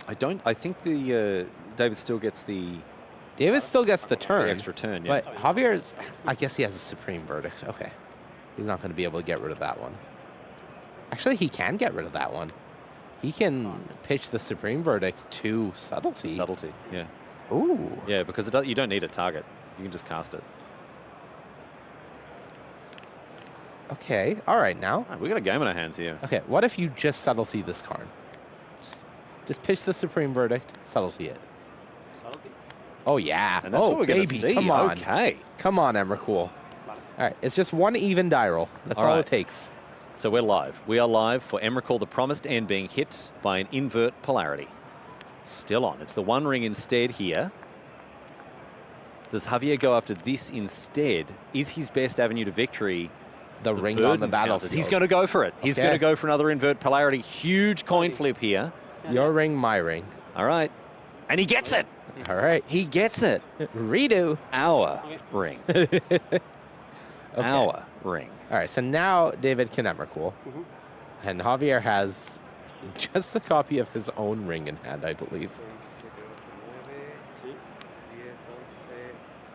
I think the David still gets the... David still gets the turn. The extra turn, yeah. But Javier's, I guess he has a Supreme Verdict. Okay. He's not going to be able to get rid of that one. Actually, he can get rid of that one. He can pitch the Supreme Verdict to Subtlety. Subtlety, yeah. Ooh. Yeah, because you don't need a target. You can just cast it. Okay. All right, now. We got a game in our hands here. Okay, what if you just Subtlety this card? Just pitch the Supreme Verdict, Subtlety it. Oh, yeah. And that's what we're baby, going to see. Come on. Okay. Come on, Emrakul. All right, it's just one even die roll. That's all right. it takes. So we're live. We are live for Emrakul, the Promised End, being hit by an invert polarity. Still on. It's the one ring instead here. Does Javier go after this instead? Is his best avenue to victory the ring on the battlefield? He's going to go for it. He's Okay. going to go for another invert polarity. Huge coin flip here. Your ring, my ring. All right. And he gets it. All right. He gets it. Redo. Our ring. Our ring. All right, so now David can Emrakul. And Javier has just a copy of his own ring in hand, I believe.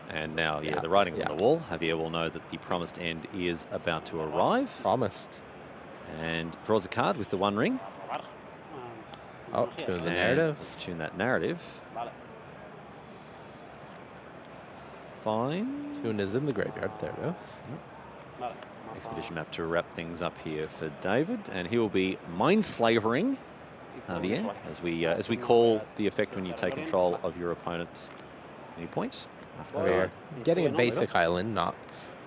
And now, yeah, the writing's on the wall. Javier will know that the Promised End is about to arrive. Promised. And draws a card with the one ring. Oh, tune the And narrative. Let's tune that narrative. Fine. Tune is in the graveyard. There it goes. Expedition map to wrap things up here for David, and he will be mind slavering Javier as we call the effect when you take control of your opponent's any point. We're getting a basic island, not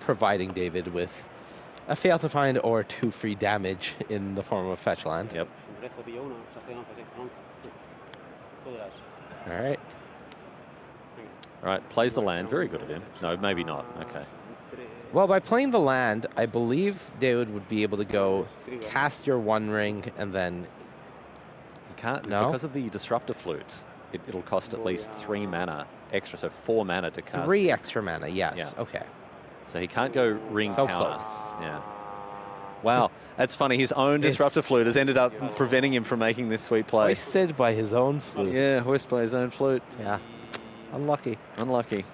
providing David with a fail to find or 2 free damage in the form of fetch land. Yep. All right. All right, plays the land. Very good of him. No, maybe not. Okay. Well, by playing the land, I believe David would be able to go cast your one ring and then... You can't, No? because of the Disruptor Flute, it'll cost at least 3 mana extra, so 4 mana to cast. 3 extra mana, yes. Yeah. Okay. So he can't go ring So counter. close. Yeah. Wow, that's funny. His own Disruptor Flute has ended up preventing him from making this sweet play. Hoisted by his own flute. Yeah, hoisted by his own flute. Yeah. Unlucky. Unlucky.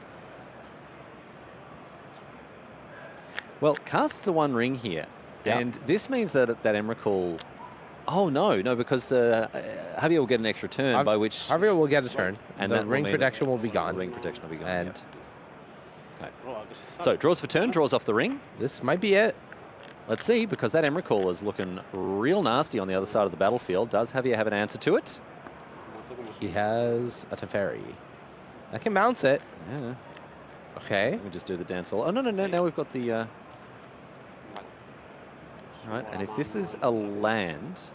Well, casts the one ring here. Yeah. And this means that Emrakul... Oh, no, because Javier will get an extra turn by which... Javier will get a turn. And the that will ring mean protection will be gone. The ring protection will be gone, And Okay. So, draws for turn, draws off the ring. This might be it. Let's see, because that Emrakul is looking real nasty on the other side of the battlefield. Does Javier have an answer to it? He has a Teferi. I can bounce it. Yeah. Okay. Let me just do the dance hall. Oh, no. Now we've got the... Right, and if this is a land...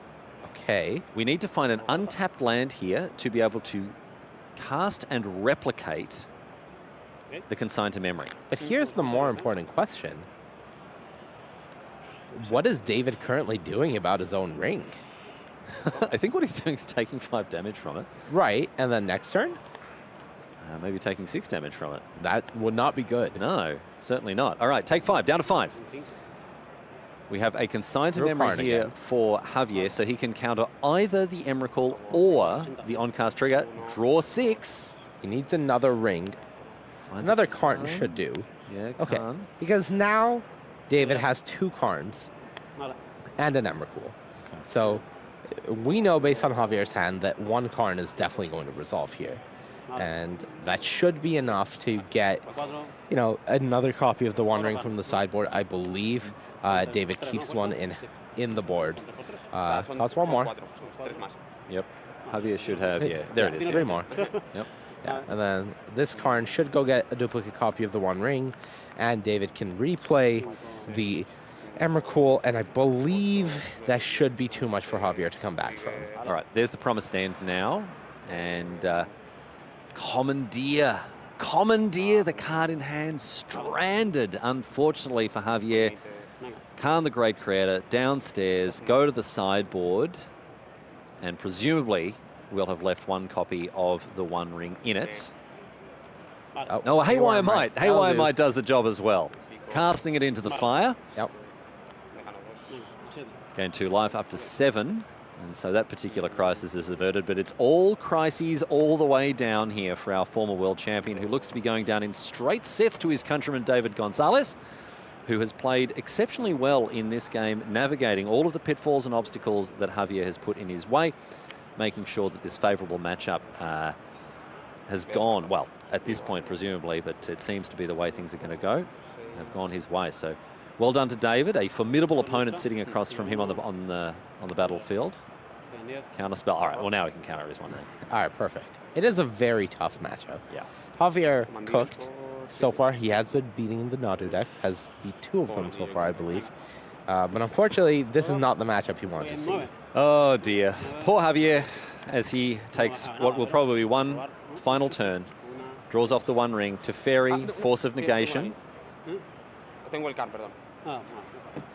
Okay. We need to find an untapped land here to be able to cast and replicate the Consign to Memory. But here's the more important question. What is David currently doing about his own ring? I think what he's doing is taking 5 damage from it. Right, and then next turn? Maybe taking 6 damage from it. That would not be good. No, certainly not. All right, take 5, down to 5. We have a Consign to Memory here again for Javier, so he can counter either the Emrakul or the on-cast trigger. Draw 6. He needs another ring. Another Karn should do. Yeah, okay. Karn. Because now David has 2 Karns and an Emrakul. So we know based on Javier's hand that 1 Karn is definitely going to resolve here. And that should be enough to get, you know, another copy of the One Ring from the sideboard. I believe David keeps one in the board. Costs 1 more. Yep. Javier should have, yeah, there it is. 3 more. Yep. Yeah, and then this Karn should go get a duplicate copy of the One Ring, and David can replay the Emrakul, and I believe that should be too much for Javier to come back from. All right, there's the Promised Land now, and Commandeer. Commandeer, the card in hand, stranded, unfortunately for Javier. Khan, the Great Creator, downstairs, go to the sideboard, and presumably we'll have left 1 copy of the One Ring in it. Oh, no, Haywire Might. Haywire Might does the job as well. Casting it into the fire. Yep. Gain 2 life, up to 7. And so that particular crisis is averted, but it's all crises all the way down here for our former world champion, who looks to be going down in straight sets to his countryman David Gonzalez, who has played exceptionally well in this game, navigating all of the pitfalls and obstacles that Javier has put in his way, making sure that this favourable matchup has gone, well, at this point presumably, but it seems to be the way things are going to go, have gone his way. So well done to David, a formidable opponent sitting across from him on the battlefield. Counterspell. All right, well now we can counter his One Ring. All right, perfect. It is a very tough matchup. Yeah. Javier cooked so far. He has been beating the Nadu decks, has beat 2 of them so far, I believe. But unfortunately, this is not the matchup he wanted to see. Oh dear. Poor Javier, as he takes what will probably be 1 final turn. Draws off the One Ring to Fairy, Force of Negation.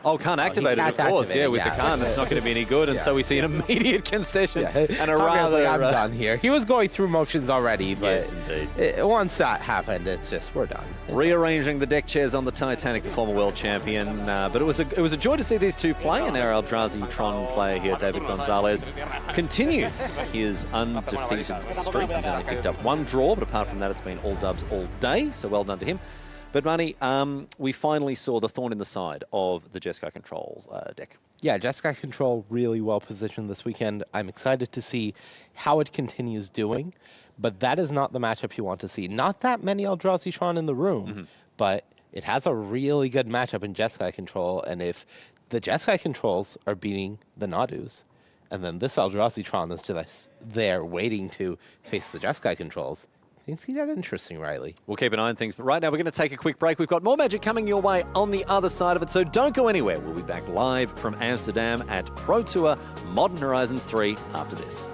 Oh, can't activate it, of course. Yeah, with the Khan, it's not going to be any good. And so we see an immediate concession and a rather... Like, I'm done here. He was going through motions already, but yes, indeed. Once that happened, it's just, we're done. Rearranging the deck chairs on the Titanic, the former world champion. But it was a joy to see these 2 play. And our Eldrazi Tron player here, David Gonzalez, continues his undefeated streak. He's only picked up 1 draw, but apart from that, it's been all dubs all day. So well done to him. But Manny, we finally saw the thorn in the side of the Jeskai Control deck. Yeah, Jeskai Control really well positioned this weekend. I'm excited to see how it continues doing, but that is not the matchup you want to see. Not that many Eldrazi Tron in the room, but it has a really good matchup in Jeskai Control, and if the Jeskai Controls are beating the Nadus, and then this Eldrazi Tron is just there waiting to face the Jeskai Controls, things get interesting, Riley. We'll keep an eye on things, but right now we're going to take a quick break. We've got more Magic coming your way on the other side of it, so don't go anywhere. We'll be back live from Amsterdam at Pro Tour Modern Horizons 3 after this.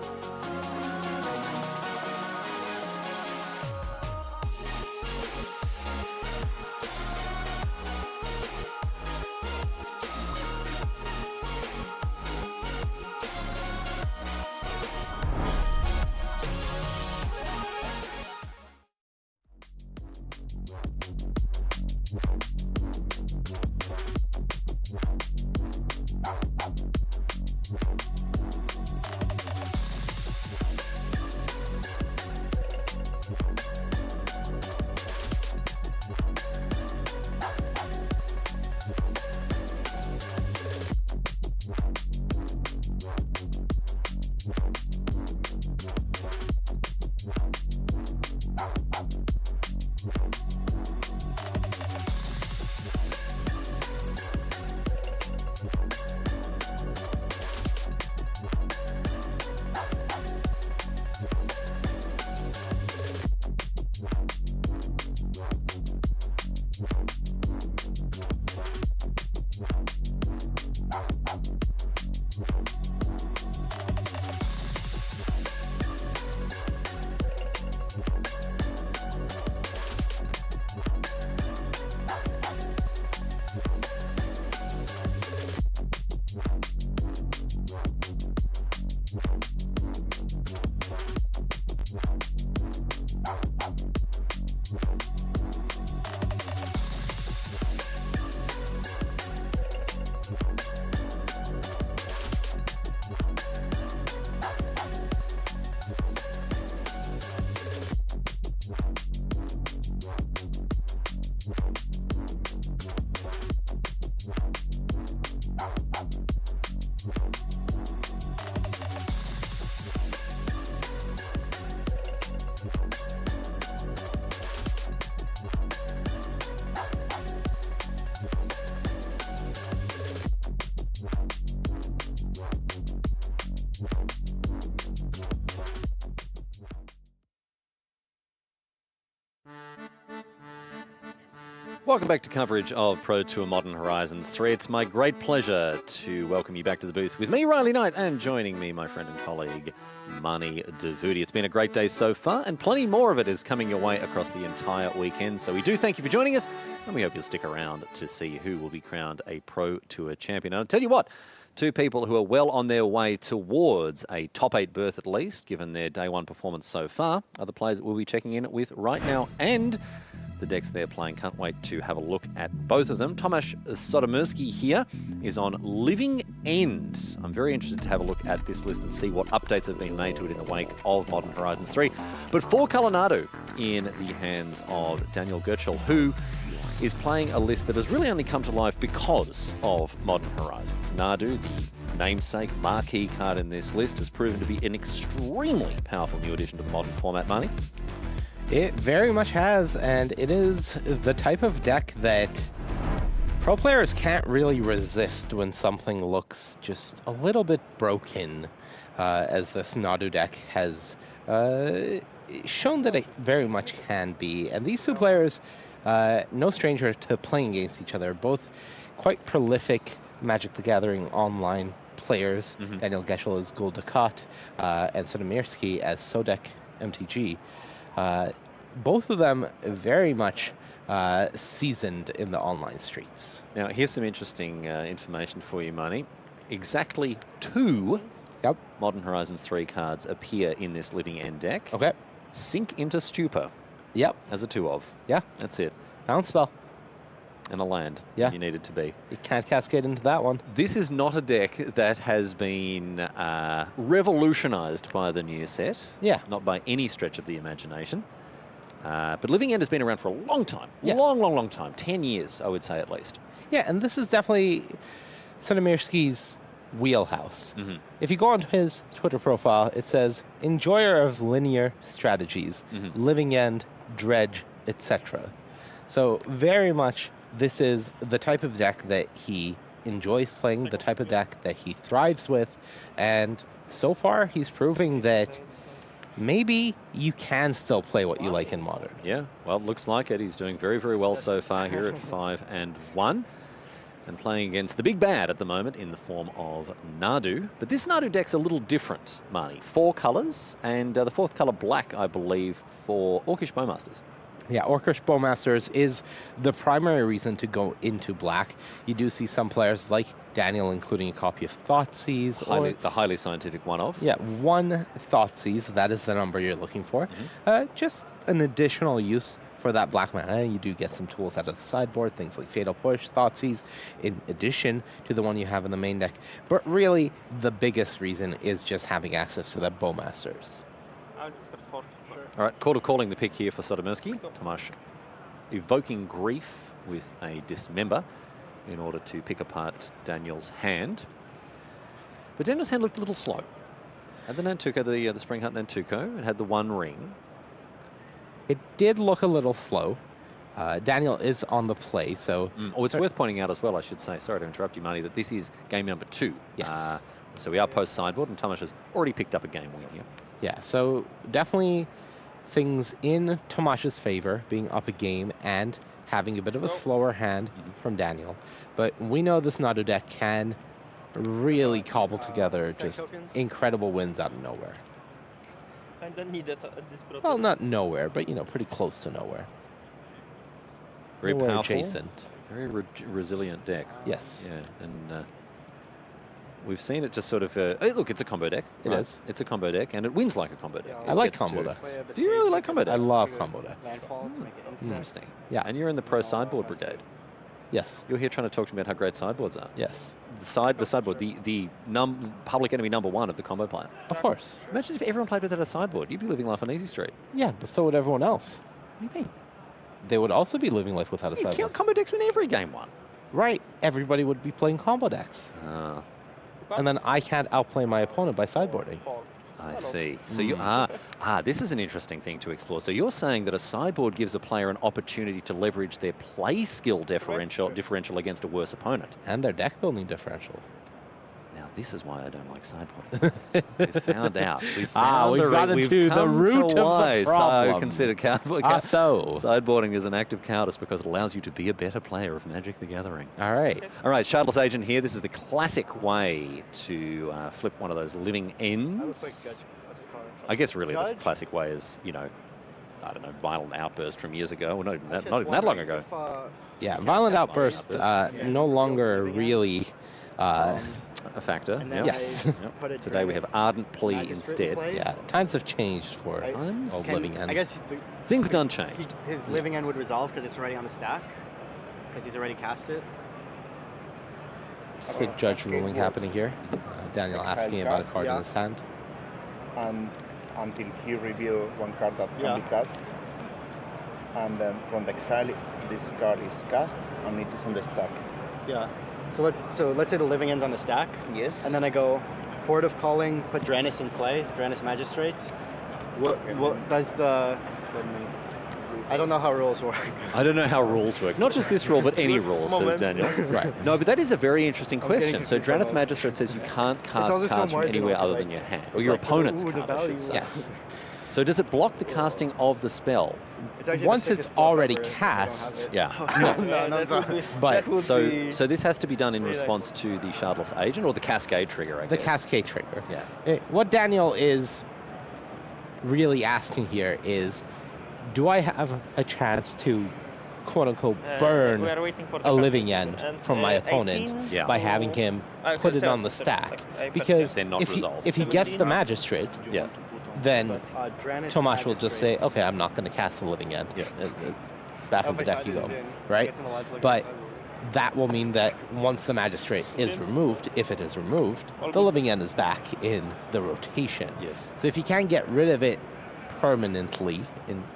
Welcome back to coverage of Pro Tour Modern Horizons 3. It's my great pleasure to welcome you back to the booth with me, Riley Knight, and joining me, my friend and colleague, Mani Davudi. It's been a great day so far, and plenty more of it is coming your way across the entire weekend. So we do thank you for joining us, and we hope you'll stick around to see who will be crowned a Pro Tour champion. And I'll tell you what, two people who are well on their way towards a top 8 berth at least, given their day one performance so far, are the players that we'll be checking in with right now, and the decks they're playing. Can't wait to have a look at both of them. Tomasz Sodomierski here is on Living End. I'm very interested to have a look at this list and see what updates have been made to it in the wake of Modern Horizons 3. But 4-color Nadu in the hands of Daniel Goetschel, who is playing a list that has really only come to life because of Modern Horizons. Nadu, the namesake marquee card in this list, has proven to be an extremely powerful new addition to the modern format, Mani. It very much has, and it is the type of deck that pro players can't really resist when something looks just a little bit broken, as this Nadu deck has shown that it very much can be. And these two players, no stranger to playing against each other, both quite prolific Magic the Gathering online players. Daniel Goetschel as Gul Dukat, and Sodomierski as Sodek MTG. Both of them very much seasoned in the online streets. Now, here's some interesting information for you, Mani. Exactly 2 Modern Horizons 3 cards appear in this Living End deck. Okay. Sink into Stupor. Yep. As a 2 of. Yeah. That's it. Bounce spell. And a land. Yeah. You need it to be. You can't cascade into that one. This is not a deck that has been revolutionized by the new set. Yeah. Not by any stretch of the imagination. But Living End has been around for a long time. Yeah. Long time. 10 years, I would say, at least. Yeah, and this is definitely Sodomierski's wheelhouse. If you go on his Twitter profile, it says, enjoyer of linear strategies, Living End, Dredge, etc. So very much this is the type of deck that he enjoys playing, the type of deck that he thrives with, and so far he's proving that maybe you can still play what you like in Modern. Yeah, well, it looks like it. He's doing very, very well so far here at 5-1. And playing against the big bad at the moment in the form of Nadu. But this Nadu deck's a little different, Mani. 4 colors, and the 4th color black, I believe, for Orcish Bowmasters. Yeah, Orcish Bowmasters is the primary reason to go into black. You do see some players like Daniel including a copy of Thoughtseize. The highly scientific one of. Yeah, 1 Thoughtseize, that is the number you're looking for. Just an additional use for that black mana. You do get some tools out of the sideboard, things like Fatal Push, Thoughtseize, in addition to the one you have in the main deck. But really, the biggest reason is just having access to the Bowmasters. All right, Court of Calling the pick here for Sodomierski. Tomasz evoking Grief with a Dismember in order to pick apart Daniel's hand. But Daniel's hand looked a little slow. Had the Nantuko, the Spring Hunt Nantuko, it had the 1 ring. It did look a little slow. Daniel is on the play, so... Oh, it's worth pointing out as well, I should say, sorry to interrupt you, Mani, that this is game number 2. Yes. So we are post-sideboard, and Tomasz has already picked up a game win here. Yeah, so definitely things in Tomasz's favor, being up a game and having a bit of a slower hand from Daniel. But we know this Nadu deck can really cobble together just incredible wins out of nowhere. Well, not nowhere, but, you know, pretty close to nowhere. Very nowhere powerful. adjacent. Very resilient deck. Yes. Yeah, and we've seen it just sort of... look, it's a combo deck. It is. It's a combo deck, and it wins like a combo deck. I like combo decks. Do you really like combo decks? I love combo decks. Interesting. Yeah. And you're in the pro sideboard brigade. Yes. You're here trying to talk to me about how great sideboards are. Yes. The sideboard, the public enemy number 1 of the combo player. Of course. Imagine if everyone played without a sideboard. You'd be living life on easy street. Yeah, but so would everyone else. What do you mean? They would also be living life without a sideboard. Combo decks win every game 1. Right. Everybody would be playing combo decks. And then I can't outplay my opponent by sideboarding. I see. So you this is an interesting thing to explore. So you're saying that a sideboard gives a player an opportunity to leverage their play skill differential against a worse opponent. And their deck building differential. Now This is why I don't like sideboarding. We found out. We we've found gotten we've to the come root to of why. the problem. So consider sideboarding is an active cowardice because it allows you to be a better player of Magic the Gathering. All right. All right, Shardless Agent here. This is the classic way to flip one of those living ends. I guess really the classic way is, you know, I don't know, Violent Outburst from years ago. Well, not even that long ago. Yeah, Violent Outburst no longer really a factor. Yep. Yes. Yep. Today we have Ardent Plea instead. Yeah, times have changed for old living ends. I guess things done change. His living end would resolve because it's already on the stack, because he's already cast it. Sid Judge ruling happening here. Daniel asking about a card in his hand. Until he reveals one card that can be cast. And then from the exile, this card is cast and it is on the stack. Yeah. So let's say the living end's on the stack. Yes. And then I go Court of Calling, put Dranis in play, Dranis Magistrate. What does the... I don't know how rules work. I don't know how rules work. Not just this rule, but any rule, says Daniel. Right. No, but that is a very interesting question. So Dranith Magistrate says you can't cast cards from anywhere other than your hand. Or your opponent's card, I should say. Yes. So does it block the casting of the spell? Once it's already cast. Yeah. But so this has to be done in response to the Shardless Agent or the Cascade trigger, I guess. The Cascade trigger. Yeah. What Daniel is really asking here is, do I have a chance to, quote-unquote, burn a living end from my opponent by having him put it on the stack? Because if he gets the Magistrate, then Tomasz will just say, okay, I'm not going to cast the living end. Back in the deck you go, right? But that will mean that once the Magistrate is removed, if it is removed, the living end is back in the rotation. Yes. So if you can get rid of it permanently,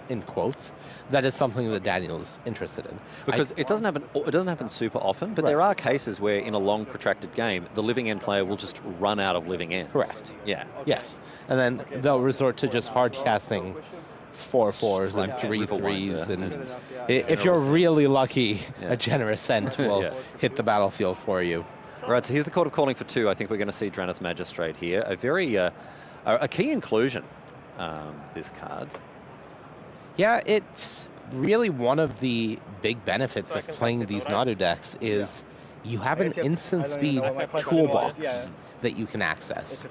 in quotes, that is something that Daniel is interested in. Because it doesn't happen super often, but there are cases where in a long protracted game, the living end player will just run out of living ends. Correct. Yeah. Yes. And then they'll resort to just hard casting 4/4s and 3/3s, and if you're really lucky, a generous End will hit the battlefield for you. All right, so here's the Court of Calling for 2. I think we're going to see Dranith Magistrate here. A very a key inclusion, this card. Yeah, it's really one of the big benefits of playing these Nadu decks is you have an instant speed toolbox that you can access.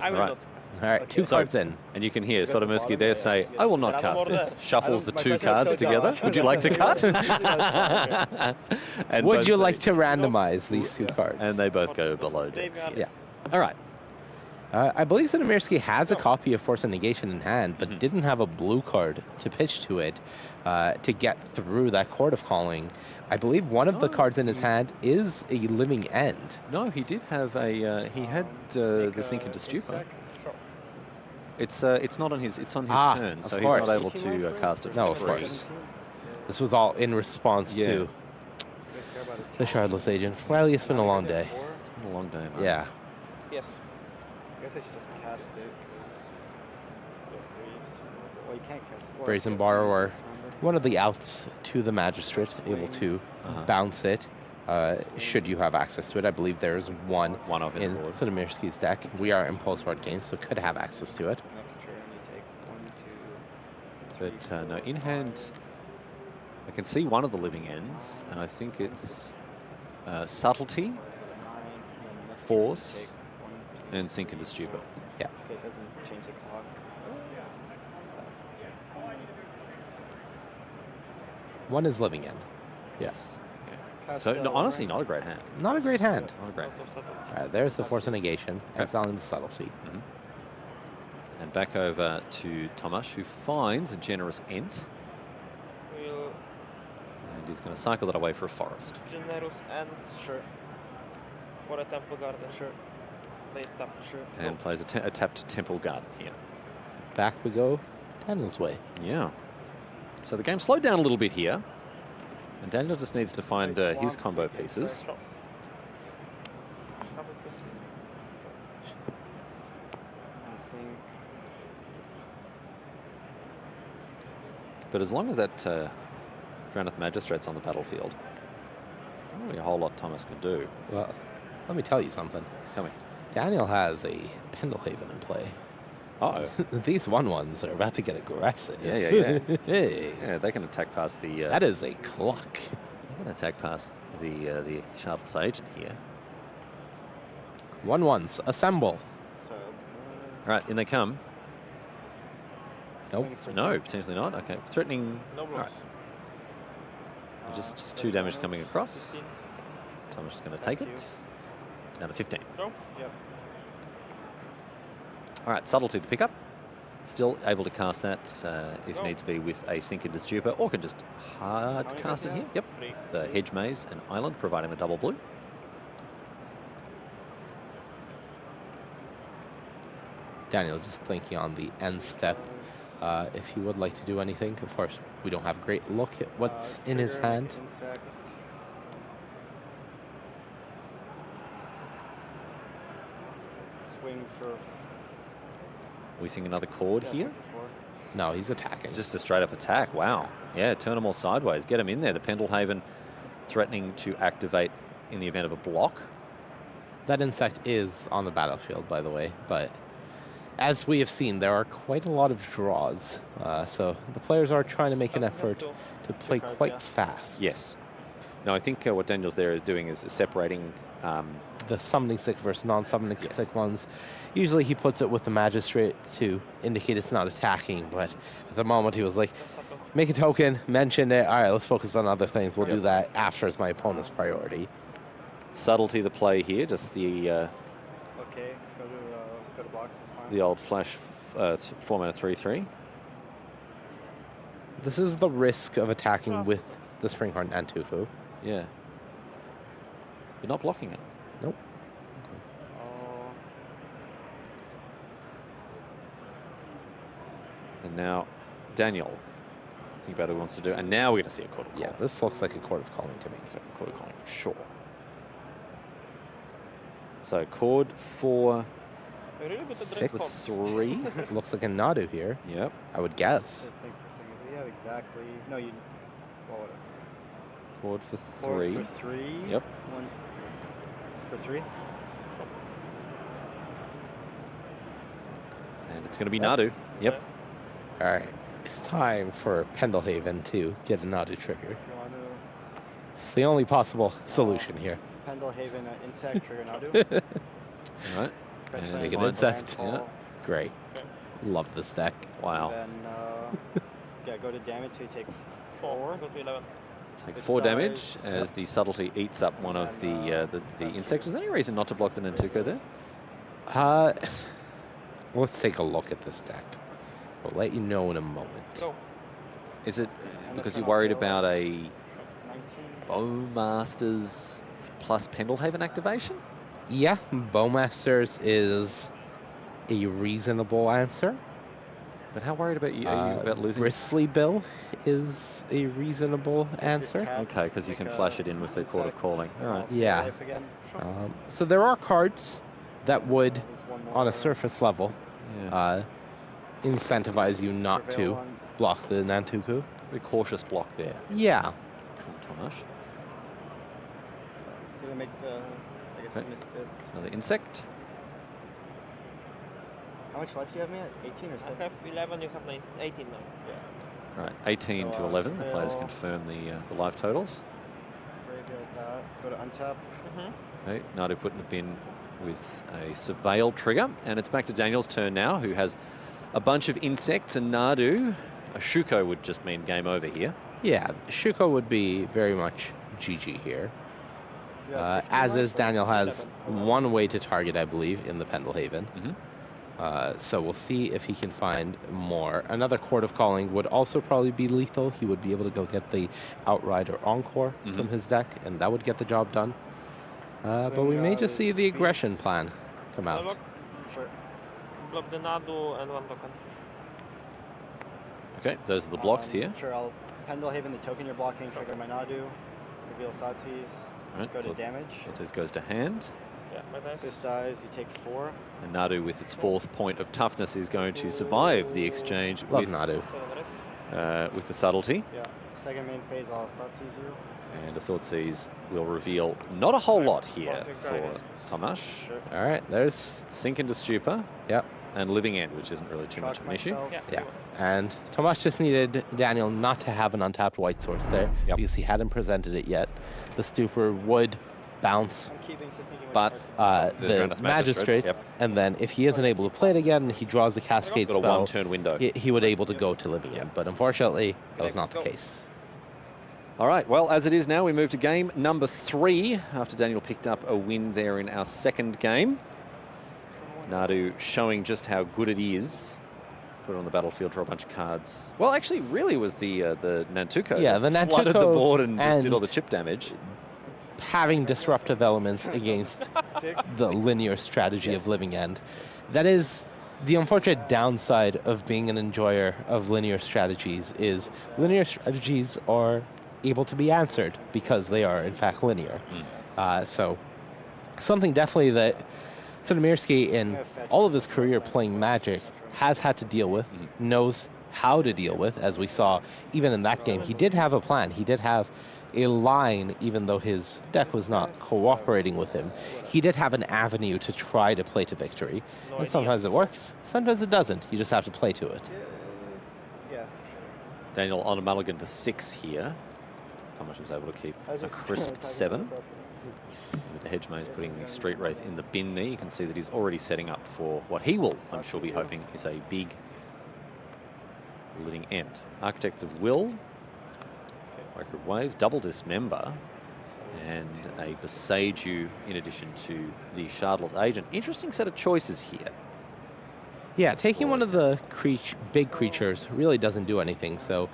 Right. All right, 2 cards in. And you can hear Sotomursky there say, I will not cast this. Shuffles the 2 cards together. Would you like to cut? And would you like to randomize these 2 cards? And they both go below decks. Yeah. All right. I believe Sotomursky has a copy of Force of Negation in hand, but didn't have a blue card to pitch to it to get through that Court of Calling. I believe one of the cards in his hand is a living end. No, he did have a. He had the Sink into Stupor. It's not on his. It's on his turn, so he's not able to cast it. No, of course. This was all in response to the Shardless Agent. Riley, it's been a long day. It's been a long day, man. Yeah. Yes. I guess I should just cast it. Well, you can't cast it. Brazen Borrower, one of the outs to the Magistrate, able to bounce it. Should you have access to it, I believe there is one of it in Sotomursky's deck. We are in post-board games, so could have access to it. Next turn, you take 1, 2. But no, in hand, I can see one of the living ends, and I think it's Subtlety, Force, and Sink into Stupor. Yeah. Okay, it doesn't change the clock. One is living end. Yes. So no, honestly, not a great hand. Not a great hand. Not a great hand. All right, there's the Force of Negation, exiling the Subtlety. And back over to Tomasz, who finds a generous Ent. And he's going to cycle that away for a forest. Generous Ent. Sure. For a Temple Garden. Sure. Late tap. Sure. And plays a tapped Temple Garden here. Back we go, Daniel's way. Yeah. So the game slowed down a little bit here. And Daniel just needs to find his combo pieces. But as long as that Dranith Magistrate's on the battlefield, there's not really a whole lot Thomas can do. Well, let me tell you something. Tell me. Daniel has a Pendlehaven in play. Uh-oh. These 1/1s are about to get aggressive. Yeah. Hey. Yeah, they can attack past the... that is a clock. They can attack past the Charles Agent here. 1/1s, assemble. So, All right, in they come. Nope. No, potentially not. Okay, threatening. No All blocks. right. Just 2 damage coming across. I'm just going to take it. Down to 15. Go. Yep. All right, Subtlety the pickup. Still able to cast that if needs be with a Sink into Stupor, or can just hard cast it here. Yep. The Hedge Maze and Island, providing the double blue. Daniel just thinking on the end step. If he would like to do anything, of course, we don't have a great look at what's in his hand. Swing for. We seeing another chord here? No, he's attacking. Just a straight up attack. Wow. Yeah, turn them all sideways. Get him in there. The Pendlehaven threatening to activate in the event of a block. That insect is on the battlefield, by the way, but as we have seen, there are quite a lot of draws. So the players are trying to make an effort to play quite fast. Yes. No, I think what Daniel's there is doing is separating the summoning sick versus non-summoning sick ones. Usually he puts it with the Magistrate to indicate it's not attacking, but at the moment he was like, make a token, mention it, all right, let's focus on other things. We'll do that after as my opponent's priority. Subtlety the play here, just the Okay, go to blocks, is fine. the old flash 4-mana 3/3. This is the risk of attacking with the Springhorn Nantufu. Yeah. You're not blocking it. Nope. And now Daniel, think about what he wants to do. And now we're going to see a Court of Calling. Yeah, this looks like a Court of Calling to me. So Court of Calling, sure. So chord for You're really good at 6/3. Looks like a Nadu here. Yep. I would guess. Yeah, exactly. No, you. Well, Chord for 3. For 3. Yep. One. For 3. And it's going to be Nadu. Yep. All right. It's time for Pendlehaven to get a Nadu trigger. If you want to. It's the only possible solution here. Pendlehaven insect trigger Nadu. All right. And make an insect. Yeah. Great. Love this deck. Wow. And then, yeah, go to damage, so you take 4. Go to 11. Take 4 damage as the Subtlety eats up one of the insects. Is there any reason not to block the Nantuko there? Let's take a look at this deck. We'll let you know in a moment. Go. Is it because you're worried about a Bowmasters plus Pendlehaven activation? Yeah, Bowmasters is a reasonable answer. But how worried about are you about losing? Beardsley Bill is a reasonable answer. Okay, because you can flash it in with the Court of Calling. All right. Yeah. So there are cards that would, on a surface level, incentivize you not to block the Nantuko. Very cautious block there. Yeah. From Tomash. Gonna make the. I guess I missed it. Another insect. How much life do you have, man? 18 or 7? I have 11, you have 18 now. Yeah. All right, 18 to 11. The players confirm the live totals. Very good at that. Go to untap. Okay, Nadu put in the bin with a Surveil trigger. And it's back to Daniel's turn now, who has a bunch of insects, and Nadu. A Shuko would just mean game over here. Yeah, Shuko would be very much GG here. As is, Daniel has one way to target, I believe, in the Pendlehaven. So we'll see if he can find more. Another Court of Calling would also probably be lethal. He would be able to go get the Outrider Encore from his deck, and that would get the job done. But we may just see the aggression plan come out. Sure. Block the Nadu and 1 token. Okay, those are the blocks here. Sure, I'll Pendlehaven the token you're blocking, trigger my Nadu, reveal Satsis, Right, go to damage. So this goes to hand. Yeah, my dice. This dies, you take 4. And Nadu, with its 4th point of toughness, is going to survive the exchange Love with Nadu. with the Subtlety. Yeah. Second main phase, I'll Satsis 0. And a Thoughtseize will reveal not a whole lot here for Tomasz. All right, there's Sink into Stupor. Yep. And Living End, which isn't really too much of an issue. Yeah. And Tomasz just needed Daniel not to have an untapped white source there because he hadn't presented it yet. The Stupor would bounce, but the Magistrate, and then if he isn't able to play it again, he draws the Cascade got a spell. one-turn window. He would able to go to Living End, but unfortunately, that was not the case. All right, well, as it is now, we move to game number 3 after Daniel picked up a win there in our second game. Nadu showing just how good it is. Put it on the battlefield, draw a bunch of cards. Well, actually, really was the Nantuko. Yeah, the that Nantuko flooded the board and just did all the chip damage. Having disruptive elements against the linear strategy of Living End. That is the unfortunate downside of being an enjoyer of linear strategies is linear strategies are able to be answered because they are, in fact, linear. So something definitely that Sidemirsky, in all of his career playing Magic, has had to deal with, knows how to deal with, as we saw even in that game. He did have a plan. He did have a line, even though his deck was not cooperating with him. He did have an avenue to try to play to victory. And sometimes it works, sometimes it doesn't. You just have to play to it. Daniel on a mulligan to 6 here. Tomasz was able to keep a crisp 7. With the Hedge Maze putting the Street Wraith in the bin there, you can see that he's already setting up for what he will, I'm sure, be hoping is a big Living End. Architects of Will, Waker of Waves, double Dismember, and a Beseiju in addition to the Shardless Agent. Interesting set of choices here. Yeah, taking one of the big creatures really doesn't do anything, so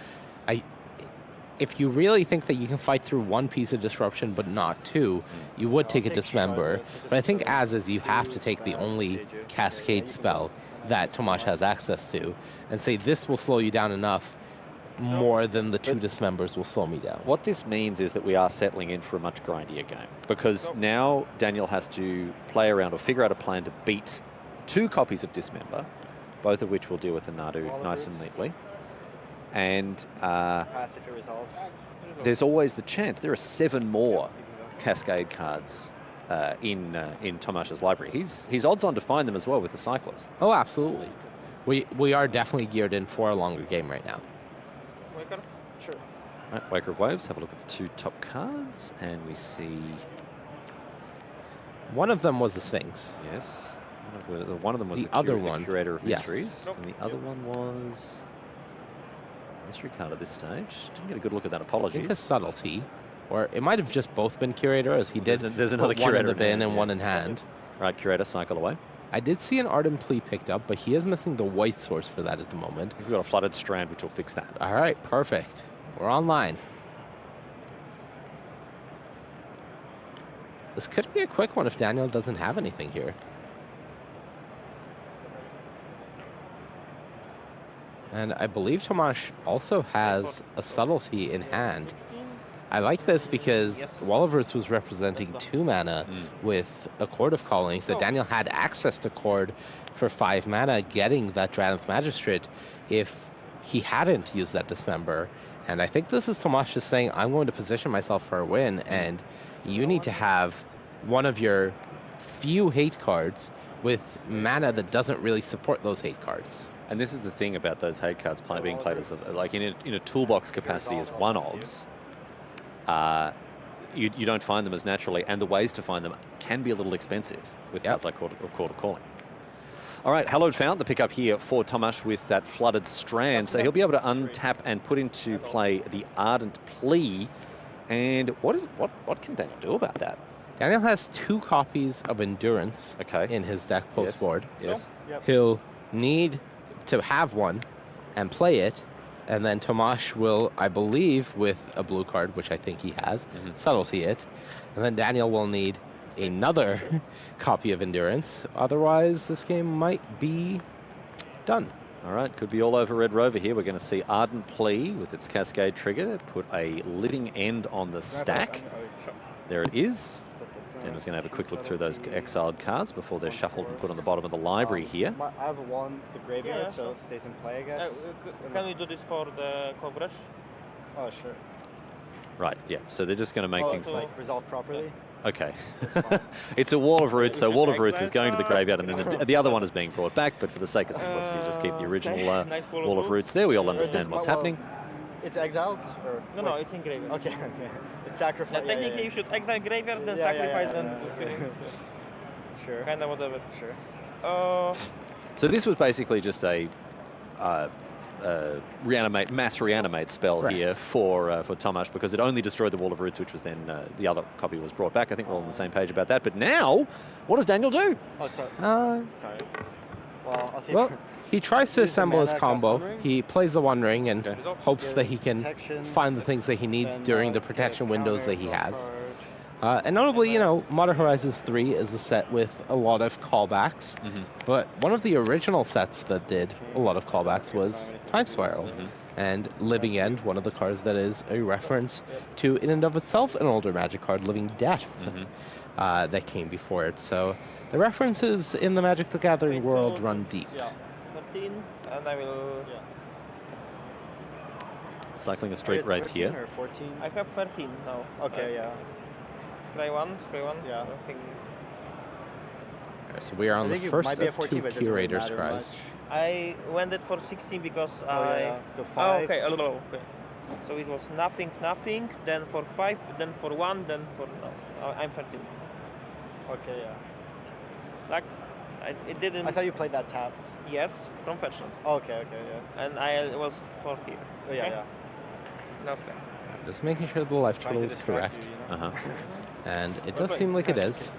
if you really think that you can fight through one piece of disruption but not 2, you would take a Dismember. But I think as is, you have to take the only Cascade spell that Tomasz has access to and say this will slow you down enough more than the 2 Dismembers will slow me down. What this means is that we are settling in for a much grindier game because now Daniel has to play around or figure out a plan to beat 2 copies of Dismember, both of which will deal with the Nadu nice and neatly. And Pass if it resolves. there's always the chance. There are 7 more Cascade cards in Tomasz's library. He's odds on to find them as well with the Cyclers. Oh, absolutely. We are definitely geared in for a longer game right now. Sure. Right, Waker of Waves, have a look at the 2 top cards, and we see... One of them was the Sphinx. Yes. One of them was the other one. Curator of Yes. Mysteries, and the other one was... Mystery card at this stage. Didn't get a good look at that. I think Apologies. a Subtlety, or it might have just both been Curator, as he did. There's another put one in Curator the in bin hand, and yeah. one in hand. Right, Curator, cycle away. I did see an Ardent Plea picked up, but he is missing the white source for that at the moment. We've got a Flooded Strand, which will fix that. All right, perfect. We're online. This could be a quick one if Daniel doesn't have anything here. And I believe Tomasz also has a Subtlety in hand. I like this because Walliver's was representing 2 mana with a Chord of Calling, so Daniel had access to Chord for 5 mana, getting that Drannith Magistrate if he hadn't used that Dismember. And I think this is Tomasz just saying, I'm going to position myself for a win, and you need to have one of your few hate cards with mana that doesn't really support those hate cards. And this is the thing about those hate cards being played as like in a toolbox capacity as one-ofs. You don't find them as naturally, and the ways to find them can be a little expensive with cards like Chord of Calling. All right, Hallowed Fount, the pickup here for Tomasz with that Flooded Strand. So he'll be able to untap and put into play the Ardent Plea. And what can Daniel do about that? Daniel has 2 copies of Endurance in his deck post-board. Yes. He'll need to have one and play it, and then Tomasz will, I believe, with a blue card, which I think he has, Subtlety it, and then Daniel will need another copy of Endurance. Otherwise, this game might be done. All right, could be all over Red Rover here. We're going to see Ardent Plea with its Cascade trigger put a Living End on the stack. There it is. Daniel's going to have a quick look through those exiled cards before they're shuffled and put on the bottom of the library here. I have the graveyard, so it stays in play, I guess. Can we do this for the coverage? Oh, sure. Right, yeah. So they're just going to make things like resolve properly. Okay. It's a Wall of Roots, so Wall of Roots is going to the graveyard, and then the other one is being brought back, but for the sake of simplicity, just keep the original Wall of Roots there. We all understand what's happening. It's exiled? Or No, it's in graveyard. Okay, okay. It's sacrificed. Technically, you should exile graveyard, then sacrifice them to Phoenix. Sure. Kind of whatever. Sure. So this was basically just a mass reanimate spell here for Tomasz, because it only destroyed the Wall of Roots, which was then the other copy was brought back. I think we're all on the same page about that. But now, what does Daniel do? Oh, sorry. Sorry. Well, I'll see. Well, he tries to assemble his combo. He plays the One Ring and hopes that he can find the things that he needs during the protection windows that he has. And notably, you know, Modern Horizons 3 is a set with a lot of callbacks, but one of the original sets that did a lot of callbacks was Time Spiral. And Living End, one of the cards that is a reference to, in and of itself, an older Magic card, Living Death, that came before it. So the references in the Magic the Gathering world run deep. 13, and I will... Cycling a straight right here. Or 14? I have 13 now. Okay, yeah. Scry 1, Yeah. I think So we are on the first of 2 Curator Scries. I went it for 16 because So Oh, 5. okay, a little. Okay. So it was nothing, then for 5, then for 1, then for... No, I'm 13. Okay, yeah. Like, it didn't... I thought you played that tapped. Yes, from fetchlands. Okay, okay, yeah. And I was for here. Oh, yeah, yeah. Now Scry. Just making sure the life total is correct. And it does seem like it is.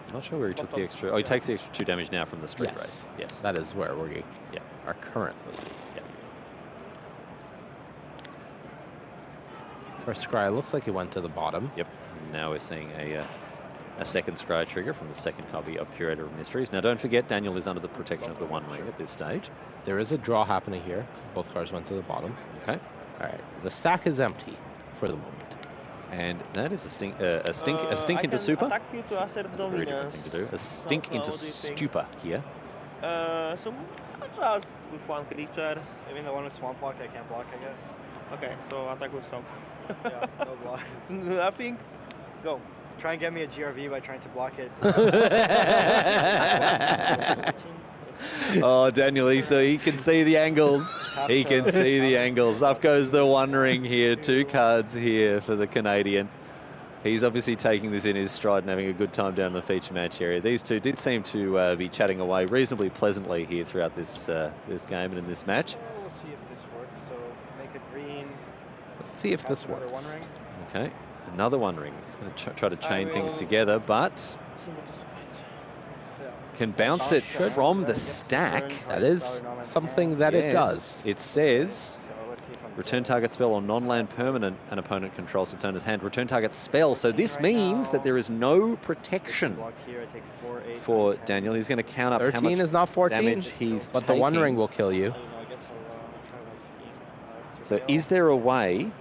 I'm not sure where he took the extra... Oh, he takes the extra 2 damage now from the straight Yes. right. Yes. That is where we are currently. Yeah. First Scry looks like it went to the bottom. Yep. Now we're seeing a second Scry trigger from the second copy of Curator of Mysteries. Now don't forget, Daniel is under the protection of the One Ring at this stage. There is a draw happening here. Both cards went to the bottom. Okay. All right. The stack is empty for the moment. And that is a stink into super. Attack you to assert That's a very different thing to do. A stink into stupor here. So just with one creature. Even the one with Swamp Walk, I can't block, I guess. Okay, so attack with Swamp. Yeah, no block. Nothing. Go. Try and get me a GRV by trying to block it. Oh, Daniel, he can see the angles. He can see the angles. Up goes the One Ring here. 2 cards here for the Canadian. He's obviously taking this in his stride and having a good time down the feature match area. These two did seem to be chatting away reasonably pleasantly here throughout this this game and in this match. We'll see if this works. So make a green. Let's see if this works. One ring. Okay, another One Ring. It's going to try to chain things together, but can bounce it from the stack. That is something that it does. It says, return target spell on non-land permanent an opponent controls its owner's hand. Return target spell. So this means that there is no protection for Daniel. He's going to count up 13 how much is not 14, damage he's but taking. the One Ring will kill you. So is there a way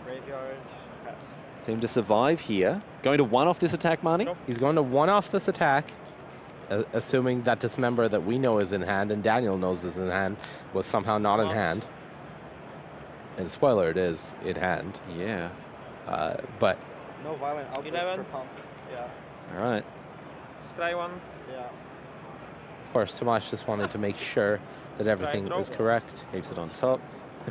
for him to survive here? Going to 1 off this attack, Marnie? He's going to 1 off this attack, assuming that Dismember that we know is in hand and Daniel knows is in hand was somehow not in hand. And spoiler, it is in hand. Yeah. But No violent outburst 11. for pump. Yeah. All right. Scry 1. Yeah. of course, Tomasz just wanted to make sure that everything is correct. Keeps it on top.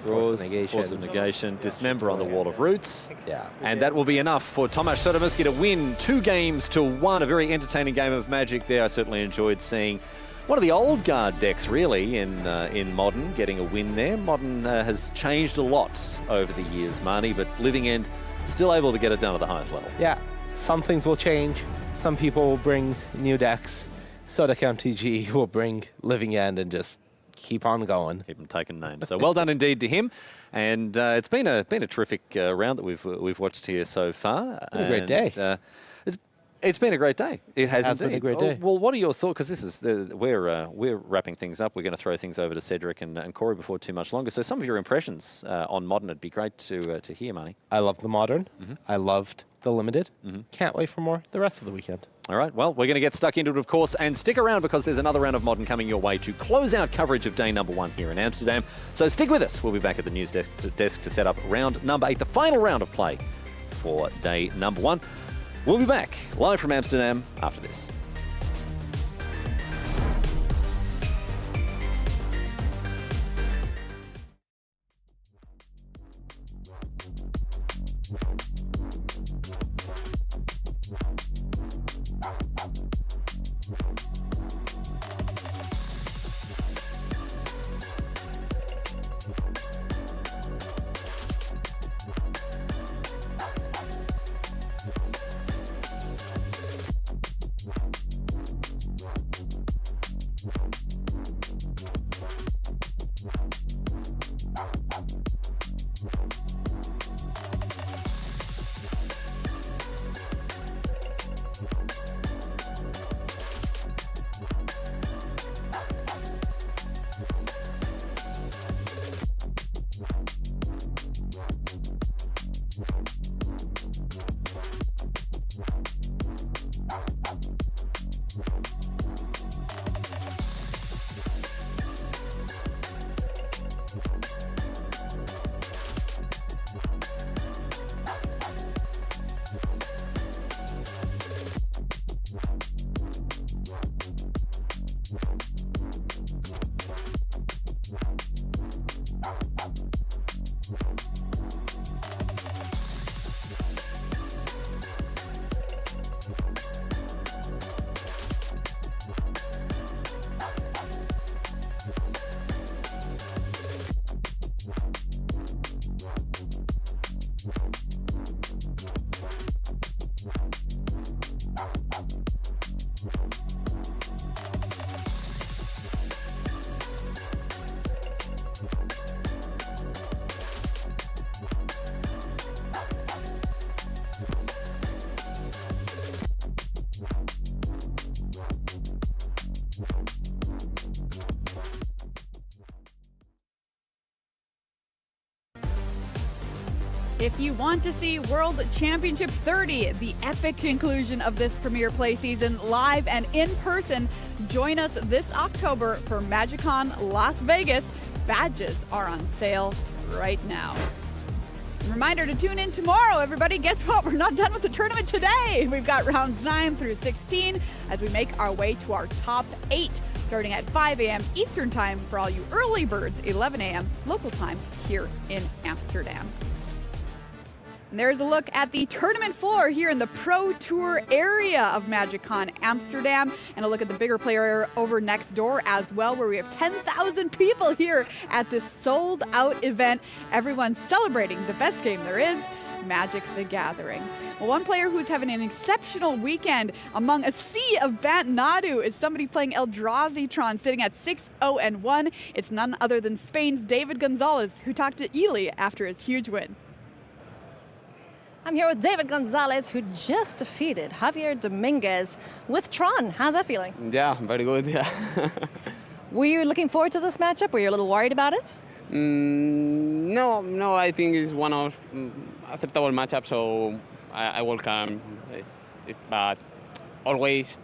Force Draws, Force of Negation, Dismember on the Wall of Roots. Yeah. And that will be enough for Tomasz Sodomski to win 2-1. A very entertaining game of Magic there. I certainly enjoyed seeing one of the old guard decks, really, in Modern, getting a win there. Modern has changed a lot over the years, Marnie, but Living End still able to get it done at the highest level. Yeah, some things will change. Some people will bring new decks. Sodec MTG will bring Living End and just keep on going. Keep them taking names. So well done indeed to him. And it's been a terrific round that we've watched here so far. Been a great day. It's been a great day. It has indeed. Been a great day. Well, what are your thoughts? Because this is we're wrapping things up. We're going to throw things over to Cedric and Corey before too much longer. So some of your impressions on Modern, it'd be great to hear, Marnie. I loved the Modern. I loved the limited. Can't wait for more the rest of the weekend. All right, well, we're going to get stuck into it, of course, and stick around because there's another round of Modern coming your way to close out coverage of day number 1 here in Amsterdam. So stick with us. We'll be back at the news desk to set up round number 8, the final round of play for day number 1. We'll be back live from Amsterdam after this. If you want to see World Championship 30, the epic conclusion of this premier play season, live and in person, join us this October for MagicCon Las Vegas. Badges are on sale right now. Reminder to tune in tomorrow, everybody. Guess what? We're not done with the tournament today. We've got rounds 9 through 16 as we make our way to our top 8, starting at 5 a.m. Eastern Time for all you early birds, 11 a.m. local time here in Amsterdam. And there's a look at the tournament floor here in the Pro Tour area of MagicCon Amsterdam, and a look at the bigger player over next door as well, where we have 10,000 people here at this sold-out event. Everyone celebrating the best game there is, Magic the Gathering. Well, one player who's having an exceptional weekend among a sea of Nadu is somebody playing Eldrazi-tron, sitting at 6-0-1. It's none other than Spain's David Gonzalez, who talked to Ely after his huge win. I'm here with David Gonzalez, who just defeated Javier Dominguez with Tron. How's that feeling? Yeah, very good, yeah. Were you looking forward to this matchup? Were you a little worried about it? No, I think it's one of acceptable matchups, so I welcome it. But always,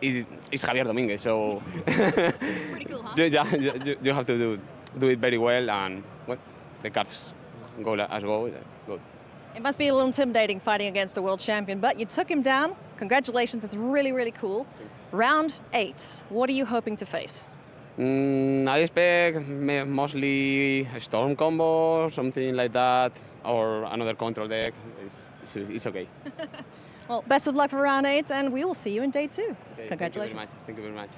it's Javier Dominguez, so pretty cool, huh? you have to do it very well, and well, the cards go as go. It must be a little intimidating fighting against a world champion, but you took him down. Congratulations, it's really, really cool. Round 8, what are you hoping to face? I expect mostly a Storm combo, something like that, or another control deck. It's okay. Well, best of luck for round 8, and we will see you in day 2. Okay, congratulations. Thank you very much.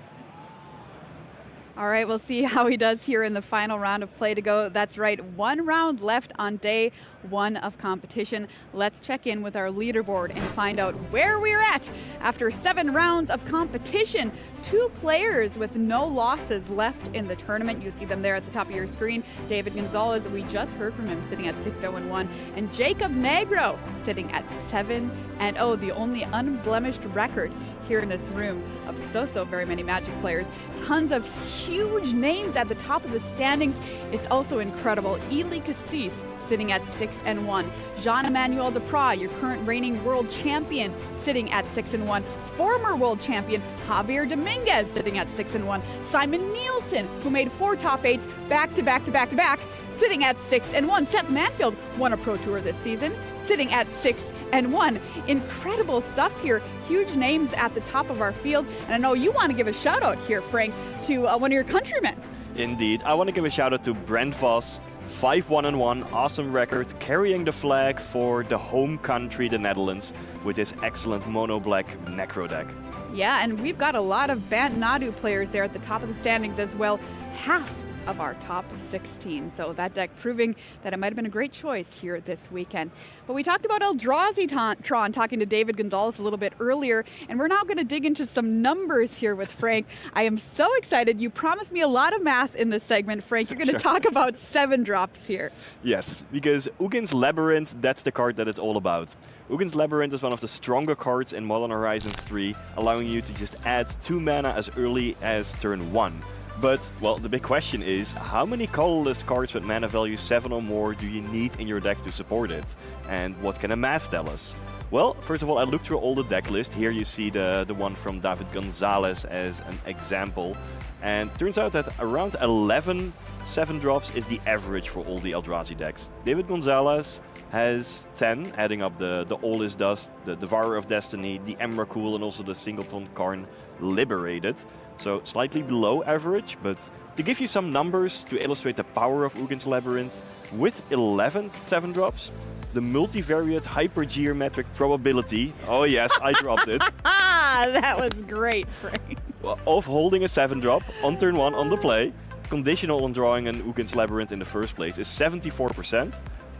All right, we'll see how he does here in the final round of play to go. That's right, 1 round left on day 1 of competition. Let's check in with our leaderboard and find out where we're at after 7 rounds of competition. 2 players with no losses left in the tournament. You see them there at the top of your screen. David Gonzalez, we just heard from him, sitting at 6-0-1, and Jacob Negro sitting at 7-0, the only unblemished record here in this room of so very many Magic players. Tons of huge names at the top of the standings. It's also incredible. Ely Cassis sitting at 6-1. Jean-Emmanuel Depras, your current reigning world champion, sitting at 6-1. Former world champion Javier Dominguez sitting at 6-1. Simon Nielsen, who made 4 top 8s back to back to back to back, sitting at 6-1. Seth Manfield won a Pro Tour this season, sitting at 6-1. Incredible stuff here. Huge names at the top of our field. And I know you want to give a shout out here, Frank, to one of your countrymen. Indeed. I want to give a shout out to Brent Vos. 5-1-1, awesome record, carrying the flag for the home country, the Netherlands, with his excellent mono-black Necro deck. Yeah, and we've got a lot of Bant Nadu players there at the top of the standings as well. Half of our top 16. So that deck proving that it might have been a great choice here this weekend. But we talked about Eldrazi Tron talking to David Gonzalez a little bit earlier, and we're now going to dig into some numbers here with Frank. I am so excited. You promised me a lot of math in this segment, Frank. You're going to talk about 7 drops here. Yes, because Ugin's Labyrinth, that's the card that it's all about. Ugin's Labyrinth is one of the stronger cards in Modern Horizons 3, allowing you to just add 2 mana as early as turn 1. But, well, the big question is, how many colorless cards with mana value 7 or more do you need in your deck to support it? And what can a math tell us? Well, first of all, I looked through all the deck list. Here you see the one from David Gonzalez as an example. And turns out that around 11 7-drops is the average for all the Eldrazi decks. David Gonzalez has 10, adding up the All Is Dust, the Devourer of Destiny, the Emrakul, and also the Singleton Karn Liberated. So slightly below average, but to give you some numbers to illustrate the power of Ugin's Labyrinth, with 11 7-drops, the multivariate hypergeometric probability, oh yes, I dropped it. That was great, Frank. Of holding a 7-drop on turn 1 on the play, conditional on drawing an Ugin's Labyrinth in the first place, is 74%.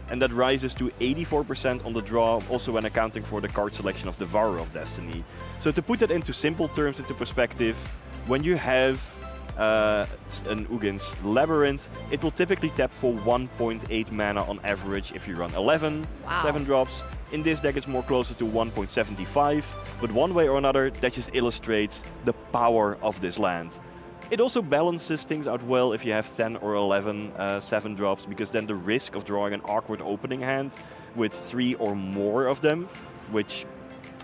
And that rises to 84% on the draw, also when accounting for the card selection of Devourer of Destiny. So to put that into simple terms, into perspective, when you have an Ugin's Labyrinth, it will typically tap for 1.8 mana on average if you run 11 7-drops. In this deck it's more closer to 1.75, but one way or another that just illustrates the power of this land. It also balances things out well if you have 10 or 11 7-drops, because then the risk of drawing an awkward opening hand with 3 or more of them, which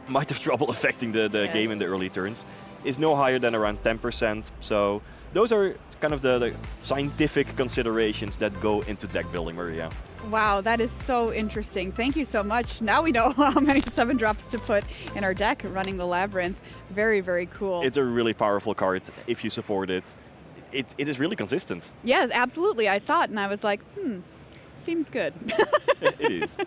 might have trouble affecting the game in the early turns, is no higher than around 10%. So those are kind of the scientific considerations that go into deck building, Maria. Wow, that is so interesting. Thank you so much. Now we know how many 7-drops to put in our deck running the Labyrinth. Very, very cool. It's a really powerful card if you support it. It is really consistent. Yeah, absolutely. I saw it and I was like, seems good. It is.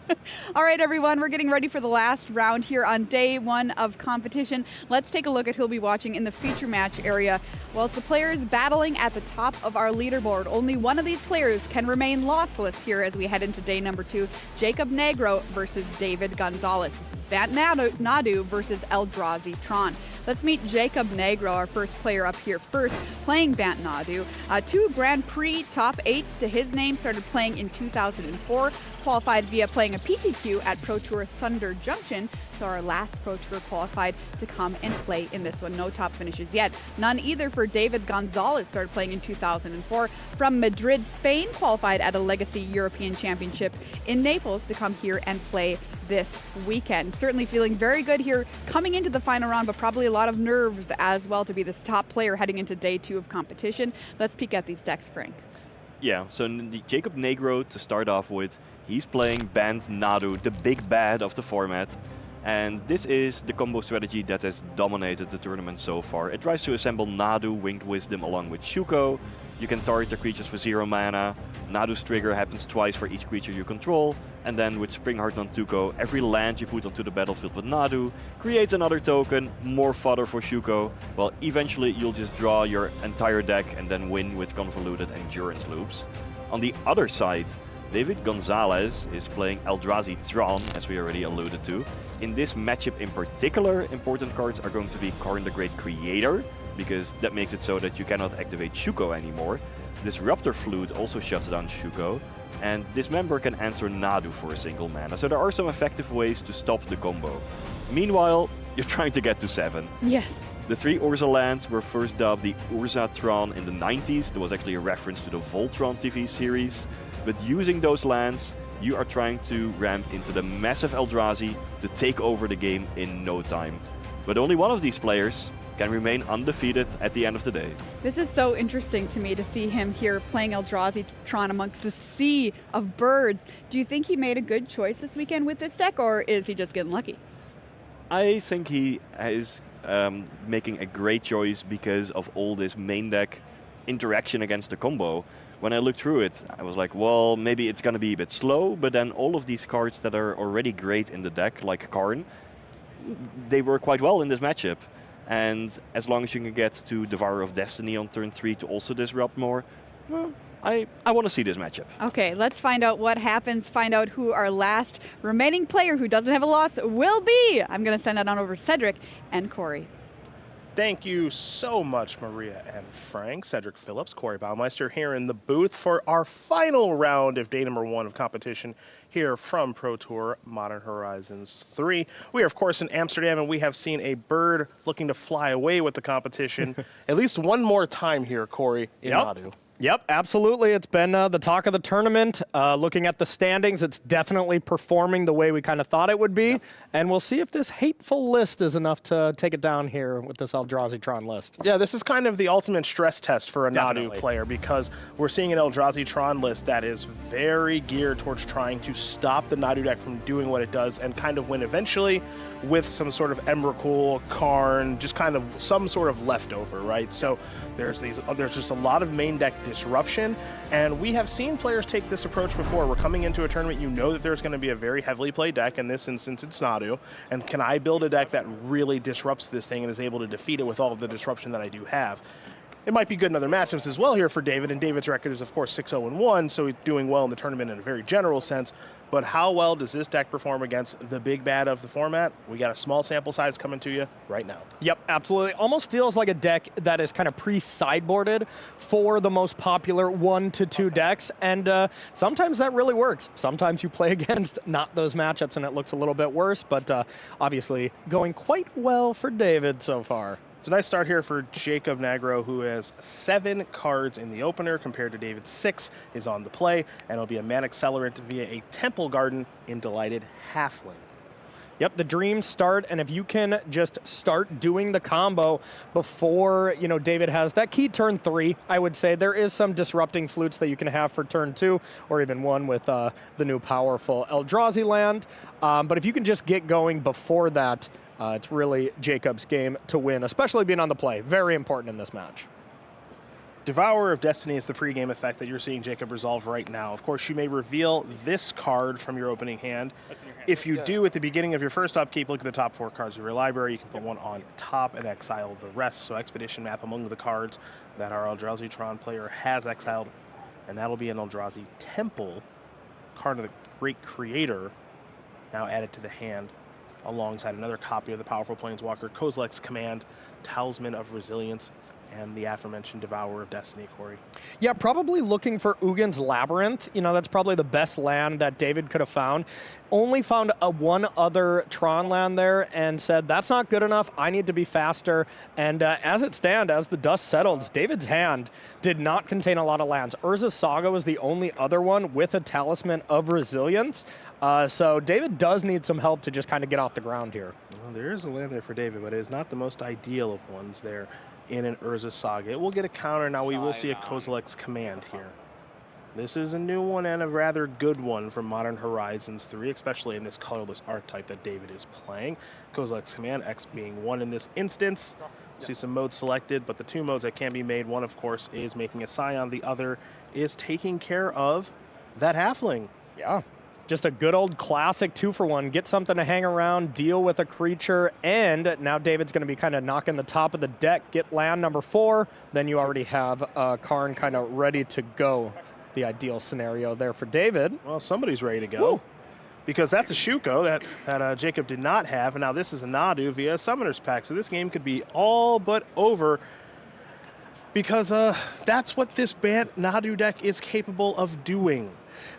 All right, everyone, we're getting ready for the last round here on day 1 of competition. Let's take a look at who'll be watching in the feature match area. Well, it's the players battling at the top of our leaderboard. Only one of these players can remain lossless here as we head into day number 2. Jacob Negro versus David Gonzalez. This is Bant Nadu versus Eldrazi Tron. Let's meet Jacob Negro, our first player up here first, playing Bant Nadu. 2 Grand Prix top 8s to his name, started playing in 2004, qualified via playing a PTQ at Pro Tour Thunder Junction, so our last Pro Tour qualified to come and play in this one. No top finishes yet. None either for David Gonzalez, started playing in 2004. From Madrid, Spain, qualified at a Legacy European Championship in Naples to come here and play this weekend. Certainly feeling very good here coming into the final round, but probably a lot of nerves as well to be this top player heading into day 2 of competition. Let's peek at these decks, Frank. Yeah, so Jacob Negro to start off with, he's playing Bant Nadu, the big bad of the format. And this is the combo strategy that has dominated the tournament so far. It tries to assemble Nadu, Winged Wisdom along with Shuko. You can target your creatures for 0 mana. Nadu's trigger happens twice for each creature you control. And then with Springheart Non-Tuco, every land you put onto the battlefield with Nadu creates another token, more fodder for Shuko. Well, eventually you'll just draw your entire deck and then win with convoluted endurance loops. On the other side, David Gonzalez is playing Eldrazi Tron, as we already alluded to. In this matchup in particular, important cards are going to be Karn the Great Creator, because that makes it so that you cannot activate Shuko anymore. Disruptor Flute also shuts down Shuko, and Dismember can answer Nadu for a single mana. So there are some effective ways to stop the combo. Meanwhile, you're trying to get to 7. Yes, The 3 Urza lands were first dubbed the Urzatron in the 90s. There was actually a reference to the Voltron TV series. But using those lands, you are trying to ramp into the massive Eldrazi to take over the game in no time. But only one of these players can remain undefeated at the end of the day. This is so interesting to me to see him here playing Eldrazi-tron amongst the sea of birds. Do you think he made a good choice this weekend with this deck, or is he just getting lucky? I think he is making a great choice because of all this main deck interaction against the combo. When I looked through it, I was like, well, maybe it's going to be a bit slow, but then all of these cards that are already great in the deck, like Karn, they work quite well in this matchup. And as long as you can get to Devourer of Destiny on turn 3 to also disrupt more, well, I want to see this matchup. Okay, let's find out what happens, find out who our last remaining player who doesn't have a loss will be. I'm going to send that on over to Cedric and Corey. Thank you so much, Maria and Frank. Cedric Phillips, Corey Baumeister here in the booth for our final round of day number 1 of competition here from Pro Tour Modern Horizons 3. We are, of course, in Amsterdam, and we have seen a bird looking to fly away with the competition at least one more time here, Corey, in Nadu. Yep, absolutely. It's been the talk of the tournament. Looking at the standings, it's definitely performing the way we kind of thought it would be. Yep. And we'll see if this hateful list is enough to take it down here with this Eldrazi-tron list. Yeah, this is kind of the ultimate stress test for a Nadu player, because we're seeing an Eldrazi-tron list that is very geared towards trying to stop the Nadu deck from doing what it does and kind of win eventually with some sort of Emrakul, Karn, just kind of some sort of leftover, right? So there's just a lot of main deck disruption, and we have seen players take this approach before. We're coming into a tournament, you know that there's going to be a very heavily played deck. In this instance, it's Nadu. And can I build a deck that really disrupts this thing and is able to defeat it with all of the disruption that I do have? It might be good in other matchups as well here for David, and David's record is, of course, 6-0-1, so he's doing well in the tournament in a very general sense. But how well does this deck perform against the big bad of the format? We got a small sample size coming to you right now. Yep, absolutely. Almost feels like a deck that is kind of pre-sideboarded for the most popular 1 to 2 decks, and sometimes that really works. Sometimes you play against not those matchups and it looks a little bit worse, but obviously going quite well for David so far. It's a nice start here for Jacob Nagro, who has 7 cards in the opener compared to David's 6 is on the play, and it'll be a Mana Accelerant via a Temple Garden in Delighted Halfling. Yep, the dreams start, and if you can just start doing the combo before, you know, David has that key turn 3, I would say there is some disrupting flutes that you can have for turn 2, or even 1 with the new powerful Eldrazi land. But if you can just get going before that, it's really Jacob's game to win, especially being on the play. Very important in this match. Devourer of Destiny is the pregame effect that you're seeing Jacob resolve right now. Of course, you may reveal this card from your opening hand. If you do, at the beginning of your first upkeep, look at the top 4 cards of your library. You can put one on top and exile the rest. So Expedition map among the cards that our Eldrazi-tron player has exiled, and that'll be an Eldrazi Temple, card of the Great Creator, now added to the hand, alongside another copy of the powerful Planeswalker, Kozilek's Command, Talisman of Resilience, and the aforementioned Devourer of Destiny, Corey. Yeah, probably looking for Ugin's Labyrinth. You know, that's probably the best land that David could have found. Only found one other Tron land there and said, that's not good enough, I need to be faster. And as it stands, as the dust settles, David's hand did not contain a lot of lands. Urza's Saga was the only other one with a Talisman of Resilience. So David does need some help to just kind of get off the ground here. Well, there is a land there for David, but it is not the most ideal of ones there in an Urza's Saga. It will get a counter. Now we will see a Kozilek's Command here. This is a new one and a rather good one from Modern Horizons 3, especially in this colorless archetype that David is playing. Kozilek's Command, X being 1 in this instance. See some modes selected, but the 2 modes that can be made, one of course is making a Scion, the other is taking care of that halfling. Yeah. Just a good old classic 2-for-1. Get something to hang around, deal with a creature, and now David's going to be kind of knocking the top of the deck. Get land number 4, then you already have Karn kind of ready to go. The ideal scenario there for David. Well, somebody's ready to go. Woo. Because that's a Shuko that Jacob did not have, and now this is a Nadu via a Summoner's Pack. So this game could be all but over, because that's what this Nadu deck is capable of doing.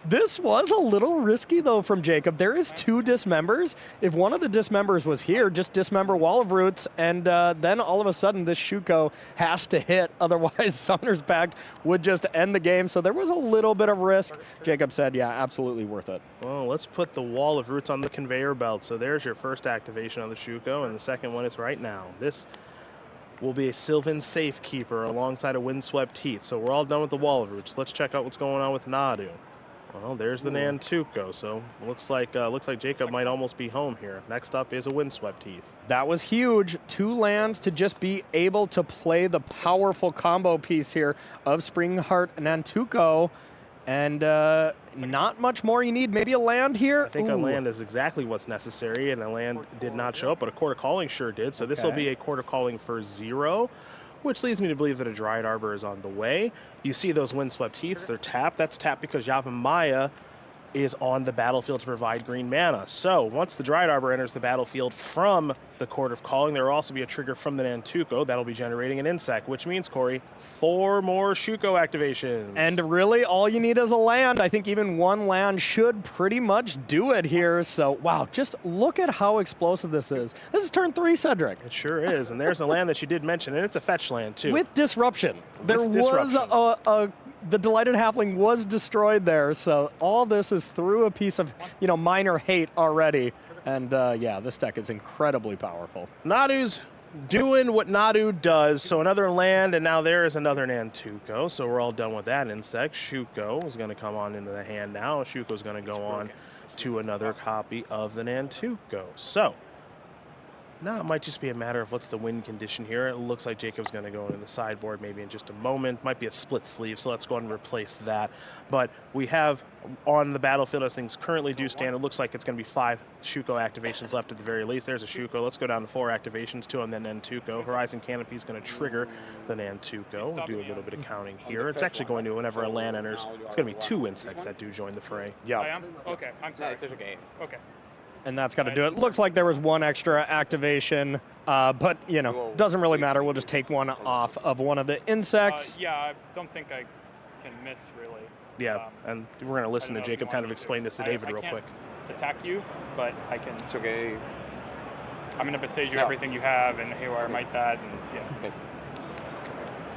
This was a little risky, though, from Jacob. There is 2 dismembers. If one of the dismembers was here, just dismember Wall of Roots, and then all of a sudden this Shuko has to hit. Otherwise, Summoner's Pact would just end the game. So there was a little bit of risk. Jacob said, yeah, absolutely worth it. Well, let's put the Wall of Roots on the conveyor belt. So there's your first activation on the Shuko, and the second one is right now. This will be a Sylvan Safekeeper alongside a Windswept Heath. So we're all done with the Wall of Roots. Let's check out what's going on with Nadu. Well, there's the Nantuko, so looks like Jacob might almost be home here. Next up is a Windswept Heath. That was huge. 2 lands to just be able to play the powerful combo piece here of Springheart and Nantuko. And not much more you need. Maybe a land here? I think a land is exactly what's necessary, and a land did not show up, but a Court of Calling sure did. So this will be a Court of Calling for 0. Which leads me to believe that a Dryad Arbor is on the way. You see those Windswept Heaths, they're tapped. That's tapped because Yavimaya is on the battlefield to provide green mana. So once the Dryad Arbor enters the battlefield from the Court of Calling, there will also be a trigger from the Nantuko that'll be generating an insect, which means, Corey, 4 more Shuko activations. And really all you need is a land. I think even 1 land should pretty much do it here. So, wow, just look at how explosive this is. This is turn 3, Cedric. It sure is, and there's a land that you did mention, and it's a fetch land, too. With disruption. The Delighted Halfling was destroyed there, so all this is through a piece of, minor hate already. And yeah, this deck is incredibly powerful. Nadu's doing what Nadu does. So another land, and now there is another Nantuko. So we're all done with that insect. Shuko is going to come on into the hand now. Shuko is going to go on to another copy of the Nantuko. So now it might just be a matter of what's the win condition here. It looks like Jacob's going to go into the sideboard maybe in just a moment. Might be a split sleeve, so let's go ahead and replace that. But we have on the battlefield, as things currently do stand, it looks like it's going to be 5 Shuko activations left at the very least. There's a Shuko. Let's go down to 4 activations, 2 on the Nantuko. Horizon Canopy is going to trigger the Nantuko. We'll do a little bit of counting here. It's actually going to, whenever a land enters, it's going to be 2 insects that do join the fray. Yeah. I am? Okay, I'm sorry. It's okay. Okay. And that's got to do it. Looks like there was 1 extra activation, but, doesn't really matter. We'll just take 1 off of one of the insects. Yeah, I don't think I can miss, really. Yeah, and we're going to listen to Jacob kind of explain this to David real quick. Attack you, but I can. It's okay. I'm going to besage you everything you have and Haywire Might that, and yeah. Okay.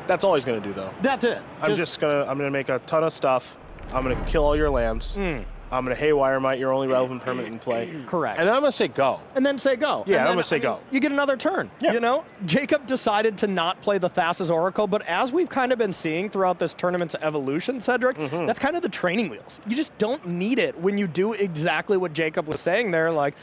That's all he's going to do, though. That's it. I'm gonna make a ton of stuff. I'm going to kill all your lands. I'm going to Haywire Might, your only relevant permanent in play. Correct. And then I'm going to say go. And then say go. Yeah, and I'm going to say go. You get another turn. Yeah. Jacob decided to not play the Thassa's Oracle, but as we've kind of been seeing throughout this tournament's evolution, Cedric, that's kind of the training wheels. You just don't need it when you do exactly what Jacob was saying there, like,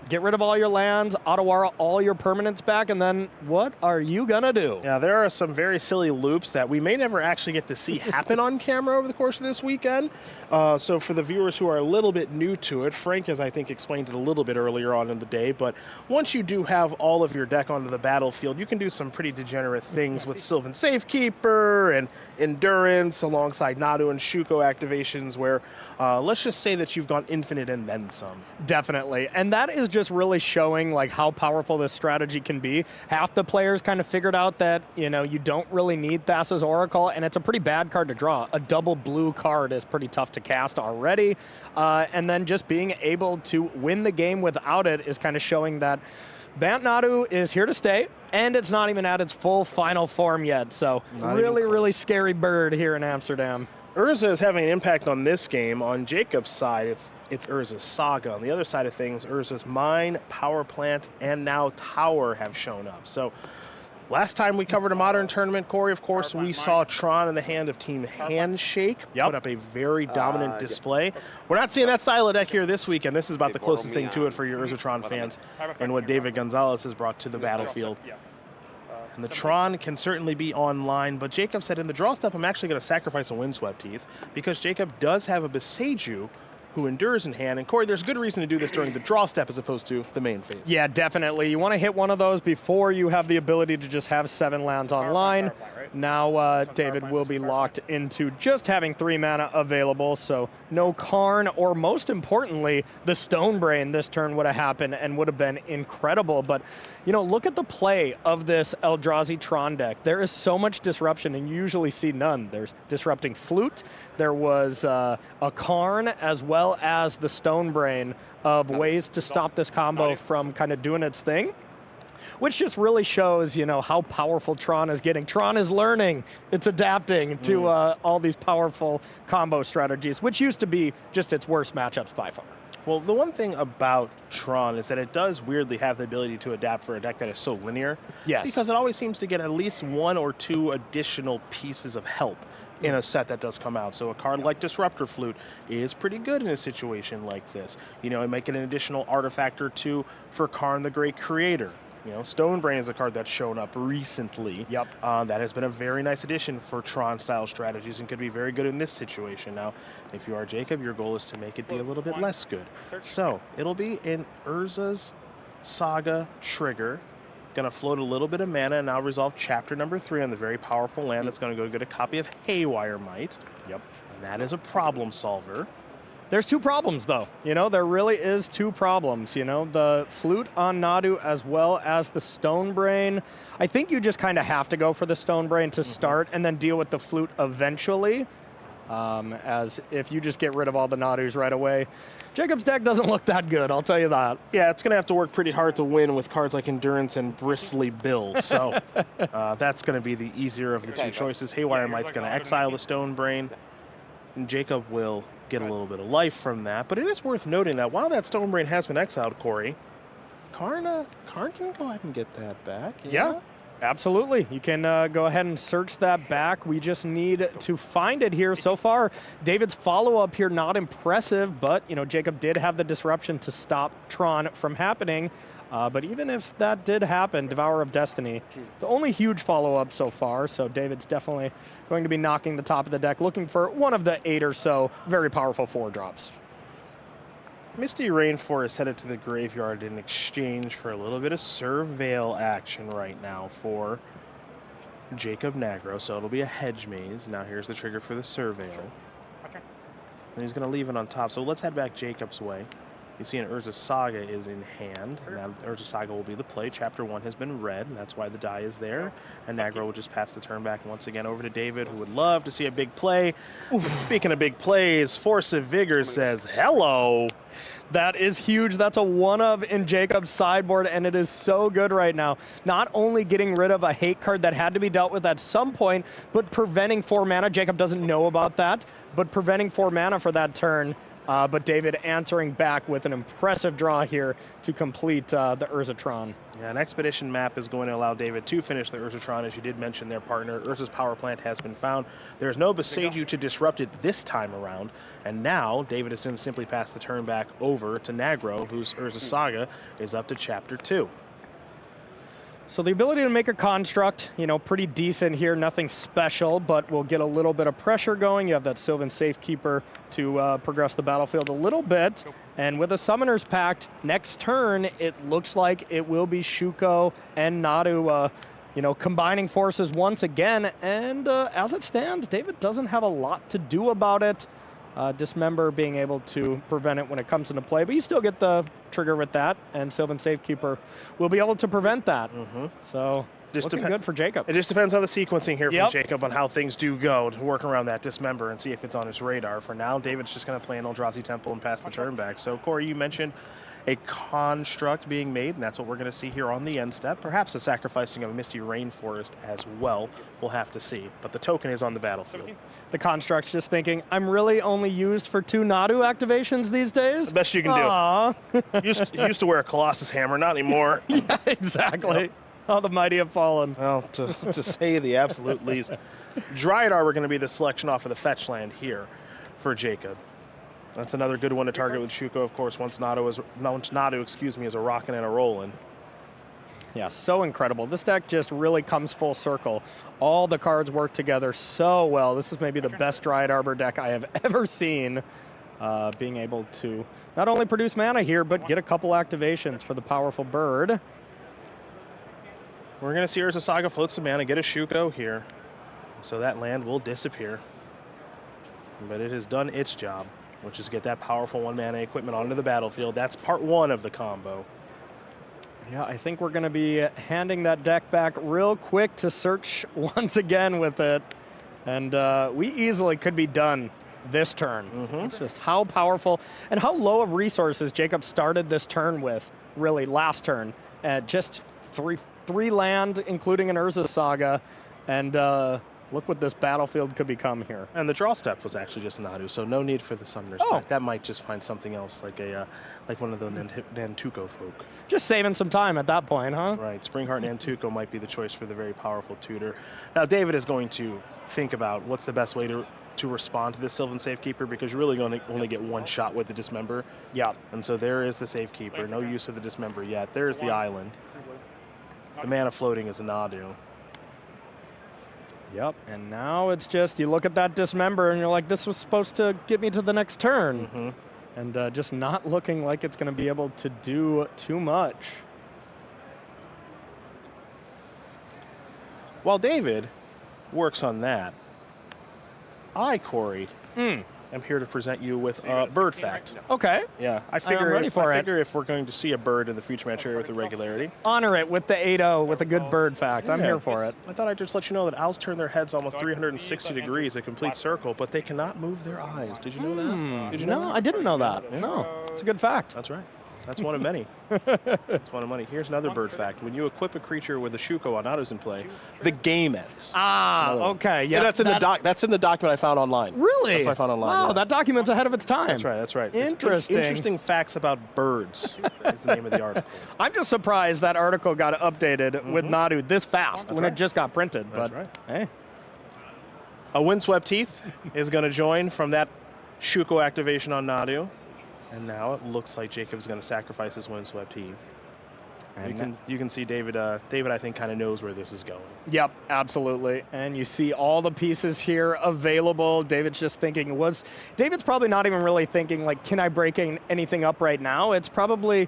get rid of all your lands, Otawara all your permanents back, and then what are you going to do? Yeah, there are some very silly loops that we may never actually get to see happen on camera over the course of this weekend. So for the viewers who are a little bit new to it, Frank, as I think, explained it a little bit earlier on in the day, but once you do have all of your deck onto the battlefield, you can do some pretty degenerate things with Sylvan Safekeeper and Endurance alongside Nadu and Shuko activations where let's just say that you've gone infinite and then some. Definitely, and that is just really showing like how powerful this strategy can be. Half the players kind of figured out that, you don't really need Thassa's Oracle, and it's a pretty bad card to draw. A double blue card is pretty tough to cast already, and then just being able to win the game without it is kind of showing that Bant Nadu is here to stay, and it's not even at its full final form yet, so really scary bird here in Amsterdam. Urza is having an impact on this game. On Jacob's side, it's Urza's Saga. On the other side of things, Urza's Mine, Power Plant, and now Tower have shown up. So last time we covered a Modern tournament, Corey, of course, we saw Tron in the hand of Team Handshake put up a very dominant display. We're not seeing that style of deck here this weekend. This is about the closest thing to it for your Urzatron fans and what David Gonzalez has brought to the battlefield. And the Tron can certainly be online, but Jacob said in the draw step, I'm actually going to sacrifice a Windswept Heath because Jacob does have a Beseiju who endures in hand. And Corey, there's good reason to do this during the draw step as opposed to the main phase. Yeah, definitely. You want to hit one of those before you have the ability to just have 7 lands online. Now David will be locked into just having 3 mana available, so no Karn, or most importantly, the Stone Brain this turn would have happened and would have been incredible. But, you know, look at the play of this Eldrazi Tron deck. There is so much disruption, and you usually see none. There's disrupting Flute, there was a Karn, as well as the Stone Brain of ways to stop this combo from kind of doing its thing, which just really shows, you know, how powerful Tron is getting. Tron is learning, it's adapting to all these powerful combo strategies, which used to be just its worst matchups by far. Well, the one thing about Tron is that it does weirdly have the ability to adapt for a deck that is so linear. Yes. Because it always seems to get at least 1 or 2 additional pieces of help in a set that does come out. So a card like Disruptor Flute is pretty good in a situation like this. You know, it might get an additional artifact or 2 for Karn the Great Creator. You know, Stone Brain is a card that's shown up recently. Yep. That has been a very nice addition for Tron-style strategies and could be very good in this situation. Now, if you are Jacob, your goal is to make it be a little bit less good. So, it'll be an Urza's Saga trigger. Going to float a little bit of mana and now resolve chapter number 3 on the very powerful land that's going to go get a copy of Haywire Might. Yep. And that is a problem solver. There's 2 problems, though. You know, there really is 2 problems. You know, the Flute on Nadu as well as the Stone Brain. I think you just kind of have to go for the Stone Brain to start and then deal with the Flute eventually. As if you just get rid of all the Nadus right away, Jacob's deck doesn't look that good, I'll tell you that. Yeah, it's going to have to work pretty hard to win with cards like Endurance and Bristly Bill. So that's going to be the easier of the 2 choices. Haywire Might's going to exile the Stone Brain, and Jacob will get a little bit of life from that. But it is worth noting that while that Stone Brain has been exiled, Corey, Karn can go ahead and get that back. Yeah, absolutely. You can go ahead and search that back. We just need to find it here. So far, David's follow-up here, not impressive, but, you know, Jacob did have the disruption to stop Tron from happening. But even if that did happen, Devourer of Destiny, the only huge follow-up so far, so David's definitely going to be knocking the top of the deck, looking for one of the 8 or so very powerful 4-drops. Misty Rainforest headed to the graveyard in exchange for a little bit of Surveil action right now for Jacob Nagro, so it'll be a Hedge Maze. Now here's the trigger for the Surveil. And he's going to leave it on top, so let's head back Jacob's way. You see an Urza Saga is in hand, and now Urza Saga will be the play. Chapter 1 has been read, and that's why the die is there. And Nagro will just pass the turn back once again over to David, who would love to see a big play. Speaking of big plays, Force of Vigor says hello. That is huge. That's a 1-of in Jacob's sideboard, and it is so good right now. Not only getting rid of a hate card that had to be dealt with at some point, but preventing 4 mana. Jacob doesn't know about that, but preventing 4 mana for that turn. But David answering back with an impressive draw here to complete the Urzatron. Yeah, an Expedition map is going to allow David to finish the Urzatron, as you did mention their partner. Urza's power plant has been found. There's no Boseiju to disrupt it this time around. And now David is going to simply pass the turn back over to Nagro, whose Urza Saga is up to Chapter 2. So the ability to make a construct, you know, pretty decent here, nothing special, but we'll get a little bit of pressure going. You have that Sylvan Safekeeper to progress the battlefield a little bit. And with a Summoner's Pact, next turn, it looks like it will be Shuko and Nadu, you know, combining forces once again. And as it stands, David doesn't have a lot to do about it. Dismember being able to prevent it when it comes into play, but you still get the trigger with that, and Sylvan Safekeeper will be able to prevent that. So just looking good for Jacob. It just depends on the sequencing here from Jacob on how things do go to work around that Dismember and see if it's on his radar. For now, David's just going to play an Eldrazi Temple and pass the turn back. So, Corey, you mentioned a construct being made, and that's what we're going to see here on the end step. Perhaps a sacrificing of Misty Rainforest as well. We'll have to see. But the token is on the battlefield. The construct's just thinking, I'm really only used for 2 Nadu activations these days? The best you can do. used to wear a Colossus Hammer, not anymore. Yeah, exactly. Yep. Oh, the mighty have fallen. Well, to say the absolute least. Dryad Arbor going to be the selection off of the fetch land here for Jacob. That's another good one to target with Shuko, of course, once Nadu is a rockin' and a rollin'. Yeah, so incredible. This deck just really comes full circle. All the cards work together so well. This is maybe the best Dryad Arbor deck I have ever seen. Being able to not only produce mana here, but get a couple activations for the powerful bird. We're going to see Urza Saga float some mana, get a Shuko here. So that land will disappear. But it has done its job, which is get that powerful 1-mana equipment onto the battlefield. That's part 1 of the combo. Yeah, I think we're going to be handing that deck back real quick to search once again with it. And we easily could be done this turn. It's just how powerful and how low of resources Jacob started this turn with, really, last turn. Just three land, including an Urza Saga. And look what this battlefield could become here. And the draw step was actually just Nadu, so no need for the Summoner's Pact. That might just find something else, like like one of the Nantuko folk. Just saving some time at that point, huh? That's right. Springheart Nantuko might be the choice for the very powerful tutor. Now, David is going to think about what's the best way to respond to this Sylvan Safekeeper, because you're really going to only get one shot with the Dismember. Yeah. And so there is the Safekeeper. No use of the Dismember yet. There's the island. The mana floating is a Nadu. Yep, and now it's just, you look at that Dismember and you're like, this was supposed to get me to the next turn. And just not looking like it's going to be able to do too much. While David works on that, I, Corey, am here to present you with Bird Fact. Okay. Yeah, I figure if we're going to see a bird in the future match area with regularity. Honor it with the 8-0 with a good bird fact. I'm here for it. I thought I'd just let you know that owls turn their heads almost 360 degrees, a complete circle, but they cannot move their eyes. Did you know that? Did you know No, that? I didn't know that. Yeah. No, it's a good fact. That's right. That's one of many. That's one of many. Here's another bird fact. When you equip a creature with a Shuko on Nadu's in play, the game ends. Okay. Yeah, that's in the document I found online. Really? That's what I found online. Wow, yeah. that document's ahead of its time. That's right. That's right. Interesting. Interesting facts about birds is the name of the article. I'm just surprised that article got updated with Nadu this fast when it just got printed. That's but right. Hey. A Windswept Teeth is going to join from that Shuko activation on Nadu. And now it looks like Jacob's going to sacrifice his Windswept Teeth. You can see David. David, I think, kind of knows where this is going. Yep, absolutely. And you see all the pieces here available. David's just thinking, David's probably not even really thinking, like, can I break anything up right now? It's probably,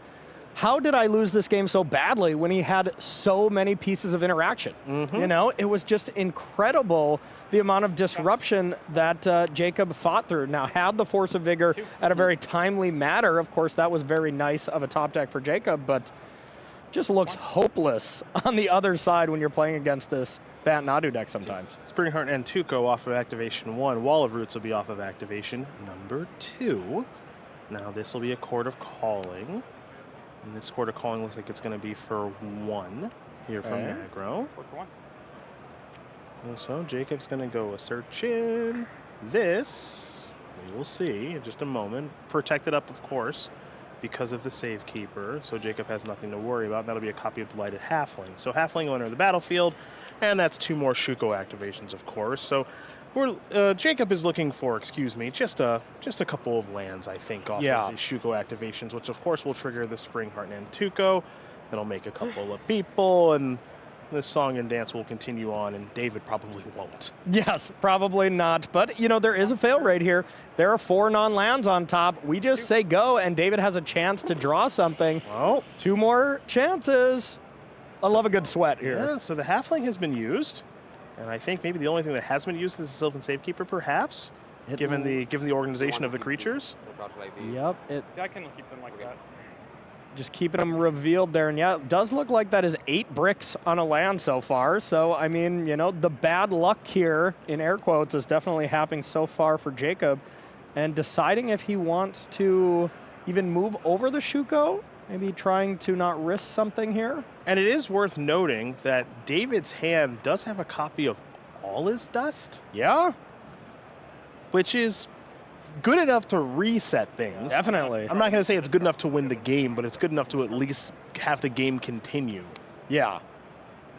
how did I lose this game so badly when he had so many pieces of interaction? You know, it was just incredible the amount of disruption that Jacob fought through. Now, had the Force of Vigor at a very timely manner. Of course, that was very nice of a top deck for Jacob, but just looks hopeless on the other side when you're playing against this Bant Nadu deck sometimes. Springheart Nantuko off of activation 1. Wall of Roots will be off of activation number 2. Now, this will be a Court of Calling. And this Court of Calling looks like it's going to be for 1 here from Aggro. And so Jacob's going to go a search in. This, we will see in just a moment. Protected up, of course, because of the Safekeeper. So Jacob has nothing to worry about. That'll be a copy of Delighted Halfling. So Halfling will enter the battlefield, and that's 2 more Shuko activations, of course. So Jacob is looking for, just a couple of lands, I think, off of the Shuko activations, which of course will trigger the Springheart Nantuko. It'll make a couple of people, and this song and dance will continue on, and David probably won't. Yes, probably not. But, you know, there is a fail rate here. There are 4 non-lands on top. We just say go, and David has a chance to draw something. Well, 2 more chances. I love a good sweat here. Yeah, so the Halfling has been used. And I think maybe the only thing that has been used is the Sylvan Safekeeper, perhaps, given the organization of the creatures. Yep. I can keep them like that. Just keeping them revealed there. And yeah, it does look like that is 8 bricks on a land so far. So, I mean, you know, the bad luck here, in air quotes, is definitely happening so far for Jacob. And deciding if he wants to even move over the Shuko, maybe trying to not risk something here. And it is worth noting that David's hand does have a copy of All Is Dust. Yeah. Which is good enough to reset things. Definitely. I'm not going to say it's good enough to win the game, but it's good enough to at least have the game continue. Yeah.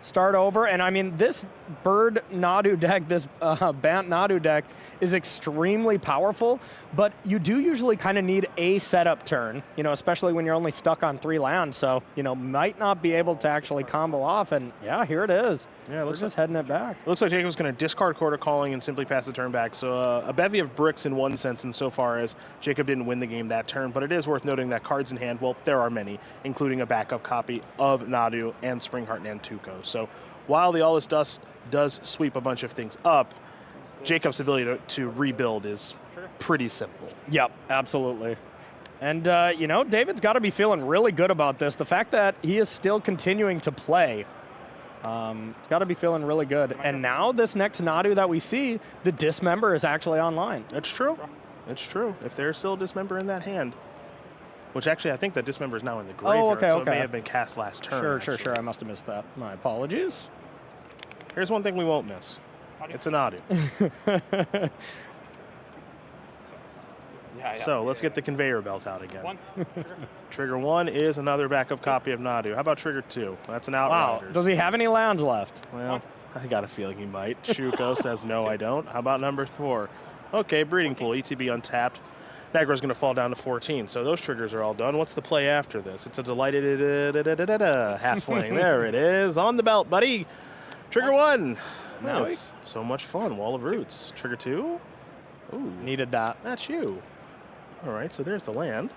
Start over, and I mean, this Bird Nadu deck, this Bant Nadu deck is extremely powerful, but you do usually kind of need a setup turn, you know, especially when you're only stuck on 3 lands, so, you know, might not be able to actually combo off, and yeah, here it is. Yeah, We're just heading it back. Looks like Jacob's going to discard Court of Calling and simply pass the turn back, so a bevy of bricks in one sense insofar as Jacob didn't win the game that turn, but it is worth noting that cards in hand, well, there are many, including a backup copy of Nadu and Springheart Nantuko. So while the All Is Dust does sweep a bunch of things up, Jacob's ability to rebuild is pretty simple. Yep, absolutely. And, you know, David's got to be feeling really good about this. The fact that he is still continuing to play, he's got to be feeling really good. And now this next Nadu that we see, the Dismember is actually online. That's true. It's true. If there's still a Dismember in that hand, which actually I think that Dismember is now in the graveyard, so it may have been cast last turn. Sure. I must have missed that. My apologies. Here's one thing we won't miss. It's a Nadu. So let's get the conveyor belt out again. Trigger 1 is another backup copy of Nadu. How about Trigger 2? That's an Outrider. Wow. Does he have any lands left? Well, I got a feeling he might. Shuko says no, I don't. How about number 4? Okay, Breeding Pool, ETB untapped. Nagro's going to fall down to 14, so those triggers are all done. What's the play after this? It's a delighted halfling. There it is, on the belt, buddy. Trigger 1. Now it's so much fun. Wall of Roots. Trigger 2. Ooh, needed that. That's you. All right, so there's the land.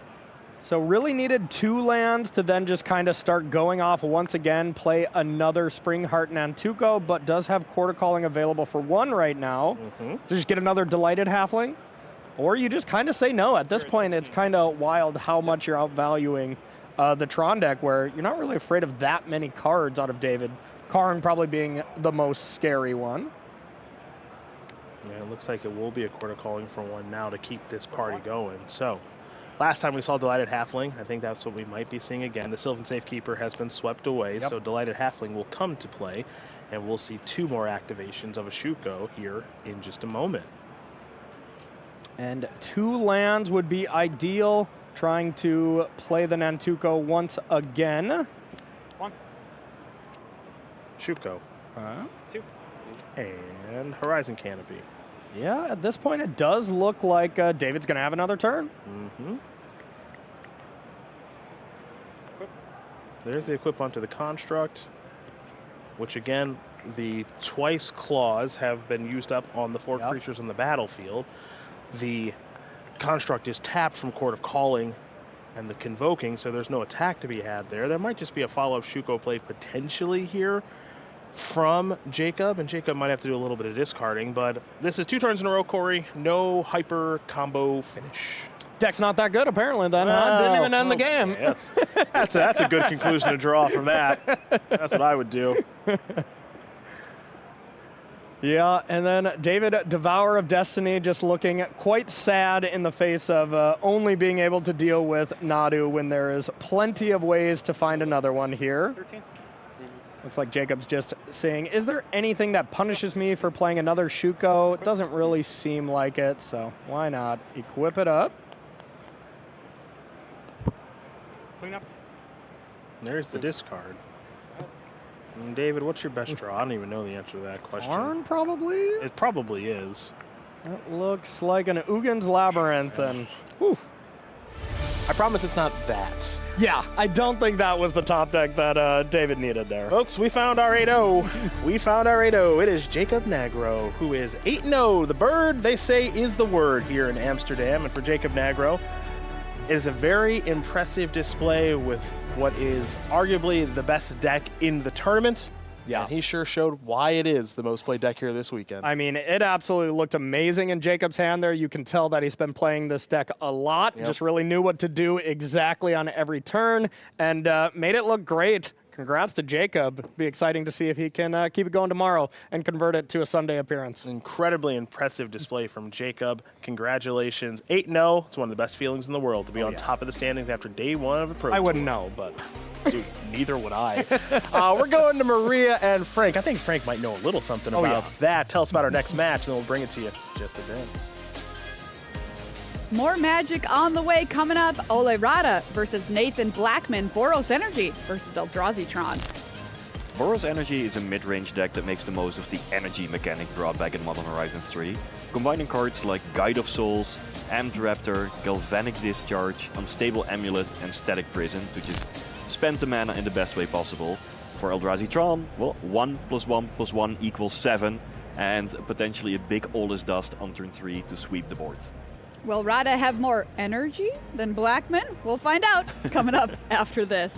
So really needed 2 lands to then just kind of start going off once again, play another Springheart Nantuko, but does have Quarter Calling available for 1 right now. To just get another Delighted Halfling. Or you just kind of say no. At this point, it's kind of wild how much you're outvaluing the Tron deck, where you're not really afraid of that many cards out of David. Karn probably being the most scary one. Yeah, it looks like it will be a Quarter Calling for 1 now to keep this party going. So, last time we saw Delighted Halfling, I think that's what we might be seeing again. The Sylvan Safekeeper has been swept away, so Delighted Halfling will come to play, and we'll see 2 more activations of a Shuko here in just a moment. And 2 lands would be ideal, trying to play the Nantuko once again. 1. Shuko. 2. And Horizon Canopy. Yeah, at this point it does look like David's going to have another turn. There's the equip onto the construct, which again, the twice claws have been used up on the 4 creatures on the battlefield. The construct is tapped from Court of Calling and the Convoking, so there's no attack to be had there. There might just be a follow-up Shuko play potentially here from Jacob, and Jacob might have to do a little bit of discarding, but this is 2 turns in a row, Corey. No hyper combo finish. Deck's not that good, apparently, then. Didn't even end the game. Yes. That's a good conclusion to draw from that. That's what I would do. Yeah, and then David, Devourer of Destiny, just looking quite sad in the face of only being able to deal with Nadu when there is plenty of ways to find another one here. 13. Looks like Jacob's just saying, is there anything that punishes me for playing another Shuko? It doesn't really seem like it, so why not equip it up? Clean up. There's the discard. And David, what's your best draw? I don't even know the answer to that question. Karn, probably? It probably is. It looks like an Ugin's Labyrinth, and whew. I promise it's not that. Yeah, I don't think that was the top deck that David needed there. Folks, we found our 8-0. We found our 8-0. It is Jacob Nagro, who is 8-0. The bird, they say, is the word here in Amsterdam. And for Jacob Nagro, it is a very impressive display with what is arguably the best deck in the tournament. Yeah, and he sure showed why it is the most played deck here this weekend. I mean, it absolutely looked amazing in Jacob's hand there. You can tell that he's been playing this deck a lot. Just really knew what to do exactly on every turn and made it look great. Congrats to Jacob. Be exciting to see if he can keep it going tomorrow and convert it to a Sunday appearance. Incredibly impressive display from Jacob. Congratulations. 8-0. It's one of the best feelings in the world to be on top of the standings after day 1 of a Pro Tour. I wouldn't know, but... Dude, neither would I. We're going to Maria and Frank. I think Frank might know a little something about that. Tell us about our next match, and then we'll bring it to you just a bit. More Magic on the way coming up. Ole Rada versus Nathan Blackman. Boros Energy versus Eldrazi Tron. Boros Energy is a mid-range deck that makes the most of the energy mechanic brought back in Modern Horizons 3, combining cards like Guide of Souls, Amped Raptor, Galvanic Discharge, Unstable Amulet, and Static Prison to just spend the mana in the best way possible. For Eldrazi Tron, well, 1 + 1 + 1 = 7, and potentially a big Aldous Dust on turn 3 to sweep the board. Will Rada have more energy than Blackman? We'll find out coming up after this.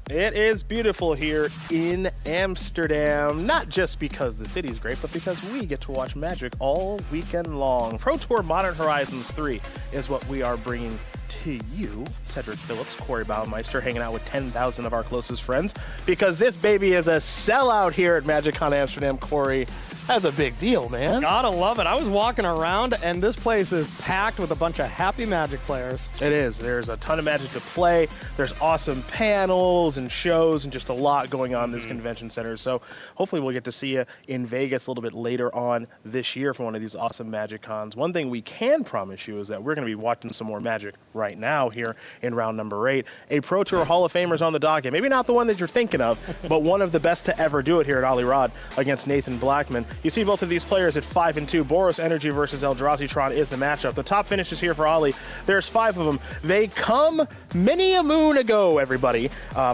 It is beautiful here in Amsterdam, not just because the city's great, but because we get to watch Magic all weekend long. Pro Tour Modern Horizons 3 is what we are bringing to you. Cedric Phillips, Corey Baumeister, hanging out with 10,000 of our closest friends, because this baby is a sellout here at MagicCon Amsterdam. Corey, that's a big deal, man. Gotta love it. I was walking around, and this place is packed with a bunch of happy Magic players. It is. There's a ton of Magic to play. There's awesome panels and shows and just a lot going on in this convention center. So hopefully we'll get to see you in Vegas a little bit later on this year for one of these awesome Magic cons. One thing we can promise you is that we're going to be watching some more Magic right now here in round number 8. A Pro Tour Hall of Famer's on the docket. Maybe not the one that you're thinking of, but one of the best to ever do it here at Ali Rod against Nathan Blackman. You see both of these players at 5-2. Boros Energy versus Eldrazi is the matchup. The top finishes here for Ali. There's 5 of them. They come many a moon ago, everybody.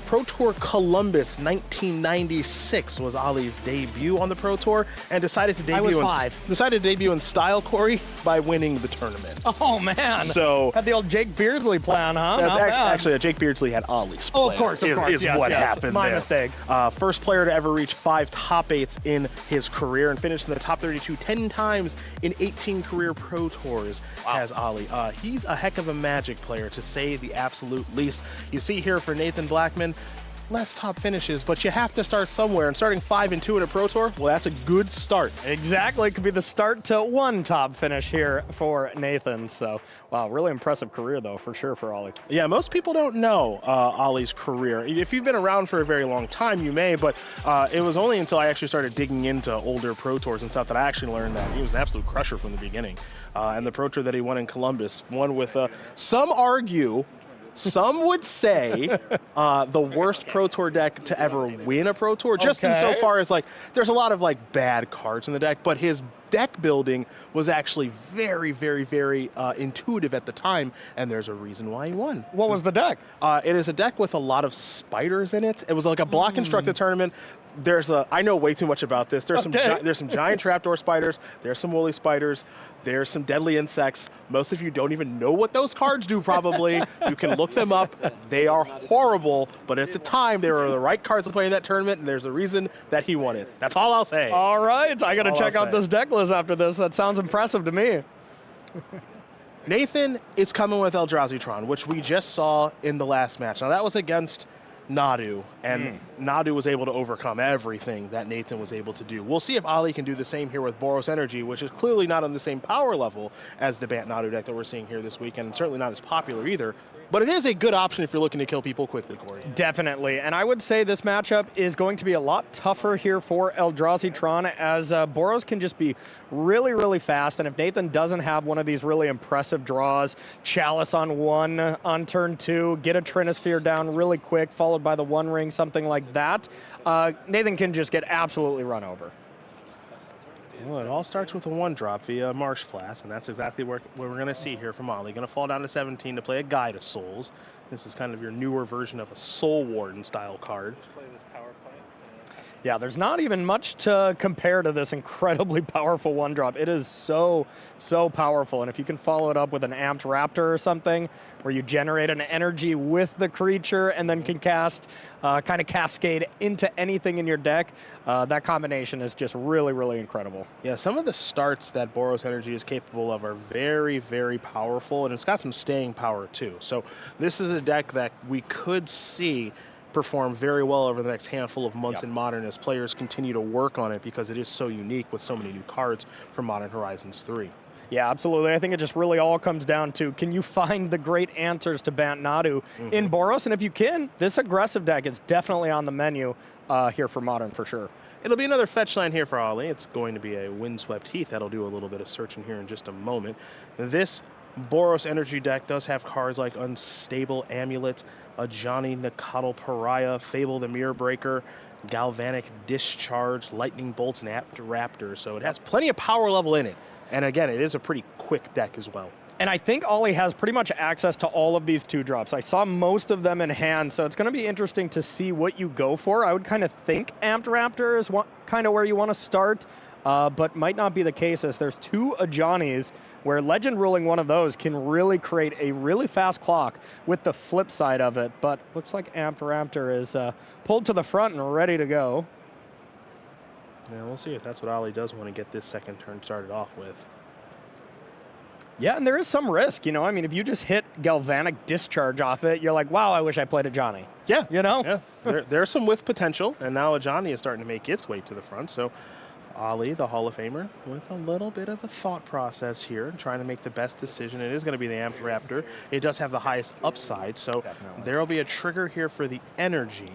Pro Tour Columbus 1996 was Ali's debut on the Pro Tour, and decided to debut in style, Corey, by winning the tournament. Oh man! So had the old Jake Beardsley plan, huh? That's actually Jake Beardsley had Ali's plan. Oh, of course, is yes, what yes. happened. My there. mistake. First player to ever reach 5 top 8s in his career and finished in the top 32 10 times in 18 career Pro Tours as Ali. He's a heck of a Magic player, to say the absolute least. You see here for Nathan Blackman, less top finishes, but you have to start somewhere, and starting 5-2 in a Pro Tour, well, that's a good start. Exactly. Could be the start to 1 top finish here for Nathan. So, wow, really impressive career, though, for sure, for Ali. Yeah, most people don't know Ali's career. If you've been around for a very long time, you may, but it was only until I actually started digging into older Pro Tours and stuff that I actually learned that he was an absolute crusher from the beginning. And the Pro Tour that he won in Columbus, won with, some would say the worst Pro Tour deck to ever win a Pro Tour, just insofar as, like, there's a lot of, like, bad cards in the deck, but his deck building was actually very, very, very intuitive at the time, and there's a reason why he won. What was the deck? It is a deck with a lot of spiders in it. It was like a block constructed tournament. I know way too much about this. There's some giant trapdoor spiders. There's some woolly spiders. There's some deadly insects. Most of you don't even know what those cards do, probably. You can look them up. They are horrible, but at the time, they were the right cards to play in that tournament, and there's a reason that he won it. That's all I'll say. All right. I got to check out this deck list after this. That sounds impressive to me. Nathan is coming with Eldrazi, which we just saw in the last match. Now, that was against Nadu, and Nadu was able to overcome everything that Nathan was able to do. We'll see if Ali can do the same here with Boros Energy, which is clearly not on the same power level as the Bant Nadu deck that we're seeing here this weekend, and certainly not as popular either. But it is a good option if you're looking to kill people quickly, Corey. Definitely, and I would say this matchup is going to be a lot tougher here for Eldrazi Tron, as Boros can just be really, really fast, and if Nathan doesn't have one of these really impressive draws, Chalice on 1 on turn 2, get a Trinisphere down really quick, followed by the One Ring, something like that, Nathan can just get absolutely run over. Well, it all starts with a 1-drop via Marsh Flats, and that's exactly what we're going to see here from Ali. Going to fall down to 17 to play a Guide of Souls. This is kind of your newer version of a Soul Warden style card. Yeah, there's not even much to compare to this incredibly powerful 1-drop. It is so, so powerful. And if you can follow it up with an Amped Raptor or something, where you generate an energy with the creature and then can cast, kind of cascade into anything in your deck, that combination is just really, really incredible. Yeah, some of the starts that Boros Energy is capable of are very, very powerful, and it's got some staying power too. So this is a deck that we could see perform very well over the next handful of months in Modern as players continue to work on it, because it is so unique with so many new cards from Modern Horizons 3. Yeah, absolutely. I think it just really all comes down to, can you find the great answers to Bant Nadu in Boros? And if you can, this aggressive deck is definitely on the menu here for Modern for sure. It'll be another fetch line here for Ali. It's going to be a Windswept Heath. That'll do a little bit of searching here in just a moment. This Boros Energy deck does have cards like Unstable Amulet, Ajani Nakatl Pariah, Fable the Mirror Breaker, Galvanic Discharge, Lightning Bolts, and Apt Raptor. So it has plenty of power level in it. And again, it is a pretty quick deck as well. And I think Ollie has pretty much access to all of these 2-drops. I saw most of them in hand, so it's going to be interesting to see what you go for. I would kind of think Amped Raptor is kind of where you want to start, but might not be the case, as there's 2 Ajanis where Legend ruling one of those can really create a really fast clock with the flip side of it. But looks like Amped Raptor is pulled to the front and ready to go. Yeah, we'll see if that's what Ali does want to get this second turn started off with. Yeah, and there is some risk, you know. I mean, if you just hit Galvanic Discharge off it, you're like, wow, I wish I played Ajani. Yeah. You know? Yeah. There's some whiff potential, and now Ajani is starting to make its way to the front. So Ali, the Hall of Famer, with a little bit of a thought process here, trying to make the best decision. It is going to be the Amped Raptor. It does have the highest upside, so there will be a trigger here for the energy.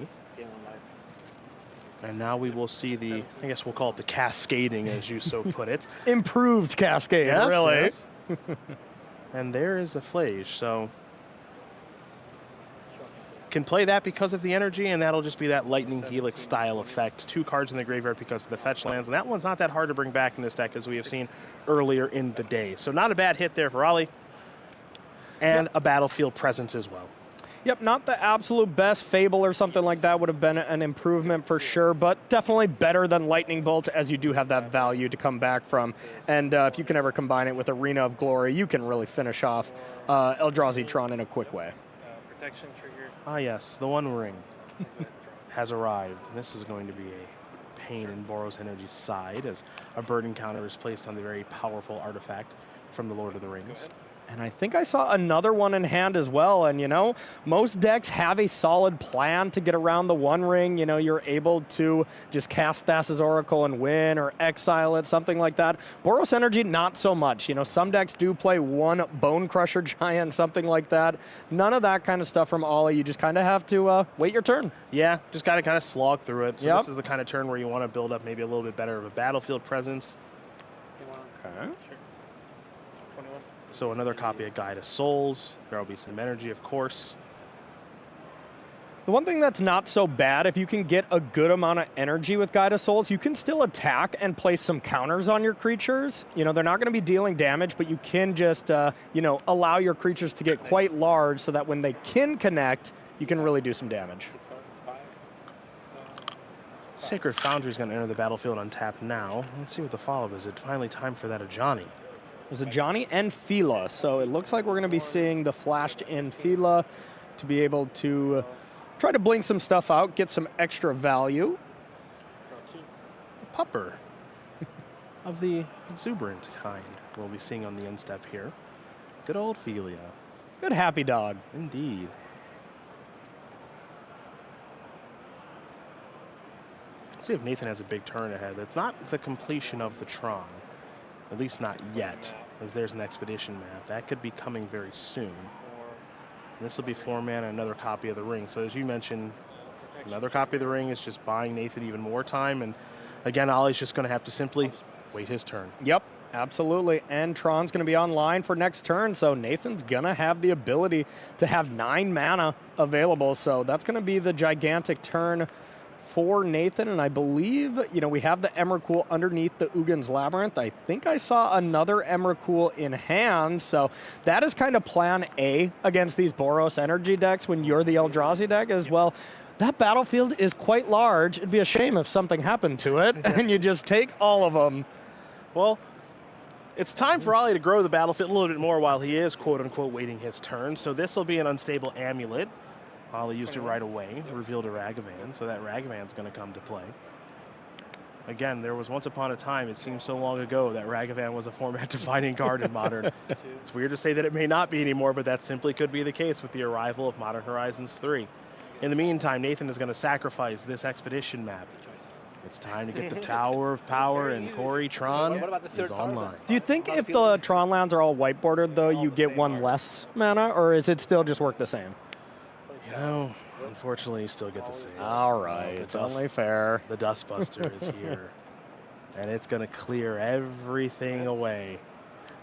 And now we will see the, I guess we'll call it the cascading, as you so put it. Improved cascade, yes, really. Yes. And there is a Flage, so can play that because of the energy, and that'll just be that Lightning Helix style effect. 2 cards in the graveyard because of the fetch lands, and that one's not that hard to bring back in this deck, as we have seen earlier in the day. So not a bad hit there for Ali, and a battlefield presence as well. Yep, not the absolute best. Fable or something like that would have been an improvement for sure, but definitely better than Lightning Bolt, as you do have that value to come back from. And if you can ever combine it with Arena of Glory, you can really finish off Eldrazi Tron in a quick way. Protection trigger. Ah yes, the One Ring has arrived. This is going to be a pain in Boros Energy's side, as a burden counter is placed on the very powerful artifact from the Lord of the Rings. And I think I saw another one in hand as well. And, you know, most decks have a solid plan to get around the One Ring. You know, you're able to just cast Thassa's Oracle and win, or exile it, something like that. Boros Energy, not so much. You know, some decks do play one Bone Crusher Giant, something like that. None of that kind of stuff from Ollie. You just kind of have to wait your turn. Yeah, just got to kind of slog through it. So this is the kind of turn where you want to build up maybe a little bit better of a battlefield presence. Okay. So another copy of Guide of Souls. There will be some energy, of course. The one thing that's not so bad, if you can get a good amount of energy with Guide of Souls, you can still attack and place some counters on your creatures. You know, they're not going to be dealing damage, but you can just, you know, allow your creatures to get quite large so that when they can connect, you can really do some damage. Sacred Foundry is going to enter the battlefield untapped now. Let's see what the follow-up is. It finally time for that Ajani. There's Ajani and Fila, so it looks like we're going to be seeing the flashed in Fila to be able to try to blink some stuff out, get some extra value. A pupper of the exuberant kind we'll be seeing on the end step here. Good old Philia. Good happy dog. Indeed. See if Nathan has a big turn ahead. That's not the completion of the Tron, at least not yet, as there's an expedition map. That could be coming very soon. This will be 4 mana, another copy of the ring. So as you mentioned, another copy of the ring is just buying Nathan even more time. And again, Ollie's just going to have to simply wait his turn. Yep, absolutely. And Tron's going to be online for next turn, so Nathan's going to have the ability to have 9 mana available. So that's going to be the gigantic turn for Nathan, and I believe, we have the Emrakul underneath the Ugin's Labyrinth. I think I saw another Emrakul in hand, so that is kind of plan A against these Boros energy decks when you're the Eldrazi deck as well. That battlefield is quite large. It'd be a shame if something happened to it, and you just take all of them. Well, it's time for Ollie to grow the battlefield a little bit more while he is, quote-unquote, waiting his turn. So this will be an unstable amulet. Ollie used it right away, revealed a Ragavan, so that Ragavan's going to come to play. Again, there was once upon a time, it seems so long ago, that Ragavan was a format-defining card in Modern. It's weird to say that it may not be anymore, but that simply could be the case with the arrival of Modern Horizons 3. In the meantime, Nathan is going to sacrifice this expedition map. It's time to get the Tower of Power, and Corey Tron is online. Do you think if the Tron lands are all white bordered, though, you get 1 less mana, or is it still just work the same? Unfortunately, you still get the same. All right, it's only fair. The Dustbuster is here, and it's going to clear everything away.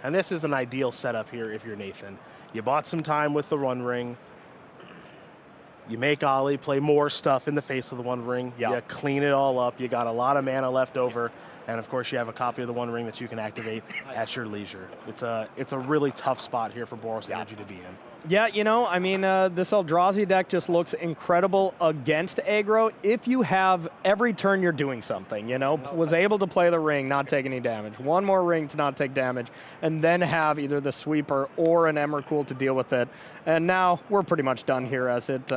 And this is an ideal setup here if you're Nathan. You bought some time with the One Ring. You make Ollie play more stuff in the face of the One Ring. You clean it all up. You got a lot of mana left over. And of course, you have a copy of the One Ring that you can activate at your leisure. It's a really tough spot here for Boros Energy to be in. Yeah, this Eldrazi deck just looks incredible against aggro if you have every turn you're doing something, was able to play the ring, not take any damage, 1 more ring to not take damage, and then have either the sweeper or an Emrakul to deal with it. And now we're pretty much done here as it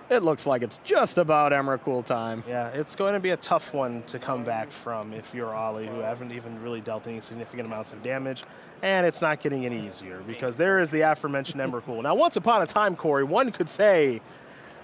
looks like it's just about Emrakul time. Yeah, it's going to be a tough one to come back from if you're Ollie, who haven't even really dealt any significant amounts of damage. And it's not getting any easier because there is the aforementioned Emrakul. Now, once upon a time, Corey, one could say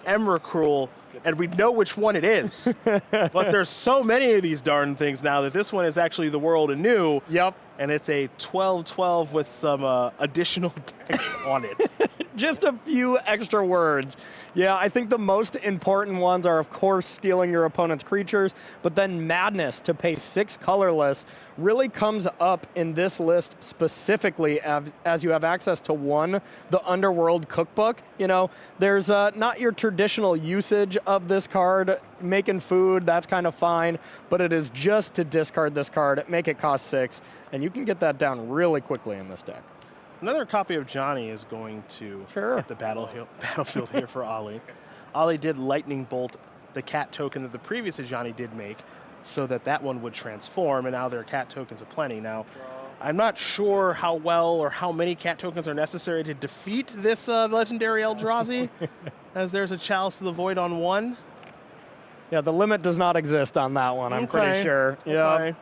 Emrakul, and we'd know which one it is. But there's so many of these darn things now that this one is actually the world anew. Yep. And it's a 12-12 with some additional text on it. Just a few extra words. Yeah, I think the most important ones are, of course, stealing your opponent's creatures, but then Madness to pay 6 colorless really comes up in this list specifically as you have access to 1, the Underworld Cookbook. There's not your traditional usage of this card. Making food, that's kind of fine, but it is just to discard this card, make it cost 6, and you can get that down really quickly in this deck. Another copy of Johnny is going to hit the battlefield here for Ollie. Ollie did Lightning Bolt, the cat token that the previous Johnny did make, so that one would transform, and now there are cat tokens aplenty. Now, I'm not sure how well or how many cat tokens are necessary to defeat this legendary Eldrazi, as there's a Chalice of the Void on 1. Yeah, the limit does not exist on that one, I'm pretty sure. Yeah. Okay.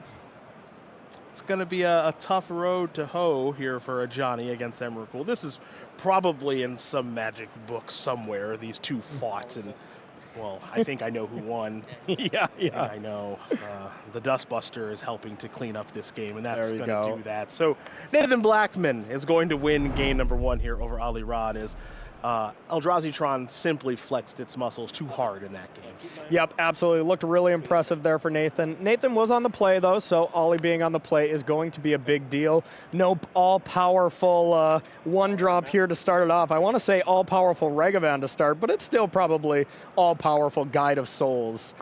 It's going to be a tough road to hoe here for a Johnny against Emrakul. This is probably in some Magic book somewhere. These two fought, and well, I think I know who won. Yeah. I know. The Dustbuster is helping to clean up this game, and that's going to do that. So Nathan Blackman is going to win game number 1 here over Ollie Rod as Eldrazi Tron simply flexed its muscles too hard in that game. Yep, absolutely. Looked really impressive there for Nathan. Nathan was on the play, though, so Ollie being on the play is going to be a big deal. No all-powerful 1-drop here to start it off. I want to say all-powerful Ragavan to start, but it's still probably all-powerful Guide of Souls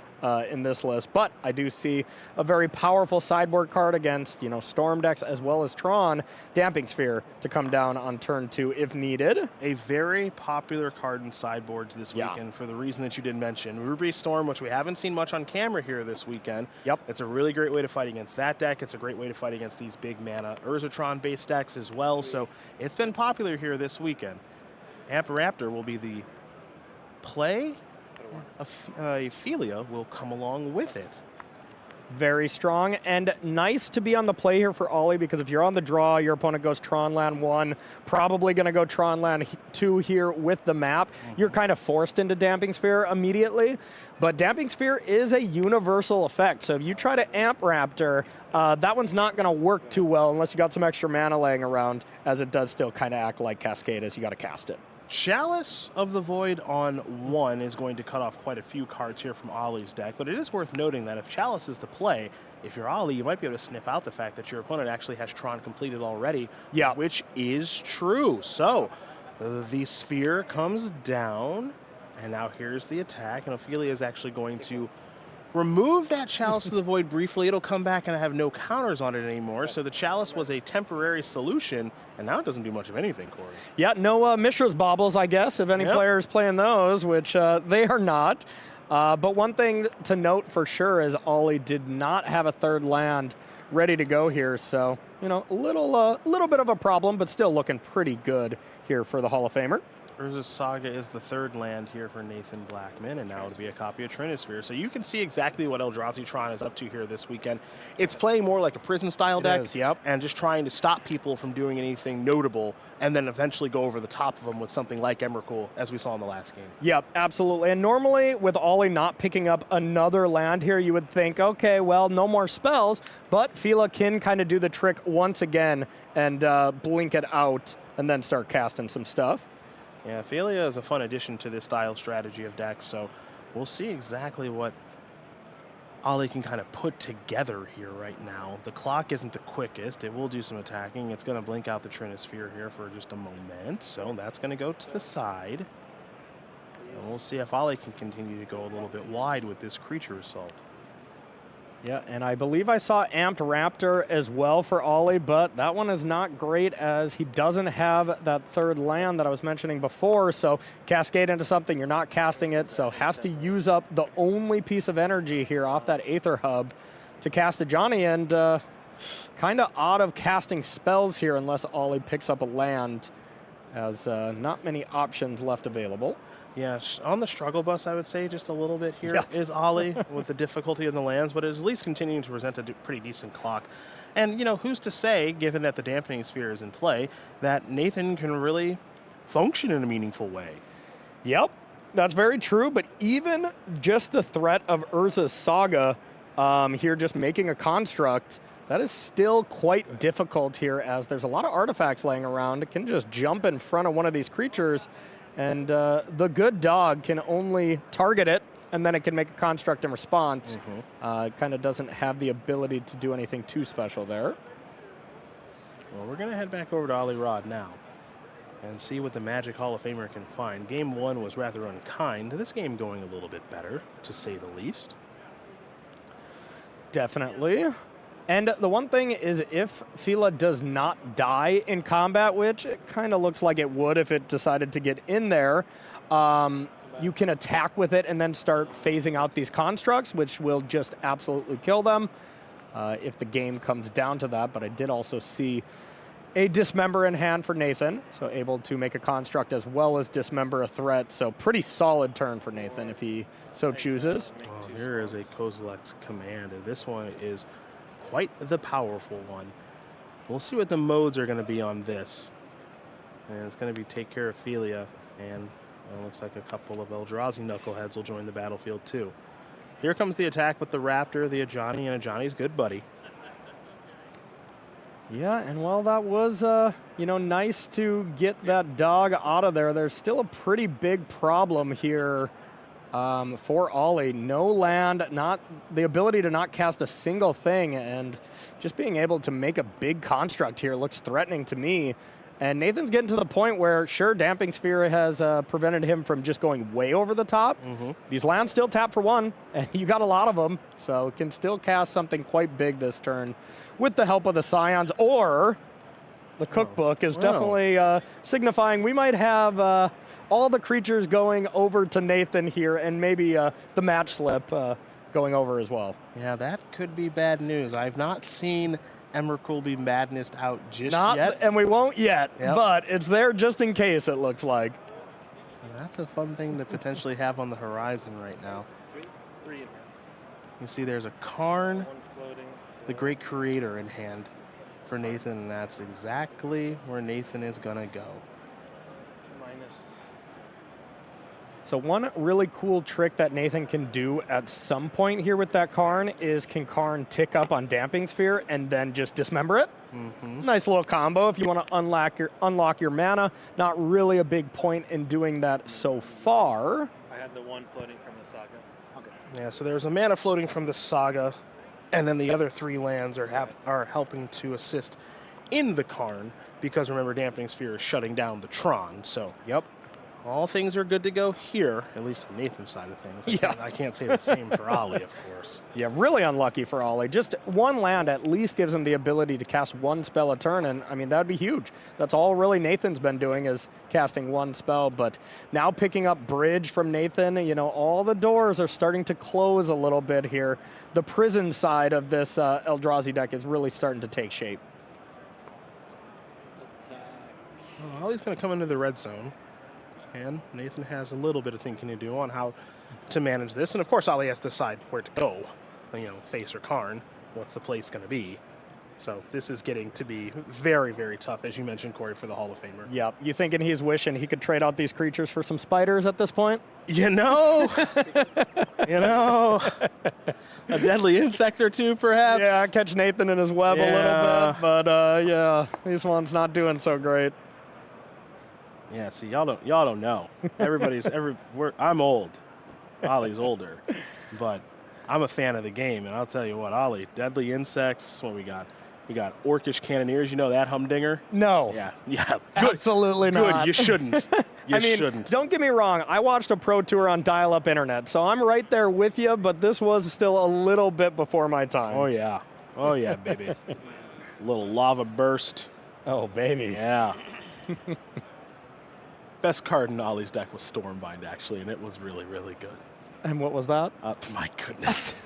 in this list. But I do see a very powerful sideboard card against, Storm decks as well as Tron, Damping Sphere to come down on turn 2 if needed. A very popular card in sideboards this weekend for the reason that you did mention. Ruby Storm, which we haven't seen much on camera here this weekend. Yep. It's a really great way to fight against that deck. It's a great way to fight against these big mana Urzatron-based decks as well. So it's been popular here this weekend. Raptor will be the play. Ophelia will come along with it. very strong. And nice to be on the play here for Ollie, because if you're on the draw, your opponent goes Tron Land 1, probably going to go Tron Land 2 here with the map. You're kind of forced into Damping Sphere immediately. But Damping Sphere is a universal effect. So if you try to Amp Raptor, that one's not going to work too well unless you got some extra mana laying around, as it does still kind of act like Cascade as you got to cast it. Chalice of the Void on 1 is going to cut off quite a few cards here from Ollie's deck, but it is worth noting that if Chalice is the play, if you're Ollie, you might be able to sniff out the fact that your opponent actually has Tron completed already, which is true. So the sphere comes down, and now here's the attack, and Ophelia is actually going to remove that Chalice of the Void briefly. It'll come back and have no counters on it anymore. So the Chalice was a temporary solution, and now it doesn't do much of anything, Corey. Yeah, no Mishra's Baubles, I guess, if any players playing those, which they are not. But one thing to note for sure is Ollie did not have a third land ready to go here. So, you know, a little bit of a problem, but still looking pretty good here for the Hall of Famer. Urza's Saga is the third land here for Nathan Blackman, and now it'll be a copy of Trinisphere. So you can see exactly what Eldrazi Tron is up to here this weekend. It's playing more like a prison-style deck, and just trying to stop people from doing anything notable, and then eventually go over the top of them with something like Emrakul, as we saw in the last game. Yep, absolutely. And normally, with Ollie not picking up another land here, you would think, okay, well, no more spells, but Fila can kind of do the trick once again and blink it out and then start casting some stuff. Yeah, Ophelia is a fun addition to this style strategy of decks, so we'll see exactly what Ollie can kind of put together here right now. The clock isn't the quickest. It will do some attacking. It's going to blink out the Trinisphere here for just a moment, so that's going to go to the side. And we'll see if Ollie can continue to go a little bit wide with this creature assault. Yeah, and I believe I saw Amped Raptor as well for Ollie, but that one is not great as he doesn't have that third land that I was mentioning before. So Cascade into something, you're not casting it, so has to use up the only piece of energy here off that Aether Hub to cast a Johnny, and kind of out of casting spells here unless Ollie picks up a land, as not many options left available. Yes, on the struggle bus, I would say just a little bit here is Ollie with the difficulty in the lands, but is at least continuing to present a pretty decent clock. And, you know, who's to say, given that the Dampening Sphere is in play, that Nathan can really function in a meaningful way? Yep, that's very true, but even just the threat of Urza's Saga here just making a construct, that is still quite difficult here, as there's a lot of artifacts laying around. It can just jump in front of one of these creatures, and the good dog can only target it, and then it can make a construct in response. It kind of doesn't have the ability to do anything too special there. Well, we're going to head back over to Ollie Rod now and see what the Magic Hall of Famer can find. Game 1 was rather unkind. This game going a little bit better, to say the least. Definitely. And the one thing is, if Fila does not die in combat, which it kind of looks like it would if it decided to get in there, you can attack with it and then start phasing out these constructs, which will just absolutely kill them if the game comes down to that. But I did also see a Dismember in hand for Nathan, so able to make a construct as well as dismember a threat. So pretty solid turn for Nathan if he so chooses. Well, here is a Kozilek's Command, and this one is quite the powerful one. We'll see what the modes are going to be on this. And it's going to be Take Care of Ophelia, and it looks like a couple of Eldrazi knuckleheads will join the battlefield too. Here comes the attack with the Raptor, the Ajani, and Ajani's good buddy. Yeah, and well, that was, you know, nice to get that dog out of there. There's still a pretty big problem here for Ollie. No land, not the ability to not cast a single thing, and just being able to make a big construct here looks threatening to me. And Nathan's getting to the point where, sure, Damping Sphere has prevented him from just going way over the top. These lands still tap for one, and you got a lot of them, so can still cast something quite big this turn with the help of the Scions, or the cookbook is definitely signifying we might have all the creatures going over to Nathan here, and maybe the match slip going over as well. Yeah, that could be bad news. I've not seen Emrakul be Madness out just yet. And we won't yet, but it's there just in case, it looks like. That's a fun thing to potentially have on the horizon right now. You see there's a Karn, the Great Creator in hand for Nathan, and that's exactly where Nathan is going to go. So one really cool trick that Nathan can do at some point here with that Karn is can Karn tick up on Damping Sphere and then just dismember it. Nice little combo if you want to unlock your mana. Not really a big point in doing that so far. I had the one floating from the Saga. Okay. Yeah, so there's a mana floating from the Saga, and then the other 3 lands are helping to assist in the Karn, because remember, Damping Sphere is shutting down the Tron. So yep, all things are good to go here, at least on Nathan's side of things. I can't say the same for Ollie, of course. Yeah, really unlucky for Ollie. Just one land at least gives him the ability to cast 1 spell a turn, and I mean, that'd be huge. That's all really Nathan's been doing is casting 1 spell, but now picking up Bridge from Nathan, you know, all the doors are starting to close a little bit here. The prison side of this Eldrazi deck is really starting to take shape. Ollie's going to come into the red zone. And Nathan has a little bit of thinking to do on how to manage this. And of course, Ollie has to decide where to go. You know, face or Karn. What's the place going to be? So this is getting to be very, very tough, as you mentioned, Corey, for the Hall of Famer. Yep. You thinking he's wishing he could trade out these creatures for some spiders at this point? You know, a deadly insect or 2, perhaps. Yeah, catch Nathan in his web a little bit. But yeah, this one's not doing so great. Yeah, see, y'all don't know. I'm old. Ollie's older, but I'm a fan of the game, and I'll tell you what, Ollie, deadly insects. What we got? We got Orcish Cannoneers. You know that humdinger? No. Yeah. Good. Absolutely not. Good. You shouldn't. You shouldn't. Don't get me wrong. I watched a Pro Tour on dial-up internet, so I'm right there with you. But this was still a little bit before my time. Oh yeah, baby. A little lava burst. Oh baby. Yeah. Best card in Ollie's deck was Stormbind, actually, and it was really, really good. And what was that? My goodness.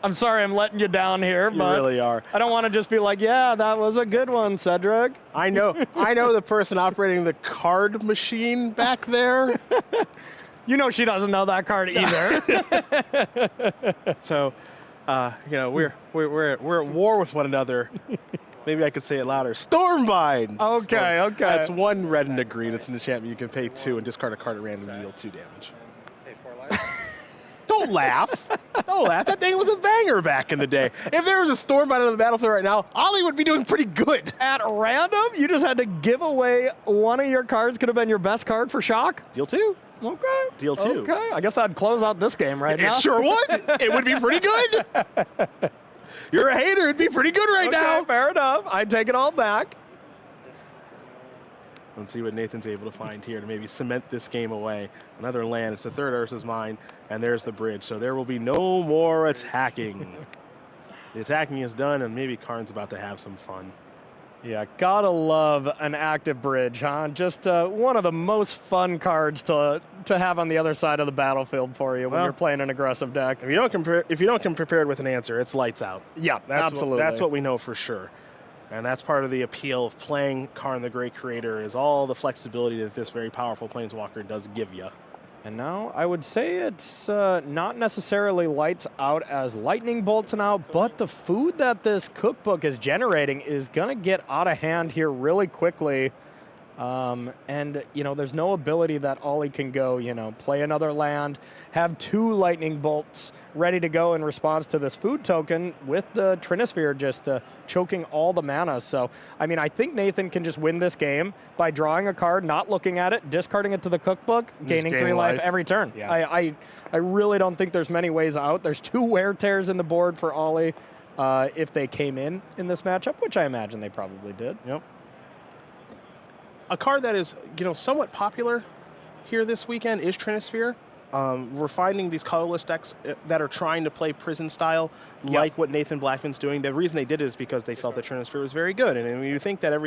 I'm sorry I'm letting you down here, You but really are. I don't want to just be like, yeah, that was a good one, Cedric. I know the person operating the card machine back there. You know she doesn't know that card either. So, you know, we're at war with one another. Maybe I could say it louder. Stormbind! Okay. That's 1 red and a green. It's an enchantment. You can pay 2 and discard a card at random and deal 2 damage. Pay 4 life. Don't laugh. Don't laugh. That thing was a banger back in the day. If there was a Stormbind on the battlefield right now, Ollie would be doing pretty good. At random? You just had to give away one of your cards could have been your best card for shock? Deal 2. Okay. Deal 2. Okay. I guess that'd close out this game right now. It sure would. It would be pretty good. You're a hater. It'd be pretty good right now. Fair enough. I take it all back. Let's see what Nathan's able to find here to maybe cement this game away. Another land. It's the 3rd Ursa's Mine, and there's the bridge. So there will be no more attacking. The attacking is done, and maybe Karn's about to have some fun. Yeah, gotta love an active bridge, huh? Just one of the most fun cards to have on the other side of the battlefield for you when you're playing an aggressive deck. If you don't come prepared with an answer, it's lights out. Yeah, absolutely. That's what we know for sure. And that's part of the appeal of playing Karn the Great Creator is all the flexibility that this very powerful Planeswalker does give you. And now I would say it's not necessarily lights out as lightning bolts now, but the food that this cookbook is generating is going to get out of hand here really quickly. And, you know, there's no ability that Ollie can go, you know, play another land, have 2 lightning bolts ready to go in response to this food token with the Trinisphere just choking all the mana. So, I mean, I think Nathan can just win this game by drawing a card, not looking at it, discarding it to the cookbook, gaining 3 life every turn. Yeah. I really don't think there's many ways out. There's 2 wear tears in the board for Ollie if they came in this matchup, which I imagine they probably did. Yep. A card that is, you know, somewhat popular here this weekend is Trinisphere. We're finding these colorless decks that are trying to play prison style, like what Nathan Blackman's doing. The reason they did it is because they felt that Trinisphere was very good. And when you think that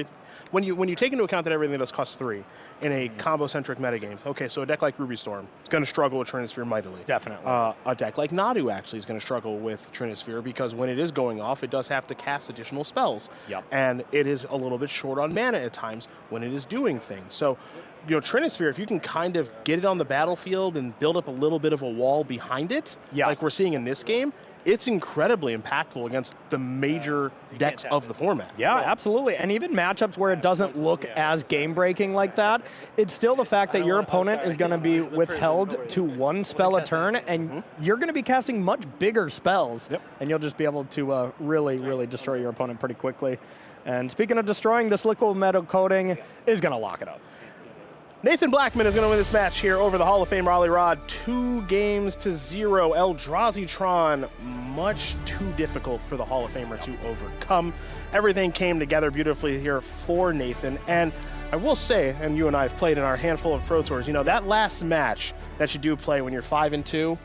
when you take into account that everything does cost 3 in a combo-centric metagame, okay, so a deck like Ruby Storm is going to struggle with Trinisphere mightily. Definitely. A deck like Nadu actually is going to struggle with Trinisphere because when it is going off, it does have to cast additional spells. Yep. And it is a little bit short on mana at times when it is doing things. So, you know, Trinisphere, if you can kind of get it on the battlefield and build up a little bit of a wall behind it, like we're seeing in this game, it's incredibly impactful against the major decks of the format. Yeah, absolutely. And even matchups where it doesn't look as game-breaking like that, it's still the fact that your opponent is going to be withheld to 1 spell a turn, and you're going to be casting much bigger spells, and you'll just be able to really, really destroy your opponent pretty quickly. And speaking of destroying, this liquid metal coating is going to lock it up. Nathan Blackman is going to win this match here over the Hall of Fame Raleigh Rod, 2-0. Eldrazi Tron, much too difficult for the Hall of Famer to overcome. Everything came together beautifully here for Nathan. And I will say, and you and I have played in our handful of Pro Tours, you know, that last match that you do play when you're 5-2,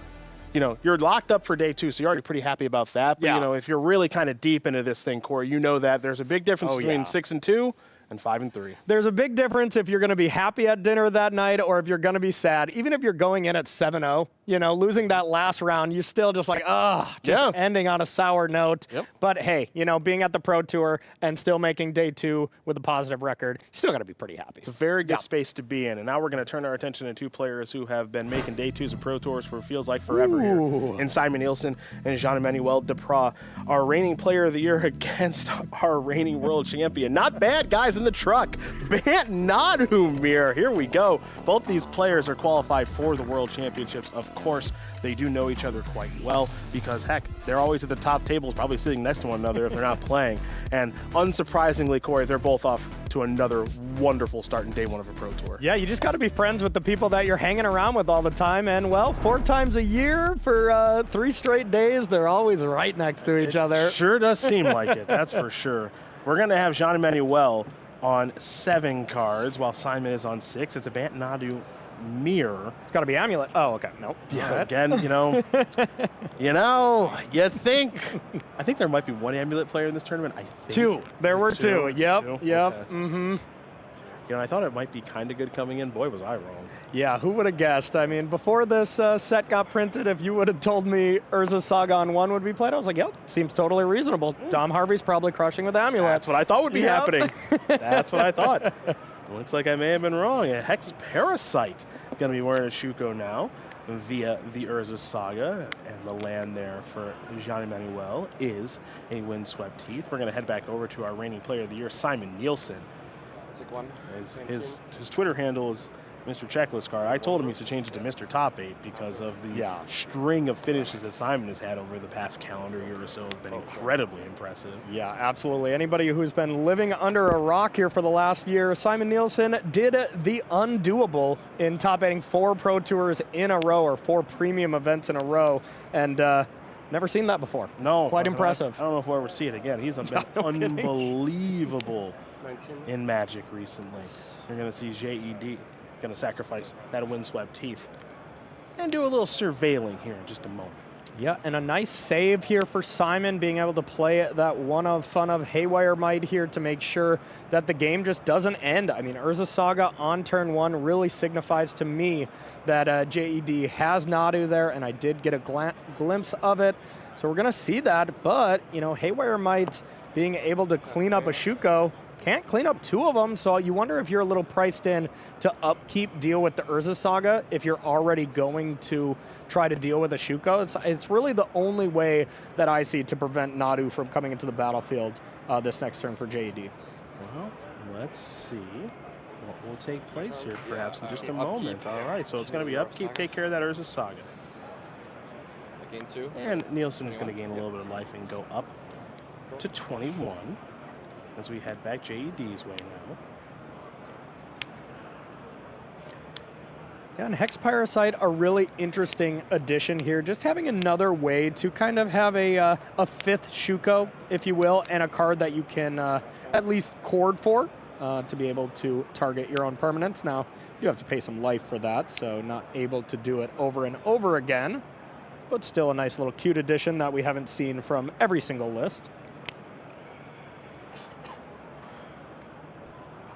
you know, you're locked up for day 2, so you're already pretty happy about that. But, you know, if you're really kind of deep into this thing, Corey, you know that there's a big difference between 6-2 and 5-3. There's a big difference if you're going to be happy at dinner that night or if you're going to be sad. Even if you're going in at 7-0, you know, losing that last round, you're still just like, just ending on a sour note. But hey, you know, being at the Pro Tour and still making day 2 with a positive record, you still got to be pretty happy. It's a very good space to be in. And now we're going to turn our attention to 2 players who have been making day 2s of Pro Tours for feels like forever here. And Simon Nielsen and Jean-Emmanuel Depras, our reigning player of the year against our reigning world champion. Not bad, guys, in the truck. Bant Nadu Mir. Here we go. Both these players are qualified for the World Championships. Of course, they do know each other quite well because, heck, they're always at the top tables, probably sitting next to one another if they're not playing. And unsurprisingly, Corey, they're both off to another wonderful start in day 1 of a Pro Tour. Yeah, you just got to be friends with the people that you're hanging around with all the time. And, well, 4 times a year for 3 straight days, they're always right next to each other. Sure does seem like it, that's for sure. We're going to have Jean-Emmanuel on 7 cards while Simon is on 6. It's a Bant Nadu Mir. It's got to be Amulet. Oh, okay. Nope. Yeah, again, you think. I think there might be 1 Amulet player in this tournament. I think. 2. There were 2. Yep. Okay. Mm-hmm. You know, I thought it might be kind of good coming in. Boy, was I wrong. Yeah, who would have guessed? I mean, before this set got printed, if you would have told me Urza's Saga on 1 would be played, I was like, yep, seems totally reasonable. Dom Harvey's probably crushing with Amulet. That's what I thought would be happening. That's what I thought. Looks like I may have been wrong. A Hex Parasite going to be wearing a Shuko now via the Urza Saga. And the land there for Jean-Emmanuel is a Windswept Heath. We're going to head back over to our reigning player of the year, Simon Nielsen. His Twitter handle is Mr. Checklist Card. I told him he should change it to Mr. Top 8 because of the string of finishes that Simon has had over the past calendar year or so have been incredibly impressive. Yeah, absolutely. Anybody who's been living under a rock here for the last year, Simon Nielsen did the undoable in top 8ing 4 Pro Tours in a row or 4 premium events in a row. And never seen that before. No. Quite impressive. I don't know if we'll ever see it again. He's been unbelievable in Magic recently. You're going to see JED going to sacrifice that Windswept Heath and do a little surveilling here in just a moment. Yeah, and a nice save here for Simon, being able to play that one of fun of Haywire Might here to make sure that the game just doesn't end. I mean, Urza Saga on turn 1 really signifies to me that JED has Nadu there, and I did get a glimpse of it. So we're going to see that, but, you know, Haywire Might being able to clean up a Shuko, can't clean up 2 of them, so you wonder if you're a little priced in to upkeep deal with the Urza Saga if you're already going to try to deal with a Shuko. It's really the only way that I see to prevent Nadu from coming into the battlefield this next turn for JED. Well, let's see what will take place here perhaps in just a moment. All right, so it's going to be upkeep, take care of that Urza Saga. And Nielsen is going to gain a little bit of life and go up to 21. As we head back JED's way now. Yeah, and Hex Parasite, a really interesting addition here. Just having another way to kind of have a 5th Shuko, if you will, and a card that you can at least chord for to be able to target your own permanents. Now, you have to pay some life for that, so not able to do it over and over again. But still a nice little cute addition that we haven't seen from every single list.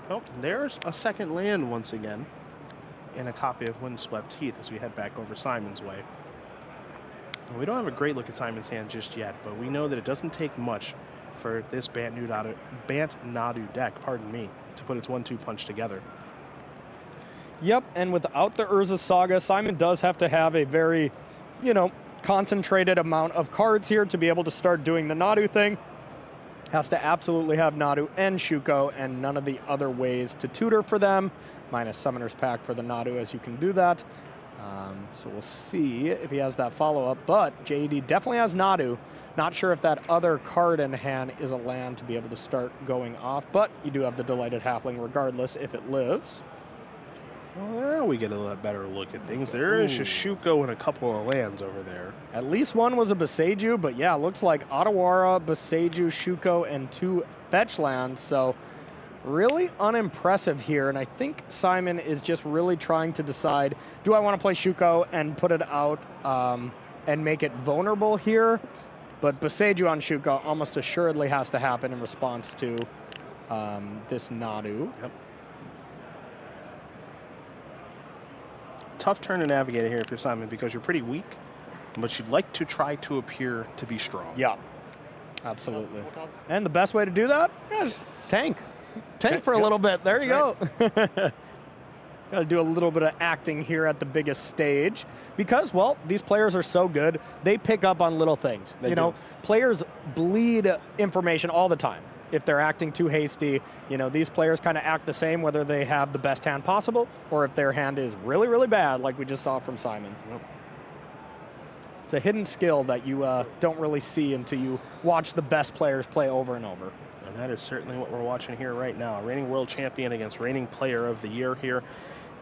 Oh, there's a second land once again in a copy of Windswept Heath as we head back over Simon's way. And we don't have a great look at Simon's hand just yet, but we know that it doesn't take much for this Bant Nadu deck, pardon me, to put its 1-2 punch together. Yep, and without the Urza Saga, Simon does have to have a very, you know, concentrated amount of cards here to be able to start doing the Nadu thing. Has to absolutely have Nadu and Shuko and none of the other ways to tutor for them. Minus Summoner's Pact for the Nadu as you can do that. So we'll see if he has that follow-up, but JED definitely has Nadu. Not sure if that other card in hand is a land to be able to start going off, but you do have the Delighted Halfling regardless if it lives. Well, there we get a lot better look at things. There is Shuko and a couple of lands over there. At least one was a Boseiju, but yeah, looks like Otawara, Boseiju, Shuko, and 2 fetch lands, so really unimpressive here, and I think Simon is just really trying to decide, do I want to play Shuko and put it out and make it vulnerable here? But Boseiju on Shuko almost assuredly has to happen in response to this Nadu. Yep. Tough turn to navigate here if you're Simon because you're pretty weak, but you'd like to try to appear to be strong. Yeah, absolutely. And the best way to do that is tank. Tank for a little bit. There you go. Got to do a little bit of acting here at the biggest stage because, well, these players are so good. They pick up on little things. You know, players bleed information all the time. If they're acting too hasty, you know, these players kind of act the same whether they have the best hand possible or if their hand is really, really bad, like we just saw from Simon. Yep. It's a hidden skill that you don't really see until you watch the best players play over and over. And that is certainly what we're watching here right now. Reigning world champion against reigning player of the year here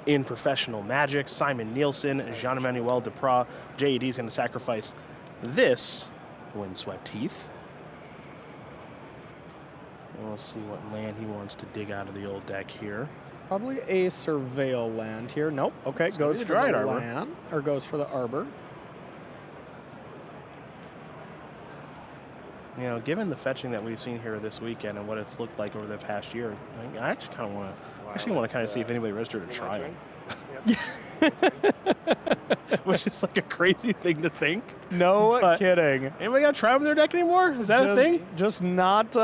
in professional Magic. Simon Nielsen, Jean-Emmanuel Duprat. JED is going to sacrifice this Windswept Heath. And we'll see what land he wants to dig out of the old deck here. Probably a Surveil land here. Nope. Okay, So goes maybe for Dryad the Arbor. land, or goes for the Arbor. You know, given the fetching that we've seen here this weekend and what it's looked like over the past year, I actually kind of want to kind of see if anybody registered a trial. Which is like a crazy thing to think. No kidding. Anybody got trial in their deck anymore? Is that a thing? Just not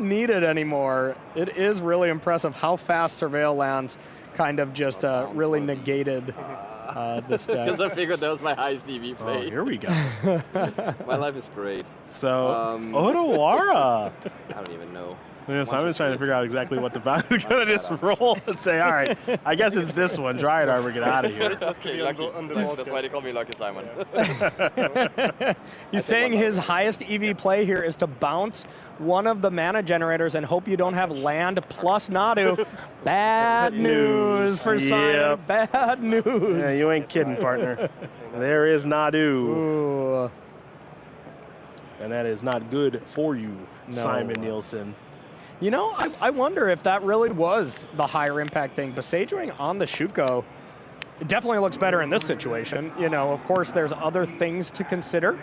needed anymore. It is really impressive how fast Surveil lands kind of just really negated this deck. Because I figured that was my highest DV play. Oh, here we go. My life is great. So, Otawara. I don't even know. Yeah, Simon's trying to figure out exactly what the value is going to just roll and say, all right, I guess it's this one. Dryad Arbor, get out of here. Okay, lucky. That's why they call me Lucky Simon. He's saying his highest EV play here is to bounce one of the mana generators and hope you don't have land plus Nadu. Bad news for Simon. Bad news. Yeah, you ain't kidding, partner. There is Nadu. Ooh. And that is not good for you, No. Simon Nielsen. You know, I wonder if that really was the higher impact thing. Besagering on the Shuko, it definitely looks better in this situation. You know, of course, there's other things to consider.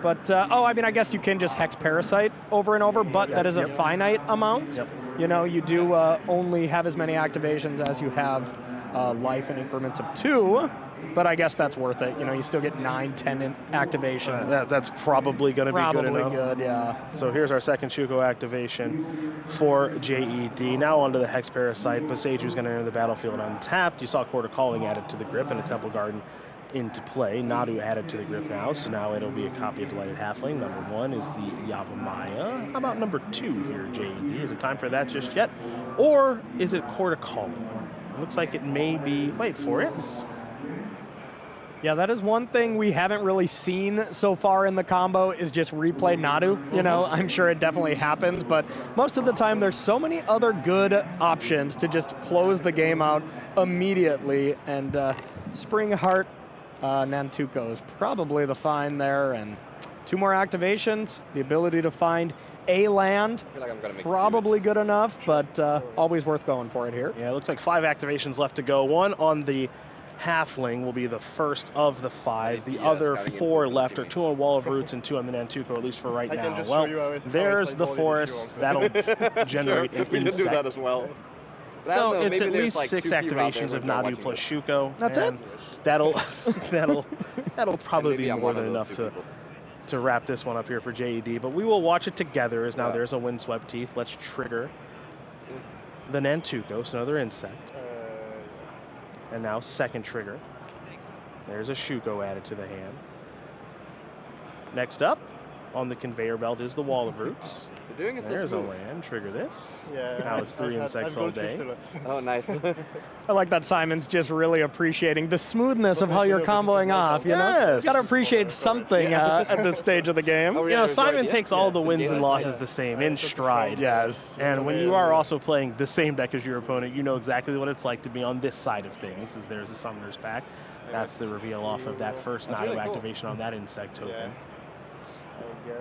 But, I mean, I guess you can just Hex Parasite over and over, but that is a finite amount. You know, you do only have as many activations as you have life in increments of 2. But I guess that's worth it. You know, you still get 9, 10 activations. That's probably going to be good enough. Probably good, yeah. So here's our second Shuko activation for JED. Now onto the Hex Parasite. Boseju's going to enter the battlefield untapped. You saw Quarter Calling added to the grip and a Temple Garden into play. Nadu added to the grip now, so now it'll be a copy of Delighted Halfling. Number 1 is the Yavimaya. How about number 2 here, JED? Is it time for that just yet? Or is it Quarter Calling? Looks like it may be, wait for it. Yeah, that is one thing we haven't really seen so far in the combo is just replay Nadu. You know, I'm sure it definitely happens, but most of the time there's so many other good options to just close the game out immediately. And Spring Heart Nantuko is probably the find there. And 2 more activations, the ability to find a land, I feel like I'm gonna make probably good enough, but always worth going for it here. Yeah, it looks like 5 activations left to go. 1 on the Halfling will be the first of the 5. The other 4 left are 2 on Wall of Roots and 2 on the Nantuko, at least for right now. Well, there's the forest. That'll generate an We can do insect. that as well. But I So don't know, it's maybe at there's least like 6 2 people out there activations who of are not Nadu watching plus this. Shuko. That's and that'll probably maybe be I'm more one of than those enough 2 to people. to wrap this one up here for JED. But we will watch it together as now there's a Windswept Teeth. Let's trigger the Nantuko, so another insect. And now second trigger. There's a Shuko added to the hand. Next up on the conveyor belt is the Wall of Roots. You're doing it so There's a smooth. land. Trigger this. Yeah, Now it's 3 insects all day. Oh, nice. I like that Simon's just really appreciating the smoothness of how you're comboing off, you know? Yes. You gotta appreciate something at this stage of the game. You know, Simon takes all the wins and losses the same in stride. Yes. And when you are also playing the same deck as your opponent, you know exactly what it's like to be on this side of things. There's a Summoner's Pack. That's the reveal off of that first Nadu really cool. activation on that insect token.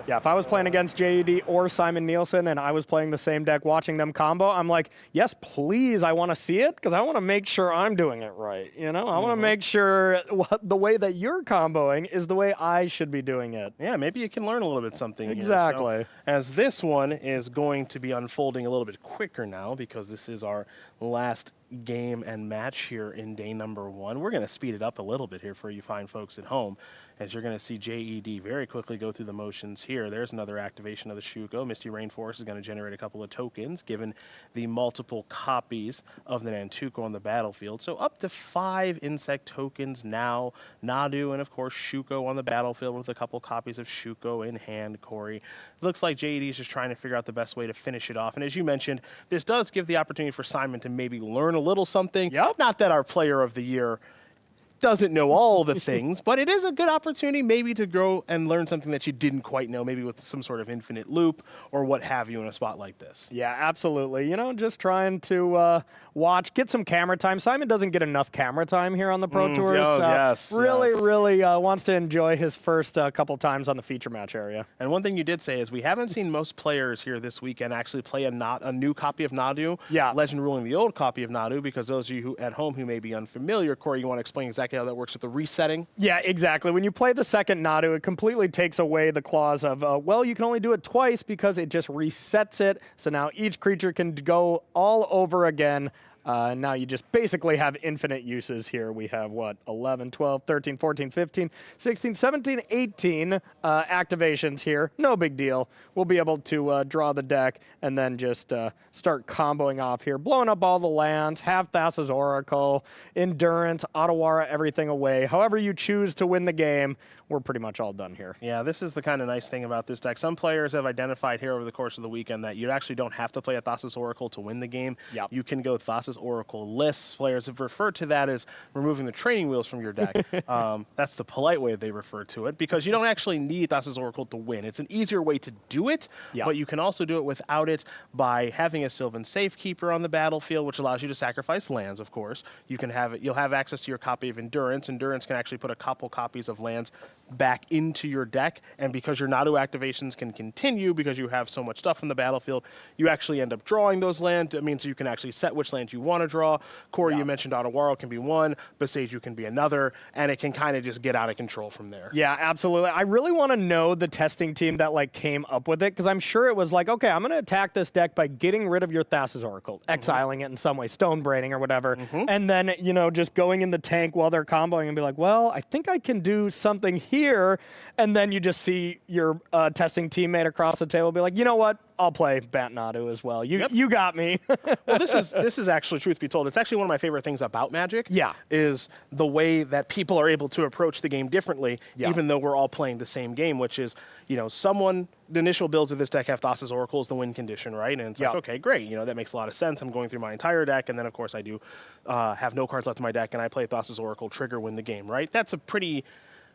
Yeah, if I was playing against JED or Simon Nielsen and I was playing the same deck watching them combo, I'm like, yes, please, I want to see it because I want to make sure I'm doing it right. You know, I want to make sure the way that you're comboing is the way I should be doing it. Yeah, maybe you can learn a little bit something here. Exactly. So, as this one is going to be unfolding a little bit quicker now because this is our last game and match here in day number 1. We're going to speed it up a little bit here for you fine folks at home, as you're going to see JED very quickly go through the motions here. There's another activation of the Shuko. Misty Rainforest is going to generate a couple of tokens, given the multiple copies of the Nantuko on the battlefield. So up to 5 insect tokens now. Nadu and, of course, Shuko on the battlefield with a couple copies of Shuko in hand, Corey. Looks like JED is just trying to figure out the best way to finish it off. And as you mentioned, this does give the opportunity for Simon to maybe learn a little something. Yep. Not that our player of the year doesn't know all the things, but it is a good opportunity maybe to grow and learn something that you didn't quite know, maybe with some sort of infinite loop or what have you in a spot like this. Yeah, absolutely. You know, just trying to get some camera time. Simon doesn't get enough camera time here on the Pro Tour. Yes, really wants to enjoy his first couple times on the feature match area. And one thing you did say is we haven't seen most players here this weekend actually play a new copy of Nadu. Yeah. Legend ruling the old copy of Nadu, because those of you who at home who may be unfamiliar, Corey, you want to explain exactly how that works with the resetting? Yeah, exactly. When you play the second Nadu, it completely takes away the clause of, well, you can only do it twice because it just resets it. So now each creature can go all over again. Now you just basically have infinite uses here. We have, 11, 12, 13, 14, 15, 16, 17, 18 activations here. No big deal. We'll be able to draw the deck and then just start comboing off here, blowing up all the lands, have Thassa's Oracle, Endurance, Otawara, everything away. However you choose to win the game, we're pretty much all done here. Yeah, this is the kind of nice thing about this deck. Some players have identified here over the course of the weekend that you actually don't have to play a Thassa's Oracle to win the game. Yep. You can go Thassa's Oracle lists. Players have referred to that as removing the training wheels from your deck. That's the polite way they refer to it, because you don't actually need Thassa's Oracle to win. It's an easier way to do it, but you can also do it without it by having a Sylvan Safekeeper on the battlefield, which allows you to sacrifice lands, of course. You can have it. You'll have access to your copy of Endurance. Endurance can actually put a couple copies of lands back into your deck, and because your Nadu activations can continue because you have so much stuff on the battlefield, you actually end up drawing those lands. It means you can actually set which lands you want to draw. Corey, you mentioned Otawara can be one, Boseiju can be another, and it can kind of just get out of control from there. Yeah, absolutely. I really want to know the testing team that came up with it, because I'm sure it was like, okay, I'm going to attack this deck by getting rid of your Thassa's Oracle, exiling it in some way, stone braiding or whatever, and then, just going in the tank while they're comboing and be like, well, I think I can do something here, and then you just see your testing teammate across the table be like, you know what? I'll play Bant Nadu as well. You got me. Well, this is actually, truth be told, it's actually one of my favorite things about Magic. Yeah. Is the way that people are able to approach the game differently, even though we're all playing the same game, which is, the initial builds of this deck have Thassa's Oracle as the win condition, right? And it's like, okay, great. That makes a lot of sense. I'm going through my entire deck, and then, of course, I do have no cards left in my deck, and I play Thassa's Oracle, trigger, win the game, right? That's a pretty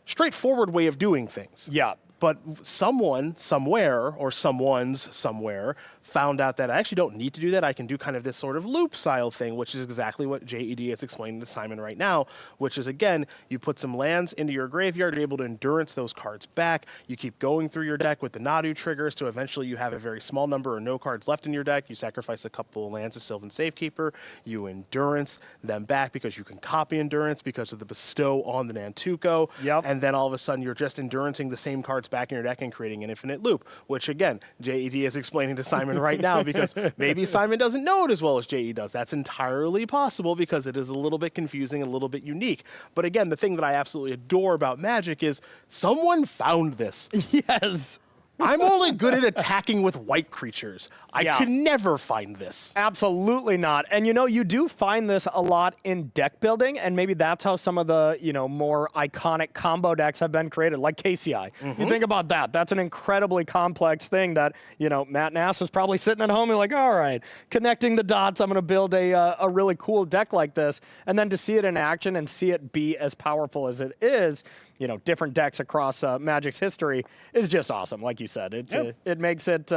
straightforward way of doing things. Yeah. But someone, somewhere, or someone's somewhere, found out that I actually don't need to do that. I can do kind of this sort of loop style thing, which is exactly what JED is explaining to Simon right now, which is, again, you put some lands into your graveyard, you're able to endurance those cards back. You keep going through your deck with the Nadu triggers, so eventually you have a very small number or no cards left in your deck. You sacrifice a couple of lands to Sylvan Safekeeper. You endurance them back because you can copy endurance because of the bestow on the Nantuko. Yep. And then all of a sudden you're just endurancing the same cards back in your deck and creating an infinite loop, which, again, JED is explaining to Simon right now, because maybe Simon doesn't know it as well as JED does. That's entirely possible, because it is a little bit confusing, a little bit unique. But again, the thing that I absolutely adore about Magic is someone found this. Yes. I'm only good at attacking with white creatures. I could never find this. Absolutely not. And you do find this a lot in deck building, and maybe that's how some of the, more iconic combo decks have been created, like KCI. You think about that. That's an incredibly complex thing that, Matt Nass is probably sitting at home and like, all right, connecting the dots, I'm going to build a really cool deck like this. And then to see it in action and see it be as powerful as it is, different decks across Magic's history is just awesome. Like you said, it makes it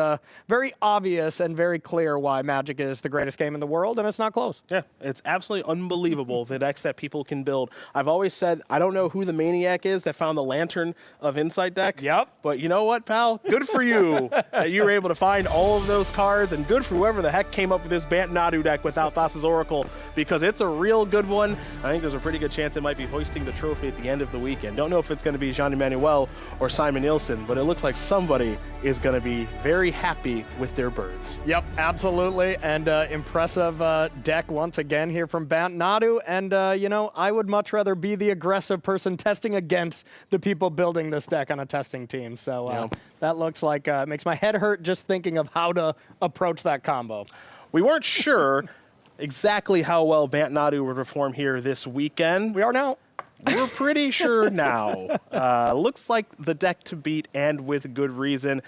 very obvious and very clear why Magic is the greatest game in the world, and it's not close. Yeah, it's absolutely unbelievable, the decks that people can build. I've always said, I don't know who the maniac is that found the Lantern of Insight deck. Yep. But you know what, pal? Good for you that you were able to find all of those cards, and good for whoever the heck came up with this Bant Nadu deck without Thassa's Oracle, because it's a real good one. I think there's a pretty good chance it might be hoisting the trophy at the end of the weekend. Don't know if it's going to be Jean-Emmanuel or Simon Nielsen, but it looks like somebody is going to be very happy with their birds. Yep, absolutely. And impressive deck once again here from Bant Nadu. And, I would much rather be the aggressive person testing against the people building this deck on a testing team. So that looks like makes my head hurt just thinking of how to approach that combo. We weren't sure exactly how well Bant Nadu would perform here this weekend. We are now. We're pretty sure now. Looks like the deck to beat, and with good reason.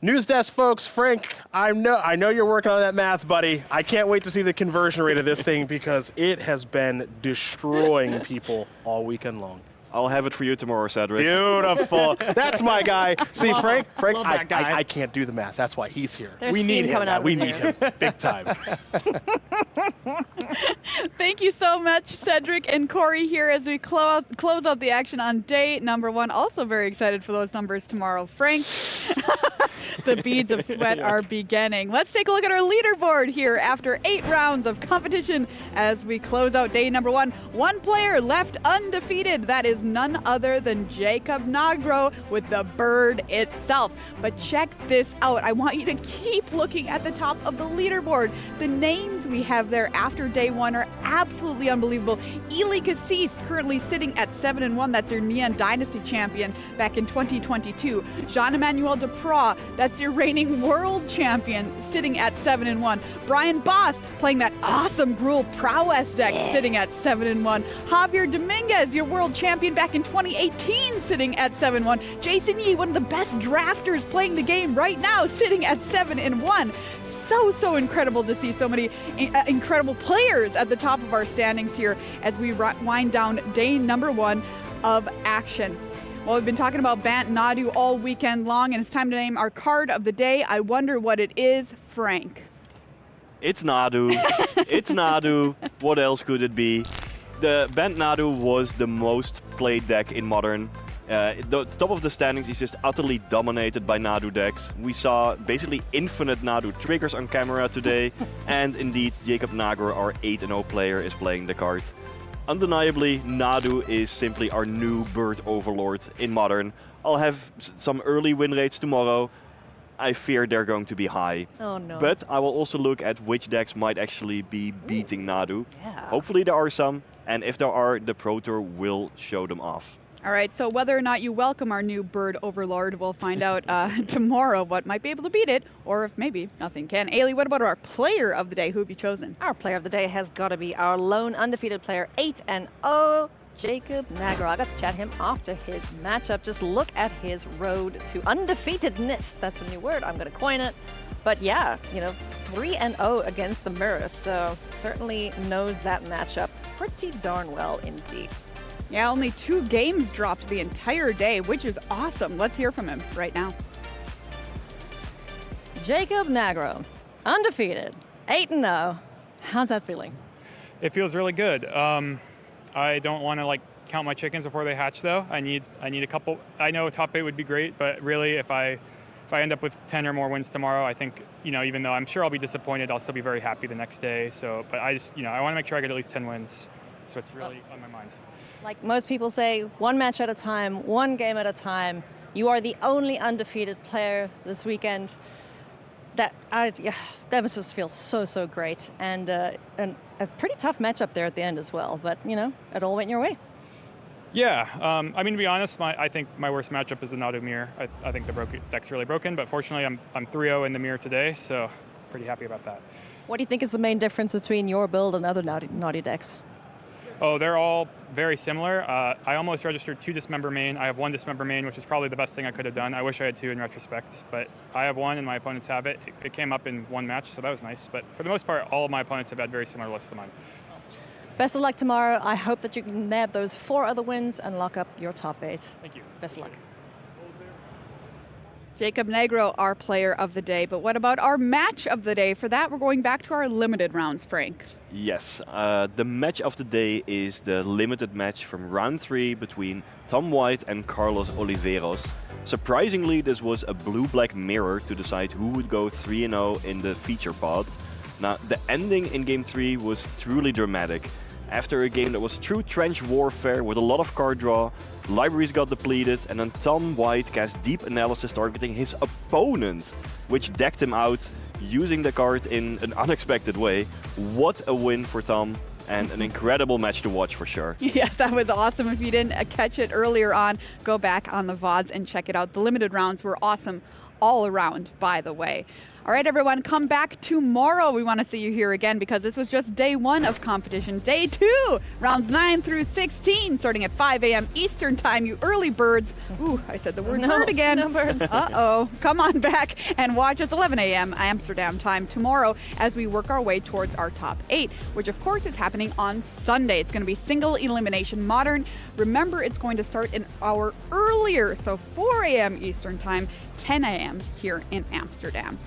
News desk folks, Frank, I know you're working on that math, buddy. I can't wait to see the conversion rate of this thing because it has been destroying people all weekend long. I'll have it for you tomorrow, Cedric. Beautiful. That's my guy. See, Frank, love that guy. I can't do the math. That's why he's here. There's we need steam him. coming out of We his need ears. him big time. Thank you so much, Cedric and Corey, here as we close out the action on day number 1. Also very excited for those numbers tomorrow. Frank, the beads of sweat are beginning. Let's take a look at our leaderboard here after 8 rounds of competition as we close out day number 1. One player left undefeated. That is none other than Jacob Nagro with the bird itself. But check this out. I want you to keep looking at the top of the leaderboard. The names we have there after day 1 are absolutely unbelievable. Eli Cassis currently sitting at 7-1. That's your Neon Dynasty champion back in 2022. Jean-Emmanuel Duprat, that's your reigning world champion, sitting at 7-1. Brian Boss playing that awesome Gruul Prowess deck, sitting at 7-1. Javier Dominguez, your world champion back in 2018, sitting at 7-1. Jason Yee, one of the best drafters playing the game right now, sitting at 7-1. So incredible to see so many incredible players at the top of our standings here as we wind down day number 1 of action. Well, we've been talking about Bant Nadu all weekend long, and it's time to name our card of the day. I wonder what it is, Frank. It's Nadu. It's Nadu. What else could it be? The Bant Nadu was the most played deck in Modern. The top of the standings is just utterly dominated by Nadu decks. We saw basically infinite Nadu triggers on camera today, and indeed Jacob Nagro, our 8-0 player, is playing the card. Undeniably, Nadu is simply our new bird overlord in Modern. I'll have some early win rates tomorrow. I fear they're going to be high. Oh no. But I will also look at which decks might actually be beating Nadu. Yeah. Hopefully there are some, and if there are, the Pro Tour will show them off. All right, so whether or not you welcome our new bird overlord, we'll find out tomorrow what might be able to beat it, or if maybe nothing can. Ailey, what about our player of the day? Who have you chosen? Our player of the day has got to be our lone undefeated player, 8-0, Jacob Nagro. I got to chat him after his matchup. Just look at his road to undefeatedness. That's a new word. I'm going to coin it. But yeah, 3-0 against the Mirror, so certainly knows that matchup pretty darn well indeed. Yeah, only 2 games dropped the entire day, which is awesome. Let's hear from him right now. Jacob Nagro, undefeated, 8-0. How's that feeling? It feels really good. I don't want to count my chickens before they hatch, though. I need a couple. I know top 8 would be great, but really, if I end up with 10 or more wins tomorrow, I think even though I'm sure I'll be disappointed, I'll still be very happy the next day. So, but I just I want to make sure I get at least 10 wins. So it's really on my mind. Like most people say, one match at a time, one game at a time. You are the only undefeated player this weekend. That must just feel so great, and a pretty tough matchup there at the end as well. But it all went your way. Yeah, I mean, to be honest, I think my worst matchup is the Nadu mirror. I think the deck's really broken, but fortunately I'm 3-0 in the mirror today, so pretty happy about that. What do you think is the main difference between your build and other Nadu decks? Oh, they're all very similar. I almost registered 2 Dismember main. I have 1 Dismember main, which is probably the best thing I could have done. I wish I had 2 in retrospect, but I have 1 and my opponents have it. It came up in 1 match, so that was nice. But for the most part, all of my opponents have had very similar lists to mine. Best of luck tomorrow. I hope that you can nab those 4 other wins and lock up your top 8. Thank you. Best of luck. Jacob Negro, our player of the day. But what about our match of the day? For that, we're going back to our limited rounds, Frank. Yes, the match of the day is the limited match from round 3 between Tom White and Carlos Oliveros. Surprisingly, this was a blue-black mirror to decide who would go 3-0 in the feature pod. Now, the ending in game 3 was truly dramatic. After a game that was true trench warfare with a lot of card draw, libraries got depleted, and then Tom White cast Deep Analysis targeting his opponent, which decked him out using the card in an unexpected way. What a win for Tom, and an incredible match to watch for sure. Yeah, that was awesome. If you didn't catch it earlier on, go back on the VODs and check it out. The limited rounds were awesome all around, by the way. All right, everyone, come back tomorrow. We want to see you here again because this was just day 1 of competition. Day 2, rounds 9 through 16, starting at 5 a.m. Eastern time, you early birds. Ooh, I said the word bird again. No birds. Uh-oh. Come on back and watch us 11 a.m. Amsterdam time tomorrow as we work our way towards our top 8, which of course is happening on Sunday. It's going to be single elimination modern. Remember, it's going to start an hour earlier, so 4 a.m. Eastern time, 10 a.m. here in Amsterdam.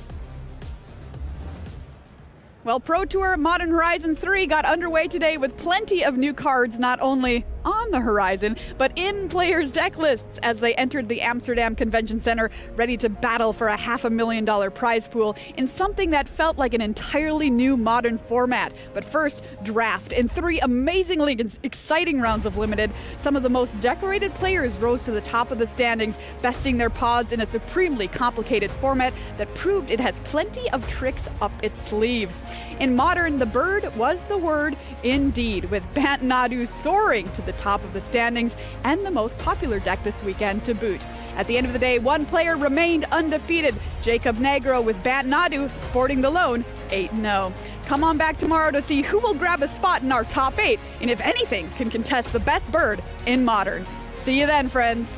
Well, Pro Tour Modern Horizons 3 got underway today with plenty of new cards, not only on the horizon, but in players' deck lists as they entered the Amsterdam Convention Center, ready to battle for a $500,000 prize pool in something that felt like an entirely new modern format. But first, draft. In 3 amazingly exciting rounds of Limited, some of the most decorated players rose to the top of the standings, besting their pods in a supremely complicated format that proved it has plenty of tricks up its sleeves. In Modern, the bird was the word indeed, with Bant Nadu soaring to the top of the standings and the most popular deck this weekend to boot. At the end of the day, 1 player remained undefeated, Jacob Negro with Bant Nadu sporting the lone 8-0. Come on back tomorrow to see who will grab a spot in our top 8 and if anything can contest the best bird in Modern. See you then, friends.